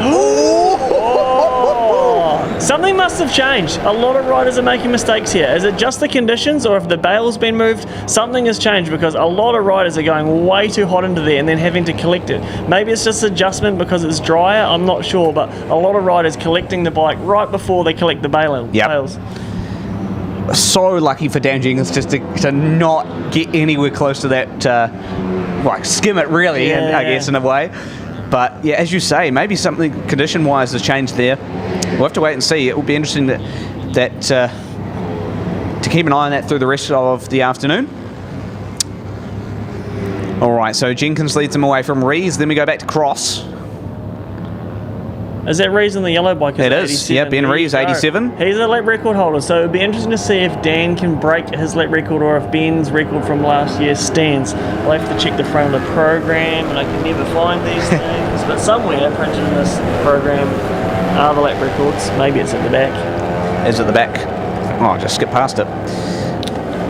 Something must have changed. A lot of riders are making mistakes here. Is it just the conditions, or if the bail's been moved? Something has changed, because a lot of riders are going way too hot into there and then having to collect it. Maybe it's just adjustment because it's drier, I'm not sure, but a lot of riders collecting the bike right before they collect the bails. So lucky for Dan Jenkins just to not get anywhere close to that, skim it really, I guess, in a way. But yeah, as you say, maybe something condition-wise has changed there. We'll have to wait and see. It will be interesting to keep an eye on that through the rest of the afternoon. All right, so Jenkins leads them away from Rees. Then we go back to Cross. Is that Rees on the yellow bike? It is. Yeah, Ben Rees, 87. He's a lap record holder, so it'd be interesting to see if Dan can break his lap record or if Ben's record from last year stands. I'll have to check the front of the program, and I can never find these things. But somewhere printed in this program are the lap records. Maybe it's at the back. Is at the back. Oh, just skip past it.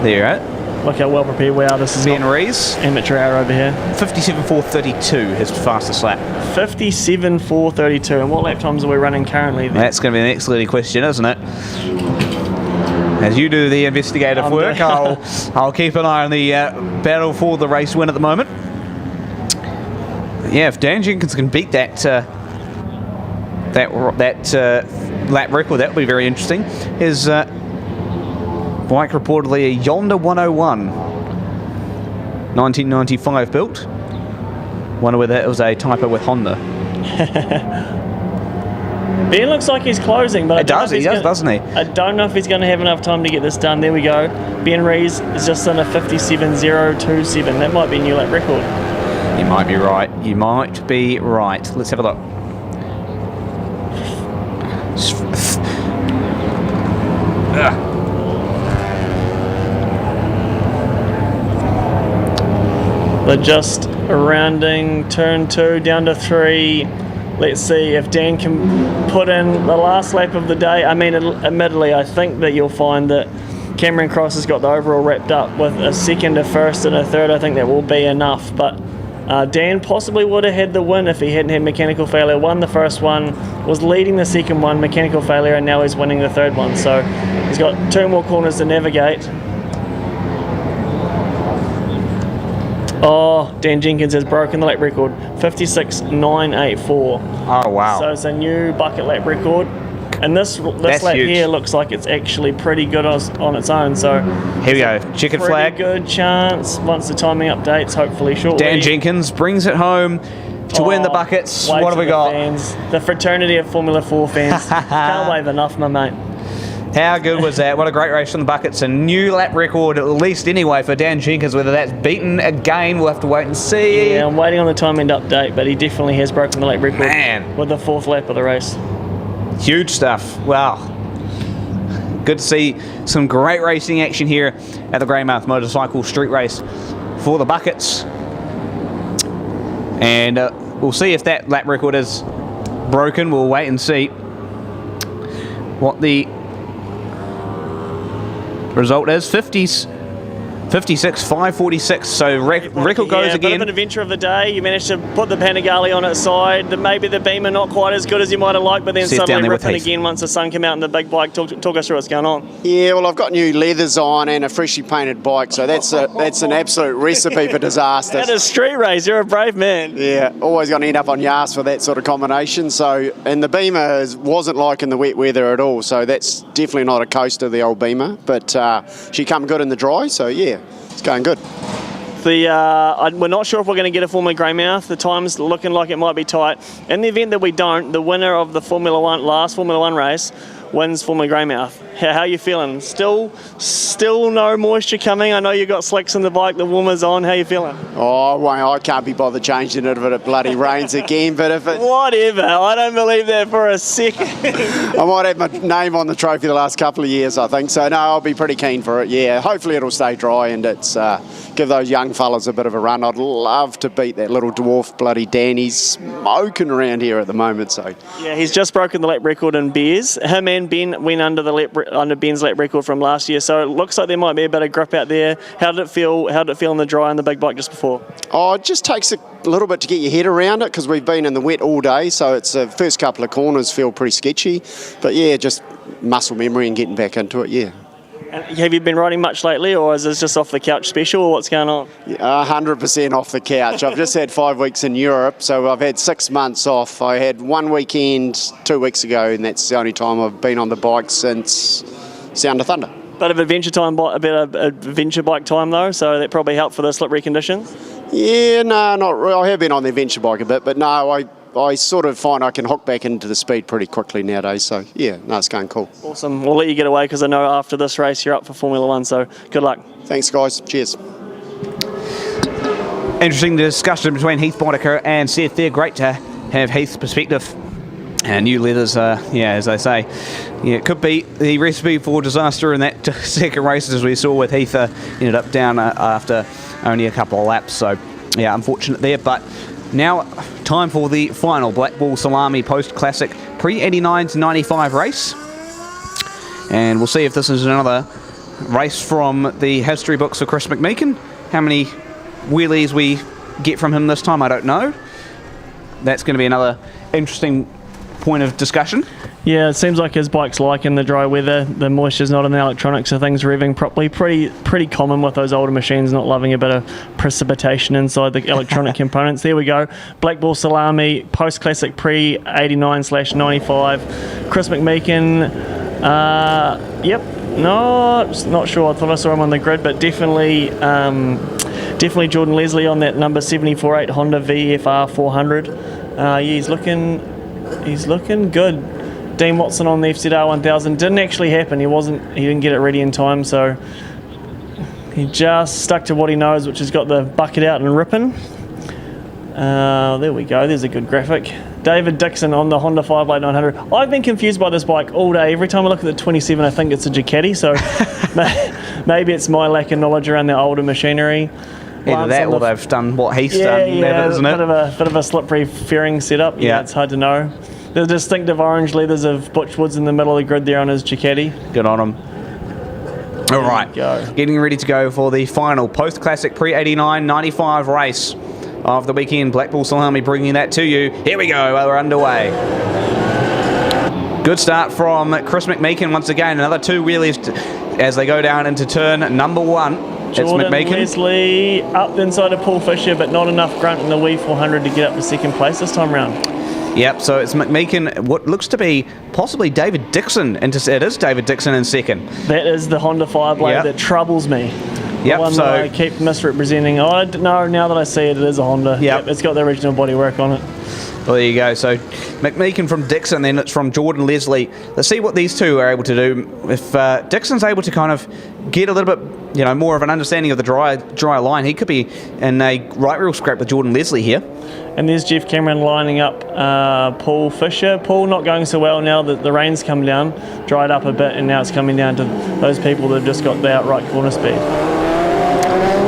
There you go. Look how well prepared we are. This is Ben Rees. Amateur hour over here. 57.432, his fastest lap. 57.432. And what lap times are we running currently then? That's going to be the next leading question, isn't it? As you do the investigative work, I'll keep an eye on the battle for the race win at the moment. Yeah, if Dan Jenkins can beat that lap record, that would be very interesting. His bike reportedly a Yonder 101. 1995 built. Wonder whether that was a typo with Honda. Ben looks like he's closing, but Doesn't he? I don't know if he's going to have enough time to get this done. There we go. Ben Rees is just on a 57.027. That might be a new lap record. You might be right. You might be right. Let's have a look. They're just rounding turn 2 down to 3. Let's see if Dan can put in the last lap of the day. I mean, admittedly, I think that you'll find that Cameron Cross has got the overall wrapped up with a second, a first and a third. I think that will be enough, but Dan possibly would have had the win if he hadn't had mechanical failure. Won the first one, was leading the second one, mechanical failure, and now he's winning the third one. So he's got 2 more corners to navigate. Oh, Dan Jenkins has broken the lap record, 56.984. Oh, wow. So it's a new bucket lap record. And this lap huge. here looks like it's actually pretty good on its own. So here we go, checkered flag. Good chance once the timing updates, hopefully shortly. Dan Jenkins brings it home to win the buckets. What have we got? Fans, the fraternity of Formula 4 fans. Can't wave enough, my mate. How good was that? What a great race from the buckets. A new lap record, at least anyway, for Dan Jenkins. Whether that's beaten again, we'll have to wait and see. Yeah, I'm waiting on the time end update, but he definitely has broken the lap record. Man. With the 4th lap of the race. Huge stuff. Wow. Good to see some great racing action here at the Greymouth Motorcycle Street Race for the buckets. And we'll see if that lap record is broken. We'll wait and see what the result is. 56.546. So record goes again. Bit of an adventure of the day. You managed to put the Panigale on its side. Maybe the Beamer not quite as good as you might have liked, but then suddenly ripping again once the sun came out and the big bike. Talk us through what's going on. Yeah, well, I've got new leathers on and a freshly painted bike, so that's an absolute recipe for disaster. At a street race, you're a brave man. Yeah, always going to end up on Yas for that sort of combination. So, and the Beamer wasn't like in the wet weather at all, so that's definitely not a coaster, the old Beamer, but she come good in the dry, so yeah. It's going good. We're not sure if we're going to get a Formula Greymouth. The time's looking like it might be tight. In the event that we don't, the winner of the last Formula 1 race wins Formula Greymouth. How are you feeling? Still no moisture coming. I know you got slicks in the bike, the warmer's on. How are you feeling? Oh, well, I can't be bothered changing it if it bloody rains again, but if it... Whatever, I don't believe that for a second. I might have my name on the trophy the last couple of years, I think, so no, I'll be pretty keen for it, yeah. Hopefully it'll stay dry and it's give those young fellas a bit of a run. I'd love to beat that little dwarf bloody Dan. He's smoking around here at the moment, so... Yeah, he's just broken the lap record in Bears. Him and Ben went under Ben's lap record from last year, so it looks like there might be a bit of grip out there. How did it feel in the dry on the big bike just before? Oh, it just takes a little bit to get your head around it because we've been in the wet all day, so it's the first couple of corners feel pretty sketchy, but yeah, just muscle memory and getting back into it, yeah. And have you been riding much lately, or is this just off the couch special, or what's going on? 100% off the couch. I've just had 5 weeks in Europe, so I've had 6 months off. I had 1 weekend 2 weeks ago, and that's the only time I've been on the bike since Sound of Thunder. Bit of adventure time, a bit of adventure bike time though, so that probably helped for the slippery conditions? Yeah, no, not really. I have been on the adventure bike a bit, but no, I sort of find I can hook back into the speed pretty quickly nowadays, so yeah, no, it's going cool. Awesome. We'll let you get away because I know after this race you're up for Formula 1, so good luck. Thanks, guys. Cheers. Interesting discussion between Heath Boddicker and Seth there. Great to have Heath's perspective. And new leathers, as they say, it could be the recipe for disaster in that second race, as we saw with Heath. Ended up down after only a couple of laps, so yeah, unfortunate there. But now, time for the final Black Ball Salami Post-Classic pre-89 to 95 race. And we'll see if this is another race from the history books of Chris McMeekin. How many wheelies we get from him this time, I don't know. That's going to be another interesting point of discussion. Yeah, it seems like his bike's like in the dry weather. The moisture's not in the electronics, so things revving properly. Pretty common with those older machines, not loving a bit of precipitation inside the electronic components. There we go. Black Ball Salami, post-classic pre-89/95. Chris McMeekin, not sure. I thought I saw him on the grid, but definitely Definitely Jordan Leslie on that number 748 Honda VFR 400. He's looking good. Dean Watson on the FZR 1000 didn't actually happen. He didn't get it ready in time, so he just stuck to what he knows, which has got the bucket out and ripping. There we go. There's a good graphic. David Dixon on the Honda 5 900. I've been confused by this bike all day. Every time I look at the 27, I think it's a Ducati. So maybe it's my lack of knowledge around the older machinery. Either that or they've done what he's done, isn't it? Bit of a slippery fairing setup. Yeah, it's hard to know. The distinctive orange leathers of Butch Woods in the middle of the grid there on his Ducati. Good on him. All right, getting ready to go for the final post-classic pre-89 95 race of the weekend. Blackpool Salami bringing that to you. Here we go, we're underway. Good start from Chris McMeekin once again. Another two wheelies as they go down into turn number 1. Jordan Leslie up the inside of Paul Fisher, but not enough grunt in the Wii 400 to get up to second place this time round. Yep, so it's McMeekin, what looks to be possibly David Dixon. It is David Dixon in second. That is the Honda Fireblade that troubles me. Yep, the one so that I keep misrepresenting. Oh, no, now that I see it, it is a Honda. Yep, it's got the original bodywork on it. Well, there you go. So McMeekin from Dixon, then it's from Jordan Leslie. Let's see what these two are able to do. If Dixon's able to kind of get a little bit, more of an understanding of the dry line, he could be in a right real scrap with Jordan Leslie here. And there's Jeff Cameron lining up Paul Fisher. Paul not going so well now that the rain's come down, dried up a bit, and now it's coming down to those people that have just got the outright corner speed.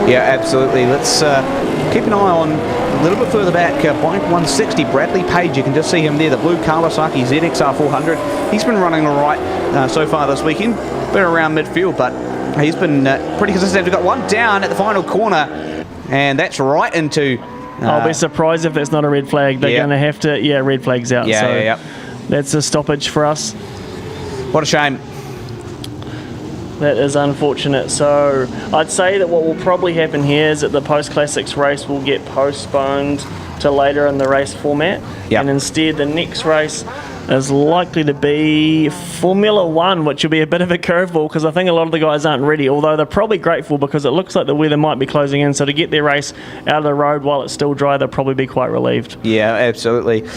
Yeah, absolutely. Let's keep an eye on a little bit further back, bike 160, Bradley Page. You can just see him there, the blue Kawasaki ZXR 400. He's been running all right so far this weekend. Been around midfield, but he's been pretty consistent. We've got one down at the final corner, and that's right into... I'll be surprised if that's not a red flag. They're going to have to... red flag's out. Yeah. That's a stoppage for us. What a shame. That is unfortunate. So I'd say that what will probably happen here is that the post-classics race will get postponed to later in the race format. And instead the next race is likely to be Formula One, which will be a bit of a curveball because I think a lot of the guys aren't ready, although they're probably grateful because it looks like the weather might be closing in. So to get their race out of the road while it's still dry, they'll probably be quite relieved. Yeah, absolutely.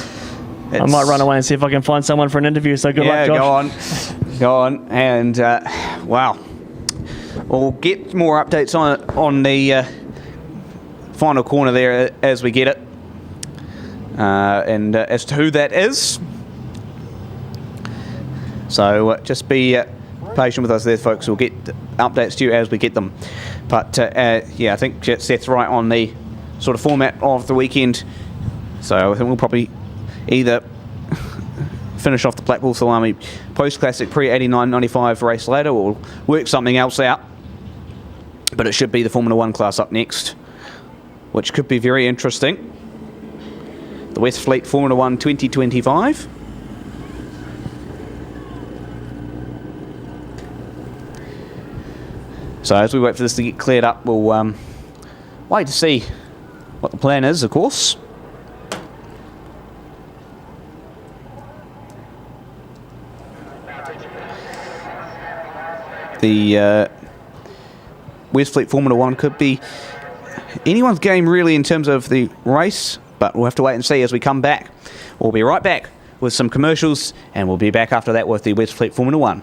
I might run away and see if I can find someone for an interview. So good luck, Josh. Go on. And wow, we'll get more updates on the final corner there as we get it, and as to who that is. So just be patient with us there, folks. We'll get updates to you as we get them. But I think Seth's right on the sort of format of the weekend. So I think we'll probably either finish off the Blackpool Salami post-classic pre-89 95 race later, or we'll work something else out. But it should be the Formula One class up next, which could be very interesting. The West Fleet Formula One 2025. So as we wait for this to get cleared up, we'll wait to see what the plan is, of course. The West Fleet Formula One could be anyone's game really in terms of the race, but we'll have to wait and see as we come back. We'll be right back with some commercials, and we'll be back after that with the West Fleet Formula One.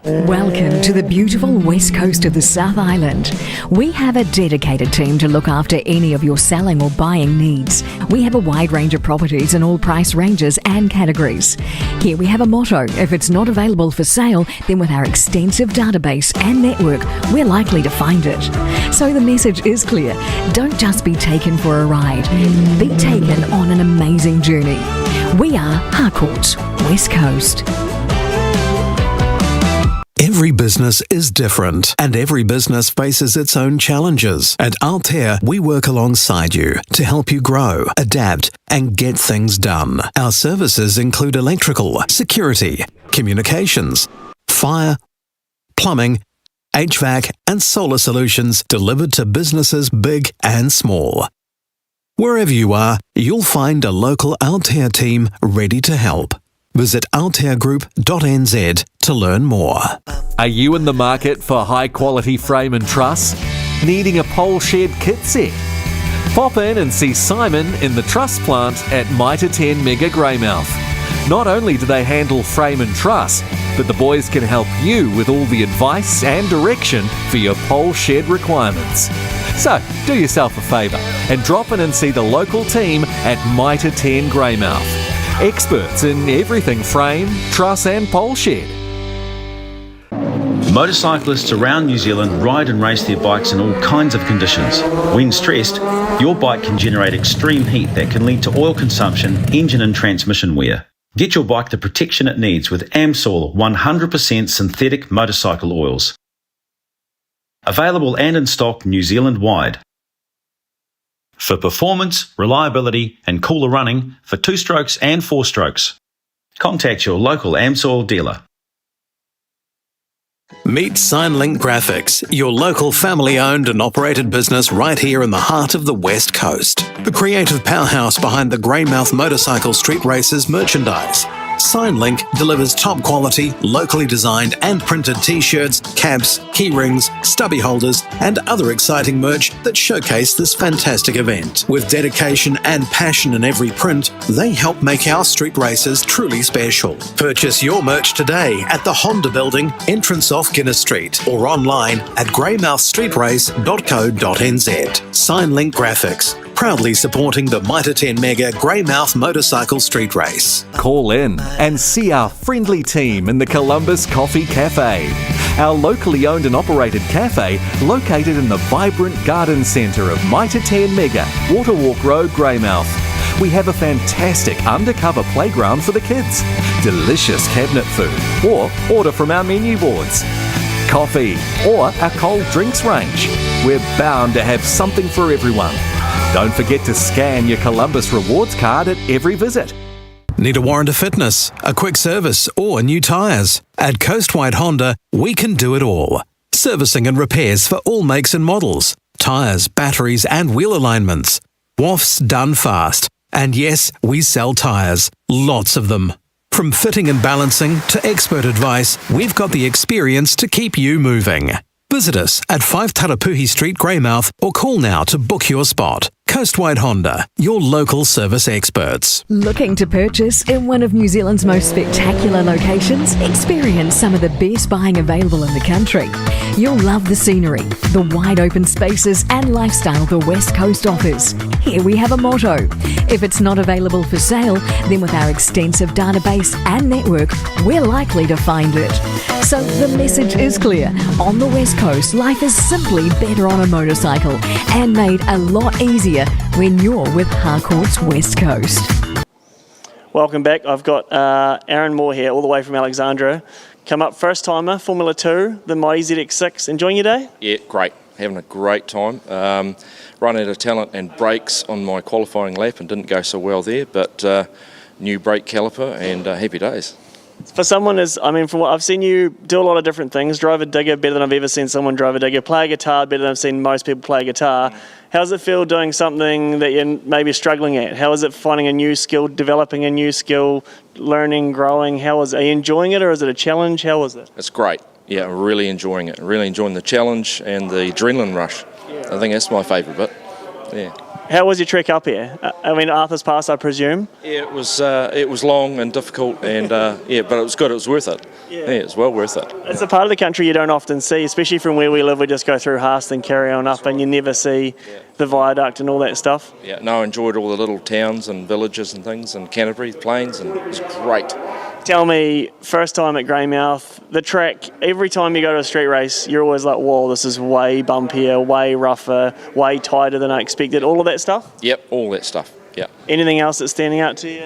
Welcome to the beautiful west coast of the South Island. We have a dedicated team to look after any of your selling or buying needs. We have a wide range of properties in all price ranges and categories. Here we have a motto: if it's not available for sale, then with our extensive database and network, we're likely to find it. So the message is clear: don't just be taken for a ride, be taken on an amazing journey. We are Harcourt's West Coast. Every business is different, and every business faces its own challenges. At Altair, we work alongside you to help you grow, adapt, and get things done. Our services include electrical, security, communications, fire, plumbing, HVAC, and solar solutions delivered to businesses big and small. Wherever you are, you'll find a local Altair team ready to help. Visit altairgroup.nz to learn more. Are you in the market for high quality frame and truss? Needing a pole shed kit set? Pop in and see Simon in the truss plant at Mitre 10 Mega Greymouth. Not only do they handle frame and truss, but the boys can help you with all the advice and direction for your pole shed requirements. So, do yourself a favour and drop in and see the local team at Mitre 10 Greymouth. Experts in everything frame, truss and pole shed. Motorcyclists around New Zealand ride and race their bikes in all kinds of conditions. When stressed, your bike can generate extreme heat that can lead to oil consumption, engine and transmission wear. Get your bike the protection it needs with AMSOIL 100% synthetic motorcycle oils. Available and in stock New Zealand wide. For performance, reliability and cooler running for 2-strokes and 4-strokes. Contact your local AMSOIL dealer. Meet SignLink Graphics, your local family-owned and operated business right here in the heart of the West Coast. The creative powerhouse behind the Greymouth Motorcycle Street Races merchandise. SignLink delivers top-quality, locally designed and printed t-shirts, caps, key rings, stubby holders and other exciting merch that showcase this fantastic event. With dedication and passion in every print, they help make our street races truly special. Purchase your merch today at the Honda Building, entrance off Guinness Street, or online at greymouthstreetrace.co.nz. SignLink Graphics, proudly supporting the Mitre 10 Mega Greymouth Motorcycle Street Race. Call in and see our friendly team in the Columbus Coffee Cafe, our locally owned and operated cafe located in the vibrant garden centre of Mitre 10 Mega, Waterwalk Road, Greymouth. We have a fantastic undercover playground for the kids, delicious cabinet food, or order from our menu boards. Coffee or a cold drinks range. We're bound to have something for everyone. Don't forget to scan your Columbus Rewards card at every visit. Need a warrant of fitness, a quick service, or new tyres? At Coastwide Honda, we can do it all. Servicing and repairs for all makes and models. Tyres, batteries, and wheel alignments. WAFs done fast. And yes, we sell tyres. Lots of them. From fitting and balancing to expert advice, we've got the experience to keep you moving. Visit us at 5 Tarapuhi Street, Greymouth, or call now to book your spot. Coastwide Honda, your local service experts. Looking to purchase in one of New Zealand's most spectacular locations? Experience some of the best buying available in the country. You'll love the scenery, the wide open spaces and lifestyle the West Coast offers. Here we have a motto. If it's not available for sale, then with our extensive database and network, we're likely to find it. So the message is clear. On the West Coast, life is simply better on a motorcycle and made a lot easier when you're with Harcourt's West Coast. Welcome back. I've got Aaron Moore here, all the way from Alexandra. Come up first timer, Formula 2, the Mighty ZX6. Enjoying your day? Yeah, great. Having a great time. Run out of talent and brakes on my qualifying lap and didn't go so well there, but new brake caliper and happy days. For someone from what I've seen you do a lot of different things, drive a digger better than I've ever seen someone drive a digger, play a guitar better than I've seen most people play a guitar. How does it feel doing something that you're maybe struggling at? How is it finding a new skill, developing a new skill, learning, growing? Are you enjoying it or is it a challenge? How is it? It's great. Yeah, I'm really enjoying it. Really enjoying the challenge and the adrenaline rush. Yeah. I think that's my favourite bit. Yeah. How was your trek up here? Arthur's Pass, I presume? Yeah, it was long and difficult, and but it was good. It was worth it. Yeah, it was well worth it. It's a part of the country you don't often see, especially from where we live. We just go through Haast and carry on up, and you never see the viaduct and all that stuff. Yeah, no, I enjoyed all the little towns and villages and things, and Canterbury Plains, and it was great. Tell me, first time at Greymouth, the track, every time you go to a street race, you're always like, whoa, this is way bumpier, way rougher, way tighter than I expected, all of that stuff? Yep, all that stuff, yeah. Anything else that's standing out to you?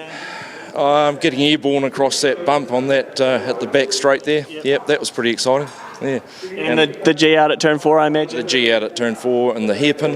Getting airborne across that bump on that, at the back straight there, yep, that was pretty exciting, yeah. And the G out at turn 4, I imagine? The G out at turn 4 and the hairpin,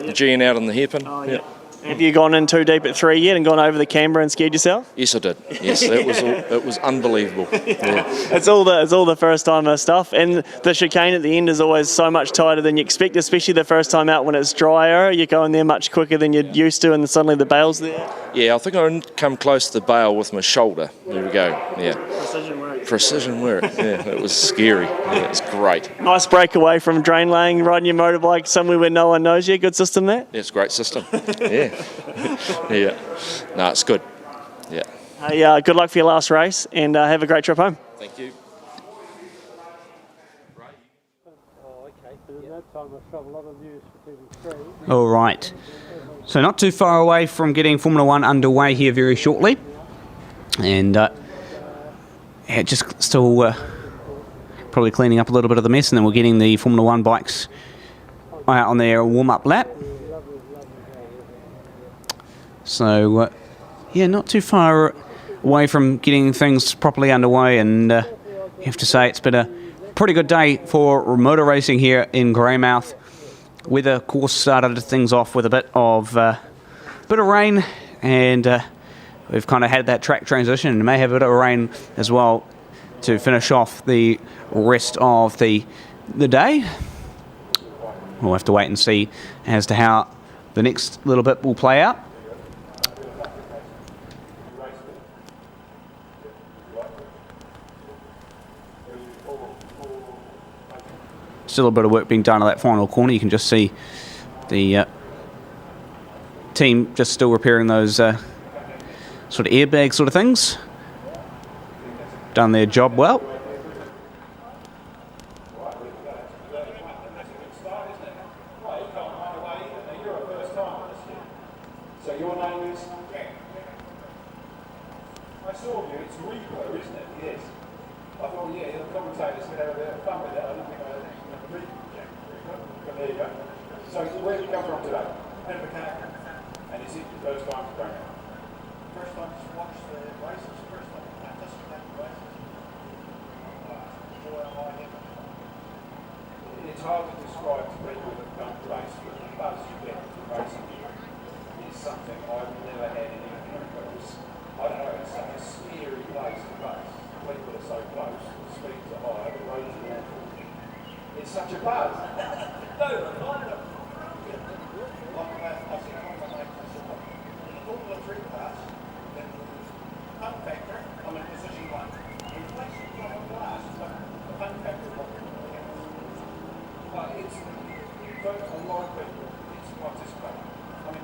the G and out on the hairpin, yep. Have you gone in too deep at 3 yet and gone over the camber and scared yourself? Yes, I did. Yes, it was unbelievable. Yeah. It's all the first timer stuff, and the chicane at the end is always so much tighter than you expect, especially the first time out when it's drier. You go in there much quicker than you're used to, and suddenly the bail's there. Yeah, I think I come close to the bail with my shoulder. There we go. Yeah. Precision work. Precision work. Yeah, it was scary. Yeah, it was great. Nice breakaway from drain laying, riding your motorbike somewhere where no one knows you. Good system there? Yeah, it's a great system. Yeah. Yeah. No, it's good. Yeah. Hey, good luck for your last race, and have a great trip home. Thank you. All right. So not too far away from getting Formula One underway here very shortly. And just still probably cleaning up a little bit of the mess, and then we're getting the Formula One bikes out on their warm-up lap. So, yeah, not too far away from getting things properly underway, and you have to say it's been a pretty good day for motor racing here in Greymouth. Weather, of course, started things off with a bit of rain, and we've kind of had that track transition, and may have a bit of rain as well to finish off the rest of the day. We'll have to wait and see as to how the next little bit will play out. Still a bit of work being done on that final corner. You can just see the team just still repairing those sort of airbag sort of things. Done their job well. So your name is? I saw you, it's Repo, isn't it? Yes. I thought, yeah, the commentators could have a bit of fun with it. I didn't think I had anything to but there you go. So where did you come from today? Penn. And is it your first time to go? First time to watch the races, first time to participate in races. It's hard to describe to people that don't race, but the buzz you get from racing is something I've never had in England. I don't know, it's such a scary place to race. People are so close, the speeds are high, the roads are awful. It's such a buzz. No, I don't know.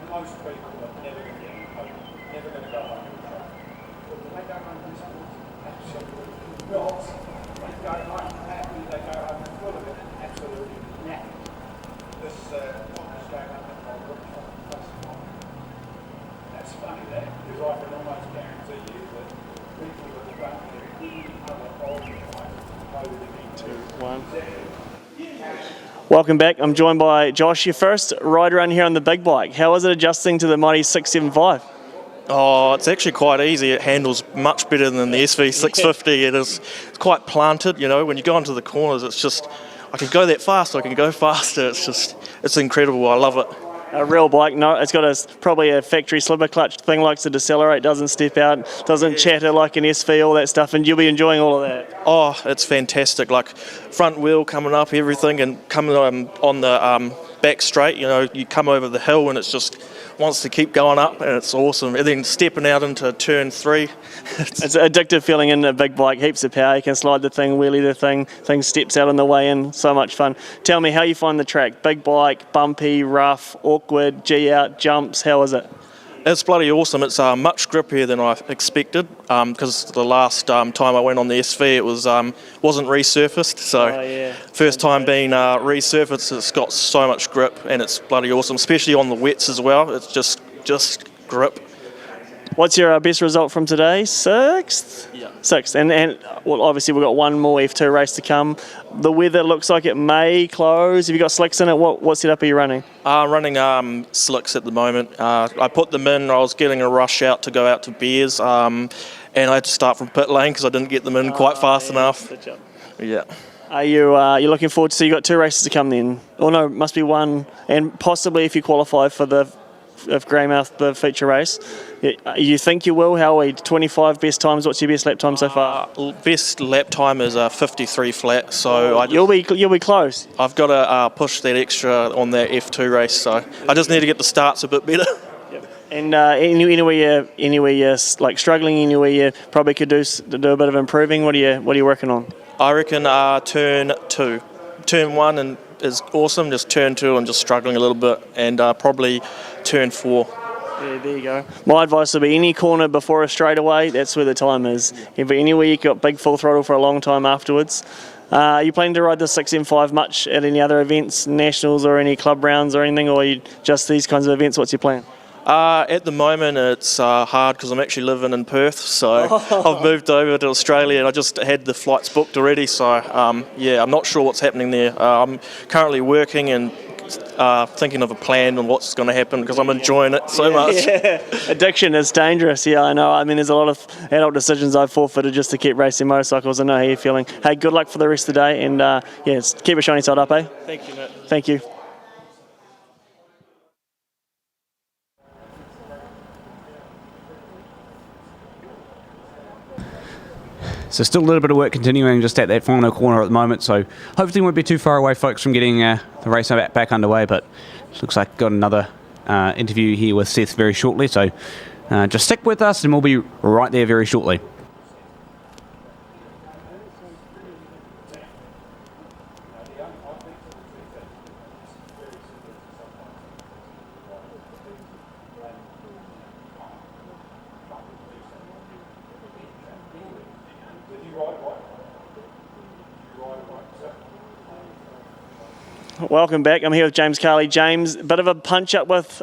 Most people are never going to get home, never going to go home in the truck. But do they go home disappointed? Absolutely not. They go home happy, they go home full of it and absolutely knackered. This top is going up and I'll look for the That's funny that, because I can almost guarantee you that people that have done any other old life over the 2, 1. Welcome back. I'm joined by Josh, your first ride around here on the big bike. How is it adjusting to the Mighty 675? Oh, it's actually quite easy. It handles much better than the SV650. It's quite planted, you know. When you go into the corners, it's just, I can go that fast, I can go faster. It's incredible. I love it. A real bike, no, it's got probably a factory slipper clutch thing, likes to decelerate, doesn't step out, doesn't chatter like an SV, all that stuff, and you'll be enjoying all of that. Oh, it's fantastic. Like front wheel coming up, everything, and coming on the back straight, you know, you come over the hill and it's just wants to keep going up, and it's awesome. And then stepping out into turn 3. It's an addictive feeling in a big bike, heaps of power, you can slide the thing, wheelie the thing steps out on the way in, so much fun. Tell me how you find the track, big bike, bumpy, rough, awkward, G-out, jumps, how is it? It's bloody awesome. It's much grippier than I expected, because the last time I went on the SV it wasn't resurfaced, so first time being resurfaced, it's got so much grip and it's bloody awesome, especially on the wets as well. It's just grip. What's your best result from today? Sixth? Yeah. Sixth. And well, obviously we've got one more F2 race to come. The weather looks like it may close. Have you got slicks in it? What setup are you running? Running slicks at the moment. I put them in. I was getting a rush out to go out to Bears, and I had to start from pit lane because I didn't get them in quite fast enough. Yeah. Are you looking forward to? So you got 2 races to come then? Oh no, must be one, and possibly if you qualify for the Greymouth, the feature race. You think you will? How are we? 25 best times. What's your best lap time so far? Best lap time is 53 flat. So you'll be close. I've got to push that extra on that F2 race. So I just need to get the starts a bit better. And anywhere you're like struggling, anywhere you probably could do a bit of improving. What are you working on? I reckon turn 2. Turn 1 and is awesome, just turn 2 I'm just struggling a little bit, and probably turn 4. Yeah, there you go. My advice would be any corner before a straightaway, that's where the time is. If anywhere you've got big full throttle for a long time afterwards. Are you planning to ride the 6M5 much at any other events, nationals or any club rounds or anything, or are you just these kinds of events? What's your plan? At the moment it's hard because I'm actually living in Perth, so I've moved over to Australia and I just had the flights booked already, so I'm not sure what's happening there. I'm currently working and thinking of a plan on what's going to happen because I'm enjoying it so much. Yeah. Addiction is dangerous, yeah, I know. I mean, there's a lot of adult decisions I've forfeited just to keep racing motorcycles. I know how you're feeling. Hey, good luck for the rest of the day, and keep a shiny side up, eh? Thank you, Matt. Thank you. So still a little bit of work continuing just at that final corner at the moment, so hopefully won't be too far away, folks, from getting the race back underway, but looks like got another interview here with Seth very shortly, so just stick with us and we'll be right there very shortly. Welcome back. I'm here with James Carley. James, a bit of a punch up with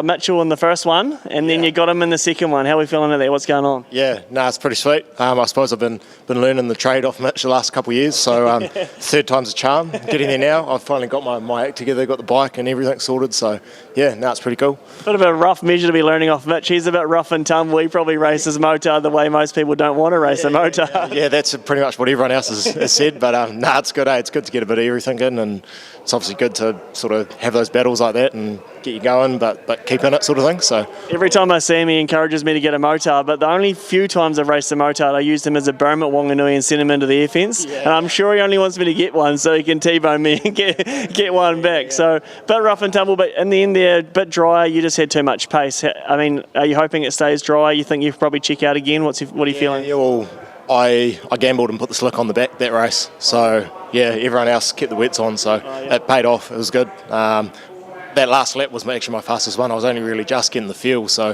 Mitchell in the first one, and then you got him in the second one. How are we feeling at that? What's going on? Yeah, it's pretty sweet. I suppose I've been learning the trade off Mitch the last couple of years, so third time's a charm. Getting there now. I've finally got my act together, got the bike and everything sorted, so yeah, it's pretty cool. Bit of a rough measure to be learning off Mitch. He's a bit rough and tumble. He probably races motor the way most people don't want to race a motor. Yeah, that's pretty much what everyone else has said, but it's good. It's good to get a bit of everything in, and it's obviously good to sort of have those battles like that and get you going, but keep in it sort of thing. So every time I see him, he encourages me to get a motor, but the only few times I've raced a motor, I used him as a berm at Wanganui and sent him into the air fence, and I'm sure he only wants me to get one so he can T-bone me and get one back. So a bit rough and tumble, but in the end there, a bit dry. You just had too much pace. I mean, are you hoping it stays dry? You think you'll probably check out again? What are you feeling? Yeah, well, I gambled and put the slick on the back that race, so yeah, everyone else kept the wets on, so it paid off. It was good. That last lap was actually my fastest one. I was only really just getting the feel, so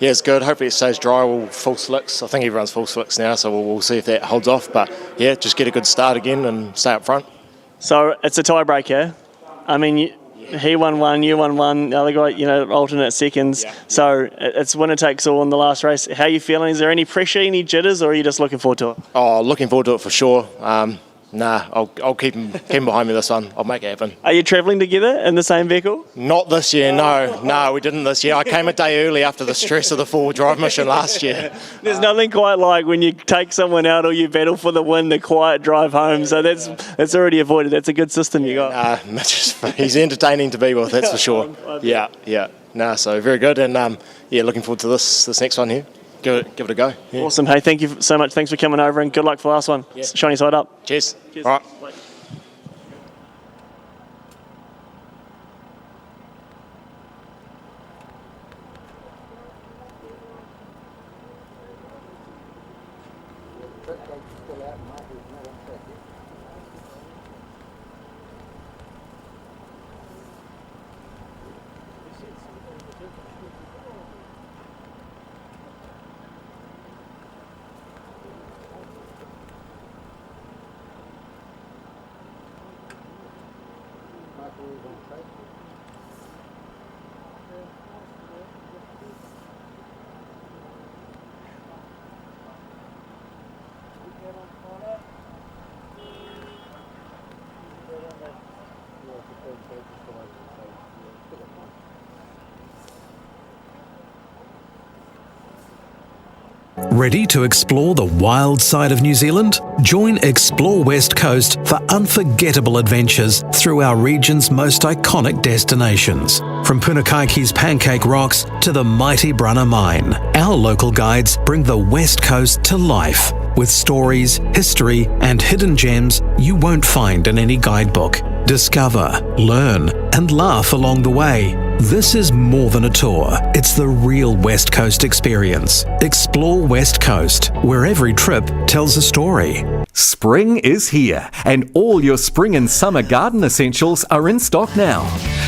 yeah, it's good. Hopefully it stays dry. We'll full slicks. I think everyone's full slicks now, so we'll see if that holds off. But yeah, just get a good start again and stay up front. So it's a tiebreaker. I mean, he won one, you won one, the other guy, alternate seconds. Yeah. So it's winner takes all in the last race. How are you feeling? Is there any pressure, any jitters, or are you just looking forward to it? Oh, looking forward to it for sure. I'll keep him behind me this one. I'll make it happen. Are you travelling together in the same vehicle? Not this year, no, we didn't this year. I came a day early after the stress of the four-wheel drive mission last year. There's nothing quite like when you take someone out or you battle for the win, the quiet drive home. So that's already avoided. That's a good system you got. He's entertaining to be with, that's for sure. Yeah. So very good, and looking forward to this next one here. Give it a go. Yeah. Awesome. Hey, thank you so much. Thanks for coming over, and good luck for the last one. Yeah. Shiny side up. Cheers. All right. Bye. Ready to explore the wild side of New Zealand? Join Explore West Coast for unforgettable adventures through our region's most iconic destinations. From Punakaiki's Pancake Rocks to the mighty Brunner Mine, our local guides bring the West Coast to life with stories, history, and hidden gems you won't find in any guidebook. Discover, learn, and laugh along the way. This is more than a tour. It's the real West Coast experience. Explore West Coast, where every trip tells a story. Spring is here, and all your spring and summer garden essentials are in stock now.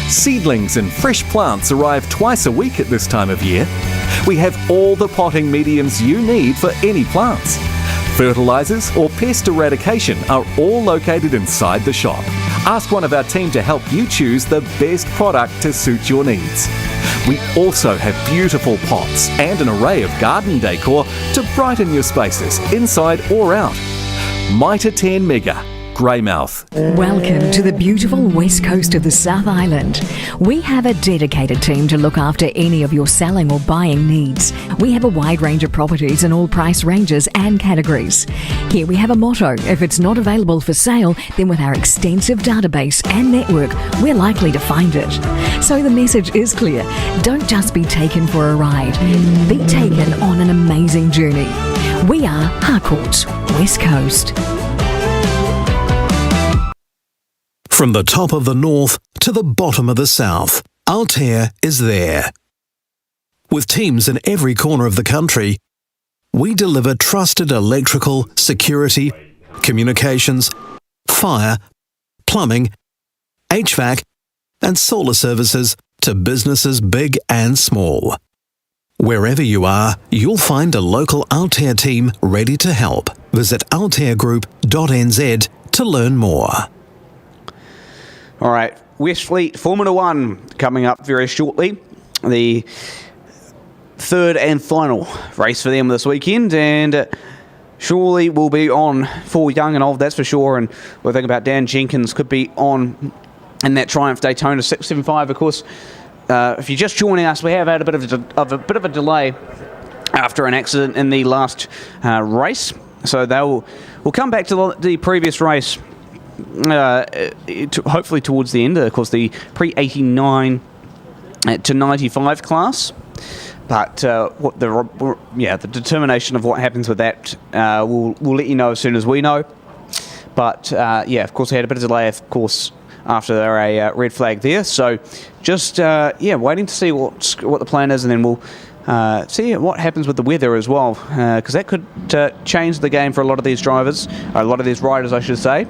Seedlings and fresh plants arrive twice a week at this time of year. We have all the potting mediums you need for any plants. Fertilisers or pest eradication are all located inside the shop. Ask one of our team to help you choose the best product to suit your needs. We also have beautiful pots and an array of garden decor to brighten your spaces, inside or out. Mitre 10 Mega, Greymouth. Welcome to the beautiful west coast of the South Island. We have a dedicated team to look after any of your selling or buying needs. We have a wide range of properties in all price ranges and categories. Here we have a motto: if it's not available for sale, then with our extensive database and network, we're likely to find it. So the message is clear: don't just be taken for a ride, be taken on an amazing journey. We are Harcourt's West Coast. From the top of the north to the bottom of the south, Altair is there. With teams in every corner of the country, we deliver trusted electrical, security, communications, fire, plumbing, HVAC, and solar services to businesses big and small. Wherever you are, you'll find a local Altair team ready to help. Visit altairgroup.nz to learn more. All right, Westfleet Formula One coming up very shortly. The third and final race for them this weekend, and surely will be on for young and old, that's for sure. And we're thinking about Dan Jenkins could be on in that Triumph Daytona 675. Of course, if you're just joining us, we have had a bit of a delay after an accident in the last race, so we'll come back to the previous race. Hopefully towards the end, of course, the pre-89 to 95 class. But the determination of what happens with that, we'll let you know as soon as we know. But of course, we had a bit of delay, of course, after a red flag there. So just waiting to see what the plan is, and then we'll see what happens with the weather as well, because that could change the game for a lot of these riders, I should say.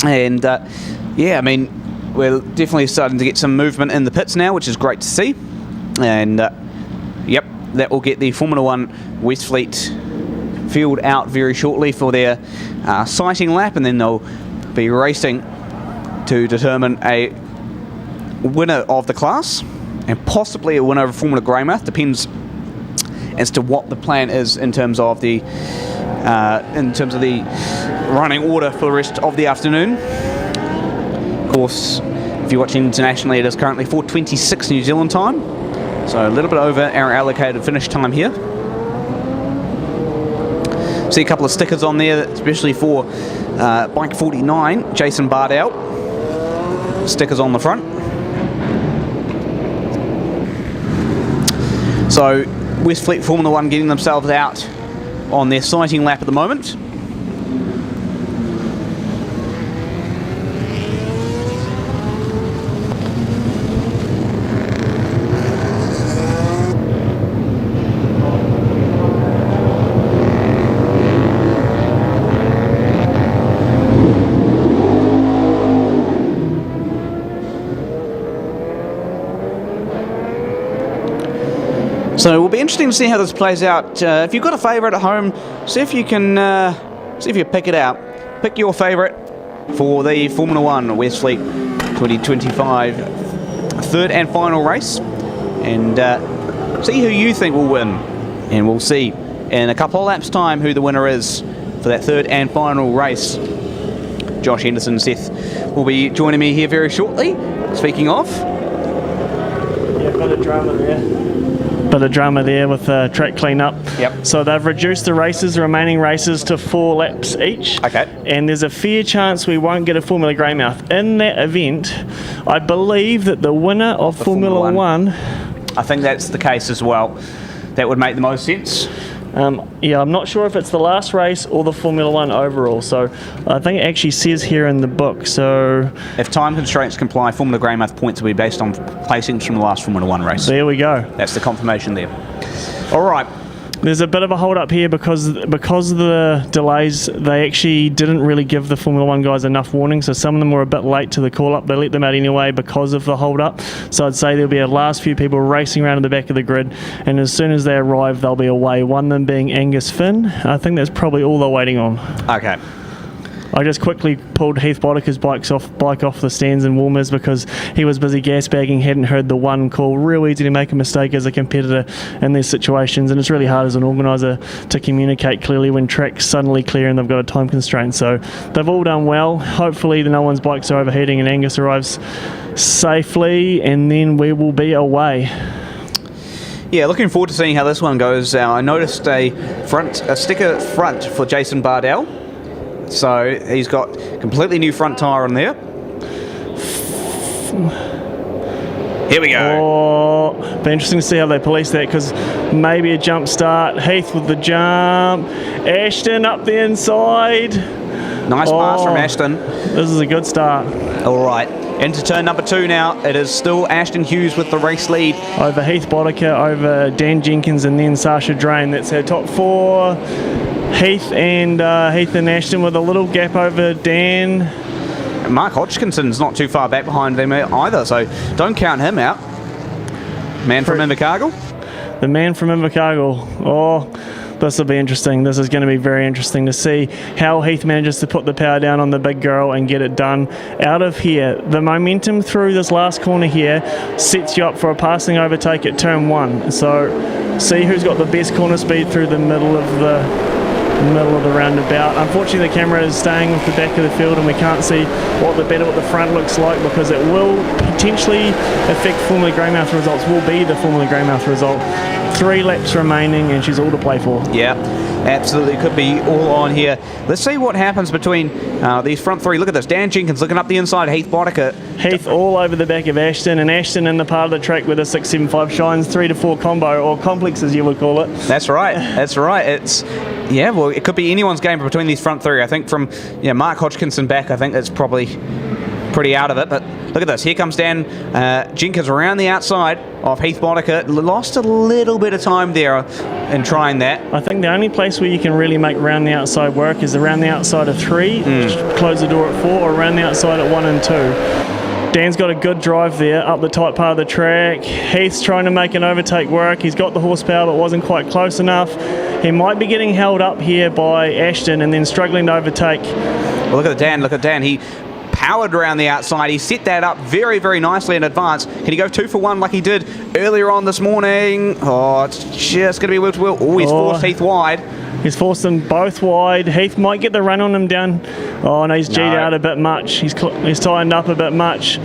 And I mean, we're definitely starting to get some movement in the pits now, which is great to see. And that will get the Formula One Westfleet field out very shortly for their sighting lap, and then they'll be racing to determine a winner of the class and possibly a winner of Formula Greymouth. Depends as to what the plan is in terms of the running order for the rest of the afternoon. Of course, if you're watching internationally, it is currently 4:26 New Zealand time, so a little bit over our allocated finish time here. See a couple of stickers on there, especially for Bike 49, Jason Bardell. Stickers on the front. So Westfleet Formula One getting themselves out on their sighting lap at the moment. So it will be interesting to see how this plays out. If you've got a favourite at home, see if you can pick it out. Pick your favourite for the Formula One Westfleet 2025 third and final race, and see who you think will win. And we'll see in a couple of laps' time who the winner is for that third and final race. Josh Henderson and Seth will be joining me here very shortly. Speaking of, a bit of drama there with track clean-up. Yep. So they've reduced the remaining races to 4 laps each. Okay. And there's a fair chance we won't get a Formula Greymouth. In that event, I believe that the winner of Formula One... I think that's the case as well. That would make the most sense. Yeah, I'm not sure if it's the last race or the Formula One overall. So I think it actually says here in the book. So if time constraints comply, Formula Greymouth points will be based on placings from the last Formula One race. There we go. That's the confirmation there. All right. There's a bit of a hold up here because of the delays. They actually didn't really give the Formula One guys enough warning, so some of them were a bit late to the call up. They let them out anyway because of the hold up. So I'd say there'll be a last few people racing around in the back of the grid, and as soon as they arrive, they'll be away. One of them being Angus Finn. I think that's probably all they're waiting on. Okay. I just quickly pulled Heath Boddicker's bike off the stands in Warmers because he was busy gas bagging, hadn't heard the one call. Real easy to make a mistake as a competitor in these situations, and it's really hard as an organiser to communicate clearly when tracks suddenly clear and they've got a time constraint. So they've all done well. Hopefully no one's bikes are overheating and Angus arrives safely, and then we will be away. Yeah, looking forward to seeing how this one goes. I noticed a sticker front for Jason Bardell. So he's got completely new front tyre on there. Here we go. Oh, be interesting to see how they police that, because maybe a jump start. Heath with the jump. Ashton up the inside. Nice pass from Ashton. This is a good start. All right. Into turn number 2 now. It is still Ashton Hughes with the race lead. Over Heath Boddicker, over Dan Jenkins, and then Sasha Drain. That's our top 4. Heath and Ashton with a little gap over Dan. Mark Hodgkinson's not too far back behind them either, so don't count him out. Man from Invercargill. The man from Invercargill. Oh, this will be interesting. This is going to be very interesting to see how Heath manages to put the power down on the big girl and get it done. Out of here, the momentum through this last corner here sets you up for a passing overtake at turn 1. So see who's got the best corner speed through the middle of the roundabout. Unfortunately, the camera is staying with the back of the field and we can't see what the front looks like, because it will potentially affect Formula Greymouth results. Will be the Formula Greymouth result. 3 laps remaining and she's all to play for. Yeah, absolutely. Could be all on here. Let's see what happens between these front 3. Look at this. Dan Jenkins looking up the inside. Heath Boddicker. Heath all over the back of Ashton, and Ashton in the part of the track where the 675 shines. 3 to 4 combo, or complex as you would call it. That's right. That's right. Well, it could be anyone's game between these front 3. I think from Mark Hodgkinson back, I think that's probably pretty out of it. But look at this. Here comes Dan Jenkins around the outside of Heath Boddicker. Lost a little bit of time there in trying that. I think the only place where you can really make around the outside work is around the outside of 3, close the door at 4, or around the outside at 1 and 2. Dan's got a good drive there up the tight part of the track. Heath's trying to make an overtake work. He's got the horsepower but wasn't quite close enough. He might be getting held up here by Ashton and then struggling to overtake. Well, look at Dan. He powered around the outside. He set that up very, very nicely in advance. Can he go 2 for 1 like he did earlier on this morning? Oh, it's just going to be will to will. Oh, he's forced Heath wide. He's forced them both wide. Heath might get the run on him down. Oh, no, he's G'd out a bit much. He's tightened up a bit much.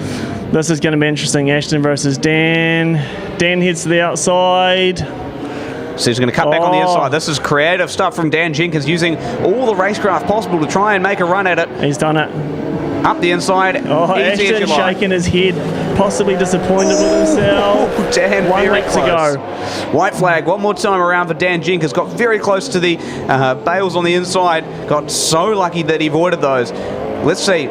This is going to be interesting. Ashton versus Dan. Dan heads to the outside. So he's going to cut back on the inside. This is creative stuff from Dan Jenkins, using all the racecraft possible to try and make a run at it. He's done it. Up the inside. Oh, Ashton shaking his head, possibly disappointed with himself. Dan, 1 lap to go. White flag one more time around for Dan Jenkins. Got very close to the bales on the inside. Got so lucky that he avoided those. Let's see.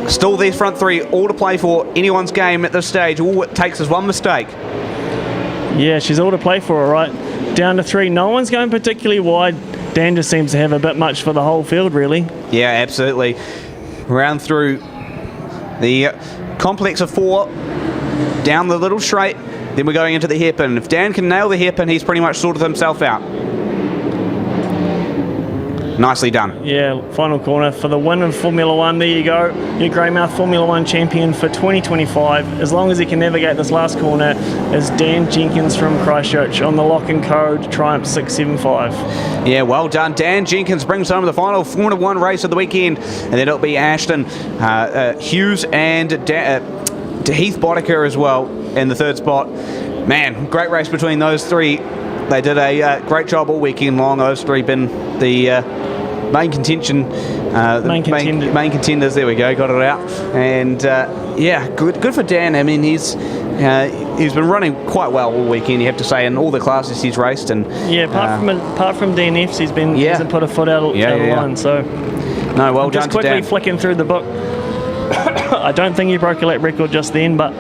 Still these front 3, all to play for. Anyone's game at this stage. All it takes is one mistake. Yeah, she's all to play for, all right. Down to 3. No one's going particularly wide. Dan just seems to have a bit much for the whole field, really. Yeah, absolutely. Round through the complex of 4, down the little straight, then we're going into the hairpin. If Dan can nail the hairpin, he's pretty much sorted himself out. Nicely done. Yeah, final corner for the win in Formula 1. There you go. Your Greymouth Formula 1 champion for 2025. As long as he can navigate this last corner, is Dan Jenkins from Christchurch on the lock and code Triumph 675. Yeah, well done. Dan Jenkins brings home the final Formula 1 race of the weekend. And then it'll be Ashton Hughes and Heath Boddicker as well in the 3rd spot. Man, great race between those 3. They did a great job all weekend long. Those 3 been the main contention, main contenders. There we go, got it out. And good for Dan. I mean, he's He's been running quite well all weekend, you have to say, in all the classes he's raced. And yeah, apart from DNFs, he hasn't put a foot out of the line. So no, well I'm done. Just quickly flicking through the book. I don't think he broke a lap record just then, but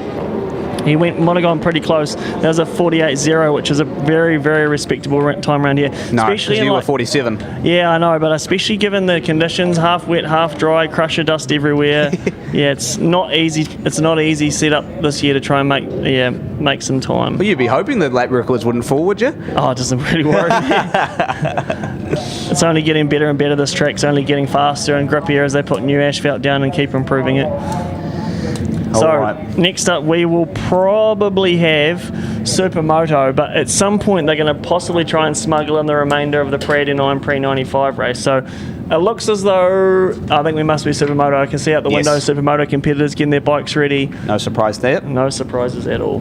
he might have gone pretty close. That was a 48.0, which is a very, very respectable time around here. No, because you were 47. Yeah, I know, but especially given the conditions, half wet, half dry, crusher dust everywhere. Yeah, it's not easy. It's not an easy setup this year to try and make some time. But you'd be hoping the lap records wouldn't fall, would you? Oh, it doesn't really worry me. It's only getting better and better. This track's only getting faster and grippier as they put new asphalt down and keep improving it. So next up we will probably have Supermoto, but at some point they're going to possibly try and smuggle in the remainder of the Pre-89, Pre-95 race. So it looks as though I think we must be Supermoto. I can see out the window Supermoto competitors getting their bikes ready. No surprise there. No surprises at all.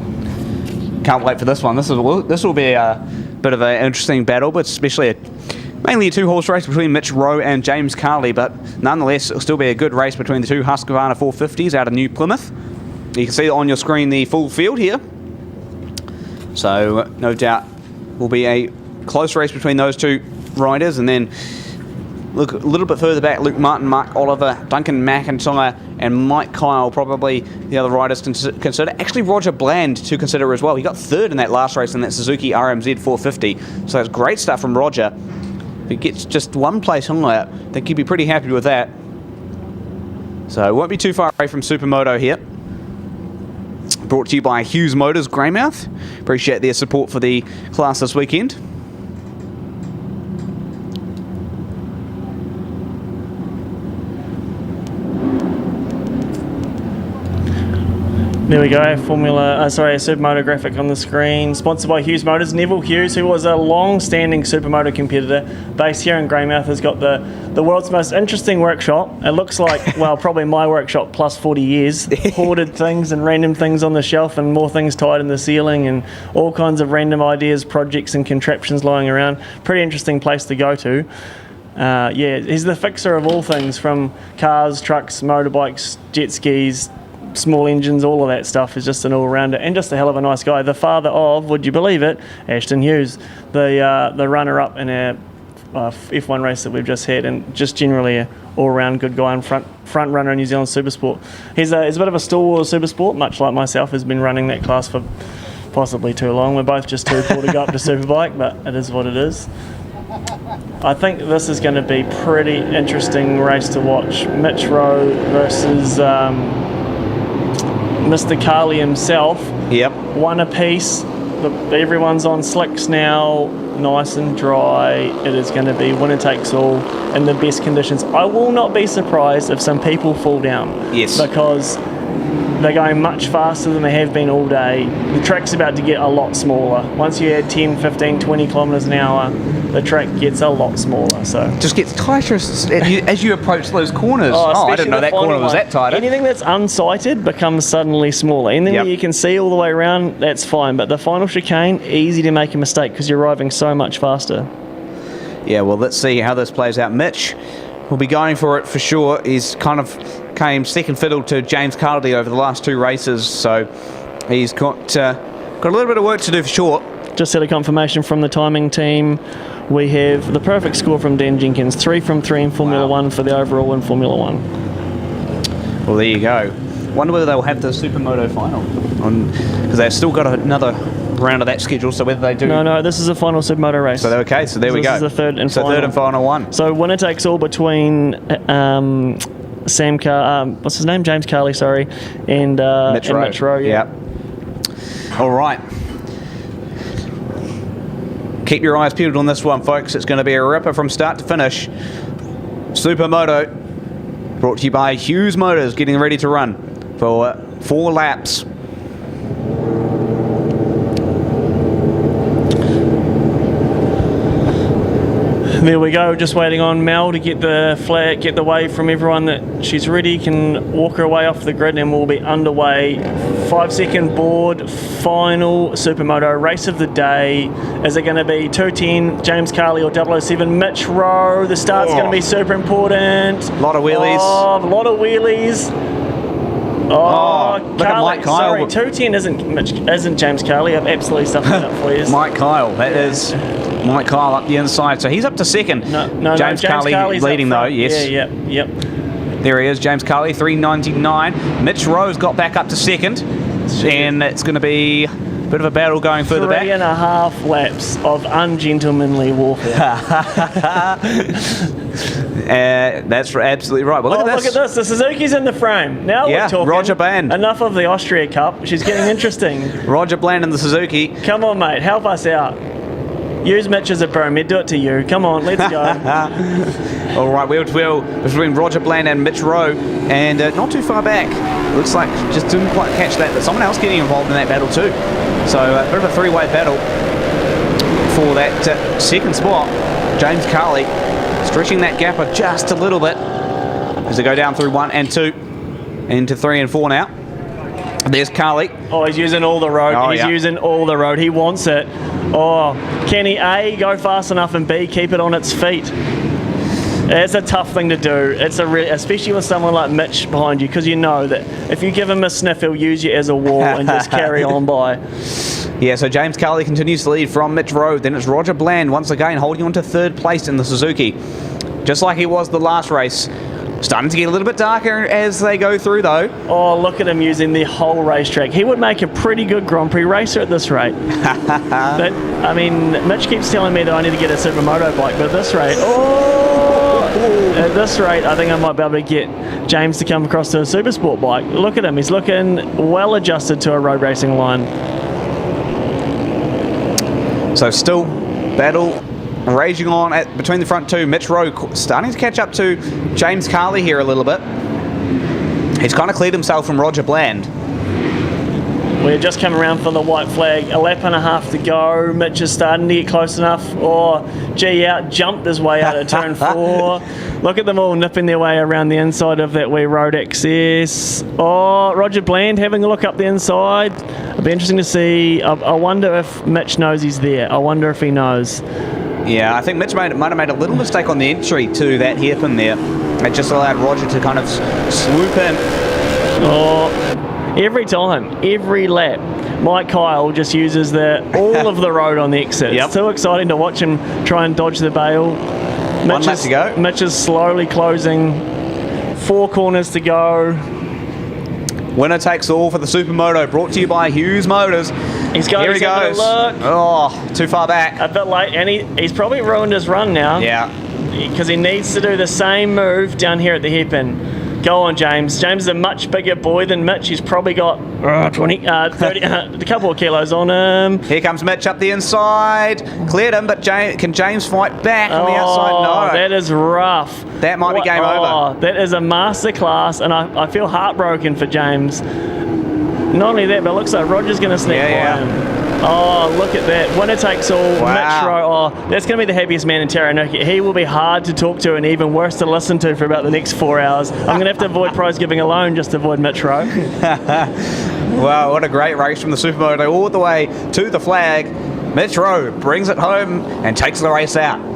Can't wait for this one. This will be a bit of an interesting battle, but especially mainly a two-horse race between Mitch Rowe and James Carley, but nonetheless, it'll still be a good race between the two Husqvarna 450s out of New Plymouth. You can see on your screen the full field here. So, no doubt, will be a close race between those two riders. And then, look a little bit further back, Luke Martin, Mark Oliver, Duncan McIntyre, and Mike Kyle, probably the other riders consider. Actually, Roger Bland to consider as well. He got third in that last race in that Suzuki RMZ 450. So, that's great stuff from Roger. If he gets just one place higher, they could be pretty happy with that. So it won't be too far away from Supermoto here. Brought to you by Hughes Motors, Greymouth. Appreciate their support for the class this weekend. There we go, a Supermoto graphic on the screen. Sponsored by Hughes Motors. Neville Hughes, who was a long-standing Supermoto competitor, based here in Greymouth, has got the world's most interesting workshop. It looks like, well, probably my workshop plus 40 years. Hoarded things and random things on the shelf and more things tied in the ceiling and all kinds of random ideas, projects and contraptions lying around. Pretty interesting place to go to. He's the fixer of all things, from cars, trucks, motorbikes, jet skis, small engines, all of that stuff. Is just an all-rounder and just a hell of a nice guy. The father of, would you believe it, Ashton Hughes, the runner-up in a F1 race that we've just had, and just generally a all-round good guy and front runner in New Zealand Supersport. He's a bit of a stalwart of Supersport, much like myself, has been running that class for possibly too long. We're both just too cool to go up to Superbike, but it is what it is. I think this is going to be pretty interesting race to watch. Mitch Rowe versus Mr. Carley himself. Yep. One apiece. Everyone's on slicks now, nice and dry. It is going to be winner takes all in the best conditions. I will not be surprised if some people fall down. Yes. Because they're going much faster than they have been all day. The track's about to get a lot smaller. Once you add 10, 15, 20 kilometres an hour, the track gets a lot smaller. So just gets tighter as you approach those corners. I didn't know that corner was that tight. Anything that's unsighted becomes suddenly smaller. Anything that you can see all the way around, that's fine. But the final chicane, easy to make a mistake because you're arriving so much faster. Yeah, well, let's see how this plays out. Mitch will be going for it for sure. He's kind of came second fiddle to James Carley over the last two races, so he's got a little bit of work to do for sure. Just had a confirmation from the timing team. We have the perfect score from Dan Jenkins, 3 from 3 in Formula 1 for the overall in Formula 1. Well, there you go. Wonder whether they'll have the Supermoto final, because they've still got another round of that schedule, so whether they do... No, this is a final Supermoto race. So, okay, so there we go. This is the third and final. So third and final one. So winner takes all between what's his name? James Carley, sorry, and Mitch Rowe. Yeah. All right. Keep your eyes peeled on this one, folks. It's going to be a ripper from start to finish. Supermoto, brought to you by Hughes Motors, getting ready to run for 4 laps. There we go, just waiting on Mel to get the flag, get the wave from everyone that she's ready, can walk her way off the grid, and we'll be underway. 5-second board, final Supermoto race of the day. Is it going to be 210, James Carley, or 007, Mitch Rowe? The start's going to be super important. A lot of wheelies. A lot of wheelies. Look at Mike Kyle. Sorry, 210 isn't James Carley. I've absolutely stuffed that up for you. Mike Kyle. That is Mike Kyle up the inside. So he's up to second. No, James Carley's leading though. Yes. Yeah, yep. There he is, James Carley, 3.99. Mitch Rowe's got back up to second. And it's going to be a bit of a battle going further back. 3.5 laps of ungentlemanly warfare. That's absolutely right. Well, look at this. Look at this. The Suzuki's in the frame. Now we're talking. Roger Bland. Enough of the Austria Cup. She's getting interesting. Roger Bland in the Suzuki. Come on, mate. Help us out. Use Mitch as a pyramid. Do it to you. Come on, let's go. All right, wheel to wheel between Roger Bland and Mitch Rowe. And not too far back. Looks like just didn't quite catch that. But someone else getting involved in that battle too. So a bit of a three-way battle for that second spot. James Carley stretching that gap just a little bit as they go down through 1 and 2 into 3 and 4 now. There's Carley. Oh, he's using all the road. He's using all the road. He wants it. Oh, can he A, go fast enough, and B, keep it on its feet? It's a tough thing to do. It's especially with someone like Mitch behind you, because you know that if you give him a sniff, he'll use you as a wall and just carry on by. Yeah, so James Carley continues to lead from Mitch Rowe. Then it's Roger Bland once again holding on to third place in the Suzuki, just like he was the last race. Starting to get a little bit darker as they go through, though. Oh, look at him using the whole racetrack. He would make a pretty good Grand Prix racer at this rate. But, I mean, Mitch keeps telling me that I need to get a Supermoto bike, but at this rate, at this rate, I think I might be able to get James to come across to a Supersport bike. Look at him. He's looking well adjusted to a road racing line. So still battle raging on between the front two. Mitch Rowe starting to catch up to James Carley here a little bit. He's kind of cleared himself from Roger Bland. We're just coming around for the white flag. A lap and a half to go. Mitch is starting to get close enough. Oh, G out, jumped his way out of turn 4. Look at them all nipping their way around the inside of that wee road access. Oh, Roger Bland having a look up the inside. It'll be interesting to see. I wonder if Mitch knows he's there. I wonder if he knows. Yeah, I think Mitch might have made a little mistake on the entry to that hairpin there. It just allowed Roger to kind of swoop in. Oh, every time, every lap, Mike Kyle just uses all of the road on the exit. It's too exciting to watch him try and dodge the bail. One lap to go. Mitch is slowly closing. 4 corners to go. Winner takes all for the Supermoto, brought to you by Hughes Motors. Here he goes. Oh, too far back. A bit late, and he's probably ruined his run now. Yeah. Because he needs to do the same move down here at the hairpin. Go on, James. James is a much bigger boy than Mitch. He's probably got 30, a couple of kilos on him. Here comes Mitch up the inside. Cleared him, but can James fight back on the outside? No. That is rough. That might be game over. That is a masterclass, and I feel heartbroken for James. Not only that, but it looks like Roger's going to sneak by him. Oh, look at that. Winner takes all. Wow. Mitch Rowe. Oh, that's going to be the happiest man in Taranaki. He will be hard to talk to and even worse to listen to for about the next 4 hours. I'm going to have to avoid prize giving alone just to avoid Mitch Rowe. Wow, what a great race from the Supermoto all the way to the flag. Mitch Rowe brings it home and takes the race out.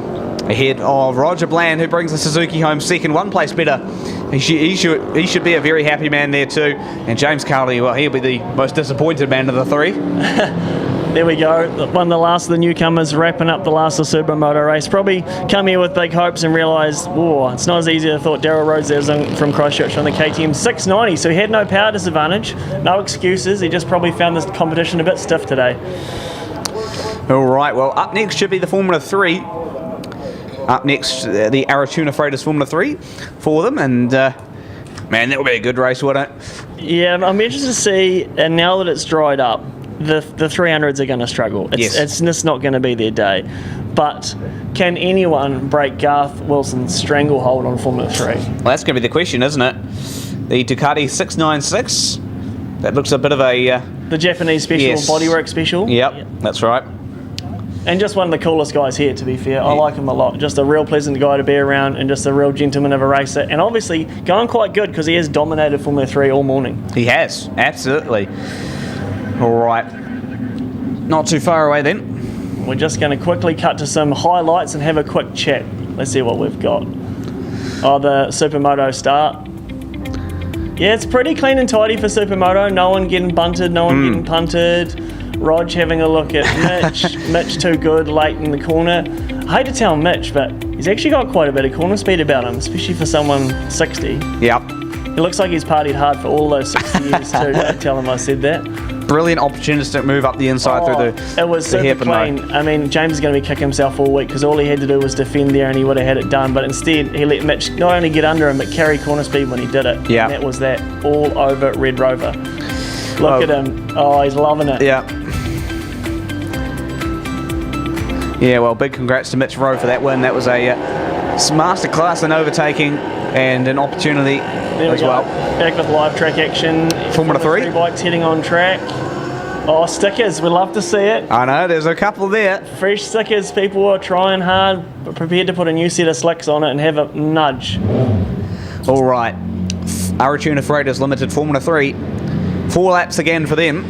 Ahead of Roger Bland, who brings the Suzuki home second, 1 place better. He should be a very happy man there too. And James Carley, well, he'll be the most disappointed man of the 3. There we go. One of the last of the newcomers wrapping up the last of the Supermoto race. Probably come here with big hopes and realise, it's not as easy as I thought. Daryl Rhodes there from Christchurch on the KTM 690, so he had no power disadvantage. No excuses. He just probably found this competition a bit stiff today. All right, well, up next should be the Formula 3. Up next, the Aratuna Freighters Formula 3 for them, and man, that will be a good race, wouldn't it? Yeah, I'm interested to see, and now that it's dried up, the 300s are going to struggle. It's just not going to be their day. But can anyone break Garth Wilson's stranglehold on Formula 3? Well, that's going to be the question, isn't it? The Ducati 696, that looks a bit of a... the Japanese special, bodywork special? Yep, that's right. And just one of the coolest guys here, to be fair. I like him a lot. Just a real pleasant guy to be around and just a real gentleman of a racer. And obviously going quite good because he has dominated Formula 3 all morning. He has, absolutely. All right. Not too far away then. We're just going to quickly cut to some highlights and have a quick chat. Let's see what we've got. Oh, the Supermoto start. Yeah, it's pretty clean and tidy for Supermoto. No one getting bunted, no one getting punted. Rog having a look at Mitch. Mitch too good late in the corner. I hate to tell Mitch, but he's actually got quite a bit of corner speed about him, especially for someone 60. Yep. It looks like he's partied hard for all those 60 years too. Don't tell him I said that. Brilliant opportunistic move up the inside through the It was super hairpin clean. though. I mean, James is going to be kicking himself all week because all he had to do was defend there and he would have had it done. But instead, he let Mitch not only get under him, but carry corner speed when he did it. Yeah. And that was that all over Red Rover. Look at him. Oh, he's loving it. Yeah. Yeah, well, big congrats to Mitch Rowe for that win. That was a masterclass in overtaking and an opportunity There as we go. well. Back with live track action. Formula 3 bikes heading on track. Oh, stickers. We love to see it. I know, there's a couple there. Fresh stickers. People are trying hard, but prepared to put a new set of slicks on it and have a nudge. All right. Aratuna Freighters Limited Formula 3. 4 laps again for them.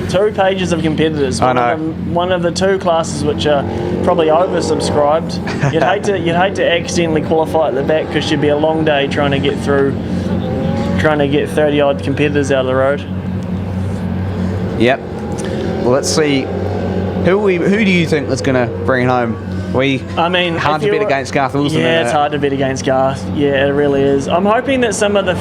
2 pages of competitors. I know. One of the 2 classes which are probably oversubscribed. You'd hate to accidentally qualify at the back because you'd be a long day trying to get 30 odd competitors out of the road. Yep. Well, let's see. Who do you think is going to bring it home? Hard to bet against Garth Wilson. Yeah, it's hard to bet against Garth. Yeah, it really is. I'm hoping that some of the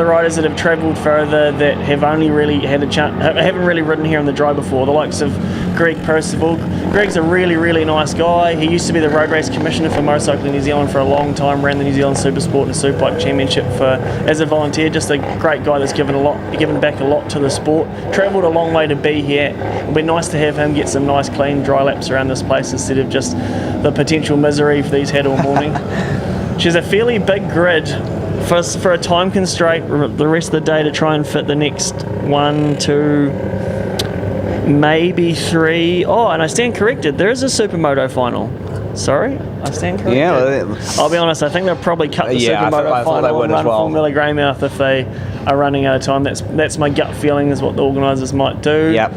riders that have travelled further that have only really had a chance, haven't really ridden here on the dry before, the likes of Greg Percival. Greg's a really, really nice guy. He used to be the road race commissioner for motorcycle in New Zealand for a long time, ran the New Zealand Supersport and Superbike Championship as a volunteer. Just a great guy that's given back a lot to the sport. Travelled a long way to be here. It'll be nice to have him get some nice, clean, dry laps around this place instead of just the potential misery for these had all morning. She's a fairly big grid for a time constraint the rest of the day to try and fit the next 1, 2, maybe 3. Oh, and I stand corrected. There is a Supermoto final. Sorry, I stand corrected. Yeah, I'll be honest. I think they'll probably cut the Supermoto final and run Formula Greymouth if they are running out of time. That's my gut feeling is what the organisers might do. Yep.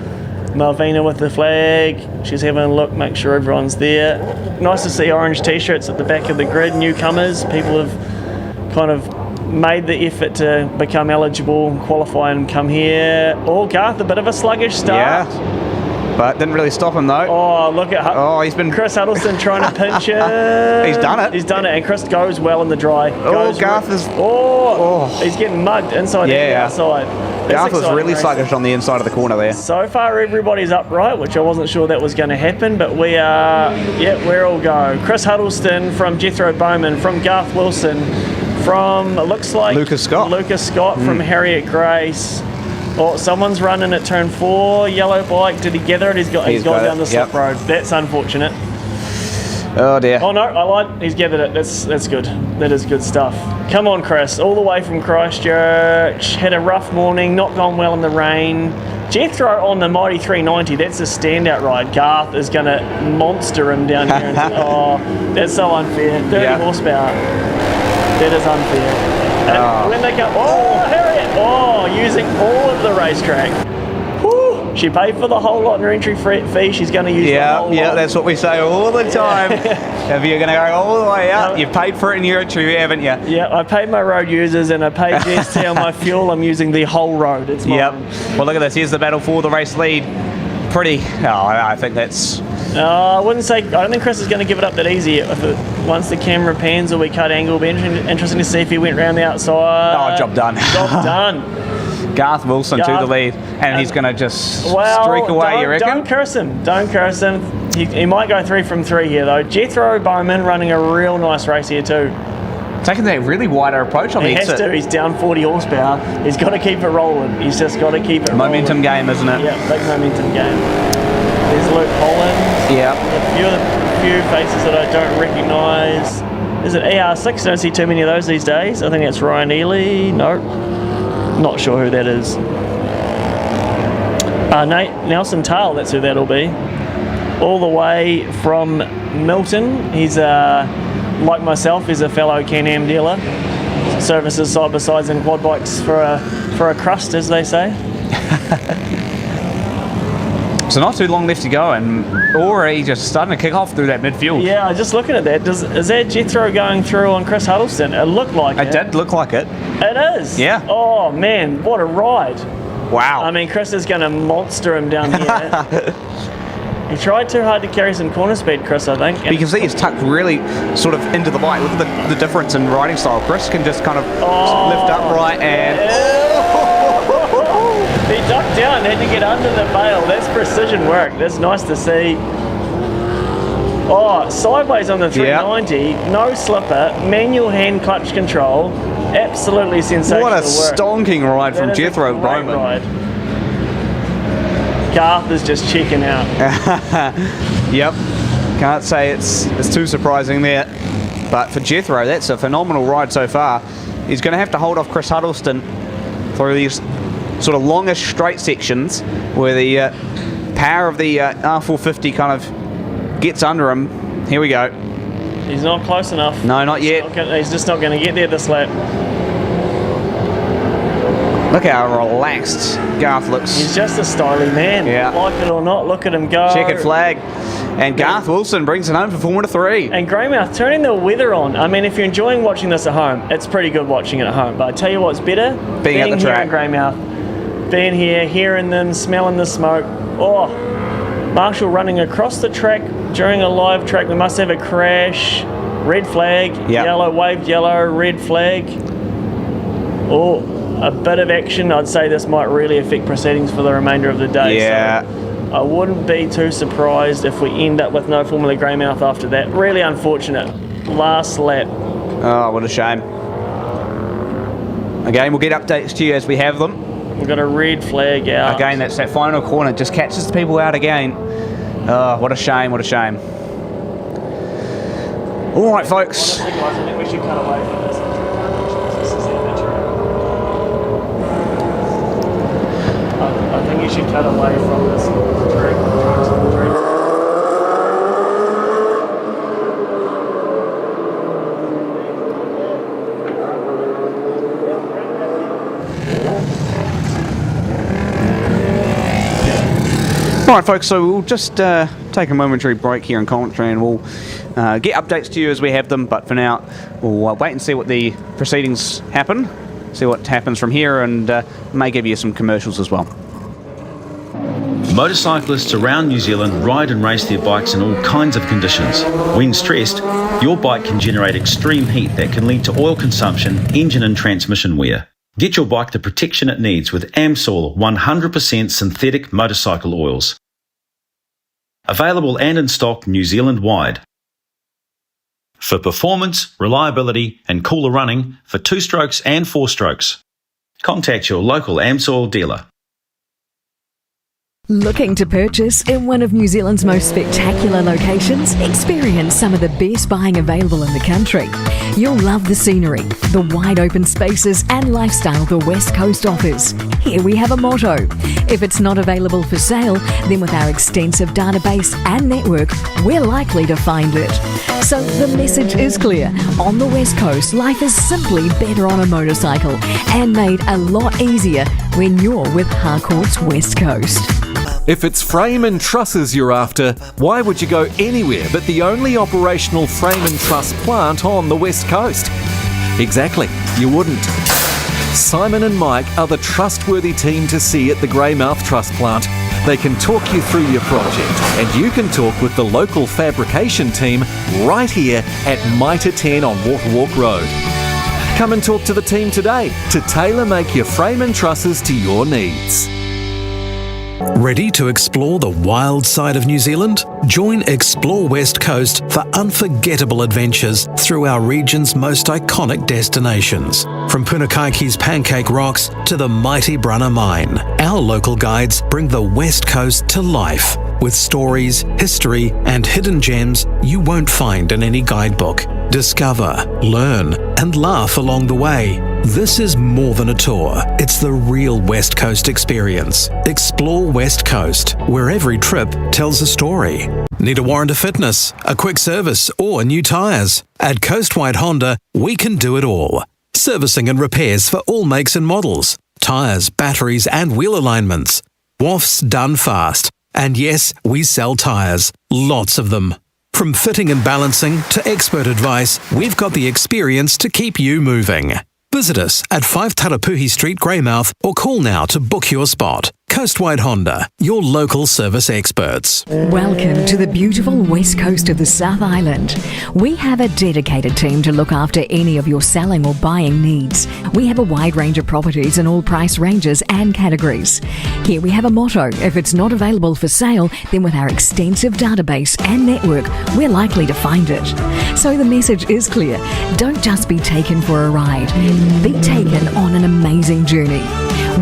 Malvina with the flag. She's having a look, make sure everyone's there. Nice to see orange t-shirts at the back of the grid. Newcomers. People have kind of made the effort to become eligible, qualify and come here. Oh, Garth, a bit of a sluggish start. Yeah. But didn't really stop him though. Oh, look at he's been Chris Huddleston trying to pinch it. He's done it. He's done it, and Chris goes well in the dry. Garth is. He's getting mugged inside and outside. Garth was really sluggish on the inside of the corner there. So far, everybody's upright, which I wasn't sure that was going to happen, but we are. We're all go. Chris Huddleston from Jethro Bowman, from Garth Wilson, from looks like Lucas Scott from Harriet Grace. Oh, someone's running at turn 4. Yellow bike. Did he gather it? He's gone down the slip road. That's unfortunate. Oh dear. Oh no, I lied. He's gathered it. That's good. That is good stuff. Come on, Chris. All the way from Christchurch. Had a rough morning. Not gone well in the rain. Jethro on the Mighty 390. That's a standout ride. Garth is going to monster him down here. That's so unfair. 30 horsepower. That is unfair. And when they go, Harriet! Using all of the racetrack. Woo. She paid for the whole lot in her entry fee. She's going to use the whole lot. Yeah, that's what we say all the time. If you're going to go all the way out, you've paid for it in your entry, haven't you? Yeah, I paid my road users and I paid GST on my fuel. I'm using the whole road. It's mine. Yep. Well, look at this. Here's the battle for the race lead. I think that's... I wouldn't say. I don't think Chris is going to give it up that easy. Once the camera pans or we cut angle, it'll be interesting to see if he went round the outside. Job done. Job done. Garth Wilson to the lead, and he's going to just streak away, you reckon? Don't curse him. Don't curse him. He might go 3 from 3 here, though. Jethro Bowman running a real nice race here, too. Taking that really wider approach on the exit. He has to. He's down 40 horsepower. He's got to keep it rolling. He's just got to keep it rolling. Momentum game, isn't it? Yeah, big momentum game. There's Luke Holland. Yeah. A few faces that I don't recognise. Is it AR6? I don't see too many of those these days. I think that's Ryan Ely. No. Not sure who that is. Nelson Tale, that's who that'll be. All the way from Milton. He's like myself, he's a fellow Can-Am dealer. Services side by sides and quad bikes for a crust, as they say. So not too long left to go, and already just starting to kick off through that midfield. Yeah, just looking at that. Is that Jethro going through on Chris Huddleston? It looked like it. It did look like it. It is? Yeah. Oh, man, what a ride. Wow. I mean, Chris is going to monster him down here. He tried too hard to carry some corner speed, Chris, I think. But you can see he's tucked really sort of into the bike. Look at the difference in riding style. Chris can just kind of lift upright and... He ducked down, had to get under the bail. That's precision work. That's nice to see. Oh, sideways on the 390, no slipper, manual hand clutch control. Absolutely sensational What a work. stonking ride from Jethro Bowman. Ride. Garth is just checking out. Yep. Can't say it's too surprising there. But for Jethro, that's a phenomenal ride so far. He's going to have to hold off Chris Huddleston through these sort of longish straight sections where the power of the R450 kind of gets under him. Here we go. He's not close enough. No, not yet. He's just not going to get there this lap. Look how relaxed Garth looks. He's just a stylish man. Yeah. Like it or not, look at him go. Checkered flag. And Garth Wilson brings it home for Formula 3. And Greymouth, turning the weather on. I mean, if you're enjoying watching this at home, it's pretty good watching it at home. But I tell you what's better? Being at the track. Here in Greymouth. Being here, hearing them, smelling the smoke. Oh, Marshall running across the track during a live track. We must have a crash. Red flag, yellow, waved yellow, red flag. Oh, a bit of action. I'd say this might really affect proceedings for the remainder of the day. Yeah. So I wouldn't be too surprised if we end up with no Formula Greymouth after that. Really unfortunate. Last lap. Oh, what a shame. Again, we'll get updates to you as we have them. We've got a red flag out. Again, that's that final corner. It just catches the people out again. Oh, what a shame, what a shame. All right, folks. I think we should cut away from this. I think you should cut away from this track. All right, folks, so we'll just take a momentary break here in commentary and we'll get updates to you as we have them, but for now, we'll wait and see what the proceedings happen, see what happens from here, and may give you some commercials as well. Motorcyclists around New Zealand ride and race their bikes in all kinds of conditions. When stressed, your bike can generate extreme heat that can lead to oil consumption, engine and transmission wear. Get your bike the protection it needs with AMSOIL 100% synthetic motorcycle oils. Available and in stock New Zealand-wide. For performance, reliability and cooler running for 2-strokes and 4-strokes. Contact your local AMSOIL dealer. Looking to purchase in one of New Zealand's most spectacular locations? Experience some of the best buying available in the country. You'll love the scenery, the wide open spaces and lifestyle the West Coast offers. Here we have a motto. If it's not available for sale, then with our extensive database and network, we're likely to find it. So the message is clear. On the West Coast, life is simply better on a motorcycle and made a lot easier when you're with Harcourt's West Coast. If it's frame and trusses you're after, why would you go anywhere but the only operational frame and truss plant on the West Coast? Exactly, you wouldn't. Simon and Mike are the trustworthy team to see at the Greymouth Truss Plant. They can talk you through your project, and you can talk with the local fabrication team right here at Mitre 10 on Waterwalk Road. Come and talk to the team today to tailor-make your frame and trusses to your needs. Ready to explore the wild side of New Zealand? Join Explore West Coast for unforgettable adventures through our region's most iconic destinations. From Punakaiki's Pancake Rocks to the mighty Brunner Mine, our local guides bring the West Coast to life with stories, history, and hidden gems you won't find in any guidebook. Discover, learn, and laugh along the way. This is more than a tour. It's the real West Coast experience. Explore West Coast, where every trip tells a story. Need a warrant of fitness, a quick service, or new tyres? At Coastwide Honda, we can do it all. Servicing and repairs for all makes and models. Tyres, batteries, and wheel alignments. WAFs done fast. And yes, we sell tyres. Lots of them. From fitting and balancing to expert advice, we've got the experience to keep you moving. Visit us at 5 Tarapuhi Street, Greymouth, or call now to book your spot. Coastwide Honda, your local service experts. Welcome to the beautiful west coast of the South Island. We have a dedicated team to look after any of your selling or buying needs. We have a wide range of properties in all price ranges and categories. Here we have a motto: if it's not available for sale, then with our extensive database and network, we're likely to find it. So the message is clear: don't just be taken for a ride, be taken on an amazing journey.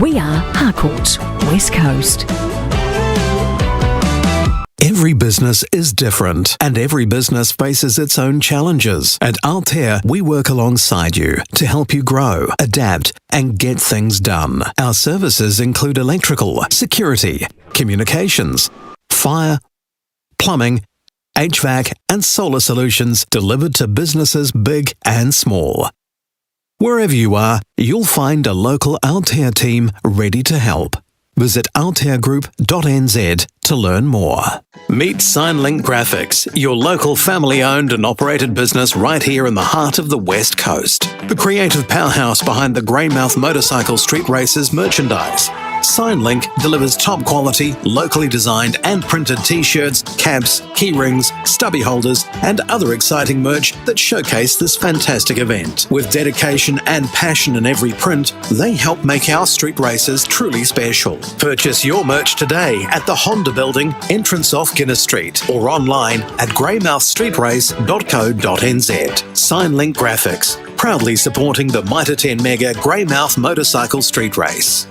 We are Harcourt's West Coast. Every business is different, and every business faces its own challenges. At Altair, we work alongside you to help you grow, adapt, and get things done. Our services include electrical, security, communications, fire, plumbing, HVAC, and solar solutions delivered to businesses big and small. Wherever you are, you'll find a local Altair team ready to help. Visit altairgroup.nz to learn more. Meet Signlink Graphics, your local family-owned and operated business right here in the heart of the West Coast. The creative powerhouse behind the Greymouth motorcycle street races merchandise. Signlink delivers top quality, locally designed and printed t-shirts, caps, key rings, stubby holders, and other exciting merch that showcase this fantastic event. With dedication and passion in every print, they help make our street races truly special. Purchase your merch today at the Honda Building, entrance off Guinness Street, or online at greymouthstreetrace.co.nz. Signlink Graphics, proudly supporting the Mitre 10 Mega Greymouth Motorcycle Street Race.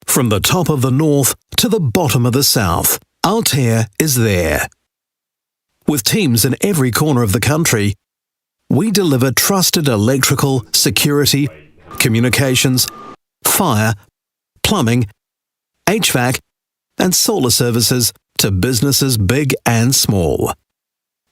From the top of the north to the bottom of the south, Altair is there. With teams in every corner of the country, we deliver trusted electrical, security, communications, fire, plumbing, HVAC, and solar services to businesses big and small.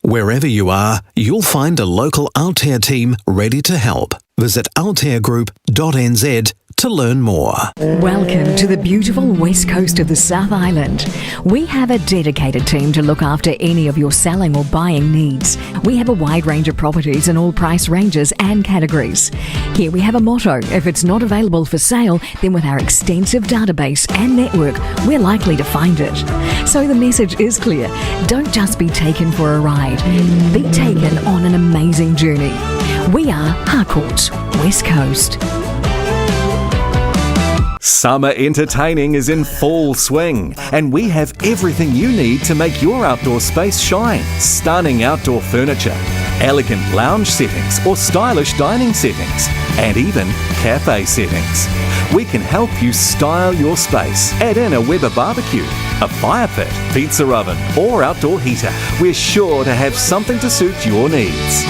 Wherever you are, you'll find a local Altair team ready to help. Visit altairgroup.nz to learn more. Welcome to the beautiful west coast of the South Island. We have a dedicated team to look after any of your selling or buying needs. We have a wide range of properties in all price ranges and categories. Here we have a motto: if it's not available for sale, then with our extensive database and network, we're likely to find it. So the message is clear: don't just be taken for a ride, be taken on an amazing journey. We are Harcourt's West Coast. Summer entertaining is in full swing, and we have everything you need to make your outdoor space shine. Stunning outdoor furniture, elegant lounge settings or stylish dining settings, and even cafe settings. We can help you style your space. Add in a Weber barbecue, a fire pit, pizza oven or outdoor heater. We're sure to have something to suit your needs.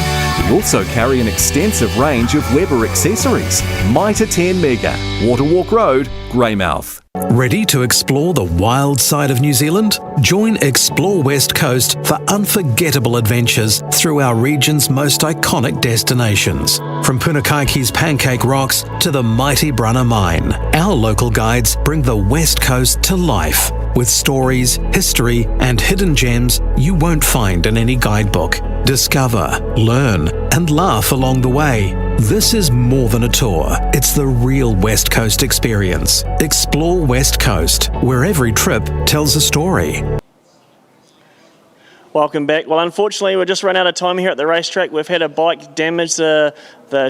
We also carry an extensive range of Weber accessories. Mitre 10 Mega, Waterwalk Road, Greymouth. Ready to explore the wild side of New Zealand? Join Explore West Coast for unforgettable adventures through our region's most iconic destinations. From Punakaiki's Pancake Rocks to the mighty Brunner Mine, our local guides bring the West Coast to life with stories, history, and hidden gems you won't find in any guidebook. Discover, learn, and laugh along the way. This is more than a tour. It's the real West Coast experience. Explore West Coast, where every trip tells a story. Welcome back. Well, unfortunately, we've just run out of time here at the racetrack. We've had a bike damage the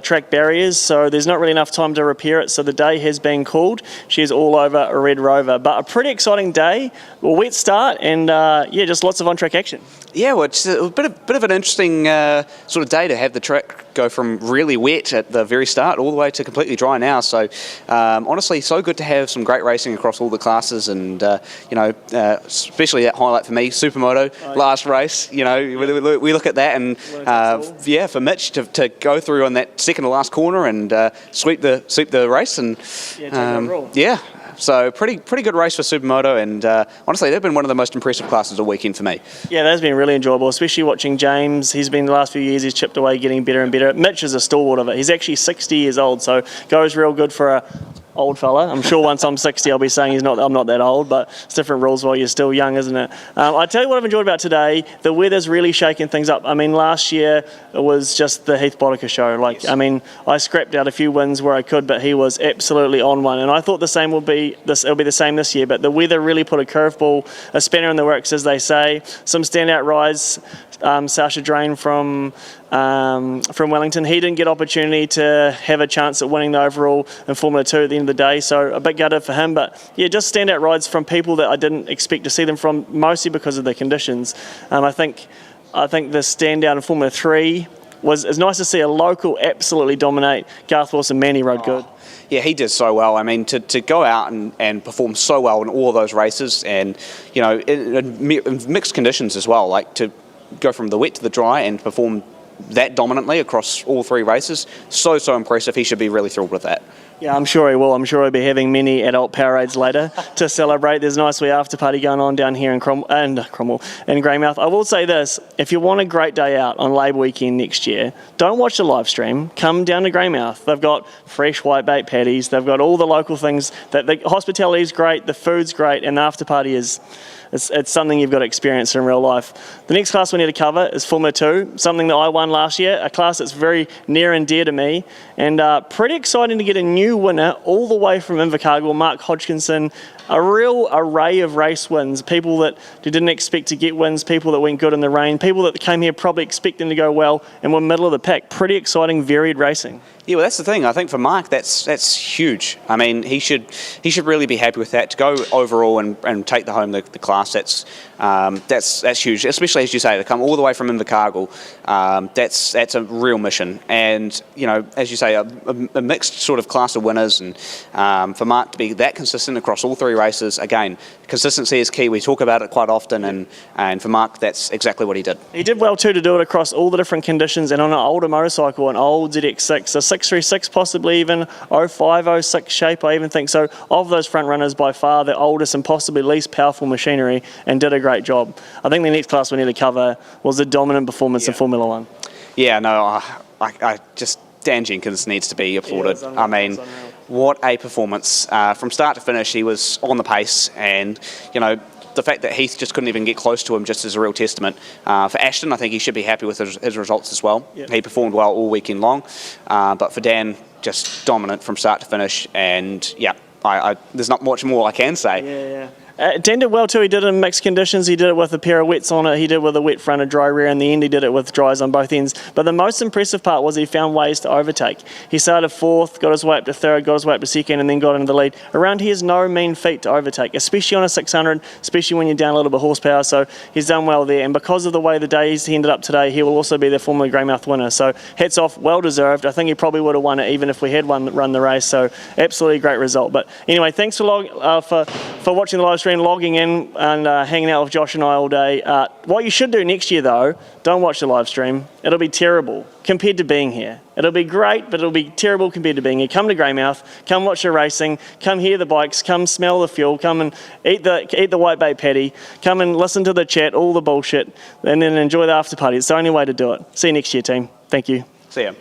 track barriers, so there's not really enough time to repair it, so the day has been called. She's all over a Red Rover. But a pretty exciting day, a wet start, and just lots of on-track action. Yeah, well, it's a bit of an interesting sort of day to have the track go from really wet at the very start all the way to completely dry now. So honestly, so good to have some great racing across all the classes, and especially that highlight for me, Supermoto, last race. We look at that, and for Mitch to go through on that second to last corner and sweep the race, and so pretty good race for Supermoto, and honestly, they've been one of the most impressive classes all weekend for me. Yeah, that's been really enjoyable, especially watching James. He's been the last few years, he's chipped away, getting better and better. Mitch is a stalwart of it. He's actually 60 years old, so goes real good for old fella. I'm sure once I'm 60 I'll be saying I'm not that old, but it's different rules while you're still young, isn't it? I tell you what I've enjoyed about today, the weather's really shaking things up. I mean, last year it was just the Heath Boddicker show. Like, yes. I mean, I scrapped out a few wins where I could, but he was absolutely on one, and I thought it'll be the same this year, but the weather really put a curveball, a spanner in the works, as they say. Some standout rides. Sasha Drain from Wellington, he didn't get opportunity to have a chance at winning the overall in Formula 2 at the end of the day, so a bit gutted for him. But yeah, just standout rides from people that I didn't expect to see them from, mostly because of the conditions. I think the standout in Formula 3 it's nice to see a local absolutely dominate. Garth Wilson, man, he rode good. Yeah, he did so well. I mean, to go out and perform so well in all of those races, and in mixed conditions as well, like to go from the wet to the dry and perform that dominantly across all 3 races, so impressive. He should be really thrilled with that. Yeah, I'm sure he will. I'm sure he'll be having many adult Powerades later to celebrate. There's a nice wee after party going on down here in Greymouth. I will say this, if you want a great day out on Labour weekend next year, don't watch the live stream. Come down to Greymouth. They've got fresh whitebait patties. They've got all the local things. The hospitality is great, the food's great, and the after party is... It's something you've got to experience in real life. The next class we need to cover is Formula 2, something that I won last year, a class that's very near and dear to me, and pretty exciting to get a new winner all the way from Invercargill, Mark Hodgkinson. A real array of race wins, people that didn't expect to get wins, people that went good in the rain, people that came here probably expecting to go well and were middle of the pack. Pretty exciting, varied racing. Yeah, well, that's the thing. I think for Mark, that's huge. I mean, he should really be happy with that. To go overall and take home the class, that's huge. Especially as you say, to come all the way from Invercargill, that's a real mission. And as you say, a mixed sort of class of winners, and for Mark to be that consistent across all 3 races, again, consistency is key. We talk about it quite often, and for Mark, that's exactly what he did. He did well too to do it across all the different conditions and on an older motorcycle, an old ZX6, a 636, possibly even 05, 06 shape, I even think. So of those front runners, by far the oldest and possibly least powerful machinery, and did a great job. I think the next class we need to cover was the dominant performance in Formula 1. Yeah, no, I just, Dan Jenkins needs to be applauded. I mean, what a performance. From start to finish, he was on the pace, and, the fact that Heath just couldn't even get close to him just is a real testament. For Ashton, I think he should be happy with his results as well. Yep. He performed well all weekend long, but for Dan, just dominant from start to finish, and yeah, there's not much more I can say. Yeah. Dan did well too. He did it in mixed conditions. He did it with a pair of wets on it. He did with a wet front and dry rear. In the end, he did it with dries on both ends. But the most impressive part was he found ways to overtake. He started 4th, got his way up to 3rd, got his way up to 2nd, and then got into the lead. Around here is no mean feat to overtake, especially on a 600, especially when you're down a little bit horsepower. So he's done well there. And because of the way the days he ended up today, he will also be the Formula Greymouth winner. So hats off, well deserved. I think he probably would have won it even if we had run the race. So absolutely great result. But anyway, thanks for watching the live stream, logging in and hanging out with Josh and I all day. What you should do next year though, don't watch the live stream. It'll be terrible compared to being here. It'll be great, but it'll be terrible compared to being here. Come to Greymouth, come watch the racing, come hear the bikes, come smell the fuel, come and eat the whitebait patty, come and listen to the chat, all the bullshit, and then enjoy the after party. It's the only way to do it. See you next year, team. Thank you. See ya.